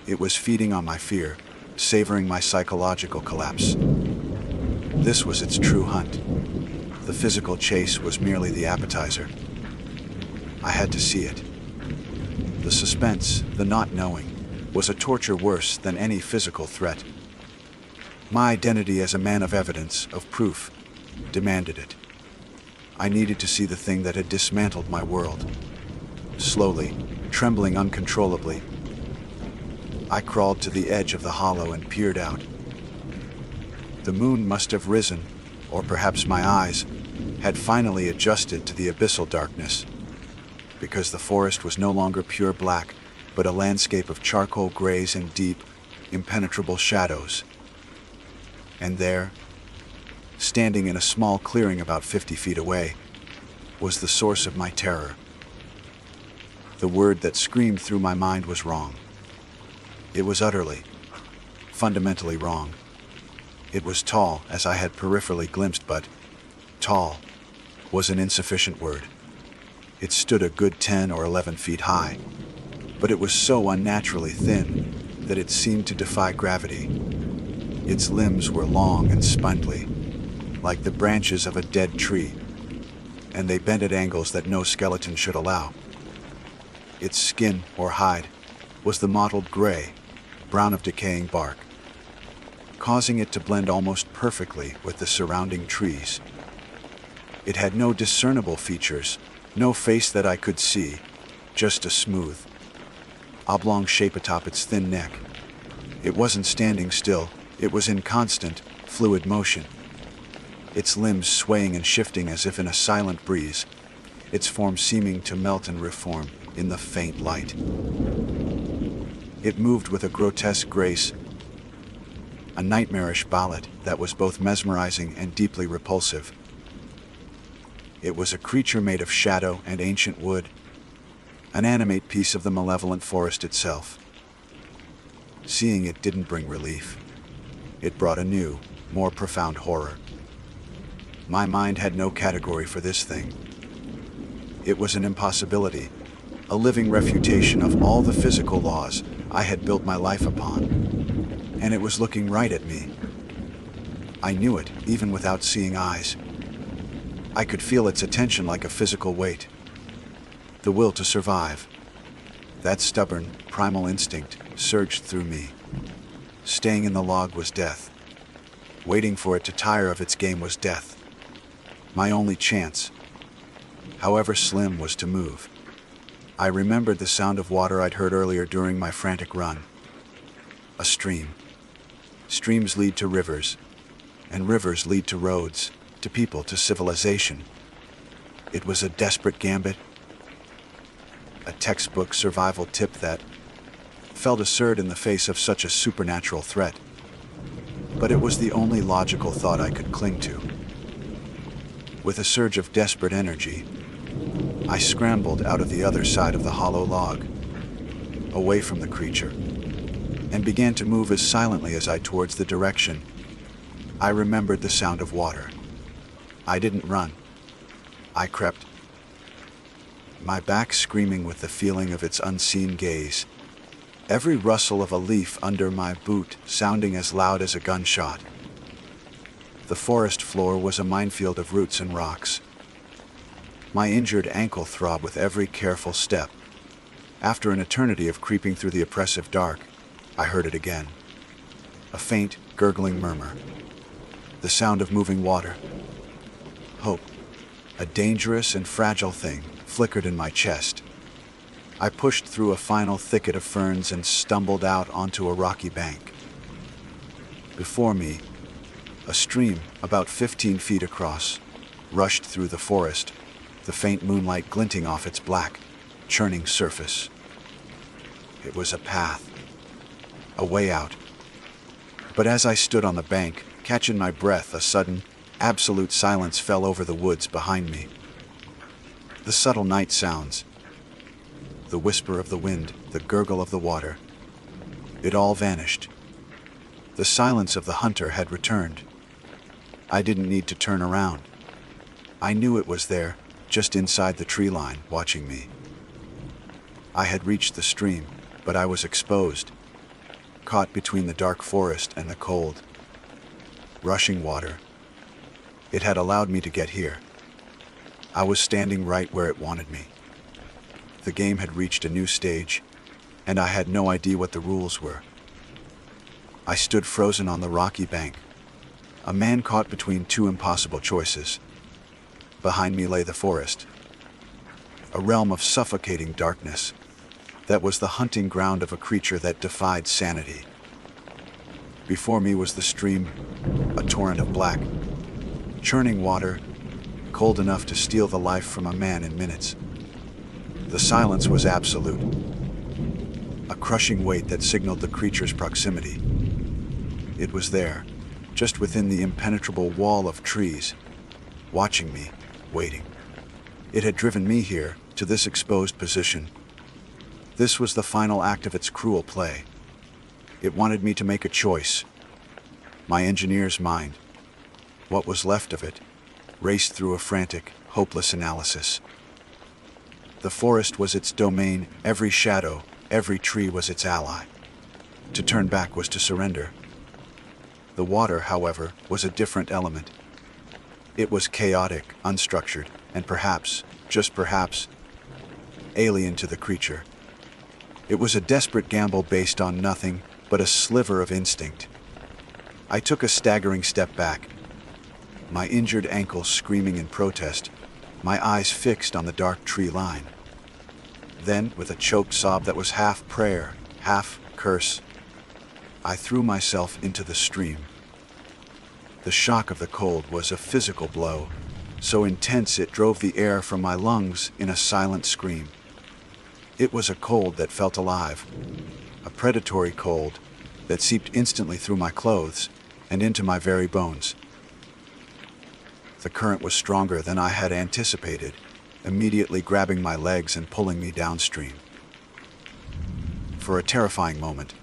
It was feeding on my fear, savoring my psychological collapse. This was its true hunt. The physical chase was merely the appetizer. I had to see it. The suspense, the not knowing, was a torture worse than any physical threat. My identity as a man of evidence, of proof, demanded it. I needed to see the thing that had dismantled my world. Slowly, trembling uncontrollably, I crawled to the edge of the hollow and peered out. The moon must have risen, or perhaps my eyes had finally adjusted to the abyssal darkness, because the forest was no longer pure black, but a landscape of charcoal grays and deep, impenetrable shadows. And there, standing in a small clearing about 50 feet away, was the source of my terror. The word that screamed through my mind was wrong. It was utterly, fundamentally wrong. It was tall, as I had peripherally glimpsed, but tall was an insufficient word. It stood a good 10 or 11 feet high, but it was so unnaturally thin that it seemed to defy gravity. Its limbs were long and spindly, like the branches of a dead tree, and they bent at angles that no skeleton should allow. Its skin, or hide, was the mottled gray, brown of decaying bark, causing it to blend almost perfectly with the surrounding trees. It had no discernible features, no face that I could see, just a smooth, oblong shape atop its thin neck. It wasn't standing still, it was in constant, fluid motion, its limbs swaying and shifting as if in a silent breeze, its form seeming to melt and reform in the faint light. It moved with a grotesque grace, a nightmarish ballad that was both mesmerizing and deeply repulsive. It was a creature made of shadow and ancient wood, an animate piece of the malevolent forest itself. Seeing it didn't bring relief. It brought a new, more profound horror. My mind had no category for this thing. It was an impossibility, a living refutation of all the physical laws I had built my life upon. And it was looking right at me. I knew it, even without seeing eyes. I could feel its attention like a physical weight. The will to survive. That stubborn, primal instinct surged through me. Staying in the log was death. Waiting for it to tire of its game was death. My only chance, however slim, was to move. I remembered the sound of water I'd heard earlier during my frantic run. A stream. Streams lead to rivers, and rivers lead to roads, to people, to civilization. It was a desperate gambit, a textbook survival tip that felt absurd in the face of such a supernatural threat. But it was the only logical thought I could cling to. With a surge of desperate energy, I scrambled out of the other side of the hollow log, away from the creature, and began to move as silently as I towards the direction. I remembered the sound of water. I didn't run. I crept, my back screaming with the feeling of its unseen gaze, every rustle of a leaf under my boot sounding as loud as a gunshot. The forest floor was a minefield of roots and rocks. My injured ankle throbbed with every careful step. After an eternity of creeping through the oppressive dark, I heard it again. A faint, gurgling murmur. The sound of moving water. Hope, a dangerous and fragile thing, flickered in my chest. I pushed through a final thicket of ferns and stumbled out onto a rocky bank. Before me, a stream, about 15 feet across, rushed through the forest, the faint moonlight glinting off its black, churning surface. It was a path, a way out. But as I stood on the bank, catching my breath, a sudden, absolute silence fell over the woods behind me. The subtle night sounds, the whisper of the wind, the gurgle of the water, it all vanished. The silence of the hunter had returned. I didn't need to turn around. I knew it was there, just inside the tree line, watching me. I had reached the stream, but I was exposed, caught between the dark forest and the cold, rushing water. It had allowed me to get here. I was standing right where it wanted me. The game had reached a new stage, and I had no idea what the rules were. I stood frozen on the rocky bank, a man caught between two impossible choices. Behind me lay the forest, a realm of suffocating darkness that was the hunting ground of a creature that defied sanity. Before me was the stream, a torrent of black, churning water, cold enough to steal the life from a man in minutes. The silence was absolute, a crushing weight that signaled the creature's proximity. It was there, just within the impenetrable wall of trees, watching me, waiting. It had driven me here, to this exposed position. This was the final act of its cruel play. It wanted me to make a choice. My engineer's mind, what was left of it, raced through a frantic, hopeless analysis. The forest was its domain, every shadow, every tree was its ally. To turn back was to surrender. The water, however, was a different element. It was chaotic, unstructured, and perhaps, just perhaps, alien to the creature. It was a desperate gamble based on nothing but a sliver of instinct. I took a staggering step back, my injured ankle screaming in protest, my eyes fixed on the dark tree line. Then, with a choked sob that was half prayer, half curse, I threw myself into the stream. The shock of the cold was a physical blow, so intense it drove the air from my lungs in a silent scream. It was a cold that felt alive, a predatory cold that seeped instantly through my clothes and into my very bones. The current was stronger than I had anticipated, immediately grabbing my legs and pulling me downstream. For a terrifying moment,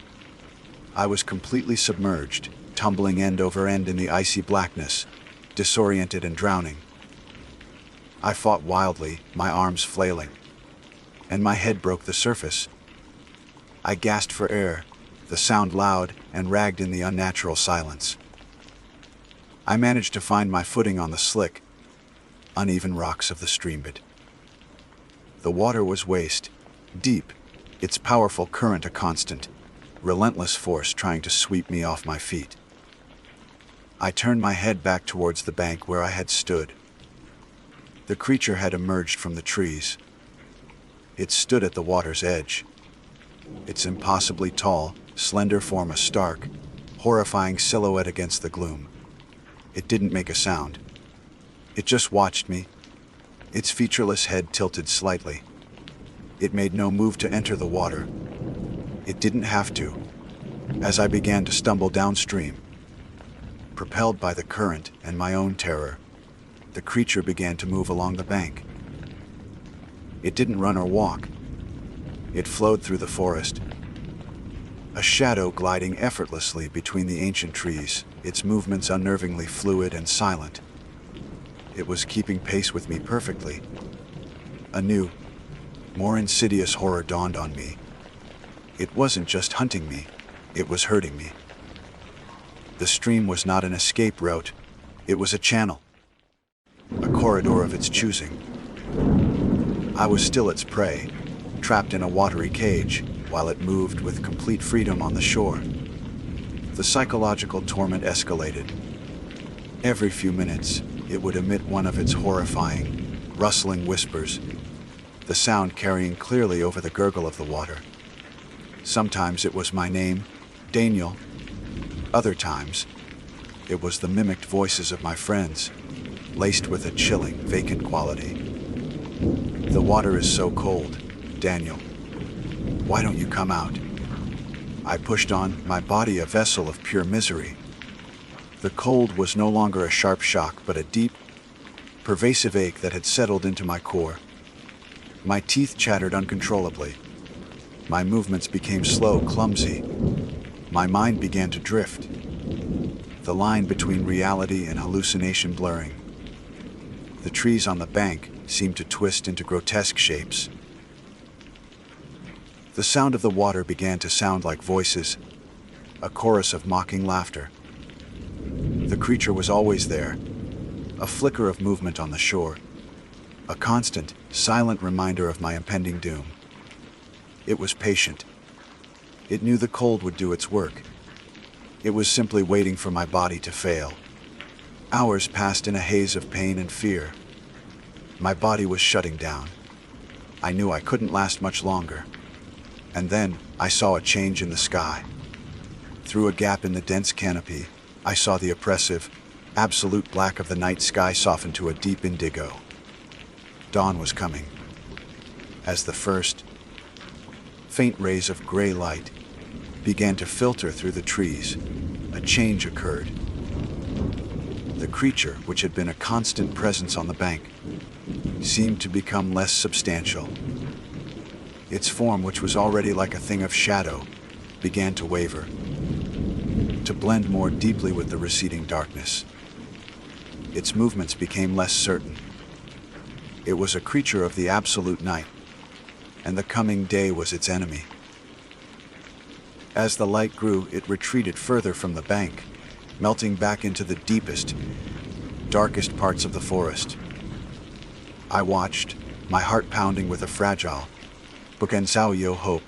I was completely submerged, tumbling end over end in the icy blackness, disoriented and drowning. I fought wildly, my arms flailing, and my head broke the surface. I gasped for air, the sound loud and ragged in the unnatural silence. I managed to find my footing on the slick, uneven rocks of the streambed. The water was waist, deep, its powerful current a constant, relentless force trying to sweep me off my feet. I turned my head back towards the bank where I had stood. The creature had emerged from the trees. It stood at the water's edge. Its impossibly tall, slender form a stark, horrifying silhouette against the gloom. It didn't make a sound. It just watched me, its featureless head tilted slightly. It made no move to enter the water. It didn't have to. As I began to stumble downstream, propelled by the current and my own terror, the creature began to move along the bank. It didn't run or walk. It flowed through the forest, a shadow gliding effortlessly between the ancient trees, its movements unnervingly fluid and silent. It was keeping pace with me perfectly. A new, more insidious horror dawned on me. It wasn't just hunting me, it was hurting me. The stream was not an escape route, it was a channel, a corridor of its choosing. I was still its prey, trapped in a watery cage, while it moved with complete freedom on the shore. The psychological torment escalated. Every few minutes, it would emit one of its horrifying, rustling whispers, the sound carrying clearly over the gurgle of the water. Sometimes it was my name, Daniel. Other times, it was the mimicked voices of my friends, laced with a chilling, vacant quality. The water is so cold, Daniel. Why don't you come out? I pushed on, my body a vessel of pure misery. The cold was no longer a sharp shock, but a deep, pervasive ache that had settled into my core. My teeth chattered uncontrollably. My movements became slow, clumsy. My mind began to drift, the line between reality and hallucination blurring. The trees on the bank seemed to twist into grotesque shapes. The sound of the water began to sound like voices, a chorus of mocking laughter. The creature was always there, a flicker of movement on the shore, a constant, silent reminder of my impending doom. It was patient. It knew the cold would do its work. It was simply waiting for my body to fail. Hours passed in a haze of pain and fear. My body was shutting down. I knew I couldn't last much longer. And then I saw a change in the sky. Through a gap in the dense canopy, I saw the oppressive, absolute black of the night sky soften to a deep indigo. Dawn was coming. As the first, faint rays of gray light began to filter through the trees, a change occurred. The creature, which had been a constant presence on the bank, seemed to become less substantial. Its form, which was already like a thing of shadow, began to waver, to blend more deeply with the receding darkness. Its movements became less certain. It was a creature of the absolute night, and the coming day was its enemy. As the light grew, it retreated further from the bank, melting back into the deepest, darkest parts of the forest. I watched, my heart pounding with a fragile, Bukansauyo hope,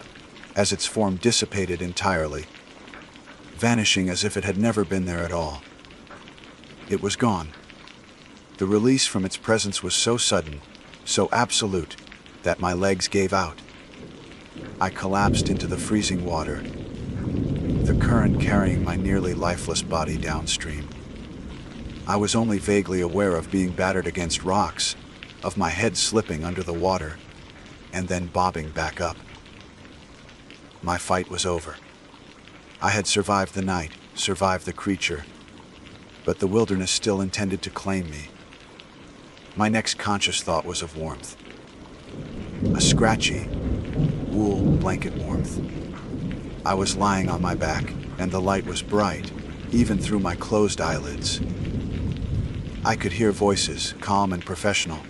as its form dissipated entirely, vanishing as if it had never been there at all. It was gone. The release from its presence was so sudden, so absolute, that my legs gave out. I collapsed into the freezing water, the current carrying my nearly lifeless body downstream. I was only vaguely aware of being battered against rocks, of my head slipping under the water, and then bobbing back up. My fight was over. I had survived the night, survived the creature, but the wilderness still intended to claim me. My next conscious thought was of warmth. A scratchy, wool blanket warmth. I was lying on my back, and the light was bright, even through my closed eyelids. I could hear voices, calm and professional.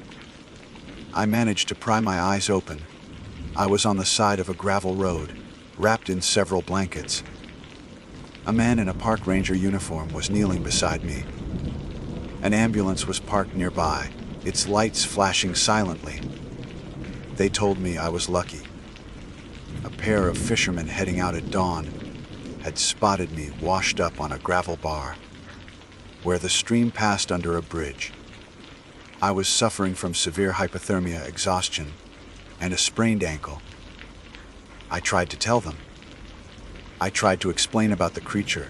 I managed to pry my eyes open. I was on the side of a gravel road, wrapped in several blankets. A man in a park ranger uniform was kneeling beside me. An ambulance was parked nearby, its lights flashing silently. They told me I was lucky. A pair of fishermen heading out at dawn had spotted me washed up on a gravel bar, where the stream passed under a bridge. I was suffering from severe hypothermia, exhaustion, and a sprained ankle. I tried to tell them. I tried to explain about the creature,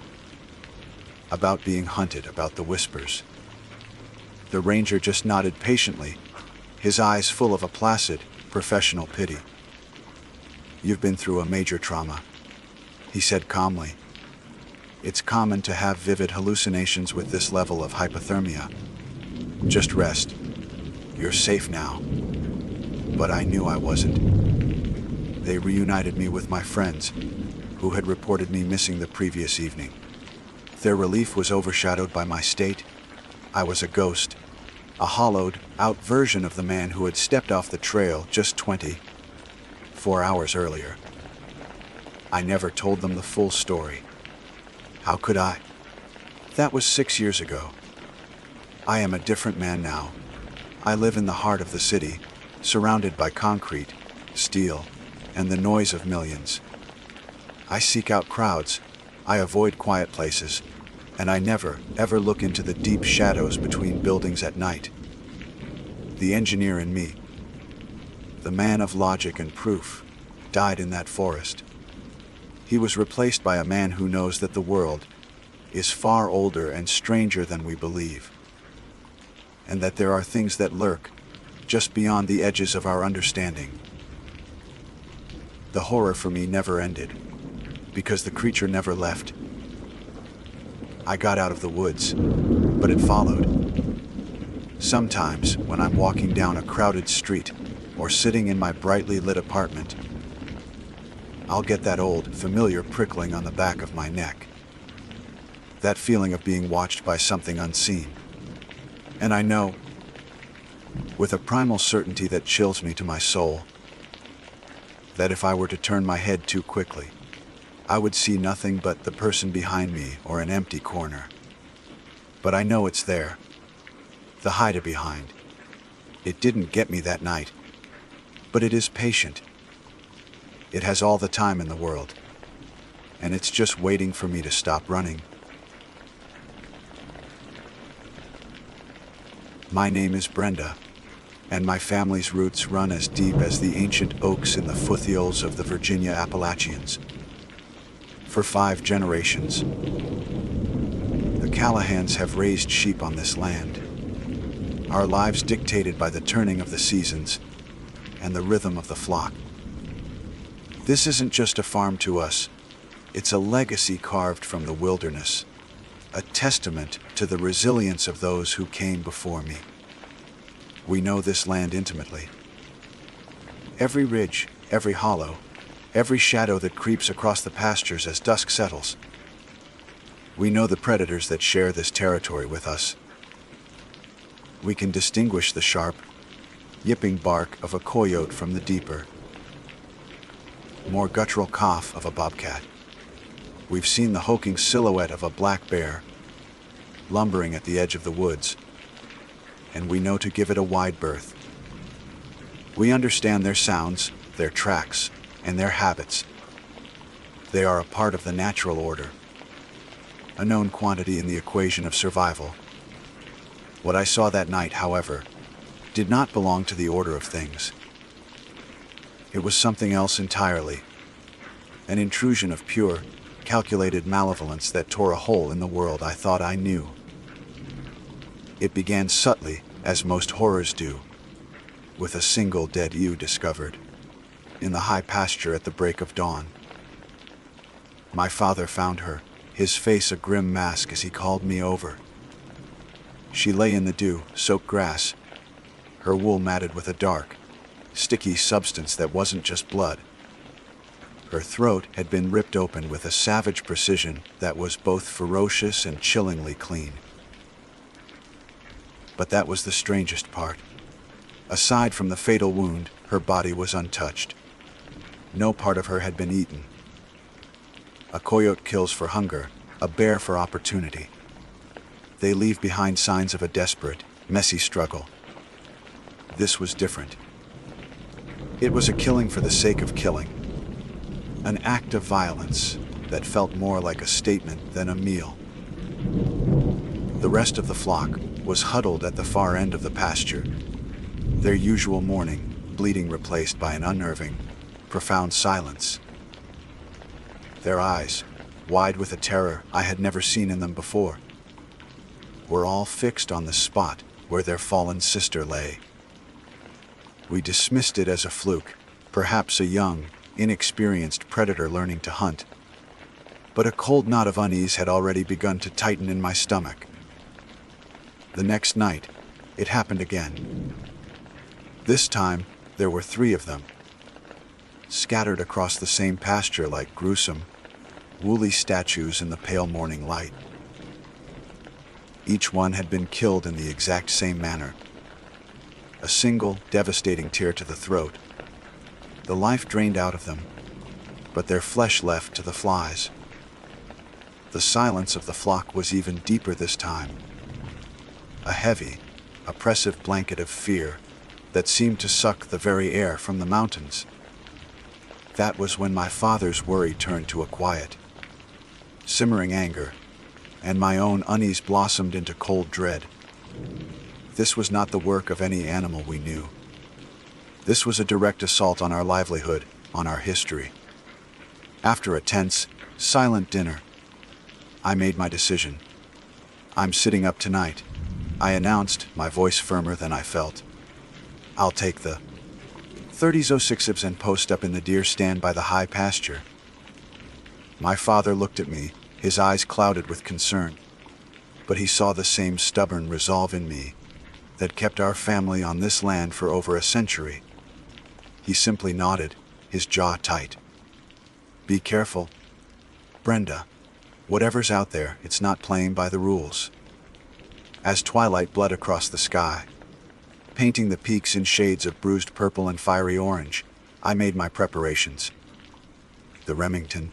about being hunted, about the whispers. The ranger just nodded patiently, his eyes full of a placid, professional pity. "You've been through a major trauma," he said calmly. "It's common to have vivid hallucinations with this level of hypothermia. Just rest. You're safe now." But I knew I wasn't. They reunited me with my friends, who had reported me missing the previous evening. Their relief was overshadowed by my state. I was a ghost, a hollowed-out version of the man who had stepped off the trail just 24 hours earlier. I never told them the full story. How could I? That was 6 years ago. I am a different man now. I live in the heart of the city, surrounded by concrete, steel, and the noise of millions. I seek out crowds, I avoid quiet places, and I never, ever look into the deep shadows between buildings at night. The engineer in me, the man of logic and proof, died in that forest. He was replaced by a man who knows that the world is far older and stranger than we believe, and that there are things that lurk just beyond the edges of our understanding. The horror for me never ended, because the creature never left. I got out of the woods, but it followed. Sometimes, when I'm walking down a crowded street or sitting in my brightly lit apartment, I'll get that old, familiar prickling on the back of my neck. That feeling of being watched by something unseen. And I know, with a primal certainty that chills me to my soul, that if I were to turn my head too quickly, I would see nothing but the person behind me or an empty corner. But I know it's there, the hide-behind. It didn't get me that night, but it is patient. It has all the time in the world, and it's just waiting for me to stop running. My name is Brenda, and my family's roots run as deep as the ancient oaks in the foothills of the Virginia Appalachians. For 5 generations, the Callahans have raised sheep on this land, our lives dictated by the turning of the seasons and the rhythm of the flock. This isn't just a farm to us, it's a legacy carved from the wilderness, a testament to the resilience of those who came before me. We know this land intimately. Every ridge, every hollow, every shadow that creeps across the pastures as dusk settles. We know the predators that share this territory with us. We can distinguish the sharp, yipping bark of a coyote from the deeper, more guttural cough of a bobcat. We've seen the hulking silhouette of a black bear, lumbering at the edge of the woods, and we know to give it a wide berth. We understand their sounds, their tracks, and their habits. They are a part of the natural order, a known quantity in the equation of survival. What I saw that night, however, did not belong to the order of things. It was something else entirely, an intrusion of pure, calculated malevolence that tore a hole in the world I thought I knew. It began subtly, as most horrors do, with a single dead ewe discovered in the high pasture at the break of dawn. My father found her, his face a grim mask as he called me over. She lay in the dew-soaked grass, her wool matted with a dark, sticky substance that wasn't just blood. Her throat had been ripped open with a savage precision that was both ferocious and chillingly clean. But that was the strangest part. Aside from the fatal wound, her body was untouched. No part of her had been eaten. A coyote kills for hunger, a bear for opportunity. They leave behind signs of a desperate, messy struggle. this was different. It was a killing for the sake of killing. An act of violence that felt more like a statement than a meal. The rest of the flock was huddled at the far end of the pasture, their usual mourning, bleating replaced by an unnerving, profound silence. Their eyes, wide with a terror I had never seen in them before, were all fixed on the spot where their fallen sister lay. We dismissed it as a fluke, perhaps a young, inexperienced predator learning to hunt. But a cold knot of unease had already begun to tighten in my stomach. The next night, it happened again. This time, there were 3 of them, scattered across the same pasture like gruesome, woolly statues in the pale morning light. Each one had been killed in the exact same manner. A single, devastating tear to the throat. The life drained out of them, but their flesh left to the flies. The silence of the flock was even deeper this time. A heavy, oppressive blanket of fear that seemed to suck the very air from the mountains. That was when my father's worry turned to a quiet, simmering anger, and my own unease blossomed into cold dread. This was not the work of any animal we knew. This was a direct assault on our livelihood, on our history. After a tense, silent dinner, I made my decision. "I'm sitting up tonight," I announced, my voice firmer than I felt. "I'll take the 3006 and post up in the deer stand by the high pasture." My father looked at me, his eyes clouded with concern, but he saw the same stubborn resolve in me that kept our family on this land for over a century. He simply nodded, his jaw tight. "Be careful, Brenda. Whatever's out there, it's not playing by the rules." As twilight bled across the sky, painting the peaks in shades of bruised purple and fiery orange, I made my preparations. The Remington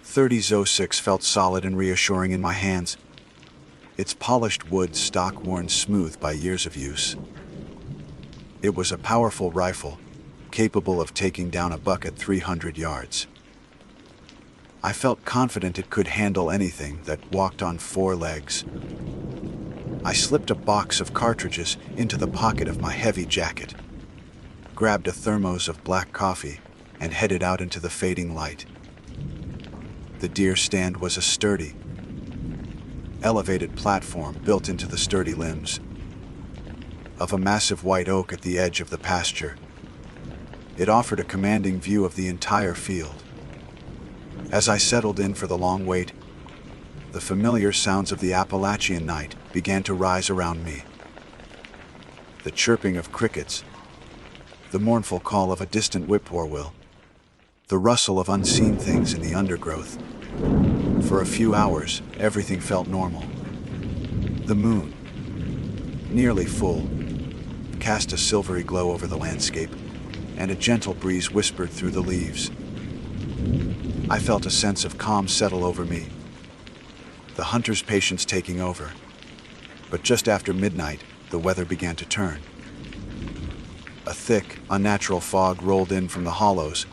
3006 felt solid and reassuring in my hands, its polished wood stock worn smooth by years of use. It was a powerful rifle, capable of taking down a buck at 300 yards. I felt confident it could handle anything that walked on 4 legs. I slipped a box of cartridges into the pocket of my heavy jacket, grabbed a thermos of black coffee, and headed out into the fading light. The deer stand was a sturdy, elevated platform built into the sturdy limbs of a massive white oak at the edge of the pasture. It offered a commanding view of the entire field. As I settled in for the long wait, the familiar sounds of the Appalachian night began to rise around me. The chirping of crickets, the mournful call of a distant whippoorwill, the rustle of unseen things in the undergrowth. For a few hours, everything felt normal. The moon, nearly full, cast a silvery glow over the landscape, and a gentle breeze whispered through the leaves. I felt a sense of calm settle over me, the hunter's patience taking over. But just after midnight, the weather began to turn. A thick, unnatural fog rolled in from the hollows,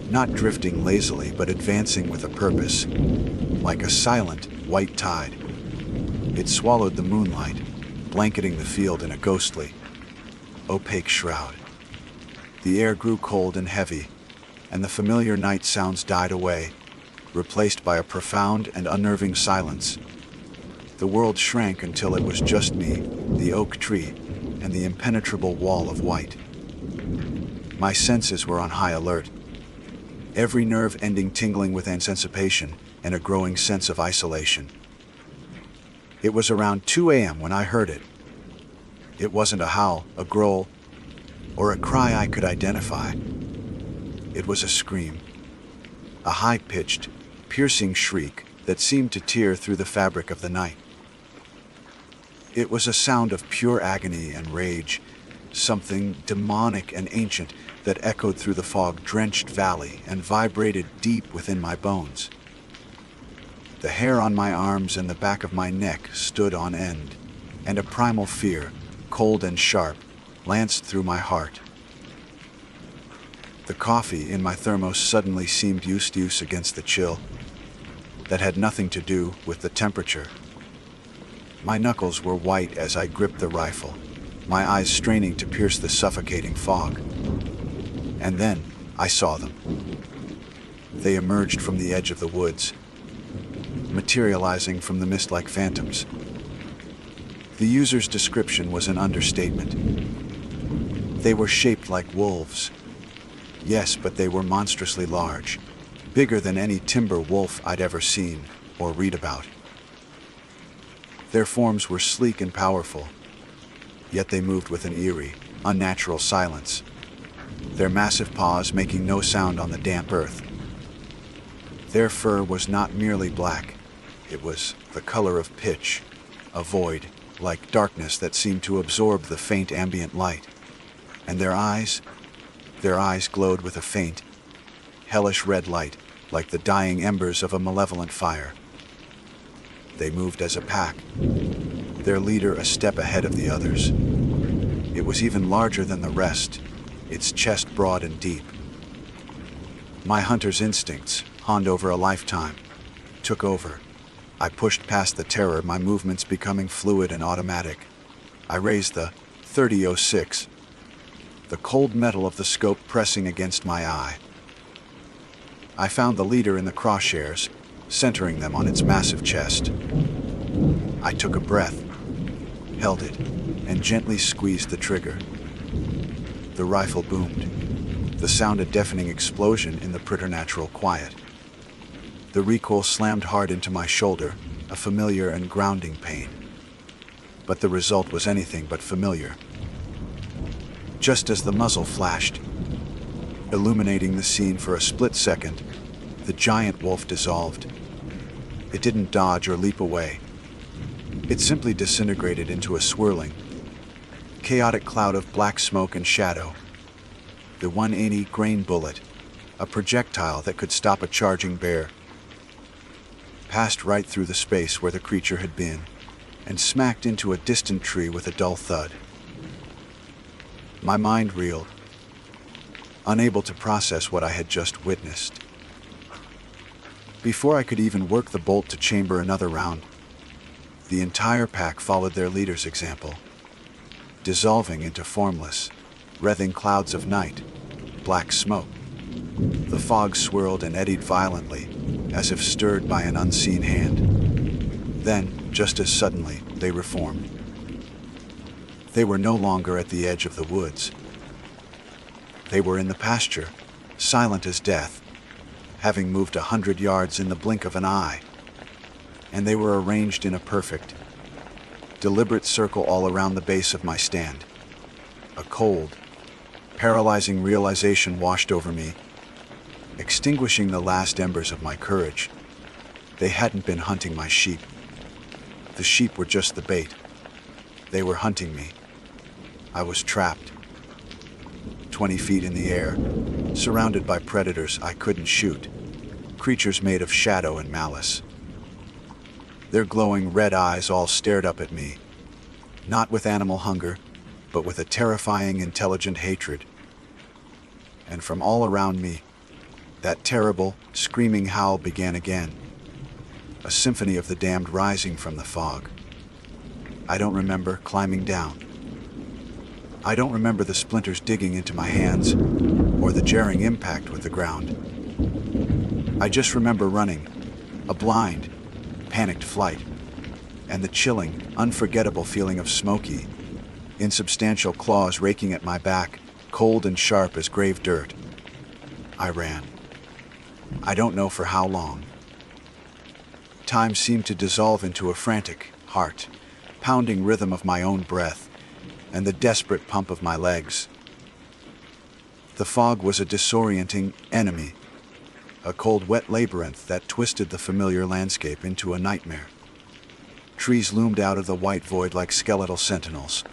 not drifting lazily but advancing with a purpose, like a silent, white tide. It swallowed the moonlight, blanketing the field in a ghostly, opaque shroud. The air grew cold and heavy, and the familiar night sounds died away, replaced by a profound and unnerving silence. The world shrank until it was just me, the oak tree, and the impenetrable wall of white. My senses were on high alert, every nerve ending tingling with anticipation and a growing sense of isolation. It was around 2 a.m. when I heard it. It wasn't a howl, a growl, or a cry I could identify. It was a scream, a high-pitched, piercing shriek that seemed to tear through the fabric of the night. It was a sound of pure agony and rage, something demonic and ancient that echoed through the fog-drenched valley and vibrated deep within my bones. The hair on my arms and the back of my neck stood on end, and a primal fear, cold and sharp, lanced through my heart. The coffee in my thermos suddenly seemed use against the chill that had nothing to do with the temperature. My knuckles were white as I gripped the rifle, my eyes straining to pierce the suffocating fog. And then I saw them. They emerged from the edge of the woods, materializing from the mist like phantoms. The user's description was an understatement. They were shaped like wolves. Yes, but they were monstrously large, bigger than any timber wolf I'd ever seen or read about. Their forms were sleek and powerful, yet they moved with an eerie, unnatural silence, their massive paws making no sound on the damp earth. Their fur was not merely black, it was the color of pitch, a void, like darkness that seemed to absorb the faint ambient light. And their eyes glowed with a faint, hellish red light, like the dying embers of a malevolent fire. They moved as a pack, their leader a step ahead of the others. It was even larger than the rest, its chest broad and deep. My hunter's instincts, honed over a lifetime, took over. I pushed past the terror, my movements becoming fluid and automatic. I raised the .30-06, the cold metal of the scope pressing against my eye. I found the leader in the crosshairs, centering them on its massive chest. I took a breath, held it, and gently squeezed the trigger. The rifle boomed, the sound a deafening explosion in the preternatural quiet. The recoil slammed hard into my shoulder, a familiar and grounding pain. But the result was anything but familiar. Just as the muzzle flashed, illuminating the scene for a split second, the giant wolf dissolved. It didn't dodge or leap away. It simply disintegrated into a swirling, chaotic cloud of black smoke and shadow. The 180 grain bullet, a projectile that could stop a charging bear, passed right through the space where the creature had been and smacked into a distant tree with a dull thud. My mind reeled, unable to process what I had just witnessed. Before I could even work the bolt to chamber another round, the entire pack followed their leader's example, dissolving into formless, wreathing clouds of night, black smoke. The fog swirled and eddied violently, as if stirred by an unseen hand. Then, just as suddenly, they reformed. They were no longer at the edge of the woods. They were in the pasture, silent as death, having moved 100 yards in the blink of an eye. And they were arranged in a perfect, deliberate circle all around the base of my stand. A cold, paralyzing realization washed over me, extinguishing the last embers of my courage. They hadn't been hunting my sheep. The sheep were just the bait. They were hunting me. I was trapped, 20 feet in the air, surrounded by predators I couldn't shoot, creatures made of shadow and malice. Their glowing red eyes all stared up at me, not with animal hunger, but with a terrifying, intelligent hatred. And from all around me, that terrible, screaming howl began again, a symphony of the damned rising from the fog. I don't remember climbing down. I don't remember the splinters digging into my hands or the jarring impact with the ground. I just remember running, a blind, panicked flight, and the chilling, unforgettable feeling of smoky, insubstantial claws raking at my back, cold and sharp as grave dirt. I ran. I don't know for how long. Time seemed to dissolve into a frantic, heart-pounding rhythm of my own breath and the desperate pump of my legs. The fog was a disorienting enemy, a cold, wet labyrinth that twisted the familiar landscape into a nightmare. Trees loomed out of the white void like skeletal sentinels,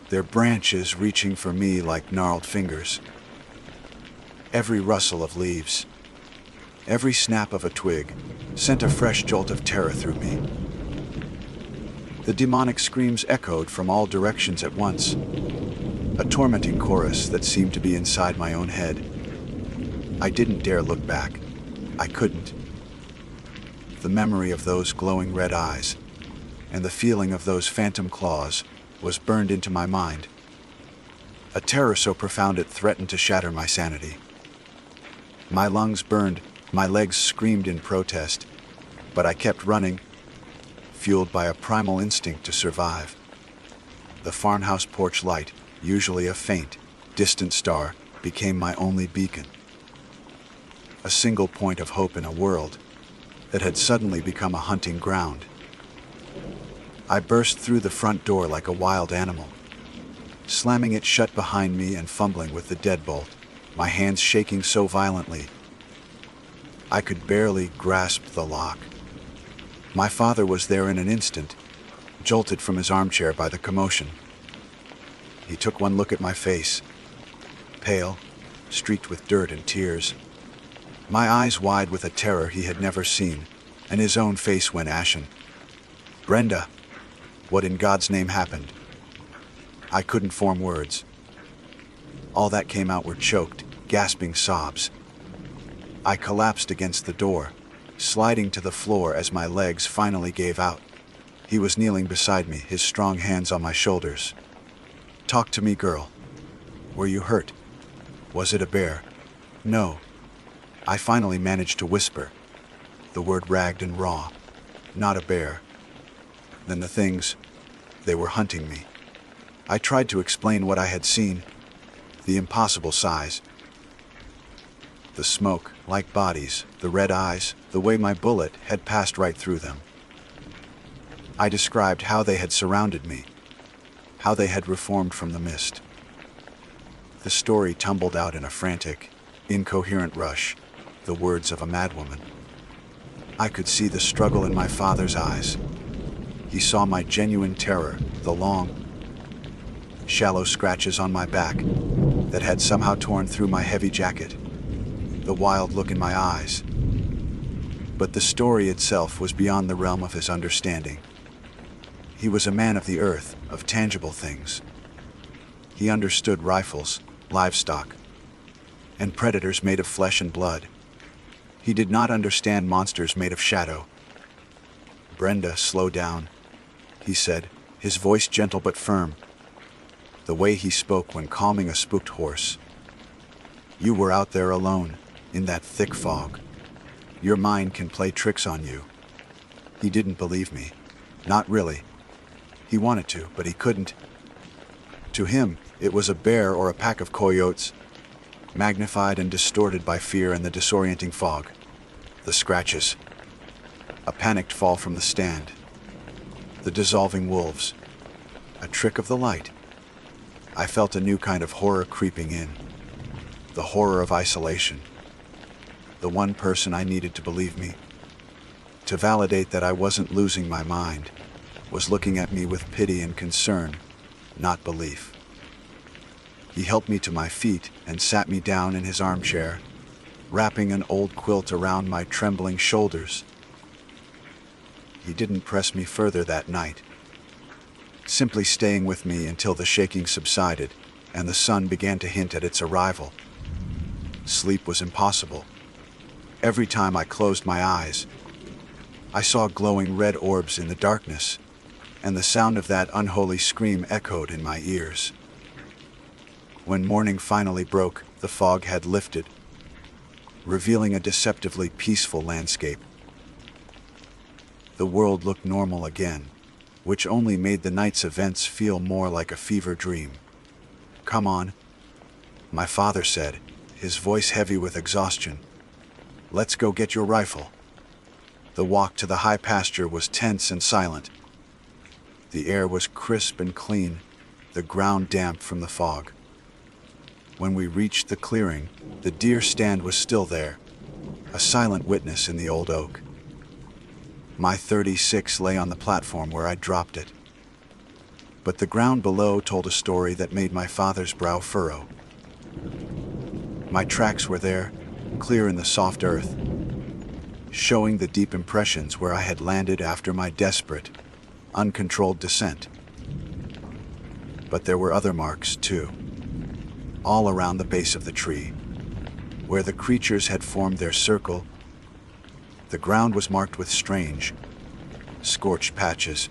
their branches reaching for me like gnarled fingers. Every rustle of leaves, every snap of a twig sent a fresh jolt of terror through me. The demonic screams echoed from all directions at once, a tormenting chorus that seemed to be inside my own head. I didn't dare look back. I couldn't. The memory of those glowing red eyes and the feeling of those phantom claws was burned into my mind. A terror so profound it threatened to shatter my sanity. My lungs burned, my legs screamed in protest, but I kept running, fueled by a primal instinct to survive. The farmhouse porch light, usually a faint, distant star, became my only beacon. A single point of hope in a world that had suddenly become a hunting ground. I burst through the front door like a wild animal, slamming it shut behind me and fumbling with the deadbolt, my hands shaking so violently I could barely grasp the lock. My father was there in an instant, jolted from his armchair by the commotion. He took one look at my face, pale, streaked with dirt and tears, my eyes wide with a terror he had never seen, and his own face went ashen. "Brenda, what in God's name happened?" I couldn't form words. All that came out were choked, gasping sobs. I collapsed against the door, sliding to the floor as my legs finally gave out. He was kneeling beside me, his strong hands on my shoulders. "Talk to me, girl. Were you hurt? Was it a bear?" "No." I finally managed to whisper, the word ragged and raw. "Not a bear." Then the things, they were hunting me. I tried to explain what I had seen, the impossible size. The smoke, like bodies, the red eyes, the way my bullet had passed right through them. I described how they had surrounded me, how they had reformed from the mist. The story tumbled out in a frantic, incoherent rush, the words of a madwoman. I could see the struggle in my father's eyes. He saw my genuine terror, the long, shallow scratches on my back that had somehow torn through my heavy jacket, the wild look in my eyes. But the story itself was beyond the realm of his understanding. He was a man of the earth, of tangible things. He understood rifles, livestock, and predators made of flesh and blood. He did not understand monsters made of shadow. "Brenda, slow down," he said, his voice gentle but firm, the way he spoke when calming a spooked horse. "You were out there alone, in that thick fog. Your mind can play tricks on you." He didn't believe me. Not really. He wanted to, but he couldn't. To him, it was a bear or a pack of coyotes, magnified and distorted by fear and the disorienting fog. The scratches. A panicked fall from the stand. The dissolving wolves. A trick of the light. I felt a new kind of horror creeping in. The horror of isolation. The one person I needed to believe me, to validate that I wasn't losing my mind, was looking at me with pity and concern, not belief. He helped me to my feet and sat me down in his armchair, wrapping an old quilt around my trembling shoulders. He didn't press me further that night, simply staying with me until the shaking subsided and the sun began to hint at its arrival. Sleep was impossible. Every time I closed my eyes, I saw glowing red orbs in the darkness, and the sound of that unholy scream echoed in my ears. When morning finally broke, the fog had lifted, revealing a deceptively peaceful landscape. The world looked normal again, which only made the night's events feel more like a fever dream. "Come on," my father said, his voice heavy with exhaustion. "Let's go get your rifle." The walk to the high pasture was tense and silent. The air was crisp and clean, the ground damp from the fog. When we reached the clearing, the deer stand was still there, a silent witness in the old oak. My .36 lay on the platform where I dropped it. But the ground below told a story that made my father's brow furrow. My tracks were there, clear in the soft earth, showing the deep impressions where I had landed after my desperate, uncontrolled descent. But there were other marks, too, all around the base of the tree. Where the creatures had formed their circle, the ground was marked with strange, scorched patches,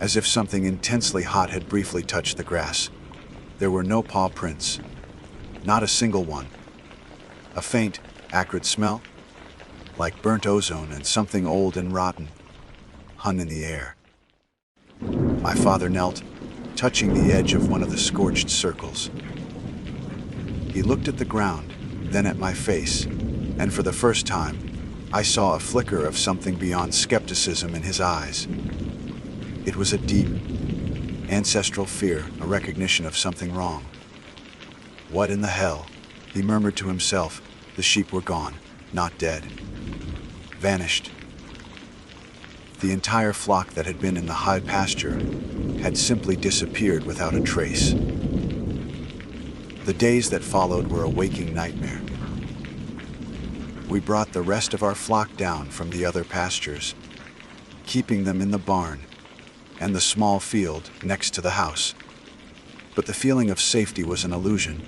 as if something intensely hot had briefly touched the grass. There were no paw prints, not a single one. A faint, acrid smell, like burnt ozone and something old and rotten, hung in the air. My father knelt, touching the edge of one of the scorched circles. He looked at the ground, then at my face, and for the first time, I saw a flicker of something beyond skepticism in his eyes. It was a deep, ancestral fear, a recognition of something wrong. What in the hell? He murmured to himself. The sheep were gone, not dead. Vanished. The entire flock that had been in the high pasture had simply disappeared without a trace. The days that followed were a waking nightmare. We brought the rest of our flock down from the other pastures, keeping them in the barn and the small field next to the house. But the feeling of safety was an illusion.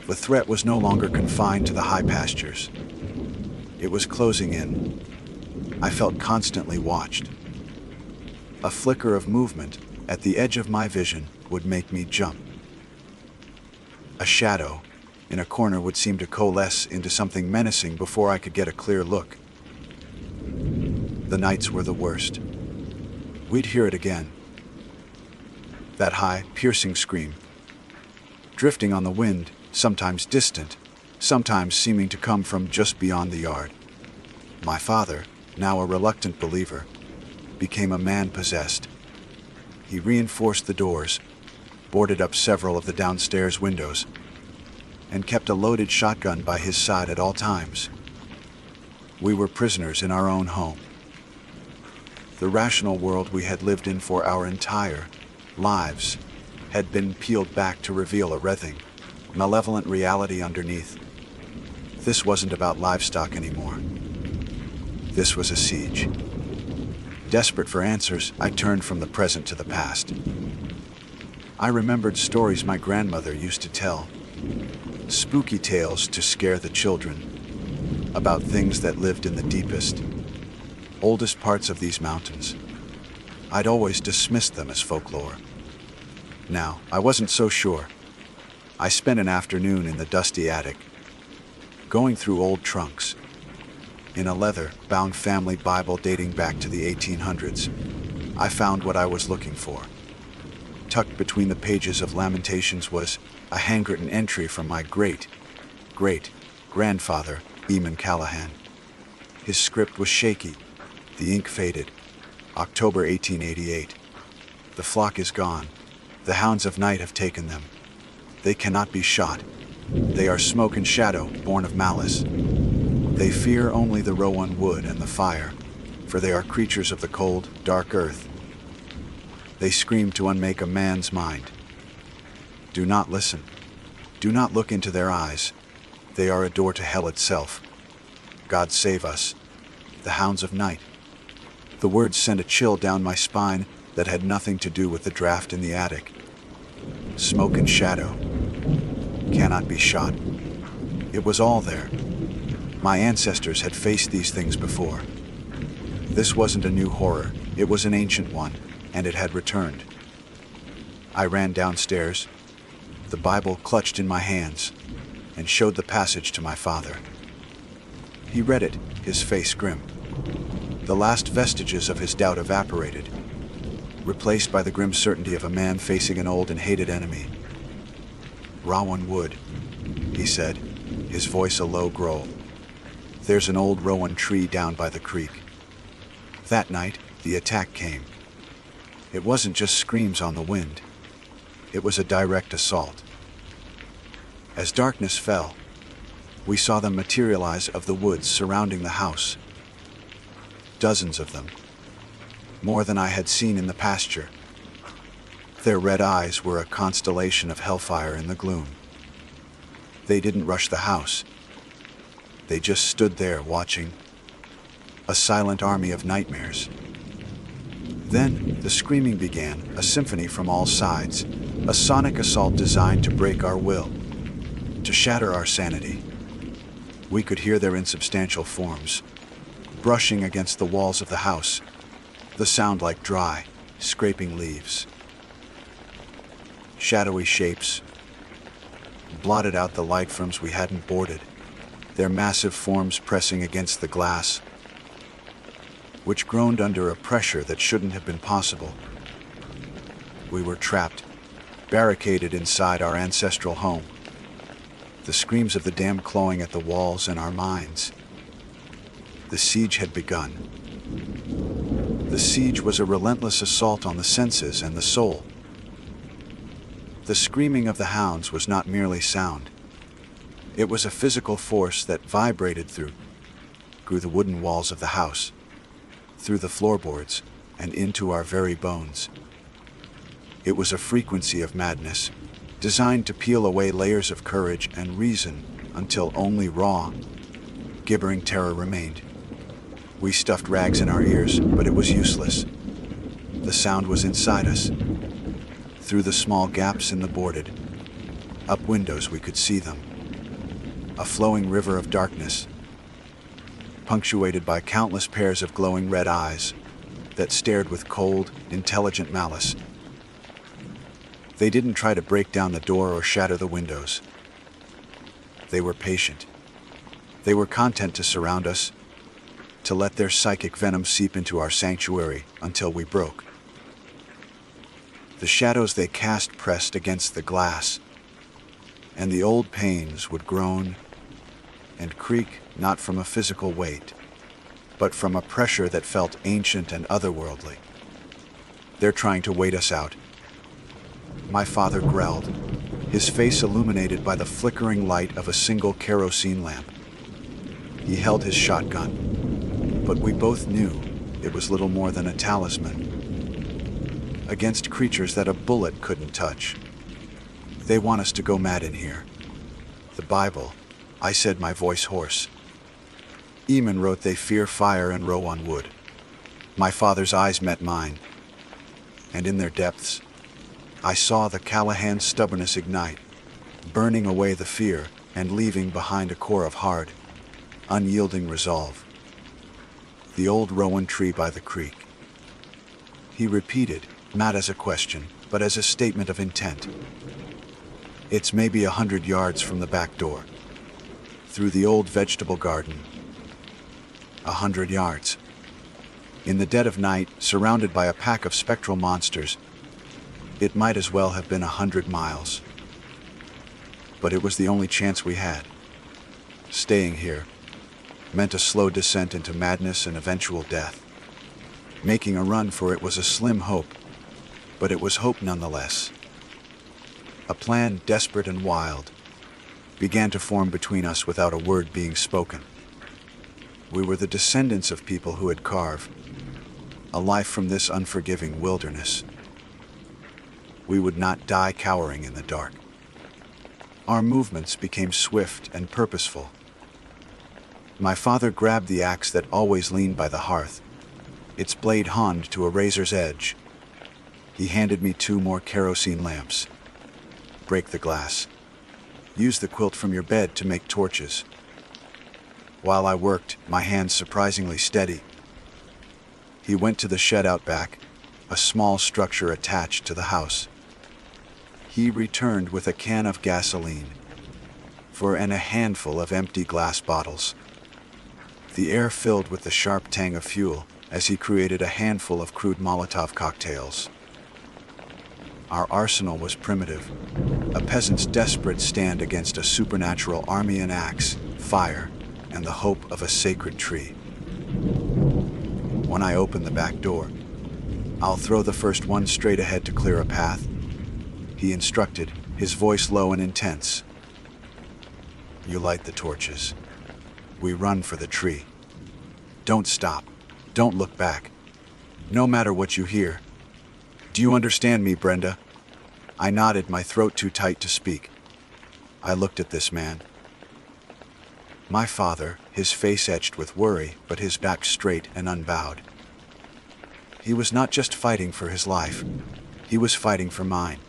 The threat was no longer confined to the high pastures. It was closing in. I felt constantly watched. A flicker of movement at the edge of my vision would make me jump. A shadow in a corner would seem to coalesce into something menacing before I could get a clear look. The nights were the worst. We'd hear it again. That high, piercing scream, drifting on the wind, sometimes distant, sometimes seeming to come from just beyond the yard. My father, now a reluctant believer, became a man possessed. He reinforced the doors, boarded up several of the downstairs windows, and kept a loaded shotgun by his side at all times. We were prisoners in our own home. The rational world we had lived in for our entire lives had been peeled back to reveal a writhing, malevolent reality underneath. This wasn't about livestock anymore. This was a siege. Desperate for answers, I turned from the present to the past. I remembered stories my grandmother used to tell, spooky tales to scare the children, about things that lived in the deepest, oldest parts of these mountains. I'd always dismissed them as folklore. Now, I wasn't so sure. I spent an afternoon in the dusty attic, going through old trunks. In a leather-bound family Bible dating back to the 1800s, I found what I was looking for. Tucked between the pages of Lamentations was a handwritten entry from my great-great-grandfather, Eamon Callahan. His script was shaky. The ink faded. October 1888. The flock is gone. The hounds of night have taken them. They cannot be shot. They are smoke and shadow, born of malice. They fear only the rowan wood and the fire, for they are creatures of the cold, dark earth. They scream to unmake a man's mind. Do not listen. Do not look into their eyes. They are a door to hell itself. God save us, the hounds of night. The words sent a chill down my spine that had nothing to do with the draft in the attic. Smoke and shadow. Cannot be shot. It was all there. My ancestors had faced these things before. This wasn't a new horror, it was an ancient one, and it had returned. I ran downstairs, the Bible clutched in my hands, and showed the passage to my father. He read it, his face grim. The last vestiges of his doubt evaporated, replaced by the grim certainty of a man facing an old and hated enemy. Rowan wood, he said, his voice a low growl. There's an old rowan tree down by the creek. That night, the attack came. It wasn't just screams on the wind. It was a direct assault. As darkness fell, we saw them materialize of the woods surrounding the house. Dozens of them. More than I had seen in the pasture. Their red eyes were a constellation of hellfire in the gloom. They didn't rush the house. They just stood there watching. A silent army of nightmares. Then, the screaming began, a symphony from all sides, a sonic assault designed to break our will, to shatter our sanity. We could hear their insubstantial forms, brushing against the walls of the house, the sound like dry, scraping leaves. Shadowy shapes blotted out the light frames we hadn't boarded, their massive forms pressing against the glass, which groaned under a pressure that shouldn't have been possible. We were trapped, barricaded inside our ancestral home, the screams of the dam clawing at the walls in our minds. The siege had begun. The siege was a relentless assault on the senses and the soul. The screaming of the hounds was not merely sound. It was a physical force that vibrated through the wooden walls of the house, through the floorboards, and into our very bones. It was a frequency of madness, designed to peel away layers of courage and reason until only raw, gibbering terror remained. We stuffed rags in our ears, but it was useless. The sound was inside us. Through the small gaps in the boarded up windows we could see them. A flowing river of darkness, punctuated by countless pairs of glowing red eyes that stared with cold, intelligent malice. They didn't try to break down the door or shatter the windows. They were patient. They were content to surround us, to let their psychic venom seep into our sanctuary until we broke. The shadows they cast pressed against the glass, and the old panes would groan and creak, not from a physical weight, but from a pressure that felt ancient and otherworldly. They're trying to wait us out. My father growled, his face illuminated by the flickering light of a single kerosene lamp. He held his shotgun, but we both knew it was little more than a talisman against creatures that a bullet couldn't touch. They want us to go mad in here. The Bible, I said, my voice hoarse. Eamon wrote they fear fire and row on wood. My father's eyes met mine, and in their depths, I saw the Callahan's stubbornness ignite, burning away the fear and leaving behind a core of hard, unyielding resolve. The old rowan tree by the creek. He repeated, not as a question, but as a statement of intent. It's maybe 100 yards from the back door, through the old vegetable garden. 100 yards. In the dead of night, surrounded by a pack of spectral monsters, it might as well have been 100 miles. But it was the only chance we had. Staying here meant a slow descent into madness and eventual death. Making a run for it was a slim hope, but it was hope nonetheless. A plan desperate and wild began to form between us without a word being spoken. We were the descendants of people who had carved a life from this unforgiving wilderness. We would not die cowering in the dark. Our movements became swift and purposeful. My father grabbed the axe that always leaned by the hearth, its blade honed to a razor's edge. He handed me 2 more kerosene lamps. Break the glass. Use the quilt from your bed to make torches. While I worked, my hands surprisingly steady. He went to the shed out back, a small structure attached to the house. He returned with a can of gasoline and a handful of empty glass bottles. The air filled with the sharp tang of fuel as he created a handful of crude Molotov cocktails. Our arsenal was primitive, a peasant's desperate stand against a supernatural army, an axe, fire, and the hope of a sacred tree. When I open the back door, I'll throw the first one straight ahead to clear a path, he instructed, his voice low and intense. You light the torches. We run for the tree. Don't stop. Don't look back. No matter what you hear. Do you understand me, Brenda? I nodded, my throat too tight to speak. I looked at this man. My father, his face etched with worry, but his back straight and unbowed. He was not just fighting for his life, he was fighting for mine,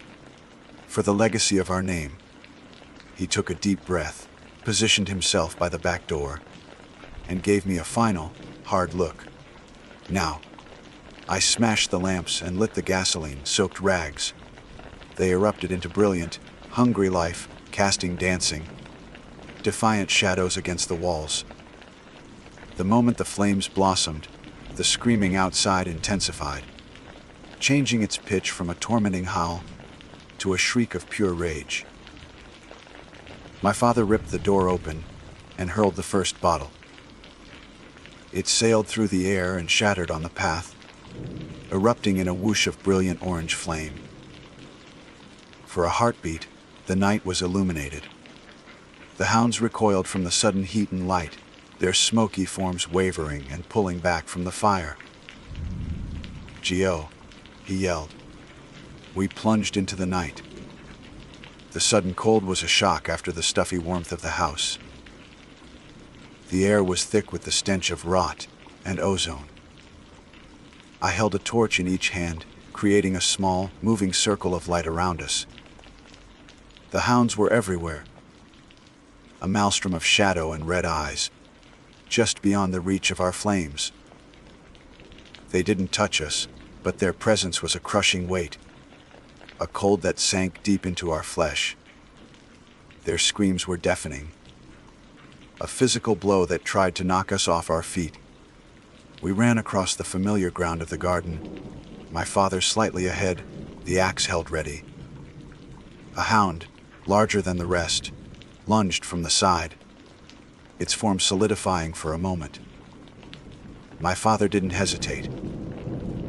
for the legacy of our name. He took a deep breath, positioned himself by the back door, and gave me a final, hard look. Now, I smashed the lamps and lit the gasoline-soaked rags. They erupted into brilliant, hungry life, casting dancing, defiant shadows against the walls. The moment the flames blossomed, the screaming outside intensified, changing its pitch from a tormenting howl to a shriek of pure rage. My father ripped the door open and hurled the first bottle. It sailed through the air and shattered on the path, erupting in a whoosh of brilliant orange flame. For a heartbeat, the night was illuminated. The hounds recoiled from the sudden heat and light, their smoky forms wavering and pulling back from the fire. "Gio," he yelled. We plunged into the night. The sudden cold was a shock after the stuffy warmth of the house. The air was thick with the stench of rot and ozone. I held a torch in each hand, creating a small, moving circle of light around us. The hounds were everywhere, a maelstrom of shadow and red eyes, just beyond the reach of our flames. They didn't touch us, but their presence was a crushing weight, a cold that sank deep into our flesh. Their screams were deafening, a physical blow that tried to knock us off our feet. We ran across the familiar ground of the garden, my father slightly ahead, the axe held ready. A hound, larger than the rest, lunged from the side, its form solidifying for a moment. My father didn't hesitate.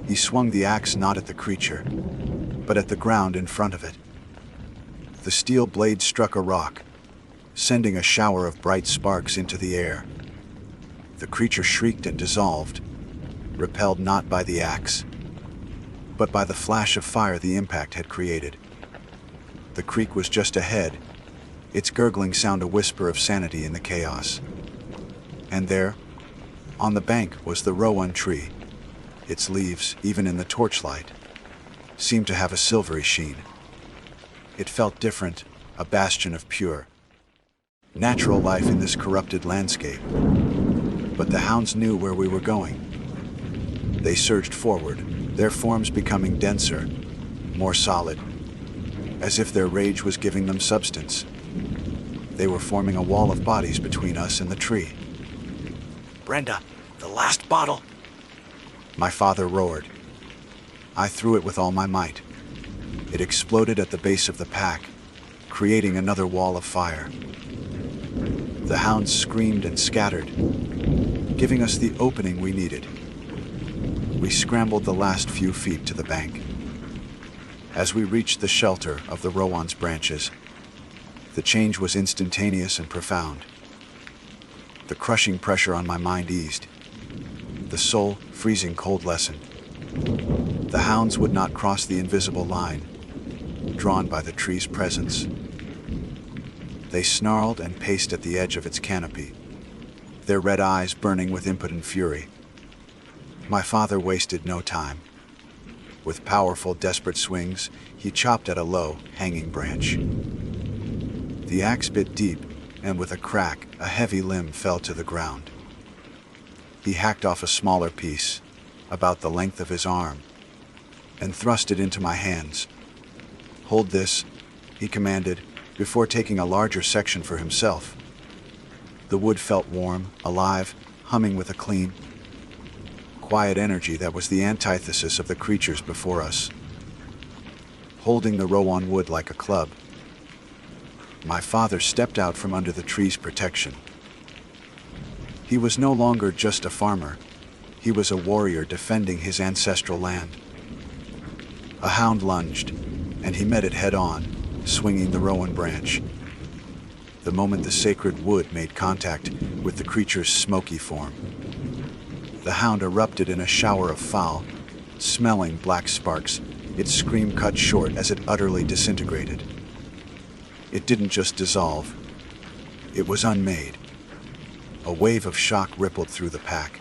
He swung the axe not at the creature, but at the ground in front of it. The steel blade struck a rock, sending a shower of bright sparks into the air. The creature shrieked and dissolved, repelled not by the axe, but by the flash of fire the impact had created. The creek was just ahead, its gurgling sound a whisper of sanity in the chaos. And there, on the bank, was the rowan tree. Its leaves, even in the torchlight, seemed to have a silvery sheen. It felt different, a bastion of pure, natural life in this corrupted landscape. But the hounds knew where we were going. They surged forward, their forms becoming denser, more solid, as if their rage was giving them substance. They were forming a wall of bodies between us and the tree. Brenda, the last bottle. My father roared. I threw it with all my might. It exploded at the base of the pack, creating another wall of fire. The hounds screamed and scattered, giving us the opening we needed. We scrambled the last few feet to the bank. As we reached the shelter of the rowan's branches, the change was instantaneous and profound. The crushing pressure on my mind eased. The soul, freezing cold, lessened. The hounds would not cross the invisible line, drawn by the tree's presence. They snarled and paced at the edge of its canopy, their red eyes burning with impotent fury. My father wasted no time. With powerful, desperate swings, he chopped at a low, hanging branch. The axe bit deep, and with a crack, a heavy limb fell to the ground. He hacked off a smaller piece, about the length of his arm, and thrust it into my hands. "Hold this," he commanded, before taking a larger section for himself. The wood felt warm, alive, humming with a clean, quiet energy that was the antithesis of the creatures before us. Holding the rowan wood like a club, my father stepped out from under the tree's protection. He was no longer just a farmer. He was a warrior defending his ancestral land. A hound lunged, and he met it head-on, swinging the rowan branch. The moment the sacred wood made contact with the creature's smoky form, the hound erupted in a shower of foul, smelling black sparks, its scream cut short as it utterly disintegrated. It didn't just dissolve, it was unmade. A wave of shock rippled through the pack.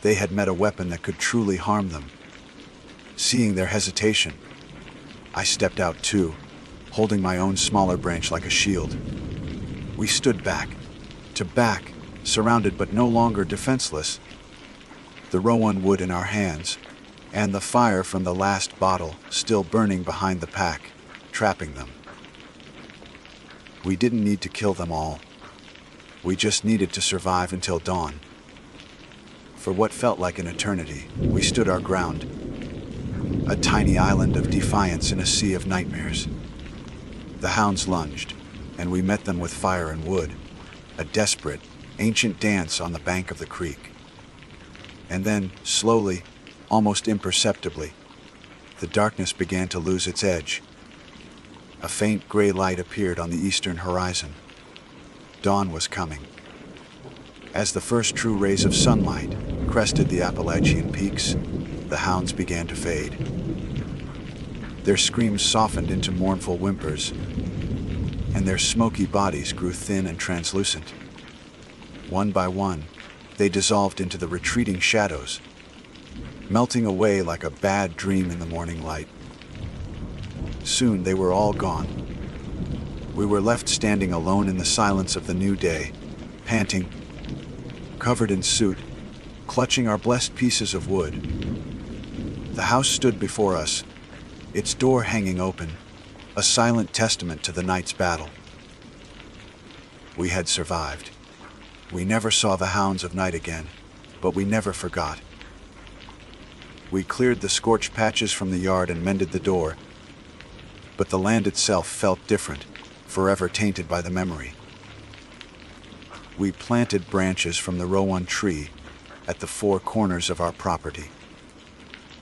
They had met a weapon that could truly harm them. Seeing their hesitation, I stepped out too, holding my own smaller branch like a shield. We stood back to back, surrounded but no longer defenseless, the rowan wood in our hands, and the fire from the last bottle still burning behind the pack, trapping them. We didn't need to kill them all. We just needed to survive until dawn. For what felt like an eternity, we stood our ground, a tiny island of defiance in a sea of nightmares. The hounds lunged, and we met them with fire and wood, a desperate, ancient dance on the bank of the creek. And then, slowly, almost imperceptibly, the darkness began to lose its edge. A faint gray light appeared on the eastern horizon. Dawn was coming. As the first true rays of sunlight crested the Appalachian peaks, the hounds began to fade. Their screams softened into mournful whimpers, and their smoky bodies grew thin and translucent. One by one, they dissolved into the retreating shadows, melting away like a bad dream in the morning light. Soon they were all gone. We were left standing alone in the silence of the new day, panting, covered in soot, clutching our blessed pieces of wood. The house stood before us, its door hanging open, a silent testament to the night's battle. We had survived. We never saw the hounds of night again, but we never forgot. We cleared the scorched patches from the yard and mended the door, but the land itself felt different, forever tainted by the memory. We planted branches from the rowan tree at the four corners of our property.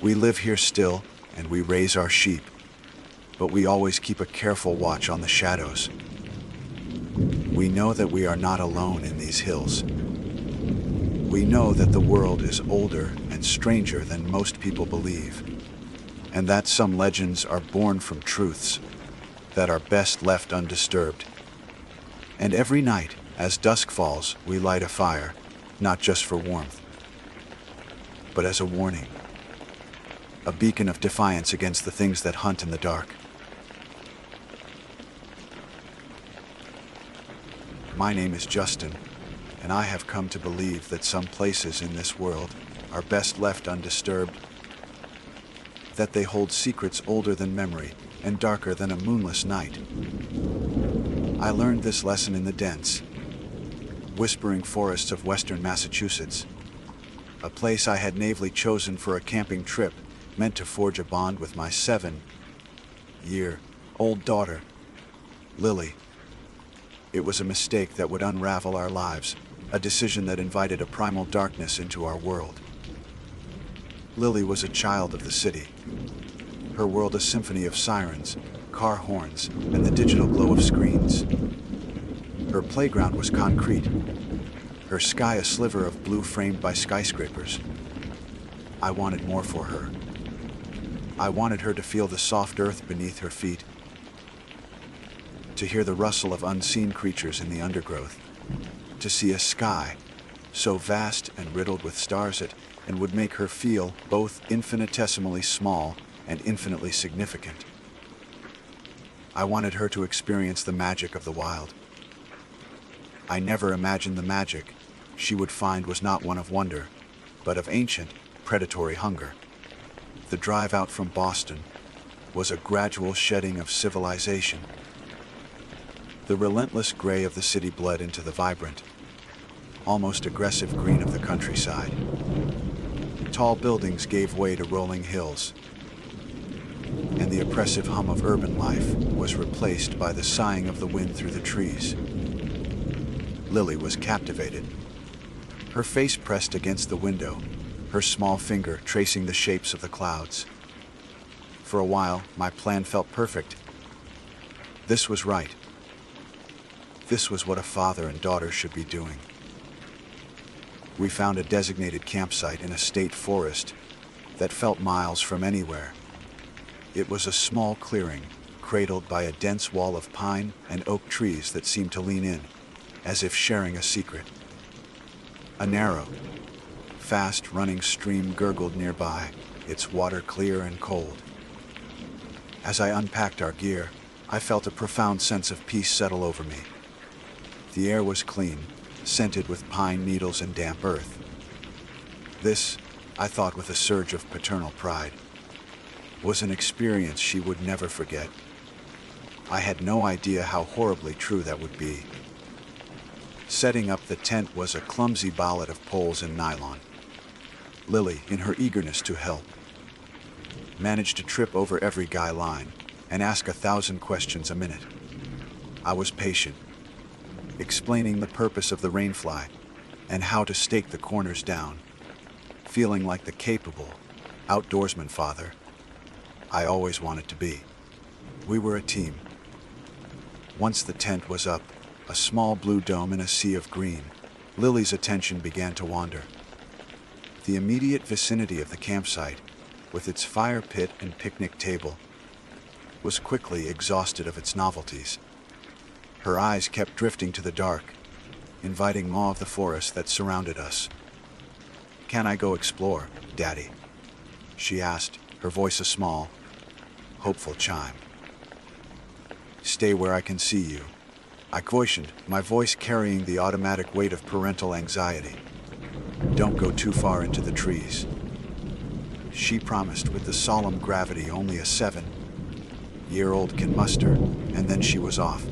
We live here still, and we raise our sheep, but we always keep a careful watch on the shadows. We know that we are not alone in these hills. We know that the world is older and stranger than most people believe, and that some legends are born from truths that are best left undisturbed. And every night, as dusk falls, we light a fire, not just for warmth, but as a warning, a beacon of defiance against the things that hunt in the dark. My name is Justin, and I have come to believe that some places in this world are best left undisturbed, that they hold secrets older than memory and darker than a moonless night. I learned this lesson in the dense, whispering forests of western Massachusetts, a place I had naively chosen for a camping trip meant to forge a bond with my 7-year-old daughter, Lily. It was a mistake that would unravel our lives, a decision that invited a primal darkness into our world. Lily was a child of the city, her world a symphony of sirens, car horns, and the digital glow of screens. Her playground was concrete, her sky a sliver of blue framed by skyscrapers. I wanted more for her. I wanted her to feel the soft earth beneath her feet, to hear the rustle of unseen creatures in the undergrowth, to see a sky so vast and riddled with stars it would make her feel both infinitesimally small and infinitely significant. I wanted her to experience the magic of the wild. I never imagined the magic she would find was not one of wonder, but of ancient, predatory hunger. The drive out from Boston was a gradual shedding of civilization. The relentless gray of the city bled into the vibrant, almost aggressive green of the countryside. Tall buildings gave way to rolling hills, and the oppressive hum of urban life was replaced by the sighing of the wind through the trees. Lily was captivated, her face pressed against the window, her small finger tracing the shapes of the clouds. For a while, my plan felt perfect. This was right. This was what a father and daughter should be doing. We found a designated campsite in a state forest that felt miles from anywhere. It was a small clearing, cradled by a dense wall of pine and oak trees that seemed to lean in, as if sharing a secret. A narrow, fast-running stream gurgled nearby, its water clear and cold. As I unpacked our gear, I felt a profound sense of peace settle over me. The air was clean, scented with pine needles and damp earth. This, I thought with a surge of paternal pride, was an experience she would never forget. I had no idea how horribly true that would be. Setting up the tent was a clumsy ballad of poles and nylon. Lily, in her eagerness to help, managed to trip over every guy line and ask 1,000 questions a minute. I was patient, explaining the purpose of the rainfly and how to stake the corners down, feeling like the capable, outdoorsman father I always wanted to be. We were a team. Once the tent was up, a small blue dome in a sea of green, Lily's attention began to wander. The immediate vicinity of the campsite, with its fire pit and picnic table, was quickly exhausted of its novelties. Her eyes kept drifting to the dark, inviting more of the forest that surrounded us. "Can I go explore, Daddy?" she asked, her voice a small, hopeful chime. "Stay where I can see you," I cautioned, my voice carrying the automatic weight of parental anxiety. "Don't go too far into the trees." She promised with the solemn gravity only a 7-year-old can muster, and then she was off.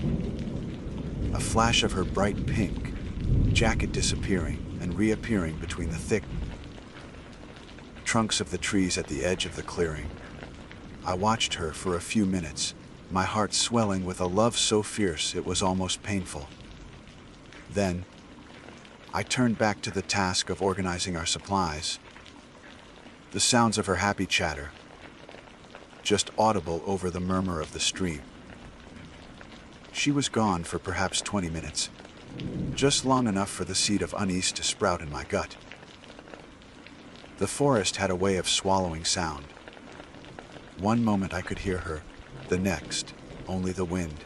A flash of her bright pink jacket disappearing and reappearing between the thick trunks of the trees at the edge of the clearing. I watched her for a few minutes, my heart swelling with a love so fierce it was almost painful. Then, I turned back to the task of organizing our supplies. The sounds of her happy chatter, just audible over the murmur of the stream. She was gone for perhaps 20 minutes, just long enough for the seed of unease to sprout in my gut. The forest had a way of swallowing sound. One moment I could hear her, the next, only the wind.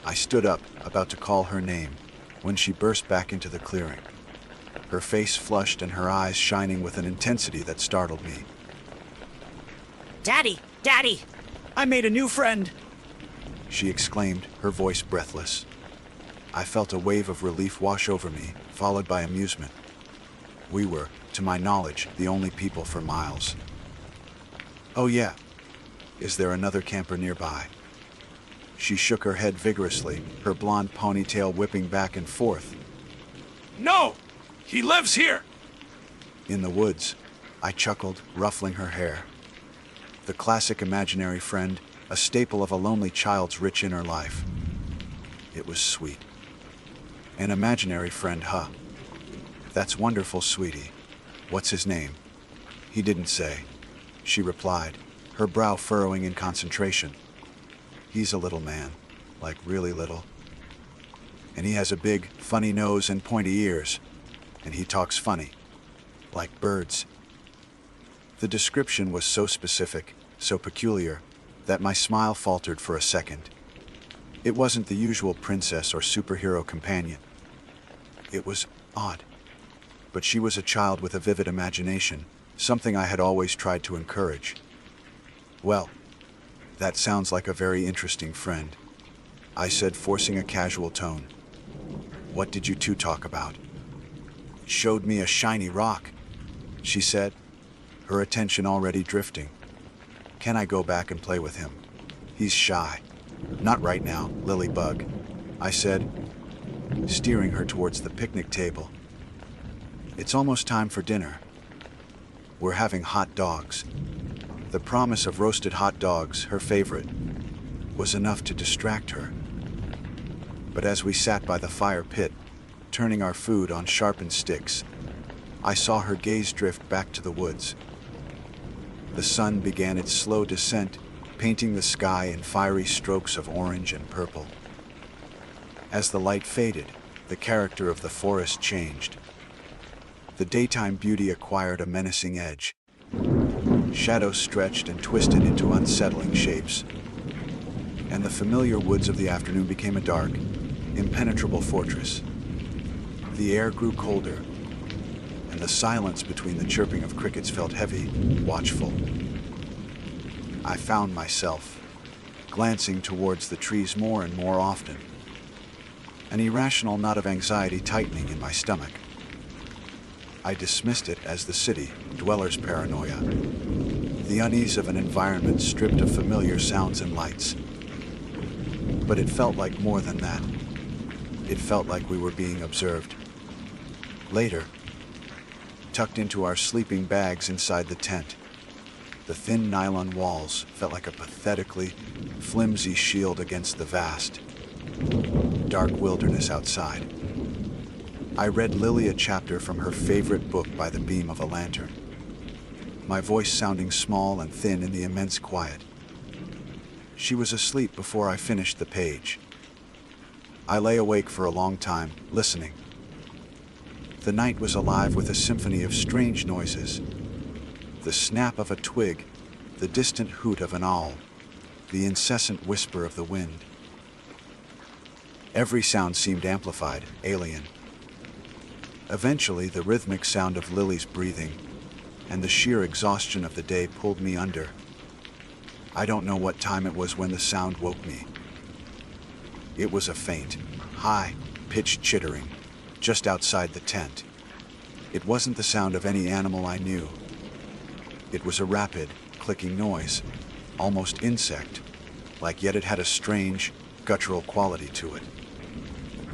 I stood up, about to call her name, when she burst back into the clearing, her face flushed and her eyes shining with an intensity that startled me. Daddy! Daddy! I made a new friend. She exclaimed, her voice breathless. I felt a wave of relief wash over me, followed by amusement. We were, to my knowledge, the only people for miles. "Oh yeah. Is there another camper nearby?" She shook her head vigorously, her blonde ponytail whipping back and forth. No! He lives here! "In the woods," I chuckled, ruffling her hair. The classic imaginary friend, a staple of a lonely child's rich inner life. It was sweet. An imaginary friend, huh? "That's wonderful, sweetie. What's his name?" "He didn't say," she replied, her brow furrowing in concentration. "He's a little man, like really little. And he has a big, funny nose and pointy ears. And he talks funny, like birds." The description was so specific, so peculiar, that my smile faltered for a second. It wasn't the usual princess or superhero companion. It was odd. But she was a child with a vivid imagination, something I had always tried to encourage. "Well, that sounds like a very interesting friend," I said, forcing a casual tone. "What did you two talk about?" "Showed me a shiny rock," she said, her attention already drifting. "Can I go back and play with him? He's shy." "Not right now, Lilybug," I said, steering her towards the picnic table. "It's almost time for dinner. We're having hot dogs." The promise of roasted hot dogs, her favorite, was enough to distract her. But as we sat by the fire pit, turning our food on sharpened sticks, I saw her gaze drift back to the woods. The sun began its slow descent, painting the sky in fiery strokes of orange and purple. As the light faded, the character of the forest changed. The daytime beauty acquired a menacing edge. Shadows stretched and twisted into unsettling shapes, and the familiar woods of the afternoon became a dark, impenetrable fortress. The air grew colder, and the silence between the chirping of crickets felt heavy, watchful. I found myself glancing towards the trees more and more often, an irrational knot of anxiety tightening in my stomach. I dismissed it as the city dweller's paranoia, the unease of an environment stripped of familiar sounds and lights. But it felt like more than that. It felt like we were being observed. Later, tucked into our sleeping bags inside the tent, the thin nylon walls felt like a pathetically flimsy shield against the vast, dark wilderness outside. I read Lily a chapter from her favorite book by the beam of a lantern, my voice sounding small and thin in the immense quiet. She was asleep before I finished the page. I lay awake for a long time, listening. The night was alive with a symphony of strange noises. The snap of a twig, the distant hoot of an owl, the incessant whisper of the wind. Every sound seemed amplified, alien. Eventually, the rhythmic sound of Lily's breathing and the sheer exhaustion of the day pulled me under. I don't know what time it was when the sound woke me. It was a faint, high-pitched chittering just outside the tent. It wasn't the sound of any animal I knew. It was a rapid, clicking noise, almost insect-like, yet it had a strange, guttural quality to it.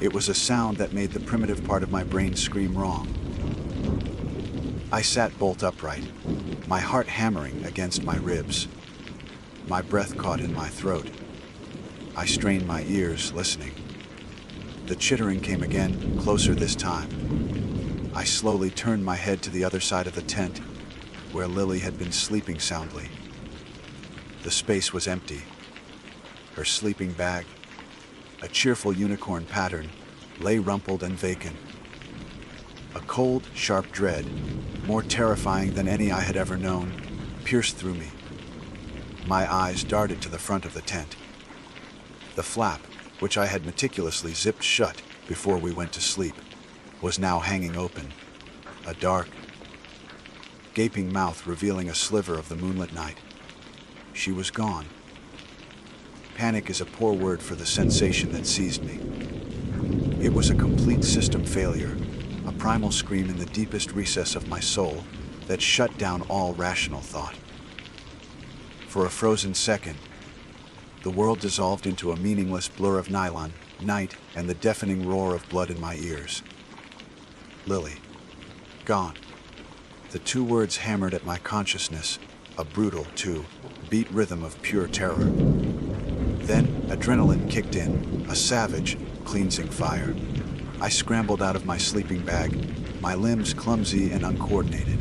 It was a sound that made the primitive part of my brain scream wrong. I sat bolt upright, my heart hammering against my ribs. My breath caught in my throat. I strained my ears, listening. The chittering came again, closer this time. I slowly turned my head to the other side of the tent, where Lily had been sleeping soundly. The space was empty. Her sleeping bag, a cheerful unicorn pattern, lay rumpled and vacant. A cold, sharp dread, more terrifying than any I had ever known, pierced through me. My eyes darted to the front of the tent. The flap, which I had meticulously zipped shut before we went to sleep, was now hanging open, a dark, gaping mouth revealing a sliver of the moonlit night. She was gone. Panic is a poor word for the sensation that seized me. It was a complete system failure, a primal scream in the deepest recess of my soul that shut down all rational thought. For a frozen second, the world dissolved into a meaningless blur of nylon, night, and the deafening roar of blood in my ears. Lily. Gone. The two words hammered at my consciousness, a brutal, too, beat rhythm of pure terror. Then adrenaline kicked in, a savage, cleansing fire. I scrambled out of my sleeping bag, my limbs clumsy and uncoordinated.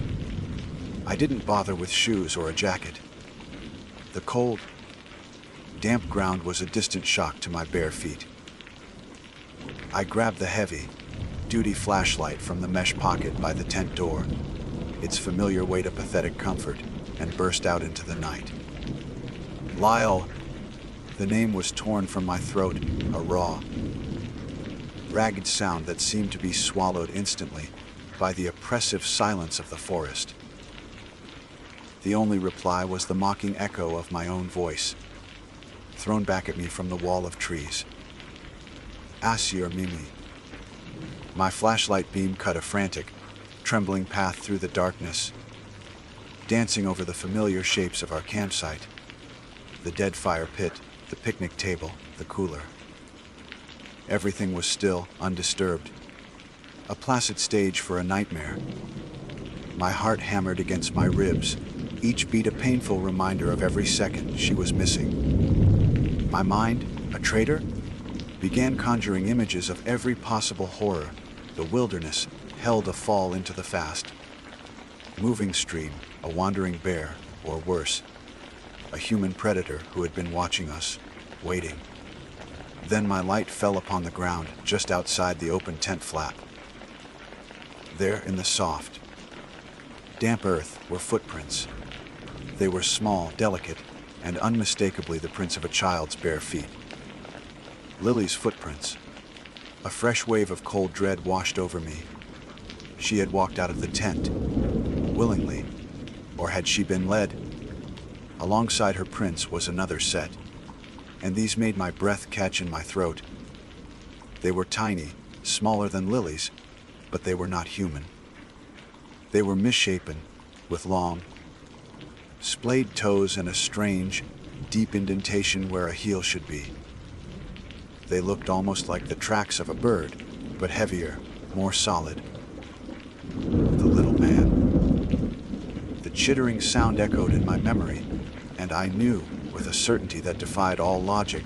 I didn't bother with shoes or a jacket. The cold, damp ground was a distant shock to my bare feet. I grabbed the heavy, duty flashlight from the mesh pocket by the tent door, its familiar weight a pathetic comfort, and burst out into the night. Lyle! The name was torn from my throat, a raw, ragged sound that seemed to be swallowed instantly by the oppressive silence of the forest. The only reply was the mocking echo of my own voice, thrown back at me from the wall of trees. Asir Mimi. My flashlight beam cut a frantic, trembling path through the darkness, dancing over the familiar shapes of our campsite, the dead fire pit, the picnic table, the cooler. Everything was still, undisturbed, a placid stage for a nightmare. My heart hammered against my ribs, each beat a painful reminder of every second she was missing. My mind, a traitor, began conjuring images of every possible horror. The wilderness held a fall into the fast. Moving stream, a wandering bear, or worse, a human predator who had been watching us, waiting. Then my light fell upon the ground just outside the open tent flap. There in the soft, damp earth were footprints. They were small, delicate, and unmistakably the prints of a child's bare feet. Lily's footprints. A fresh wave of cold dread washed over me. She had walked out of the tent, willingly, or had she been led? Alongside her prints was another set, and these made my breath catch in my throat. They were tiny, smaller than Lily's, but they were not human. They were misshapen, with long, splayed toes and a strange, deep indentation where a heel should be. They looked almost like the tracks of a bird, but heavier, more solid. The little man. The chittering sound echoed in my memory, and I knew, with a certainty that defied all logic,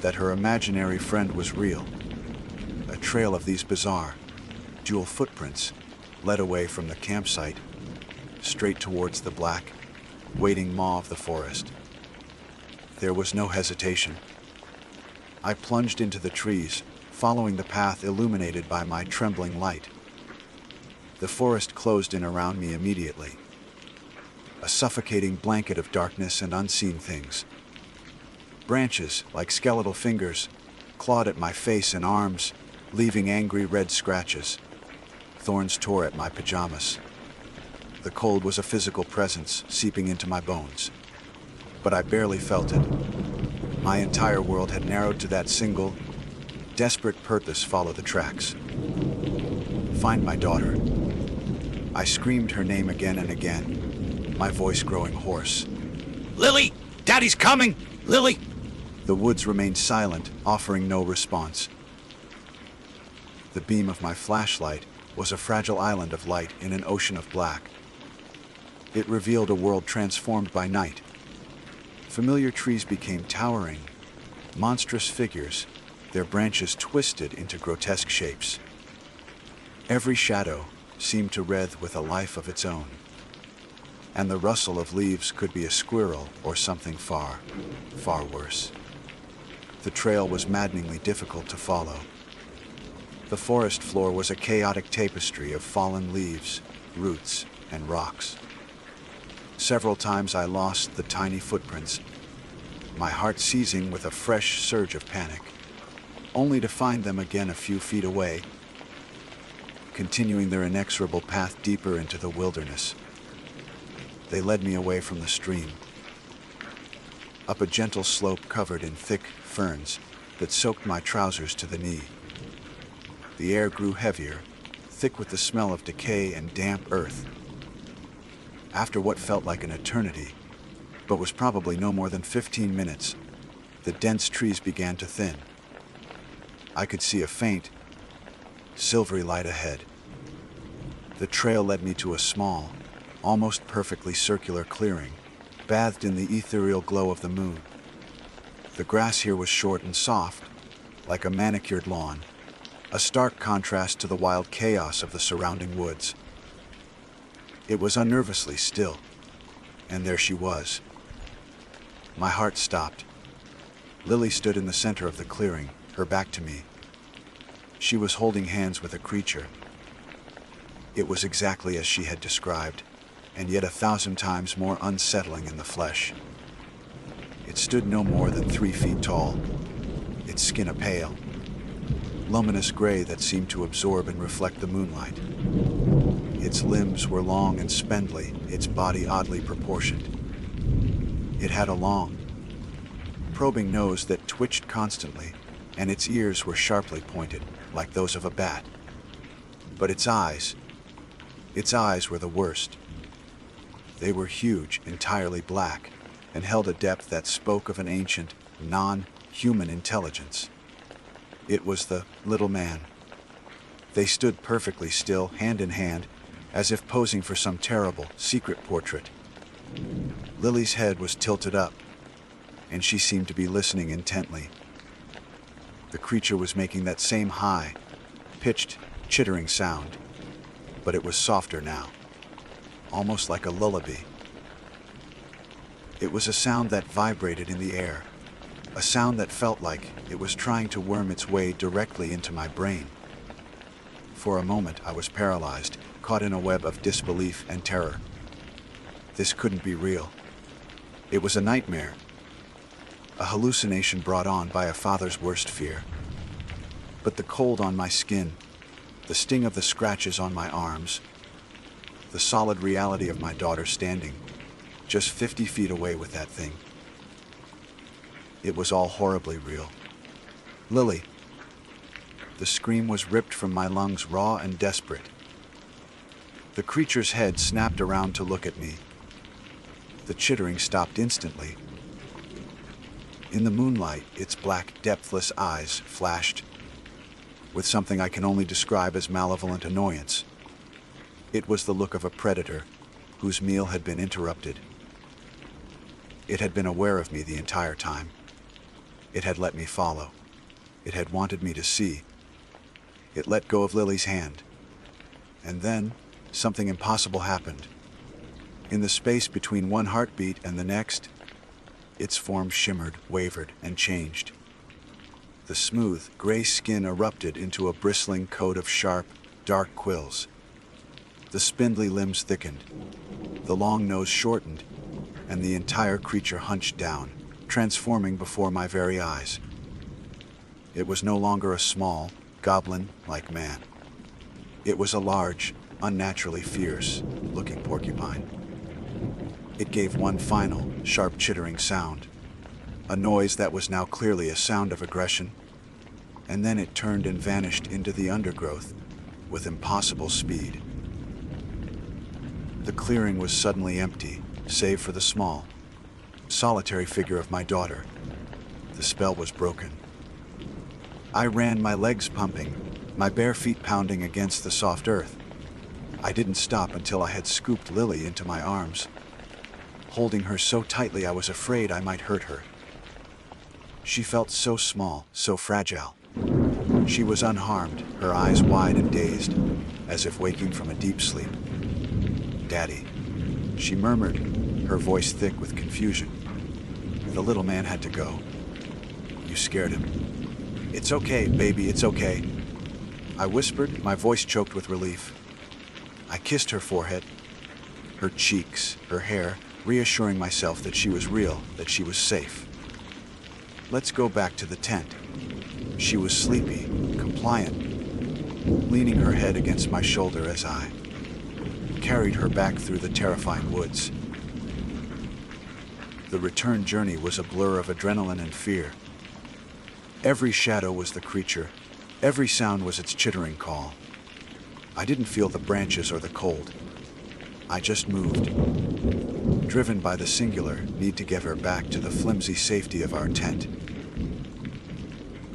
that her imaginary friend was real. A trail of these bizarre, dual footprints led away from the campsite, straight towards the black, waiting maw of the forest. There was no hesitation. I plunged into the trees, following the path illuminated by my trembling light. The forest closed in around me immediately, a suffocating blanket of darkness and unseen things. Branches, like skeletal fingers, clawed at my face and arms, leaving angry red scratches. Thorns tore at my pajamas. The cold was a physical presence seeping into my bones, but I barely felt it. My entire world had narrowed to that single, desperate purpose: follow the tracks. Find my daughter. I screamed her name again and again, my voice growing hoarse. Lily! Daddy's coming! Lily! The woods remained silent, offering no response. The beam of my flashlight was a fragile island of light in an ocean of black. It revealed a world transformed by night. Familiar trees became towering, monstrous figures, their branches twisted into grotesque shapes. Every shadow seemed to wreathe with a life of its own, and the rustle of leaves could be a squirrel or something far, far worse. The trail was maddeningly difficult to follow. The forest floor was a chaotic tapestry of fallen leaves, roots, and rocks. Several times I lost the tiny footprints, my heart seizing with a fresh surge of panic, only to find them again a few feet away, continuing their inexorable path deeper into the wilderness. They led me away from the stream, up a gentle slope covered in thick ferns that soaked my trousers to the knee. The air grew heavier, thick with the smell of decay and damp earth. After what felt like an eternity, but was probably no more than 15 minutes, the dense trees began to thin. I could see a faint, silvery light ahead. The trail led me to a small, almost perfectly circular clearing, bathed in the ethereal glow of the moon. The grass here was short and soft, like a manicured lawn, a stark contrast to the wild chaos of the surrounding woods. It was unnervously still, and there she was. My heart stopped. Lily stood in the center of the clearing, her back to me. She was holding hands with a creature. It was exactly as she had described, and yet 1,000 times more unsettling in the flesh. It stood no more than 3 feet tall, its skin a pale, luminous gray that seemed to absorb and reflect the moonlight. Its limbs were long and spindly, its body oddly proportioned. It had a long, probing nose that twitched constantly, and its ears were sharply pointed, like those of a bat. But its eyes were the worst. They were huge, entirely black, and held a depth that spoke of an ancient, non-human intelligence. It was the little man. They stood perfectly still, hand in hand, as if posing for some terrible, secret portrait. Lily's head was tilted up, and she seemed to be listening intently. The creature was making that same high, pitched, chittering sound, but it was softer now, almost like a lullaby. It was a sound that vibrated in the air, a sound that felt like it was trying to worm its way directly into my brain. For a moment, I was paralyzed, caught in a web of disbelief and terror. This couldn't be real. It was a nightmare, a hallucination brought on by a father's worst fear. But the cold on my skin, The sting of the scratches on my arms, the solid reality of my daughter standing just 50 feet away with that thing. It was all horribly real. Lily. The scream was ripped from my lungs, raw and desperate. The creature's head snapped around to look at me. The chittering stopped instantly. In the moonlight, its black, depthless eyes flashed with something I can only describe as malevolent annoyance. It was the look of a predator whose meal had been interrupted. It had been aware of me the entire time. It had let me follow. It had wanted me to see. It let go of Lily's hand. And then, something impossible happened. In the space between one heartbeat and the next, its form shimmered, wavered, and changed. The smooth, gray skin erupted into a bristling coat of sharp, dark quills. The spindly limbs thickened, the long nose shortened, and the entire creature hunched down, transforming before my very eyes. It was no longer a small, goblin-like man. It was a large, unnaturally fierce-looking porcupine. It gave one final, sharp chittering sound, a noise that was now clearly a sound of aggression, and then it turned and vanished into the undergrowth with impossible speed. The clearing was suddenly empty, save for the small, solitary figure of my daughter. The spell was broken. I ran, my legs pumping, my bare feet pounding against the soft earth. I didn't stop until I had scooped Lily into my arms, holding her so tightly I was afraid I might hurt her. She felt so small, so fragile. She was unharmed, her eyes wide and dazed, as if waking from a deep sleep. "Daddy," she murmured, her voice thick with confusion. The little man had to go. "You scared him." "It's okay, baby, it's okay," I whispered, my voice choked with relief. I kissed her forehead, her cheeks, her hair, reassuring myself that she was real, that she was safe. "Let's go back to the tent." She was sleepy, compliant, leaning her head against my shoulder as I carried her back through the terrifying woods. The return journey was a blur of adrenaline and fear. Every shadow was the creature, every sound was its chittering call. I didn't feel the branches or the cold. I just moved, driven by the singular need to get her back to the flimsy safety of our tent.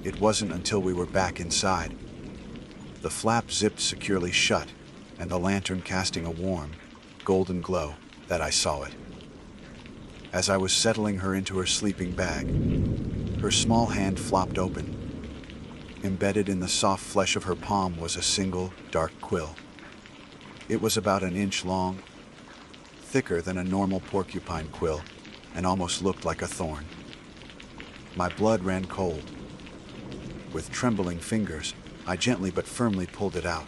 It wasn't until we were back inside, the flap zipped securely shut and the lantern casting a warm, golden glow, that I saw it. As I was settling her into her sleeping bag, her small hand flopped open. Embedded in the soft flesh of her palm was a single, dark quill. It was about an inch long, thicker than a normal porcupine quill, and almost looked like a thorn. My blood ran cold. With trembling fingers, I gently but firmly pulled it out.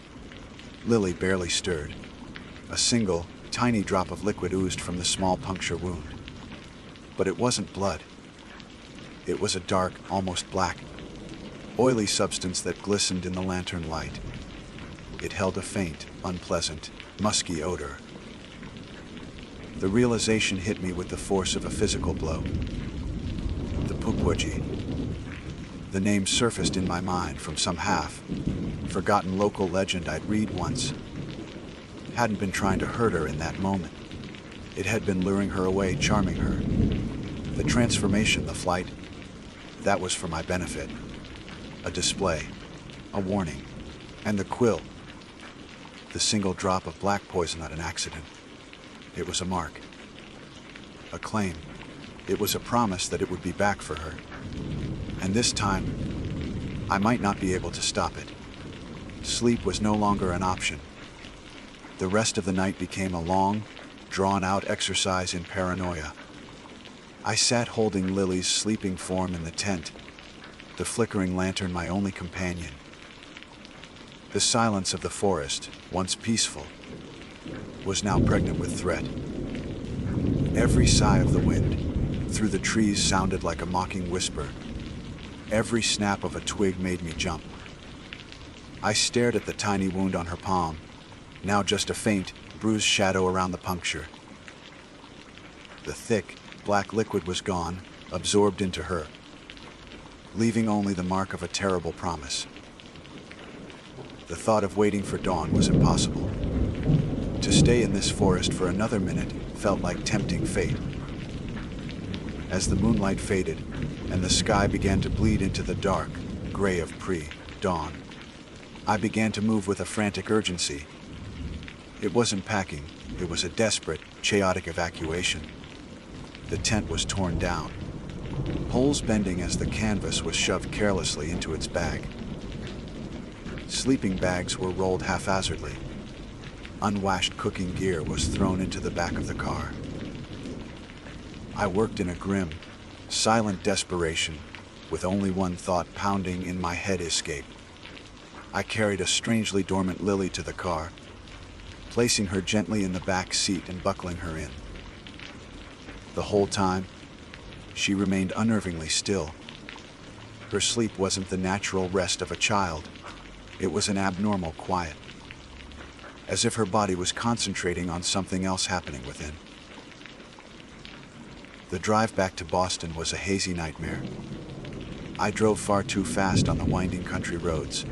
Lily barely stirred. A single, tiny drop of liquid oozed from the small puncture wound. But it wasn't blood. It was a dark, almost black, oily substance that glistened in the lantern light. It held a faint, unpleasant, musky odor. The realization hit me with the force of a physical blow. The Pupwaji. The name surfaced in my mind from some half-forgotten local legend I'd read once. Hadn't been trying to hurt her in that moment. It had been luring her away, charming her. The transformation, the flight, that was for my benefit. A display, a warning, and the quill. The single drop of black poison, not an accident. It was a mark, a claim. It was a promise that it would be back for her. And this time, I might not be able to stop it. Sleep was no longer an option. The rest of the night became a long, drawn-out exercise in paranoia. I sat holding Lily's sleeping form in the tent, the flickering lantern my only companion. The silence of the forest, once peaceful, was now pregnant with threat. Every sigh of the wind through the trees sounded like a mocking whisper. Every snap of a twig made me jump. I stared at the tiny wound on her palm, now just a faint, bruised shadow around the puncture. The thick, black liquid was gone, absorbed into her, leaving only the mark of a terrible promise. The thought of waiting for dawn was impossible. To stay in this forest for another minute felt like tempting fate. As the moonlight faded and the sky began to bleed into the dark gray of pre-dawn, I began to move with a frantic urgency. It wasn't packing, it was a desperate, chaotic evacuation. The tent was torn down, poles bending as the canvas was shoved carelessly into its bag. Sleeping bags were rolled haphazardly. Unwashed cooking gear was thrown into the back of the car. I worked in a grim, silent desperation, with only one thought pounding in my head: escape. I carried a strangely dormant Lily to the car, placing her gently in the back seat and buckling her in. The whole time, she remained unnervingly still. Her sleep wasn't the natural rest of a child. It was an abnormal quiet, as if her body was concentrating on something else happening within. The drive back to Boston was a hazy nightmare. I drove far too fast on the winding country roads,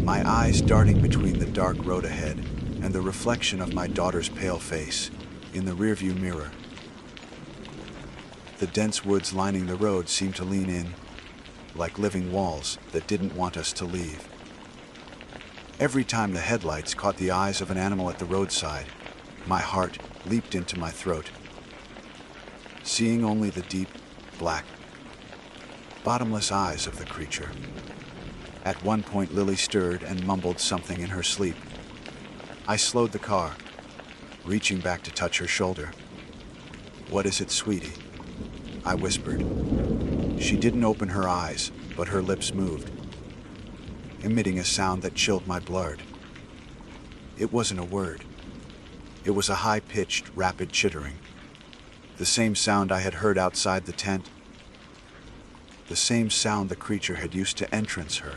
my eyes darting between the dark road ahead and the reflection of my daughter's pale face in the rearview mirror. The dense woods lining the road seemed to lean in, like living walls that didn't want us to leave. Every time the headlights caught the eyes of an animal at the roadside, my heart leaped into my throat. Seeing only the deep, black, bottomless eyes of the creature. At one point, Lily stirred and mumbled something in her sleep. I slowed the car, reaching back to touch her shoulder. "What is it, sweetie?" I whispered. She didn't open her eyes, but her lips moved, emitting a sound that chilled my blood. It wasn't a word. It was a high-pitched, rapid chittering. The same sound I had heard outside the tent. The same sound the creature had used to entrance her.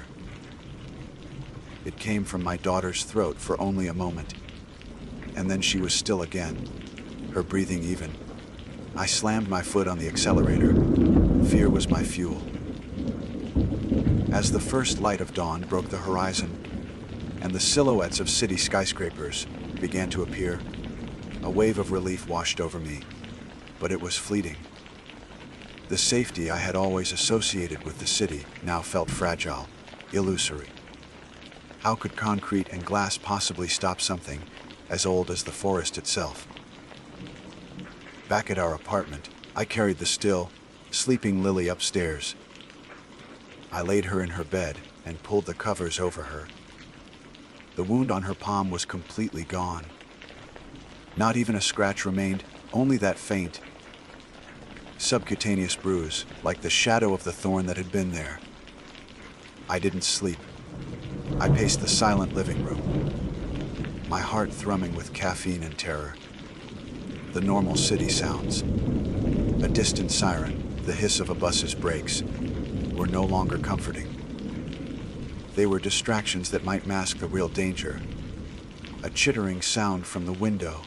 It came from my daughter's throat for only a moment, and then she was still again, her breathing even. I slammed my foot on the accelerator. Fear was my fuel. As the first light of dawn broke the horizon, and the silhouettes of city skyscrapers began to appear, a wave of relief washed over me, but it was fleeting. The safety I had always associated with the city now felt fragile, illusory. How could concrete and glass possibly stop something as old as the forest itself? Back at our apartment, I carried the still, sleeping Lily upstairs. I laid her in her bed and pulled the covers over her. The wound on her palm was completely gone. Not even a scratch remained, only that faint, subcutaneous bruise, like the shadow of the thorn that had been there. I didn't sleep. I paced the silent living room, my heart thrumming with caffeine and terror. The normal city sounds, a distant siren, the hiss of a bus's brakes, were no longer comforting. They were distractions that might mask the real danger. A chittering sound from the window,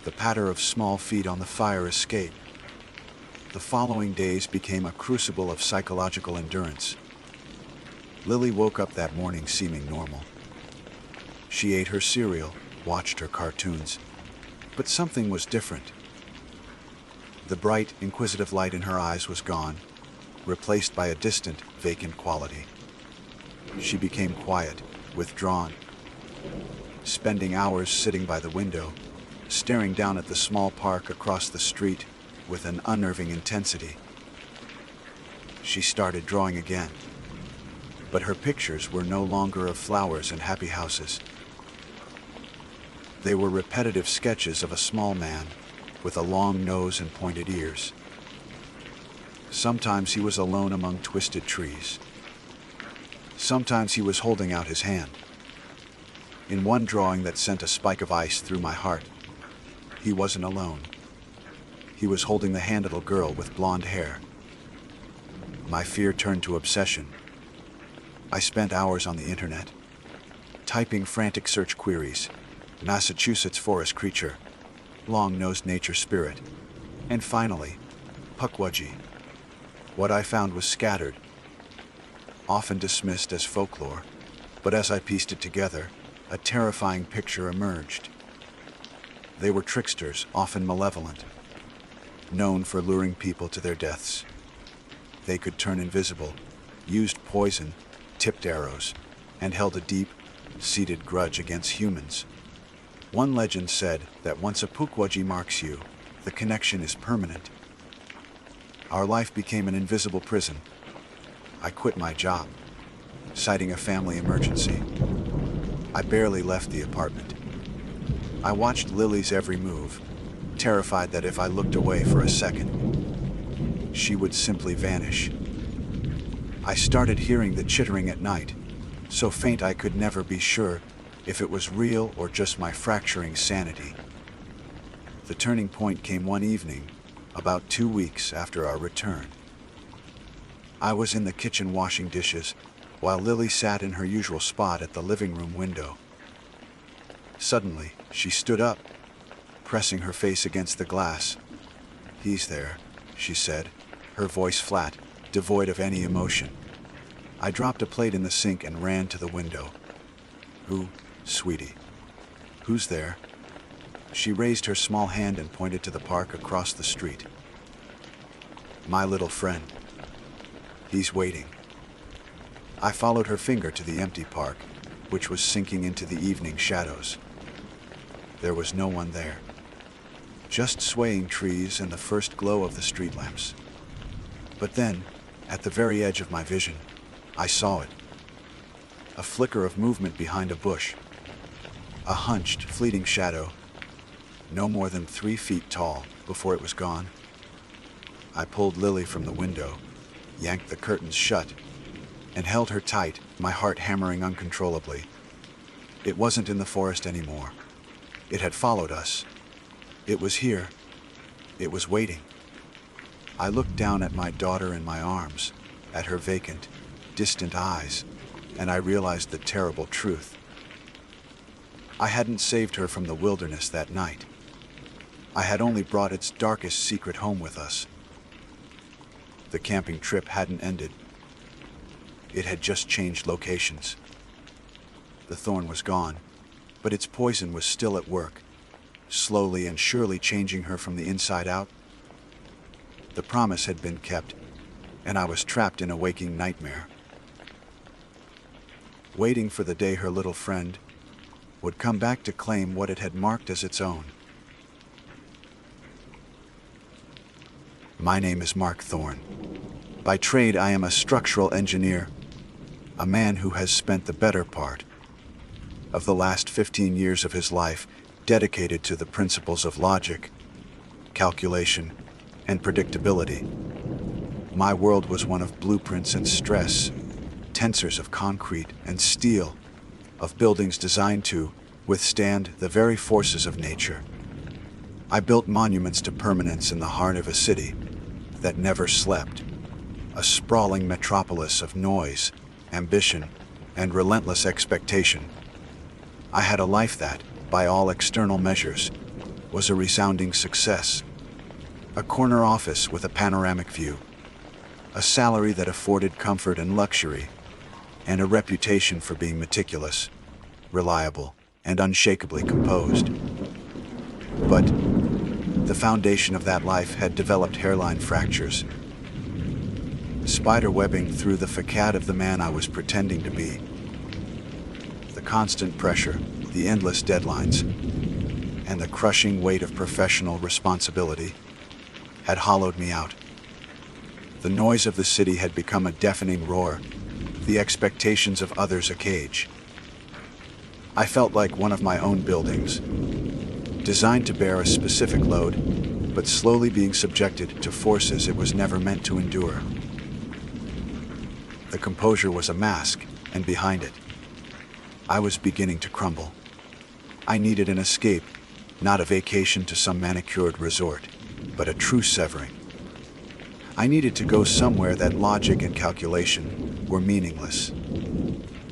the patter of small feet on the fire escape. The following days became a crucible of psychological endurance. Lily woke up that morning seeming normal. She ate her cereal, watched her cartoons, but something was different. The bright, inquisitive light in her eyes was gone, replaced by a distant, vacant quality. She became quiet, withdrawn, spending hours sitting by the window, staring down at the small park across the street with an unnerving intensity. She started drawing again, but her pictures were no longer of flowers and happy houses. They were repetitive sketches of a small man with a long nose and pointed ears. Sometimes he was alone among twisted trees. Sometimes he was holding out his hand. In one drawing that sent a spike of ice through my heart, he wasn't alone. He was holding the hand of a girl with blonde hair. My fear turned to obsession. I spent hours on the internet, typing frantic search queries: Massachusetts forest creature, long-nosed nature spirit, and finally, Pukwudgie. What I found was scattered, often dismissed as folklore, but as I pieced it together, a terrifying picture emerged. They were tricksters, often malevolent, known for luring people to their deaths. They could turn invisible, used poison, tipped arrows, and held a deep-seated grudge against humans. One legend said that once a Pukwudgie marks you, the connection is permanent. Our life became an invisible prison. I quit my job, citing a family emergency. I barely left the apartment. I watched Lily's every move, terrified that if I looked away for a second, she would simply vanish. I started hearing the chittering at night, so faint I could never be sure if it was real or just my fracturing sanity. The turning point came one evening, about 2 weeks after our return. I was in the kitchen washing dishes, while Lily sat in her usual spot at the living room window. Suddenly, she stood up, pressing her face against the glass. "He's there," she said, her voice flat, devoid of any emotion. I dropped a plate in the sink and ran to the window. "Who, sweetie? Who's there?" She raised her small hand and pointed to the park across the street. "My little friend. He's waiting." I followed her finger to the empty park, which was sinking into the evening shadows. There was no one there, just swaying trees and the first glow of the street lamps. But then, at the very edge of my vision, I saw it. A flicker of movement behind a bush. A hunched, fleeting shadow, no more than 3 feet tall, before it was gone. I pulled Lily from the window, yanked the curtains shut, and held her tight, my heart hammering uncontrollably. It wasn't in the forest anymore. It had followed us. It was here. It was waiting. I looked down at my daughter in my arms, at her vacant, distant eyes, and I realized the terrible truth. I hadn't saved her from the wilderness that night. I had only brought its darkest secret home with us. The camping trip hadn't ended. It had just changed locations. The thorn was gone, but its poison was still at work, slowly and surely changing her from the inside out. The promise had been kept, and I was trapped in a waking nightmare, waiting for the day her little friend would come back to claim what it had marked as its own. My name is Mark Thorne. By trade, I am a structural engineer, a man who has spent the better part of the last 15 years of his life dedicated to the principles of logic, calculation, and predictability. My world was one of blueprints and stress, tensors of concrete and steel, of buildings designed to withstand the very forces of nature. I built monuments to permanence in the heart of a city that never slept, a sprawling metropolis of noise, ambition, and relentless expectation. I had a life that, by all external measures, was a resounding success. A corner office with a panoramic view, a salary that afforded comfort and luxury, and a reputation for being meticulous, reliable, and unshakably composed. But the foundation of that life had developed hairline fractures, spider webbing through the facade of the man I was pretending to be. The constant pressure, the endless deadlines, and the crushing weight of professional responsibility had hollowed me out. The noise of the city had become a deafening roar, the expectations of others a cage. I felt like one of my own buildings, designed to bear a specific load, but slowly being subjected to forces it was never meant to endure. The composure was a mask, and behind it, I was beginning to crumble. I needed an escape, not a vacation to some manicured resort, but a true severing. I needed to go somewhere that logic and calculation were meaningless,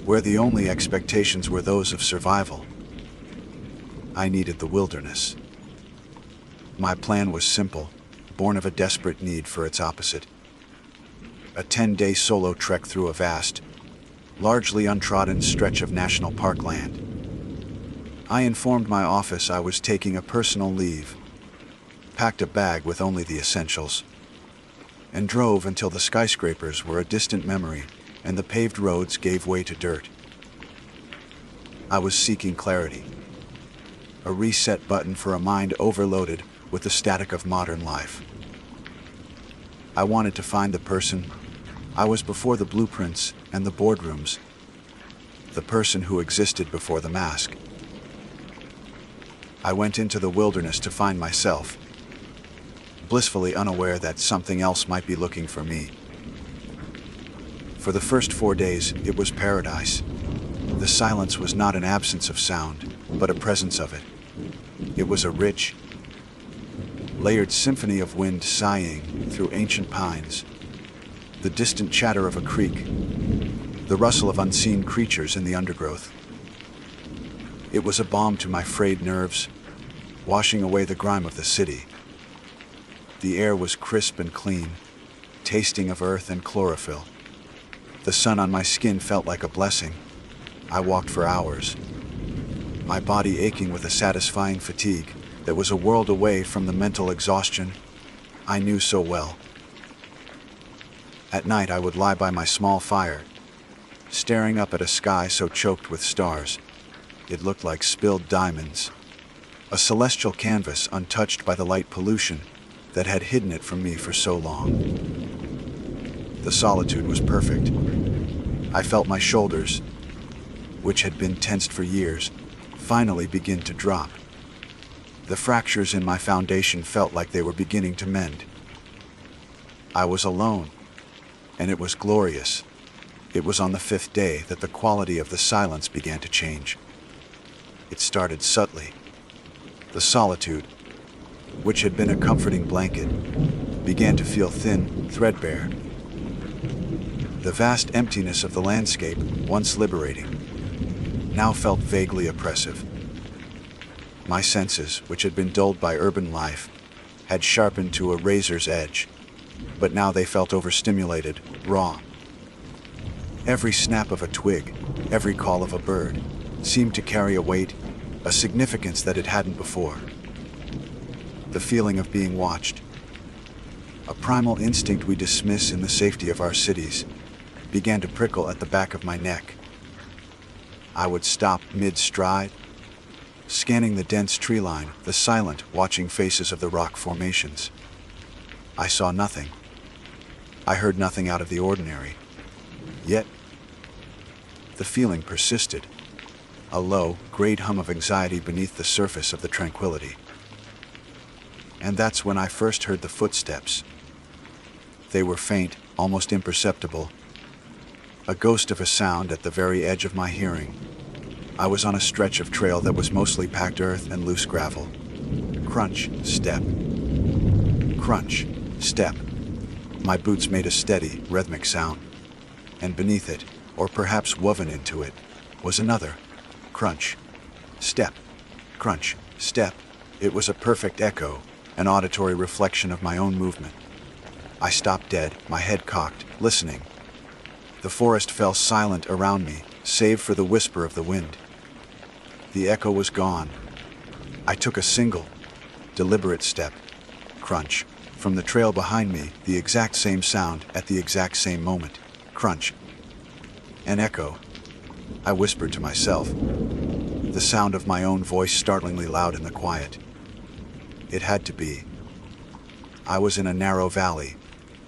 where the only expectations were those of survival. I needed the wilderness. My plan was simple, born of a desperate need for its opposite. A 10-day solo trek through a vast, largely untrodden stretch of national park land. I informed my office I was taking a personal leave, packed a bag with only the essentials, and drove until the skyscrapers were a distant memory and the paved roads gave way to dirt. I was seeking clarity, a reset button for a mind overloaded with the static of modern life. I wanted to find the person I was before the blueprints and the boardrooms, the person who existed before the mask. I went into the wilderness to find myself, blissfully unaware that something else might be looking for me. For the first 4 days, it was paradise. The silence was not an absence of sound, but a presence of it. It was a rich, layered symphony of wind sighing through ancient pines, the distant chatter of a creek, the rustle of unseen creatures in the undergrowth. It was a balm to my frayed nerves, washing away the grime of the city. The air was crisp and clean, tasting of earth and chlorophyll. The sun on my skin felt like a blessing. I walked for hours, my body aching with a satisfying fatigue that was a world away from the mental exhaustion I knew so well. At night I would lie by my small fire, staring up at a sky so choked with stars, it looked like spilled diamonds, a celestial canvas untouched by the light pollution that had hidden it from me for so long. The solitude was perfect. I felt my shoulders, which had been tensed for years, finally begin to drop. The fractures in my foundation felt like they were beginning to mend. I was alone, and it was glorious. It was on the 5th day that the quality of the silence began to change. It started subtly. The solitude, which had been a comforting blanket, began to feel thin, threadbare. The vast emptiness of the landscape, once liberating, now felt vaguely oppressive. My senses, which had been dulled by urban life, had sharpened to a razor's edge, but now they felt overstimulated, raw. Every snap of a twig, every call of a bird, seemed to carry a weight, a significance that it hadn't before. The feeling of being watched, a primal instinct we dismiss in the safety of our cities, began to prickle at the back of my neck. I would stop mid-stride, scanning the dense tree line, the silent, watching faces of the rock formations. I saw nothing. I heard nothing out of the ordinary. Yet, the feeling persisted, a low, great hum of anxiety beneath the surface of the tranquility. And that's when I first heard the footsteps. They were faint, almost imperceptible, a ghost of a sound at the very edge of my hearing. I was on a stretch of trail that was mostly packed earth and loose gravel. Crunch, step. Crunch, step. My boots made a steady, rhythmic sound. And beneath it, or perhaps woven into it, was another. Crunch, step. Crunch, step. It was a perfect echo, an auditory reflection of my own movement. I stopped dead, my head cocked, listening. The forest fell silent around me, save for the whisper of the wind. The echo was gone. I took a single, deliberate step. Crunch. From the trail behind me, the exact same sound at the exact same moment. Crunch. An echo. I whispered to myself, the sound of my own voice startlingly loud in the quiet. It had to be. I was in a narrow valley,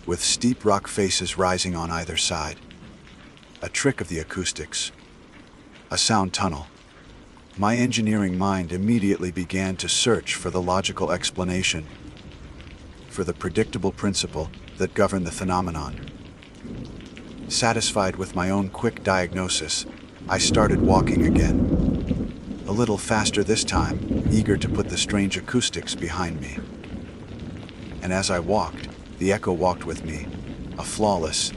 with steep rock faces rising on either side. A trick of the acoustics. A sound tunnel. My engineering mind immediately began to search for the logical explanation, for the predictable principle that governed the phenomenon. Satisfied with my own quick diagnosis, I started walking again. A little faster this time, eager to put the strange acoustics behind me. And as I walked, The echo walked with me, a flawless,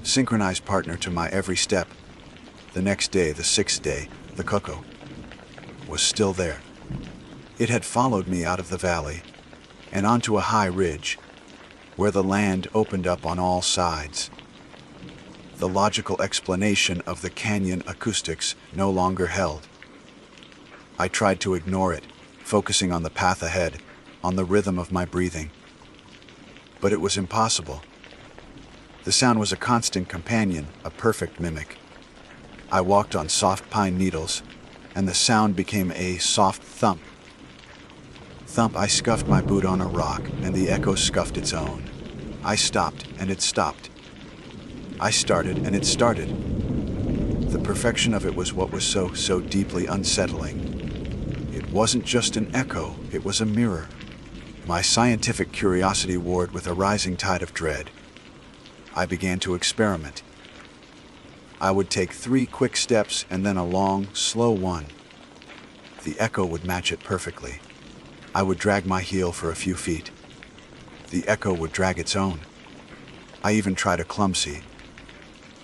synchronized partner to my every step. The next day, the sixth day, the cuckoo was still there. It had followed me out of the valley and onto a high ridge where the land opened up on all sides. The logical explanation of the canyon acoustics no longer held. I tried to ignore it, focusing on the path ahead, on the rhythm of my breathing. But it was impossible. The sound was a constant companion, a perfect mimic. I walked on soft pine needles, and the sound became a soft thump. Thump, I scuffed my boot on a rock, and the echo scuffed its own. I stopped, and it stopped. I started, and it started. The perfection of it was what was so deeply unsettling. It wasn't just an echo, it was a mirror. My scientific curiosity warred with a rising tide of dread. I began to experiment. I would take 3 quick steps and then a long, slow one. The echo would match it perfectly. I would drag my heel for a few feet. The echo would drag its own. I even tried a clumsy,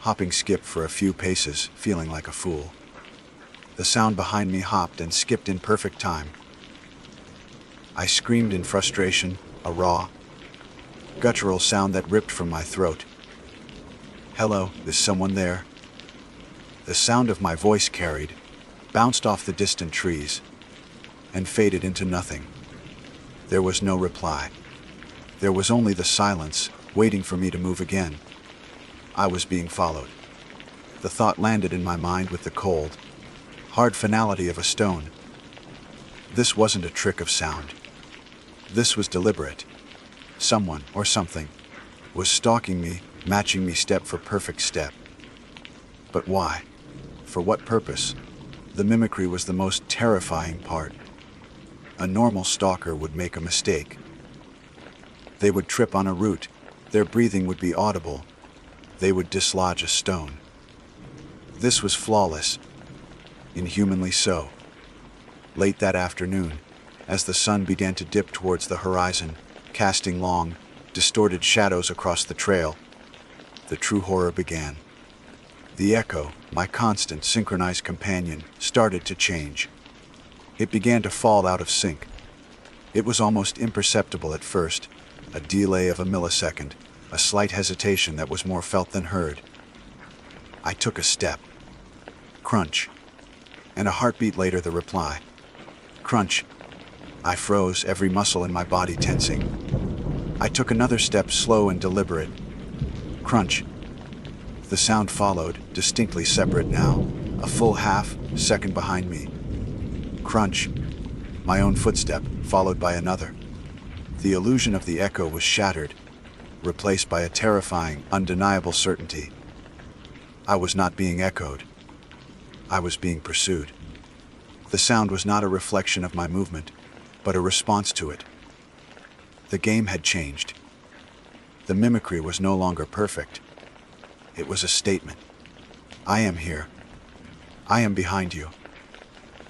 hopping skip for a few paces, feeling like a fool. The sound behind me hopped and skipped in perfect time. I screamed in frustration, a raw, guttural sound that ripped from my throat. Hello, is someone there? The sound of my voice carried, bounced off the distant trees, and faded into nothing. There was no reply. There was only the silence, waiting for me to move again. I was being followed. The thought landed in my mind with the cold, hard finality of a stone. This wasn't a trick of sound. This was deliberate. Someone, or something, was stalking me, matching me step for perfect step. But why? For what purpose? The mimicry was the most terrifying part. A normal stalker would make a mistake. They would trip on a root. Their breathing would be audible. They would dislodge a stone. This was flawless, inhumanly so. Late that afternoon, as the sun began to dip towards the horizon, casting long, distorted shadows across the trail, the true horror began. The echo, my constant, synchronized companion, started to change. It began to fall out of sync. It was almost imperceptible at first, a delay of a millisecond, a slight hesitation that was more felt than heard. I took a step. Crunch. And a heartbeat later, the reply. Crunch. I froze, every muscle in my body tensing. I took another step, slow and deliberate. Crunch. The sound followed, distinctly separate now, a full half-second behind me. Crunch. My own footstep, followed by another. The illusion of the echo was shattered, replaced by a terrifying, undeniable certainty. I was not being echoed. I was being pursued. The sound was not a reflection of my movement, but a response to it. The game had changed. The mimicry was no longer perfect. It was a statement. I am here. I am behind you.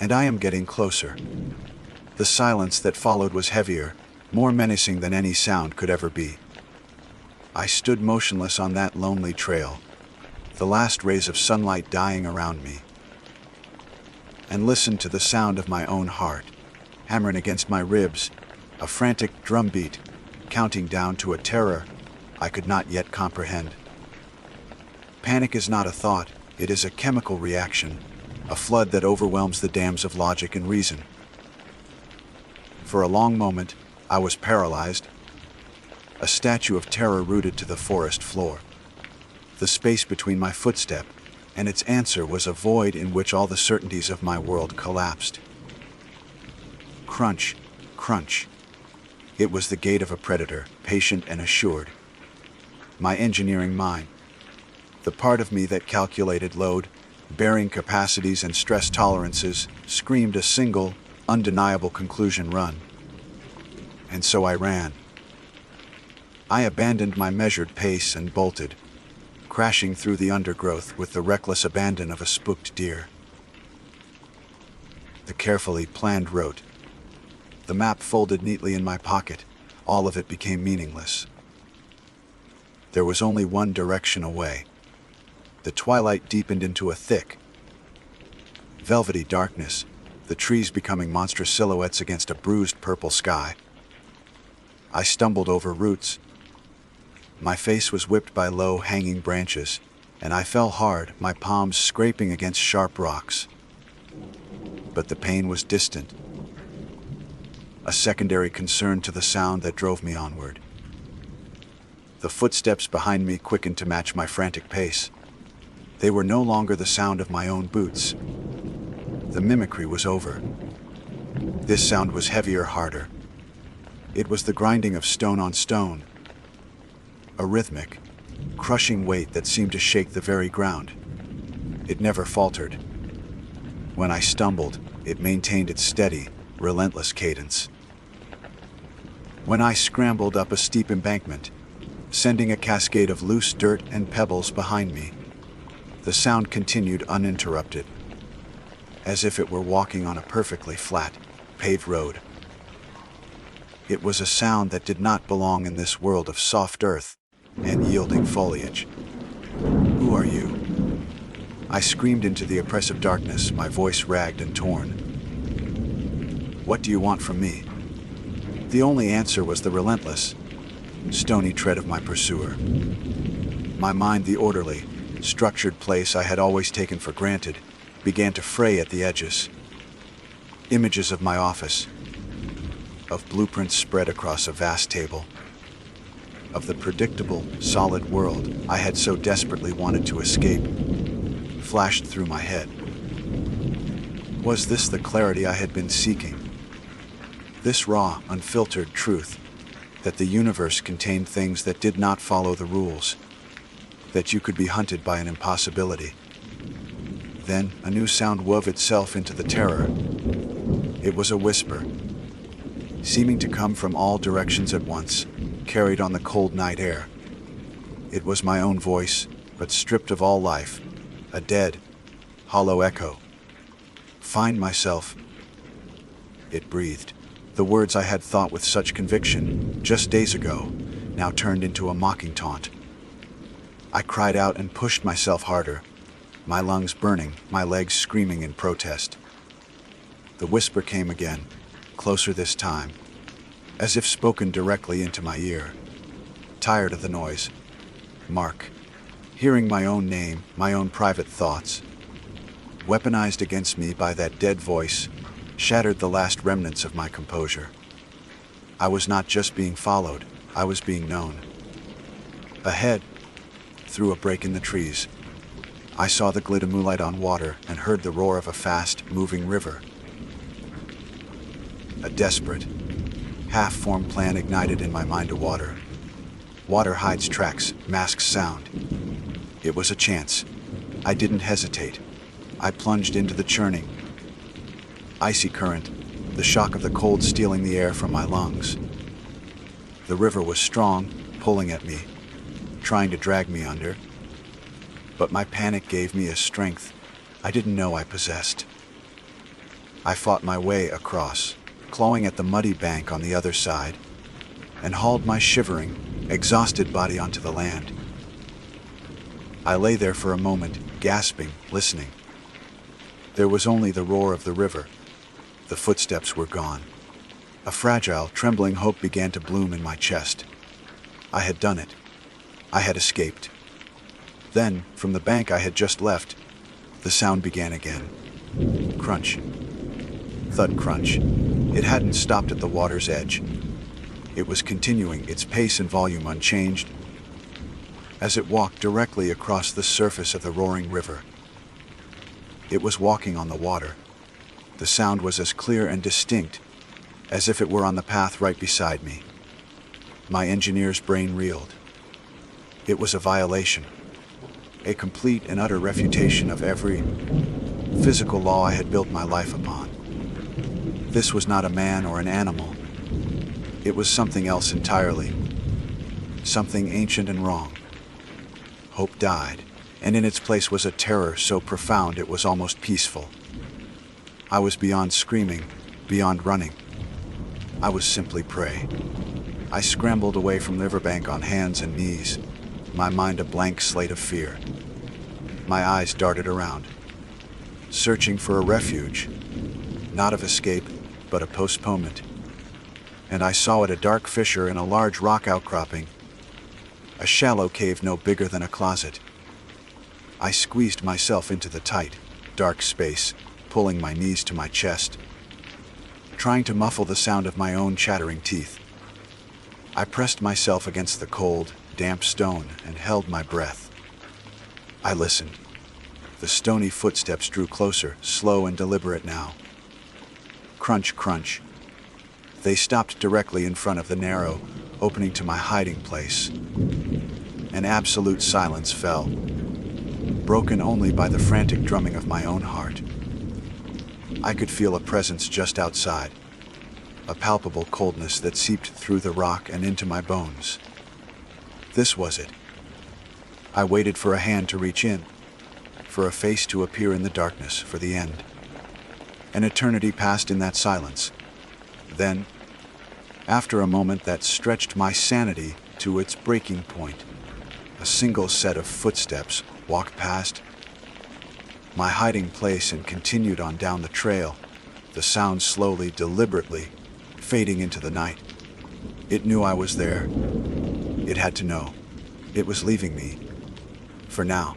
And I am getting closer. The silence that followed was heavier, more menacing than any sound could ever be. I stood motionless on that lonely trail, the last rays of sunlight dying around me, and listened to the sound of my own heart, hammering against my ribs, a frantic drumbeat, counting down to a terror I could not yet comprehend. Panic is not a thought, it is a chemical reaction, a flood that overwhelms the dams of logic and reason. For a long moment, I was paralyzed, a statue of terror rooted to the forest floor. The space between my footstep and its answer was a void in which all the certainties of my world collapsed. Crunch, crunch. It was the gait of a predator, patient and assured. My engineering mind, the part of me that calculated load, bearing capacities and stress tolerances, screamed a single, undeniable conclusion: run. And so I ran. I abandoned my measured pace and bolted, crashing through the undergrowth with the reckless abandon of a spooked deer. The carefully planned route. The map folded neatly in my pocket, all of it became meaningless. There was only one direction away. The twilight deepened into a thick, velvety darkness, the trees becoming monstrous silhouettes against a bruised purple sky. I stumbled over roots. My face was whipped by low, hanging branches, and I fell hard, my palms scraping against sharp rocks. But the pain was distant, a secondary concern to the sound that drove me onward. The footsteps behind me quickened to match my frantic pace. They were no longer the sound of my own boots. The mimicry was over. This sound was heavier, harder. It was the grinding of stone on stone, a rhythmic, crushing weight that seemed to shake the very ground. It never faltered. When I stumbled, it maintained its steady, relentless cadence. When I scrambled up a steep embankment, sending a cascade of loose dirt and pebbles behind me, the sound continued uninterrupted, as if it were walking on a perfectly flat, paved road. It was a sound that did not belong in this world of soft earth and yielding foliage. "Who are you?" I screamed into the oppressive darkness, my voice ragged and torn. "What do you want from me?" The only answer was the relentless, stony tread of my pursuer. My mind, the orderly, structured place I had always taken for granted, began to fray at the edges. Images of my office, of blueprints spread across a vast table, of the predictable, solid world I had so desperately wanted to escape, flashed through my head. Was this the clarity I had been seeking? This raw, unfiltered truth, that the universe contained things that did not follow the rules, that you could be hunted by an impossibility. Then a new sound wove itself into the terror. It was a whisper, seeming to come from all directions at once, carried on the cold night air. It was my own voice, but stripped of all life, a dead, hollow echo. "Find myself," it breathed. The words I had thought with such conviction just days ago now turned into a mocking taunt. I cried out and pushed myself harder, my lungs burning, my legs screaming in protest. The whisper came again, closer this time, as if spoken directly into my ear. Tired of the noise, Mark, hearing my own name, my own private thoughts, weaponized against me by that dead voice, shattered the last remnants of my composure. I was not just being followed, I was being known. Ahead, through a break in the trees, I saw the glint of moonlight on water and heard the roar of a fast, moving river. A desperate, half-formed plan ignited in my mind to water. Water hides tracks, masks sound. It was a chance. I didn't hesitate. I plunged into the churning, icy current, the shock of the cold stealing the air from my lungs. The river was strong, pulling at me, trying to drag me under. But my panic gave me a strength I didn't know I possessed. I fought my way across, clawing at the muddy bank on the other side, and hauled my shivering, exhausted body onto the land. I lay there for a moment, gasping, listening. There was only the roar of the river. The footsteps were gone. A fragile, trembling hope began to bloom in my chest. I had done it. I had escaped. Then, from the bank I had just left, the sound began again. Crunch. Thud crunch. It hadn't stopped at the water's edge. It was continuing, its pace and volume unchanged, as it walked directly across the surface of the roaring river. It was walking on the water. The sound was as clear and distinct as if it were on the path right beside me. My engineer's brain reeled. It was a violation, a complete and utter refutation of every physical law I had built my life upon. This was not a man or an animal. It was something else entirely, something ancient and wrong. Hope died, and in its place was a terror so profound it was almost peaceful. I was beyond screaming, beyond running. I was simply prey. I scrambled away from the riverbank on hands and knees, my mind a blank slate of fear. My eyes darted around, searching for a refuge, not of escape, but a postponement. And I saw it a dark fissure in a large rock outcropping, a shallow cave no bigger than a closet. I squeezed myself into the tight, dark space, pulling my knees to my chest, trying to muffle the sound of my own chattering teeth. I pressed myself against the cold, damp stone and held my breath. I listened. The stony footsteps drew closer, slow and deliberate now. Crunch, crunch. They stopped directly in front of the narrow opening to my hiding place. An absolute silence fell, broken only by the frantic drumming of my own heart. I could feel a presence just outside, a palpable coldness that seeped through the rock and into my bones. This was it. I waited for a hand to reach in, for a face to appear in the darkness, for the end. An eternity passed in that silence. Then, after a moment that stretched my sanity to its breaking point, a single set of footsteps walked past my hiding place and continued on down the trail, the sound slowly, deliberately, fading into the night. It knew I was there. It had to know. It was leaving me. For now.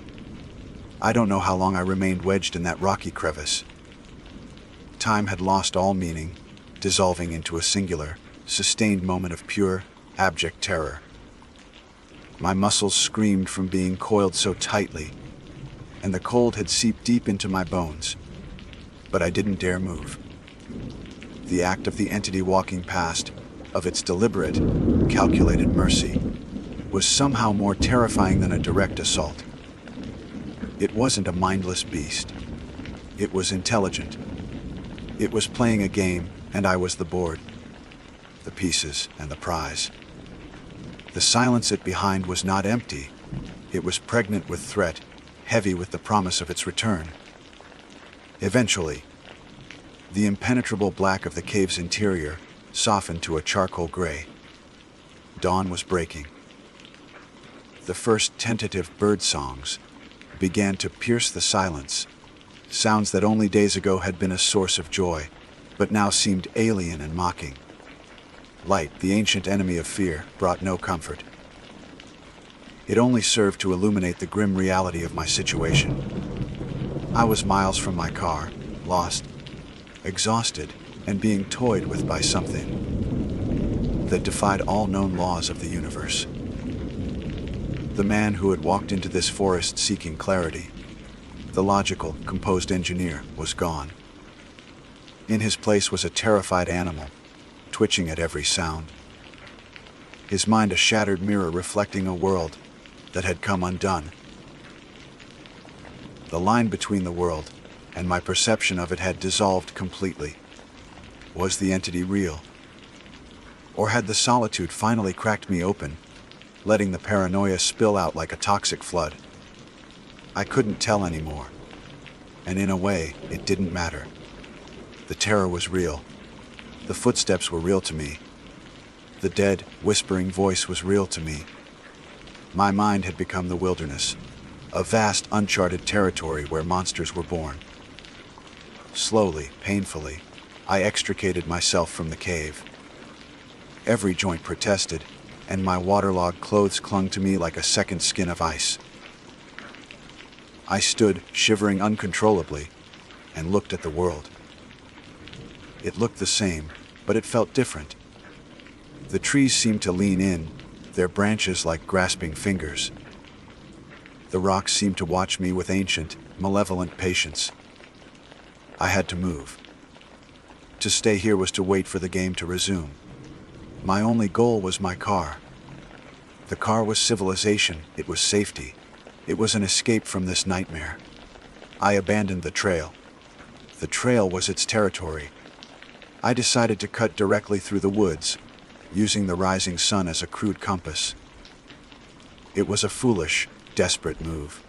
I don't know how long I remained wedged in that rocky crevice. Time had lost all meaning, dissolving into a singular, sustained moment of pure, abject terror. My muscles screamed from being coiled so tightly, and the cold had seeped deep into my bones. But I didn't dare move. The act of the entity walking past, of its deliberate, calculated mercy, was somehow more terrifying than a direct assault. It wasn't a mindless beast. It was intelligent. It was playing a game, and I was the board, the pieces, and the prize. The silence it behind was not empty. It was pregnant with threat, heavy with the promise of its return. Eventually, the impenetrable black of the cave's interior softened to a charcoal gray. Dawn was breaking. The first tentative bird songs began to pierce the silence, sounds that only days ago had been a source of joy, but now seemed alien and mocking. Light, the ancient enemy of fear, brought no comfort. It only served to illuminate the grim reality of my situation. I was miles from my car, lost, exhausted, and being toyed with by something that defied all known laws of the universe. The man who had walked into this forest seeking clarity, the logical, composed engineer, was gone. In his place was a terrified animal, twitching at every sound. His mind a shattered mirror reflecting a world that had come undone. The line between the world and my perception of it had dissolved completely. Was the entity real? Or had the solitude finally cracked me open, letting the paranoia spill out like a toxic flood? I couldn't tell anymore, and in a way, it didn't matter. The terror was real. The footsteps were real to me. The dead, whispering voice was real to me. My mind had become the wilderness, a vast, uncharted territory where monsters were born. Slowly, painfully, I extricated myself from the cave. Every joint protested, and my waterlogged clothes clung to me like a second skin of ice. I stood, shivering uncontrollably, and looked at the world. It looked the same, but it felt different. The trees seemed to lean in, their branches like grasping fingers. The rocks seemed to watch me with ancient, malevolent patience. I had to move. To stay here was to wait for the game to resume. My only goal was my car. The car was civilization, it was safety. It was an escape from this nightmare. I abandoned the trail. The trail was its territory. I decided to cut directly through the woods, using the rising sun as a crude compass. It was a foolish, desperate move.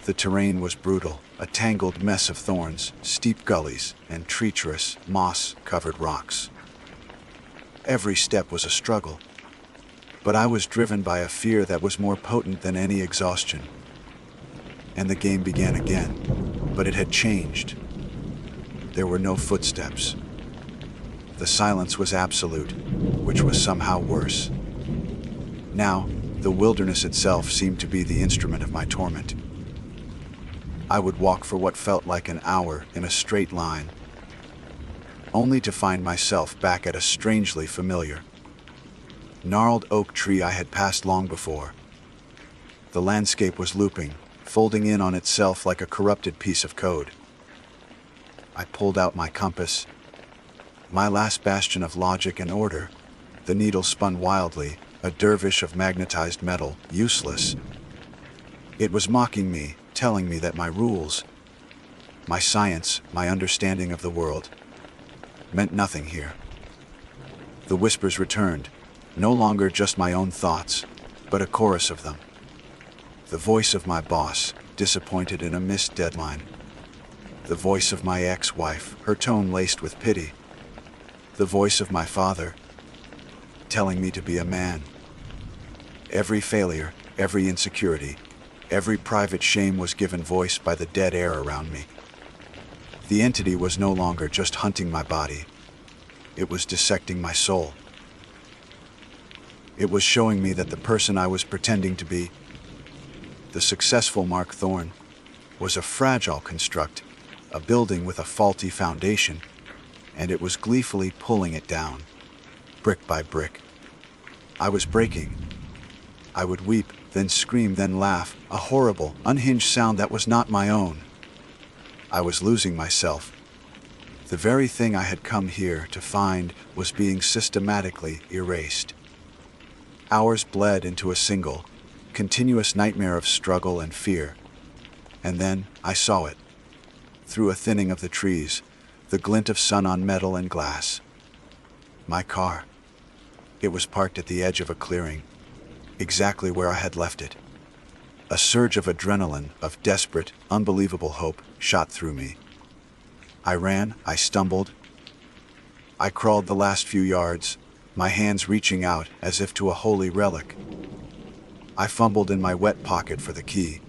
The terrain was brutal, a tangled mess of thorns, steep gullies, and treacherous, moss-covered rocks. Every step was a struggle. But I was driven by a fear that was more potent than any exhaustion. And the game began again, but it had changed. There were no footsteps. The silence was absolute, which was somehow worse. Now, the wilderness itself seemed to be the instrument of my torment. I would walk for what felt like an hour in a straight line, only to find myself back at a strangely familiar, gnarled oak tree I had passed long before. The landscape was looping, folding in on itself like a corrupted piece of code. I pulled out my compass, my last bastion of logic and order. The needle spun wildly, a dervish of magnetized metal, useless. It was mocking me, telling me that my rules, my science, my understanding of the world, meant nothing here. The whispers returned, no longer just my own thoughts, but a chorus of them. The voice of my boss, disappointed in a missed deadline. The voice of my ex-wife, her tone laced with pity. The voice of my father, telling me to be a man. Every failure, every insecurity, every private shame was given voice by the dead air around me. The entity was no longer just hunting my body. It was dissecting my soul. It was showing me that the person I was pretending to be, the successful Mark Thorne, was a fragile construct, a building with a faulty foundation, and it was gleefully pulling it down, brick by brick. I was breaking. I would weep, then scream, then laugh, a horrible, unhinged sound that was not my own. I was losing myself. The very thing I had come here to find was being systematically erased. Hours bled into a single, continuous nightmare of struggle and fear. And then I saw it. Through a thinning of the trees, the glint of sun on metal and glass. My car. It was parked at the edge of a clearing, exactly where I had left it. A surge of adrenaline, of desperate, unbelievable hope, shot through me. I ran, I stumbled. I crawled the last few yards, my hands reaching out as if to a holy relic. I fumbled in my wet pocket for the key,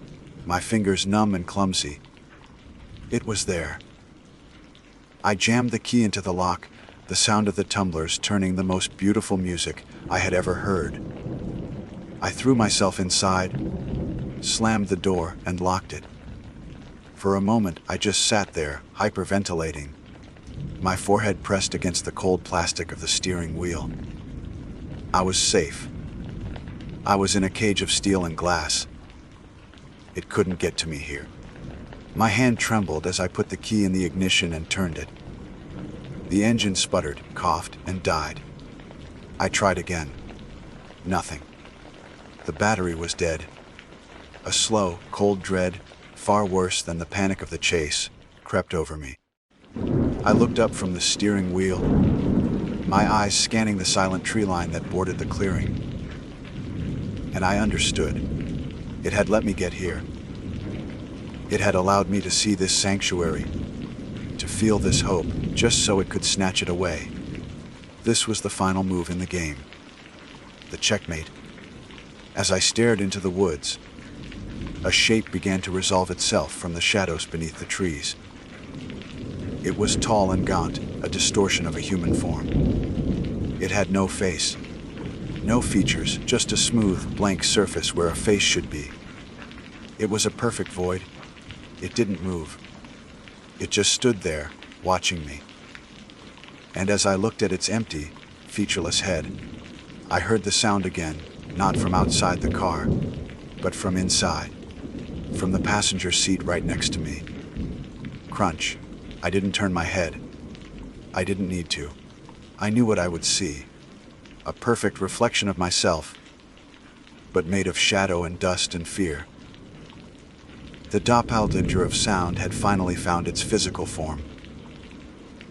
my fingers numb and clumsy. It was there. I jammed the key into the lock, the sound of the tumblers turning the most beautiful music I had ever heard. I threw myself inside, slammed the door, and locked it. For a moment, I just sat there, hyperventilating, my forehead pressed against the cold plastic of the steering wheel. I was safe. I was in a cage of steel and glass. It couldn't get to me here. My hand trembled as I put the key in the ignition and turned it. The engine sputtered, coughed, and died. I tried again. Nothing. The battery was dead. A slow, cold dread, far worse than the panic of the chase, crept over me. I looked up from the steering wheel, my eyes scanning the silent tree line that bordered the clearing. And I understood. It had let me get here. It had allowed me to see this sanctuary, to feel this hope, just so it could snatch it away. This was the final move in the game. The checkmate. As I stared into the woods, a shape began to resolve itself from the shadows beneath the trees. It was tall and gaunt, a distortion of a human form. It had no face, no features, just a smooth, blank surface where a face should be. It was a perfect void. It didn't move. It just stood there, watching me. And as I looked at its empty, featureless head, I heard the sound again, not from outside the car, but from inside, from the passenger seat right next to me. Crunch. I didn't turn my head. I didn't need to. I knew what I would see. A perfect reflection of myself, but made of shadow and dust and fear. The doppelganger of sound had finally found its physical form.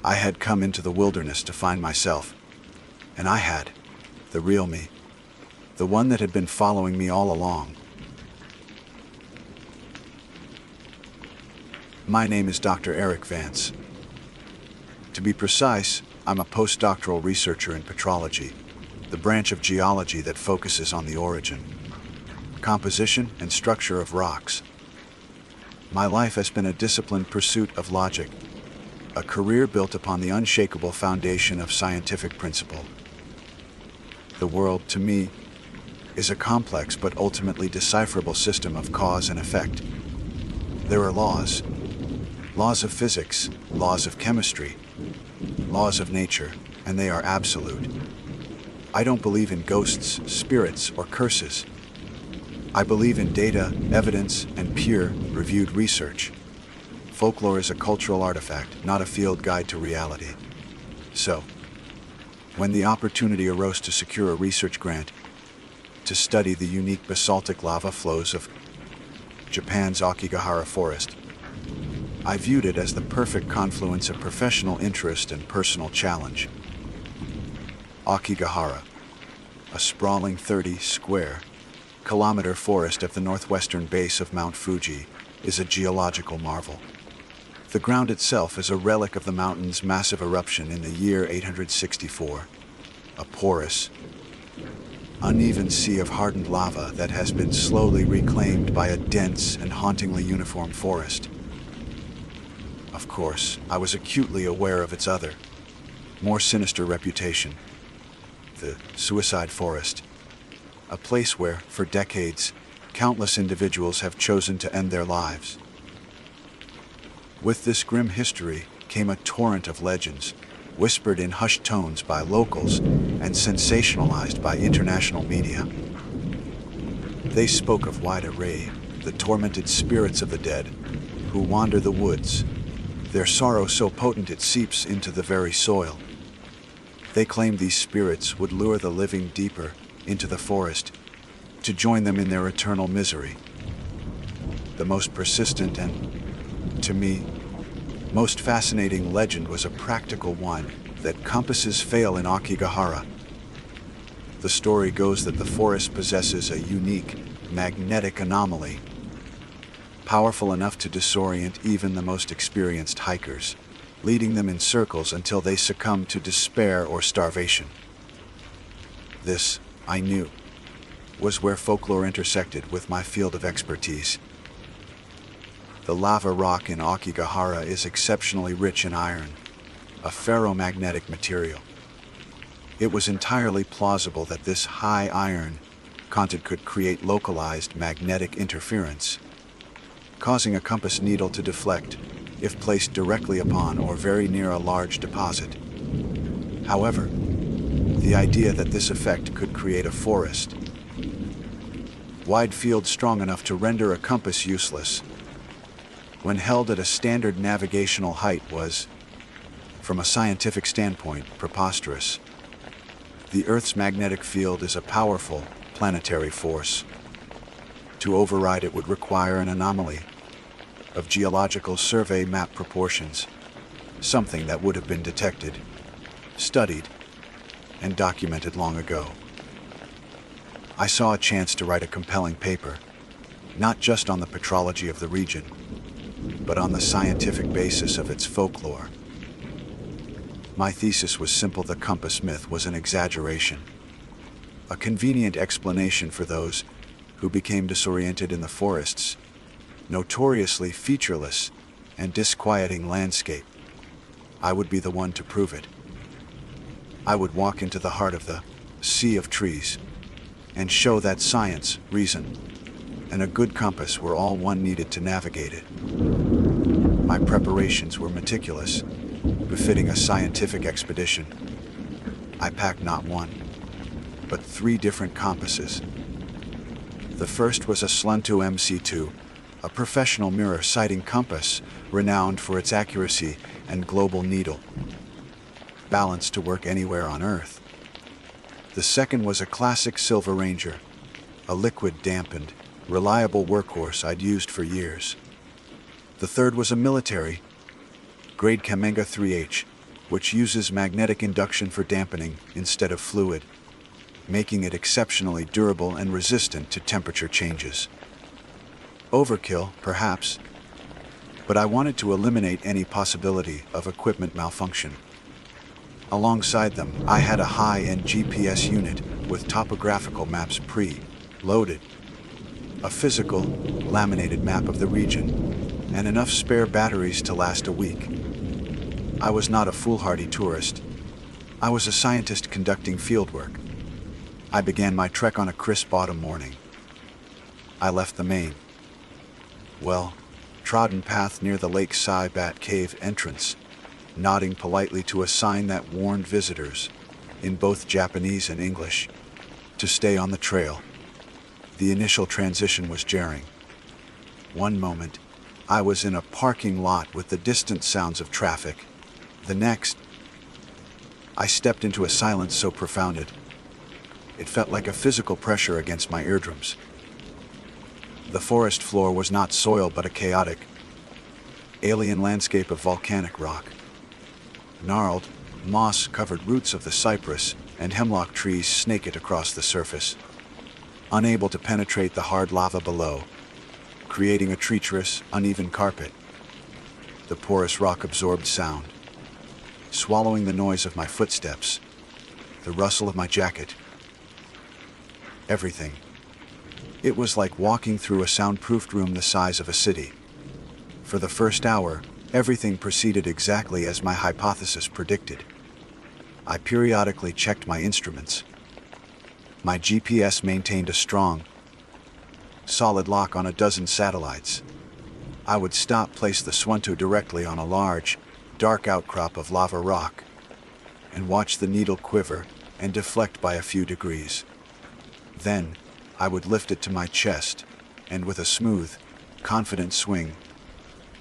I had come into the wilderness to find myself, and I had, the real me, the one that had been following me all along. My name is Dr. Eric Vance. To be precise, I'm a postdoctoral researcher in petrology. the branch of geology that focuses on the origin, composition, and structure of rocks. My life has been a disciplined pursuit of logic, a career built upon the unshakable foundation of scientific principle. The world, to me, is a complex but ultimately decipherable system of cause and effect. There are laws of physics, laws of chemistry, laws of nature, and they are absolute. I don't believe in ghosts, spirits, or curses. I believe in data, evidence, and peer-reviewed research. Folklore is a cultural artifact, not a field guide to reality. So, when the opportunity arose to secure a research grant to study the unique basaltic lava flows of Japan's Akigahara Forest, I viewed it as the perfect confluence of professional interest and personal challenge. Akigahara, a sprawling 30-square-kilometer forest at the northwestern base of Mount Fuji, is a geological marvel. The ground itself is a relic of the mountain's massive eruption in the year 864, a porous, uneven sea of hardened lava that has been slowly reclaimed by a dense and hauntingly uniform forest. Of course, I was acutely aware of its other, more sinister reputation, the suicide forest, a place where, for decades, countless individuals have chosen to end their lives. With this grim history came a torrent of legends, whispered in hushed tones by locals and sensationalized by international media. They spoke of Wida Ray, the tormented spirits of the dead, who wander the woods, their sorrow so potent it seeps into the very soil. They claimed these spirits would lure the living deeper into the forest to join them in their eternal misery. The most persistent and, to me, most fascinating legend was a practical one that compasses fail in Akigahara. The story goes that the forest possesses a unique magnetic anomaly, powerful enough to disorient even the most experienced hikers, leading them in circles until they succumb to despair or starvation. This, I knew, was where folklore intersected with my field of expertise. The lava rock in Akigahara is exceptionally rich in iron, a ferromagnetic material. It was entirely plausible that this high iron content could create localized magnetic interference, causing a compass needle to deflect if placed directly upon or very near a large deposit. However, the idea that this effect could create a forest-wide field strong enough to render a compass useless when held at a standard navigational height was, from a scientific standpoint, preposterous. The Earth's magnetic field is a powerful planetary force. To override it would require an anomaly of geological survey map proportions, something that would have been detected, studied, and documented long ago. I saw a chance to write a compelling paper, not just on the petrology of the region, but on the scientific basis of its folklore. My thesis was simple: the compass myth was an exaggeration, a convenient explanation for those who became disoriented in the forest's notoriously featureless and disquieting landscape. I would be the one to prove it. I would walk into the heart of the sea of trees and show that science, reason, and a good compass were all one needed to navigate it. My preparations were meticulous, befitting a scientific expedition. I packed not one, but 3 different compasses. The first was a Sluntu MC2, a professional mirror sighting compass renowned for its accuracy and global needle, balanced to work anywhere on Earth. The second was a classic Silver Ranger, a liquid-dampened, reliable workhorse I'd used for years. The third was a military grade Kamenga 3H, which uses magnetic induction for dampening instead of fluid, making it exceptionally durable and resistant to temperature changes. Overkill, perhaps, but I wanted to eliminate any possibility of equipment malfunction. Alongside them, I had a high-end GPS unit with topographical maps pre-loaded, a physical, laminated map of the region, and enough spare batteries to last a week. I was not a foolhardy tourist. I was a scientist conducting fieldwork. I began my trek on a crisp autumn morning. I left the main, trodden path near the Lake Saibat Cave entrance, nodding politely to a sign that warned visitors, in both Japanese and English, to stay on the trail. The initial transition was jarring. One moment, I was in a parking lot with the distant sounds of traffic. The next, I stepped into a silence so profound it felt like a physical pressure against my eardrums. The forest floor was not soil but a chaotic, alien landscape of volcanic rock. Gnarled, moss-covered roots of the cypress and hemlock trees snake it across the surface, unable to penetrate the hard lava below, creating a treacherous, uneven carpet. The porous rock absorbed sound, swallowing the noise of my footsteps, the rustle of my jacket. Everything. It was like walking through a soundproofed room the size of a city. For the first hour, everything proceeded exactly as my hypothesis predicted. I periodically checked my instruments. My GPS maintained a strong, solid lock on a dozen satellites. I would stop, place the Swanto directly on a large, dark outcrop of lava rock, and watch the needle quiver and deflect by a few degrees. Then, I would lift it to my chest, and with a smooth, confident swing,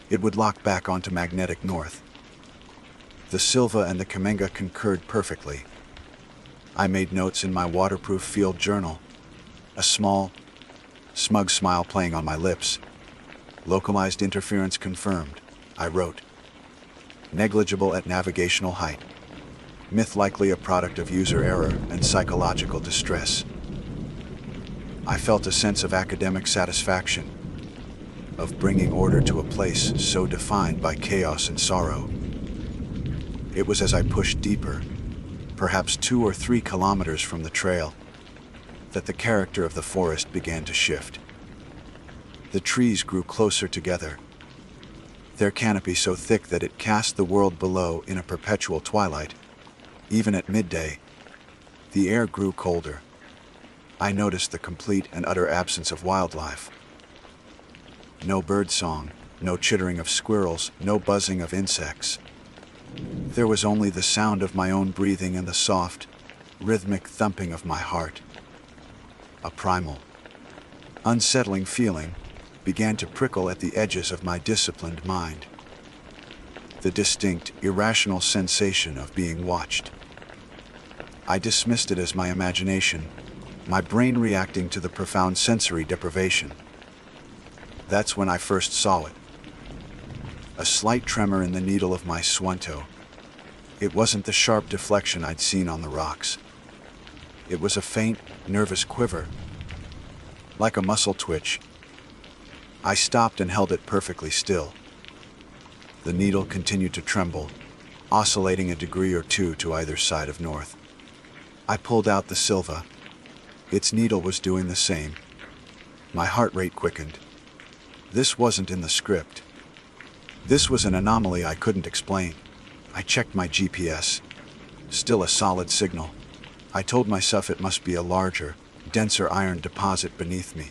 it would lock back onto magnetic north. The Silva and the Kamenga concurred perfectly. I made notes in my waterproof field journal, a small, smug smile playing on my lips. Localized interference confirmed, I wrote. Negligible at navigational height. Myth likely a product of user error and psychological distress. I felt a sense of academic satisfaction, of bringing order to a place so defined by chaos and sorrow. It was as I pushed deeper, perhaps 2 or 3 kilometers from the trail, that the character of the forest began to shift. The trees grew closer together, their canopy so thick that it cast the world below in a perpetual twilight. Even at midday, the air grew colder. I noticed the complete and utter absence of wildlife. No birdsong, no chittering of squirrels, no buzzing of insects. There was only the sound of my own breathing and the soft, rhythmic thumping of my heart. A primal, unsettling feeling began to prickle at the edges of my disciplined mind. The distinct, irrational sensation of being watched. I dismissed it as my imagination, my brain reacting to the profound sensory deprivation. That's when I first saw it. A slight tremor in the needle of my Swanto. It wasn't the sharp deflection I'd seen on the rocks. It was a faint, nervous quiver, like a muscle twitch. I stopped and held it perfectly still. The needle continued to tremble, oscillating a degree or 2 to either side of north. I pulled out the Silva. Its needle was doing the same. My heart rate quickened. This wasn't in the script. This was an anomaly I couldn't explain. I checked my GPS. Still a solid signal. I told myself it must be a larger, denser iron deposit beneath me.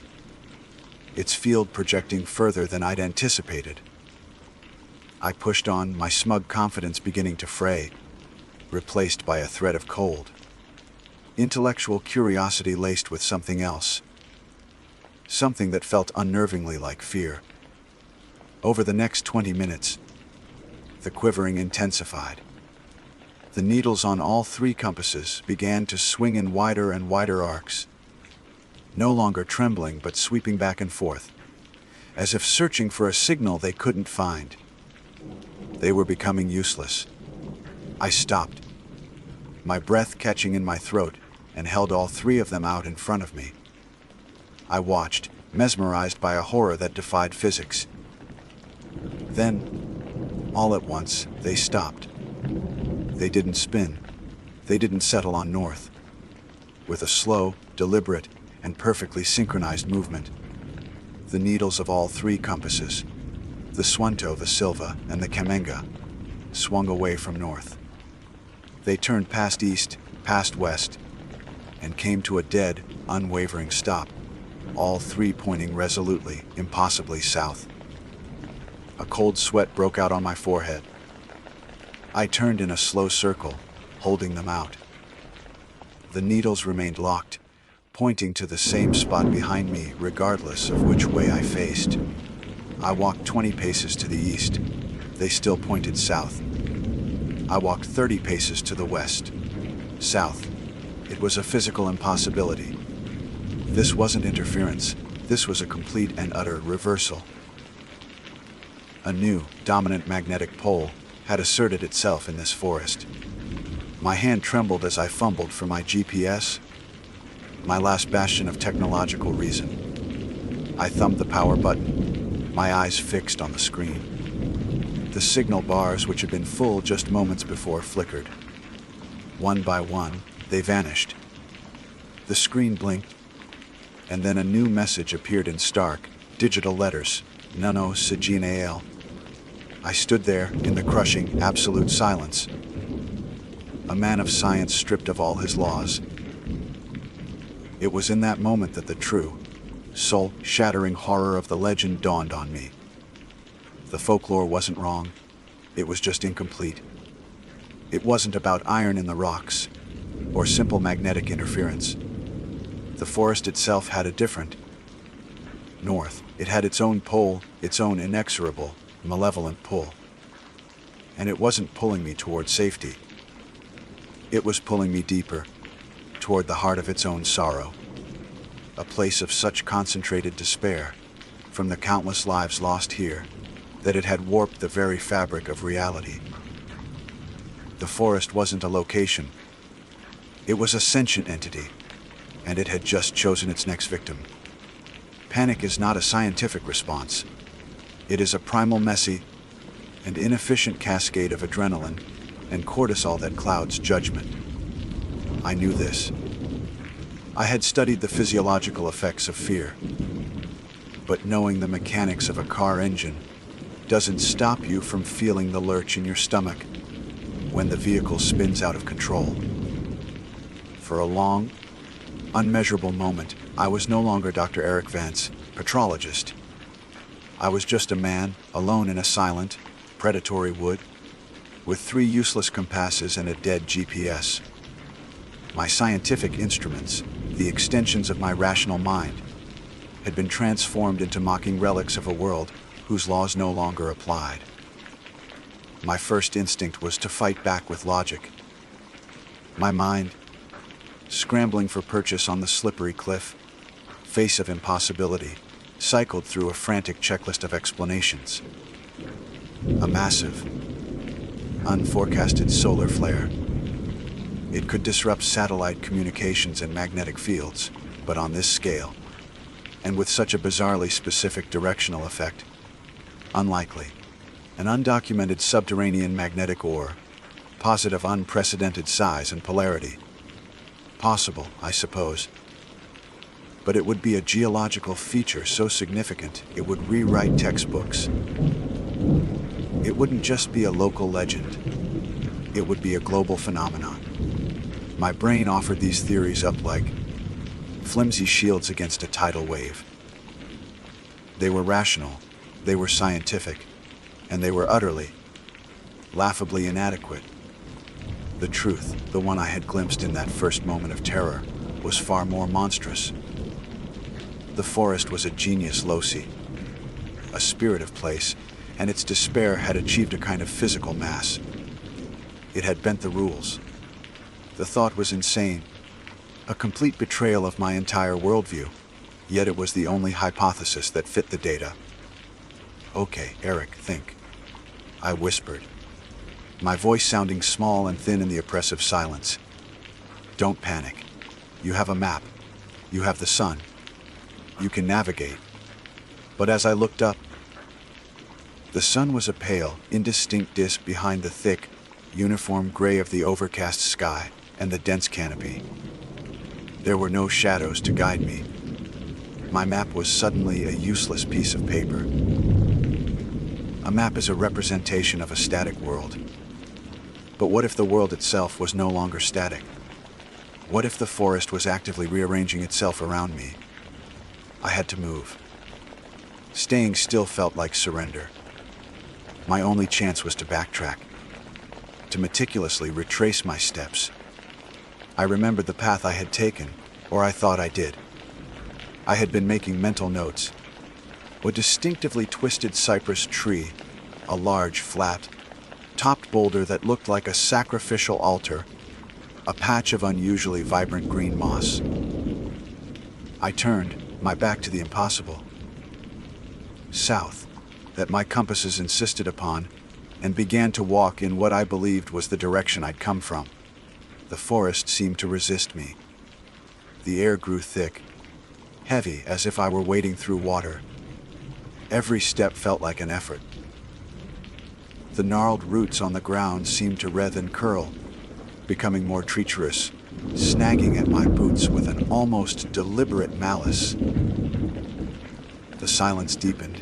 Its field projecting further than I'd anticipated. I pushed on, my smug confidence beginning to fray, replaced by a thread of cold. Intellectual curiosity laced with something else. Something that felt unnervingly like fear. Over the next 20 minutes, the quivering intensified. The needles on all 3 compasses began to swing in wider and wider arcs, no longer trembling but sweeping back and forth, as if searching for a signal they couldn't find. They were becoming useless. I stopped, my breath catching in my throat, and held all 3 of them out in front of me. I watched, mesmerized by a horror that defied physics. Then, all at once, they stopped. They didn't spin. They didn't settle on north. With a slow, deliberate, and perfectly synchronized movement, the needles of all three compasses, the Swanto, the Silva, and the Kamenga, swung away from north. They turned past east, past west, and came to a dead, unwavering stop, all three pointing resolutely, impossibly south. A cold sweat broke out on my forehead. I turned in a slow circle, holding them out. The needles remained locked, pointing to the same spot behind me regardless of which way I faced. I walked 20 paces to the east. They still pointed south. I walked 30 paces to the west. South. It was a physical impossibility. This wasn't interference. This was a complete and utter reversal. A new, dominant magnetic pole had asserted itself in this forest. My hand trembled as I fumbled for my GPS, my last bastion of technological reason. I thumbed the power button, my eyes fixed on the screen. The signal bars, which had been full just moments before, flickered. One by one, they vanished. The screen blinked, and then a new message appeared in stark, digital letters, Nuno Siginael. I stood there in the crushing, absolute silence. A man of science stripped of all his laws. It was in that moment that the true, soul-shattering horror of the legend dawned on me. The folklore wasn't wrong. It was just incomplete. It wasn't about iron in the rocks, or simple magnetic interference. The forest itself had a different north. It had its own pole, its own inexorable, malevolent pull. And it wasn't pulling me toward safety. It was pulling me deeper, toward the heart of its own sorrow. A place of such concentrated despair, from the countless lives lost here, that it had warped the very fabric of reality. The forest wasn't a location. It was a sentient entity, and it had just chosen its next victim. Panic is not a scientific response. It is a primal, messy, and inefficient cascade of adrenaline and cortisol that clouds judgment. I knew this. I had studied the physiological effects of fear. But knowing the mechanics of a car engine doesn't stop you from feeling the lurch in your stomach when the vehicle spins out of control. For a long, unmeasurable moment, I was no longer Dr. Eric Vance, petrologist. I was just a man, alone in a silent, predatory wood, with 3 useless compasses and a dead GPS. My scientific instruments, the extensions of my rational mind, had been transformed into mocking relics of a world whose laws no longer applied. My first instinct was to fight back with logic. My mind, scrambling for purchase on the slippery cliff, face of impossibility, cycled through a frantic checklist of explanations. A massive, unforecasted solar flare. It could disrupt satellite communications and magnetic fields, but on this scale, and with such a bizarrely specific directional effect, unlikely. An undocumented subterranean magnetic ore, positive unprecedented size and polarity. Possible, I suppose. But it would be a geological feature so significant it would rewrite textbooks. It wouldn't just be a local legend. It would be a global phenomenon. My brain offered these theories up like flimsy shields against a tidal wave. They were rational, they were scientific, and they were utterly, laughably inadequate. The truth, the one I had glimpsed in that first moment of terror, was far more monstrous. The forest was a genius loci, a spirited place, and its despair had achieved a kind of physical mass. It had bent the rules. The thought was insane, a complete betrayal of my entire worldview, yet it was the only hypothesis that fit the data. Okay, Eric, think. I whispered, my voice sounding small and thin in the oppressive silence. Don't panic. You have a map. You have the sun. You can navigate. But as I looked up, the sun was a pale, indistinct disk behind the thick, uniform gray of the overcast sky. and the dense canopy. There were no shadows to guide me. My map was suddenly a useless piece of paper. A map is a representation of a static world. But what if the world itself was no longer static? What if the forest was actively rearranging itself around me? I had to move. Staying still felt like surrender. My only chance was to backtrack, to meticulously retrace my steps. I remembered the path I had taken, or I thought I did. I had been making mental notes. A distinctively twisted cypress tree, a large, flat, topped boulder that looked like a sacrificial altar, a patch of unusually vibrant green moss. I turned, my back to the impossible. South, that my compasses insisted upon, and began to walk in what I believed was the direction I'd come from. The forest seemed to resist me. The air grew thick, heavy as if I were wading through water. Every step felt like an effort. The gnarled roots on the ground seemed to writhe and curl, becoming more treacherous, snagging at my boots with an almost deliberate malice. The silence deepened,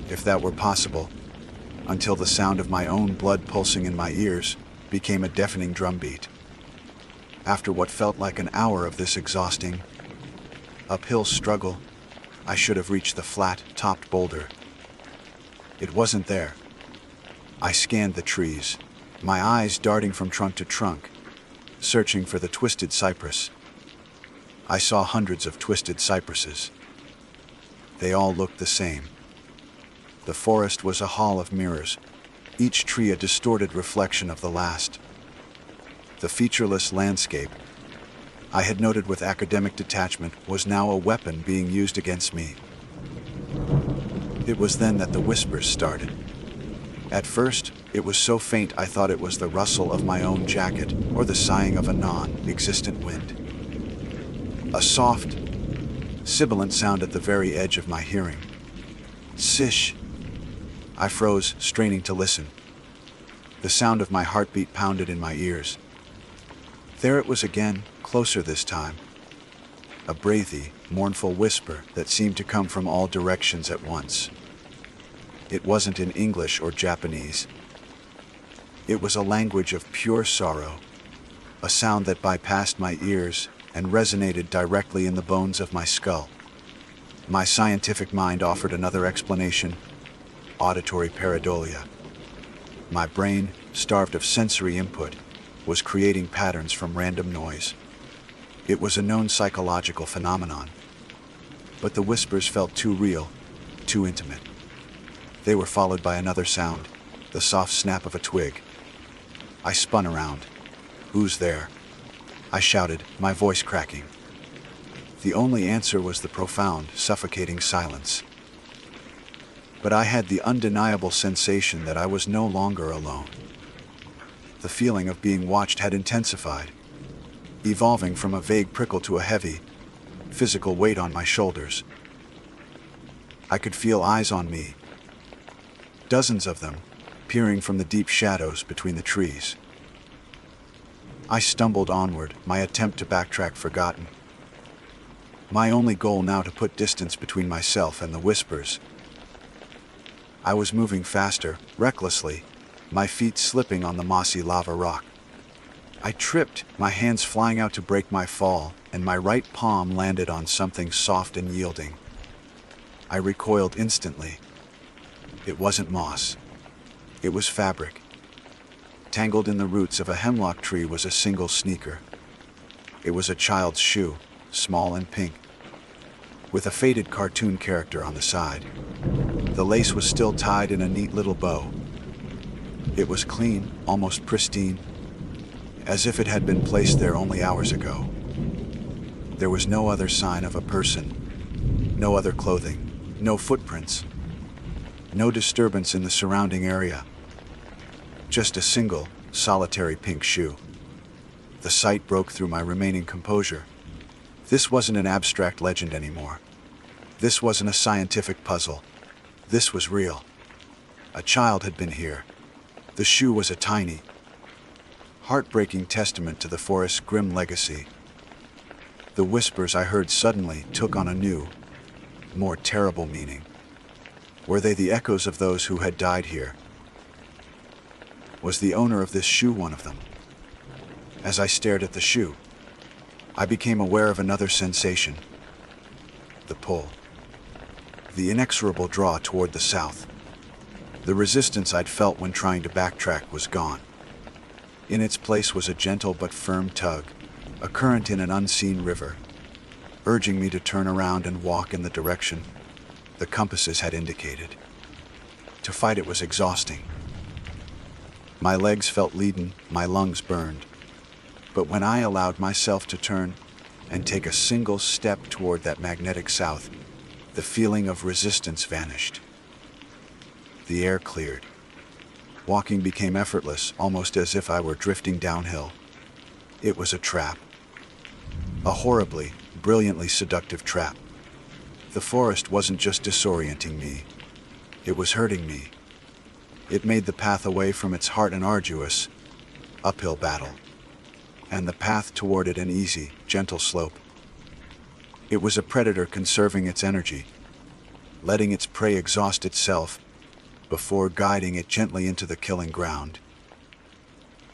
if that were possible, until the sound of my own blood pulsing in my ears became a deafening drumbeat. After what felt like an hour of this exhausting, uphill struggle, I should have reached the flat, topped boulder. It wasn't there. I scanned the trees, my eyes darting from trunk to trunk, searching for the twisted cypress. I saw hundreds of twisted cypresses. They all looked the same. The forest was a hall of mirrors, each tree a distorted reflection of the last. The featureless landscape, I had noted with academic detachment, was now a weapon being used against me. It was then that the whispers started. At first, it was so faint I thought it was the rustle of my own jacket or the sighing of a non-existent wind. A soft, sibilant sound at the very edge of my hearing. Sish! I froze, straining to listen. The sound of my heartbeat pounded in my ears. There it was again, closer this time. A breathy, mournful whisper that seemed to come from all directions at once. It wasn't in English or Japanese. It was a language of pure sorrow, a sound that bypassed my ears and resonated directly in the bones of my skull. My scientific mind offered another explanation: auditory pareidolia. My brain, starved of sensory input, was creating patterns from random noise. It was a known psychological phenomenon, but the whispers felt too real, too intimate. They were followed by another sound, the soft snap of a twig. I spun around. "Who's there?" I shouted, my voice cracking. The only answer was the profound, suffocating silence. But I had the undeniable sensation that I was no longer alone. The feeling of being watched had intensified, evolving from a vague prickle to a heavy, physical weight on my shoulders. I could feel eyes on me, dozens of them, peering from the deep shadows between the trees. I stumbled onward, my attempt to backtrack forgotten. My only goal now to put distance between myself and the whispers. I was moving faster, recklessly, my feet slipping on the mossy lava rock. I tripped, my hands flying out to break my fall, and my right palm landed on something soft and yielding. I recoiled instantly. It wasn't moss. It was fabric. Tangled in the roots of a hemlock tree was a single sneaker. It was a child's shoe, small and pink, with a faded cartoon character on the side. The lace was still tied in a neat little bow. It was clean, almost pristine, as if it had been placed there only hours ago. There was no other sign of a person, no other clothing, no footprints, no disturbance in the surrounding area. Just a single, solitary pink shoe. The sight broke through my remaining composure. This wasn't an abstract legend anymore. This wasn't a scientific puzzle. This was real. A child had been here. The shoe was a tiny, heartbreaking testament to the forest's grim legacy. The whispers I heard suddenly took on a new, more terrible meaning. Were they the echoes of those who had died here? Was the owner of this shoe one of them? As I stared at the shoe, I became aware of another sensation. The pull. The inexorable draw toward the south. The resistance I'd felt when trying to backtrack was gone. In its place was a gentle but firm tug, a current in an unseen river, urging me to turn around and walk in the direction the compasses had indicated. To fight it was exhausting. My legs felt leaden, my lungs burned. But when I allowed myself to turn and take a single step toward that magnetic south, the feeling of resistance vanished. The air cleared. Walking became effortless, almost as if I were drifting downhill. It was a trap. A horribly, brilliantly seductive trap. The forest wasn't just disorienting me. It was hurting me. It made the path away from its heart an arduous, uphill battle, and the path toward it an easy, gentle slope. It was a predator conserving its energy, letting its prey exhaust itself before guiding it gently into the killing ground.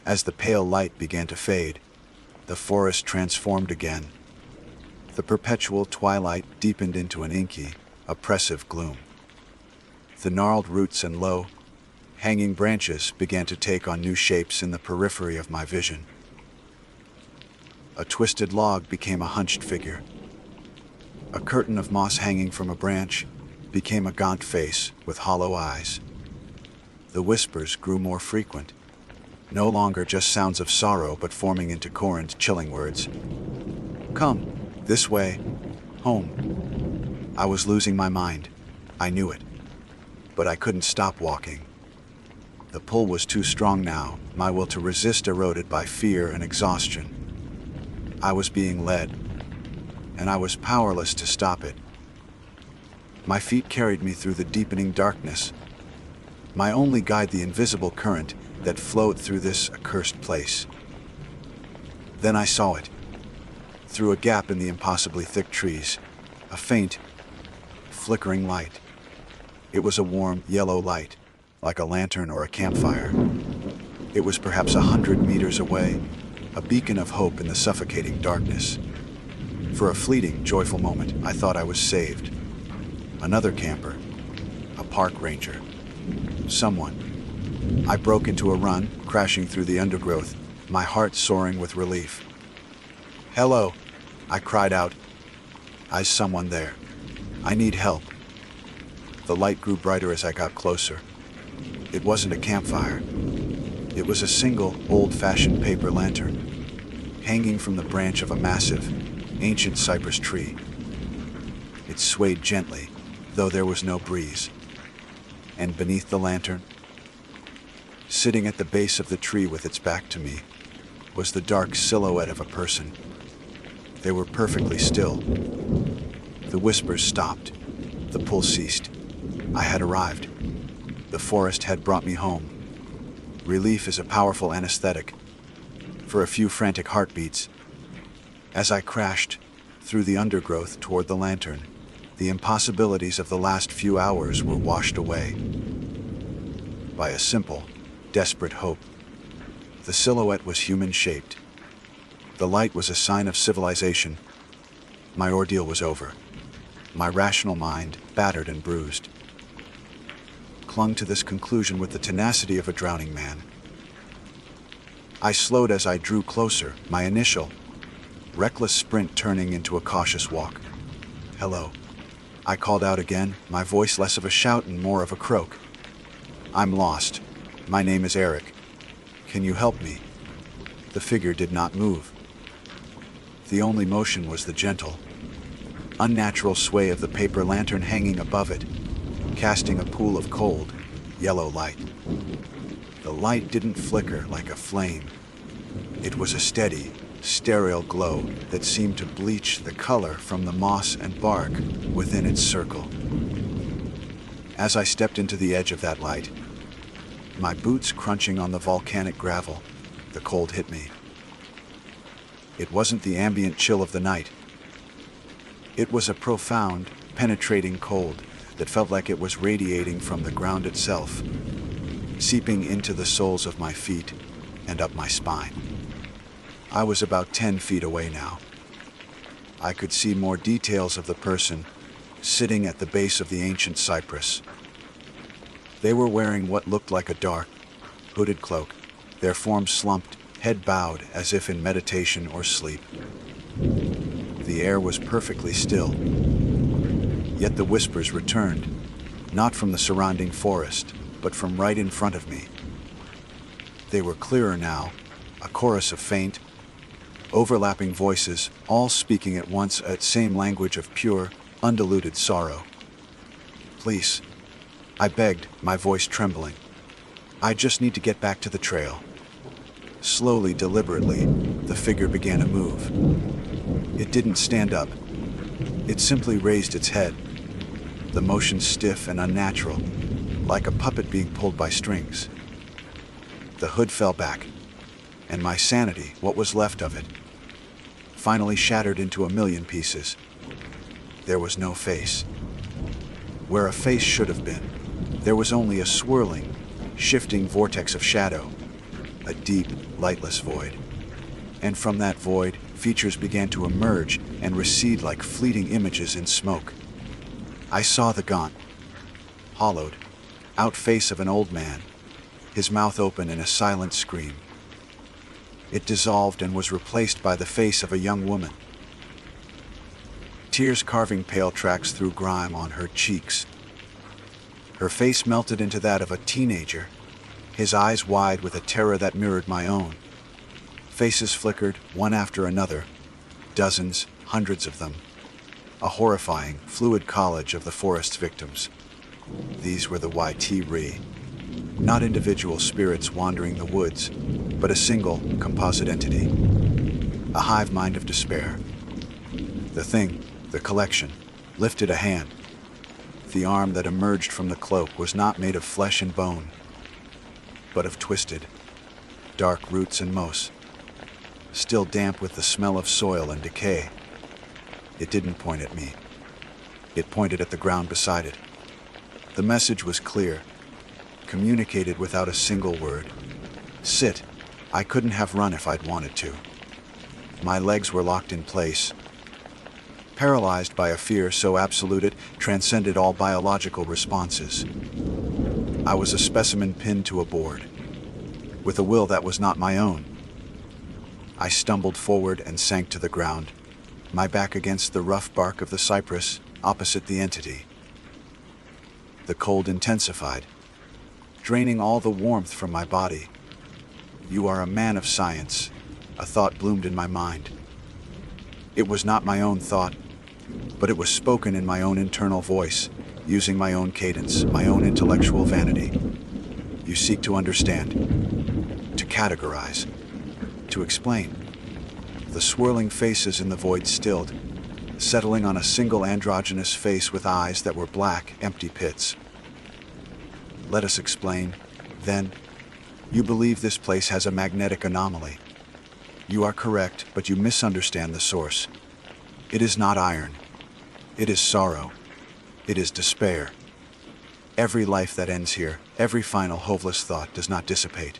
As the pale light began to fade, the forest transformed again. The perpetual twilight deepened into an inky, oppressive gloom. The gnarled roots and low, hanging branches began to take on new shapes in the periphery of my vision. A twisted log became a hunched figure. A curtain of moss hanging from a branch became a gaunt face with hollow eyes. The whispers grew more frequent, no longer just sounds of sorrow but forming into Corin's chilling words. "Come, this way, home." I was losing my mind. I knew it. But I couldn't stop walking. The pull was too strong now, my will to resist eroded by fear and exhaustion. I was being led, and I was powerless to stop it. My feet carried me through the deepening darkness, my only guide the invisible current that flowed through this accursed place. Then I saw it. Through a gap in the impossibly thick trees, a faint, flickering light. It was a warm, yellow light, like a lantern or a campfire. It was perhaps 100 meters away, a beacon of hope in the suffocating darkness. For a fleeting, joyful moment, I thought I was saved. Another camper, a park ranger, someone. I broke into a run, crashing through the undergrowth, my heart soaring with relief. "Hello," I cried out. "Is someone there? I need help." The light grew brighter as I got closer. It wasn't a campfire. It was a single, old-fashioned paper lantern, hanging from the branch of a massive, ancient cypress tree. It swayed gently, though there was no breeze. And beneath the lantern, sitting at the base of the tree with its back to me, was the dark silhouette of a person. They were perfectly still. The whispers stopped. The pull ceased. I had arrived. The forest had brought me home. Relief is a powerful anesthetic. For a few frantic heartbeats, as I crashed through the undergrowth toward the lantern, the impossibilities of the last few hours were washed away by a simple, desperate hope. The silhouette was human-shaped. The light was a sign of civilization. My ordeal was over. My rational mind, battered and bruised, clung to this conclusion with the tenacity of a drowning man. I slowed as I drew closer, my initial, reckless sprint turning into a cautious walk. "Hello," I called out again, my voice less of a shout and more of a croak. "I'm lost. My name is Eric. Can you help me?" The figure did not move. The only motion was the gentle, unnatural sway of the paper lantern hanging above it, casting a pool of cold, yellow light. The light didn't flicker like a flame. It was a steady, sterile glow that seemed to bleach the color from the moss and bark within its circle. As I stepped into the edge of that light, my boots crunching on the volcanic gravel, the cold hit me. It wasn't the ambient chill of the night. It was a profound, penetrating cold that felt like it was radiating from the ground itself, seeping into the soles of my feet and up my spine. I was about 10 feet away now. I could see more details of the person sitting at the base of the ancient cypress. They were wearing what looked like a dark, hooded cloak, their forms slumped, head bowed as if in meditation or sleep. The air was perfectly still, yet the whispers returned, not from the surrounding forest, but from right in front of me. They were clearer now, a chorus of faint, overlapping voices, all speaking at once a same language of pure, undiluted sorrow. "Please," I begged, my voice trembling. "I just need to get back to the trail." Slowly, deliberately, the figure began to move. It didn't stand up. It simply raised its head, the motion stiff and unnatural, like a puppet being pulled by strings. The hood fell back, and my sanity, what was left of it, finally shattered into a million pieces. There was no face. Where a face should have been, there was only a swirling, shifting vortex of shadow, a deep, lightless void. And from that void, features began to emerge and recede like fleeting images in smoke. I saw the gaunt, hollowed, out face of an old man, his mouth open in a silent scream. It dissolved and was replaced by the face of a young woman, tears carving pale tracks through grime on her cheeks. Her face melted into that of a teenager, his eyes wide with a terror that mirrored my own. Faces flickered, one after another, dozens, hundreds of them. A horrifying, fluid collage of the forest's victims. These were the YT-Re, not individual spirits wandering the woods, but a single, composite entity. A hive mind of despair. The thing, the collection, lifted a hand. The arm that emerged from the cloak was not made of flesh and bone, but of twisted, dark roots and moss, still damp with the smell of soil and decay. It didn't point at me. It pointed at the ground beside it. The message was clear, communicated without a single word. Sit. I couldn't have run if I'd wanted to. My legs were locked in place, paralyzed by a fear so absolute it transcended all biological responses. I was a specimen pinned to a board, with a will that was not my own. I stumbled forward and sank to the ground, my back against the rough bark of the cypress opposite the entity. The cold intensified, draining all the warmth from my body. "You are a man of science," a thought bloomed in my mind. It was not my own thought, but it was spoken in my own internal voice, using my own cadence, my own intellectual vanity. "You seek to understand, to categorize, to explain." The swirling faces in the void stilled, settling on a single androgynous face with eyes that were black, empty pits. "Let us explain, then. You believe this place has a magnetic anomaly. You are correct, but you misunderstand the source. It is not iron. It is sorrow. It is despair. Every life that ends here, every final hopeless thought does not dissipate.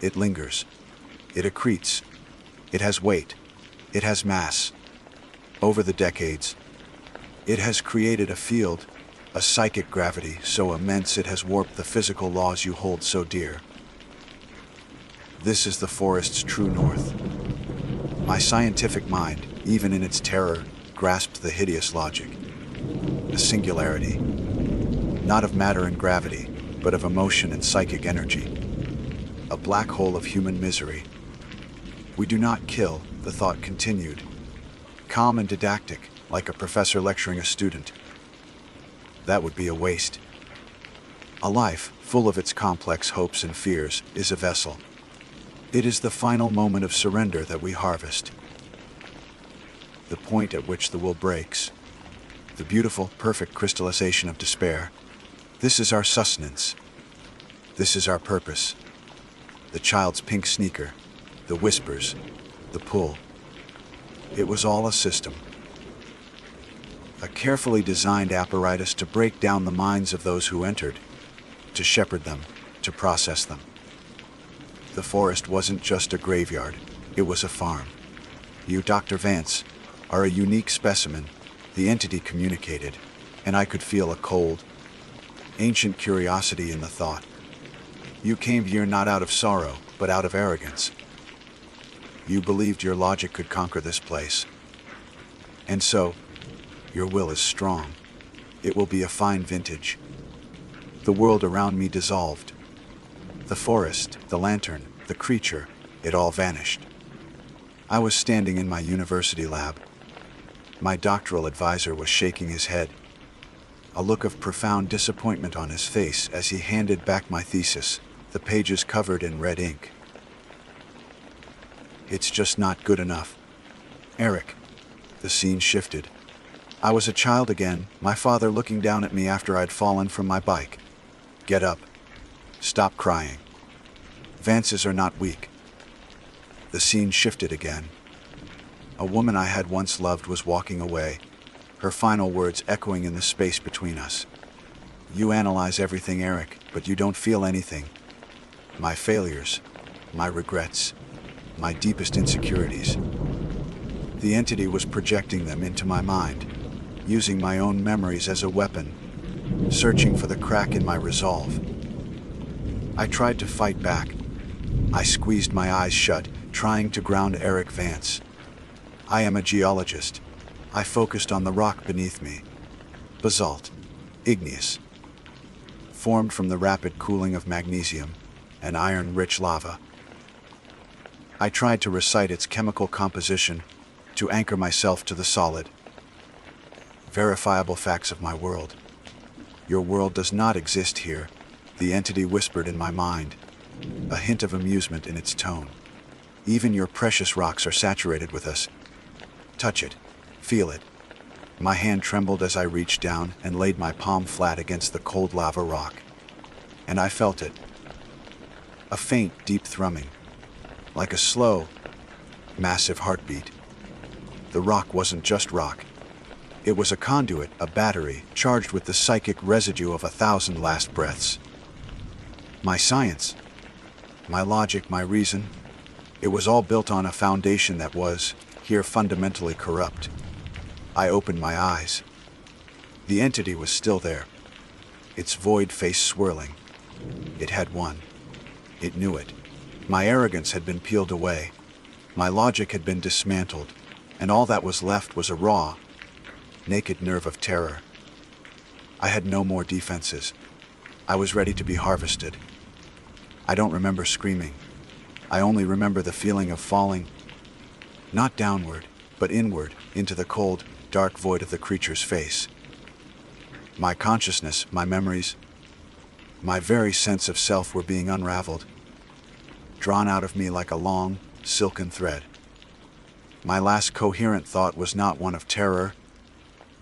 It lingers. It accretes. It has weight. It has mass. Over the decades, it has created a field, a psychic gravity so immense it has warped the physical laws you hold so dear. This is the forest's true north. My scientific mind, even in its terror, grasped the hideous logic. A singularity, not of matter and gravity, but of emotion and psychic energy. A black hole of human misery. "We do not kill," the thought continued, calm and didactic, like a professor lecturing a student. That would be a waste. A life, full of its complex hopes and fears, is a vessel. It is the final moment of surrender that we harvest. The point at which the will breaks. The beautiful, perfect crystallization of despair. This is our sustenance. This is our purpose. The child's pink sneaker. the whispers, the pull. It was all a system. A carefully designed apparatus to break down the minds of those who entered, to shepherd them, to process them. The forest wasn't just a graveyard, it was a farm. You, Dr. Vance, are a unique specimen, the entity communicated, and I could feel a cold, ancient curiosity in the thought. You came here not out of sorrow, but out of arrogance. You believed your logic could conquer this place. And so, your will is strong. It will be a fine vintage. The world around me dissolved. The forest, the lantern, the creature, it all vanished. I was standing in my university lab. My doctoral advisor was shaking his head, a look of profound disappointment on his face as he handed back my thesis, the pages covered in red ink. It's just not good enough. Eric. The scene shifted. I was a child again, my father looking down at me after I'd fallen from my bike. Get up. Stop crying. Vances are not weak. The scene shifted again. A woman I had once loved was walking away, her final words echoing in the space between us. You analyze everything, Eric, but you don't feel anything. My failures, my regrets, my deepest insecurities. The entity was projecting them into my mind, using my own memories as a weapon, searching for the crack in my resolve. I tried to fight back. I squeezed my eyes shut, trying to ground Eric Vance. I am a geologist. I focused on the rock beneath me. Basalt, igneous, formed from the rapid cooling of magnesium and iron-rich lava. I tried to recite its chemical composition, to anchor myself to the solid. Verifiable facts of my world. Your world does not exist here, the entity whispered in my mind, a hint of amusement in its tone. Even your precious rocks are saturated with us. Touch it. Feel it. My hand trembled as I reached down and laid my palm flat against the cold lava rock. And I felt it. A faint, deep thrumming. Like a slow, massive heartbeat. The rock wasn't just rock. It was a conduit, a battery, charged with the psychic residue of 1,000 last breaths. My science, my logic, my reason, it was all built on a foundation that was, here, fundamentally corrupt. I opened my eyes. The entity was still there, its void face swirling. It had won. It knew it. My arrogance had been peeled away. My logic had been dismantled, and all that was left was a raw, naked nerve of terror. I had no more defenses. I was ready to be harvested. I don't remember screaming. I only remember the feeling of falling, not downward, but inward, into the cold, dark void of the creature's face. My consciousness, my memories, my very sense of self were being unraveled, drawn out of me like a long, silken thread. My last coherent thought was not one of terror,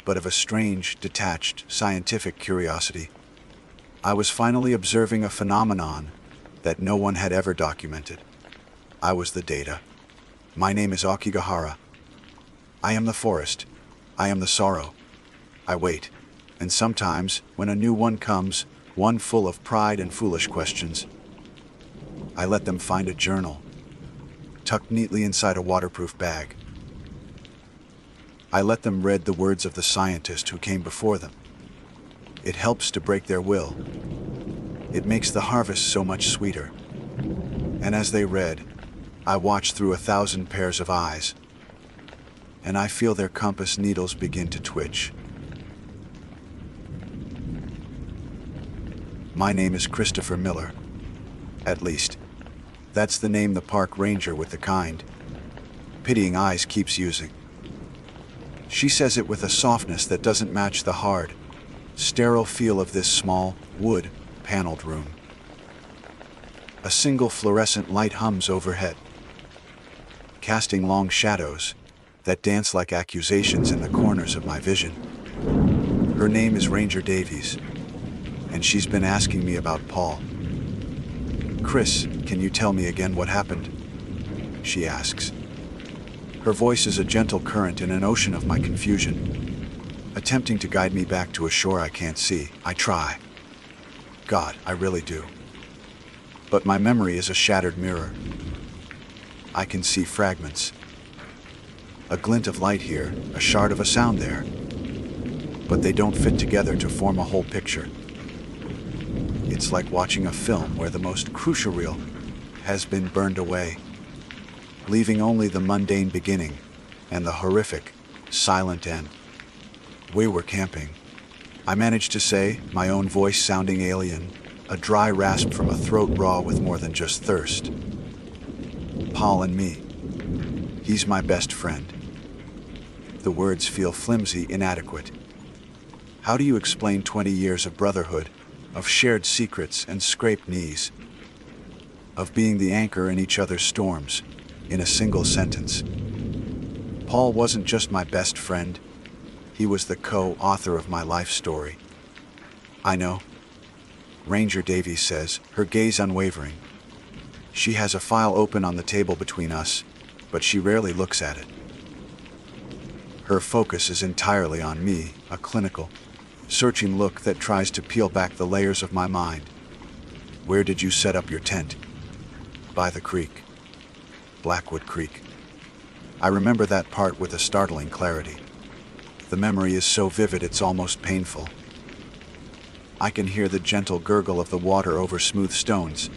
but of a strange, detached, scientific curiosity. I was finally observing a phenomenon that no one had ever documented. I was the data. My name is Akigahara. I am the forest. I am the sorrow. I wait, and sometimes, when a new one comes, one full of pride and foolish questions, I let them find a journal, tucked neatly inside a waterproof bag. I let them read the words of the scientist who came before them. It helps to break their will. It makes the harvest so much sweeter. And as they read, I watch through 1,000 pairs of eyes, and I feel their compass needles begin to twitch. My name is Christopher Miller. At least, that's the name the park ranger with the kind, pitying eyes keeps using. She says it with a softness that doesn't match the hard, sterile feel of this small, wood-paneled room. A single fluorescent light hums overhead, casting long shadows that dance like accusations in the corners of my vision. Her name is Ranger Davies, and she's been asking me about Paul. Chris, can you tell me again what happened? she asks. Her voice is a gentle current in an ocean of my confusion, attempting to guide me back to a shore I can't see. I try. God, I really do. But my memory is a shattered mirror. I can see fragments. A glint of light here, a shard of a sound there. But they don't fit together to form a whole picture. It's like watching a film where the most crucial reel has been burned away, leaving only the mundane beginning and the horrific, silent end. We were camping. I managed to say, my own voice sounding alien, a dry rasp from a throat raw with more than just thirst. Paul and me. He's my best friend. The words feel flimsy, inadequate. How do you explain 20 years of brotherhood, of shared secrets and scraped knees, of being the anchor in each other's storms, in a single sentence? Paul wasn't just my best friend. He was the co-author of my life story. I know, Ranger Davies says, her gaze unwavering. She has a file open on the table between us, but she rarely looks at it. Her focus is entirely on me, a clinical, searching look that tries to peel back the layers of my mind. Where did you set up your tent? By the creek. Blackwood Creek. I remember that part with a startling clarity. The memory is so vivid it's almost painful. I can hear the gentle gurgle of the water over smooth stones,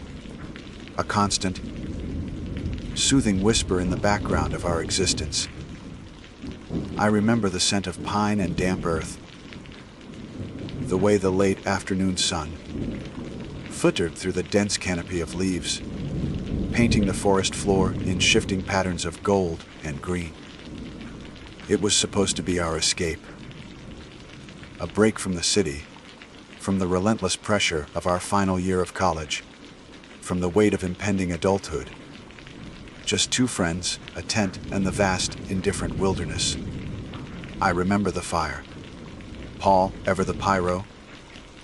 a constant, soothing whisper in the background of our existence. I remember the scent of pine and damp earth, the way the late afternoon sun flittered through the dense canopy of leaves, painting the forest floor in shifting patterns of gold and green. It was supposed to be our escape, a break from the city, from the relentless pressure of our final year of college, from the weight of impending adulthood. Just two friends, a tent, and the vast, indifferent wilderness. I remember the fire. Paul, ever the pyro,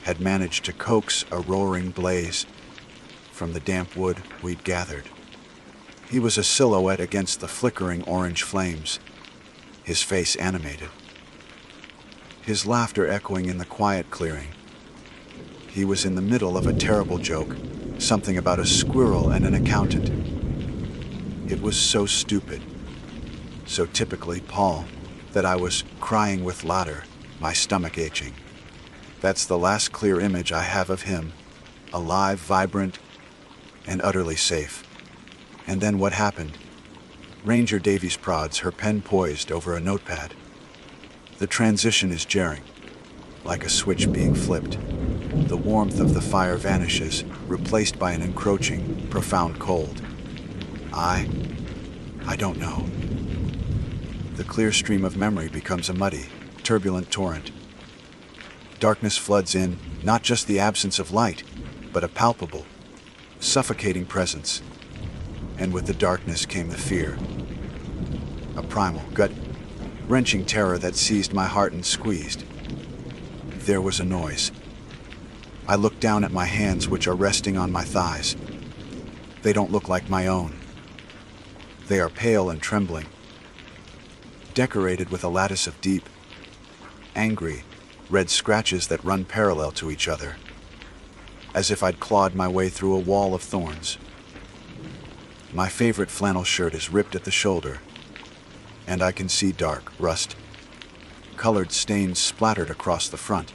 had managed to coax a roaring blaze from the damp wood we'd gathered. He was a silhouette against the flickering orange flames, his face animated, his laughter echoing in the quiet clearing. He was in the middle of a terrible joke, something about a squirrel and an accountant. It was so stupid, so typically Paul, that I was crying with laughter, my stomach aching. That's the last clear image I have of him, alive, vibrant, and utterly safe. And then what happened? Ranger Davies prods, her pen poised over a notepad. The transition is jarring, like a switch being flipped. The warmth of the fire vanishes, replaced by an encroaching, profound cold. I don't know. The clear stream of memory becomes a muddy, turbulent torrent. Darkness floods in, not just the absence of light, but a palpable, suffocating presence. And with the darkness came the fear. A primal, gut-wrenching terror that seized my heart and squeezed. There was a noise. I looked down at my hands, which are resting on my thighs. They don't look like my own. They are pale and trembling, decorated with a lattice of deep, angry, red scratches that run parallel to each other, as if I'd clawed my way through a wall of thorns. My favorite flannel shirt is ripped at the shoulder, and I can see dark, rust-colored stains splattered across the front.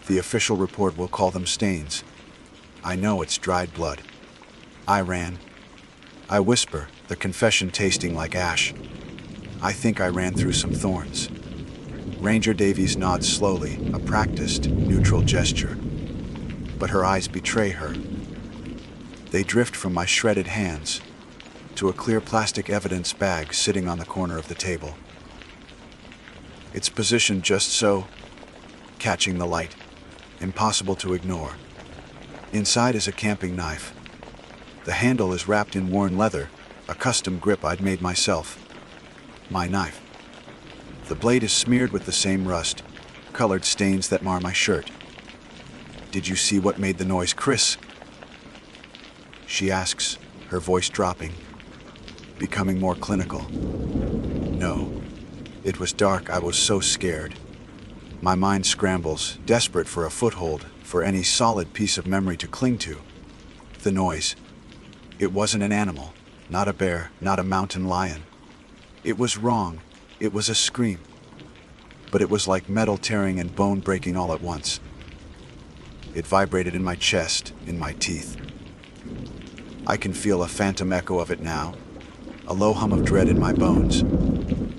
The official report will call them stains. I know it's dried blood. I ran. I whisper, the confession tasting like ash. I think I ran through some thorns. Ranger Davies nods slowly, a practiced, neutral gesture. But her eyes betray her. They drift from my shredded hands to a clear plastic evidence bag sitting on the corner of the table. It's positioned just so, catching the light, impossible to ignore. Inside is a camping knife. The handle is wrapped in worn leather, a custom grip I'd made myself. My knife. The blade is smeared with the same rust-colored stains that mar my shirt. Did you see what made the noise, Chris? She asks, her voice dropping. becoming more clinical. No, it was dark. I was so scared. My mind scrambles, desperate for a foothold, for any solid piece of memory to cling to. The noise. It wasn't an animal, not a bear, not a mountain lion. It was wrong. It was a scream. But it was like metal tearing and bone breaking all at once. It vibrated in my chest, in my teeth. I can feel a phantom echo of it now, a low hum of dread in my bones.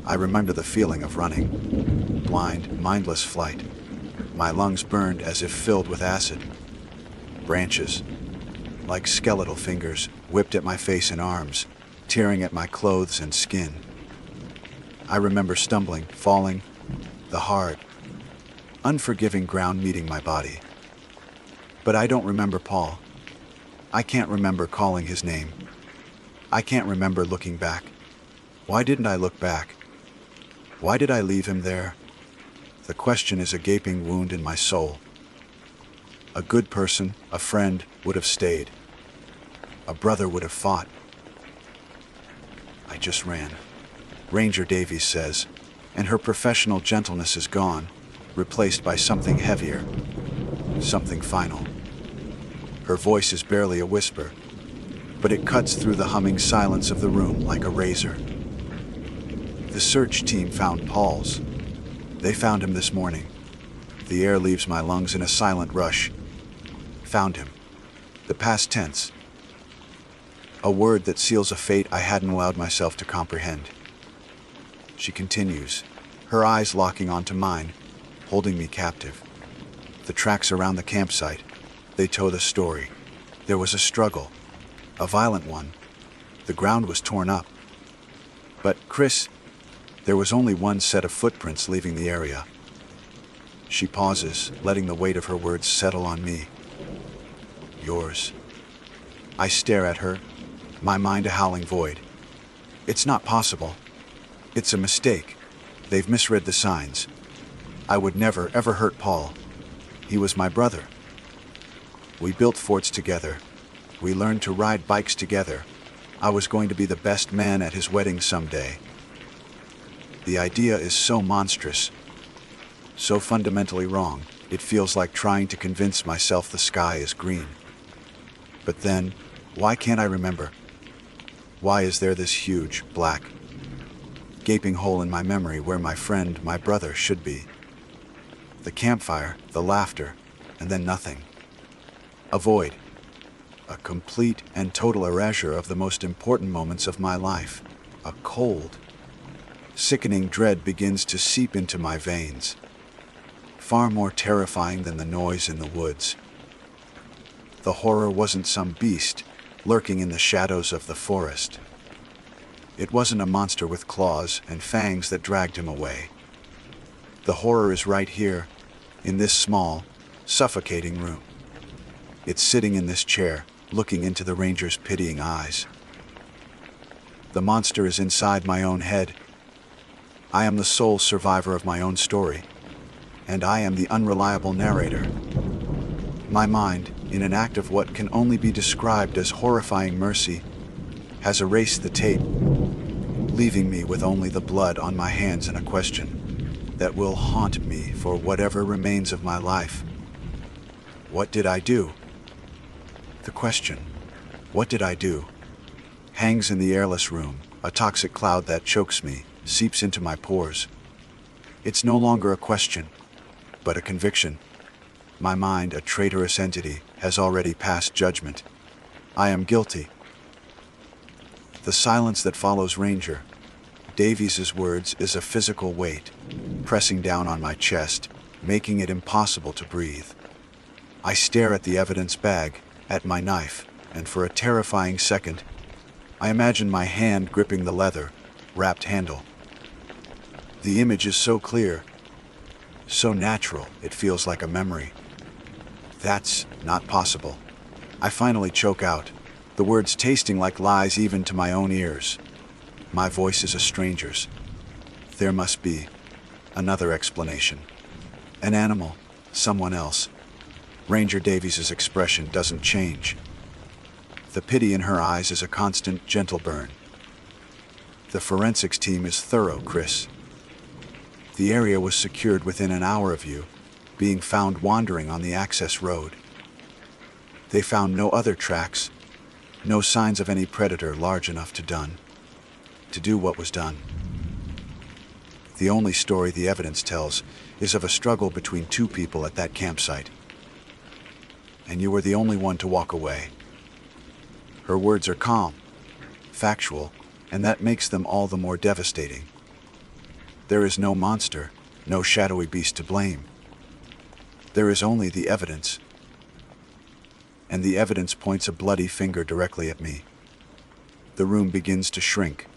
I remember the feeling of running. Blind, mindless flight. My lungs burned as if filled with acid. Branches, like skeletal fingers, whipped at my face and arms, tearing at my clothes and skin. I remember stumbling, falling, the hard, unforgiving ground meeting my body. But I don't remember Paul. I can't remember calling his name. I can't remember looking back. Why didn't I look back? Why did I leave him there? The question is a gaping wound in my soul. A good person, a friend, would have stayed. A brother would have fought. I just ran. Ranger Davies says, and her professional gentleness is gone, replaced by something heavier, something final. Her voice is barely a whisper, but it cuts through the humming silence of the room like a razor. The search team found Paul's. They found him this morning. The air leaves my lungs in a silent rush. Found him. The past tense. A word that seals a fate I hadn't allowed myself to comprehend. She continues, her eyes locking onto mine, holding me captive. The tracks around the campsite, they told a story. There was a struggle, a violent one. The ground was torn up. But, Chris, there was only one set of footprints leaving the area. She pauses, letting the weight of her words settle on me. Yours. I stare at her, my mind a howling void. It's not possible. It's a mistake. They've misread the signs. I would never, ever hurt Paul. He was my brother. We built forts together. We learned to ride bikes together. I was going to be the best man at his wedding someday. The idea is so monstrous, so fundamentally wrong, it feels like trying to convince myself the sky is green. But then, why can't I remember? Why is there this huge, black, gaping hole in my memory where my friend, my brother, should be? The campfire, the laughter, and then nothing. A void. A complete and total erasure of the most important moments of my life. A cold, sickening dread begins to seep into my veins. Far more terrifying than the noise in the woods. The horror wasn't some beast lurking in the shadows of the forest. It wasn't a monster with claws and fangs that dragged him away. The horror is right here, in this small, suffocating room. It's sitting in this chair, looking into the ranger's pitying eyes. The monster is inside my own head. I am the sole survivor of my own story, and I am the unreliable narrator. My mind, in an act of what can only be described as horrifying mercy, has erased the tape, leaving me with only the blood on my hands and a question that will haunt me for whatever remains of my life. What did I do? The question, what did I do, hangs in the airless room, a toxic cloud that chokes me, seeps into my pores. It's no longer a question, but a conviction. My mind, a traitorous entity, has already passed judgment. I am guilty. The silence that follows Ranger Davies's words is a physical weight, pressing down on my chest, making it impossible to breathe. I stare at the evidence bag, at my knife, and for a terrifying second, I imagine my hand gripping the leather, wrapped handle. The image is so clear, so natural, it feels like a memory. That's not possible. I finally choke out, the words tasting like lies even to my own ears. My voice is a stranger's. There must be another explanation. An animal, someone else. Ranger Davies's expression doesn't change. The pity in her eyes is a constant, gentle burn. The forensics team is thorough, Chris. The area was secured within an hour of you being found wandering on the access road. They found no other tracks, no signs of any predator large enough to do what was done. The only story the evidence tells is of a struggle between two people at that campsite. And you were the only one to walk away. Her words are calm, factual, and that makes them all the more devastating. There is no monster, no shadowy beast to blame. There is only the evidence. And the evidence points a bloody finger directly at me. The room begins to shrink,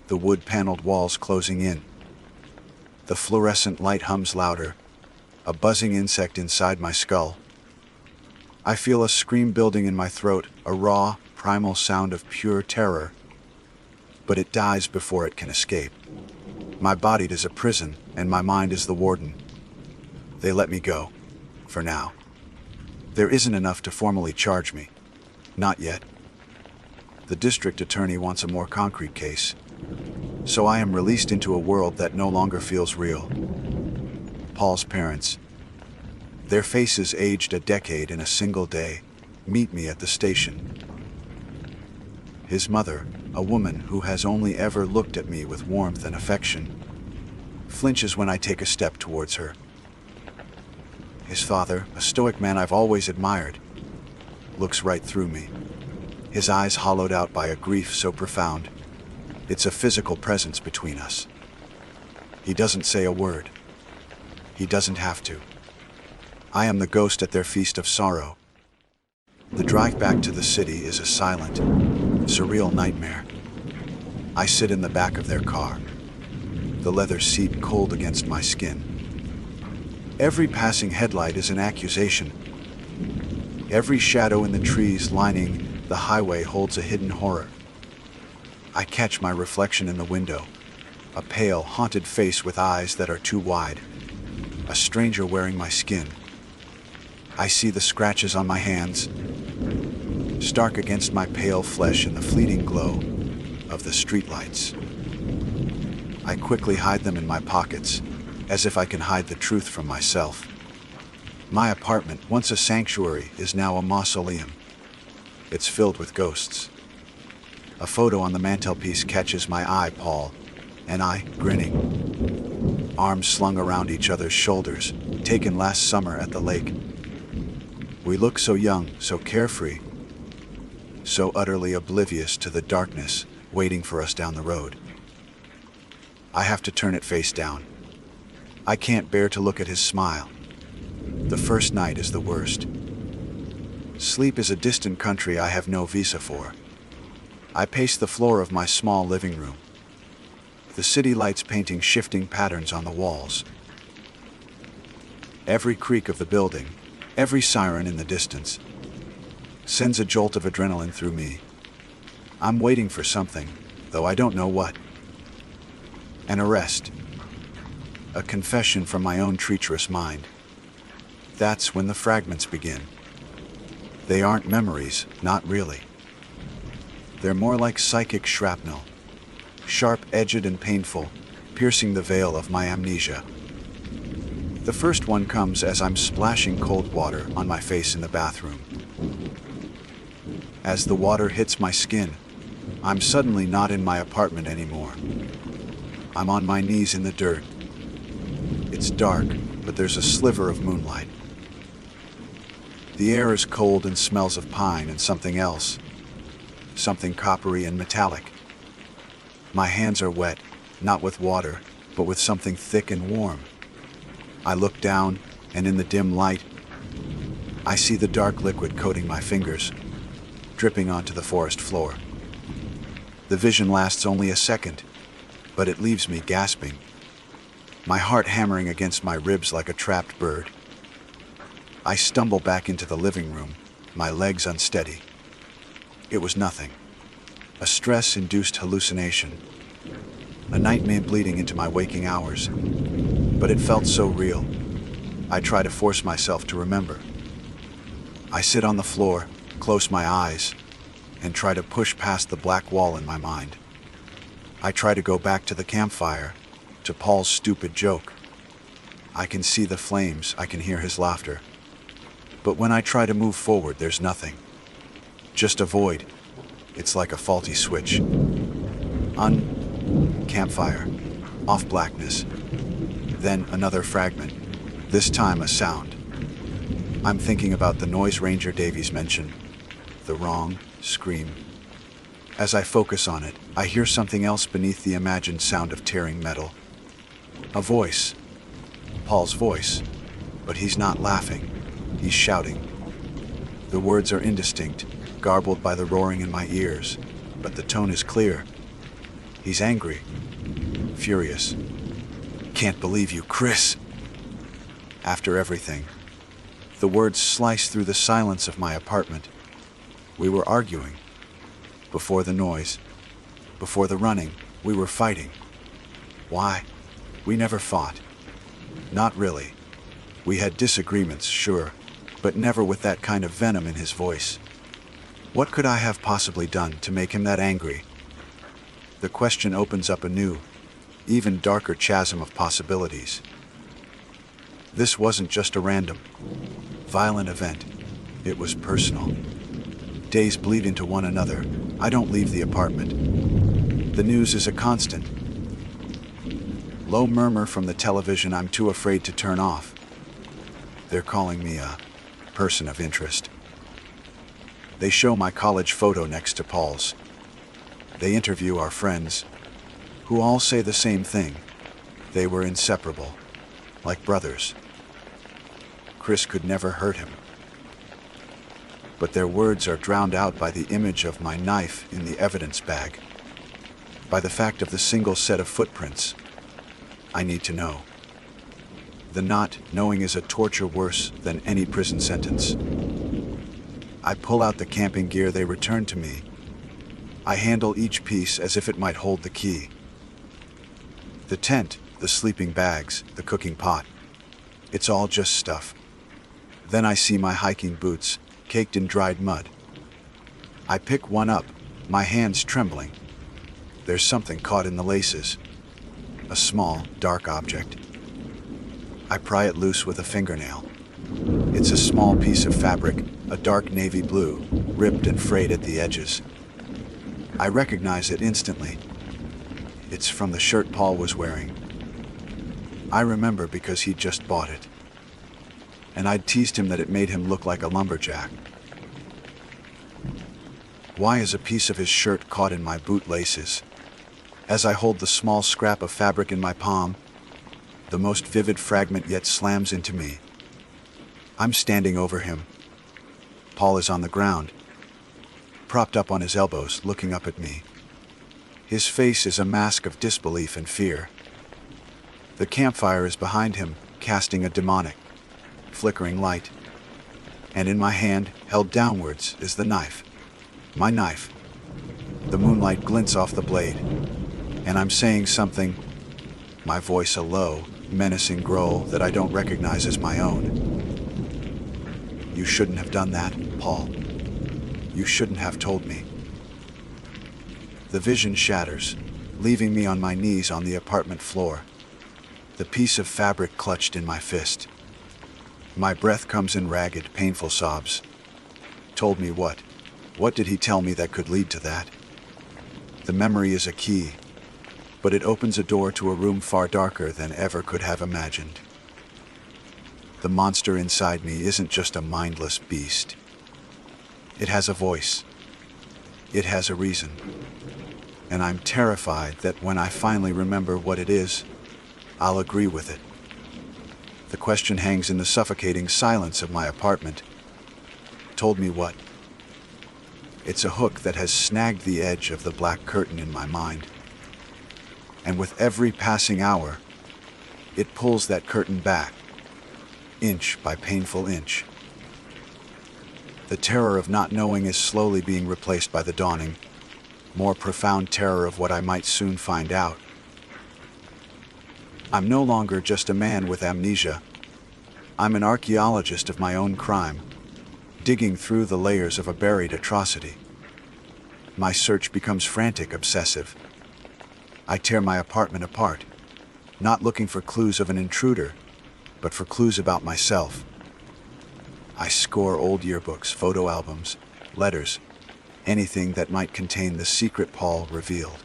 the wood-paneled walls closing in. The fluorescent light hums louder, a buzzing insect inside my skull. I feel a scream building in my throat, a raw, primal sound of pure terror. But it dies before it can escape. My body is a prison, and my mind is the warden. They let me go, for now. There isn't enough to formally charge me. Not yet. The district attorney wants a more concrete case. So I am released into a world that no longer feels real. Paul's parents, their faces aged a decade in a single day, meet me at the station. His mother, a woman who has only ever looked at me with warmth and affection, flinches when I take a step towards her. His father, a stoic man I've always admired, looks right through me, his eyes hollowed out by a grief so profound, it's a physical presence between us. He doesn't say a word. He doesn't have to. I am the ghost at their feast of sorrow. The drive back to the city is a silent, surreal nightmare. I sit in the back of their car, the leather seat cold against my skin. Every passing headlight is an accusation. Every shadow in the trees lining the highway holds a hidden horror. I catch my reflection in the window, a pale, haunted face with eyes that are too wide, a stranger wearing my skin. I see the scratches on my hands, stark against my pale flesh in the fleeting glow of the streetlights. I quickly hide them in my pockets, as if I can hide the truth from myself. My apartment, once a sanctuary, is now a mausoleum. It's filled with ghosts. A photo on the mantelpiece catches my eye, Paul, and I, grinning, arms slung around each other's shoulders, taken last summer at the lake. We look so young, so carefree, so utterly oblivious to the darkness waiting for us down the road. I have to turn it face down. I can't bear to look at his smile. The first night is the worst. Sleep is a distant country I have no visa for. I pace the floor of my small living room, the city lights painting shifting patterns on the walls. Every creak of the building, every siren in the distance, sends a jolt of adrenaline through me. I'm waiting for something, though I don't know what. An arrest. A confession from my own treacherous mind. That's when the fragments begin. They aren't memories, not really. They're more like psychic shrapnel, sharp-edged and painful, piercing the veil of my amnesia. The first one comes as I'm splashing cold water on my face in the bathroom. As the water hits my skin, I'm suddenly not in my apartment anymore. I'm on my knees in the dirt. It's dark, but there's a sliver of moonlight. The air is cold and smells of pine and something else. Something coppery and metallic. My hands are wet, not with water, but with something thick and warm. I look down, and in the dim light, I see the dark liquid coating my fingers, dripping onto the forest floor. The vision lasts only a second, but it leaves me gasping, my heart hammering against my ribs like a trapped bird. I stumble back into the living room, my legs unsteady. It was nothing. A stress-induced hallucination. A nightmare bleeding into my waking hours. But it felt so real. I try to force myself to remember. I sit on the floor, close my eyes, and try to push past the black wall in my mind. I try to go back to the campfire, to Paul's stupid joke. I can see the flames, I can hear his laughter. But when I try to move forward, there's nothing. Just a void. It's like a faulty switch. Campfire. Off blackness. Then another fragment. This time a sound. I'm thinking about the noise Ranger Davies mentioned. The wrong scream. As I focus on it, I hear something else beneath the imagined sound of tearing metal. A voice. Paul's voice. But he's not laughing. He's shouting. The words are indistinct, garbled by the roaring in my ears, but the tone is clear. He's angry. Furious. Can't believe you, Chris. After everything. The words slice through the silence of my apartment. We were arguing. Before the noise. Before the running, we were fighting. Why? We never fought. Not really. We had disagreements, sure, but never with that kind of venom in his voice. What could I have possibly done to make him that angry? The question opens up a new, even darker chasm of possibilities. This wasn't just a random, violent event. It was personal. Days bleed into one another. I don't leave the apartment. The news is a constant. Low murmur from the television I'm too afraid to turn off. They're calling me a person of interest. They show my college photo next to Paul's. They interview our friends, who all say the same thing. They were inseparable, like brothers. Chris could never hurt him. But their words are drowned out by the image of my knife in the evidence bag, by the fact of the single set of footprints. I need to know. The not knowing is a torture worse than any prison sentence. I pull out the camping gear they return to me. I handle each piece as if it might hold the key. The tent, the sleeping bags, the cooking pot. It's all just stuff. Then I see my hiking boots, caked in dried mud. I pick one up, my hands trembling. There's something caught in the laces. A small, dark object. I pry it loose with a fingernail. It's a small piece of fabric, a dark navy blue, ripped and frayed at the edges. I recognize it instantly. It's from the shirt Paul was wearing. I remember because he'd just bought it. And I'd teased him that it made him look like a lumberjack. Why is a piece of his shirt caught in my boot laces? As I hold the small scrap of fabric in my palm, the most vivid fragment yet slams into me. I'm standing over him. Paul is on the ground, propped up on his elbows, looking up at me. His face is a mask of disbelief and fear. The campfire is behind him, casting a demonic, flickering light. And in my hand, held downwards, is the knife. My knife. The moonlight glints off the blade. And I'm saying something, my voice a low, menacing growl that I don't recognize as my own. You shouldn't have done that, Paul. You shouldn't have told me. The vision shatters, leaving me on my knees on the apartment floor, the piece of fabric clutched in my fist. My breath comes in ragged, painful sobs. Told me what? What did he tell me that could lead to that? The memory is a key, but it opens a door to a room far darker than ever could have imagined. The monster inside me isn't just a mindless beast. It has a voice. It has a reason. And I'm terrified that when I finally remember what it is, I'll agree with it. The question hangs in the suffocating silence of my apartment. Told me what? It's a hook that has snagged the edge of the black curtain in my mind. And with every passing hour, it pulls that curtain back, inch by painful inch. The terror of not knowing is slowly being replaced by the dawning, more profound terror of what I might soon find out. I'm no longer just a man with amnesia. I'm an archaeologist of my own crime, digging through the layers of a buried atrocity. My search becomes frantic, obsessive. I tear my apartment apart, not looking for clues of an intruder, but for clues about myself. I score old yearbooks, photo albums, letters, anything that might contain the secret Paul revealed.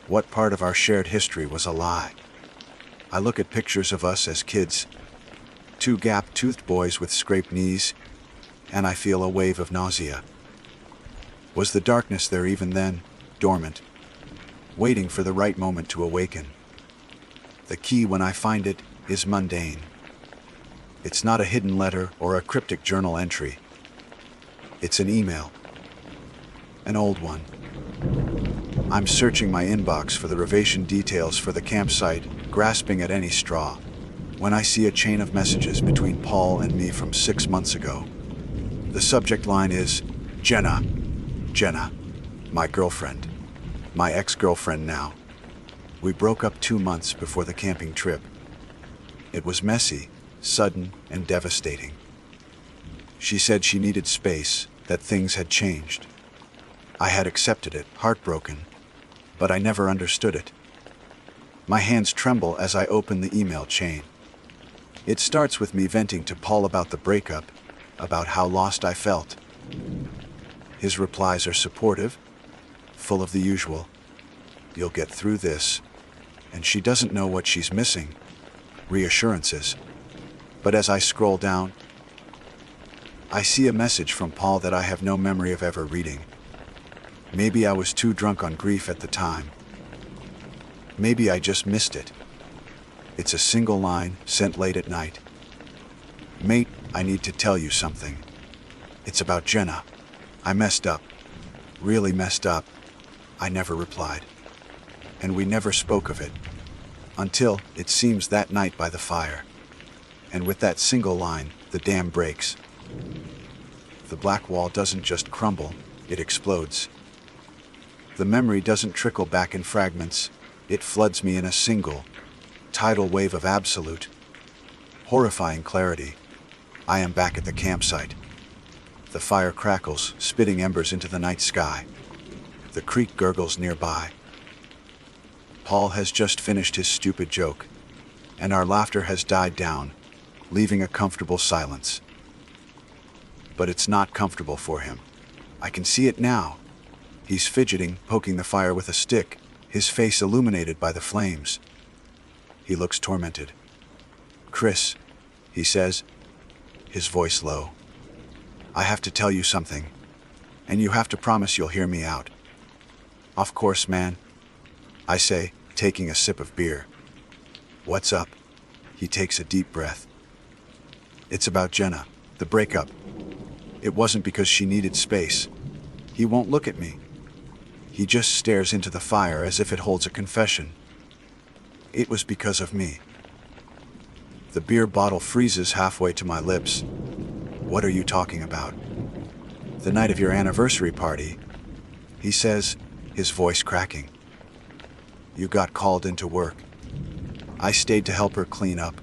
What part of our shared history was a lie? I look at pictures of us as kids, two gap-toothed boys with scraped knees, and I feel a wave of nausea. Was the darkness there even then, dormant, waiting for the right moment to awaken? The key, when I find it, is mundane. It's not a hidden letter or a cryptic journal entry. It's an email. An old one. I'm searching my inbox for the reservation details for the campsite, grasping at any straw, when I see a chain of messages between Paul and me from 6 months ago. The subject line is, Jenna, my girlfriend, my ex-girlfriend now. We broke up 2 months before the camping trip. It was messy, sudden, and devastating. She said she needed space, that things had changed. I had accepted it, heartbroken, but I never understood it. My hands tremble as I open the email chain. It starts with me venting to Paul about the breakup, about how lost I felt. His replies are supportive, full of the usual, "You'll get through this," and she doesn't know what she's missing, reassurances. But as I scroll down, I see a message from Paul that I have no memory of ever reading. Maybe I was too drunk on grief at the time. Maybe I just missed it. It's a single line, sent late at night. "Mate, I need to tell you something. It's about Jenna. I messed up. Really messed up." I never replied. And we never spoke of it. Until, it seems, that night by the fire. And with that single line, the dam breaks. The black wall doesn't just crumble, it explodes. The memory doesn't trickle back in fragments, it floods me in a single, tidal wave of absolute, horrifying clarity. I am back at the campsite. The fire crackles, spitting embers into the night sky. The creek gurgles nearby. Paul has just finished his stupid joke, and our laughter has died down, leaving a comfortable silence. But it's not comfortable for him. I can see it now. He's fidgeting, poking the fire with a stick, his face illuminated by the flames. He looks tormented. "Chris," he says, his voice low, "I have to tell you something, and you have to promise you'll hear me out." "Of course, man," I say, taking a sip of beer. "What's up?" He takes a deep breath. "It's about Jenna, the breakup. It wasn't because she needed space." He won't look at me. He just stares into the fire as if it holds a confession. "It was because of me." The beer bottle freezes halfway to my lips. "What are you talking about?" "The night of your anniversary party," he says, his voice cracking. "You got called into work. I stayed to help her clean up.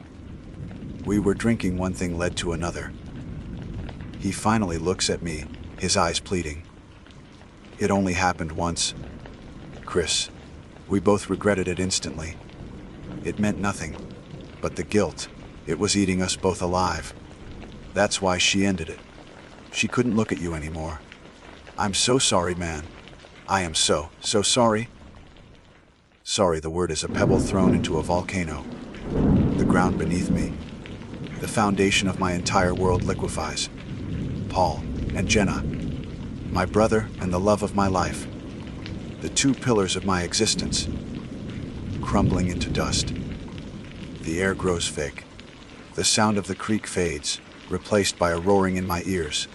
We were drinking, one thing led to another." He finally looks at me, his eyes pleading. "It only happened once, Chris. We both regretted it instantly. It meant nothing, but the guilt, it was eating us both alive. That's why she ended it. She couldn't look at you anymore. I'm so sorry, man. I am so sorry." Sorry, the word is a pebble thrown into a volcano. The ground beneath me, the foundation of my entire world, liquefies. Paul and Jenna, my brother and the love of my life, the two pillars of my existence, crumbling into dust. The air grows thick. The sound of the creek fades, replaced by a roaring in my ears.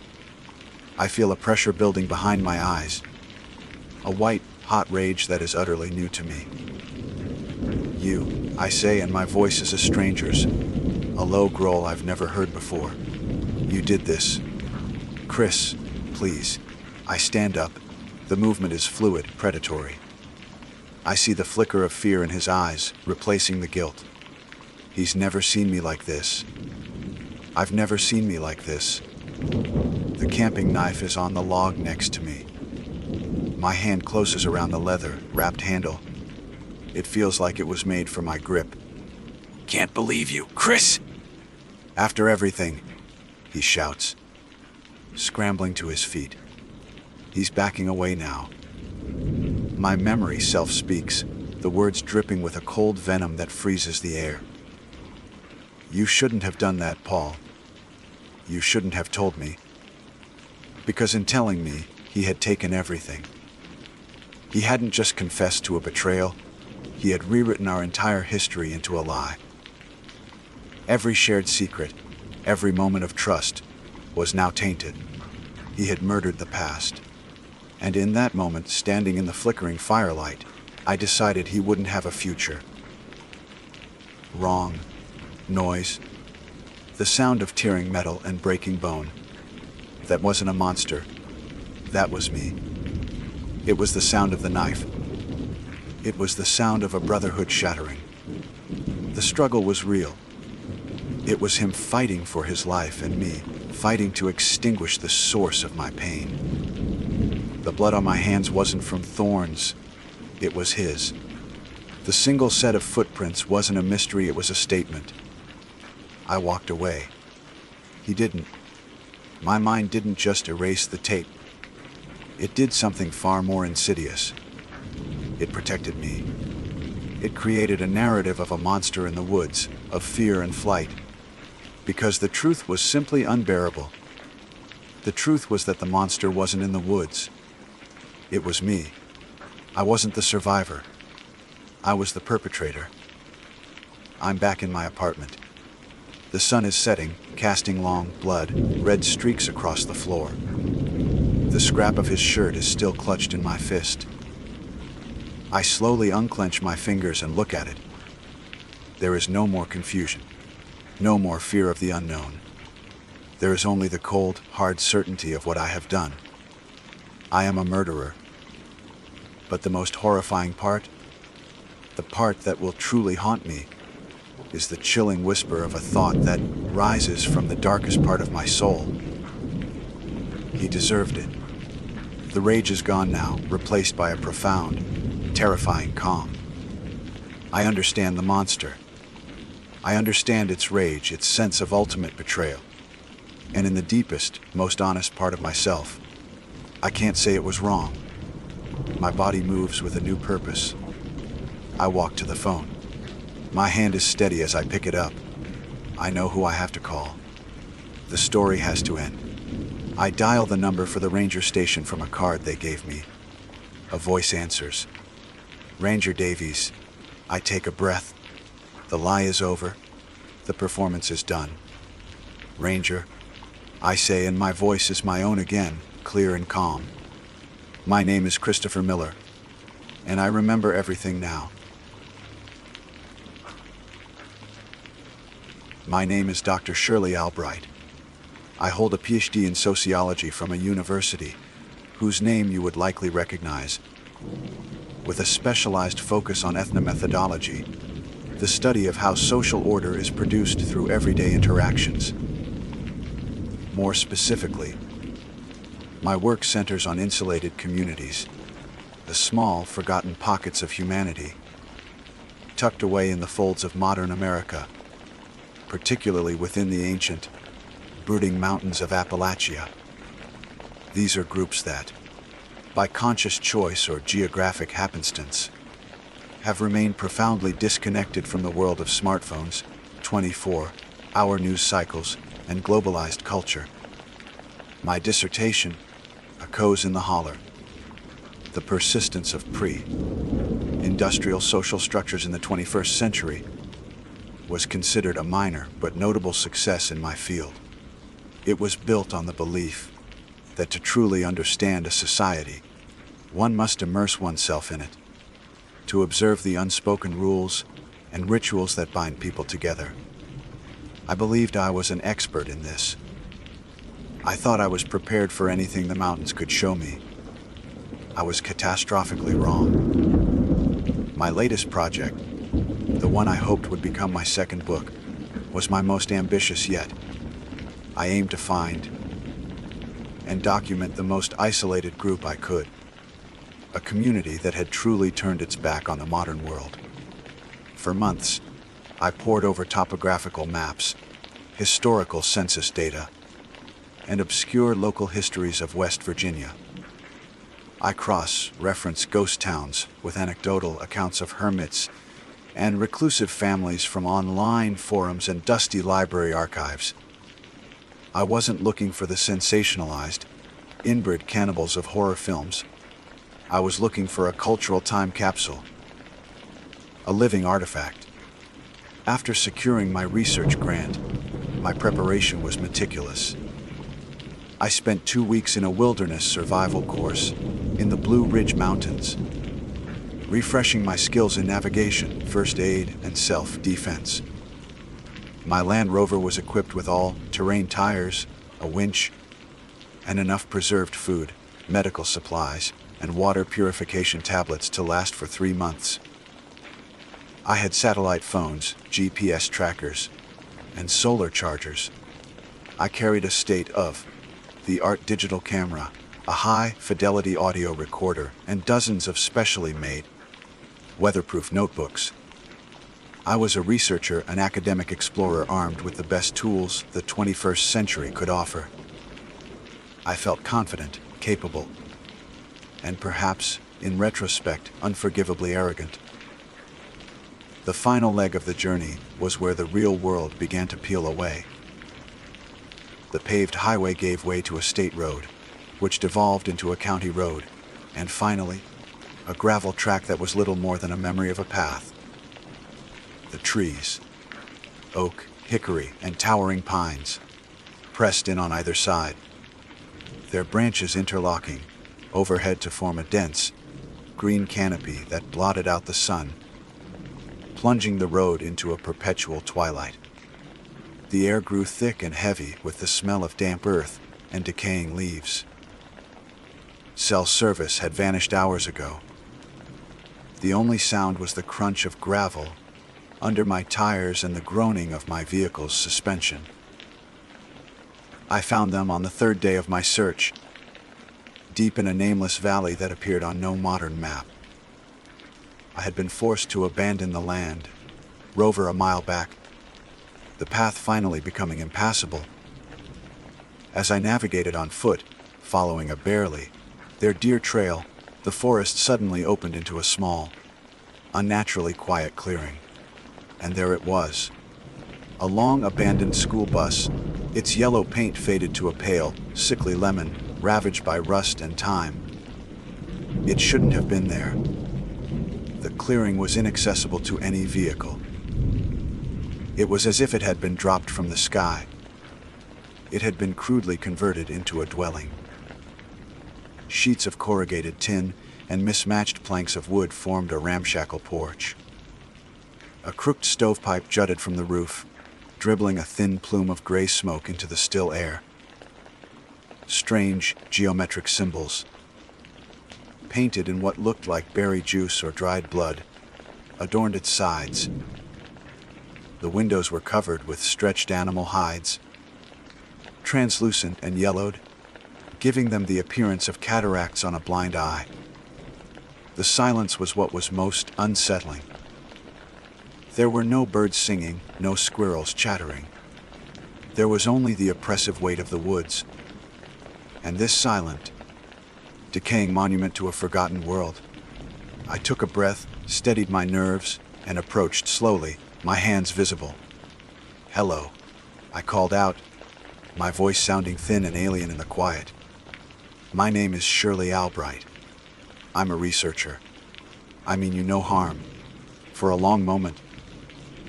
I feel a pressure building behind my eyes, a white, hot rage that is utterly new to me. "You," I say, and my voice is a stranger's, a low growl I've never heard before. "You did this. Chris, please." I stand up. The movement is fluid, predatory. I see the flicker of fear in his eyes, replacing the guilt. He's never seen me like this. I've never seen me like this. The camping knife is on the log next to me. My hand closes around the leather, wrapped handle, It feels like it was made for my grip. Can't believe you. Chris! After everything, he shouts, scrambling to his feet. He's backing away now. My memory self-speaks, the words dripping with a cold venom that freezes the air. You shouldn't have done that, Paul. You shouldn't have told me. Because in telling me, he had taken everything. He hadn't just confessed to a betrayal, he had rewritten our entire history into a lie. Every shared secret, every moment of trust, was now tainted. He had murdered the past. And in that moment, standing in the flickering firelight, I decided he wouldn't have a future. Wrong. Noise. The sound of tearing metal and breaking bone. That wasn't a monster. That was me. It was the sound of the knife. It was the sound of a brotherhood shattering. The struggle was real. It was him fighting for his life and me, fighting to extinguish the source of my pain. The blood on my hands wasn't from thorns. It was his. The single set of footprints wasn't a mystery, it was a statement. I walked away. He didn't. My mind didn't just erase the tape. It did something far more insidious. It protected me. It created a narrative of a monster in the woods, of fear and flight. Because the truth was simply unbearable. The truth was that the monster wasn't in the woods. It was me. I wasn't the survivor. I was the perpetrator. I'm back in my apartment. The sun is setting, casting long, red streaks across the floor. The scrap of his shirt is still clutched in my fist. I slowly unclench my fingers and look at it. There is no more confusion, no more fear of the unknown. There is only the cold, hard certainty of what I have done. I am a murderer. But the most horrifying part, the part that will truly haunt me, is the chilling whisper of a thought that rises from the darkest part of my soul. He deserved it. The rage is gone now, replaced by a profound, terrifying calm. I understand the monster. I understand its rage, its sense of ultimate betrayal. And in the deepest, most honest part of myself, I can't say it was wrong. My body moves with a new purpose. I walk to the phone. My hand is steady as I pick it up. I know who I have to call. The story has to end. I dial the number for the ranger station from a card they gave me. A voice answers. Ranger Davies. I take a breath. The lie is over. The performance is done. Ranger, I say, and my voice is my own again, clear and calm. My name is Christopher Miller, and I remember everything now. My name is Dr. Shirley Albright. I hold a PhD in sociology from a university whose name you would likely recognize, with a specialized focus on ethnomethodology, the study of how social order is produced through everyday interactions. More specifically, my work centers on insulated communities, the small, forgotten pockets of humanity, tucked away in the folds of modern America, particularly within the ancient, brooding mountains of Appalachia. These are groups that, by conscious choice or geographic happenstance, have remained profoundly disconnected from the world of smartphones, 24-hour news cycles, and globalized culture. My dissertation echoes in the holler. The persistence of pre-industrial social structures in the 21st century was considered a minor but notable success in my field. It was built on the belief that to truly understand a society, one must immerse oneself in it, to observe the unspoken rules and rituals that bind people together. I believed I was an expert in this. I thought I was prepared for anything the mountains could show me. I was catastrophically wrong. My latest project, the one I hoped would become my second book, was my most ambitious yet. I aimed to find and document the most isolated group I could. a community that had truly turned its back on the modern world. For months, I pored over topographical maps, historical census data, and obscure local histories of West Virginia. I cross-reference ghost towns with anecdotal accounts of hermits and reclusive families from online forums and dusty library archives. I wasn't looking for the sensationalized, inbred cannibals of horror films. I was looking for a cultural time capsule, a living artifact. After securing my research grant, my preparation was meticulous. I spent 2 weeks in a wilderness survival course in the Blue Ridge Mountains, refreshing my skills in navigation, first aid, and self-defense. My Land Rover was equipped with all-terrain tires, a winch, and enough preserved food, medical supplies, and water purification tablets to last for 3 months. I had satellite phones, GPS trackers, and solar chargers. I carried a state-of-the-art digital camera, a high-fidelity audio recorder, and dozens of specially made, weatherproof notebooks. I was a researcher, an academic explorer armed with the best tools the 21st century could offer. I felt confident, capable, and perhaps, in retrospect, unforgivably arrogant. The final leg of the journey was where the real world began to peel away. The paved highway gave way to a state road, which devolved into a county road, and finally, a gravel track that was little more than a memory of a path. The trees, oak, hickory, and towering pines, pressed in on either side, their branches interlocking overhead to form a dense, green canopy that blotted out the sun, plunging the road into a perpetual twilight. The air grew thick and heavy with the smell of damp earth and decaying leaves. Cell service had vanished hours ago. The only sound was the crunch of gravel under my tires and the groaning of my vehicle's suspension. I found them on the 3rd day of my search, deep in a nameless valley that appeared on no modern map. I had been forced to abandon the land, rover a mile back, the path finally becoming impassable. As I navigated on foot, following a barely their deer trail, the forest suddenly opened into a small, unnaturally quiet clearing. And there it was, a long-abandoned school bus, its yellow paint faded to a pale, sickly lemon, ravaged by rust and time. It shouldn't have been there. The clearing was inaccessible to any vehicle. It was as if it had been dropped from the sky. It had been crudely converted into a dwelling. Sheets of corrugated tin and mismatched planks of wood formed a ramshackle porch. A crooked stovepipe jutted from the roof, dribbling a thin plume of gray smoke into the still air. Strange geometric symbols, painted in what looked like berry juice or dried blood, adorned its sides. The windows were covered with stretched animal hides, translucent and yellowed, giving them the appearance of cataracts on a blind eye. The silence was what was most unsettling. There were no birds singing, no squirrels chattering. There was only the oppressive weight of the woods. And this silent, decaying monument to a forgotten world. I took a breath, steadied my nerves, and approached slowly, my hands visible. "Hello," I called out, my voice sounding thin and alien in the quiet. "My name is Shirley Albright. I'm a researcher. I mean you no harm." For a long moment,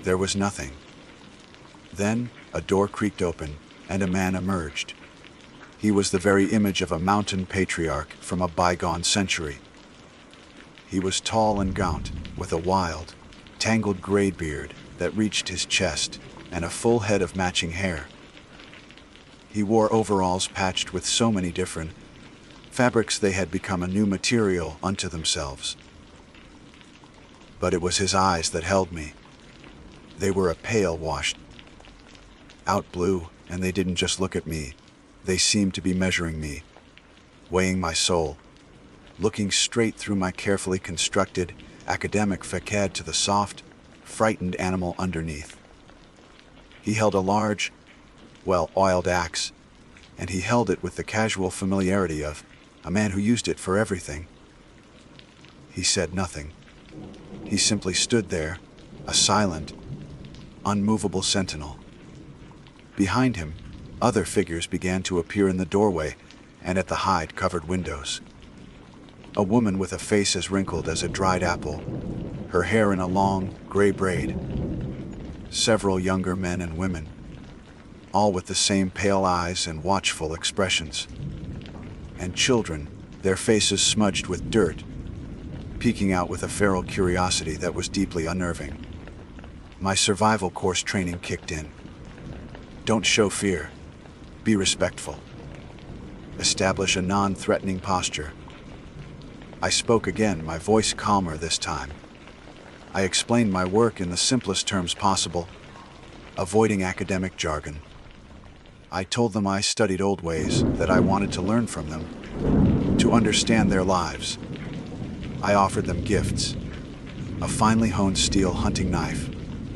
there was nothing. Then, a door creaked open, and a man emerged. He was the very image of a mountain patriarch from a bygone century. He was tall and gaunt, with a wild, tangled gray beard that reached his chest and a full head of matching hair. He wore overalls patched with so many different fabrics they had become a new material unto themselves. But it was his eyes that held me. They were a pale washed out blue, and they didn't just look at me. They seemed to be measuring me, weighing my soul, looking straight through my carefully constructed academic facade to the soft, frightened animal underneath. He held a large, well-oiled axe, and he held it with the casual familiarity of a man who used it for everything. He said nothing. He simply stood there, a silent, unmovable sentinel. Behind him, other figures began to appear in the doorway and at the hide-covered windows. A woman with a face as wrinkled as a dried apple, her hair in a long, gray braid. Several younger men and women, all with the same pale eyes and watchful expressions. And children, their faces smudged with dirt, peeking out with a feral curiosity that was deeply unnerving. My survival course training kicked in. Don't show fear. Be respectful. Establish a non-threatening posture. I spoke again, my voice calmer this time. I explained my work in the simplest terms possible, avoiding academic jargon. I told them I studied old ways, that I wanted to learn from them, to understand their lives. I offered them gifts: a finely honed steel hunting knife,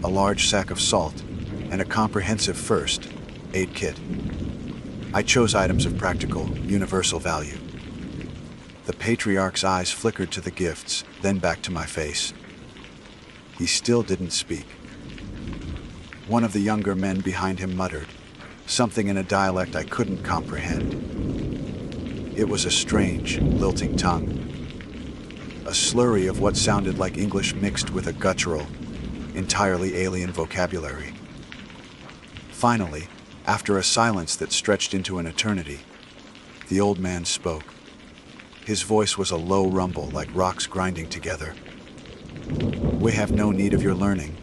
a large sack of salt, and a comprehensive first aid kit. I chose items of practical, universal value. The patriarch's eyes flickered to the gifts, then back to my face. He still didn't speak. One of the younger men behind him muttered, something in a dialect I couldn't comprehend. It was a strange, lilting tongue, a slurry of what sounded like English mixed with a guttural, entirely alien vocabulary. Finally, after a silence that stretched into an eternity, the old man spoke. His voice was a low rumble like rocks grinding together. "We have no need of your learning,"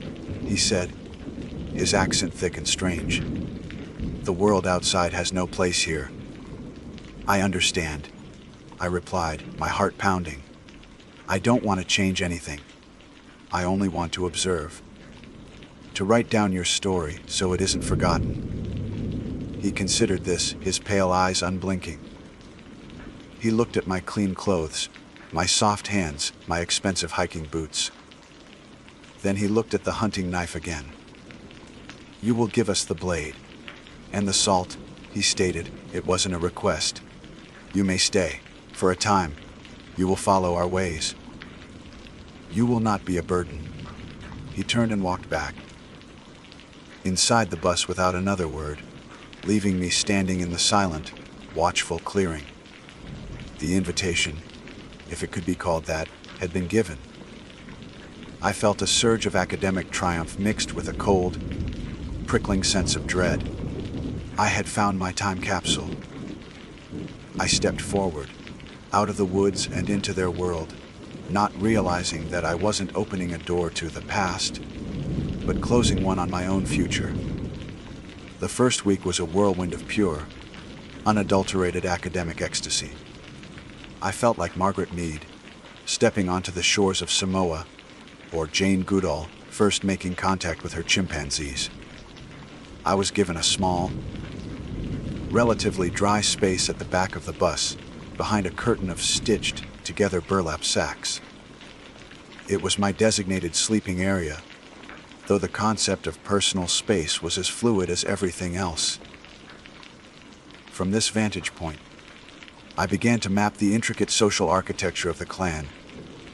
he said, his accent thick and strange. "The world outside has no place here." "I understand," I replied, my heart pounding. "I don't want to change anything. I only want to observe. To write down your story so it isn't forgotten." He considered this, his pale eyes unblinking. He looked at my clean clothes, my soft hands, my expensive hiking boots. Then he looked at the hunting knife again. "You will give us the blade. And the salt," he stated. It wasn't a request. "You may stay. For a time. You will follow our ways. You will not be a burden." He turned and walked back. Inside the bus without another word, leaving me standing in the silent, watchful clearing. The invitation, if it could be called that, had been given. I felt a surge of academic triumph mixed with a cold, prickling sense of dread. I had found my time capsule. I stepped forward, out of the woods and into their world, not realizing that I wasn't opening a door to the past, but closing one on my own future. The first week was a whirlwind of pure, unadulterated academic ecstasy. I felt like Margaret Mead, stepping onto the shores of Samoa, or Jane Goodall, first making contact with her chimpanzees. I was given a small, relatively dry space at the back of the bus, behind a curtain of stitched together burlap sacks. It was my designated sleeping area, though the concept of personal space was as fluid as everything else. From this vantage point, I began to map the intricate social architecture of the clan,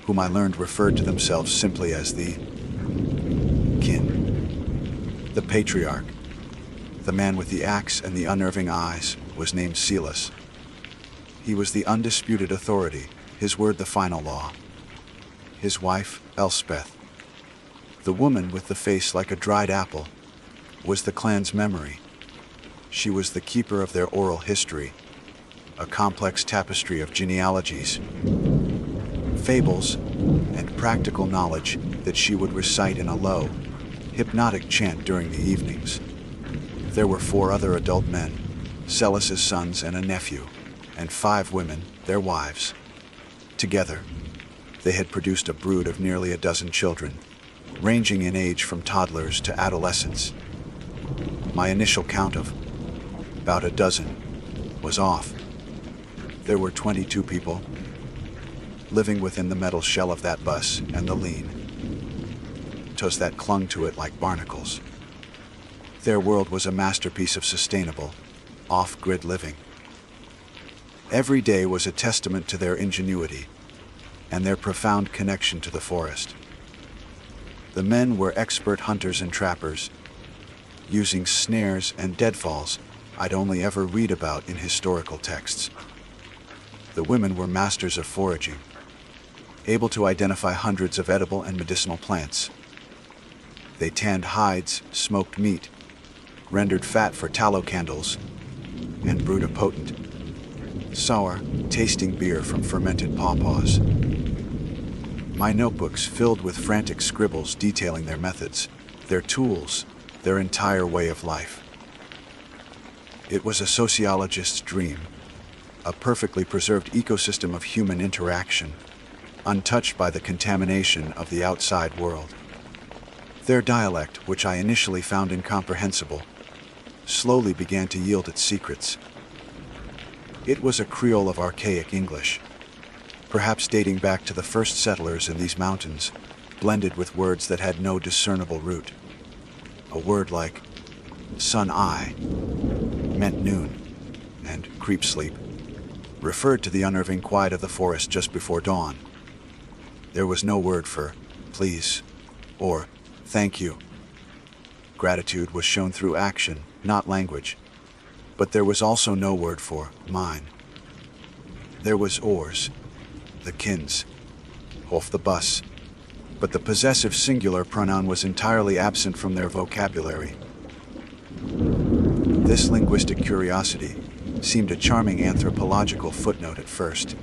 whom I learned referred to themselves simply as the kin. The patriarch, the man with the axe and the unnerving eyes, was named Silas. He was the undisputed authority, his word the final law. His wife, Elspeth, the woman with the face like a dried apple, was the clan's memory. She was the keeper of their oral history, a complex tapestry of genealogies, fables, and practical knowledge that she would recite in a low, hypnotic chant during the evenings. There were 4 other adult men, Celis's sons and a nephew, and 5 women, their wives. Together, they had produced a brood of nearly a dozen children, ranging in age from toddlers to adolescents. My initial count of about a dozen was off. There were 22 people, living within the metal shell of that bus and the lean toes that clung to it like barnacles. Their world was a masterpiece of sustainable, off-grid living. Every day was a testament to their ingenuity and their profound connection to the forest. The men were expert hunters and trappers, using snares and deadfalls I'd only ever read about in historical texts. The women were masters of foraging, able to identify hundreds of edible and medicinal plants. They tanned hides, smoked meat, rendered fat for tallow candles, and brewed a potent, sour, tasting beer from fermented pawpaws. My notebooks filled with frantic scribbles detailing their methods, their tools, their entire way of life. It was a sociologist's dream, a perfectly preserved ecosystem of human interaction, untouched by the contamination of the outside world. Their dialect, which I initially found incomprehensible, slowly began to yield its secrets. It was a creole of archaic English, perhaps dating back to the first settlers in these mountains, blended with words that had no discernible root. A word like sun-eye meant noon, and creep sleep referred to the unnerving quiet of the forest just before dawn. There was no word for please or thank you. Gratitude was shown through action, not language. But there was also no word for mine. There was oars, the kins, off the bus, but the possessive singular pronoun was entirely absent from their vocabulary. This linguistic curiosity seemed a charming anthropological footnote at first.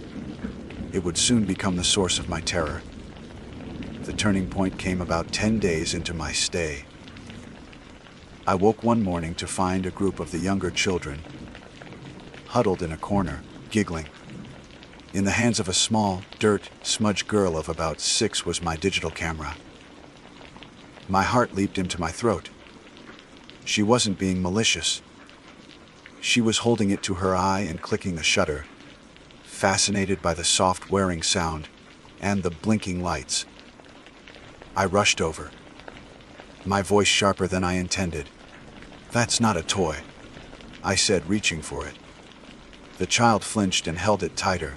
It would soon become the source of my terror. The turning point came about 10 days into my stay. I woke one morning to find a group of the younger children huddled in a corner, giggling. In the hands of a small, dirt-smudged girl of about 6 was my digital camera. My heart leaped into my throat. She wasn't being malicious. She was holding it to her eye and clicking the shutter, fascinated by the soft whirring sound and the blinking lights. I rushed over, my voice sharper than I intended. "That's not a toy," I said, reaching for it. The child flinched and held it tighter.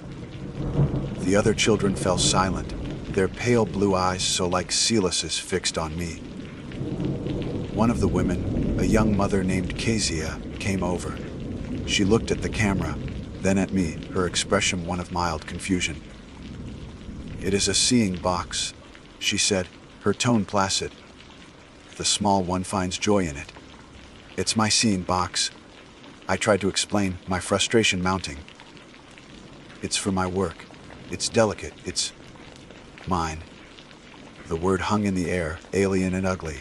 The other children fell silent, their pale blue eyes so like Silas's fixed on me. One of the women, a young mother named Kezia, came over. She looked at the camera, then at me, her expression one of mild confusion. "It is a seeing box," she said, her tone placid. "The small one finds joy in it. It's my seeing box." I tried to explain, my frustration mounting. "It's for my work. It's delicate. It's mine." The word hung in the air, alien and ugly.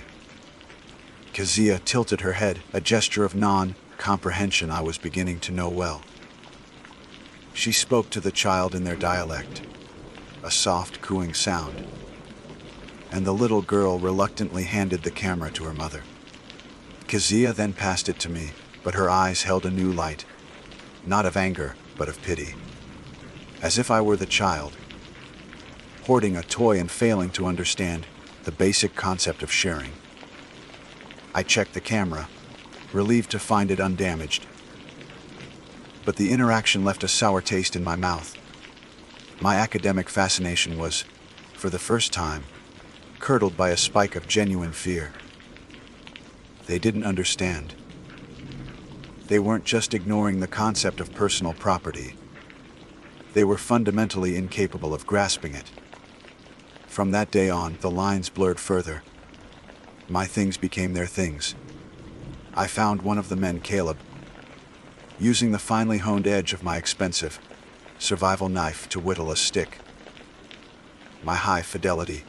Kezia tilted her head, a gesture of non-comprehension I was beginning to know well. She spoke to the child in their dialect, a soft, cooing sound, and the little girl reluctantly handed the camera to her mother. Kezia then passed it to me, but her eyes held a new light, not of anger, but of pity. As if I were the child, hoarding a toy and failing to understand the basic concept of sharing. I checked the camera, relieved to find it undamaged. But the interaction left a sour taste in my mouth. My academic fascination was, for the first time, curdled by a spike of genuine fear. They didn't understand. They weren't just ignoring the concept of personal property. They were fundamentally incapable of grasping it. From that day on, the lines blurred further. My things became their things. I found one of the men, Caleb, using the finely honed edge of my expensive survival knife to whittle a stick. My high-fidelity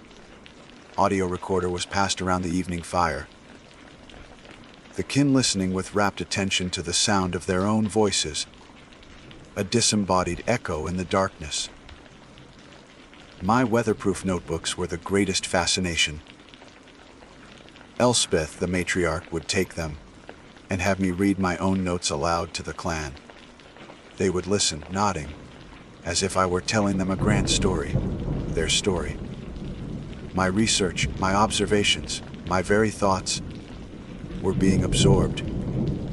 audio recorder was passed around the evening fire, the kin listening with rapt attention to the sound of their own voices, a disembodied echo in the darkness. My weatherproof notebooks were the greatest fascination. Elspeth, the matriarch, would take them and have me read my own notes aloud to the clan. They would listen, nodding, as if I were telling them a grand story, their story. My research, my observations, my very thoughts were being absorbed,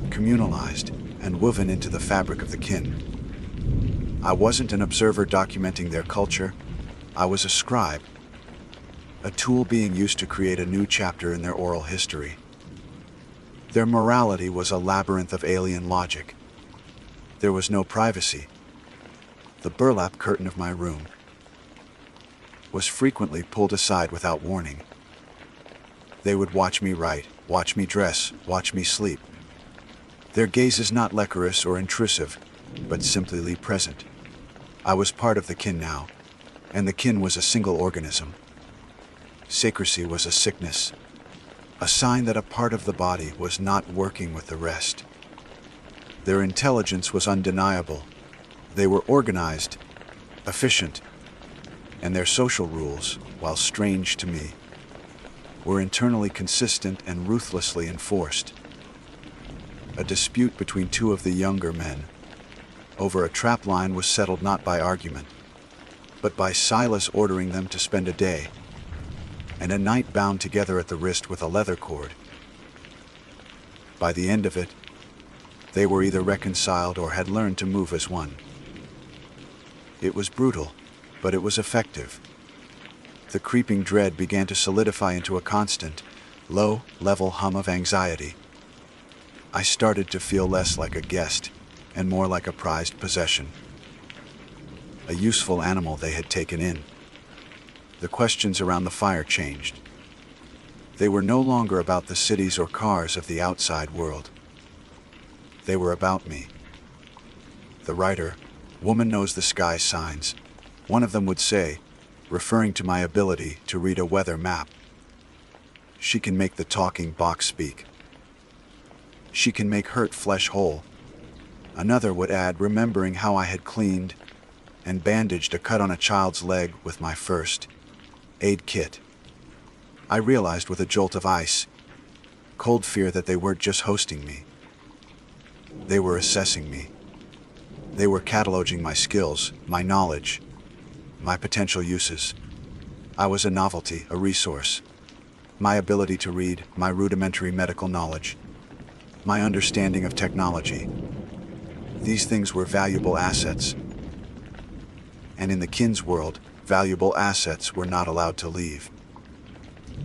communalized, and woven into the fabric of the kin. I wasn't an observer documenting their culture. I was a scribe, a tool being used to create a new chapter in their oral history. Their morality was a labyrinth of alien logic. There was no privacy. The burlap curtain of my room was frequently pulled aside without warning. They would watch me write, watch me dress, watch me sleep. Their gaze is not lecherous or intrusive, but simply present. I was part of the kin now, and the kin was a single organism. Secrecy was a sickness, a sign that a part of the body was not working with the rest. Their intelligence was undeniable. They were organized, efficient, and their social rules, while strange to me, were internally consistent and ruthlessly enforced. A dispute between two of the younger men over a trap line was settled not by argument, but by Silas ordering them to spend a day and a night bound together at the wrist with a leather cord. By the end of it, they were either reconciled or had learned to move as one. It was brutal, but it was effective. The creeping dread began to solidify into a constant, low-level hum of anxiety. I started to feel less like a guest and more like a prized possession, a useful animal they had taken in. The questions around the fire changed. They were no longer about the cities or cars of the outside world. They were about me. The writer, "Woman knows the sky signs," one of them would say, referring to my ability to read a weather map. She can make the talking box speak. She can make hurt flesh whole. Another would add, remembering how I had cleaned and bandaged a cut on a child's leg with my first aid kit. I realized with a jolt of ice, cold fear, that they weren't just hosting me. They were assessing me. They were cataloging my skills, my knowledge, my potential uses. I was a novelty, a resource. My ability to read, my rudimentary medical knowledge, my understanding of technology. These things were valuable assets. And in the kin's world, valuable assets were not allowed to leave.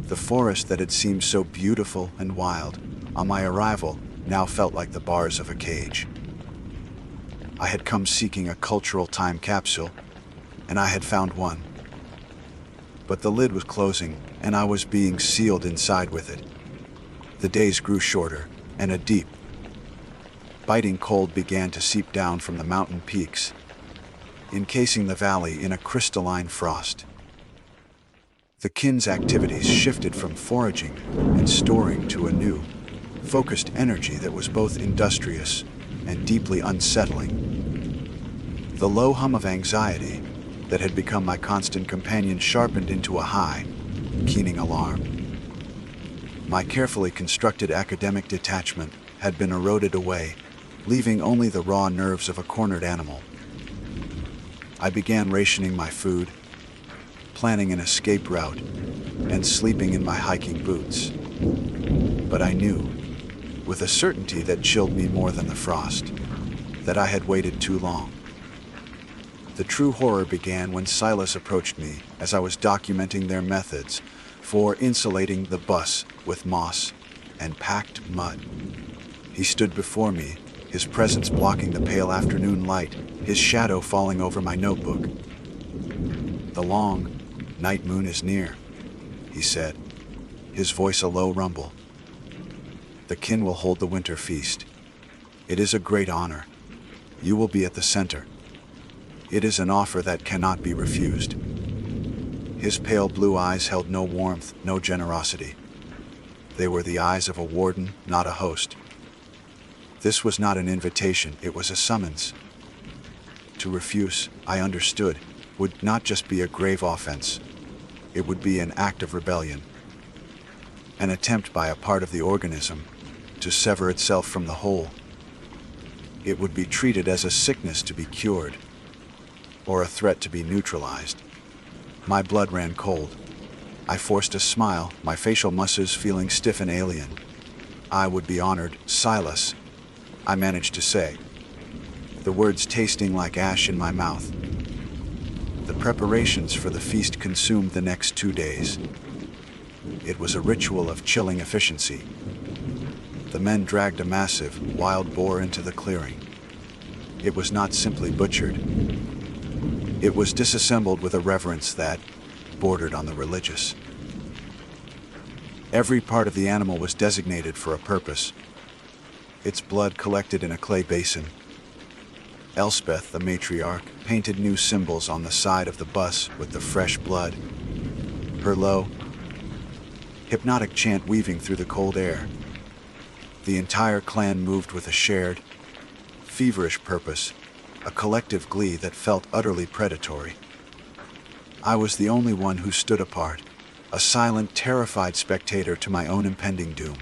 The forest that had seemed so beautiful and wild on my arrival now felt like the bars of a cage. I had come seeking a cultural time capsule, and I had found one. But the lid was closing, and I was being sealed inside with it. The days grew shorter, and a deep, biting cold began to seep down from the mountain peaks, encasing the valley in a crystalline frost. The kin's activities shifted from foraging and storing to a new, focused energy that was both industrious and deeply unsettling. The low hum of anxiety that had become my constant companion sharpened into a high, keening alarm. My carefully constructed academic detachment had been eroded away, leaving only the raw nerves of a cornered animal. I began rationing my food, planning an escape route, and sleeping in my hiking boots. But I knew, with a certainty that chilled me more than the frost, that I had waited too long. The true horror began when Silas approached me as I was documenting their methods for insulating the bus with moss and packed mud. He stood before me, his presence blocking the pale afternoon light, his shadow falling over my notebook. "The long night moon is near," he said, his voice a low rumble. "The kin will hold the winter feast. It is a great honor. You will be at the center. It is an offer that cannot be refused." His pale blue eyes held no warmth, no generosity. They were the eyes of a warden, not a host. This was not an invitation, it was a summons. To refuse, I understood, would not just be a grave offense. It would be an act of rebellion. An attempt by a part of the organism to sever itself from the whole. It would be treated as a sickness to be cured. or a threat to be neutralized. My blood ran cold. I forced a smile, my facial muscles feeling stiff and alien. "I would be honored, Silas," I managed to say, the words tasting like ash in my mouth. The preparations for the feast consumed the next 2 days. It was a ritual of chilling efficiency. The men dragged a massive, wild boar into the clearing. It was not simply butchered. It was disassembled with a reverence that bordered on the religious. Every part of the animal was designated for a purpose. Its blood collected in a clay basin. Elspeth, the matriarch, painted new symbols on the side of the bus with the fresh blood. Her low, hypnotic chant weaving through the cold air. The entire clan moved with a shared, feverish purpose, a collective glee that felt utterly predatory. I was the only one who stood apart, a silent, terrified spectator to my own impending doom.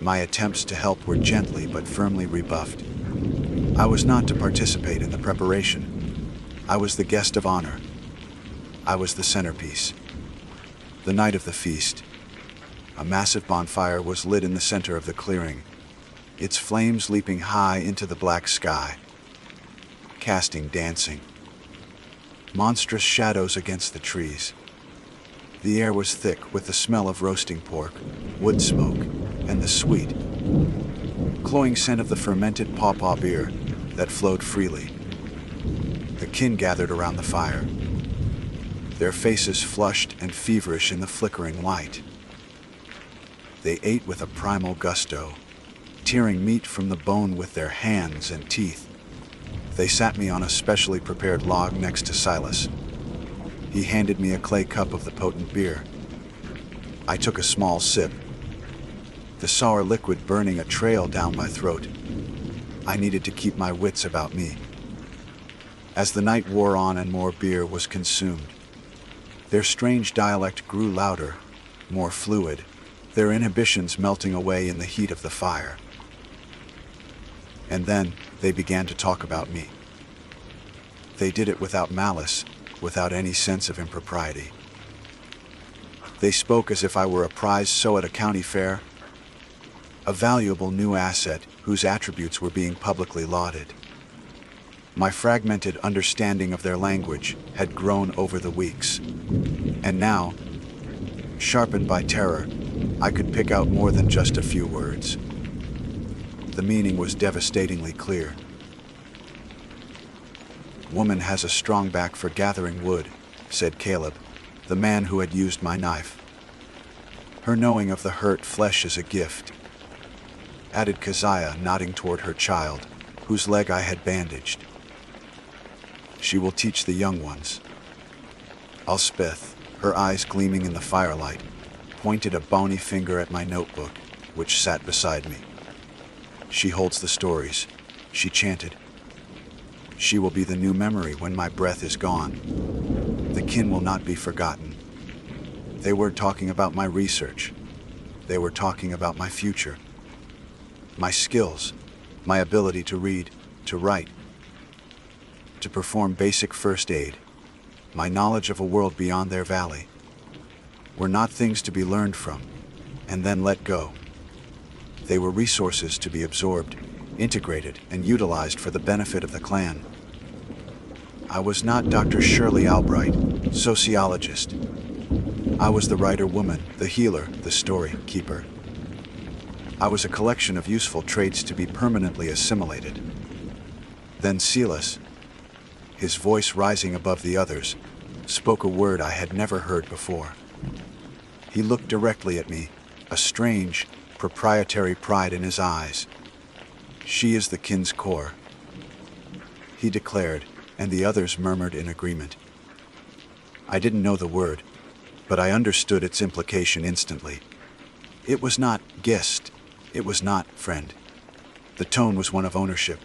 My attempts to help were gently but firmly rebuffed. I was not to participate in the preparation. I was the guest of honor. I was the centerpiece. The night of the feast, a massive bonfire was lit in the center of the clearing, its flames leaping high into the black sky, casting dancing, monstrous shadows against the trees. The air was thick with the smell of roasting pork, wood smoke, and the sweet, cloying scent of the fermented pawpaw beer that flowed freely. The kin gathered around the fire, their faces flushed and feverish in the flickering light. They ate with a primal gusto, tearing meat from the bone with their hands and teeth. They sat me on a specially prepared log next to Silas. He handed me a clay cup of the potent beer. I took a small sip, the sour liquid burning a trail down my throat. I needed to keep my wits about me. As the night wore on and more beer was consumed, their strange dialect grew louder, more fluid, their inhibitions melting away in the heat of the fire. And then they began to talk about me. They did it without malice, without any sense of impropriety. They spoke as if I were a prize sow at a county fair, a valuable new asset whose attributes were being publicly lauded. My fragmented understanding of their language had grown over the weeks, and now, sharpened by terror, I could pick out more than just a few words. The meaning was devastatingly clear. "Woman has a strong back for gathering wood," said Caleb, the man who had used my knife. "Her knowing of the hurt flesh is a gift," added Keziah, nodding toward her child, whose leg I had bandaged. "She will teach the young ones." Elspeth, her eyes gleaming in the firelight, pointed a bony finger at my notebook, which sat beside me. "She holds the stories," she chanted. "She will be the new memory when my breath is gone. The kin will not be forgotten." They were talking about my research. They were talking about my future. My skills, my ability to read, to write, to perform basic first aid, my knowledge of a world beyond their valley, were not things to be learned from and then let go. They were resources to be absorbed, integrated, and utilized for the benefit of the clan. I was not Dr. Shirley Albright, sociologist. I was the writer woman, the healer, the story keeper. I was a collection of useful traits to be permanently assimilated. Then Silas, his voice rising above the others, spoke a word I had never heard before. He looked directly at me, a strange, proprietary pride in his eyes. "She is the kin's core," he declared, and the others murmured in agreement. I didn't know the word, but I understood its implication instantly. It was not guest, it was not friend. The tone was one of ownership.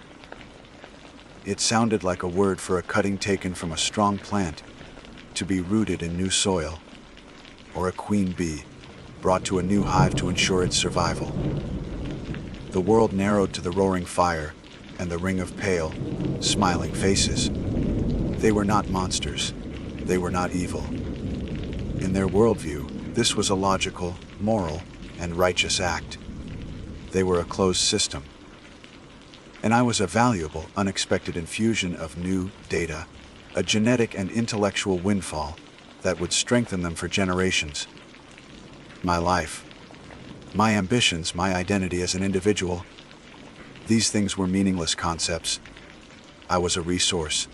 It sounded like a word for a cutting taken from a strong plant to be rooted in new soil, or a queen bee brought to a new hive to ensure its survival. The world narrowed to the roaring fire, and the ring of pale, smiling faces. They were not monsters. They were not evil. In their worldview, this was a logical, moral, and righteous act. They were a closed system. And I was a valuable, unexpected infusion of new data, a genetic and intellectual windfall that would strengthen them for generations. My life, my ambitions, my identity as an individual, these things were meaningless concepts. I was a resource.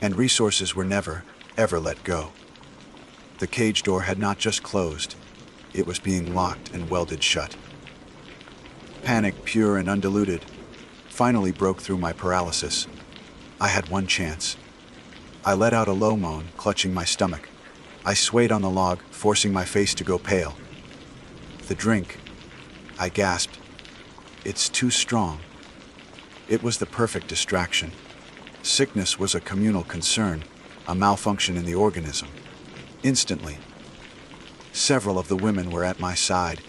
And resources were never, ever let go. The cage door had not just closed, it was being locked and welded shut. Panic, pure and undiluted, finally broke through my paralysis. I had one chance. I let out a low moan, clutching my stomach. I swayed on the log, forcing my face to go pale. The drink, I gasped. It's too strong. It was the perfect distraction. Sickness was a communal concern, a malfunction in the organism. Instantly, several of the women were at my side,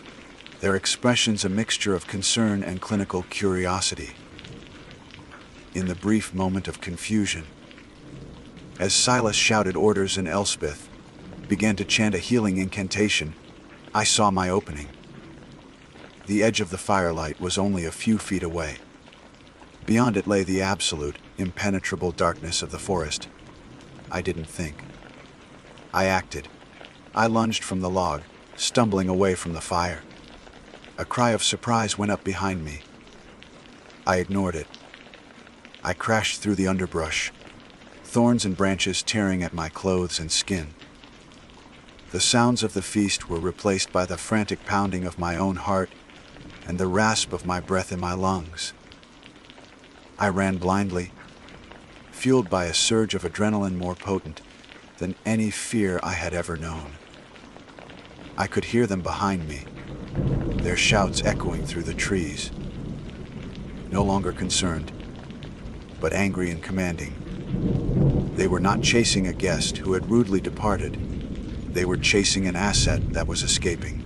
their expressions a mixture of concern and clinical curiosity. In the brief moment of confusion, as Silas shouted orders and Elspeth began to chant a healing incantation, I saw my opening. The edge of the firelight was only a few feet away. Beyond it lay the absolute, impenetrable darkness of the forest. I didn't think. I acted. I lunged from the log, stumbling away from the fire. A cry of surprise went up behind me. I ignored it. I crashed through the underbrush, thorns and branches tearing at my clothes and skin. The sounds of the feast were replaced by the frantic pounding of my own heart and the rasp of my breath in my lungs. I ran blindly, fueled by a surge of adrenaline more potent than any fear I had ever known. I could hear them behind me, their shouts echoing through the trees. No longer concerned, but angry and commanding. They were not chasing a guest who had rudely departed. They were chasing an asset that was escaping.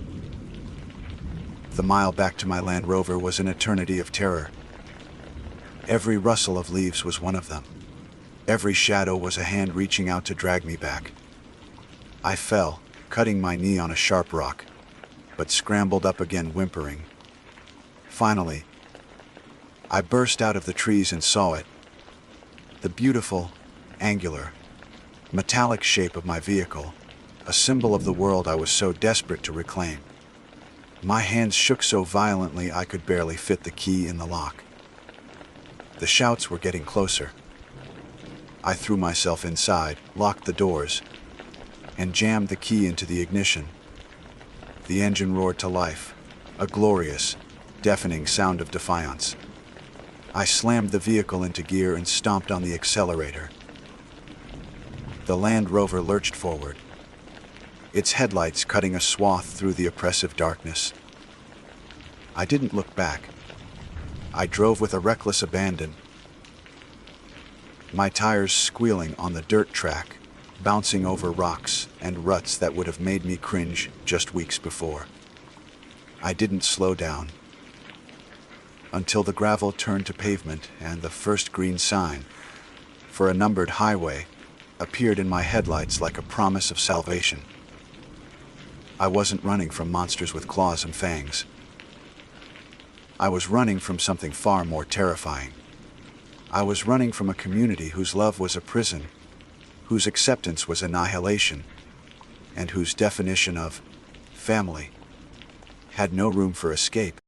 The mile back to my Land Rover was an eternity of terror. Every rustle of leaves was one of them. Every shadow was a hand reaching out to drag me back. I fell, cutting my knee on a sharp rock, but scrambled up again, whimpering. Finally, I burst out of the trees and saw it. The beautiful, angular, metallic shape of my vehicle, a symbol of the world I was so desperate to reclaim. My hands shook so violently I could barely fit the key in the lock. The shouts were getting closer. I threw myself inside, locked the doors, and jammed the key into the ignition. The engine roared to life, a glorious, deafening sound of defiance. I slammed the vehicle into gear and stomped on the accelerator. The Land Rover lurched forward, its headlights cutting a swath through the oppressive darkness. I didn't look back. I drove with a reckless abandon, my tires squealing on the dirt track, bouncing over rocks and ruts that would have made me cringe just weeks before. I didn't slow down until the gravel turned to pavement and the first green sign for a numbered highway appeared in my headlights like a promise of salvation. I wasn't running from monsters with claws and fangs. I was running from something far more terrifying. I was running from a community whose love was a prison, whose acceptance was annihilation, and whose definition of family had no room for escape.